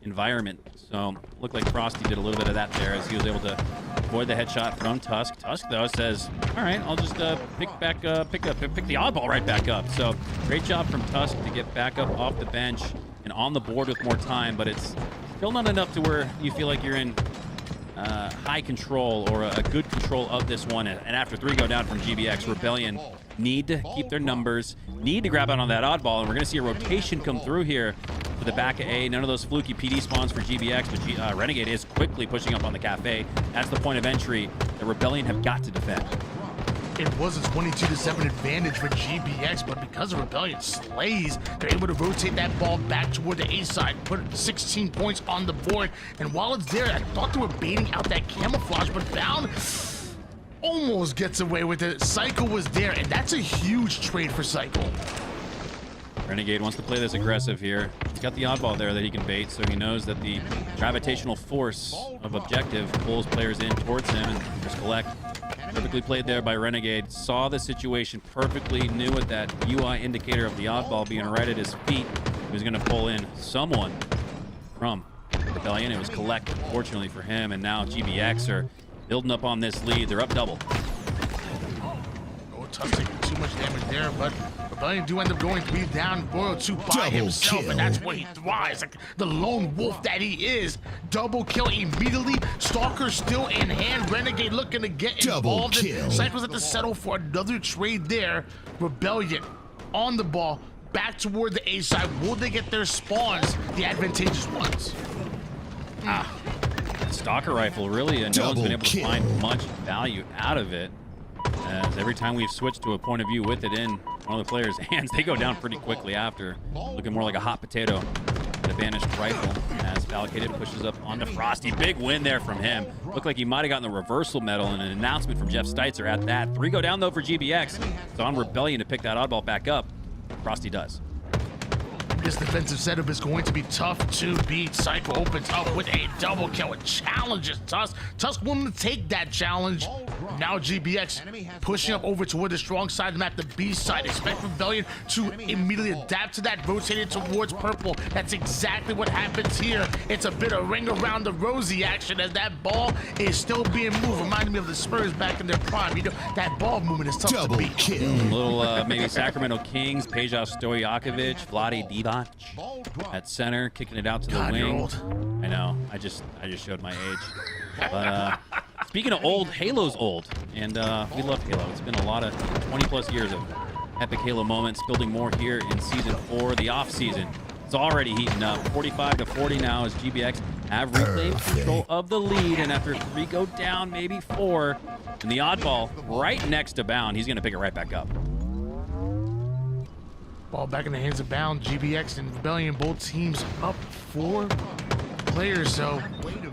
environment. So looked like Frosty did a little bit of that there as he was able to avoid the headshot from Tusk. Tusk though says, all right, I'll just pick the oddball right back up. So great job from Tusk to get back up off the bench and on the board with more time, but it's still not enough to where you feel like you're in high control or a good control of this one. And after 3 go down from GBX, Rebellion need to keep their numbers, need to grab out on that oddball, and we're going to see a rotation come through here to the back of A. None of those fluky PD spawns for GBX, but Renegade is quickly pushing up on the cafe. That's the point of entry that Rebellion have got to defend. It was a 22-7 advantage for GBX, but because of Rebellion slays, they're able to rotate that ball back toward the A side, put 16 points on the board, and while it's there, I thought they were baiting out that camouflage, but Bound almost gets away with it. Psycho was there, and that's a huge trade for Psycho. Renegade wants to play this aggressive here. He's got the oddball there that he can bait, so he knows that the gravitational force of objective pulls players in towards him, and just Collect. Perfectly played there by Renegade. Saw the situation perfectly, knew with that UI indicator of the oddball being right at his feet, he was going to pull in someone from Rebellion. It was Collect, fortunately for him, and now GBX are building up on this lead. They're up double. Oh, Tusk taking too much damage there, but Rebellion do end up going 3 down, Royal 2 by himself, and that's where he thrives, like the lone wolf that he is. Double kill immediately. Stalker still in hand. Renegade looking to get involved. Cycles have to settle for another trade there. Rebellion on the ball, back toward the A side. Will they get their spawns, the advantageous ones? Stalker rifle, really, no one's been able to find much value out of it. As every time we've switched to a point of view with it in one of the players' hands, they go down pretty quickly after. Looking more like a hot potato. The banished rifle as Falcated pushes up onto Frosty. Big win there from him. Looked like he might have gotten the reversal medal, and an announcement from Jeff Steitzer at that. 3 go down though for GBX. It's on Rebellion to pick that oddball back up. Frosty does. This defensive setup is going to be tough to beat. Psycho opens up with a double kill. It challenges Tusk. Tusk willing to take that challenge. Now GBX pushing up over toward the strong side of the map, the B side. Expect Rebellion to immediately adapt to that, rotated towards purple. That's exactly what happens here. It's a bit of ring around the rosy action as that ball is still being moved. Reminding me of the Spurs back in their prime. You know, that ball movement is tough to beat. Little maybe Sacramento Kings, Peja Stojakovic, Vlade Divac at center, kicking it out to the wing. I know, I just showed my age. But speaking of old, Halo's old, and we love Halo. It's been a lot of 20+ years of epic Halo moments, building more here in Season 4, the off-season. It's already heating up. 45-40 now as GBX have reclaimed control of the lead, and after 3 go down, maybe 4, and the oddball right next to Bound, he's going to pick it right back up. Ball back in the hands of Bound. GBX and Rebellion, both teams up 4 players, so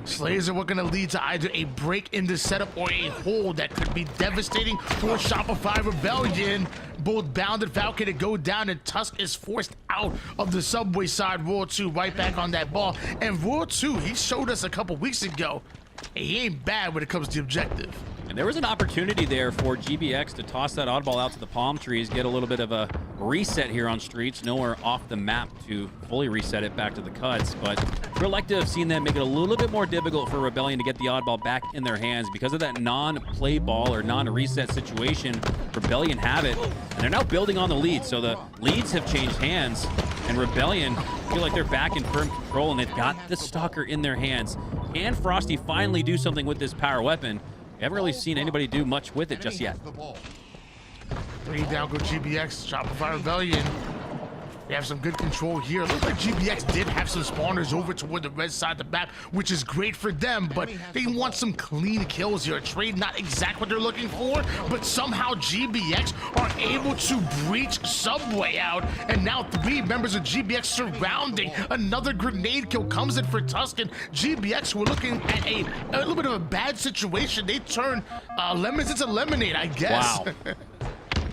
Slayers are going to lead to either a break in the setup or a hold that could be devastating for Shopify Rebellion. Both Bound and Falcon to go down, and Tusk is forced out of the subway side. Royal 2 right back on that ball. And Royal 2, he showed us a couple weeks ago, he ain't bad when it comes to the objective. And there was an opportunity there for GBX to toss that oddball out to the palm trees, get a little bit of a reset here on streets. Nowhere off the map to fully reset it back to the cuts, but we'd like to have seen them make it a little bit more difficult for Rebellion to get the oddball back in their hands because of that non-play ball or non-reset situation. Rebellion have it, and they're now building on the lead. So the leads have changed hands, and Rebellion feel like they're back in firm control, and they've got the Stalker in their hands. Can Frosty finally do something with this power weapon? We haven't really seen anybody do much with it just yet. 3 down go GBX, Shopify Rebellion. They have some good control here. It looks like GBX did have some spawners over toward the red side of the map, which is great for them, but they want some clean kills here. A trade, not exactly what they're looking for, but somehow GBX are able to breach Subway out, and now 3 members of GBX surrounding. Another grenade kill comes in for Tuscan. GBX were looking at a little bit of a bad situation. They turn lemons into lemonade, I guess. Wow.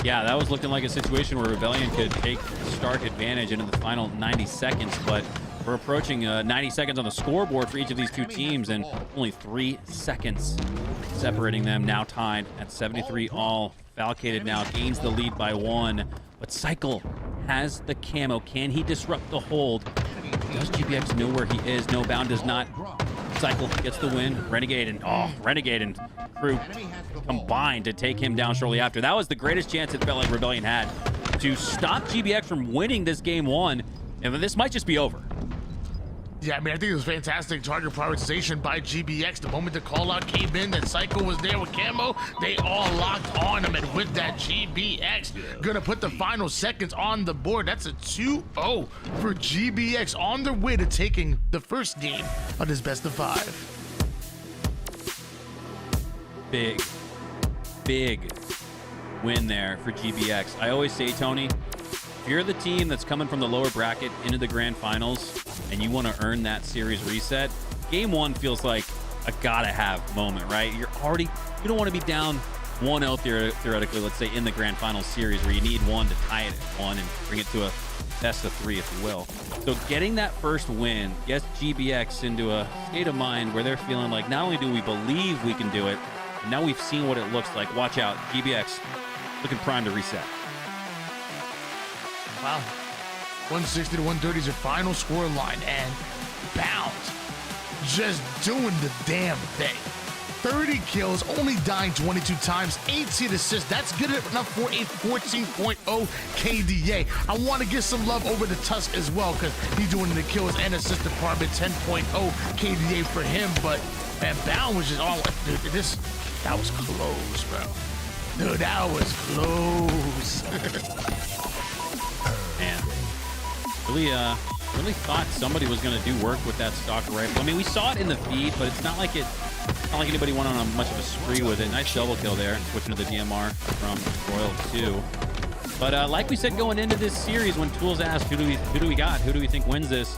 Yeah, that was looking like a situation where Rebellion could take stark advantage into the final 90 seconds, but we're approaching 90 seconds on the scoreboard for each of these two teams, and only 3 seconds separating them. Now tied at 73 all. Falcated now gains the lead by 1, but Cycle has the camo. Can he disrupt the hold? Does GBX know where he is? No, Bound does not. Cycle gets the win. Renegade and crew combined to take him down shortly after. That was the greatest chance it felt like Rebellion had to stop GBX from winning this game 1, and this might just be over. Yeah, I mean, I think it was fantastic target prioritization by GBX. The moment the call out came in, that Cycle was there with camo, they all locked on him, and with that, GBX gonna put the final seconds on the board. That's a 2-0 for GBX on their way to taking the first game of this best of 5. Big win there for GBX. I always say, Tony, if you're the team that's coming from the lower bracket into the grand finals and you want to earn that series reset, game 1 feels like a gotta have moment, right? You don't want to be down 1-0 theoretically, let's say in the grand finals series where you need 1 to tie it at 1 and bring it to a best of 3, if you will. So getting that first win gets GBX into a state of mind where they're feeling like not only do we believe we can do it, but now we've seen what it looks like. Watch out, GBX looking prime to reset. Wow. 160 to 130 is your final score line, and Bound just doing the damn thing. 30 kills, only dying 22 times, 18 assists. That's good enough for a 14.0 KDA. I want to give some love over to Tusk as well, because he's doing the kills and assist department. 10.0 KDA for him, but man, Bound was just all, dude, that was close, bro. Dude, that was close. Man, really thought somebody was going to do work with that Stalker rifle. I mean, we saw it in the feed, but it's not like anybody went on much of a spree with it. Nice double kill there, switching to the DMR from Royal 2. But like we said going into this series, when Tools asked, who do we got? Who do we think wins this?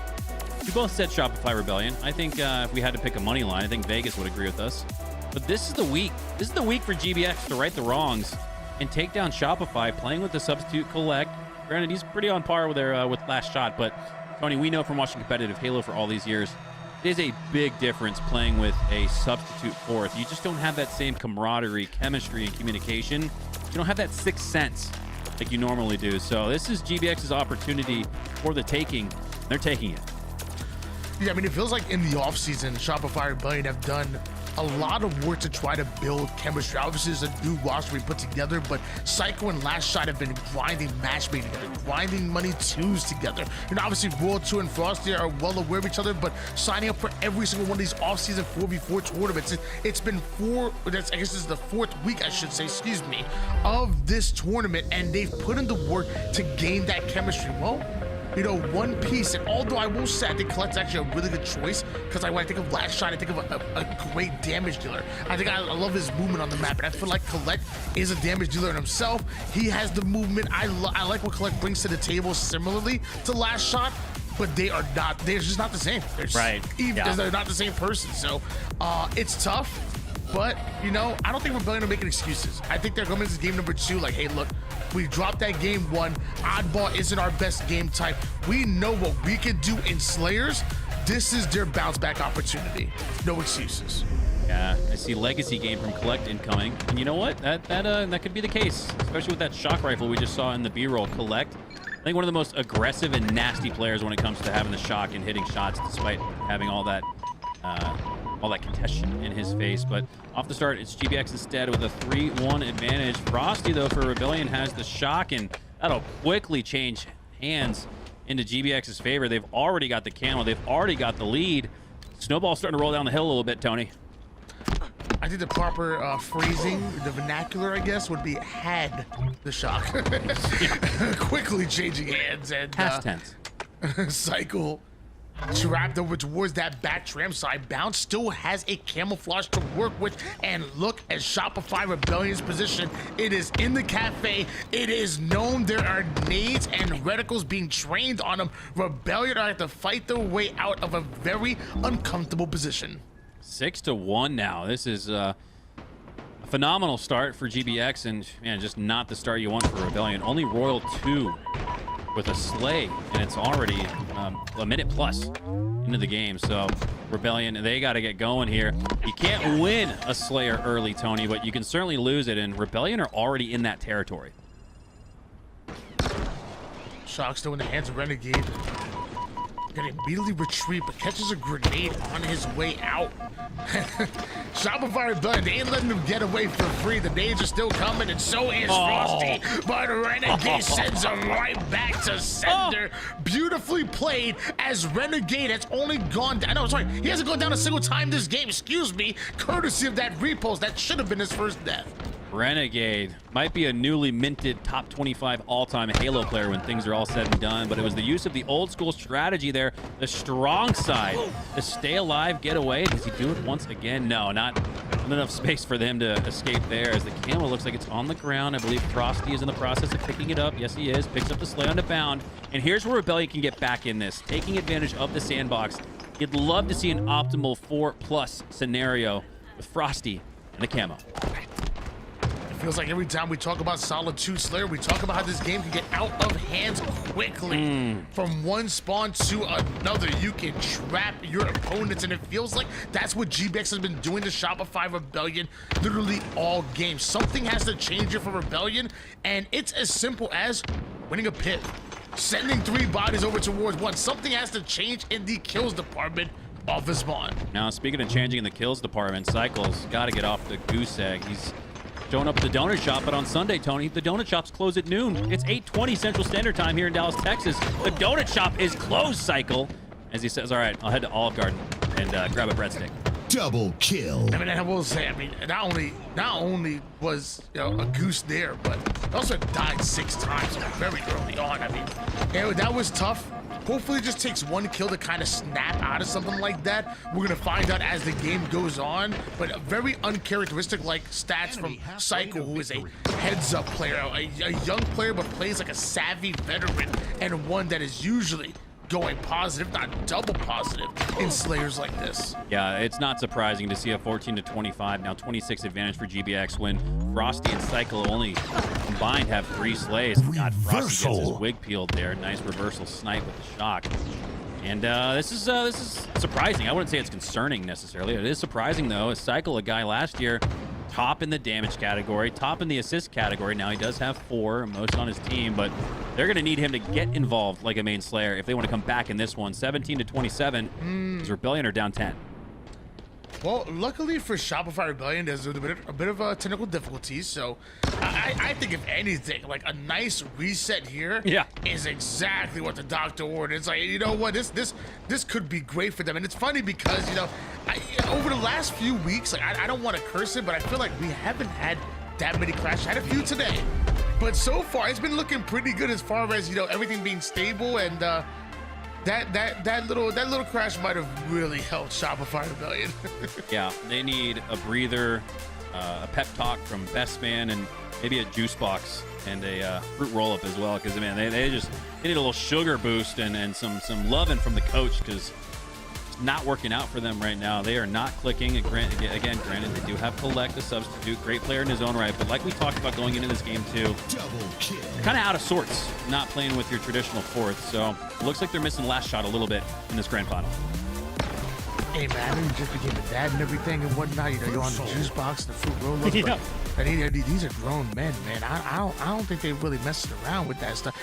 We both said Shopify Rebellion. I think if we had to pick a money line, I think Vegas would agree with us. But this is the week. This is the week for GBX to right the wrongs and take down Shopify, playing with the substitute Collect. Granted, he's pretty on par with last shot, but Tony, we know from watching competitive Halo for all these years, it is a big difference playing with a substitute fourth. You just don't have that same camaraderie, chemistry, and communication. You don't have that sixth sense like you normally do. So this is GBX's opportunity for the taking. They're taking it. Yeah, I mean, it feels like in the offseason, Shopify Rebellion have done a lot of work to try to build chemistry. Obviously, there's a new roster we put together, but Psycho and Last Shot have been grinding matchmaking together, grinding money twos together. And obviously, Royal 2 and Frosty are well aware of each other, but signing up for every single one of these off-season 4v4 tournaments, it's been I guess this is the 4th week, I should say, excuse me, of this tournament, and they've put in the work to gain that chemistry. Well, you know, one piece, and although I will say I think Collect's actually a really good choice, because when I think of Last Shot, I think of a great damage dealer. I think I love his movement on the map, and I feel like Collect is a damage dealer in himself. He has the movement. I like what Collect brings to the table similarly to Last Shot, but they are not. They're just not the same. They're just, Right. They're not the same person. So it's tough. But, you know, I don't think Rebellion are making excuses. I think they're coming into game number 2 like, hey, look, we dropped that game 1. Oddball isn't our best game type. We know what we can do in Slayers. This is their bounce back opportunity. No excuses. Yeah, I see legacy game from Collect incoming. And you know what? That could be the case, especially with that shock rifle we just saw in the B-roll. Collect, I think one of the most aggressive and nasty players when it comes to having the shock and hitting shots despite having all that contention in his face. But off the start, it's GBX instead with a 3-1 advantage. Frosty, though, for Rebellion has the shock, and that'll quickly change hands into GBX's favor. They've already got the camo. They've already got the lead. Snowball's starting to roll down the hill a little bit, Tony. I think the proper phrasing, the vernacular, I guess, would be had the shock. Quickly changing hands and Past tense. Cycle trapped over towards that back tram side. Bounce still has a camouflage to work with, and look at Shopify Rebellion's position. It is in the cafe. It is known there are nades and reticles being trained on them. Rebellion are going to fight their way out of a very uncomfortable position. 6-1 now. This is a phenomenal start for GBX, and man, just not the start you want for Rebellion. Only Royal 2 with a Slay, and it's already a minute plus into the game. So Rebellion, they got to get going here. You can't win a Slayer early, Tony, but you can certainly lose it, and Rebellion are already in that territory. Shock still in the hands of Renegade. Gonna immediately retreat, but catches a grenade on his way out. Shopify Rebellion, they ain't letting him get away for free. The nades are still coming, and so is Frosty. But Renegade sends him right back to sender. Beautifully played, as Renegade has only gone down. No, sorry, he hasn't gone down a single time this game, excuse me, courtesy of that repost. That should have been his first death. Renegade might be a newly minted top 25 all-time Halo player when things are all said and done, but it was the use of the old school strategy there, the strong side, to stay alive, get away. Does he do it once again? No, not enough space for them to escape there, as the camo looks like it's on the ground. I believe Frosty is in the process of picking it up. Yes, he is. Picks up the Slay on the bound. And here's where Rebellion can get back in this, taking advantage of the sandbox. You'd love to see an optimal 4+ scenario with Frosty and the camo. Feels like every time we talk about Solid 2 Slayer, we talk about how this game can get out of hands quickly. From one spawn to another, you can trap your opponents, and it feels like that's what GBX has been doing to Shopify Rebellion literally all game. Something has to change here for Rebellion, and it's as simple as winning a pit, sending 3 bodies over towards 1. Something has to change in the kills department off his spawn. Now, speaking of changing in the kills department, Cycle's got to get off the goose egg. He's showing up at the donut shop, but on Sunday, Tony, the donut shops close at noon. It's 8:20 Central Standard Time here in Dallas, Texas. The donut shop is closed, Cycle, as he says, all right, I'll head to Olive Garden and grab a breadstick. Double kill. I mean, I will say, not only was a goose there, but he also died 6 times very early on. I mean, that was tough. Hopefully it just takes 1 kill to kind of snap out of something like that. We're gonna find out as the game goes on, but very uncharacteristic like stats from Cycle, who is a heads-up player, a young player, but plays like a savvy veteran, and one that is usually going positive, not double positive, in Slayers like this. Yeah, it's not surprising to see a 14-25, now 26 advantage for GBX when Frosty and Cycle only combined have 3 slays. God, Frosty gets his wig peeled there. Nice reversal snipe with the shock. And this is surprising. I wouldn't say it's concerning necessarily. It is surprising though. As Cycle, a guy last year, top in the damage category, top in the assist category. Now he does have 4, most on his team, but they're going to need him to get involved like a main Slayer if they want to come back in this one. 17-27, as Rebellion are down 10. Well, luckily for Shopify Rebellion, there's a bit of technical difficulties. So I think if anything, like a nice reset here is exactly what the doctor ordered. It's like, you know what, this could be great for them. And it's funny because, over the last few weeks, like I don't want to curse it, but I feel like we haven't had that many crashes. I had a few today, but so far it's been looking pretty good as far as, everything being stable, and that little crash might have really helped Shopify Rebellion. Yeah, they need a breather, a pep talk from Best Man, and maybe a juice box and a fruit roll-up as well, because man, they need a little sugar boost and some loving from the coach, because it's not working out for them right now. They are not clicking. Granted, they do have Collect, a substitute, great player in his own right, but like we talked about going into this game too, kind of out of sorts, not playing with your traditional fourth. So it looks like they're missing last shot a little bit in this grand final. Hey man, you just became a dad and everything and whatnot. You know, you're on the juice box, the fruit roll-ups. Yeah. But these are grown men, man. I don't think they really messing around with that stuff.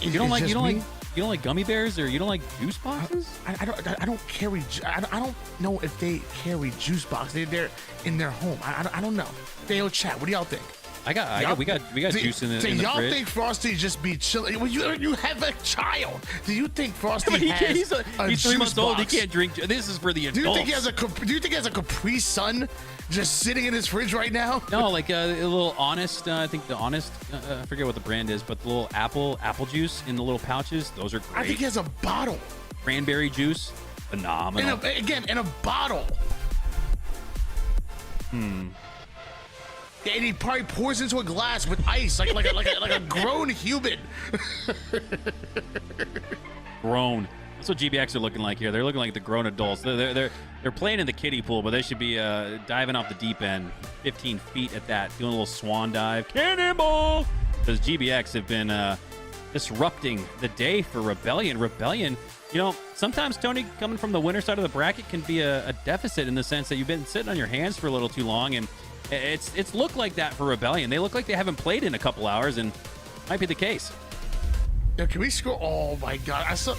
You don't like gummy bears, or you don't like juice boxes? I don't carry. I don't know if they carry juice boxes. They're in their home. I don't know. They don't chat. What do y'all think? We got juice in the So y'all fridge. think Frosty just be chilling? Well, you have a child. Do you think Frosty has he's 3 months old. He can't drink. This is for the adults. Do you think he has a Capri Sun just sitting in his fridge right now? No, like a little Honest. I think the Honest. I forget what the brand is, but the little apple juice in the little pouches. Those are great. I think he has a bottle. Cranberry juice, phenomenal. In a bottle. And he probably pours into a glass with ice, like a grown human. Grown. That's what GBX are looking like here. They're looking like the grown adults. They're playing in the kiddie pool, but they should be diving off the deep end, 15 feet at that, doing a little swan dive. Cannonball! Because GBX have been disrupting the day for Rebellion. Rebellion, you know, sometimes, Tony, coming from the winner side of the bracket can be a deficit in the sense that you've been sitting on your hands for a little too long, and it's looked like that for Rebellion. They look like they haven't played in a couple hours, and might be the case. Yo, can we scroll? Oh my God! I swear,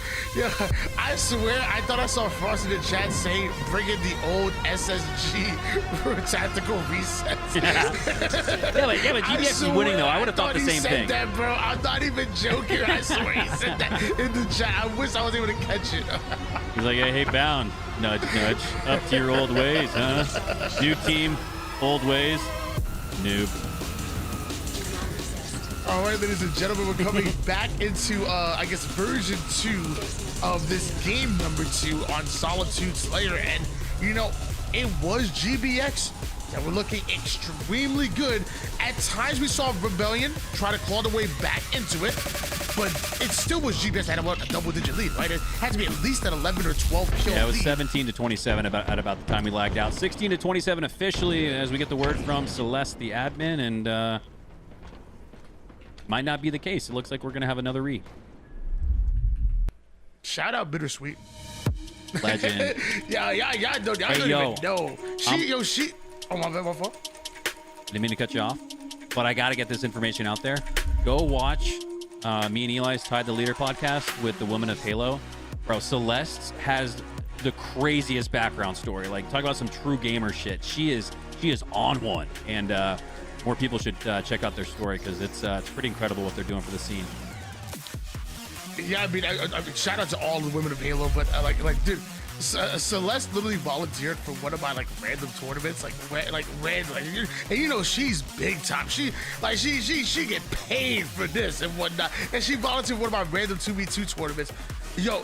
I thought I saw Frost in the chat saying, "Bring in the old SSG for tactical resets." Yeah, but GBX is winning though. I would have thought the same thing. That, bro. I'm not even joking. I swear he said that in the chat. I wish I was able to catch it. He's like, hey, Bound, nudge, nudge, up to your old ways, huh? New team, old ways, noob. All right, ladies and gentlemen, we're coming back into, I guess, version 2 of this game number 2 on Solitude Slayer. And, you know, it was GBX that were looking extremely good. At times, we saw Rebellion try to claw their way back into it, but it still was GBX that had a double-digit lead, right? It had to be at least an 11 or 12 kill lead. Yeah, it was 17 to 27 at about the time we lagged out. 16 to 27 officially as we get the word from Celeste, the admin, and might not be the case. It looks like we're going to have another re. Shout out Bittersweet. Legend. I don't even know. She. Oh, my fault. Didn't mean to cut you off, but I got to get this information out there. Go watch me and Eli's Tied the Leader podcast with the Woman of Halo. Bro, Celeste has the craziest background story. Like, talk about some true gamer shit. She is on one, and more people should check out their story, because it's pretty incredible what they're doing for the scene. Yeah, I mean, shout out to all the Women of Halo, but dude, Celeste literally volunteered for one of my random tournaments, random, and you know she's big time. She get paid for this and whatnot, and she volunteered for one of my random 2v2 tournaments. Yo,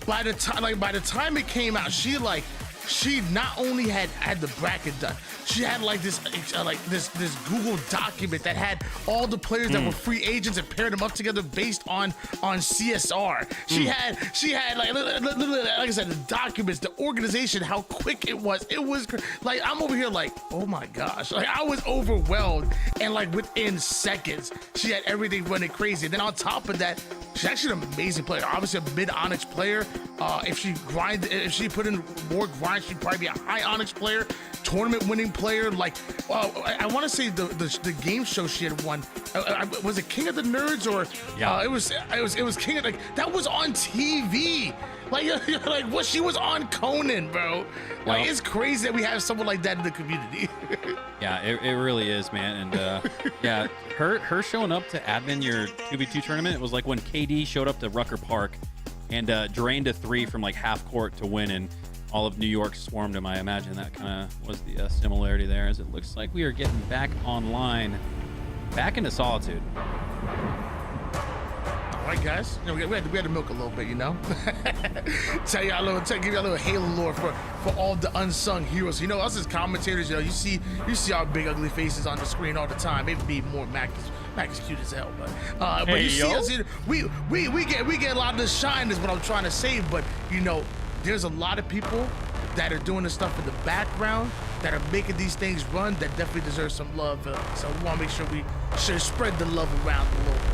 by the time it came out, she not only had the bracket done, she had this Google document that had all the players that were free agents and paired them up together based on CSR. She had like I said, the documents, the organization, how quick it was. It was I'm over here oh my gosh, I was overwhelmed, and within seconds she had everything running crazy. And then on top of that, she's actually an amazing player. Obviously a mid Onyx player. If she put in more grind, she'd probably be a high Onyx player, tournament winning player. I want to say the game show she had won. Was it King of the Nerds or? Yeah. It was King of that was on TV. What she was on Conan, bro. It's crazy that we have someone like that in the community. Yeah, it really is, man. And yeah, her showing up to admin your 2v2 tournament, it was like when KD showed up to Rucker Park and drained a 3 from half court to win, and all of New York swarmed him. I imagine that kind of was the similarity there, as it looks like we are getting back online, back into Solitude. All right, guys. You know, we had to milk a little bit, you know. Give y'all a little Halo lore for all the unsung heroes. You know, us as commentators, you know, you see our big ugly faces on the screen all the time. Maybe more Mac is cute as hell, but Hey, you see yo. us here, we get a lot of the shine is what I'm trying to say. But you know, there's a lot of people that are doing the stuff in the background that are making these things run that definitely deserve some love. So we want to make sure we should spread the love around a little bit.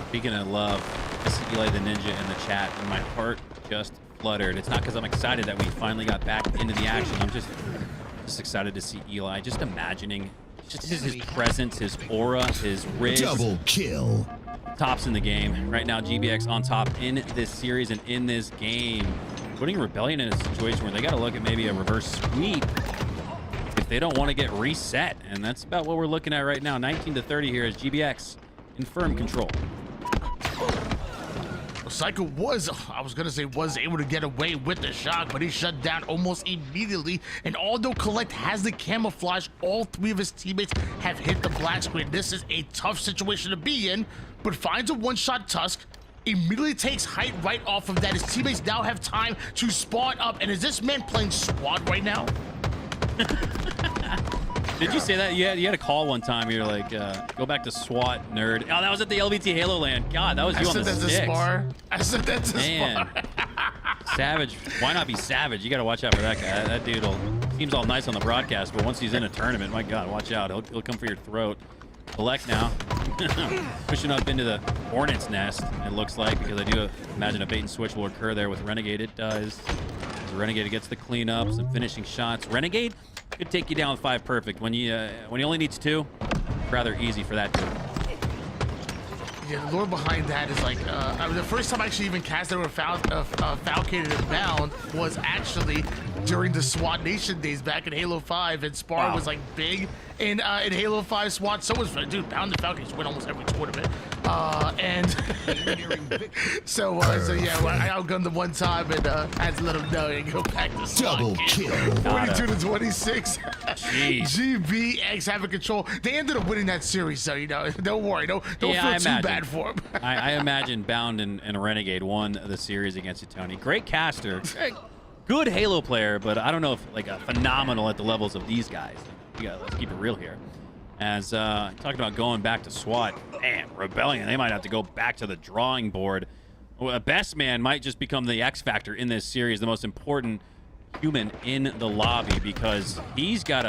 Speaking of love, I see Eli the Ninja in the chat, and my heart just fluttered. It's not because I'm excited that we finally got back into the action. I'm just excited to see Eli. Just imagining just his presence, his aura, his riz. Double kill. Tops in the game. Right now, GBX on top in this series and in this game. Putting Rebellion in a situation where they got to look at maybe a reverse sweep if they don't want to get reset. And that's about what we're looking at right now. 19-30 here as GBX in firm control. Psycho was able to get away with the shock, but he shut down almost immediately. And although Collect has the camouflage, all three of his teammates have hit the black screen. This is a tough situation to be in, but finds a one-shot Tusk, immediately takes height right off of that. His teammates now have time to spawn up. And is this man playing SWAT right now? Did you say that? You had a call one time. You're like, go back to SWAT, nerd. Oh, that was at the LVT Halo Land. God, that was you on the sticks. I said that to Man. Savage. Why not be savage? You got to watch out for that guy. That dude seems all nice on the broadcast, but once he's in a tournament, my God, watch out. He'll come for your throat. Collect now. Pushing up into the Hornet's nest, it looks like, because I do imagine a bait and switch will occur there with Renegade. It does. As Renegade gets the cleanups and finishing shots. Renegade could take you down with 5 perfect. When he only needs 2, rather easy for that dude. Yeah, the lore behind that is like, the first time I actually even cast that were falcated and bound was actually during the SWAT Nation days back in Halo 5, and Spar was like big in Halo 5 SWAT. So was, dude, Bound and Falcons win almost every tournament. So yeah, well, I outgunned them one time and had to let them know and go back to SWAT. Double kill. 42-26. Jeez. GBX having control. They ended up winning that series, so you know, don't worry, don't feel too bad for them. I imagine Bound and Renegade won the series against you, Tony. Great caster. Good Halo player, but I don't know if like a phenomenal at the levels of these guys. Let's keep it real here. As talking about going back to SWAT, man, Rebellion, they might have to go back to the drawing board. Well, Best Man might just become the X factor in this series, the most important human in the lobby, because he's got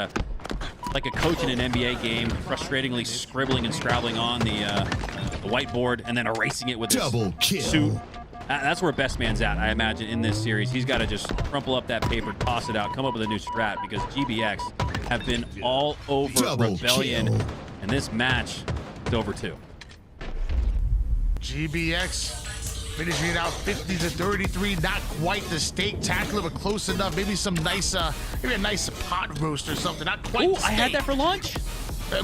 like a coach in an NBA game, frustratingly scribbling and scrabbling on the whiteboard and then erasing it with his suit. That's where Best Man's at, I imagine, in this series. He's got to just crumple up that paper, toss it out, come up with a new strat, because GBX have been all over Rebellion, and this match is over 2. GBX finishing it out 50-33. Not quite the steak tackler, but close enough. Maybe some nice, maybe a nice pot roast or something. Not quite. Ooh, the steak. I had that for lunch.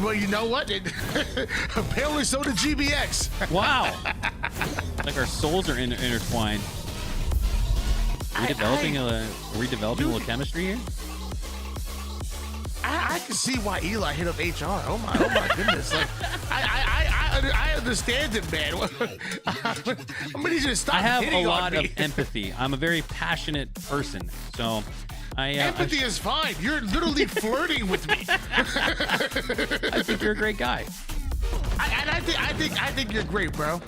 Well, you know what? Apparently so did GBX. Wow. Like our souls are intertwined. Are we developing a little chemistry here? I can see why Eli hit up HR. Oh my goodness! Like, I understand it, man. I'm gonna just stop. I have a hitting lot on of me. empathy. I'm a very passionate person, so Empathy is fine. You're literally flirting with me. I think you're a great guy. I think you're great, bro.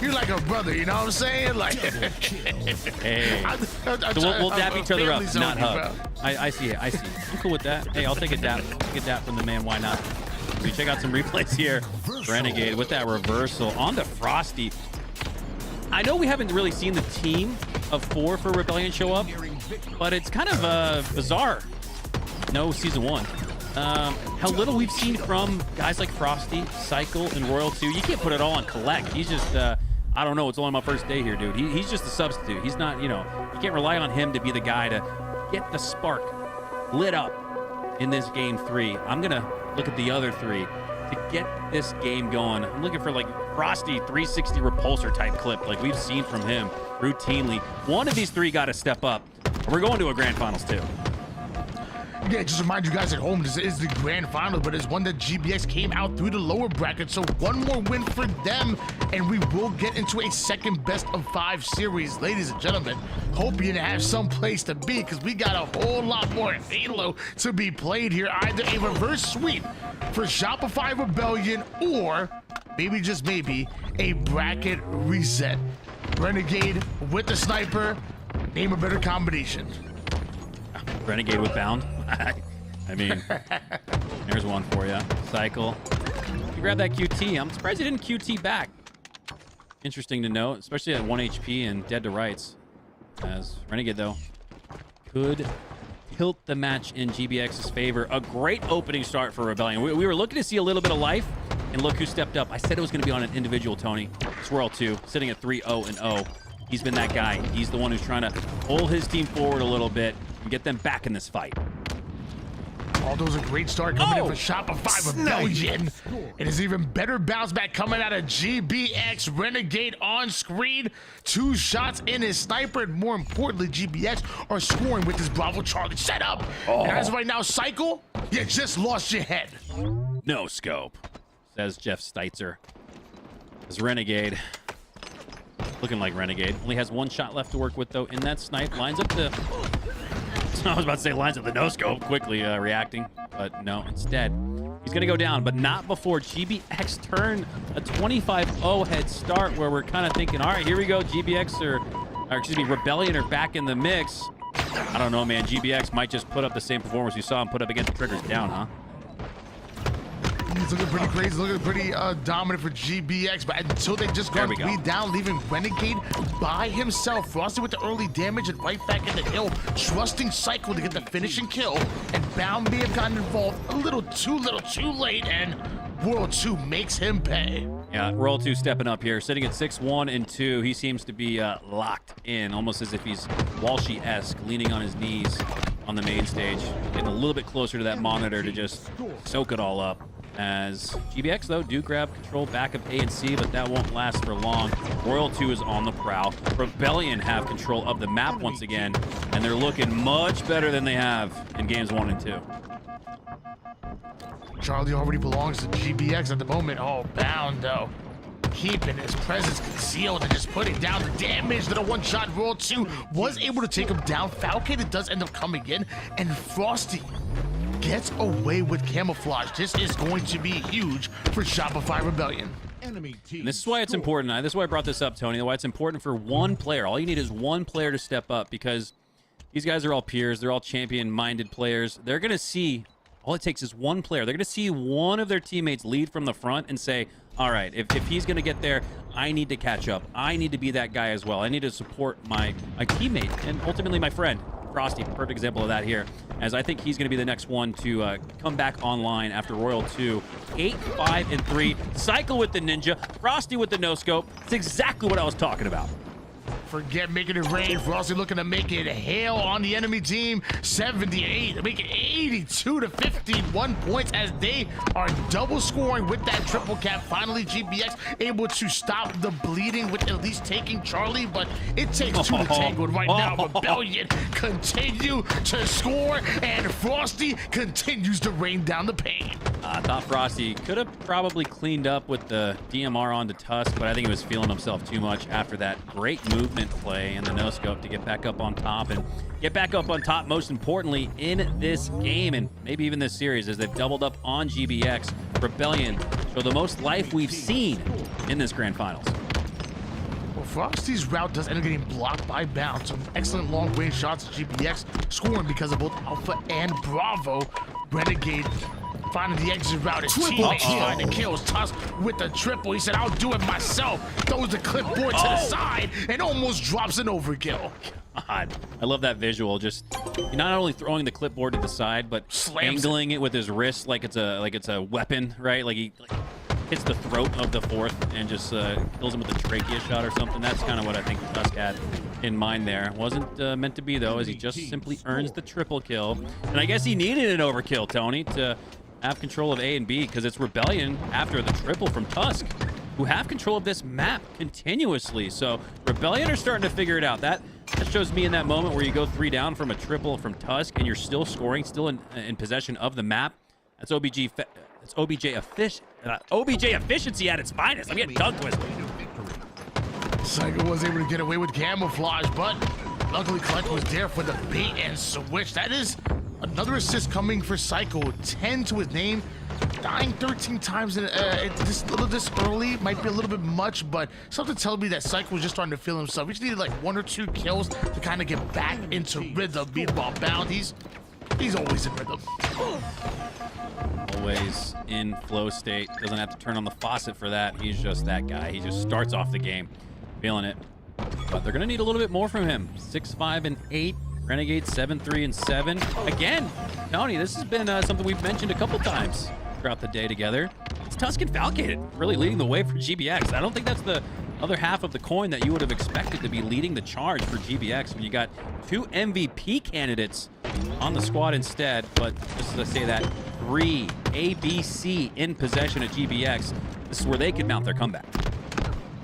You're like a brother. You know what I'm saying? Like, Hey, so we'll dap each other up, not hug. I see it. I see. I'm cool with that. Hey, I'll take a dap. Take a dap from the man. Why not? We check out some replays here. Renegade with that reversal on to Frosty. I know we haven't really seen the team of 4 for Rebellion show up, but it's kind of bizarre. No season 1. How little we've seen from guys like Frosty, Cycle, and Royal 2. You can't put it all on Collect. He's just, I don't know. It's only my first day here, dude. He's just a substitute. He's not, you can't rely on him to be the guy to get the spark lit up in this game 3. I'm going to look at the other 3 to get this game going. I'm looking for like Frosty 360 repulsor type clip like we've seen from him routinely. One of these 3 got to step up. We're going to a grand finals too. Yeah, just remind you guys at home, this is the grand final, but it's one that GBX came out through the lower bracket. So one more win for them, and we will get into a second best of 5 series. Ladies and gentlemen, hope you have some place to be, because we got a whole lot more Halo to be played here. Either a reverse sweep for Shopify Rebellion, or maybe, just maybe, a bracket reset. Renegade with the sniper, name a better combination. Renegade with Bound. I mean, there's one for you. Cycle. You grab that QT. I'm surprised he didn't QT back. Interesting to note, especially at 1 HP and dead to rights. As Renegade, though, could tilt the match in GBX's favor. A great opening start for Rebellion. We were looking to see a little bit of life, and look who stepped up. I said it was going to be on an individual, Tony. Swirl 2, sitting at 3-0-0. He's been that guy. He's the one who's trying to pull his team forward a little bit and get them back in this fight. Aldo's a great start coming in for Shopify Rebellion. It is even better bounce back coming out of GBX. Renegade on screen. 2 shots in his sniper, and more importantly, GBX are scoring with this Bravo Charlie setup. And as of right now, Cycle, you just lost your head. No scope, says Jeff Steitzer. As Renegade, looking like Renegade, only has 1 shot left to work with, though, in that snipe. Lines up the... I was about to say lines up the no-scope, quickly reacting, but no, instead, he's going to go down, but not before GBX turn a 25-0 head start, where we're kind of thinking, all right, here we go, GBX or excuse me, Rebellion are back in the mix. I don't know, man. GBX might just put up the same performance you saw him put up against Triggers down, huh? He's looking pretty crazy, looking pretty dominant for GBX, but until they just got 3 down, leaving Renegade by himself. Frosty with the early damage and right back in the hill, trusting Cycle to get the finishing kill, and Bound may have gotten involved a little too late, and World 2 makes him pay. Yeah, World 2 stepping up here, sitting at 6-1-2. He seems to be locked in, almost as if he's Walshy-esque, leaning on his knees on the main stage, getting a little bit closer to that monitor to just soak it all up. As GBX, though, do grab control back of A and C, but that won't last for long. Royal 2 is on the prowl. Rebellion have control of the map once again, and they're looking much better than they have in games 1 and 2. Charlie already belongs to GBX at the moment. Oh, Bound, though, keeping his presence concealed and just putting down the damage that a 1-shot Royal 2 was able to take him down. Falcon does end up coming in, and Frosty gets away with camouflage. This is going to be huge for Shopify Rebellion. And this is why it's important. This is why I brought this up, Tony. Why it's important for one player. All you need is one player to step up, because these guys are all peers. They're all champion-minded players. They're going to see, all it takes is one player. They're going to see one of their teammates lead from the front and say, all right, if he's going to get there, I need to catch up. I need to be that guy as well. I need to support my teammate and ultimately my friend. Frosty, perfect example of that here, as I think he's going to be the next one to come back online after Royal 2. 8-5-3. Cycle with the ninja. Frosty with the no-scope. It's exactly what I was talking about. Forget making it rain. Frosty looking to make it hail on the enemy team. 78, make it 82 to 51 points, as they are double scoring with that triple cap. Finally, GBX able to stop the bleeding with at least taking Charlie, but it takes 2 to tango right now. Rebellion continue to score, and Frosty continues to rain down the pain. I thought Frosty could have probably cleaned up with the DMR onto Tusk, but I think he was feeling himself too much after that great movement play and the no-scope to get back up on top, and get back up on top, most importantly, in this game and maybe even this series, as they've doubled up on GBX. Rebellion show the most life we've seen in this grand finals. Well, Frosty's route does end up getting blocked by Bound. Some excellent long-range shots at GBX, scoring because of both Alpha and Bravo. Renegade finding the exit route. His teammates find the kills. Tusk with the triple. He said, I'll do it myself. Throws the clipboard to the side and almost drops an overkill. God, I love that visual. Just not only throwing the clipboard to the side, but angling it with his wrist like it's a weapon, right? Like he hits the throat of the fourth and just kills him with a trachea shot or something. That's kind of what I think Tusk had in mind there. Wasn't meant to be, though, as he just simply earns the triple kill. And I guess he needed an overkill, Tony, to have control of A and B, because it's Rebellion after the triple from Tusk who have control of this map continuously. So Rebellion are starting to figure it out. That That shows me in that moment where you go 3 down from a triple from Tusk and you're still scoring, still in possession of the map. That's OBJ efficiency at its finest. I'm getting tongue twisted. Psycho was able to get away with camouflage, but luckily Clutch was there for the bait and switch. That is another assist coming for Psycho. 10 to his name. Dying 13 times this early might be a little bit much, but something tells me that Psycho was just starting to feel himself. He just needed like 1 or 2 kills to kind of get back into rhythm. Meanwhile, Bound, he's always in rhythm. Always in flow state. Doesn't have to turn on the faucet for that. He's just that guy. He just starts off the game feeling it. But they're going to need a little bit more from him. 6-5 and 8. Renegade 7-3 and 7. Again, Tony, this has been something we've mentioned a couple times throughout the day together. It's Tusk and Falcated really leading the way for GBX. I don't think that's the other half of the coin that you would have expected to be leading the charge for GBX when you got 2 MVP candidates on the squad instead. But just to say that 3 ABC in possession at GBX, this is where they could mount their comeback.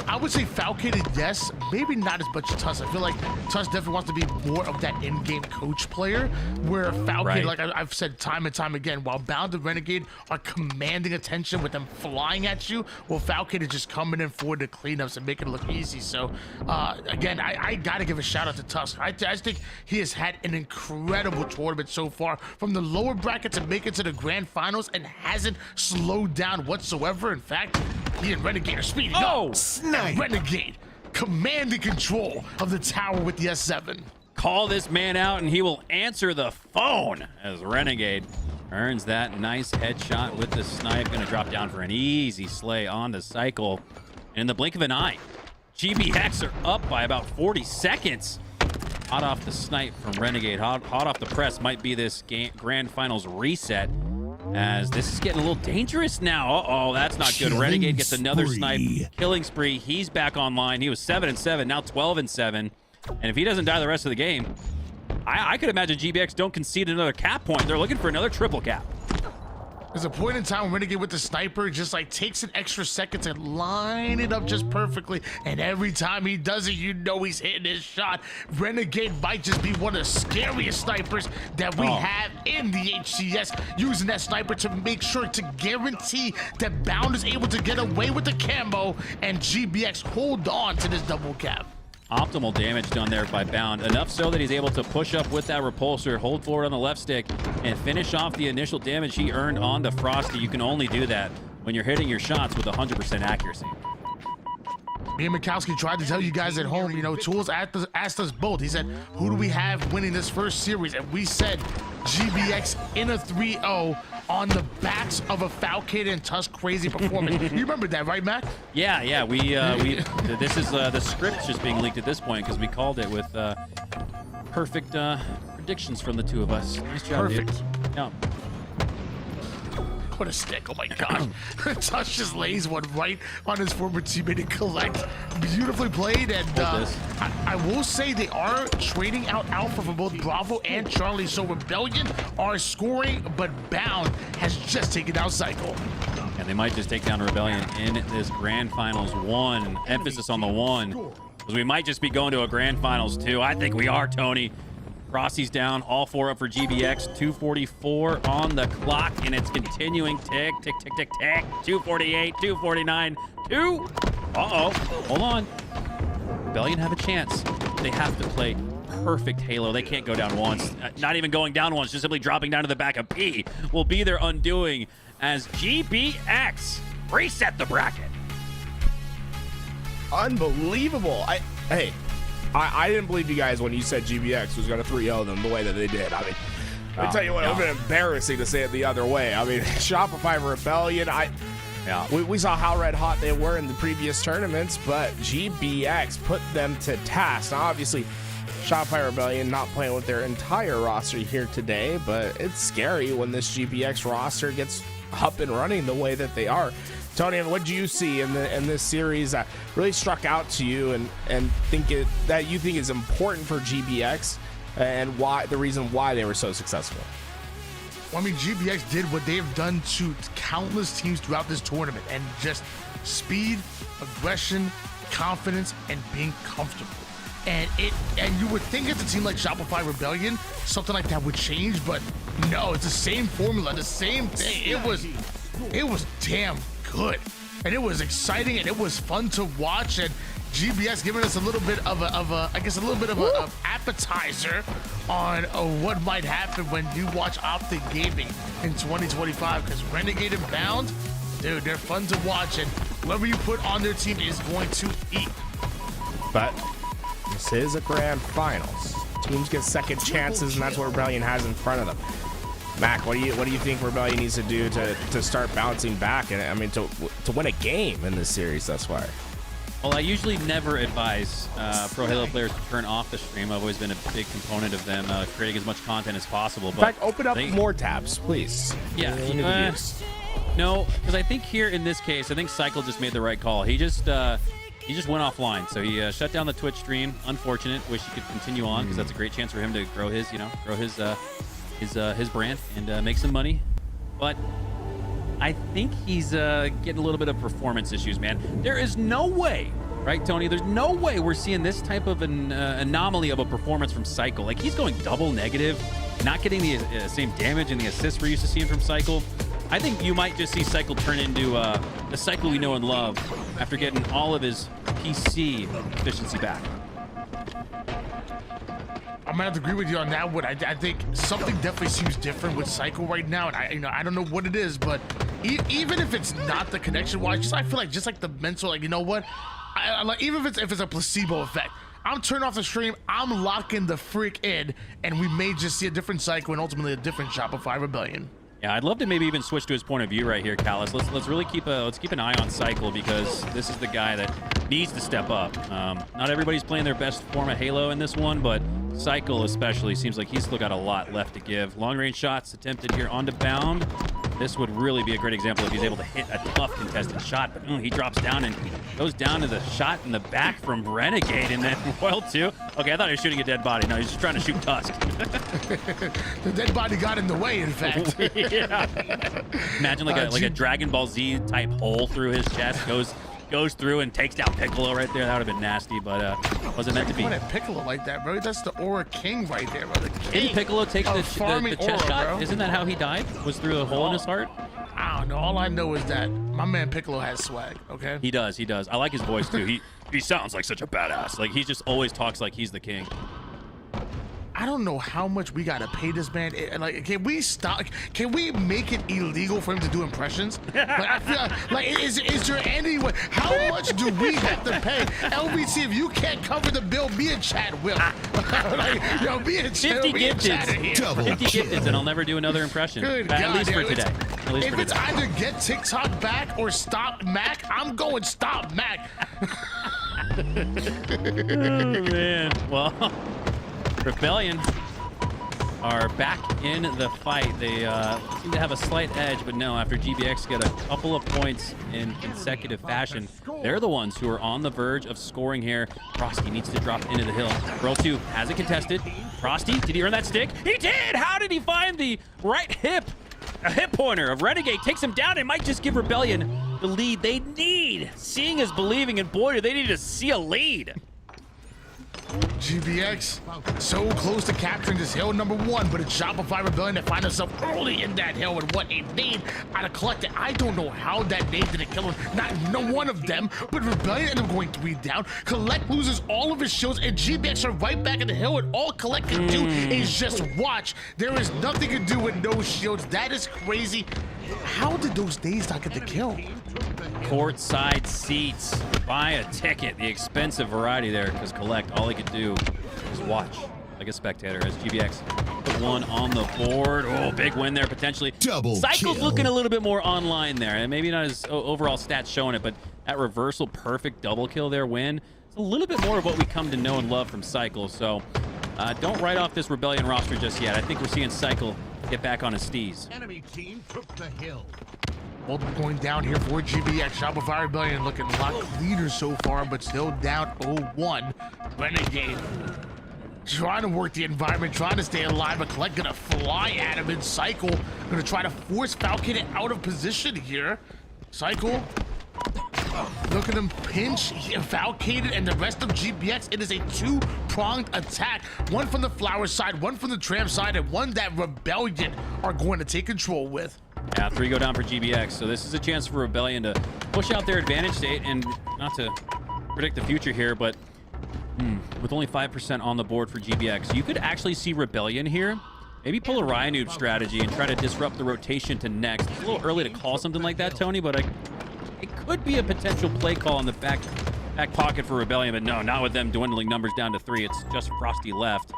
I would say Falcated, yes, maybe not as much as Tusk. I feel like Tusk definitely wants to be more of that in-game coach player, where Falcated, like I've said time and time again, while Bound and Renegade are commanding attention with them flying at you, well, Falcated is just coming in for the cleanups and making it look easy. So, again, I got to give a shout out to Tusk. I think he has had an incredible tournament so far, from the lower bracket to make it to the grand finals, and hasn't slowed down whatsoever. In fact, he and Renegade are speeding up. And Renegade commanding control of the tower with the S7. Call this man out and he will answer the phone as Renegade earns that nice headshot with the snipe. Gonna drop down for an easy slay on the cycle. In the blink of an eye, GBX are up by about 40 seconds. Hot off the snipe from Renegade. Hot off the press might be this grand finals reset, as this is getting a little dangerous now. Uh-oh, that's not good. Renegade gets another snipe. Killing spree. He's back online. He was 7 and 7, now 12 and 7. And if he doesn't die the rest of the game, I could imagine GBX don't concede another cap point. They're looking for another triple cap. There's a point in time when Renegade with the sniper just like takes an extra second to line it up just perfectly, and every time he does it, you know he's hitting his shot. Renegade might just be one of the scariest snipers that we have in the HCS, using that sniper to make sure to guarantee that Bound is able to get away with the camo and GBX hold on to this double cap. Optimal damage done there by Bound, enough so that he's able to push up with that repulsor, hold forward on the left stick, and finish off the initial damage he earned on the Frosty. You can only do that when you're hitting your shots with 100% accuracy. Me and Mikowski tried to tell you guys at home, you know, Tools asked us both. He said, who do we have winning this first series? And we said GBX in a 3-0 on the backs of a Falcated and Tusk crazy performance. You remember that, right, Mac? Yeah. We this is the script just being leaked at this point because we called it with perfect predictions from the two of us. Nice job, Perfect. Dude. Yeah. What a stick, oh my gosh. Tusk just lays one right on his former teammate and collect. Beautifully played, and I will say they are trading out Alpha for both Bravo and Charlie, so Rebellion are scoring, but Bound has just taken out Cycle. And they might just take down Rebellion in this Grand Finals 1. Emphasis on the 1. Because we might just be going to a Grand Finals 2. I think we are, Tony. Rossi's down, all 4 up for GBX. 2:44 on the clock, and it's continuing. Tick, tick, tick, tick, tick. 2:48, 2:49, 2. Uh-oh, hold on. Rebellion have a chance. They have to play perfect Halo. They can't go down once. Not even going down once, just simply dropping down to the back of P will be their undoing as GBX reset the bracket. Unbelievable. I didn't believe you guys when you said GBX was going to 3-0 them the way that they did. I mean, I'll tell you what, it would have been embarrassing to say it the other way. I mean, Shopify Rebellion, we saw how red hot they were in the previous tournaments, but GBX put them to task. Now, obviously, Shopify Rebellion not playing with their entire roster here today, but it's scary when this GBX roster gets up and running the way that they are. Tony, what do you see in this series that really struck out to you and that you think is important for GBX and why the reason why they were so successful? Well, I mean, GBX did what they've done to countless teams throughout this tournament, and just speed, aggression, confidence, and being comfortable. And you would think it's a team like Shopify Rebellion, something like that would change, but no, it's the same formula, the same thing. It was damn good, and it was exciting, and it was fun to watch. And GBS giving us a little bit of a appetizer on what might happen when you watch OpTic Gaming in 2025. Because Renegade and Bound, dude, they're fun to watch, and whoever you put on their team is going to eat. But this is a grand finals. Teams get second chances, and that's what Rebellion has in front of them. Mac, what do you think Rebellion needs to do to start bouncing back? And I mean, to win a game in this series thus far. Well, I usually never advise pro Halo players to turn off the stream. I've always been a big component of them creating as much content as possible. But in fact, open up more tabs, please. Yeah. No, because I think here in this case, I think Cycle just made the right call. He just went offline, so he shut down the Twitch stream. Unfortunate. Wish he could continue on because that's a great chance for him to grow his brand and make some money. But I think he's getting a little bit of performance issues, man. There is no way, right, Tony? There's no way we're seeing this type of an anomaly of a performance from Cycle. Like, he's going double negative, not getting the same damage and the assists we're used to seeing from Cycle. I think you might just see Cycle turn into the Cycle we know and love after getting all of his PC efficiency back. I'm gonna have to agree with you on that one. I think something definitely seems different with Cycle right now, and I don't know what it is, but even if it's not the connection-wise, I feel like just like the mental, like, you know what? I like, even if it's a placebo effect, I'm turning off the stream, I'm locking the frick in, and we may just see a different Cycle and ultimately a different Shopify Rebellion. Yeah, I'd love to maybe even switch to his point of view right here, Callus. Let's really keep an eye on Cycle, because this is the guy that needs to step up. Not everybody's playing their best form of Halo in this one, but Cycle especially seems like he's still got a lot left to give. Long range shots attempted here onto Bound. This would really be a great example if he's able to hit a tough contested shot, but he drops down and goes down to the shot in the back from Renegade, and then Royal 2. Okay, I thought he was shooting a dead body. No, he's just trying to shoot Tusk. The dead body got in the way, in fact. Yeah. Imagine like a Dragon Ball Z type hole through his chest, goes through and takes down Piccolo right there. That would have been nasty, but wasn't meant to be. What a Piccolo like that, bro? That's the Aura King right there, bro. Didn't Piccolo take the chest shot? Bro. Isn't that how he died? Was through a hole in his heart? I don't know. All I know is that my man Piccolo has swag, okay? He does. I like his voice, too. He sounds like such a badass. Like, he just always talks like he's the king. I don't know how much we gotta pay this man. Like, can we stop? Can we make it illegal for him to do impressions? Like, I feel like is there any way? How much do we have to pay? LBC, if you can't cover the bill, me and Chad will. Like, yo, me and Chad, 50 gifteds. 50 gifteds, and I'll never do another impression. Good at God, least for today. If it's either get TikTok back or stop Mac, I'm going stop Mac. Oh man. Well. Rebellion are back in the fight. They seem to have a slight edge, but no, after GBX get a couple of points in consecutive fashion, they're the ones who are on the verge of scoring here. Frosty needs to drop into the hill. Roll 2 has it contested. Frosty, did he earn that stick? He did! How did he find the right hip? A hip pointer of Renegade takes him down and might just give Rebellion the lead they need. Seeing is believing, and boy, do they need to see a lead. GBX so close to capturing this hill number 1, but it's Shopify Rebellion that find themselves early in that hill with what a nade out of Collected. I don't know how that nade didn't kill him, no one of them, but Rebellion ended up going 3 down. Collect loses all of his shields, and GBX are right back in the hill, and all Collect can do is just watch. There is nothing to do with no shields. That is crazy. How did those nades not get the kill? Courtside seats. Buy a ticket. The expensive variety there, because Collect, all he could do is watch like a spectator as GBX put one on the board. Oh, big win there potentially. Double Cycle's kill. looking a little bit more online there, and maybe not his overall stats showing it, but that reversal perfect double kill there win. It's a little bit more of what we come to know and love from Cycle, so don't write off this Rebellion roster just yet. I think we're seeing Cycle get back on his steez. Enemy team took the hill. Multiple point down here for GBX. Shopify Rebellion looking a lot leader so far, but still down 0-1. Renegade trying to work the environment, trying to stay alive, but Collect gonna fly at him in Cycle. Gonna try to force Falcon out of position here. Cycle Look at him pinch, Valkated, and the rest of GBX. It is a two-pronged attack. One from the Flower side, one from the Tramp side, and one that Rebellion are going to take control with. Yeah, 3 go down for GBX. So this is a chance for Rebellion to push out their advantage state, and not to predict the future here, but with only 5% on the board for GBX, you could actually see Rebellion here. Maybe pull a Ryan Noob strategy and try to disrupt the rotation to next. It's a little early to call something like that, Tony, but it could be a potential play call in the back pocket for Rebellion, but no, not with them dwindling numbers down to 3. It's just Frosty left.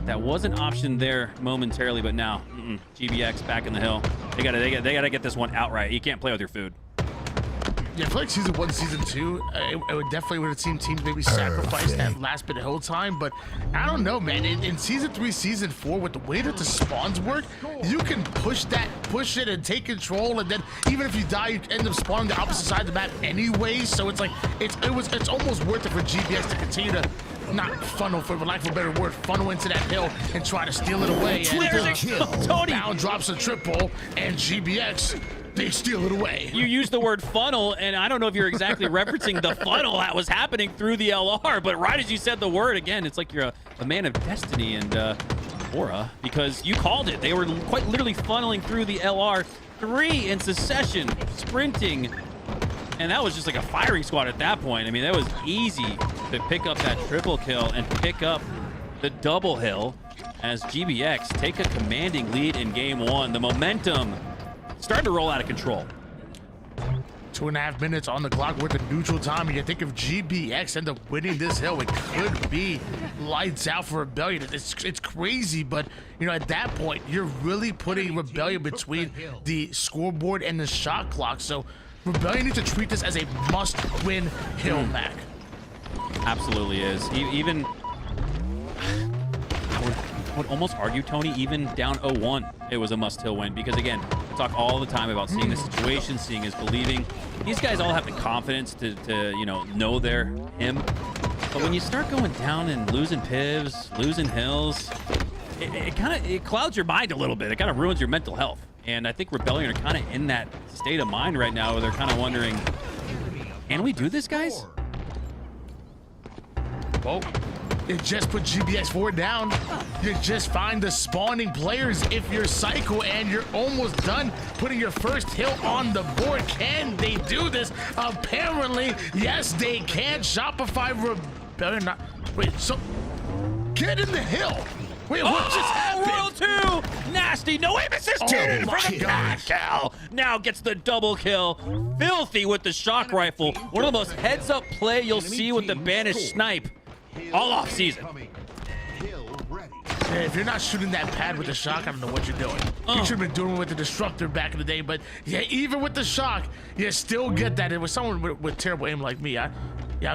That was an option there momentarily, but now GBX back in the hill. They gotta get this one outright. You can't play with your food. Yeah, I feel like Season 1, Season 2, it would definitely would have seen teams maybe sacrifice that last bit of hill time, but I don't know, man. In Season 3, Season 4, with the way that the spawns work, you can push it and take control, and then even if you die, you end up spawning the opposite side of the map anyway, so it's like, it's almost worth it for GBX to continue to not funnel, for lack of a better word, funnel into that hill and try to steal it away. And Tony! Down drops a triple, and GBX, they steal it away. You used the word funnel, and I don't know if you're exactly referencing the funnel that was happening through the LR, but right as you said the word, again, it's like you're a man of destiny and aura, because you called it. They were quite literally funneling through the LR, 3 in succession, sprinting, and that was just like a firing squad at that point. I mean, that was easy to pick up that triple kill and pick up the double hill as GBX take a commanding lead in game 1. The momentum starting to roll out of control. 2.5 minutes on the clock with the neutral time. You think if GBX end up winning this hill, it could be lights out for Rebellion. It's crazy, but you know, at that point, you're really putting Rebellion between the scoreboard and the shot clock. So Rebellion needs to treat this as a must-win hill, Mac. Absolutely is. Even I would almost argue, Tony, even down 0-1, it was a must-hill win, because again, we talk all the time about seeing the situation, seeing is believing. These guys all have the confidence to you know they're him. But when you start going down and losing pivs, losing hills, it clouds your mind a little bit. It kind of ruins your mental health. And I think Rebellion are kind of in that state of mind right now where they're kind of wondering, can we do this, guys? Well, you just put GBX 4 down. You just find the spawning players if you're Psycho, and you're almost done putting your first hill on the board. Can they do this? Apparently, yes, they can. Shopify Rebellion. Wait, so get in the hill. Wait, what just happened? Royal 2! Nasty, no aim assist for the pad kill. Now gets the double kill. Filthy with the shock rifle. One of the most heads-up play you'll see with the banished snipe all off-season. Yeah, if you're not shooting that pad with the shock, I don't know what you're doing. You should have been doing it with the Destructor back in the day, but yeah, even with the shock, you still get that. It was someone with terrible aim like me. I'm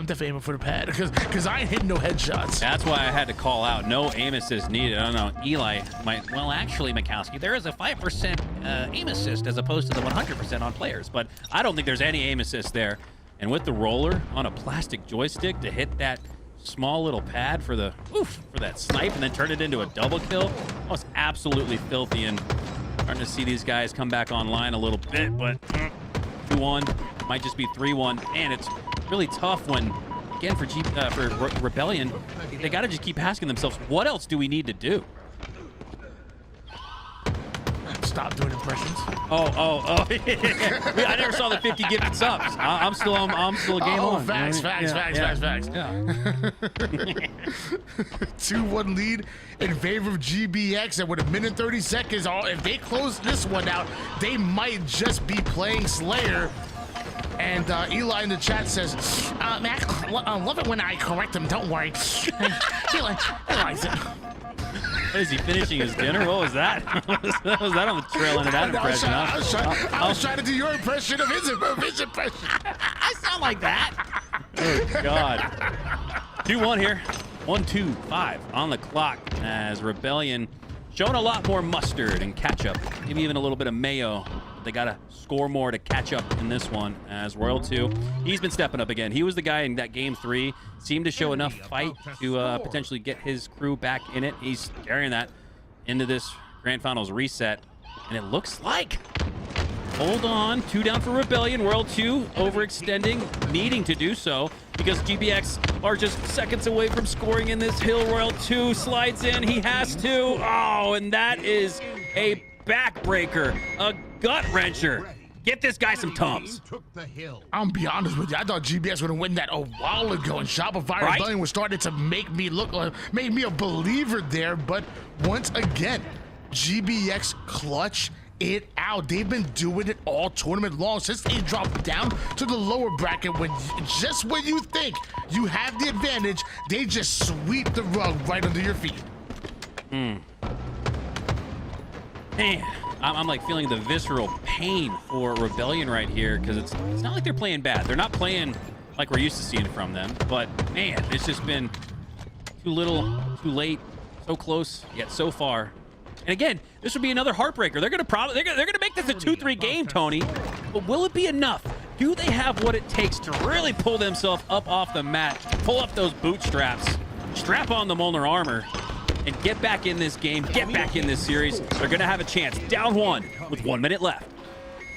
definitely aiming for the pad because I ain't hitting no headshots. That's why I had to call out. No aim assist needed. I don't know. Eli might. Well, actually, Mikowski, there is a 5% aim assist as opposed to the 100% on players, but I don't think there's any aim assist there. And with the roller on a plastic joystick to hit that small little pad for that snipe and then turn it into a double kill, that was absolutely filthy. And starting to see these guys come back online a little bit, but 2-1 might just be 3-1, and it's really tough when, again, for Rebellion, they got to just keep asking themselves, what else do we need to do? Stop doing impressions. I never saw the 50 gifted subs. I'm still a game on. Facts. Yeah. 2-1 lead in favor of GBX, and with 1 minute 30 seconds, if they close this one out, they might just be playing Slayer. And Eli in the chat says, Mac, love it when I correct him, don't worry. He likes it. What is he finishing his dinner? What was that? was that on the trail end of that impression? I was trying to do your impression of his impression. I sound like that. Oh, God. 2-1 here. 1-2-5 on the clock as Rebellion showing a lot more mustard and ketchup, maybe even a little bit of mayo. But they got to score more to catch up in this one as Royal 2. He's been stepping up again. He was the guy in that game 3. Seemed to show enough fight to potentially get his crew back in it. He's carrying that into this Grand Finals reset. And it looks like hold on. 2 down for Rebellion. World 2 overextending, needing to do so because GBX are just seconds away from scoring in this hill. Royal 2 slides in. He has to. Oh, and that is a backbreaker, a gut wrencher. Get this guy some Tums. I'm gonna be honest with you. I thought GBX would have won that a while ago, and Shopify Rebellion was starting to make me look like, made me a believer there. But once again, GBX clutch it out. They've been doing it all tournament long since they dropped down to the lower bracket. Just when you think you have the advantage, they just sweep the rug right under your feet. Man, I'm like feeling the visceral pain for Rebellion right here because it's not like they're playing bad. They're not playing like we're used to seeing from them. But man, it's just been too little, too late, so close yet so far. And again, this would be another heartbreaker. They're gonna make this a 2-3 game, Tony. But will it be enough? Do they have what it takes to really pull themselves up off the mat, pull up those bootstraps, strap on the Molnar armor, and get back in this game, get back in this series? They're gonna have a chance. Down 1 with 1 minute left.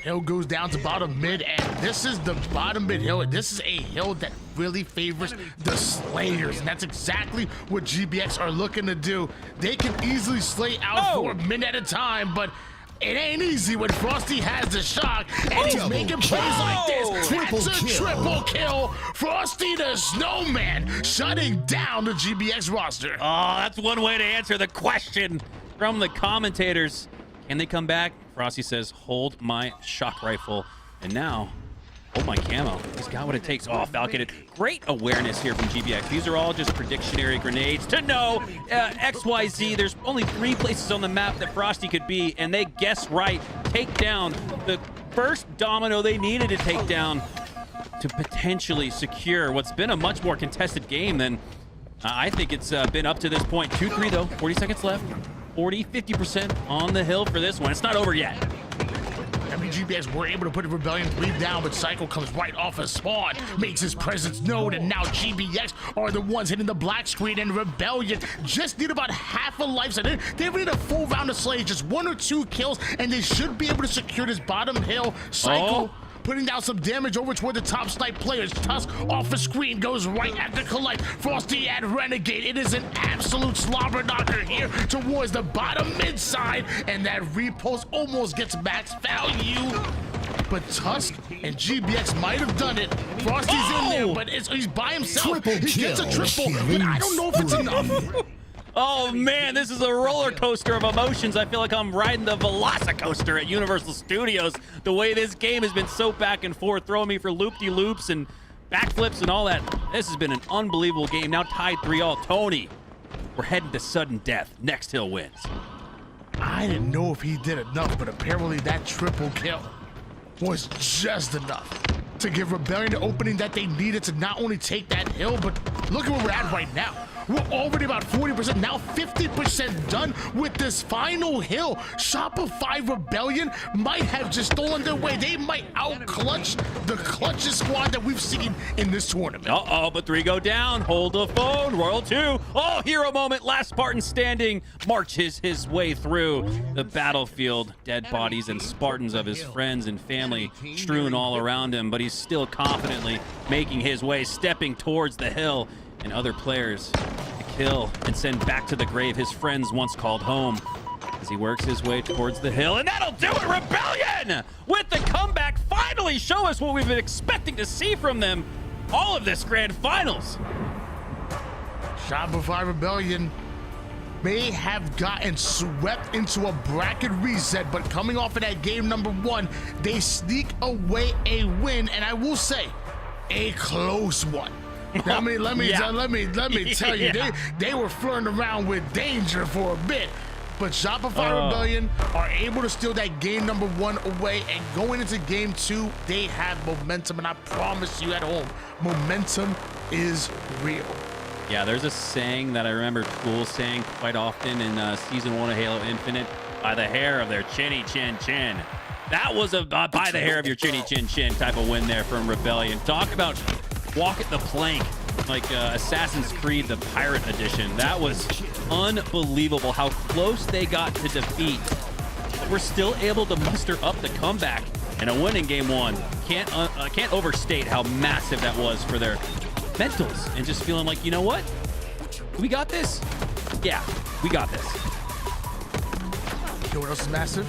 Hill goes down to bottom mid, and this is the bottom mid hill. This is a hill that really favors the slayers, and that's exactly what GBX are looking to do. They can easily slay out for a minute at a time, but it ain't easy when Frosty has the shock, and he's making plays like this. That's a triple kill. Frosty the Snowman shutting down the GBX roster. Oh, that's one way to answer the question from the commentators. Can they come back? Frosty says, hold my shock rifle. And now, hold my camo. He's got what it takes. Oh, Falcon. Great awareness here from GBX. These are all just predictionary grenades to know XYZ. There's only 3 places on the map that Frosty could be, and they guess right. Take down the first domino they needed to take down to potentially secure what's been a much more contested game than I think it's been up to this point. 2-3 though, 40 seconds left. 50% on the hill for this one. It's not over yet. I mean, GBX were able to put the Rebellion 3 down, but Psycho comes right off a spawn, makes his presence known, and now GBX are the ones hitting the black screen, and Rebellion just need about half a life. So they need a full round of slays, just 1 or 2 kills, and they should be able to secure this bottom hill. Psycho putting down some damage over toward the top snipe players. Tusk off the screen goes right at the collect. Frosty at Renegade. It is an absolute slobber knocker here towards the bottom mid side, and that repulse almost gets max value. But Tusk and GBX might have done it. Frosty's in there, but he's by himself. He gets a triple, but I don't know if it's enough. Oh man, this is a roller coaster of emotions. I feel like I'm riding the Velocicoaster at Universal Studios. The way this game has been so back and forth, throwing me for loop-de-loops and backflips and all that. This has been an unbelievable game. Now tied 3-all. Tony, we're heading to sudden death. Next hill wins. I didn't know if he did enough, but apparently that triple kill was just enough to give Rebellion the opening that they needed to not only take that hill, but look at where we're at right now. We're already about 40%, now 50% done with this final hill. Shopify Rebellion might have just stolen their way. They might out-clutch the clutchest squad that we've seen in this tournament. Uh-oh, but 3 go down. Hold the phone. Royal 2. Oh, hero moment. Last Spartan standing marches his way through the battlefield. Dead bodies and Spartans of his friends and family strewn all around him, but he's still confidently making his way, stepping towards the hill. And other players to kill and send back to the grave his friends once called home as he works his way towards the hill. And that'll do it. Rebellion with the comeback finally show us what we've been expecting to see from them all of this grand finals. Shopify Rebellion may have gotten swept into a bracket reset, but coming off of that game number 1, they sneak away a win, and I will say, a close one. I mean, let me tell you, they were flirting around with danger for a bit, but Shopify Rebellion are able to steal that game number 1 away, and going into game 2, they have momentum, and I promise you at home, momentum is real. Yeah, there's a saying that I remember Tool saying quite often in Season 1 of Halo Infinite, by the hair of their chinny chin chin. That was a by the hair of your chinny chin chin type of win there from Rebellion. Talk about walk at the plank, like Assassin's Creed, the Pirate Edition. That was unbelievable how close they got to defeat. But we're still able to muster up the comeback and a win in game one. Can't overstate how massive that was for their mentals, and just feeling like, you know what? We got this. Yeah, we got this. You know what else is massive?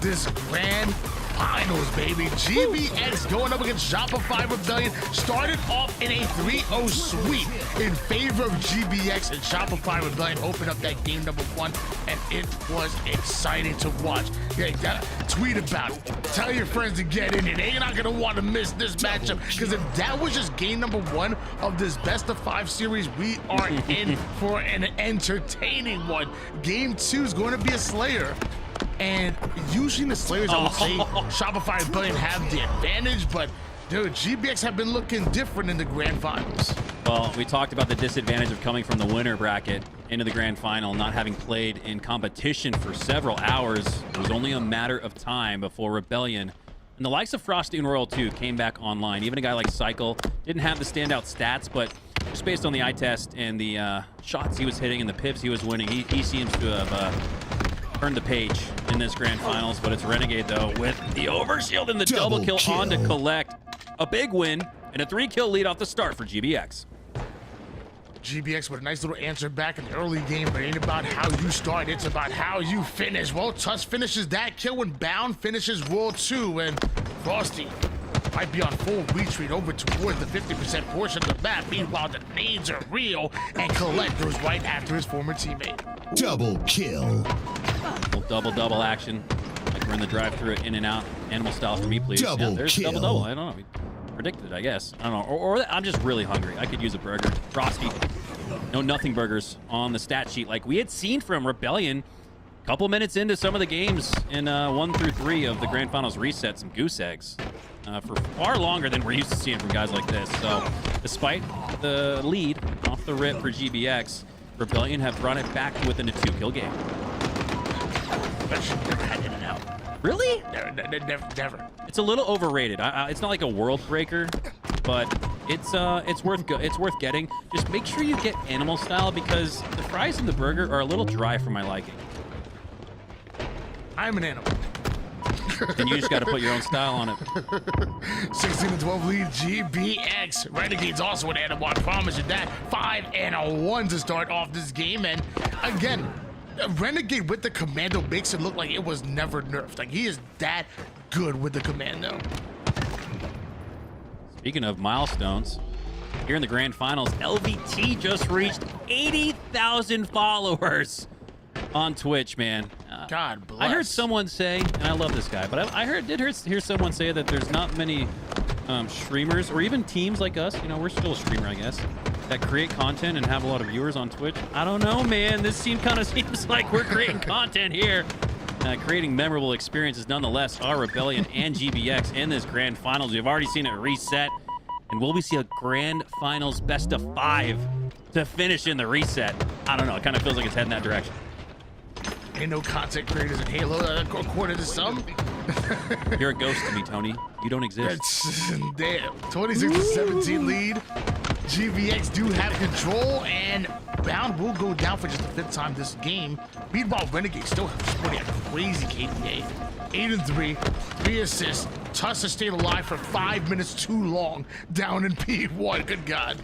This grand finals, baby. GBX going up against Shopify Rebellion. Started off in a 3-0 sweep in favor of GBX, and Shopify Rebellion opened up that game number one, and it was exciting to watch. Yeah, tweet about it. Tell your friends to get in it. They're not going to want to miss this matchup, because if that was just game number one of this best of 5 series, we are in for an entertaining one. Game 2 is going to be a Slayer. And usually in the Slayers, I would say Shopify Rebellion have the advantage, but dude, GBX have been looking different in the grand finals. Well, we talked about the disadvantage of coming from the winner bracket into the grand final, not having played in competition for several hours. It was only a matter of time before Rebellion and the likes of Frosty and Royal 2 came back online. Even a guy like Cycle didn't have the standout stats, but just based on the eye test and the shots he was hitting and the pips he was winning, he seems to have turned the page in this grand finals. But it's Renegade, though, with the overshield and the double kill on to collect a big win and a 3-kill lead off the start for GBX. GBX with a nice little answer back in the early game, but it ain't about how you start, it's about how you finish. Well, Tuss finishes that kill when Bound finishes World 2, and Frosty might be on full retreat over towards the 50% portion of the map. Meanwhile, the nades are real, and Collect goes right after his former teammate. Double kill. Double action, like we're in the drive-thru in and out, animal style for me, please. Double there's kill. Double. I don't know. Predicted, I guess. I don't know. Or I'm just really hungry. I could use a burger. Frosty, no nothing burgers on the stat sheet like we had seen from Rebellion. A couple minutes into some of the games in 1 through 3 of the grand finals reset, some goose eggs for far longer than we're used to seeing from guys like this. So despite the lead off the rip for GBX, Rebellion have brought it back within a 2-kill game. But she never had in and out. Really? Never. It's a little overrated. It's not like a world breaker, but it's worth getting. Just make sure you get animal style, because the fries and the burger are a little dry for my liking. I'm an animal. Then you just got to put your own style on it. 16-12 lead GBX. Renegade's also an animal, I promise you that. 5-1 to start off this game, and again, Renegade with the Commando makes it look like it was never nerfed. Like, he is that good with the Commando. Speaking of milestones, here in the grand finals, LVT just reached 80,000 followers on Twitch, man. God bless. I heard someone say, and I love this guy, but I did hear someone say that there's not many streamers or even teams like us, we're still a streamer, I guess, that create content and have a lot of viewers on Twitch. I don't know, man. This kind of seems like we're creating content here. Creating memorable experiences nonetheless are Rebellion and GBX in this grand finals. We've already seen it reset, and will we see a grand finals best of 5 to finish in the reset? I don't know. It kind of feels like it's heading that direction. Ain't no content creators in Halo, according to some. You're a ghost to me, Tony. You don't exist. Damn. 26-17 lead. GBX do have control, and Bound will go down for just the 5th time this game. Meanwhile, Renegade still sporting a crazy KDA. 8-3, 3 assists. Tuss has stayed alive for 5 minutes too long down in P1. Good God.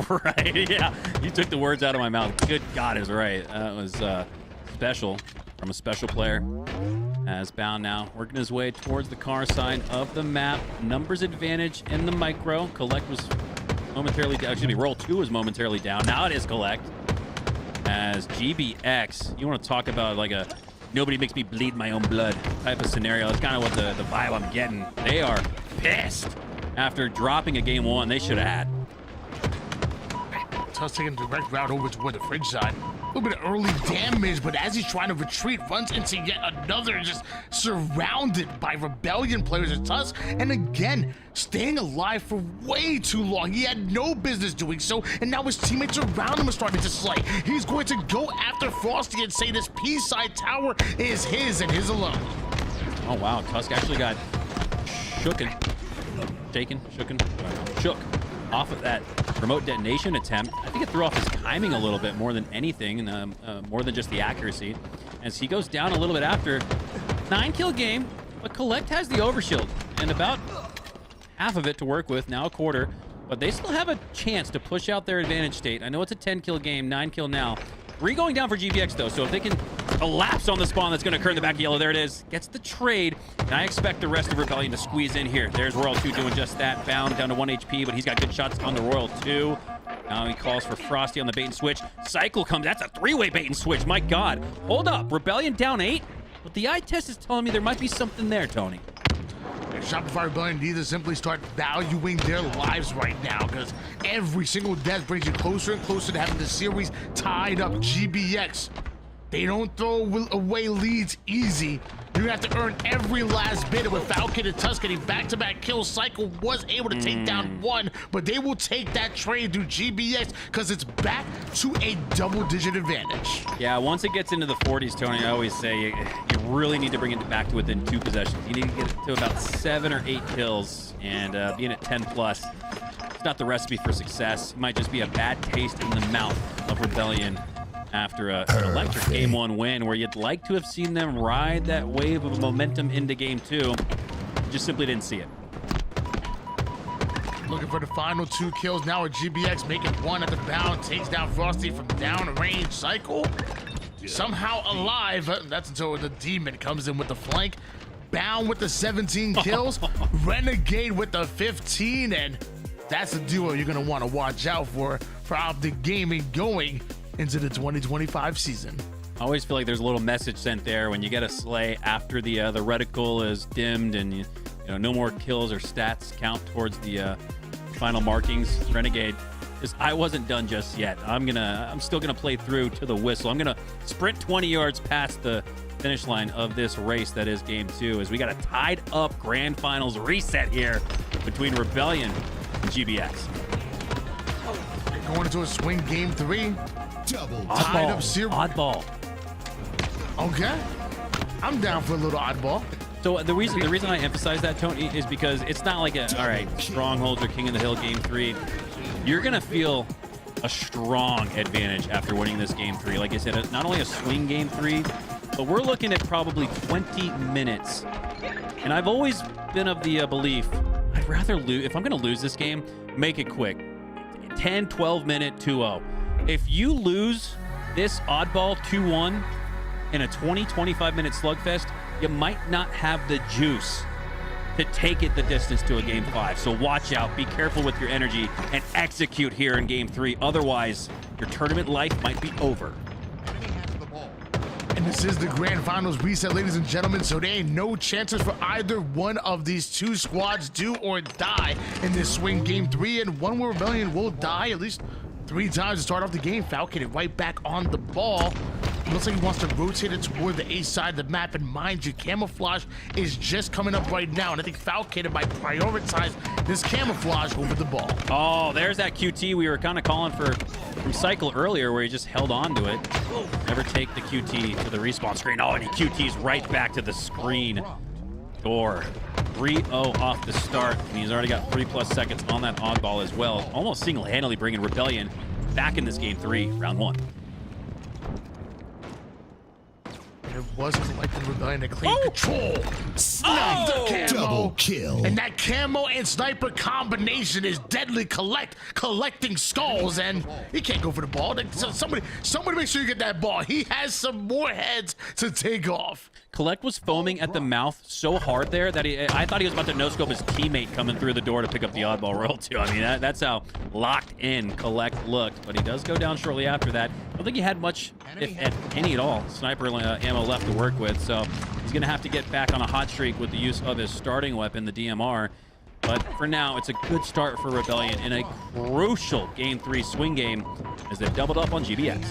Right, yeah. You took the words out of my mouth. Good God is right. That was special from a special player. As Bound now working his way towards the car side of the map. Numbers advantage in the micro. Collect was momentarily down. Excuse me, Roll 2 was momentarily down. Now it is Collect. As GBX, you want to talk about like a nobody makes me bleed my own blood type of scenario. That's kind of what the vibe I'm getting. They are pissed after dropping a game 1 they should have had. Tuss taking a direct route over toward the fridge side. A little bit of early damage, but as he's trying to retreat, runs into yet another, just surrounded by Rebellion players at Tuss, and again, staying alive for way too long. He had no business doing so, and now his teammates around him are starting to slay. He's going to go after Frosty and say this P-side tower is his and his alone. Oh, wow. Tusk actually got shook off of that remote detonation attempt. I think it threw off his timing a little bit more than anything, and more than just the accuracy. As he goes down a little bit after 9-kill game, But Collect has the overshield and about half of it to work with, now a quarter. But they still have a chance to push out their advantage state. I know it's a 10-kill game, 9-kill now. 3 going down for GBX, though, so if they can collapse on the spawn that's going to occur in the back of yellow, there it is. Gets the trade, and I expect the rest of Rebellion to squeeze in here. There's Royal 2 doing just that. Bound down to 1 HP, but he's got good shots on the Royal 2. Now he calls for Frosty on the bait and switch. Cycle comes. That's a 3-way bait and switch. My God. Hold up. Rebellion down 8, but the eye test is telling me there might be something there, Tony. Shopify Rebellion need to simply start valuing their lives right now, because every single death brings you closer and closer to having the series tied up. GBX, they don't throw away leads easy. You're gonna have to earn every last bit. And with Falcon and Tusk getting back-to-back kills, Cycle was able to take down 1, but they will take that trade through GBX because it's back to a double-digit advantage. Yeah, once it gets into the 40s, Tony, I always say you really need to bring it back to within 2 possessions. You need to get it to about 7 or 8 kills, and being at 10 plus, it's not the recipe for success. It might just be a bad taste in the mouth of Rebellion after an electric Game 1 win, where you'd like to have seen them ride that wave of momentum into Game 2. Just simply didn't see it. Looking for the final 2 kills now with GBX, making 1 at the bound, takes down Frosty from downrange. Cycle somehow alive. That's until the Demon comes in with the flank. Bound with the 17 kills, Renegade with the 15, and that's a duo you're gonna want to watch out for OpTic Gaming going into the 2025 season. I always feel like there's a little message sent there when you get a slay after the reticle is dimmed and you know no more kills or stats count towards the final markings. Renegade, I wasn't done just yet. I'm still gonna play through to the whistle. I'm gonna sprint 20 yards past the finish line of this race that is Game 2, as we got a tied up grand finals reset here between Rebellion and GBX. Going into a swing Game 3. Double Tied up series. Oddball. Okay, I'm down for a little oddball. So the reason I emphasize that, Tony, is because it's not like all right, Strongholds or King of the Hill Game 3. You're gonna feel a strong advantage after winning this Game 3. Like I said, not only a swing Game 3, but we're looking at probably 20 minutes. And I've always been of the belief, I'd rather lose. If I'm gonna lose this game, make it quick. 10, 12 minute 2-0. If you lose this oddball 2-1 in a 20, 25 minute slugfest, you might not have the juice to take it the distance to a Game 5. So watch out, be careful with your energy, and execute here in Game 3. Otherwise, your tournament life might be over. And this is the grand finals reset, ladies and gentlemen, so there ain't no chances for either one of these 2 squads do or die in this swing Game 3, and one where Rebellion will die at least 3 times to start off the game. Falcon it right back on the ball. It looks like he wants to rotate it toward the A side of the map, and mind you, camouflage is just coming up right now, and I think Falcon might prioritize this camouflage over the ball. Oh, there's that QT we were kind of calling for from Cycle earlier, where he just held on to it. Never take the QT to the respawn screen. Oh, and he QT's right back to the screen door. 3-0 off the start, and he's already got 3+ seconds on that oddball as well. Almost single-handedly bringing Rebellion back in this Game 3, round 1. It was collecting Rebellion to claim control. Snipe the camo. Double kill. And that camo and sniper combination is deadly. Collecting skulls, and he can't go for the ball. So somebody make sure you get that ball. He has some more heads to take off. Collect was foaming at the mouth so hard there that I thought he was about to no-scope his teammate coming through the door to pick up the oddball roll too. I mean, that's how locked in Collect looked, but he does go down shortly after that. I don't think he had much, if any at all, sniper ammo left to work with, so he's going to have to get back on a hot streak with the use of his starting weapon, the DMR. But for now, it's a good start for Rebellion in a crucial Game 3 swing game as they've doubled up on GBX.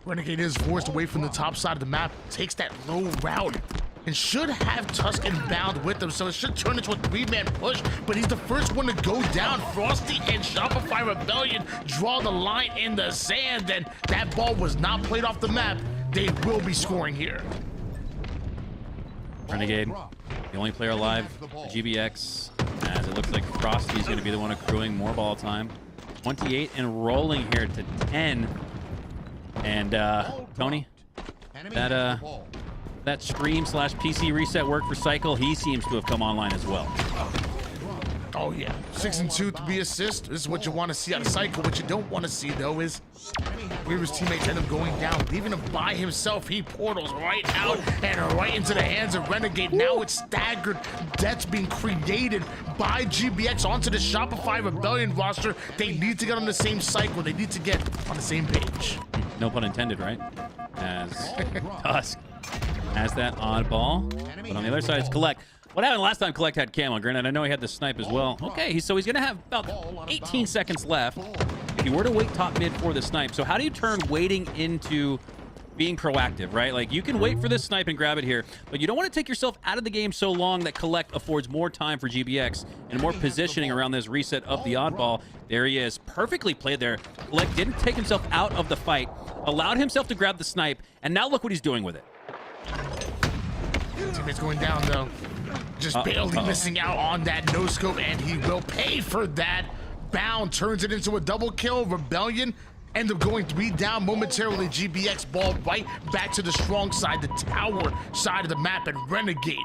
Renegade is forced away from the top side of the map, takes that low route, and should have Tusk and Bound with him, so it should turn into a 3-man push, but he's the first one to go down. Frosty and Shopify Rebellion draw the line in the sand, and that ball was not played off the map. They will be scoring here. Renegade, the only player alive for GBX, as it looks like Frosty's going to be the one accruing more ball time. 28 and rolling here to 10. And Tony, that that stream/PC reset work for Cycle, he seems to have come online as well. Oh yeah, 6 and 2, 3 assists. This is what you want to see out of Cycle. What you don't want to see though is where his teammates end up going down, leaving him by himself. He portals right out and right into the hands of Renegade. Now it's staggered deaths being created by GBX onto the Shopify Rebellion roster. They need to get on the same cycle. They need to get on the same page. No pun intended, right? As Tusk has that oddball. But on the other side, it's Collect. What happened last time Collect had camo? Granted, I know he had the snipe as well. Okay, so he's going to have about 18 seconds left if you were to wait top mid for the snipe. So how do you turn waiting into being proactive, right? Like, you can wait for this snipe and grab it here, but you don't want to take yourself out of the game so long that Collect affords more time for GBX and more positioning around this reset of the oddball. There he is. Perfectly played there. Collect didn't take himself out of the fight, allowed himself to grab the snipe, and now look what he's doing with it. Teammates going down though. Just barely missing out on that no scope, and he will pay for that. Bound turns it into a double kill. Rebellion end up going 3 down momentarily. GBX ball right back to the strong side, the tower side of the map, and Renegade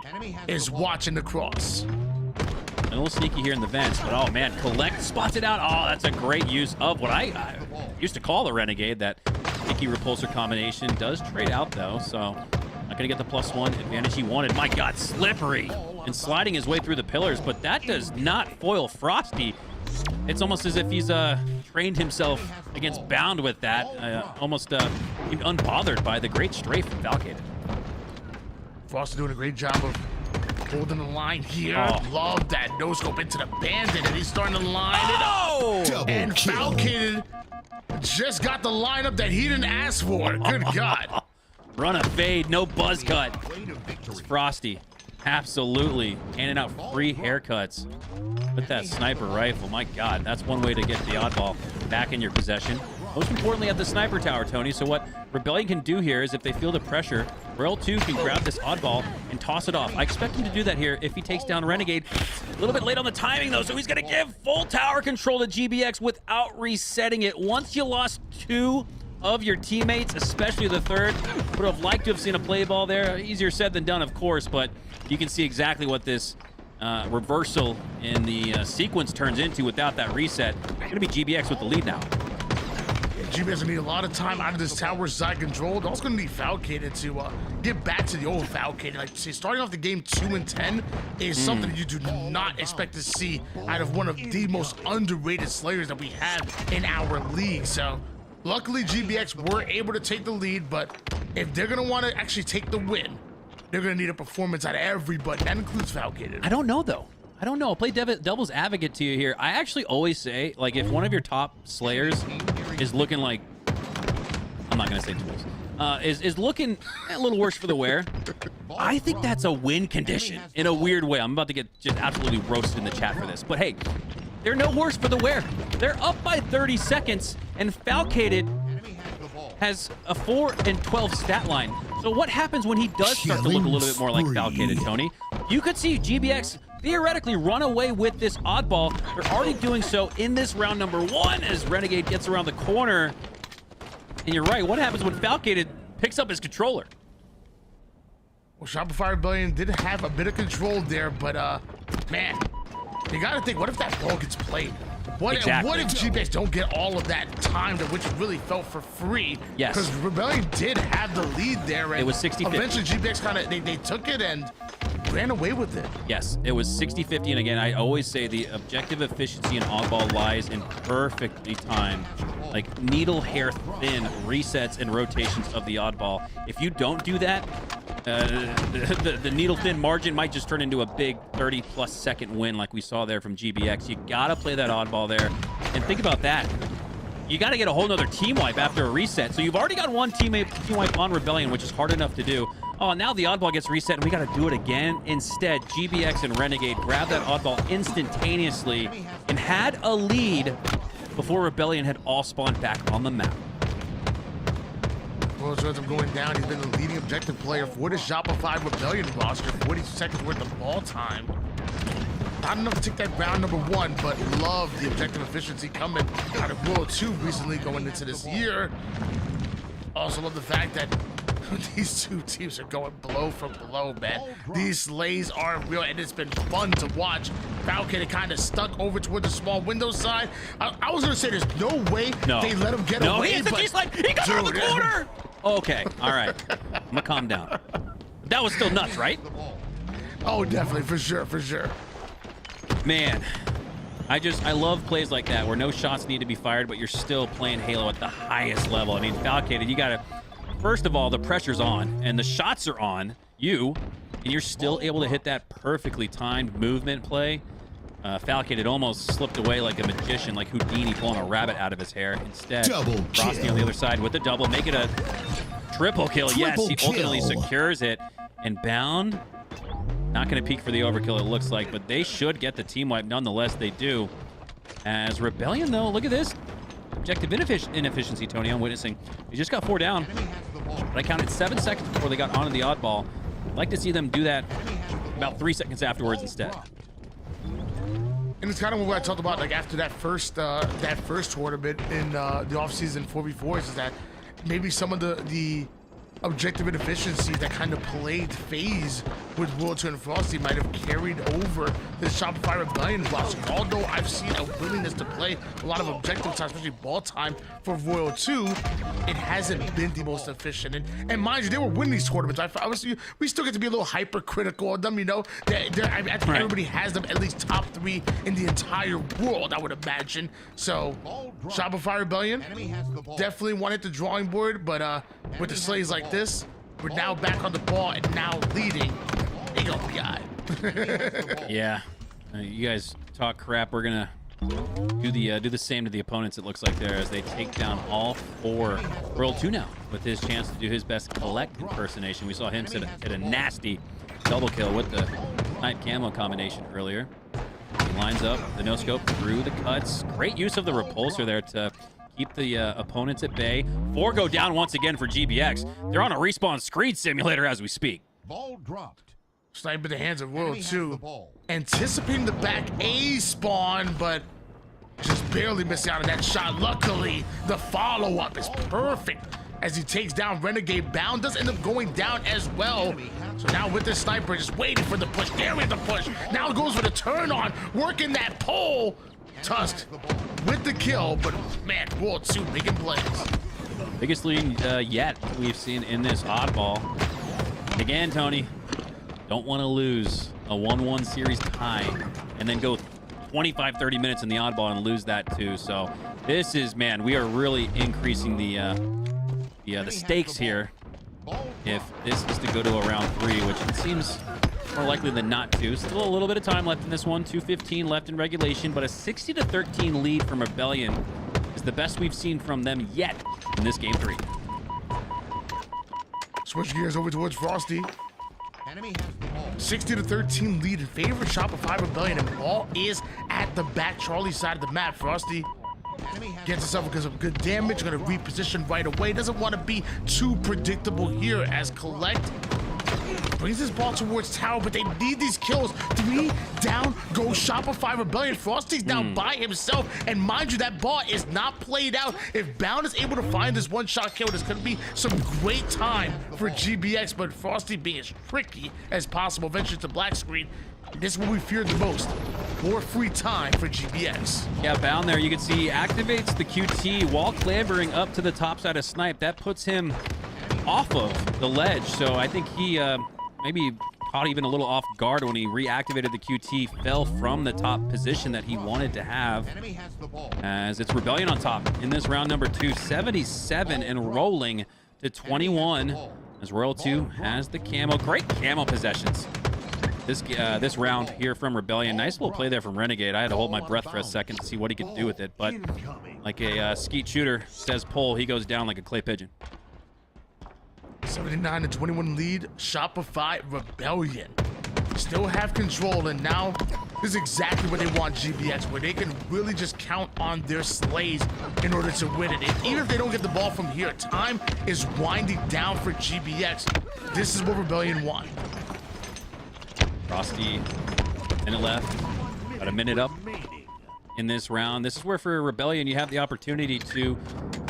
is watching the cross. A little sneaky here in the vents, but oh man, Collect spots it out. Oh, that's a great use of what I used to call the Renegade. That sticky repulsor combination does trade out though, so not gonna get the +1 advantage he wanted. My God, slippery and sliding his way through the pillars, but that does not foil Frosty. It's almost as if he's trained himself against Bound with that, almost unbothered by the great strafe from Falcated. Frosty doing a great job of holding the line here. Love that no scope into the bandit, and he's starting to line it up. And Falcated just got the lineup that he didn't ask for. Good God. Run a fade, no buzz cut. It's Frosty. Absolutely handing out free haircuts with that sniper rifle. My God, that's one way to get the oddball back in your possession. Most importantly at the sniper tower, Tony. So what Rebellion can do here is if they feel the pressure, Rel 2 can grab this oddball and toss it off. I expect him to do that here if he takes down Renegade. A little bit late on the timing though, so he's gonna give full tower control to GBX without resetting it. Once you lost 2 of your teammates, especially the third, would have liked to have seen a play ball there. Easier said than done, of course, but you can see exactly what this reversal in the sequence turns into without that reset. It's gonna be GBX with the lead now. GBX need a lot of time out of this tower side control. Also gonna need Falcated to get back to the old Falcated. Like, see, starting off the game 2 and 10 is something you do not expect to see out of one of the most underrated slayers that we have in our league. So luckily GBX were able to take the lead, but if they're gonna want to actually take the win, they're gonna need a performance out of everybody. That includes Falcated. I don't know though. I don't know. I'll play devil's advocate to you here. I actually always say, like, if one of your top slayers is looking like, I'm not gonna say tools, is looking a little worse for the wear, I think that's a win condition in a weird way. I'm about to get just absolutely roasted in the chat for this, but hey, they're no worse for the wear. They're up by 30 seconds, and Falcated has a 4 and 12 stat line. So what happens when he does start to look a little bit more like Falcated, Tony? You could see GBX theoretically run away with this oddball. They're already doing so in this round number 1 as Renegade gets around the corner. And you're right, what happens when Falcated picks up his controller? Well, Shopify Rebellion did have a bit of control there, but man, you gotta think, what if that ball gets played? What if GBX don't get all of that time, which really felt for free? Yes. Because Rebellion did have the lead there. And it was 60-50. Eventually GBX kind of, they took it and ran away with it. Yes, it was 60-50, and again, I always say the objective efficiency in oddball lies in perfectly timed, like needle hair thin resets and rotations of the oddball. If you don't do that, the needle thin margin might just turn into a big 30+ second win like we saw there from GBX. You gotta play that oddball there, and think about that. You got to get a whole nother team wipe after a reset. So you've already got one team wipe on Rebellion, which is hard enough to do. Oh, now the oddball gets reset, and we got to do it again. Instead, GBX and Renegade grabbed that oddball instantaneously and had a lead before Rebellion had all spawned back on the map. Well, so as I'm going down, he's been the leading objective player for the Shopify Rebellion roster. 40 seconds worth of ball time. Not enough to take that round number 1, but love the objective efficiency coming out of World 2 recently going into this year. Also love the fact that These two teams are going blow for blow, man. These slays are real, and it's been fun to watch. Falcon kind of stuck over toward the small window side. I was gonna say there's no way they let him get away. He hits the T-slide. He got around the corner. Okay, all right. I'm gonna calm down. That was still nuts, right? Oh, definitely, for sure, for sure. Man, I love plays like that where no shots need to be fired, but you're still playing Halo at the highest level. I mean, Falcated, you gotta, first of all, the pressure's on and the shots are on you, and you're still able to hit that perfectly timed movement play. Falcated almost slipped away like a magician, like Houdini pulling a rabbit out of his hair. Instead, Frosty on the other side with the double, make it a triple kill. Yes, he ultimately secures it. And Bound, not going to peek for the overkill, it looks like, but they should get the team wipe. Nonetheless, they do. As Rebellion, though, look at this. Objective inefficiency, Tony, I'm witnessing. He just got 4 down, but I counted 7 seconds before they got onto the oddball. I'd like to see them do that about 3 seconds afterwards instead. And it's kind of what I talked about, like after that first tournament in the off-season 4v4s, is that maybe some of the objective inefficiencies that kind of played phase with World 2 and Frosty might have carried over the Shopify Rebellion roster. Although I've seen a willingness to play a lot of objective time, especially ball time for Royal 2, it hasn't been the most efficient. And mind you, they were winning these tournaments. We still get to be a little hypercritical of them, you know. I think everybody has them at least top 3 in the entire world, I would imagine. So Shopify Rebellion definitely wanted the drawing board, but with the slays like this, we're now back on the ball and now leading. They gonna be all right. Yeah, you guys talk crap. We're gonna do the same to the opponents. It looks like there as they take down all 4. Roll 2 now with his chance to do his best collect impersonation. We saw him hit a nasty double kill with the night camo combination earlier. He lines up the no scope through the cuts. Great use of the repulsor there to keep the opponents at bay. 4 go down once again for GBX. They're on a respawn screen simulator as we speak. Ball dropped. Snipe in the hands of World 2. Anticipating the back A spawn, but just barely missing out on that shot. Luckily, the follow-up is perfect as he takes down Renegade. Bound does end up going down as well. So now with the sniper, just waiting for the push. There with the push. Now it goes for the turn on, working that pole. Tusk with the kill, but man, World 2 making plays. Biggest lead yet we've seen in this oddball. Again, Tony, don't want to lose a 1-1 series tie and then go 25-30 minutes in the oddball and lose that too. So this is, man, we are really increasing the stakes here if this is to go to a round 3, which it seems more likely than not to. Still a little bit of time left in this one. 2:15 left in regulation, but a 60-13 lead from Rebellion is the best we've seen from them yet in this game 3. Switch gears over towards Frosty. 60-13 lead in favor of Shopify Rebellion, and ball is at the back Charlie side of the map. Frosty gets himself because of good damage, gonna reposition right away. Doesn't want to be too predictable here as Collect brings his ball towards tower, but they need these kills. 3 down goes Shopify Rebellion. Frosty's down by himself, and mind you, that ball is not played out. If Bound is able to find this one-shot kill, this could be some great time for GBX, but Frosty being as tricky as possible, ventures to black screen. This is what we feared the most. More free time for GBX. Yeah, Bound there, you can see he activates the QT while clambering up to the top side of Snipe. That puts him off of the ledge, so I think he maybe caught even a little off guard when he reactivated the QT, fell from the top position that he wanted to have. As it's Rebellion on top in this round number 2, 77 and rolling to 21 as Royal 2 has the camo. Great camo possessions this round here from Rebellion. Nice little play there from Renegade. I had to hold my breath for a second to see what he could do with it, but like a skeet shooter says pull, he goes down like a clay pigeon. 79-21 lead, Shopify Rebellion still have control, and now this is exactly what they want GBX, where they can really just count on their slays in order to win it. And even if they don't get the ball from here, time is winding down for GBX. This is what Rebellion want. Frosty in the left, about a minute up in this round. This is where for Rebellion you have the opportunity to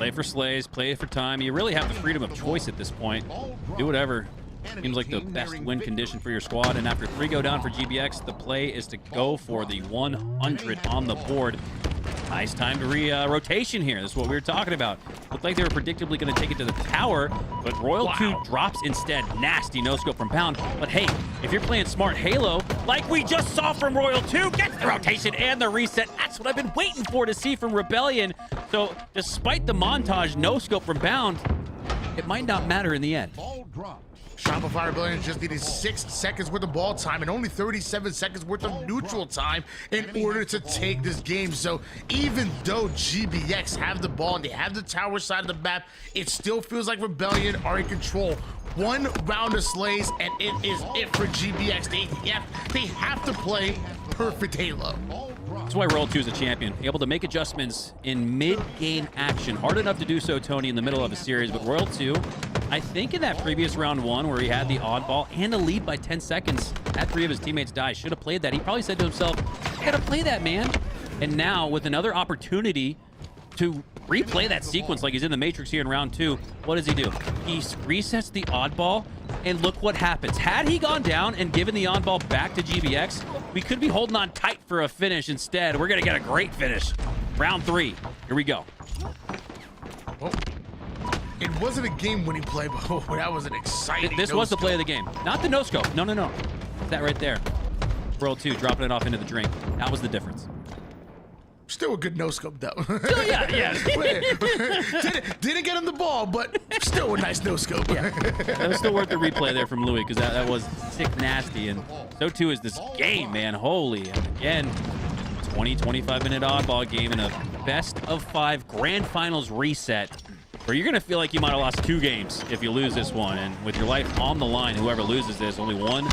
Play for slays, play for time. You really have the freedom of choice at this point. Do whatever. Seems like the best win condition for your squad. And after 3 go down for GBX, the play is to go for the 100 on the board. Nice time to rotation here. This is what we were talking about. Looked like they were predictably going to take it to the tower, but Royal 2 drops instead. Nasty no-scope from Pound. But hey, if you're playing smart Halo, like we just saw from Royal 2, gets the rotation and the reset. That's what I've been waiting for to see from Rebellion. So despite the montage no-scope from Pound, it might not matter in the end. Shopify Rebellion just needed 6 seconds worth of ball time and only 37 seconds worth of neutral time in order to take this game. So even though GBX have the ball and they have the tower side of the map, it still feels like Rebellion are in control. 1 round of slays and it is it for GBX. They have to play perfect Halo. That's why Royal 2 is a champion. Able to make adjustments in mid-game action. Hard enough to do so, Tony, in the middle of a series, but Royal 2, I think in that previous round 1 where he had the oddball and a lead by 10 seconds, had 3 of his teammates die, should have played that. He probably said to himself, I gotta play that, man. And now with another opportunity to replay that sequence like he's in the Matrix here in round 2, what does he do? He resets the oddball, and look what happens. Had he gone down and given the oddball back to GBX, we could be holding on tight for a finish. Instead, we're gonna get a great finish. Round 3, here we go. Oh. It wasn't a game-winning play, but that was an exciting This was the play of the game. Not the no-scope. No. That right there. Royal 2 dropping it off into the drink. That was the difference. Still a good no-scope, though. Still, yeah. Didn't get him the ball, but still a nice no-scope. Yeah. That was still worth the replay there from Louis, because that was sick nasty, and so too is this game, man. Holy. And again, 25-minute oddball game in a best-of-5 grand finals reset, where you're going to feel like you might have lost 2 games if you lose this one. And with your life on the line, whoever loses this, only 1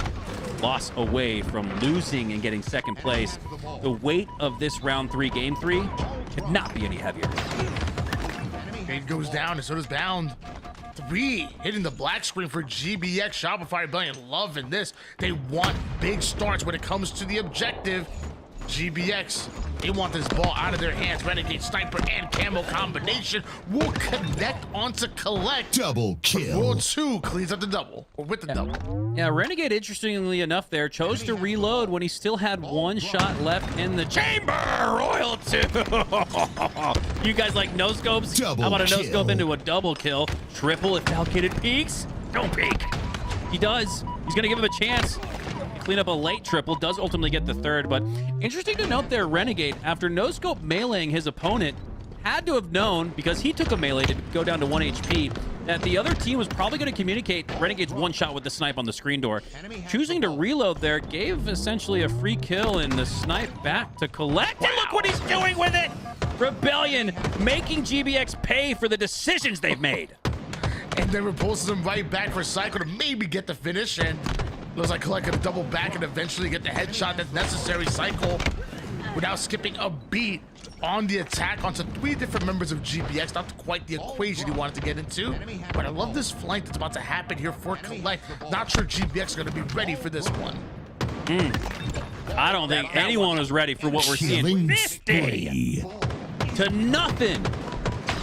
loss away from losing and getting second place. The weight of this round 3, game 3, could not be any heavier. It goes down, and so does Bound. 3 hitting the black screen for GBX. Shopify Rebellion loving this. They want big starts when it comes to the objective. GBX, they want this ball out of their hands. Renegade Sniper and Camo combination will connect onto Collect. Double kill. Royal 2 cleans up the double, or with the double. Yeah, Renegade, interestingly enough there, chose to reload when he still had 1 shot left in the chamber. Royal 2. You guys like no-scopes? Double How about a kill. no-scope into a double kill? Triple if Falcated peeks. Don't peek. He does. He's going to give him a chance. Clean up a late triple, does ultimately get the 3rd, but interesting to note there, Renegade, after no-scope meleeing his opponent, had to have known, because he took a melee to go down to 1 HP, that the other team was probably going to communicate Renegade's 1 shot with the snipe on the screen door. Choosing to reload there gave essentially a free kill and the snipe back to Collect. And look what he's doing with it! Rebellion making GBX pay for the decisions they've made. And then repulses him right back for Cycle to maybe get the finish, and looks like Collect gonna double back and eventually get the headshot that's necessary. Cycle without skipping a beat on the attack onto 3 different members of GBX. Not quite the equation he wanted to get into, but I love this flank that's about to happen here for Collect. Not sure GBX is gonna be ready for this one. I don't think anyone was ready for what we're seeing. Killing 50 spree. to nothing.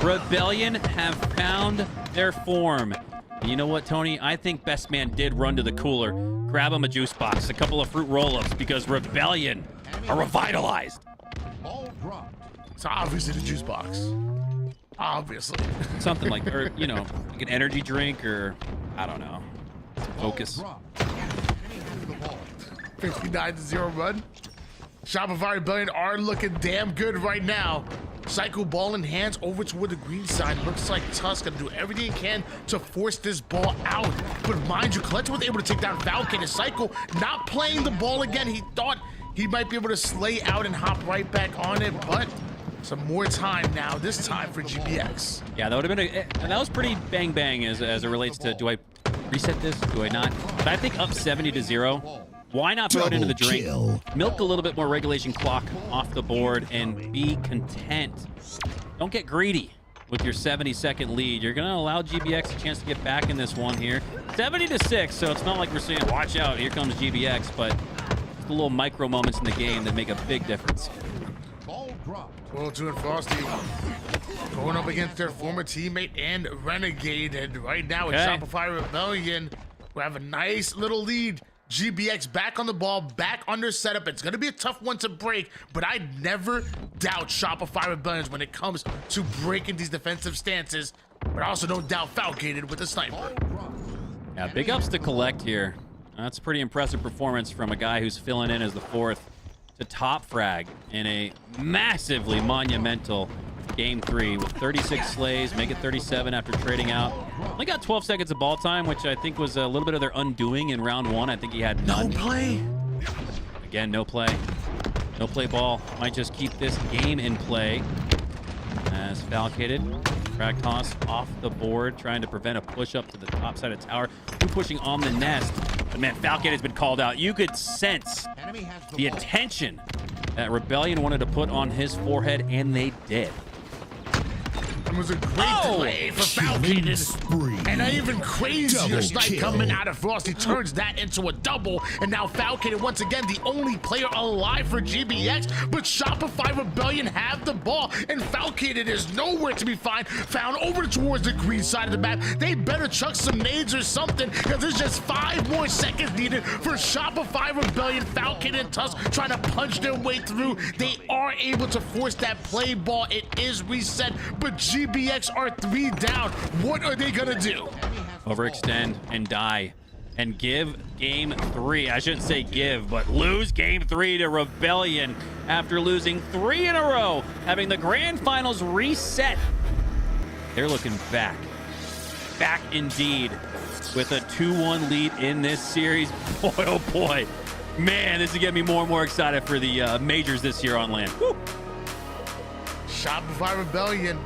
Rebellion have found their form. And you know what, Tony? I think Best Man did run to the cooler, grab him a juice box, a couple of fruit roll-ups, because Rebellion are revitalized. So obviously the juice box. Obviously. Something like, or, you know, like an energy drink, or, I don't know, focus. 59-0 run. Shopify Rebellion are looking damn good right now. Cycle ball in hands over toward the green side. Looks like Tusk gonna do everything he can to force this ball out. But mind you, Colette was able to take down Falcon, and Cycle not playing the ball again. He thought he might be able to slay out and hop right back on it, but some more time now, this time for GBX. Yeah, that would have been and that was pretty bang as it relates to, do I reset this? Do I not? But I think up 70-0. Why not throw it into the drink? Kill. Milk a little bit more regulation clock off the board and be content. Don't get greedy with your 70-second lead. You're going to allow GBX a chance to get back in this one here. 70-6, so it's not like we're saying, watch out, here comes GBX, but it's the little micro moments in the game that make a big difference. Well, Two and Frosty going up against their former teammate and Renegade, and right now it's Shopify Rebellion. We have a nice little lead. GBX back on the ball, back under setup. It's going to be a tough one to break, but I never doubt Shopify Rebellions when it comes to breaking these defensive stances, but I also don't doubt Falcated with the sniper. Yeah, big ups to Collect here. That's a pretty impressive performance from a guy who's filling in as the 4th to top frag in a massively monumental Game 3 with 36 slays, make it 37 after trading out. Only got 12 seconds of ball time, which I think was a little bit of their undoing in round 1. I think he had none. No play. Again, no play. No play ball. Might just keep this game in play. As Falcated, frag toss off the board, trying to prevent a push up to the top side of tower. Two pushing on the nest. But man, Falcated has been called out. You could sense the attention that Rebellion wanted to put on his forehead, and they did. It was a great delay for Falcated, and an even crazier snipe coming out of Frosty turns that into a double, and now Falcated once again the only player alive for GBX, but Shopify Rebellion have the ball, and Falcated is nowhere to be found over towards the green side of the map. They better chuck some nades or something, because there's just 5 more seconds needed for Shopify Rebellion. Falcated and Tusk trying to punch their way through. They are able to force that play ball. It is reset, but GBX are 3 down. What are they gonna do? Overextend and die and give Game 3. I shouldn't say give, but lose Game 3 to Rebellion after losing 3 in a row, having the grand finals reset. They're looking back indeed, with a 2-1 lead in this series. Boy, oh boy. Man, this is getting me more and more excited for the majors this year on land. Woo. Shopify Rebellion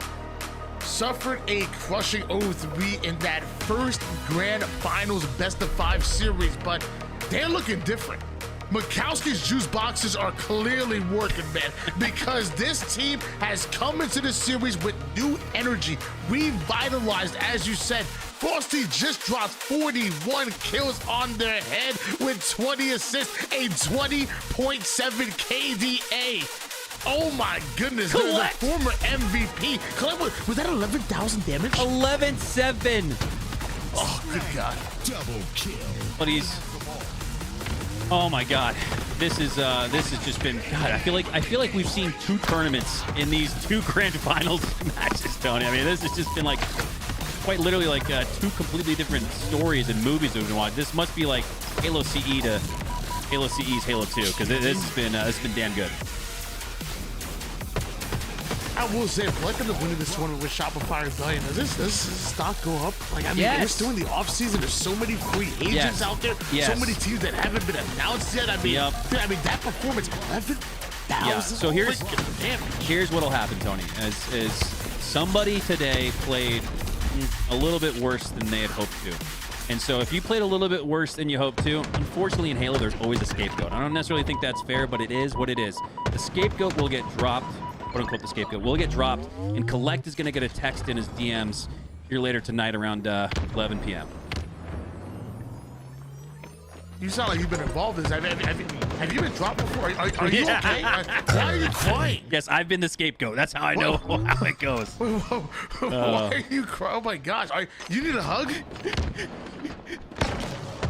suffered a crushing 0-3 in that first grand finals best of 5 series, but they're looking different. Mikowski's juice boxes are clearly working, man, because this team has come into the series with new energy, revitalized, as you said. Frosty just dropped 41 kills on their head with 20 assists, a 20.7 KDA. Oh my goodness, the former MVP. Was that 11,000 damage? 11-7. Oh, good God. Double kill. But he's... Oh my God, this has just been. God, I feel like we've seen 2 tournaments in these 2 grand finals matches, Tony. I mean, this has just been like quite literally like 2 completely different stories and movies that we've been watching. This must be like Halo CE to Halo CE's Halo 2, because this has been damn good. I will say, if Collective is winning this tournament with Shopify Rebellion, does this stock go up? Like, I mean, we're still in the off-season. There's so many free agents out there. So many teams that haven't been announced yet. I mean, that performance, 11,000. Yeah. So here's what'll happen, Tony. As somebody today played a little bit worse than they had hoped to. And so if you played a little bit worse than you hoped to, unfortunately in Halo, there's always a scapegoat. I don't necessarily think that's fair, but it is what it is. The scapegoat will get dropped. Quote unquote, the scapegoat will get dropped, and Collect is going to get a text in his DMs here later tonight around 11 p.m. You sound like you've been involved in this. Have you been dropped before? Are you okay? Why are you crying? Yes, I've been the scapegoat. That's how I know how it goes. Why are you crying? Oh my gosh. You need a hug?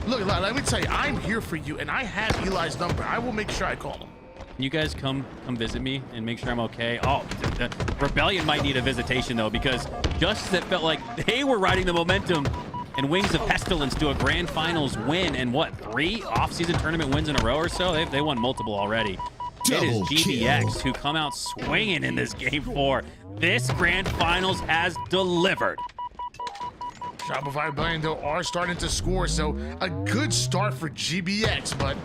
Look, let me tell you, I'm here for you, and I have Eli's number. I will make sure I call him. You guys come visit me and make sure I'm okay. Oh, the Rebellion might need a visitation though, because just as it felt like they were riding the momentum and Wings of Pestilence to a grand finals win, and what, 3 off-season tournament wins in a row or so? They won multiple already. It is GBX who come out swinging in this game 4. This grand finals has delivered. Shopify Rebellion though are starting to score, so a good start for GBX, but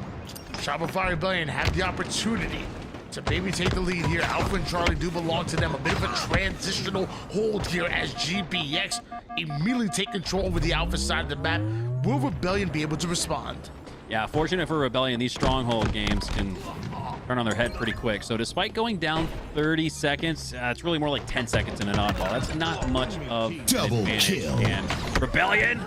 Shopify Rebellion have the opportunity to maybe take the lead here. Alpha and Charlie do belong to them. A bit of a transitional hold here as GBX immediately take control over the Alpha side of the map. Will Rebellion be able to respond? Yeah, fortunate for Rebellion, these stronghold games can turn on their head pretty quick. So despite going down 30 seconds, it's really more like 10 seconds in an oddball. That's not much of an advantage. And Rebellion,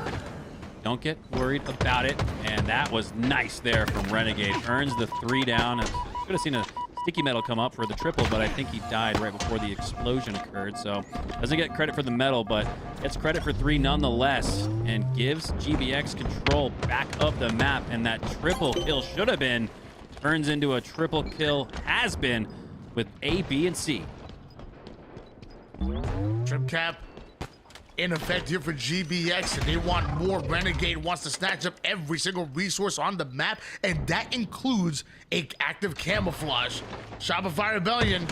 don't get worried about it. And that was nice there from Renegade. Earns the 3 down. Could have seen a sticky metal come up for the triple, but I think he died right before the explosion occurred. So doesn't get credit for the medal, but gets credit for 3 nonetheless, and gives GBX control back of the map. And that triple kill should have been turns into a triple kill, has been, with A, B, and C. Trim cap in effect here for GBX, and they want more. Renegade wants to snatch up every single resource on the map, and that includes a active camouflage. Shopify Rebellion,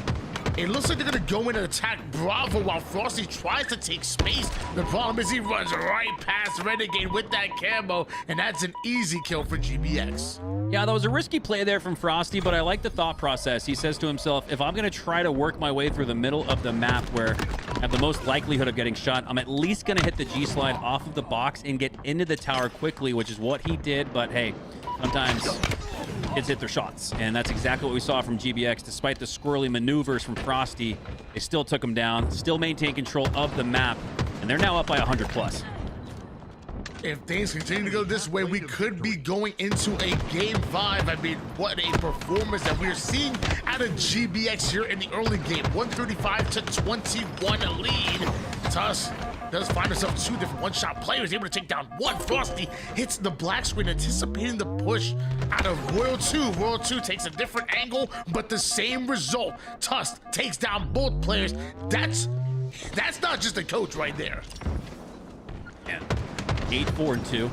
it looks like they're gonna go in and attack Bravo while Frosty tries to take space. The problem is he runs right past Renegade with that camo, and that's an easy kill for GBX. Yeah, that was a risky play there from Frosty, but I like the thought process. He says to himself, if I'm going to try to work my way through the middle of the map where I have the most likelihood of getting shot, I'm at least going to hit the G-slide off of the box and get into the tower quickly, which is what he did. But hey, sometimes kids hit their shots, and that's exactly what we saw from GBX. Despite the squirrely maneuvers from Frosty, they still took him down, still maintain control of the map, and they're now up by 100 plus. If things continue to go this way, we could be going into a game 5. I mean, what a performance that we're seeing out of GBX here in the early game. 135 to 21 lead. Tusk does find himself 2 different one-shot players, able to take down 1. Frosty hits the black screen, anticipating the push out of Royal 2. Royal 2 takes a different angle, but the same result. Tusk takes down both players. That's not just a coach right there. Yeah. 8-4-2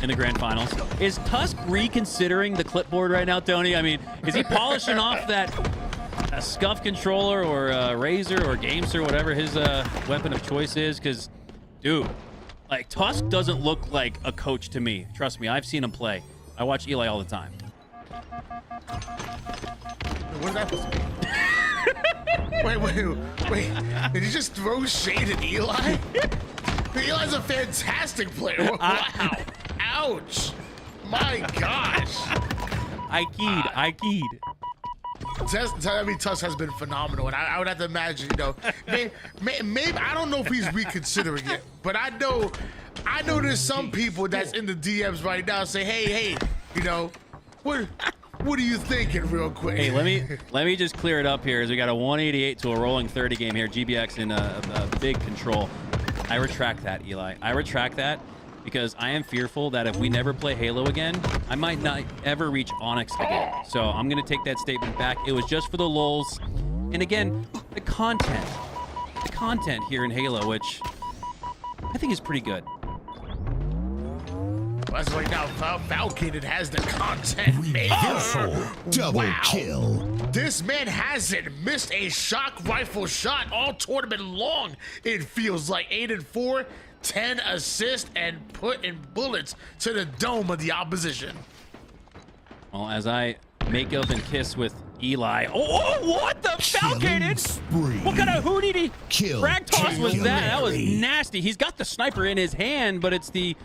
in the grand finals. Is Tusk reconsidering the clipboard right now, Tony? I mean, is he polishing off that Scuff controller or Razor or Gamester, whatever his weapon of choice is? Because, dude, like, Tusk doesn't look like a coach to me. Trust me, I've seen him play. I watch Eli all the time. What is that supposed to be? Wait. Did you just throw shade at Eli? Eli's a fantastic player. Wow. Ouch. My gosh. I keyed. Tusk has been phenomenal, and I would have to imagine, maybe I don't know if he's reconsidering it, but I know there's some people that's in the DMs right now say, hey, what are you thinking, real quick? Hey, let me just clear it up here, as we got a 188 to a rolling 30 game here. GBX in a big control. I retract that, Eli. I retract that because I am fearful that if we never play Halo again, I might not ever reach Onyx again. So I'm going to take that statement back. It was just for the lulz. And again, the content here in Halo, which I think is pretty good. As right now, Falcated has the content maker. Double kill. This man hasn't missed a shock rifle shot all tournament long. It feels like 8-4, 10 assists, and putting bullets to the dome of the opposition. Well, as I make up and kiss with Eli. Oh, what the Falcated? What kind of hoodie frag toss was that? That was nasty. He's got the sniper in his hand, but it's the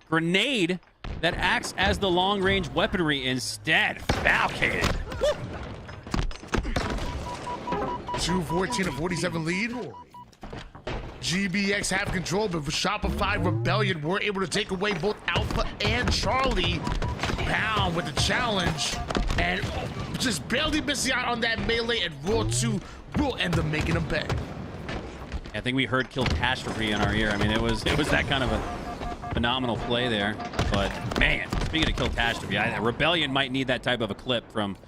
grenade that acts as the long-range weaponry instead. Falcated. 2-14-47 lead. GBX have control, but for Shopify Rebellion, we're able to take away both Alpha and Charlie. Pound with the challenge, and just barely missing out on that melee, and Royal 2 will end up making a bet. I think we heard Kill Catastrophe in our ear. I mean, it was that kind of a phenomenal play there. But man, speaking of Kill Catastrophe, Rebellion might need that type of a clip from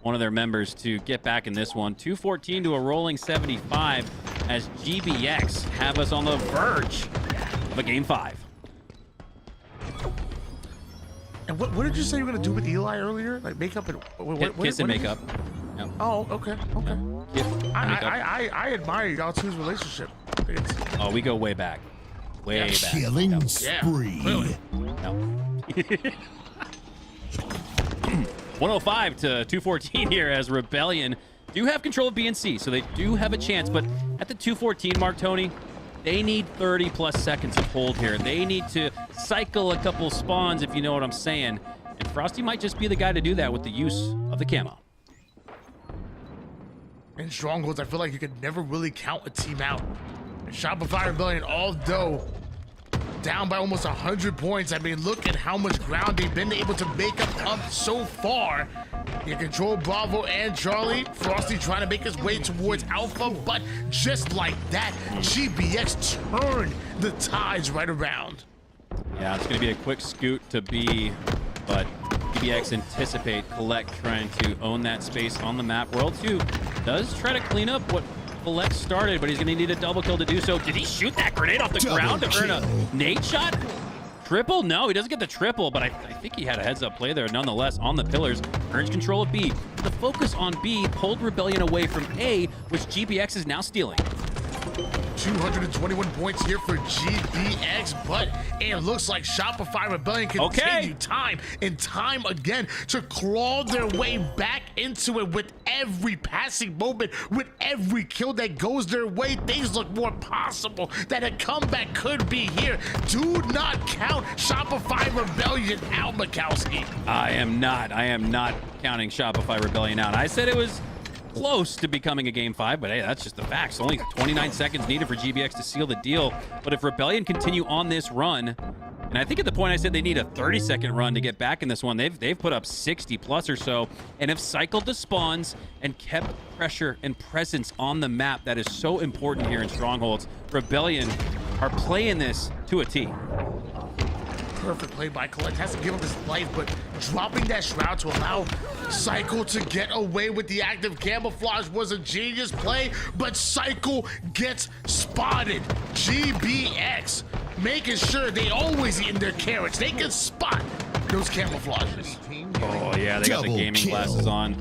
one of their members to get back in this one. 214 to a rolling 75 as GBX have us on the verge of a game 5. And what did you say you were gonna do with Eli earlier? Like makeup and kiss and makeup. Yep. Oh, okay. Kiss, I admire y'all two's relationship. Oh, we go way back. Way back. Killing spree. No. 105 to 214 here as Rebellion do have control of B and C, so they do have a chance. But at the 214 mark, Tony, they need 30 plus seconds of hold here. They need to cycle a couple spawns, if you know what I'm saying. And Frosty might just be the guy to do that with the use of the camo. In Strongholds, I feel like you could never really count a team out. And Shopify Rebellion, although down by almost 100 points. I mean, look at how much ground they've been able to make up so far. You control Bravo and Charlie. Frosty trying to make his way towards Alpha, but just like that, GBX turned the tides right around. Yeah, it's going to be a quick scoot to B, but GBX anticipate Collect trying to own that space on the map. World 2 does try to clean up what Collect started, but he's going to need a double kill to do so. Did he shoot that grenade off the ground to earn a nade shot? Triple? No, he doesn't get the triple, but I think he had a heads-up play there nonetheless on the pillars. Earns control of B. The focus on B pulled Rebellion away from A, which GBX is now stealing. 221 points here for GBX, but it looks like Shopify Rebellion continue time and time again to claw their way back into it with every passing moment, with every kill that goes their way. Things look more possible that a comeback could be here. Do not count Shopify Rebellion out, Mikowski. I am not counting Shopify Rebellion out. I said it was close to becoming a game 5, but hey, that's just the facts. Only 29 seconds needed for GBX to seal the deal. But if Rebellion continue on this run, and I think at the point I said they need a 30-second run to get back in this one, they've put up 60 plus or so. And if cycled the spawns and kept pressure and presence on the map, that is so important here in Strongholds. Rebellion are playing this to a T. Perfect play by Collect. Has to give up his life, but dropping that shroud to allow Cycle to get away with the active camouflage was a genius play, but Cycle gets spotted. GBX making sure they always eating their carrots. They can spot those camouflages. Oh yeah, they got the gaming glasses on.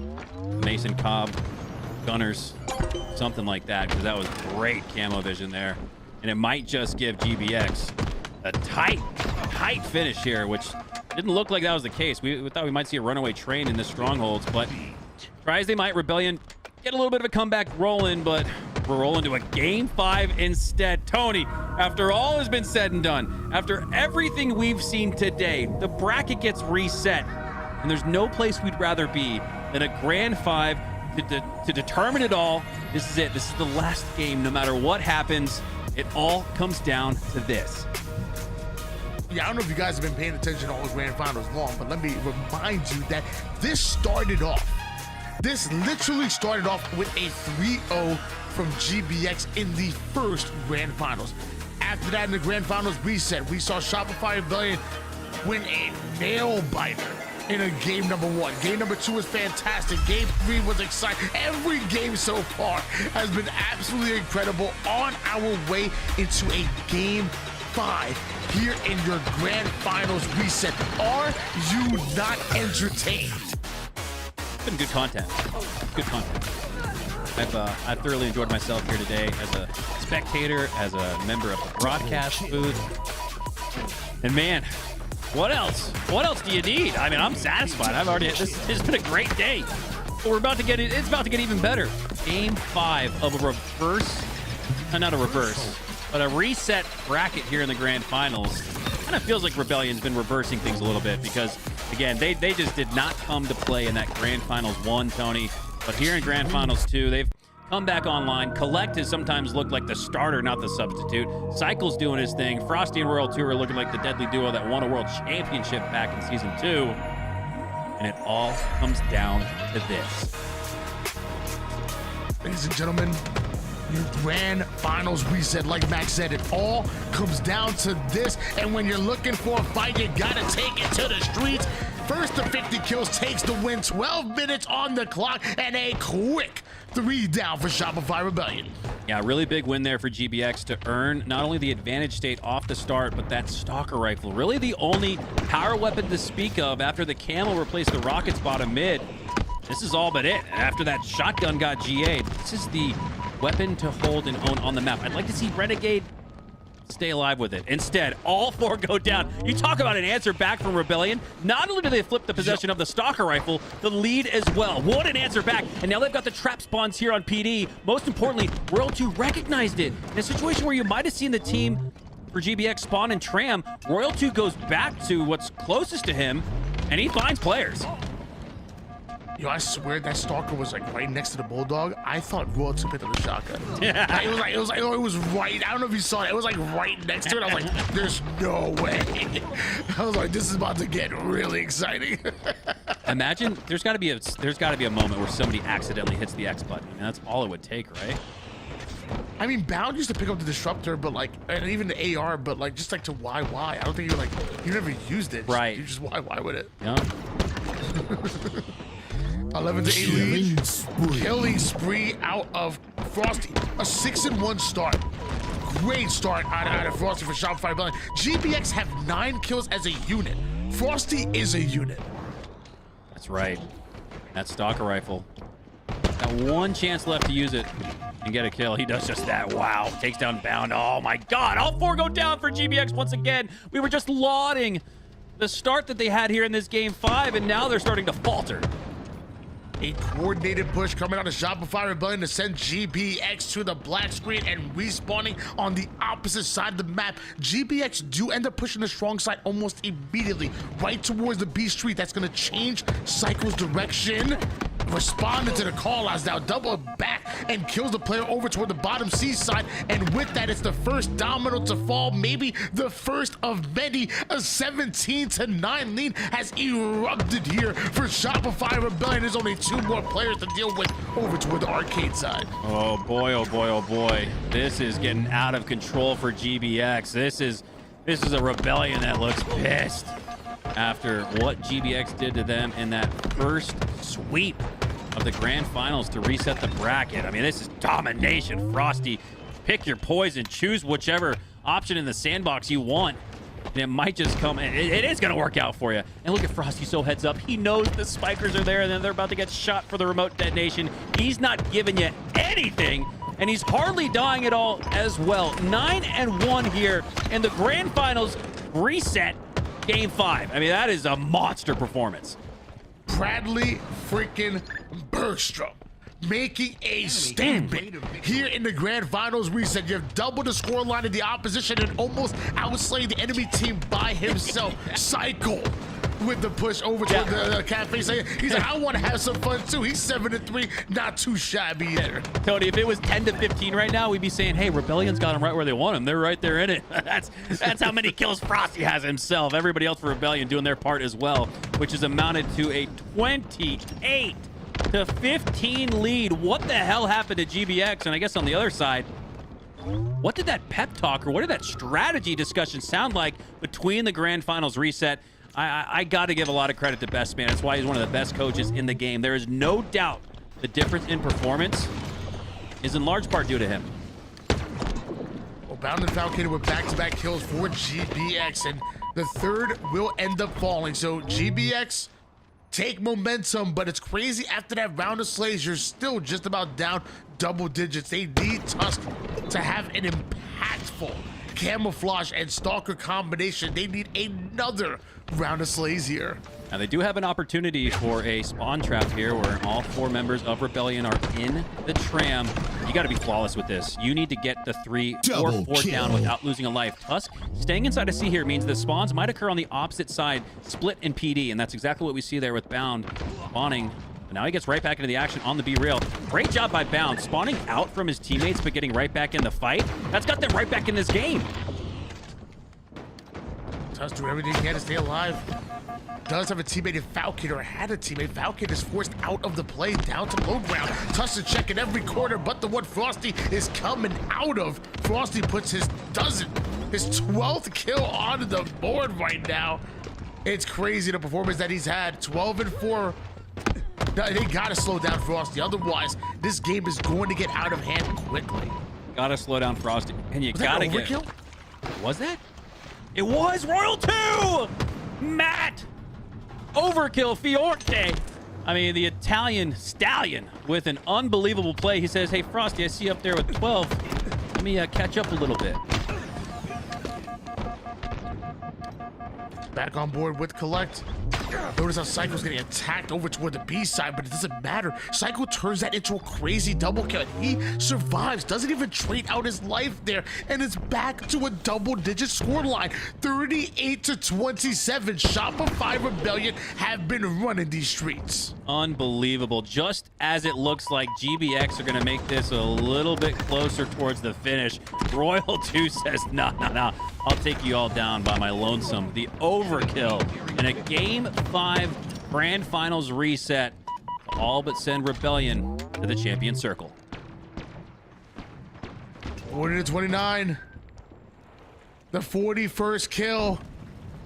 Mason Cobb, Gunners, something like that, because that was great camo vision there. And it might just give GBX a tight finish here, which didn't look like that was the case. We thought we might see a runaway train in this Strongholds, but try as they might, Rebellion get a little bit of a comeback rolling, but we're rolling to a game 5 instead. Tony, after all has been said and done, after everything we've seen today, the bracket gets reset, and there's no place we'd rather be than a grand 5 to determine it all. This is it. This is the last game. No matter what happens, it all comes down to this. Yeah, I don't know if you guys have been paying attention all the grand finals long, but let me remind you that this literally started off with a 3-0 from GBX in the first grand finals. After that, in the grand finals reset, we saw Shopify Rebellion win a nail biter in a game number 1. Game number 2 was fantastic. Game 3 was exciting. Every game so far has been absolutely incredible. On our way into a game 5 here in your grand finals reset. Are you not entertained? It's been good content. Good content. I've thoroughly enjoyed myself here today as a spectator, as a member of the broadcast booth. And man, what else? What else do you need? I mean, I'm satisfied. This has been a great day. But we're about to get it. It's about to get even better. Game 5 of a reverse, not a reverse, but a reset bracket here in the grand finals. Kind of feels like Rebellion's been reversing things a little bit because, again, they just did not come to play in that grand finals 1, Tony. But here in grand finals 2, they've come back online. Collect has sometimes looked like the starter, not the substitute. Cycle's doing his thing. Frosty and Royal 2 are looking like the deadly duo that won a world championship back in season 2. And it all comes down to this. Ladies and gentlemen, your grand finals reset, like Max said, it all comes down to this. And when you're looking for a fight, you gotta take it to the streets. First to 50 kills takes the win. 12 minutes on the clock and a quick 3 down for Shopify Rebellion. Yeah, really big win there for GBX to earn not only the advantage state off the start, but that stalker rifle. Really the only power weapon to speak of after the camo replaced the rocket spot of mid. This is all but it. After that shotgun got GA'd, this is the weapon to hold and own on the map. I'd like to see Renegade stay alive with it. Instead, all 4 go down. You talk about an answer back from Rebellion. Not only do they flip the possession of the stalker rifle, the lead as well. What an answer back. And now they've got the trap spawns here on PD. Most importantly, Royal 2 recognized it. In a situation where you might have seen the team for GBX spawn and tram, Royal 2 goes back to what's closest to him, and he finds players. Yo, I swear that Stalker was like right next to the Bulldog. I thought Royalty picked up the shotgun. It was right. I don't know if you saw it. It was like right next to it. I was like, there's no way. I was like, this is about to get really exciting. Imagine there's got to be a moment where somebody accidentally hits the X button. I mean, that's all it would take, right? I mean, Bound used to pick up the Disruptor, but like, and even the AR, but like, just like to why? I don't think you never used it. Right. You just why with it? Yeah. 11 to 8 lead. Killing spree out of Frosty. A 6-1 start. Great start out of Frosty for Shopify Rebellion. GBX have 9 kills as a unit. Frosty is a unit. That's right. That Stalker rifle. Got one chance left to use it and get a kill. He does just that. Wow. Takes down Bound. Oh my God. All 4 go down for GBX once again. We were just lauding the start that they had here in this game 5, and now they're starting to falter. A coordinated push coming out of Shopify Rebellion to send GBX to the black screen and respawning on the opposite side of the map. GBX do end up pushing the strong side almost immediately, right towards the B Street. That's going to change Cycle's direction. Responding to the call-outs now, double back and kills the player over toward the bottom C side. And with that, it's the first domino to fall, maybe the first of many. A 17-9 lead has erupted here for Shopify Rebellion. There's only 2 more players to deal with over toward the arcade side. Oh boy, oh boy, oh boy. This is getting out of control for GBX. This is a Rebellion that looks pissed after what GBX did to them in that first sweep of the grand finals to reset the bracket. I mean, this is domination. Frosty, pick your poison, choose whichever option in the sandbox you want, and it might just come. It is going to work out for you. And look at Frosty, so heads up. He knows the spikers are there, and then they're about to get shot for the remote detonation. He's not giving you anything, and he's hardly dying at all as well. 9-1 here in the grand finals reset game 5. I mean, that is a monster performance. Bradley freaking Bergstrom making a statement here in the grand finals reset. You have doubled the scoreline of the opposition and almost outslayed the enemy team by himself. Cycle with the push over to the cafe. He's like, I want to have some fun too. He's 7-3, not too shabby either. Tony, if it was 10-15 right now, we'd be saying, hey, Rebellion's got him right where they want him. They're right there in it. That's how many kills Frosty has himself. Everybody else for Rebellion doing their part as well, which is amounted to a 28-15 lead. What the hell happened to GBX? And I guess on the other side, what did that pep talk or what did that strategy discussion sound like between the grand finals reset? I got to give a lot of credit to Best Man. That's why he's one of the best coaches in the game. There is no doubt the difference in performance is in large part due to him. Well, Bound and Falcated with back-to-back kills for GBX, and the third will end up falling. So GBX take momentum, but it's crazy after that round of slays, you're still just about down double digits. They need Tusk to have an impactful camouflage and stalker combination. They need another round of slays here. Now they do have an opportunity for a spawn trap here where all 4 members of Rebellion are in the tram. You got to be flawless with this. You need to get the 3 or 4 down without losing a life. Tusk staying inside a C here means the spawns might occur on the opposite side, split in PD, and that's exactly what we see there with Bound spawning. But now he gets right back into the action on the B rail. Great job by Bound, spawning out from his teammates but getting right back in the fight. That's got them right back in this game. Tusk doing everything he can to stay alive. Does have a teammate in Falcon, or had a teammate. Falcon is forced out of the play, down to low ground. Tusk is checking every corner, but the one Frosty is coming out of. Frosty puts his 12th kill onto the board right now. It's crazy the performance that he's had. 12-4. They gotta slow down Frosty, otherwise this game is going to get out of hand quickly. Gotta slow down Frosty, and you gotta get. Overkill? Was that? It was Royal 2! Matt! Overkill Fiorte. I mean, the Italian stallion with an unbelievable play. He says, hey, Frosty, I see you up there with 12. Let me catch up a little bit. Back on board with Collect. Notice how Psycho's getting attacked over toward the B side, but it doesn't matter. Psycho turns that into a crazy double kill. He survives, doesn't even trade out his life there, and it's back to a double-digit scoreline. 38-27. Shopify Rebellion have been running these streets. Unbelievable. Just as it looks like GBX are going to make this a little bit closer towards the finish. Royal 2 says, nah. I'll take you all down by my lonesome. The overkill in a Game 5 Grand Finals reset. All but send Rebellion to the champion circle. 40-29. The 41st kill.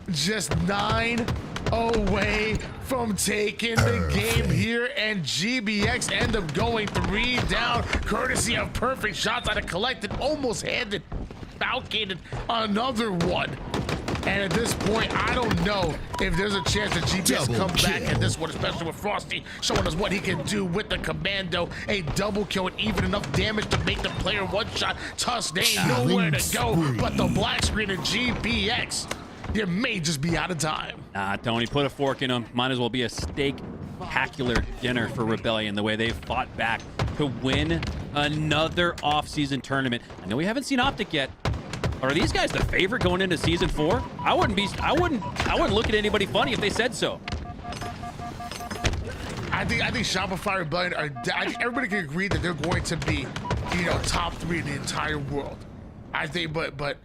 Just 9 away from taking the game here, and GBX end up going 3 down, courtesy of perfect shots out of Collected, almost handed, Falcated another one. And at this point, I don't know if there's a chance that GBX come back at this one, especially with Frosty showing us what he can do with the Commando. A double kill and even enough damage to make the player one shot. Tusk, they ain't nowhere to go but the black screen of GBX. You may just be out of time. Nah, Tony, put a fork in them. Might as well be a steak-tacular dinner for Rebellion, the way they fought back to win another off-season tournament. I know we haven't seen OpTic yet. Are these guys the favorite going into season 4? I wouldn't look at anybody funny if they said so. I think Shopify Rebellion I think everybody can agree that they're going to be, top 3 in the entire world. I think, but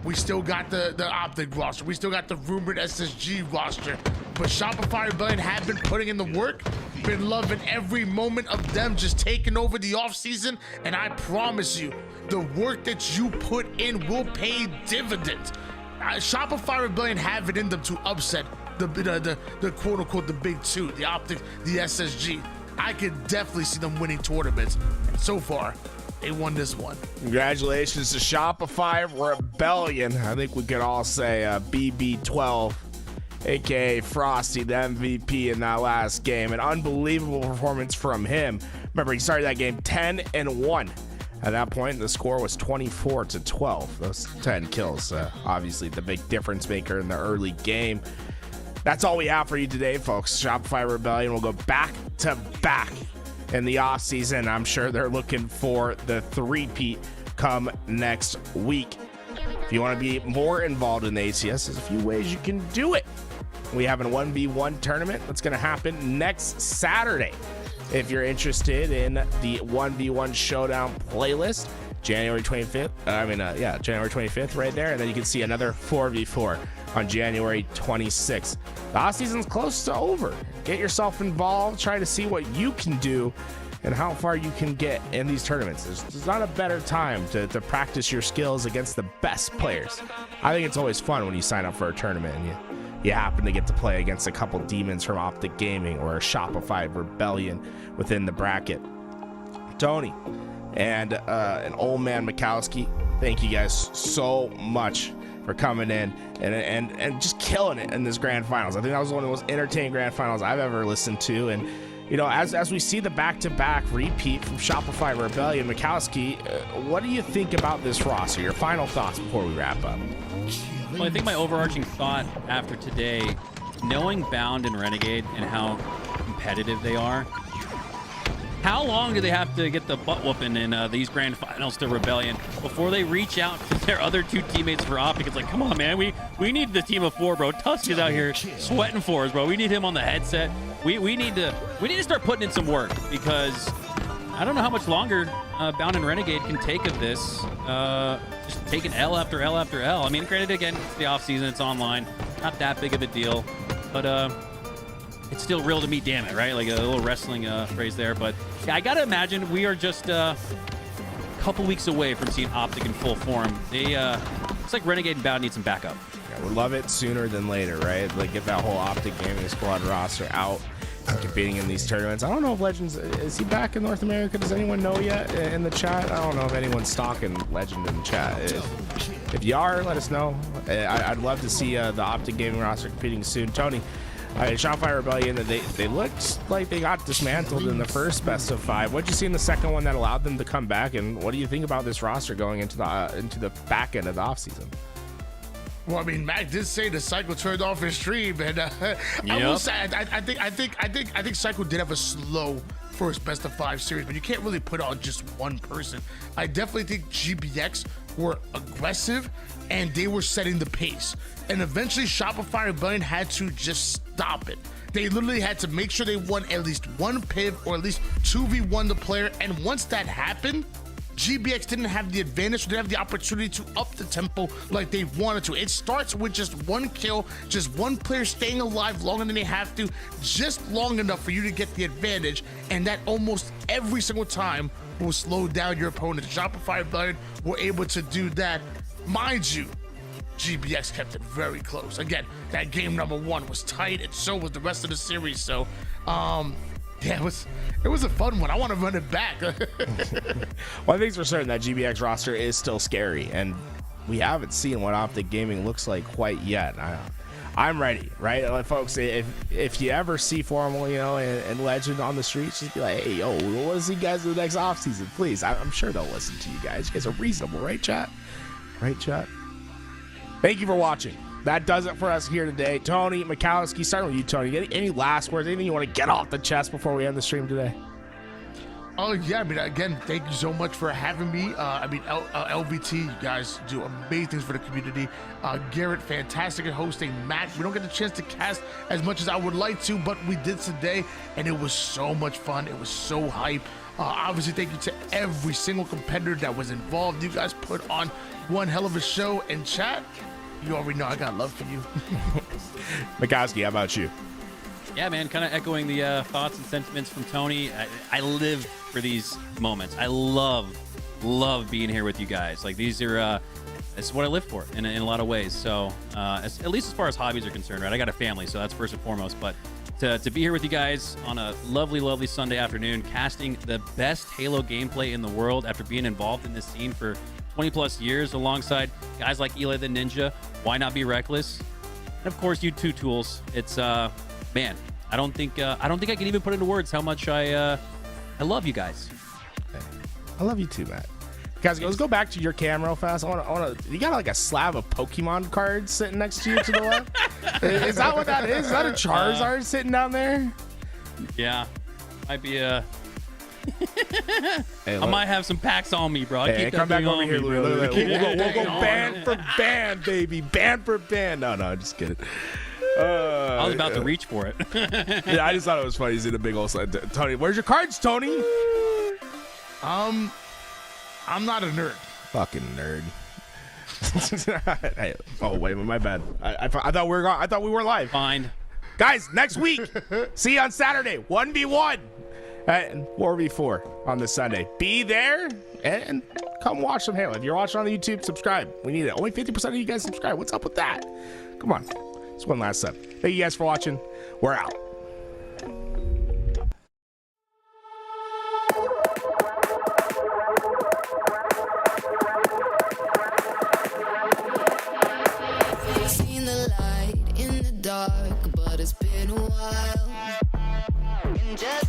we still got the OpTic roster. We still got the rumored SSG roster. But Shopify Rebellion have been putting in the work. Been loving every moment of them just taking over the offseason. And I promise you, the work that you put in will pay dividends. Shopify Rebellion have it in them to upset the quote-unquote the big 2, the OpTic, the SSG. I could definitely see them winning tournaments. So far, they won this one. Congratulations to Shopify Rebellion. I think we could all say BB12, aka Frosty, the MVP in that last game. An unbelievable performance from him. Remember, he started that game 10-1. At that point, the score was 24-12. Those 10 kills, obviously the big difference maker in the early game. That's all we have for you today, folks. Shopify Rebellion will go back to back in the off season. I'm sure they're looking for the 3-peat come next week. If you want to be more involved in the HCS, there's a few ways you can do it. We have a 1v1 tournament that's going to happen next Saturday. If you're interested in the 1v1 showdown playlist, January 25th, January 25th right there. And then you can see another 4v4 on January 26th. The off season's close to over. Get yourself involved, try to see what you can do and how far you can get in these tournaments. There's not a better time to practice your skills against the best players. I think it's always fun when you sign up for a tournament and you happen to get to play against a couple demons from OpTic Gaming or a Shopify Rebellion within the bracket. Tony and an old man Mikowski, thank you guys so much for coming in and just killing it in this grand finals. I think that was one of the most entertaining grand finals I've ever listened to. And as we see the back-to-back repeat from Shopify Rebellion, Mikowski, what do you think about this roster? Your final thoughts before we wrap up. Well, I think my overarching thought after today, knowing Bound and Renegade and how competitive they are, how long do they have to get the butt whooping in these grand finals to Rebellion before they reach out to their other 2 teammates for OpTic? It's like, come on, man, we need the team of 4, bro. Tusk is out here sweating for us, bro. We need him on the headset. We need to start putting in some work, because I don't know how much longer Bound and Renegade can take of this. Just taking L after L after L. I mean, granted, again, it's the off season, it's online, not that big of a deal, but it's still real to me, damn it, right? Like a little wrestling phrase there. But yeah, I gotta imagine we are just a couple weeks away from seeing OpTic in full form. It's like Renegade and Bound need some backup. Yeah, we'd love it sooner than later, right? Like, get that whole OpTic Gaming squad roster out competing in these tournaments. I don't know if Legends, is he back in North America? Does anyone know yet in the chat? I don't know if anyone's stalking Legend in the chat. If you are, let us know. I'd love to see the OpTic Gaming roster competing soon. Tony, Shopify Rebellion, they looked like they got dismantled in the first best of 5. What'd you see in the second one that allowed them to come back, and what do you think about this roster going into the back end of the offseason? Well, I mean, Mac did say the Psycho turned off his stream, and I will say, I think Psycho did have a slow first best of 5 series, but you can't really put on just one person. I definitely think GBX were aggressive, and they were setting the pace. And eventually, Shopify Rebellion had to just stop it. They literally had to make sure they won at least one piv or at least 2v1 the player. And once that happened, GBX didn't have the advantage, didn't have the opportunity to up the tempo like they wanted to. It starts with just one kill, just one player staying alive longer than they have to, just long enough for you to get the advantage, and that almost every single time will slow down your opponent. Shopify Rebellion were able to do that. Mind you, GBX kept it very close. Again, that game number 1 was tight, and so was the rest of the series. So, yeah, it was a fun one. I want to run it back. One thing's for certain, that GBX roster is still scary, and we haven't seen what OpTic Gaming looks like quite yet. I'm ready, right? Like, folks, if you ever see Formal, you know, and Legend on the streets, just be like, hey, yo, we want to see you guys in the next offseason, please. I'm sure they'll listen to you guys. You guys are reasonable, right, chat? Right, chat? Thank you for watching. That does it for us here today. Tony Mikowski, starting with you, Tony. Any last words? Anything you want to get off the chest before we end the stream today? Oh, yeah. I mean, again, thank you so much for having me. LVT, you guys do amazing things for the community. Garrett, fantastic at hosting. Matt, we don't get the chance to cast as much as I would like to, but we did today, and it was so much fun. It was so hype. Obviously, thank you to every single competitor that was involved. You guys put on one hell of a show. And chat, you already know I got love for you. Mikowski, how about you? Yeah, man, kind of echoing the thoughts and sentiments from Tony. I live for these moments. I love being here with you guys. Like, these are, this is what I live for in a lot of ways. So, at least as far as hobbies are concerned, right? I got a family, so that's first and foremost. But to be here with you guys on a lovely, lovely Sunday afternoon, casting the best Halo gameplay in the world after being involved in this scene for 20 plus years alongside guys like Eli the Ninja, Why Not Be Reckless, and of course you two tools. It's man, I don't think I can even put into words how much I love you guys. I love you too, Matt. Guys, let's go back to your cam real fast. I want to. You got like a slab of Pokemon cards sitting next to you to the left. Is that what that is? Is that a Charizard sitting down there? Yeah, might be a. Hey, I might have some packs on me, bro. Hey, come back over here, Louis. We'll go band for band, baby. Band for band. No, just kidding. I was about to reach for it. Yeah, I just thought it was funny. He's in a big old slide. Tony, where's your cards, Tony? I'm not a nerd. Fucking nerd. Hey, oh wait, my bad. I thought we were gone. I thought we were live. Fine, guys. Next week, see you on Saturday. 1v1 and 4v4 on this Sunday. Be there and come watch some Halo. If you're watching on the YouTube, subscribe. We need it. Only 50% of you guys subscribe. What's up with that? Come on. It's one last step. Thank you guys for watching. We're out. Seen the light in the dark, but it's been a while. And just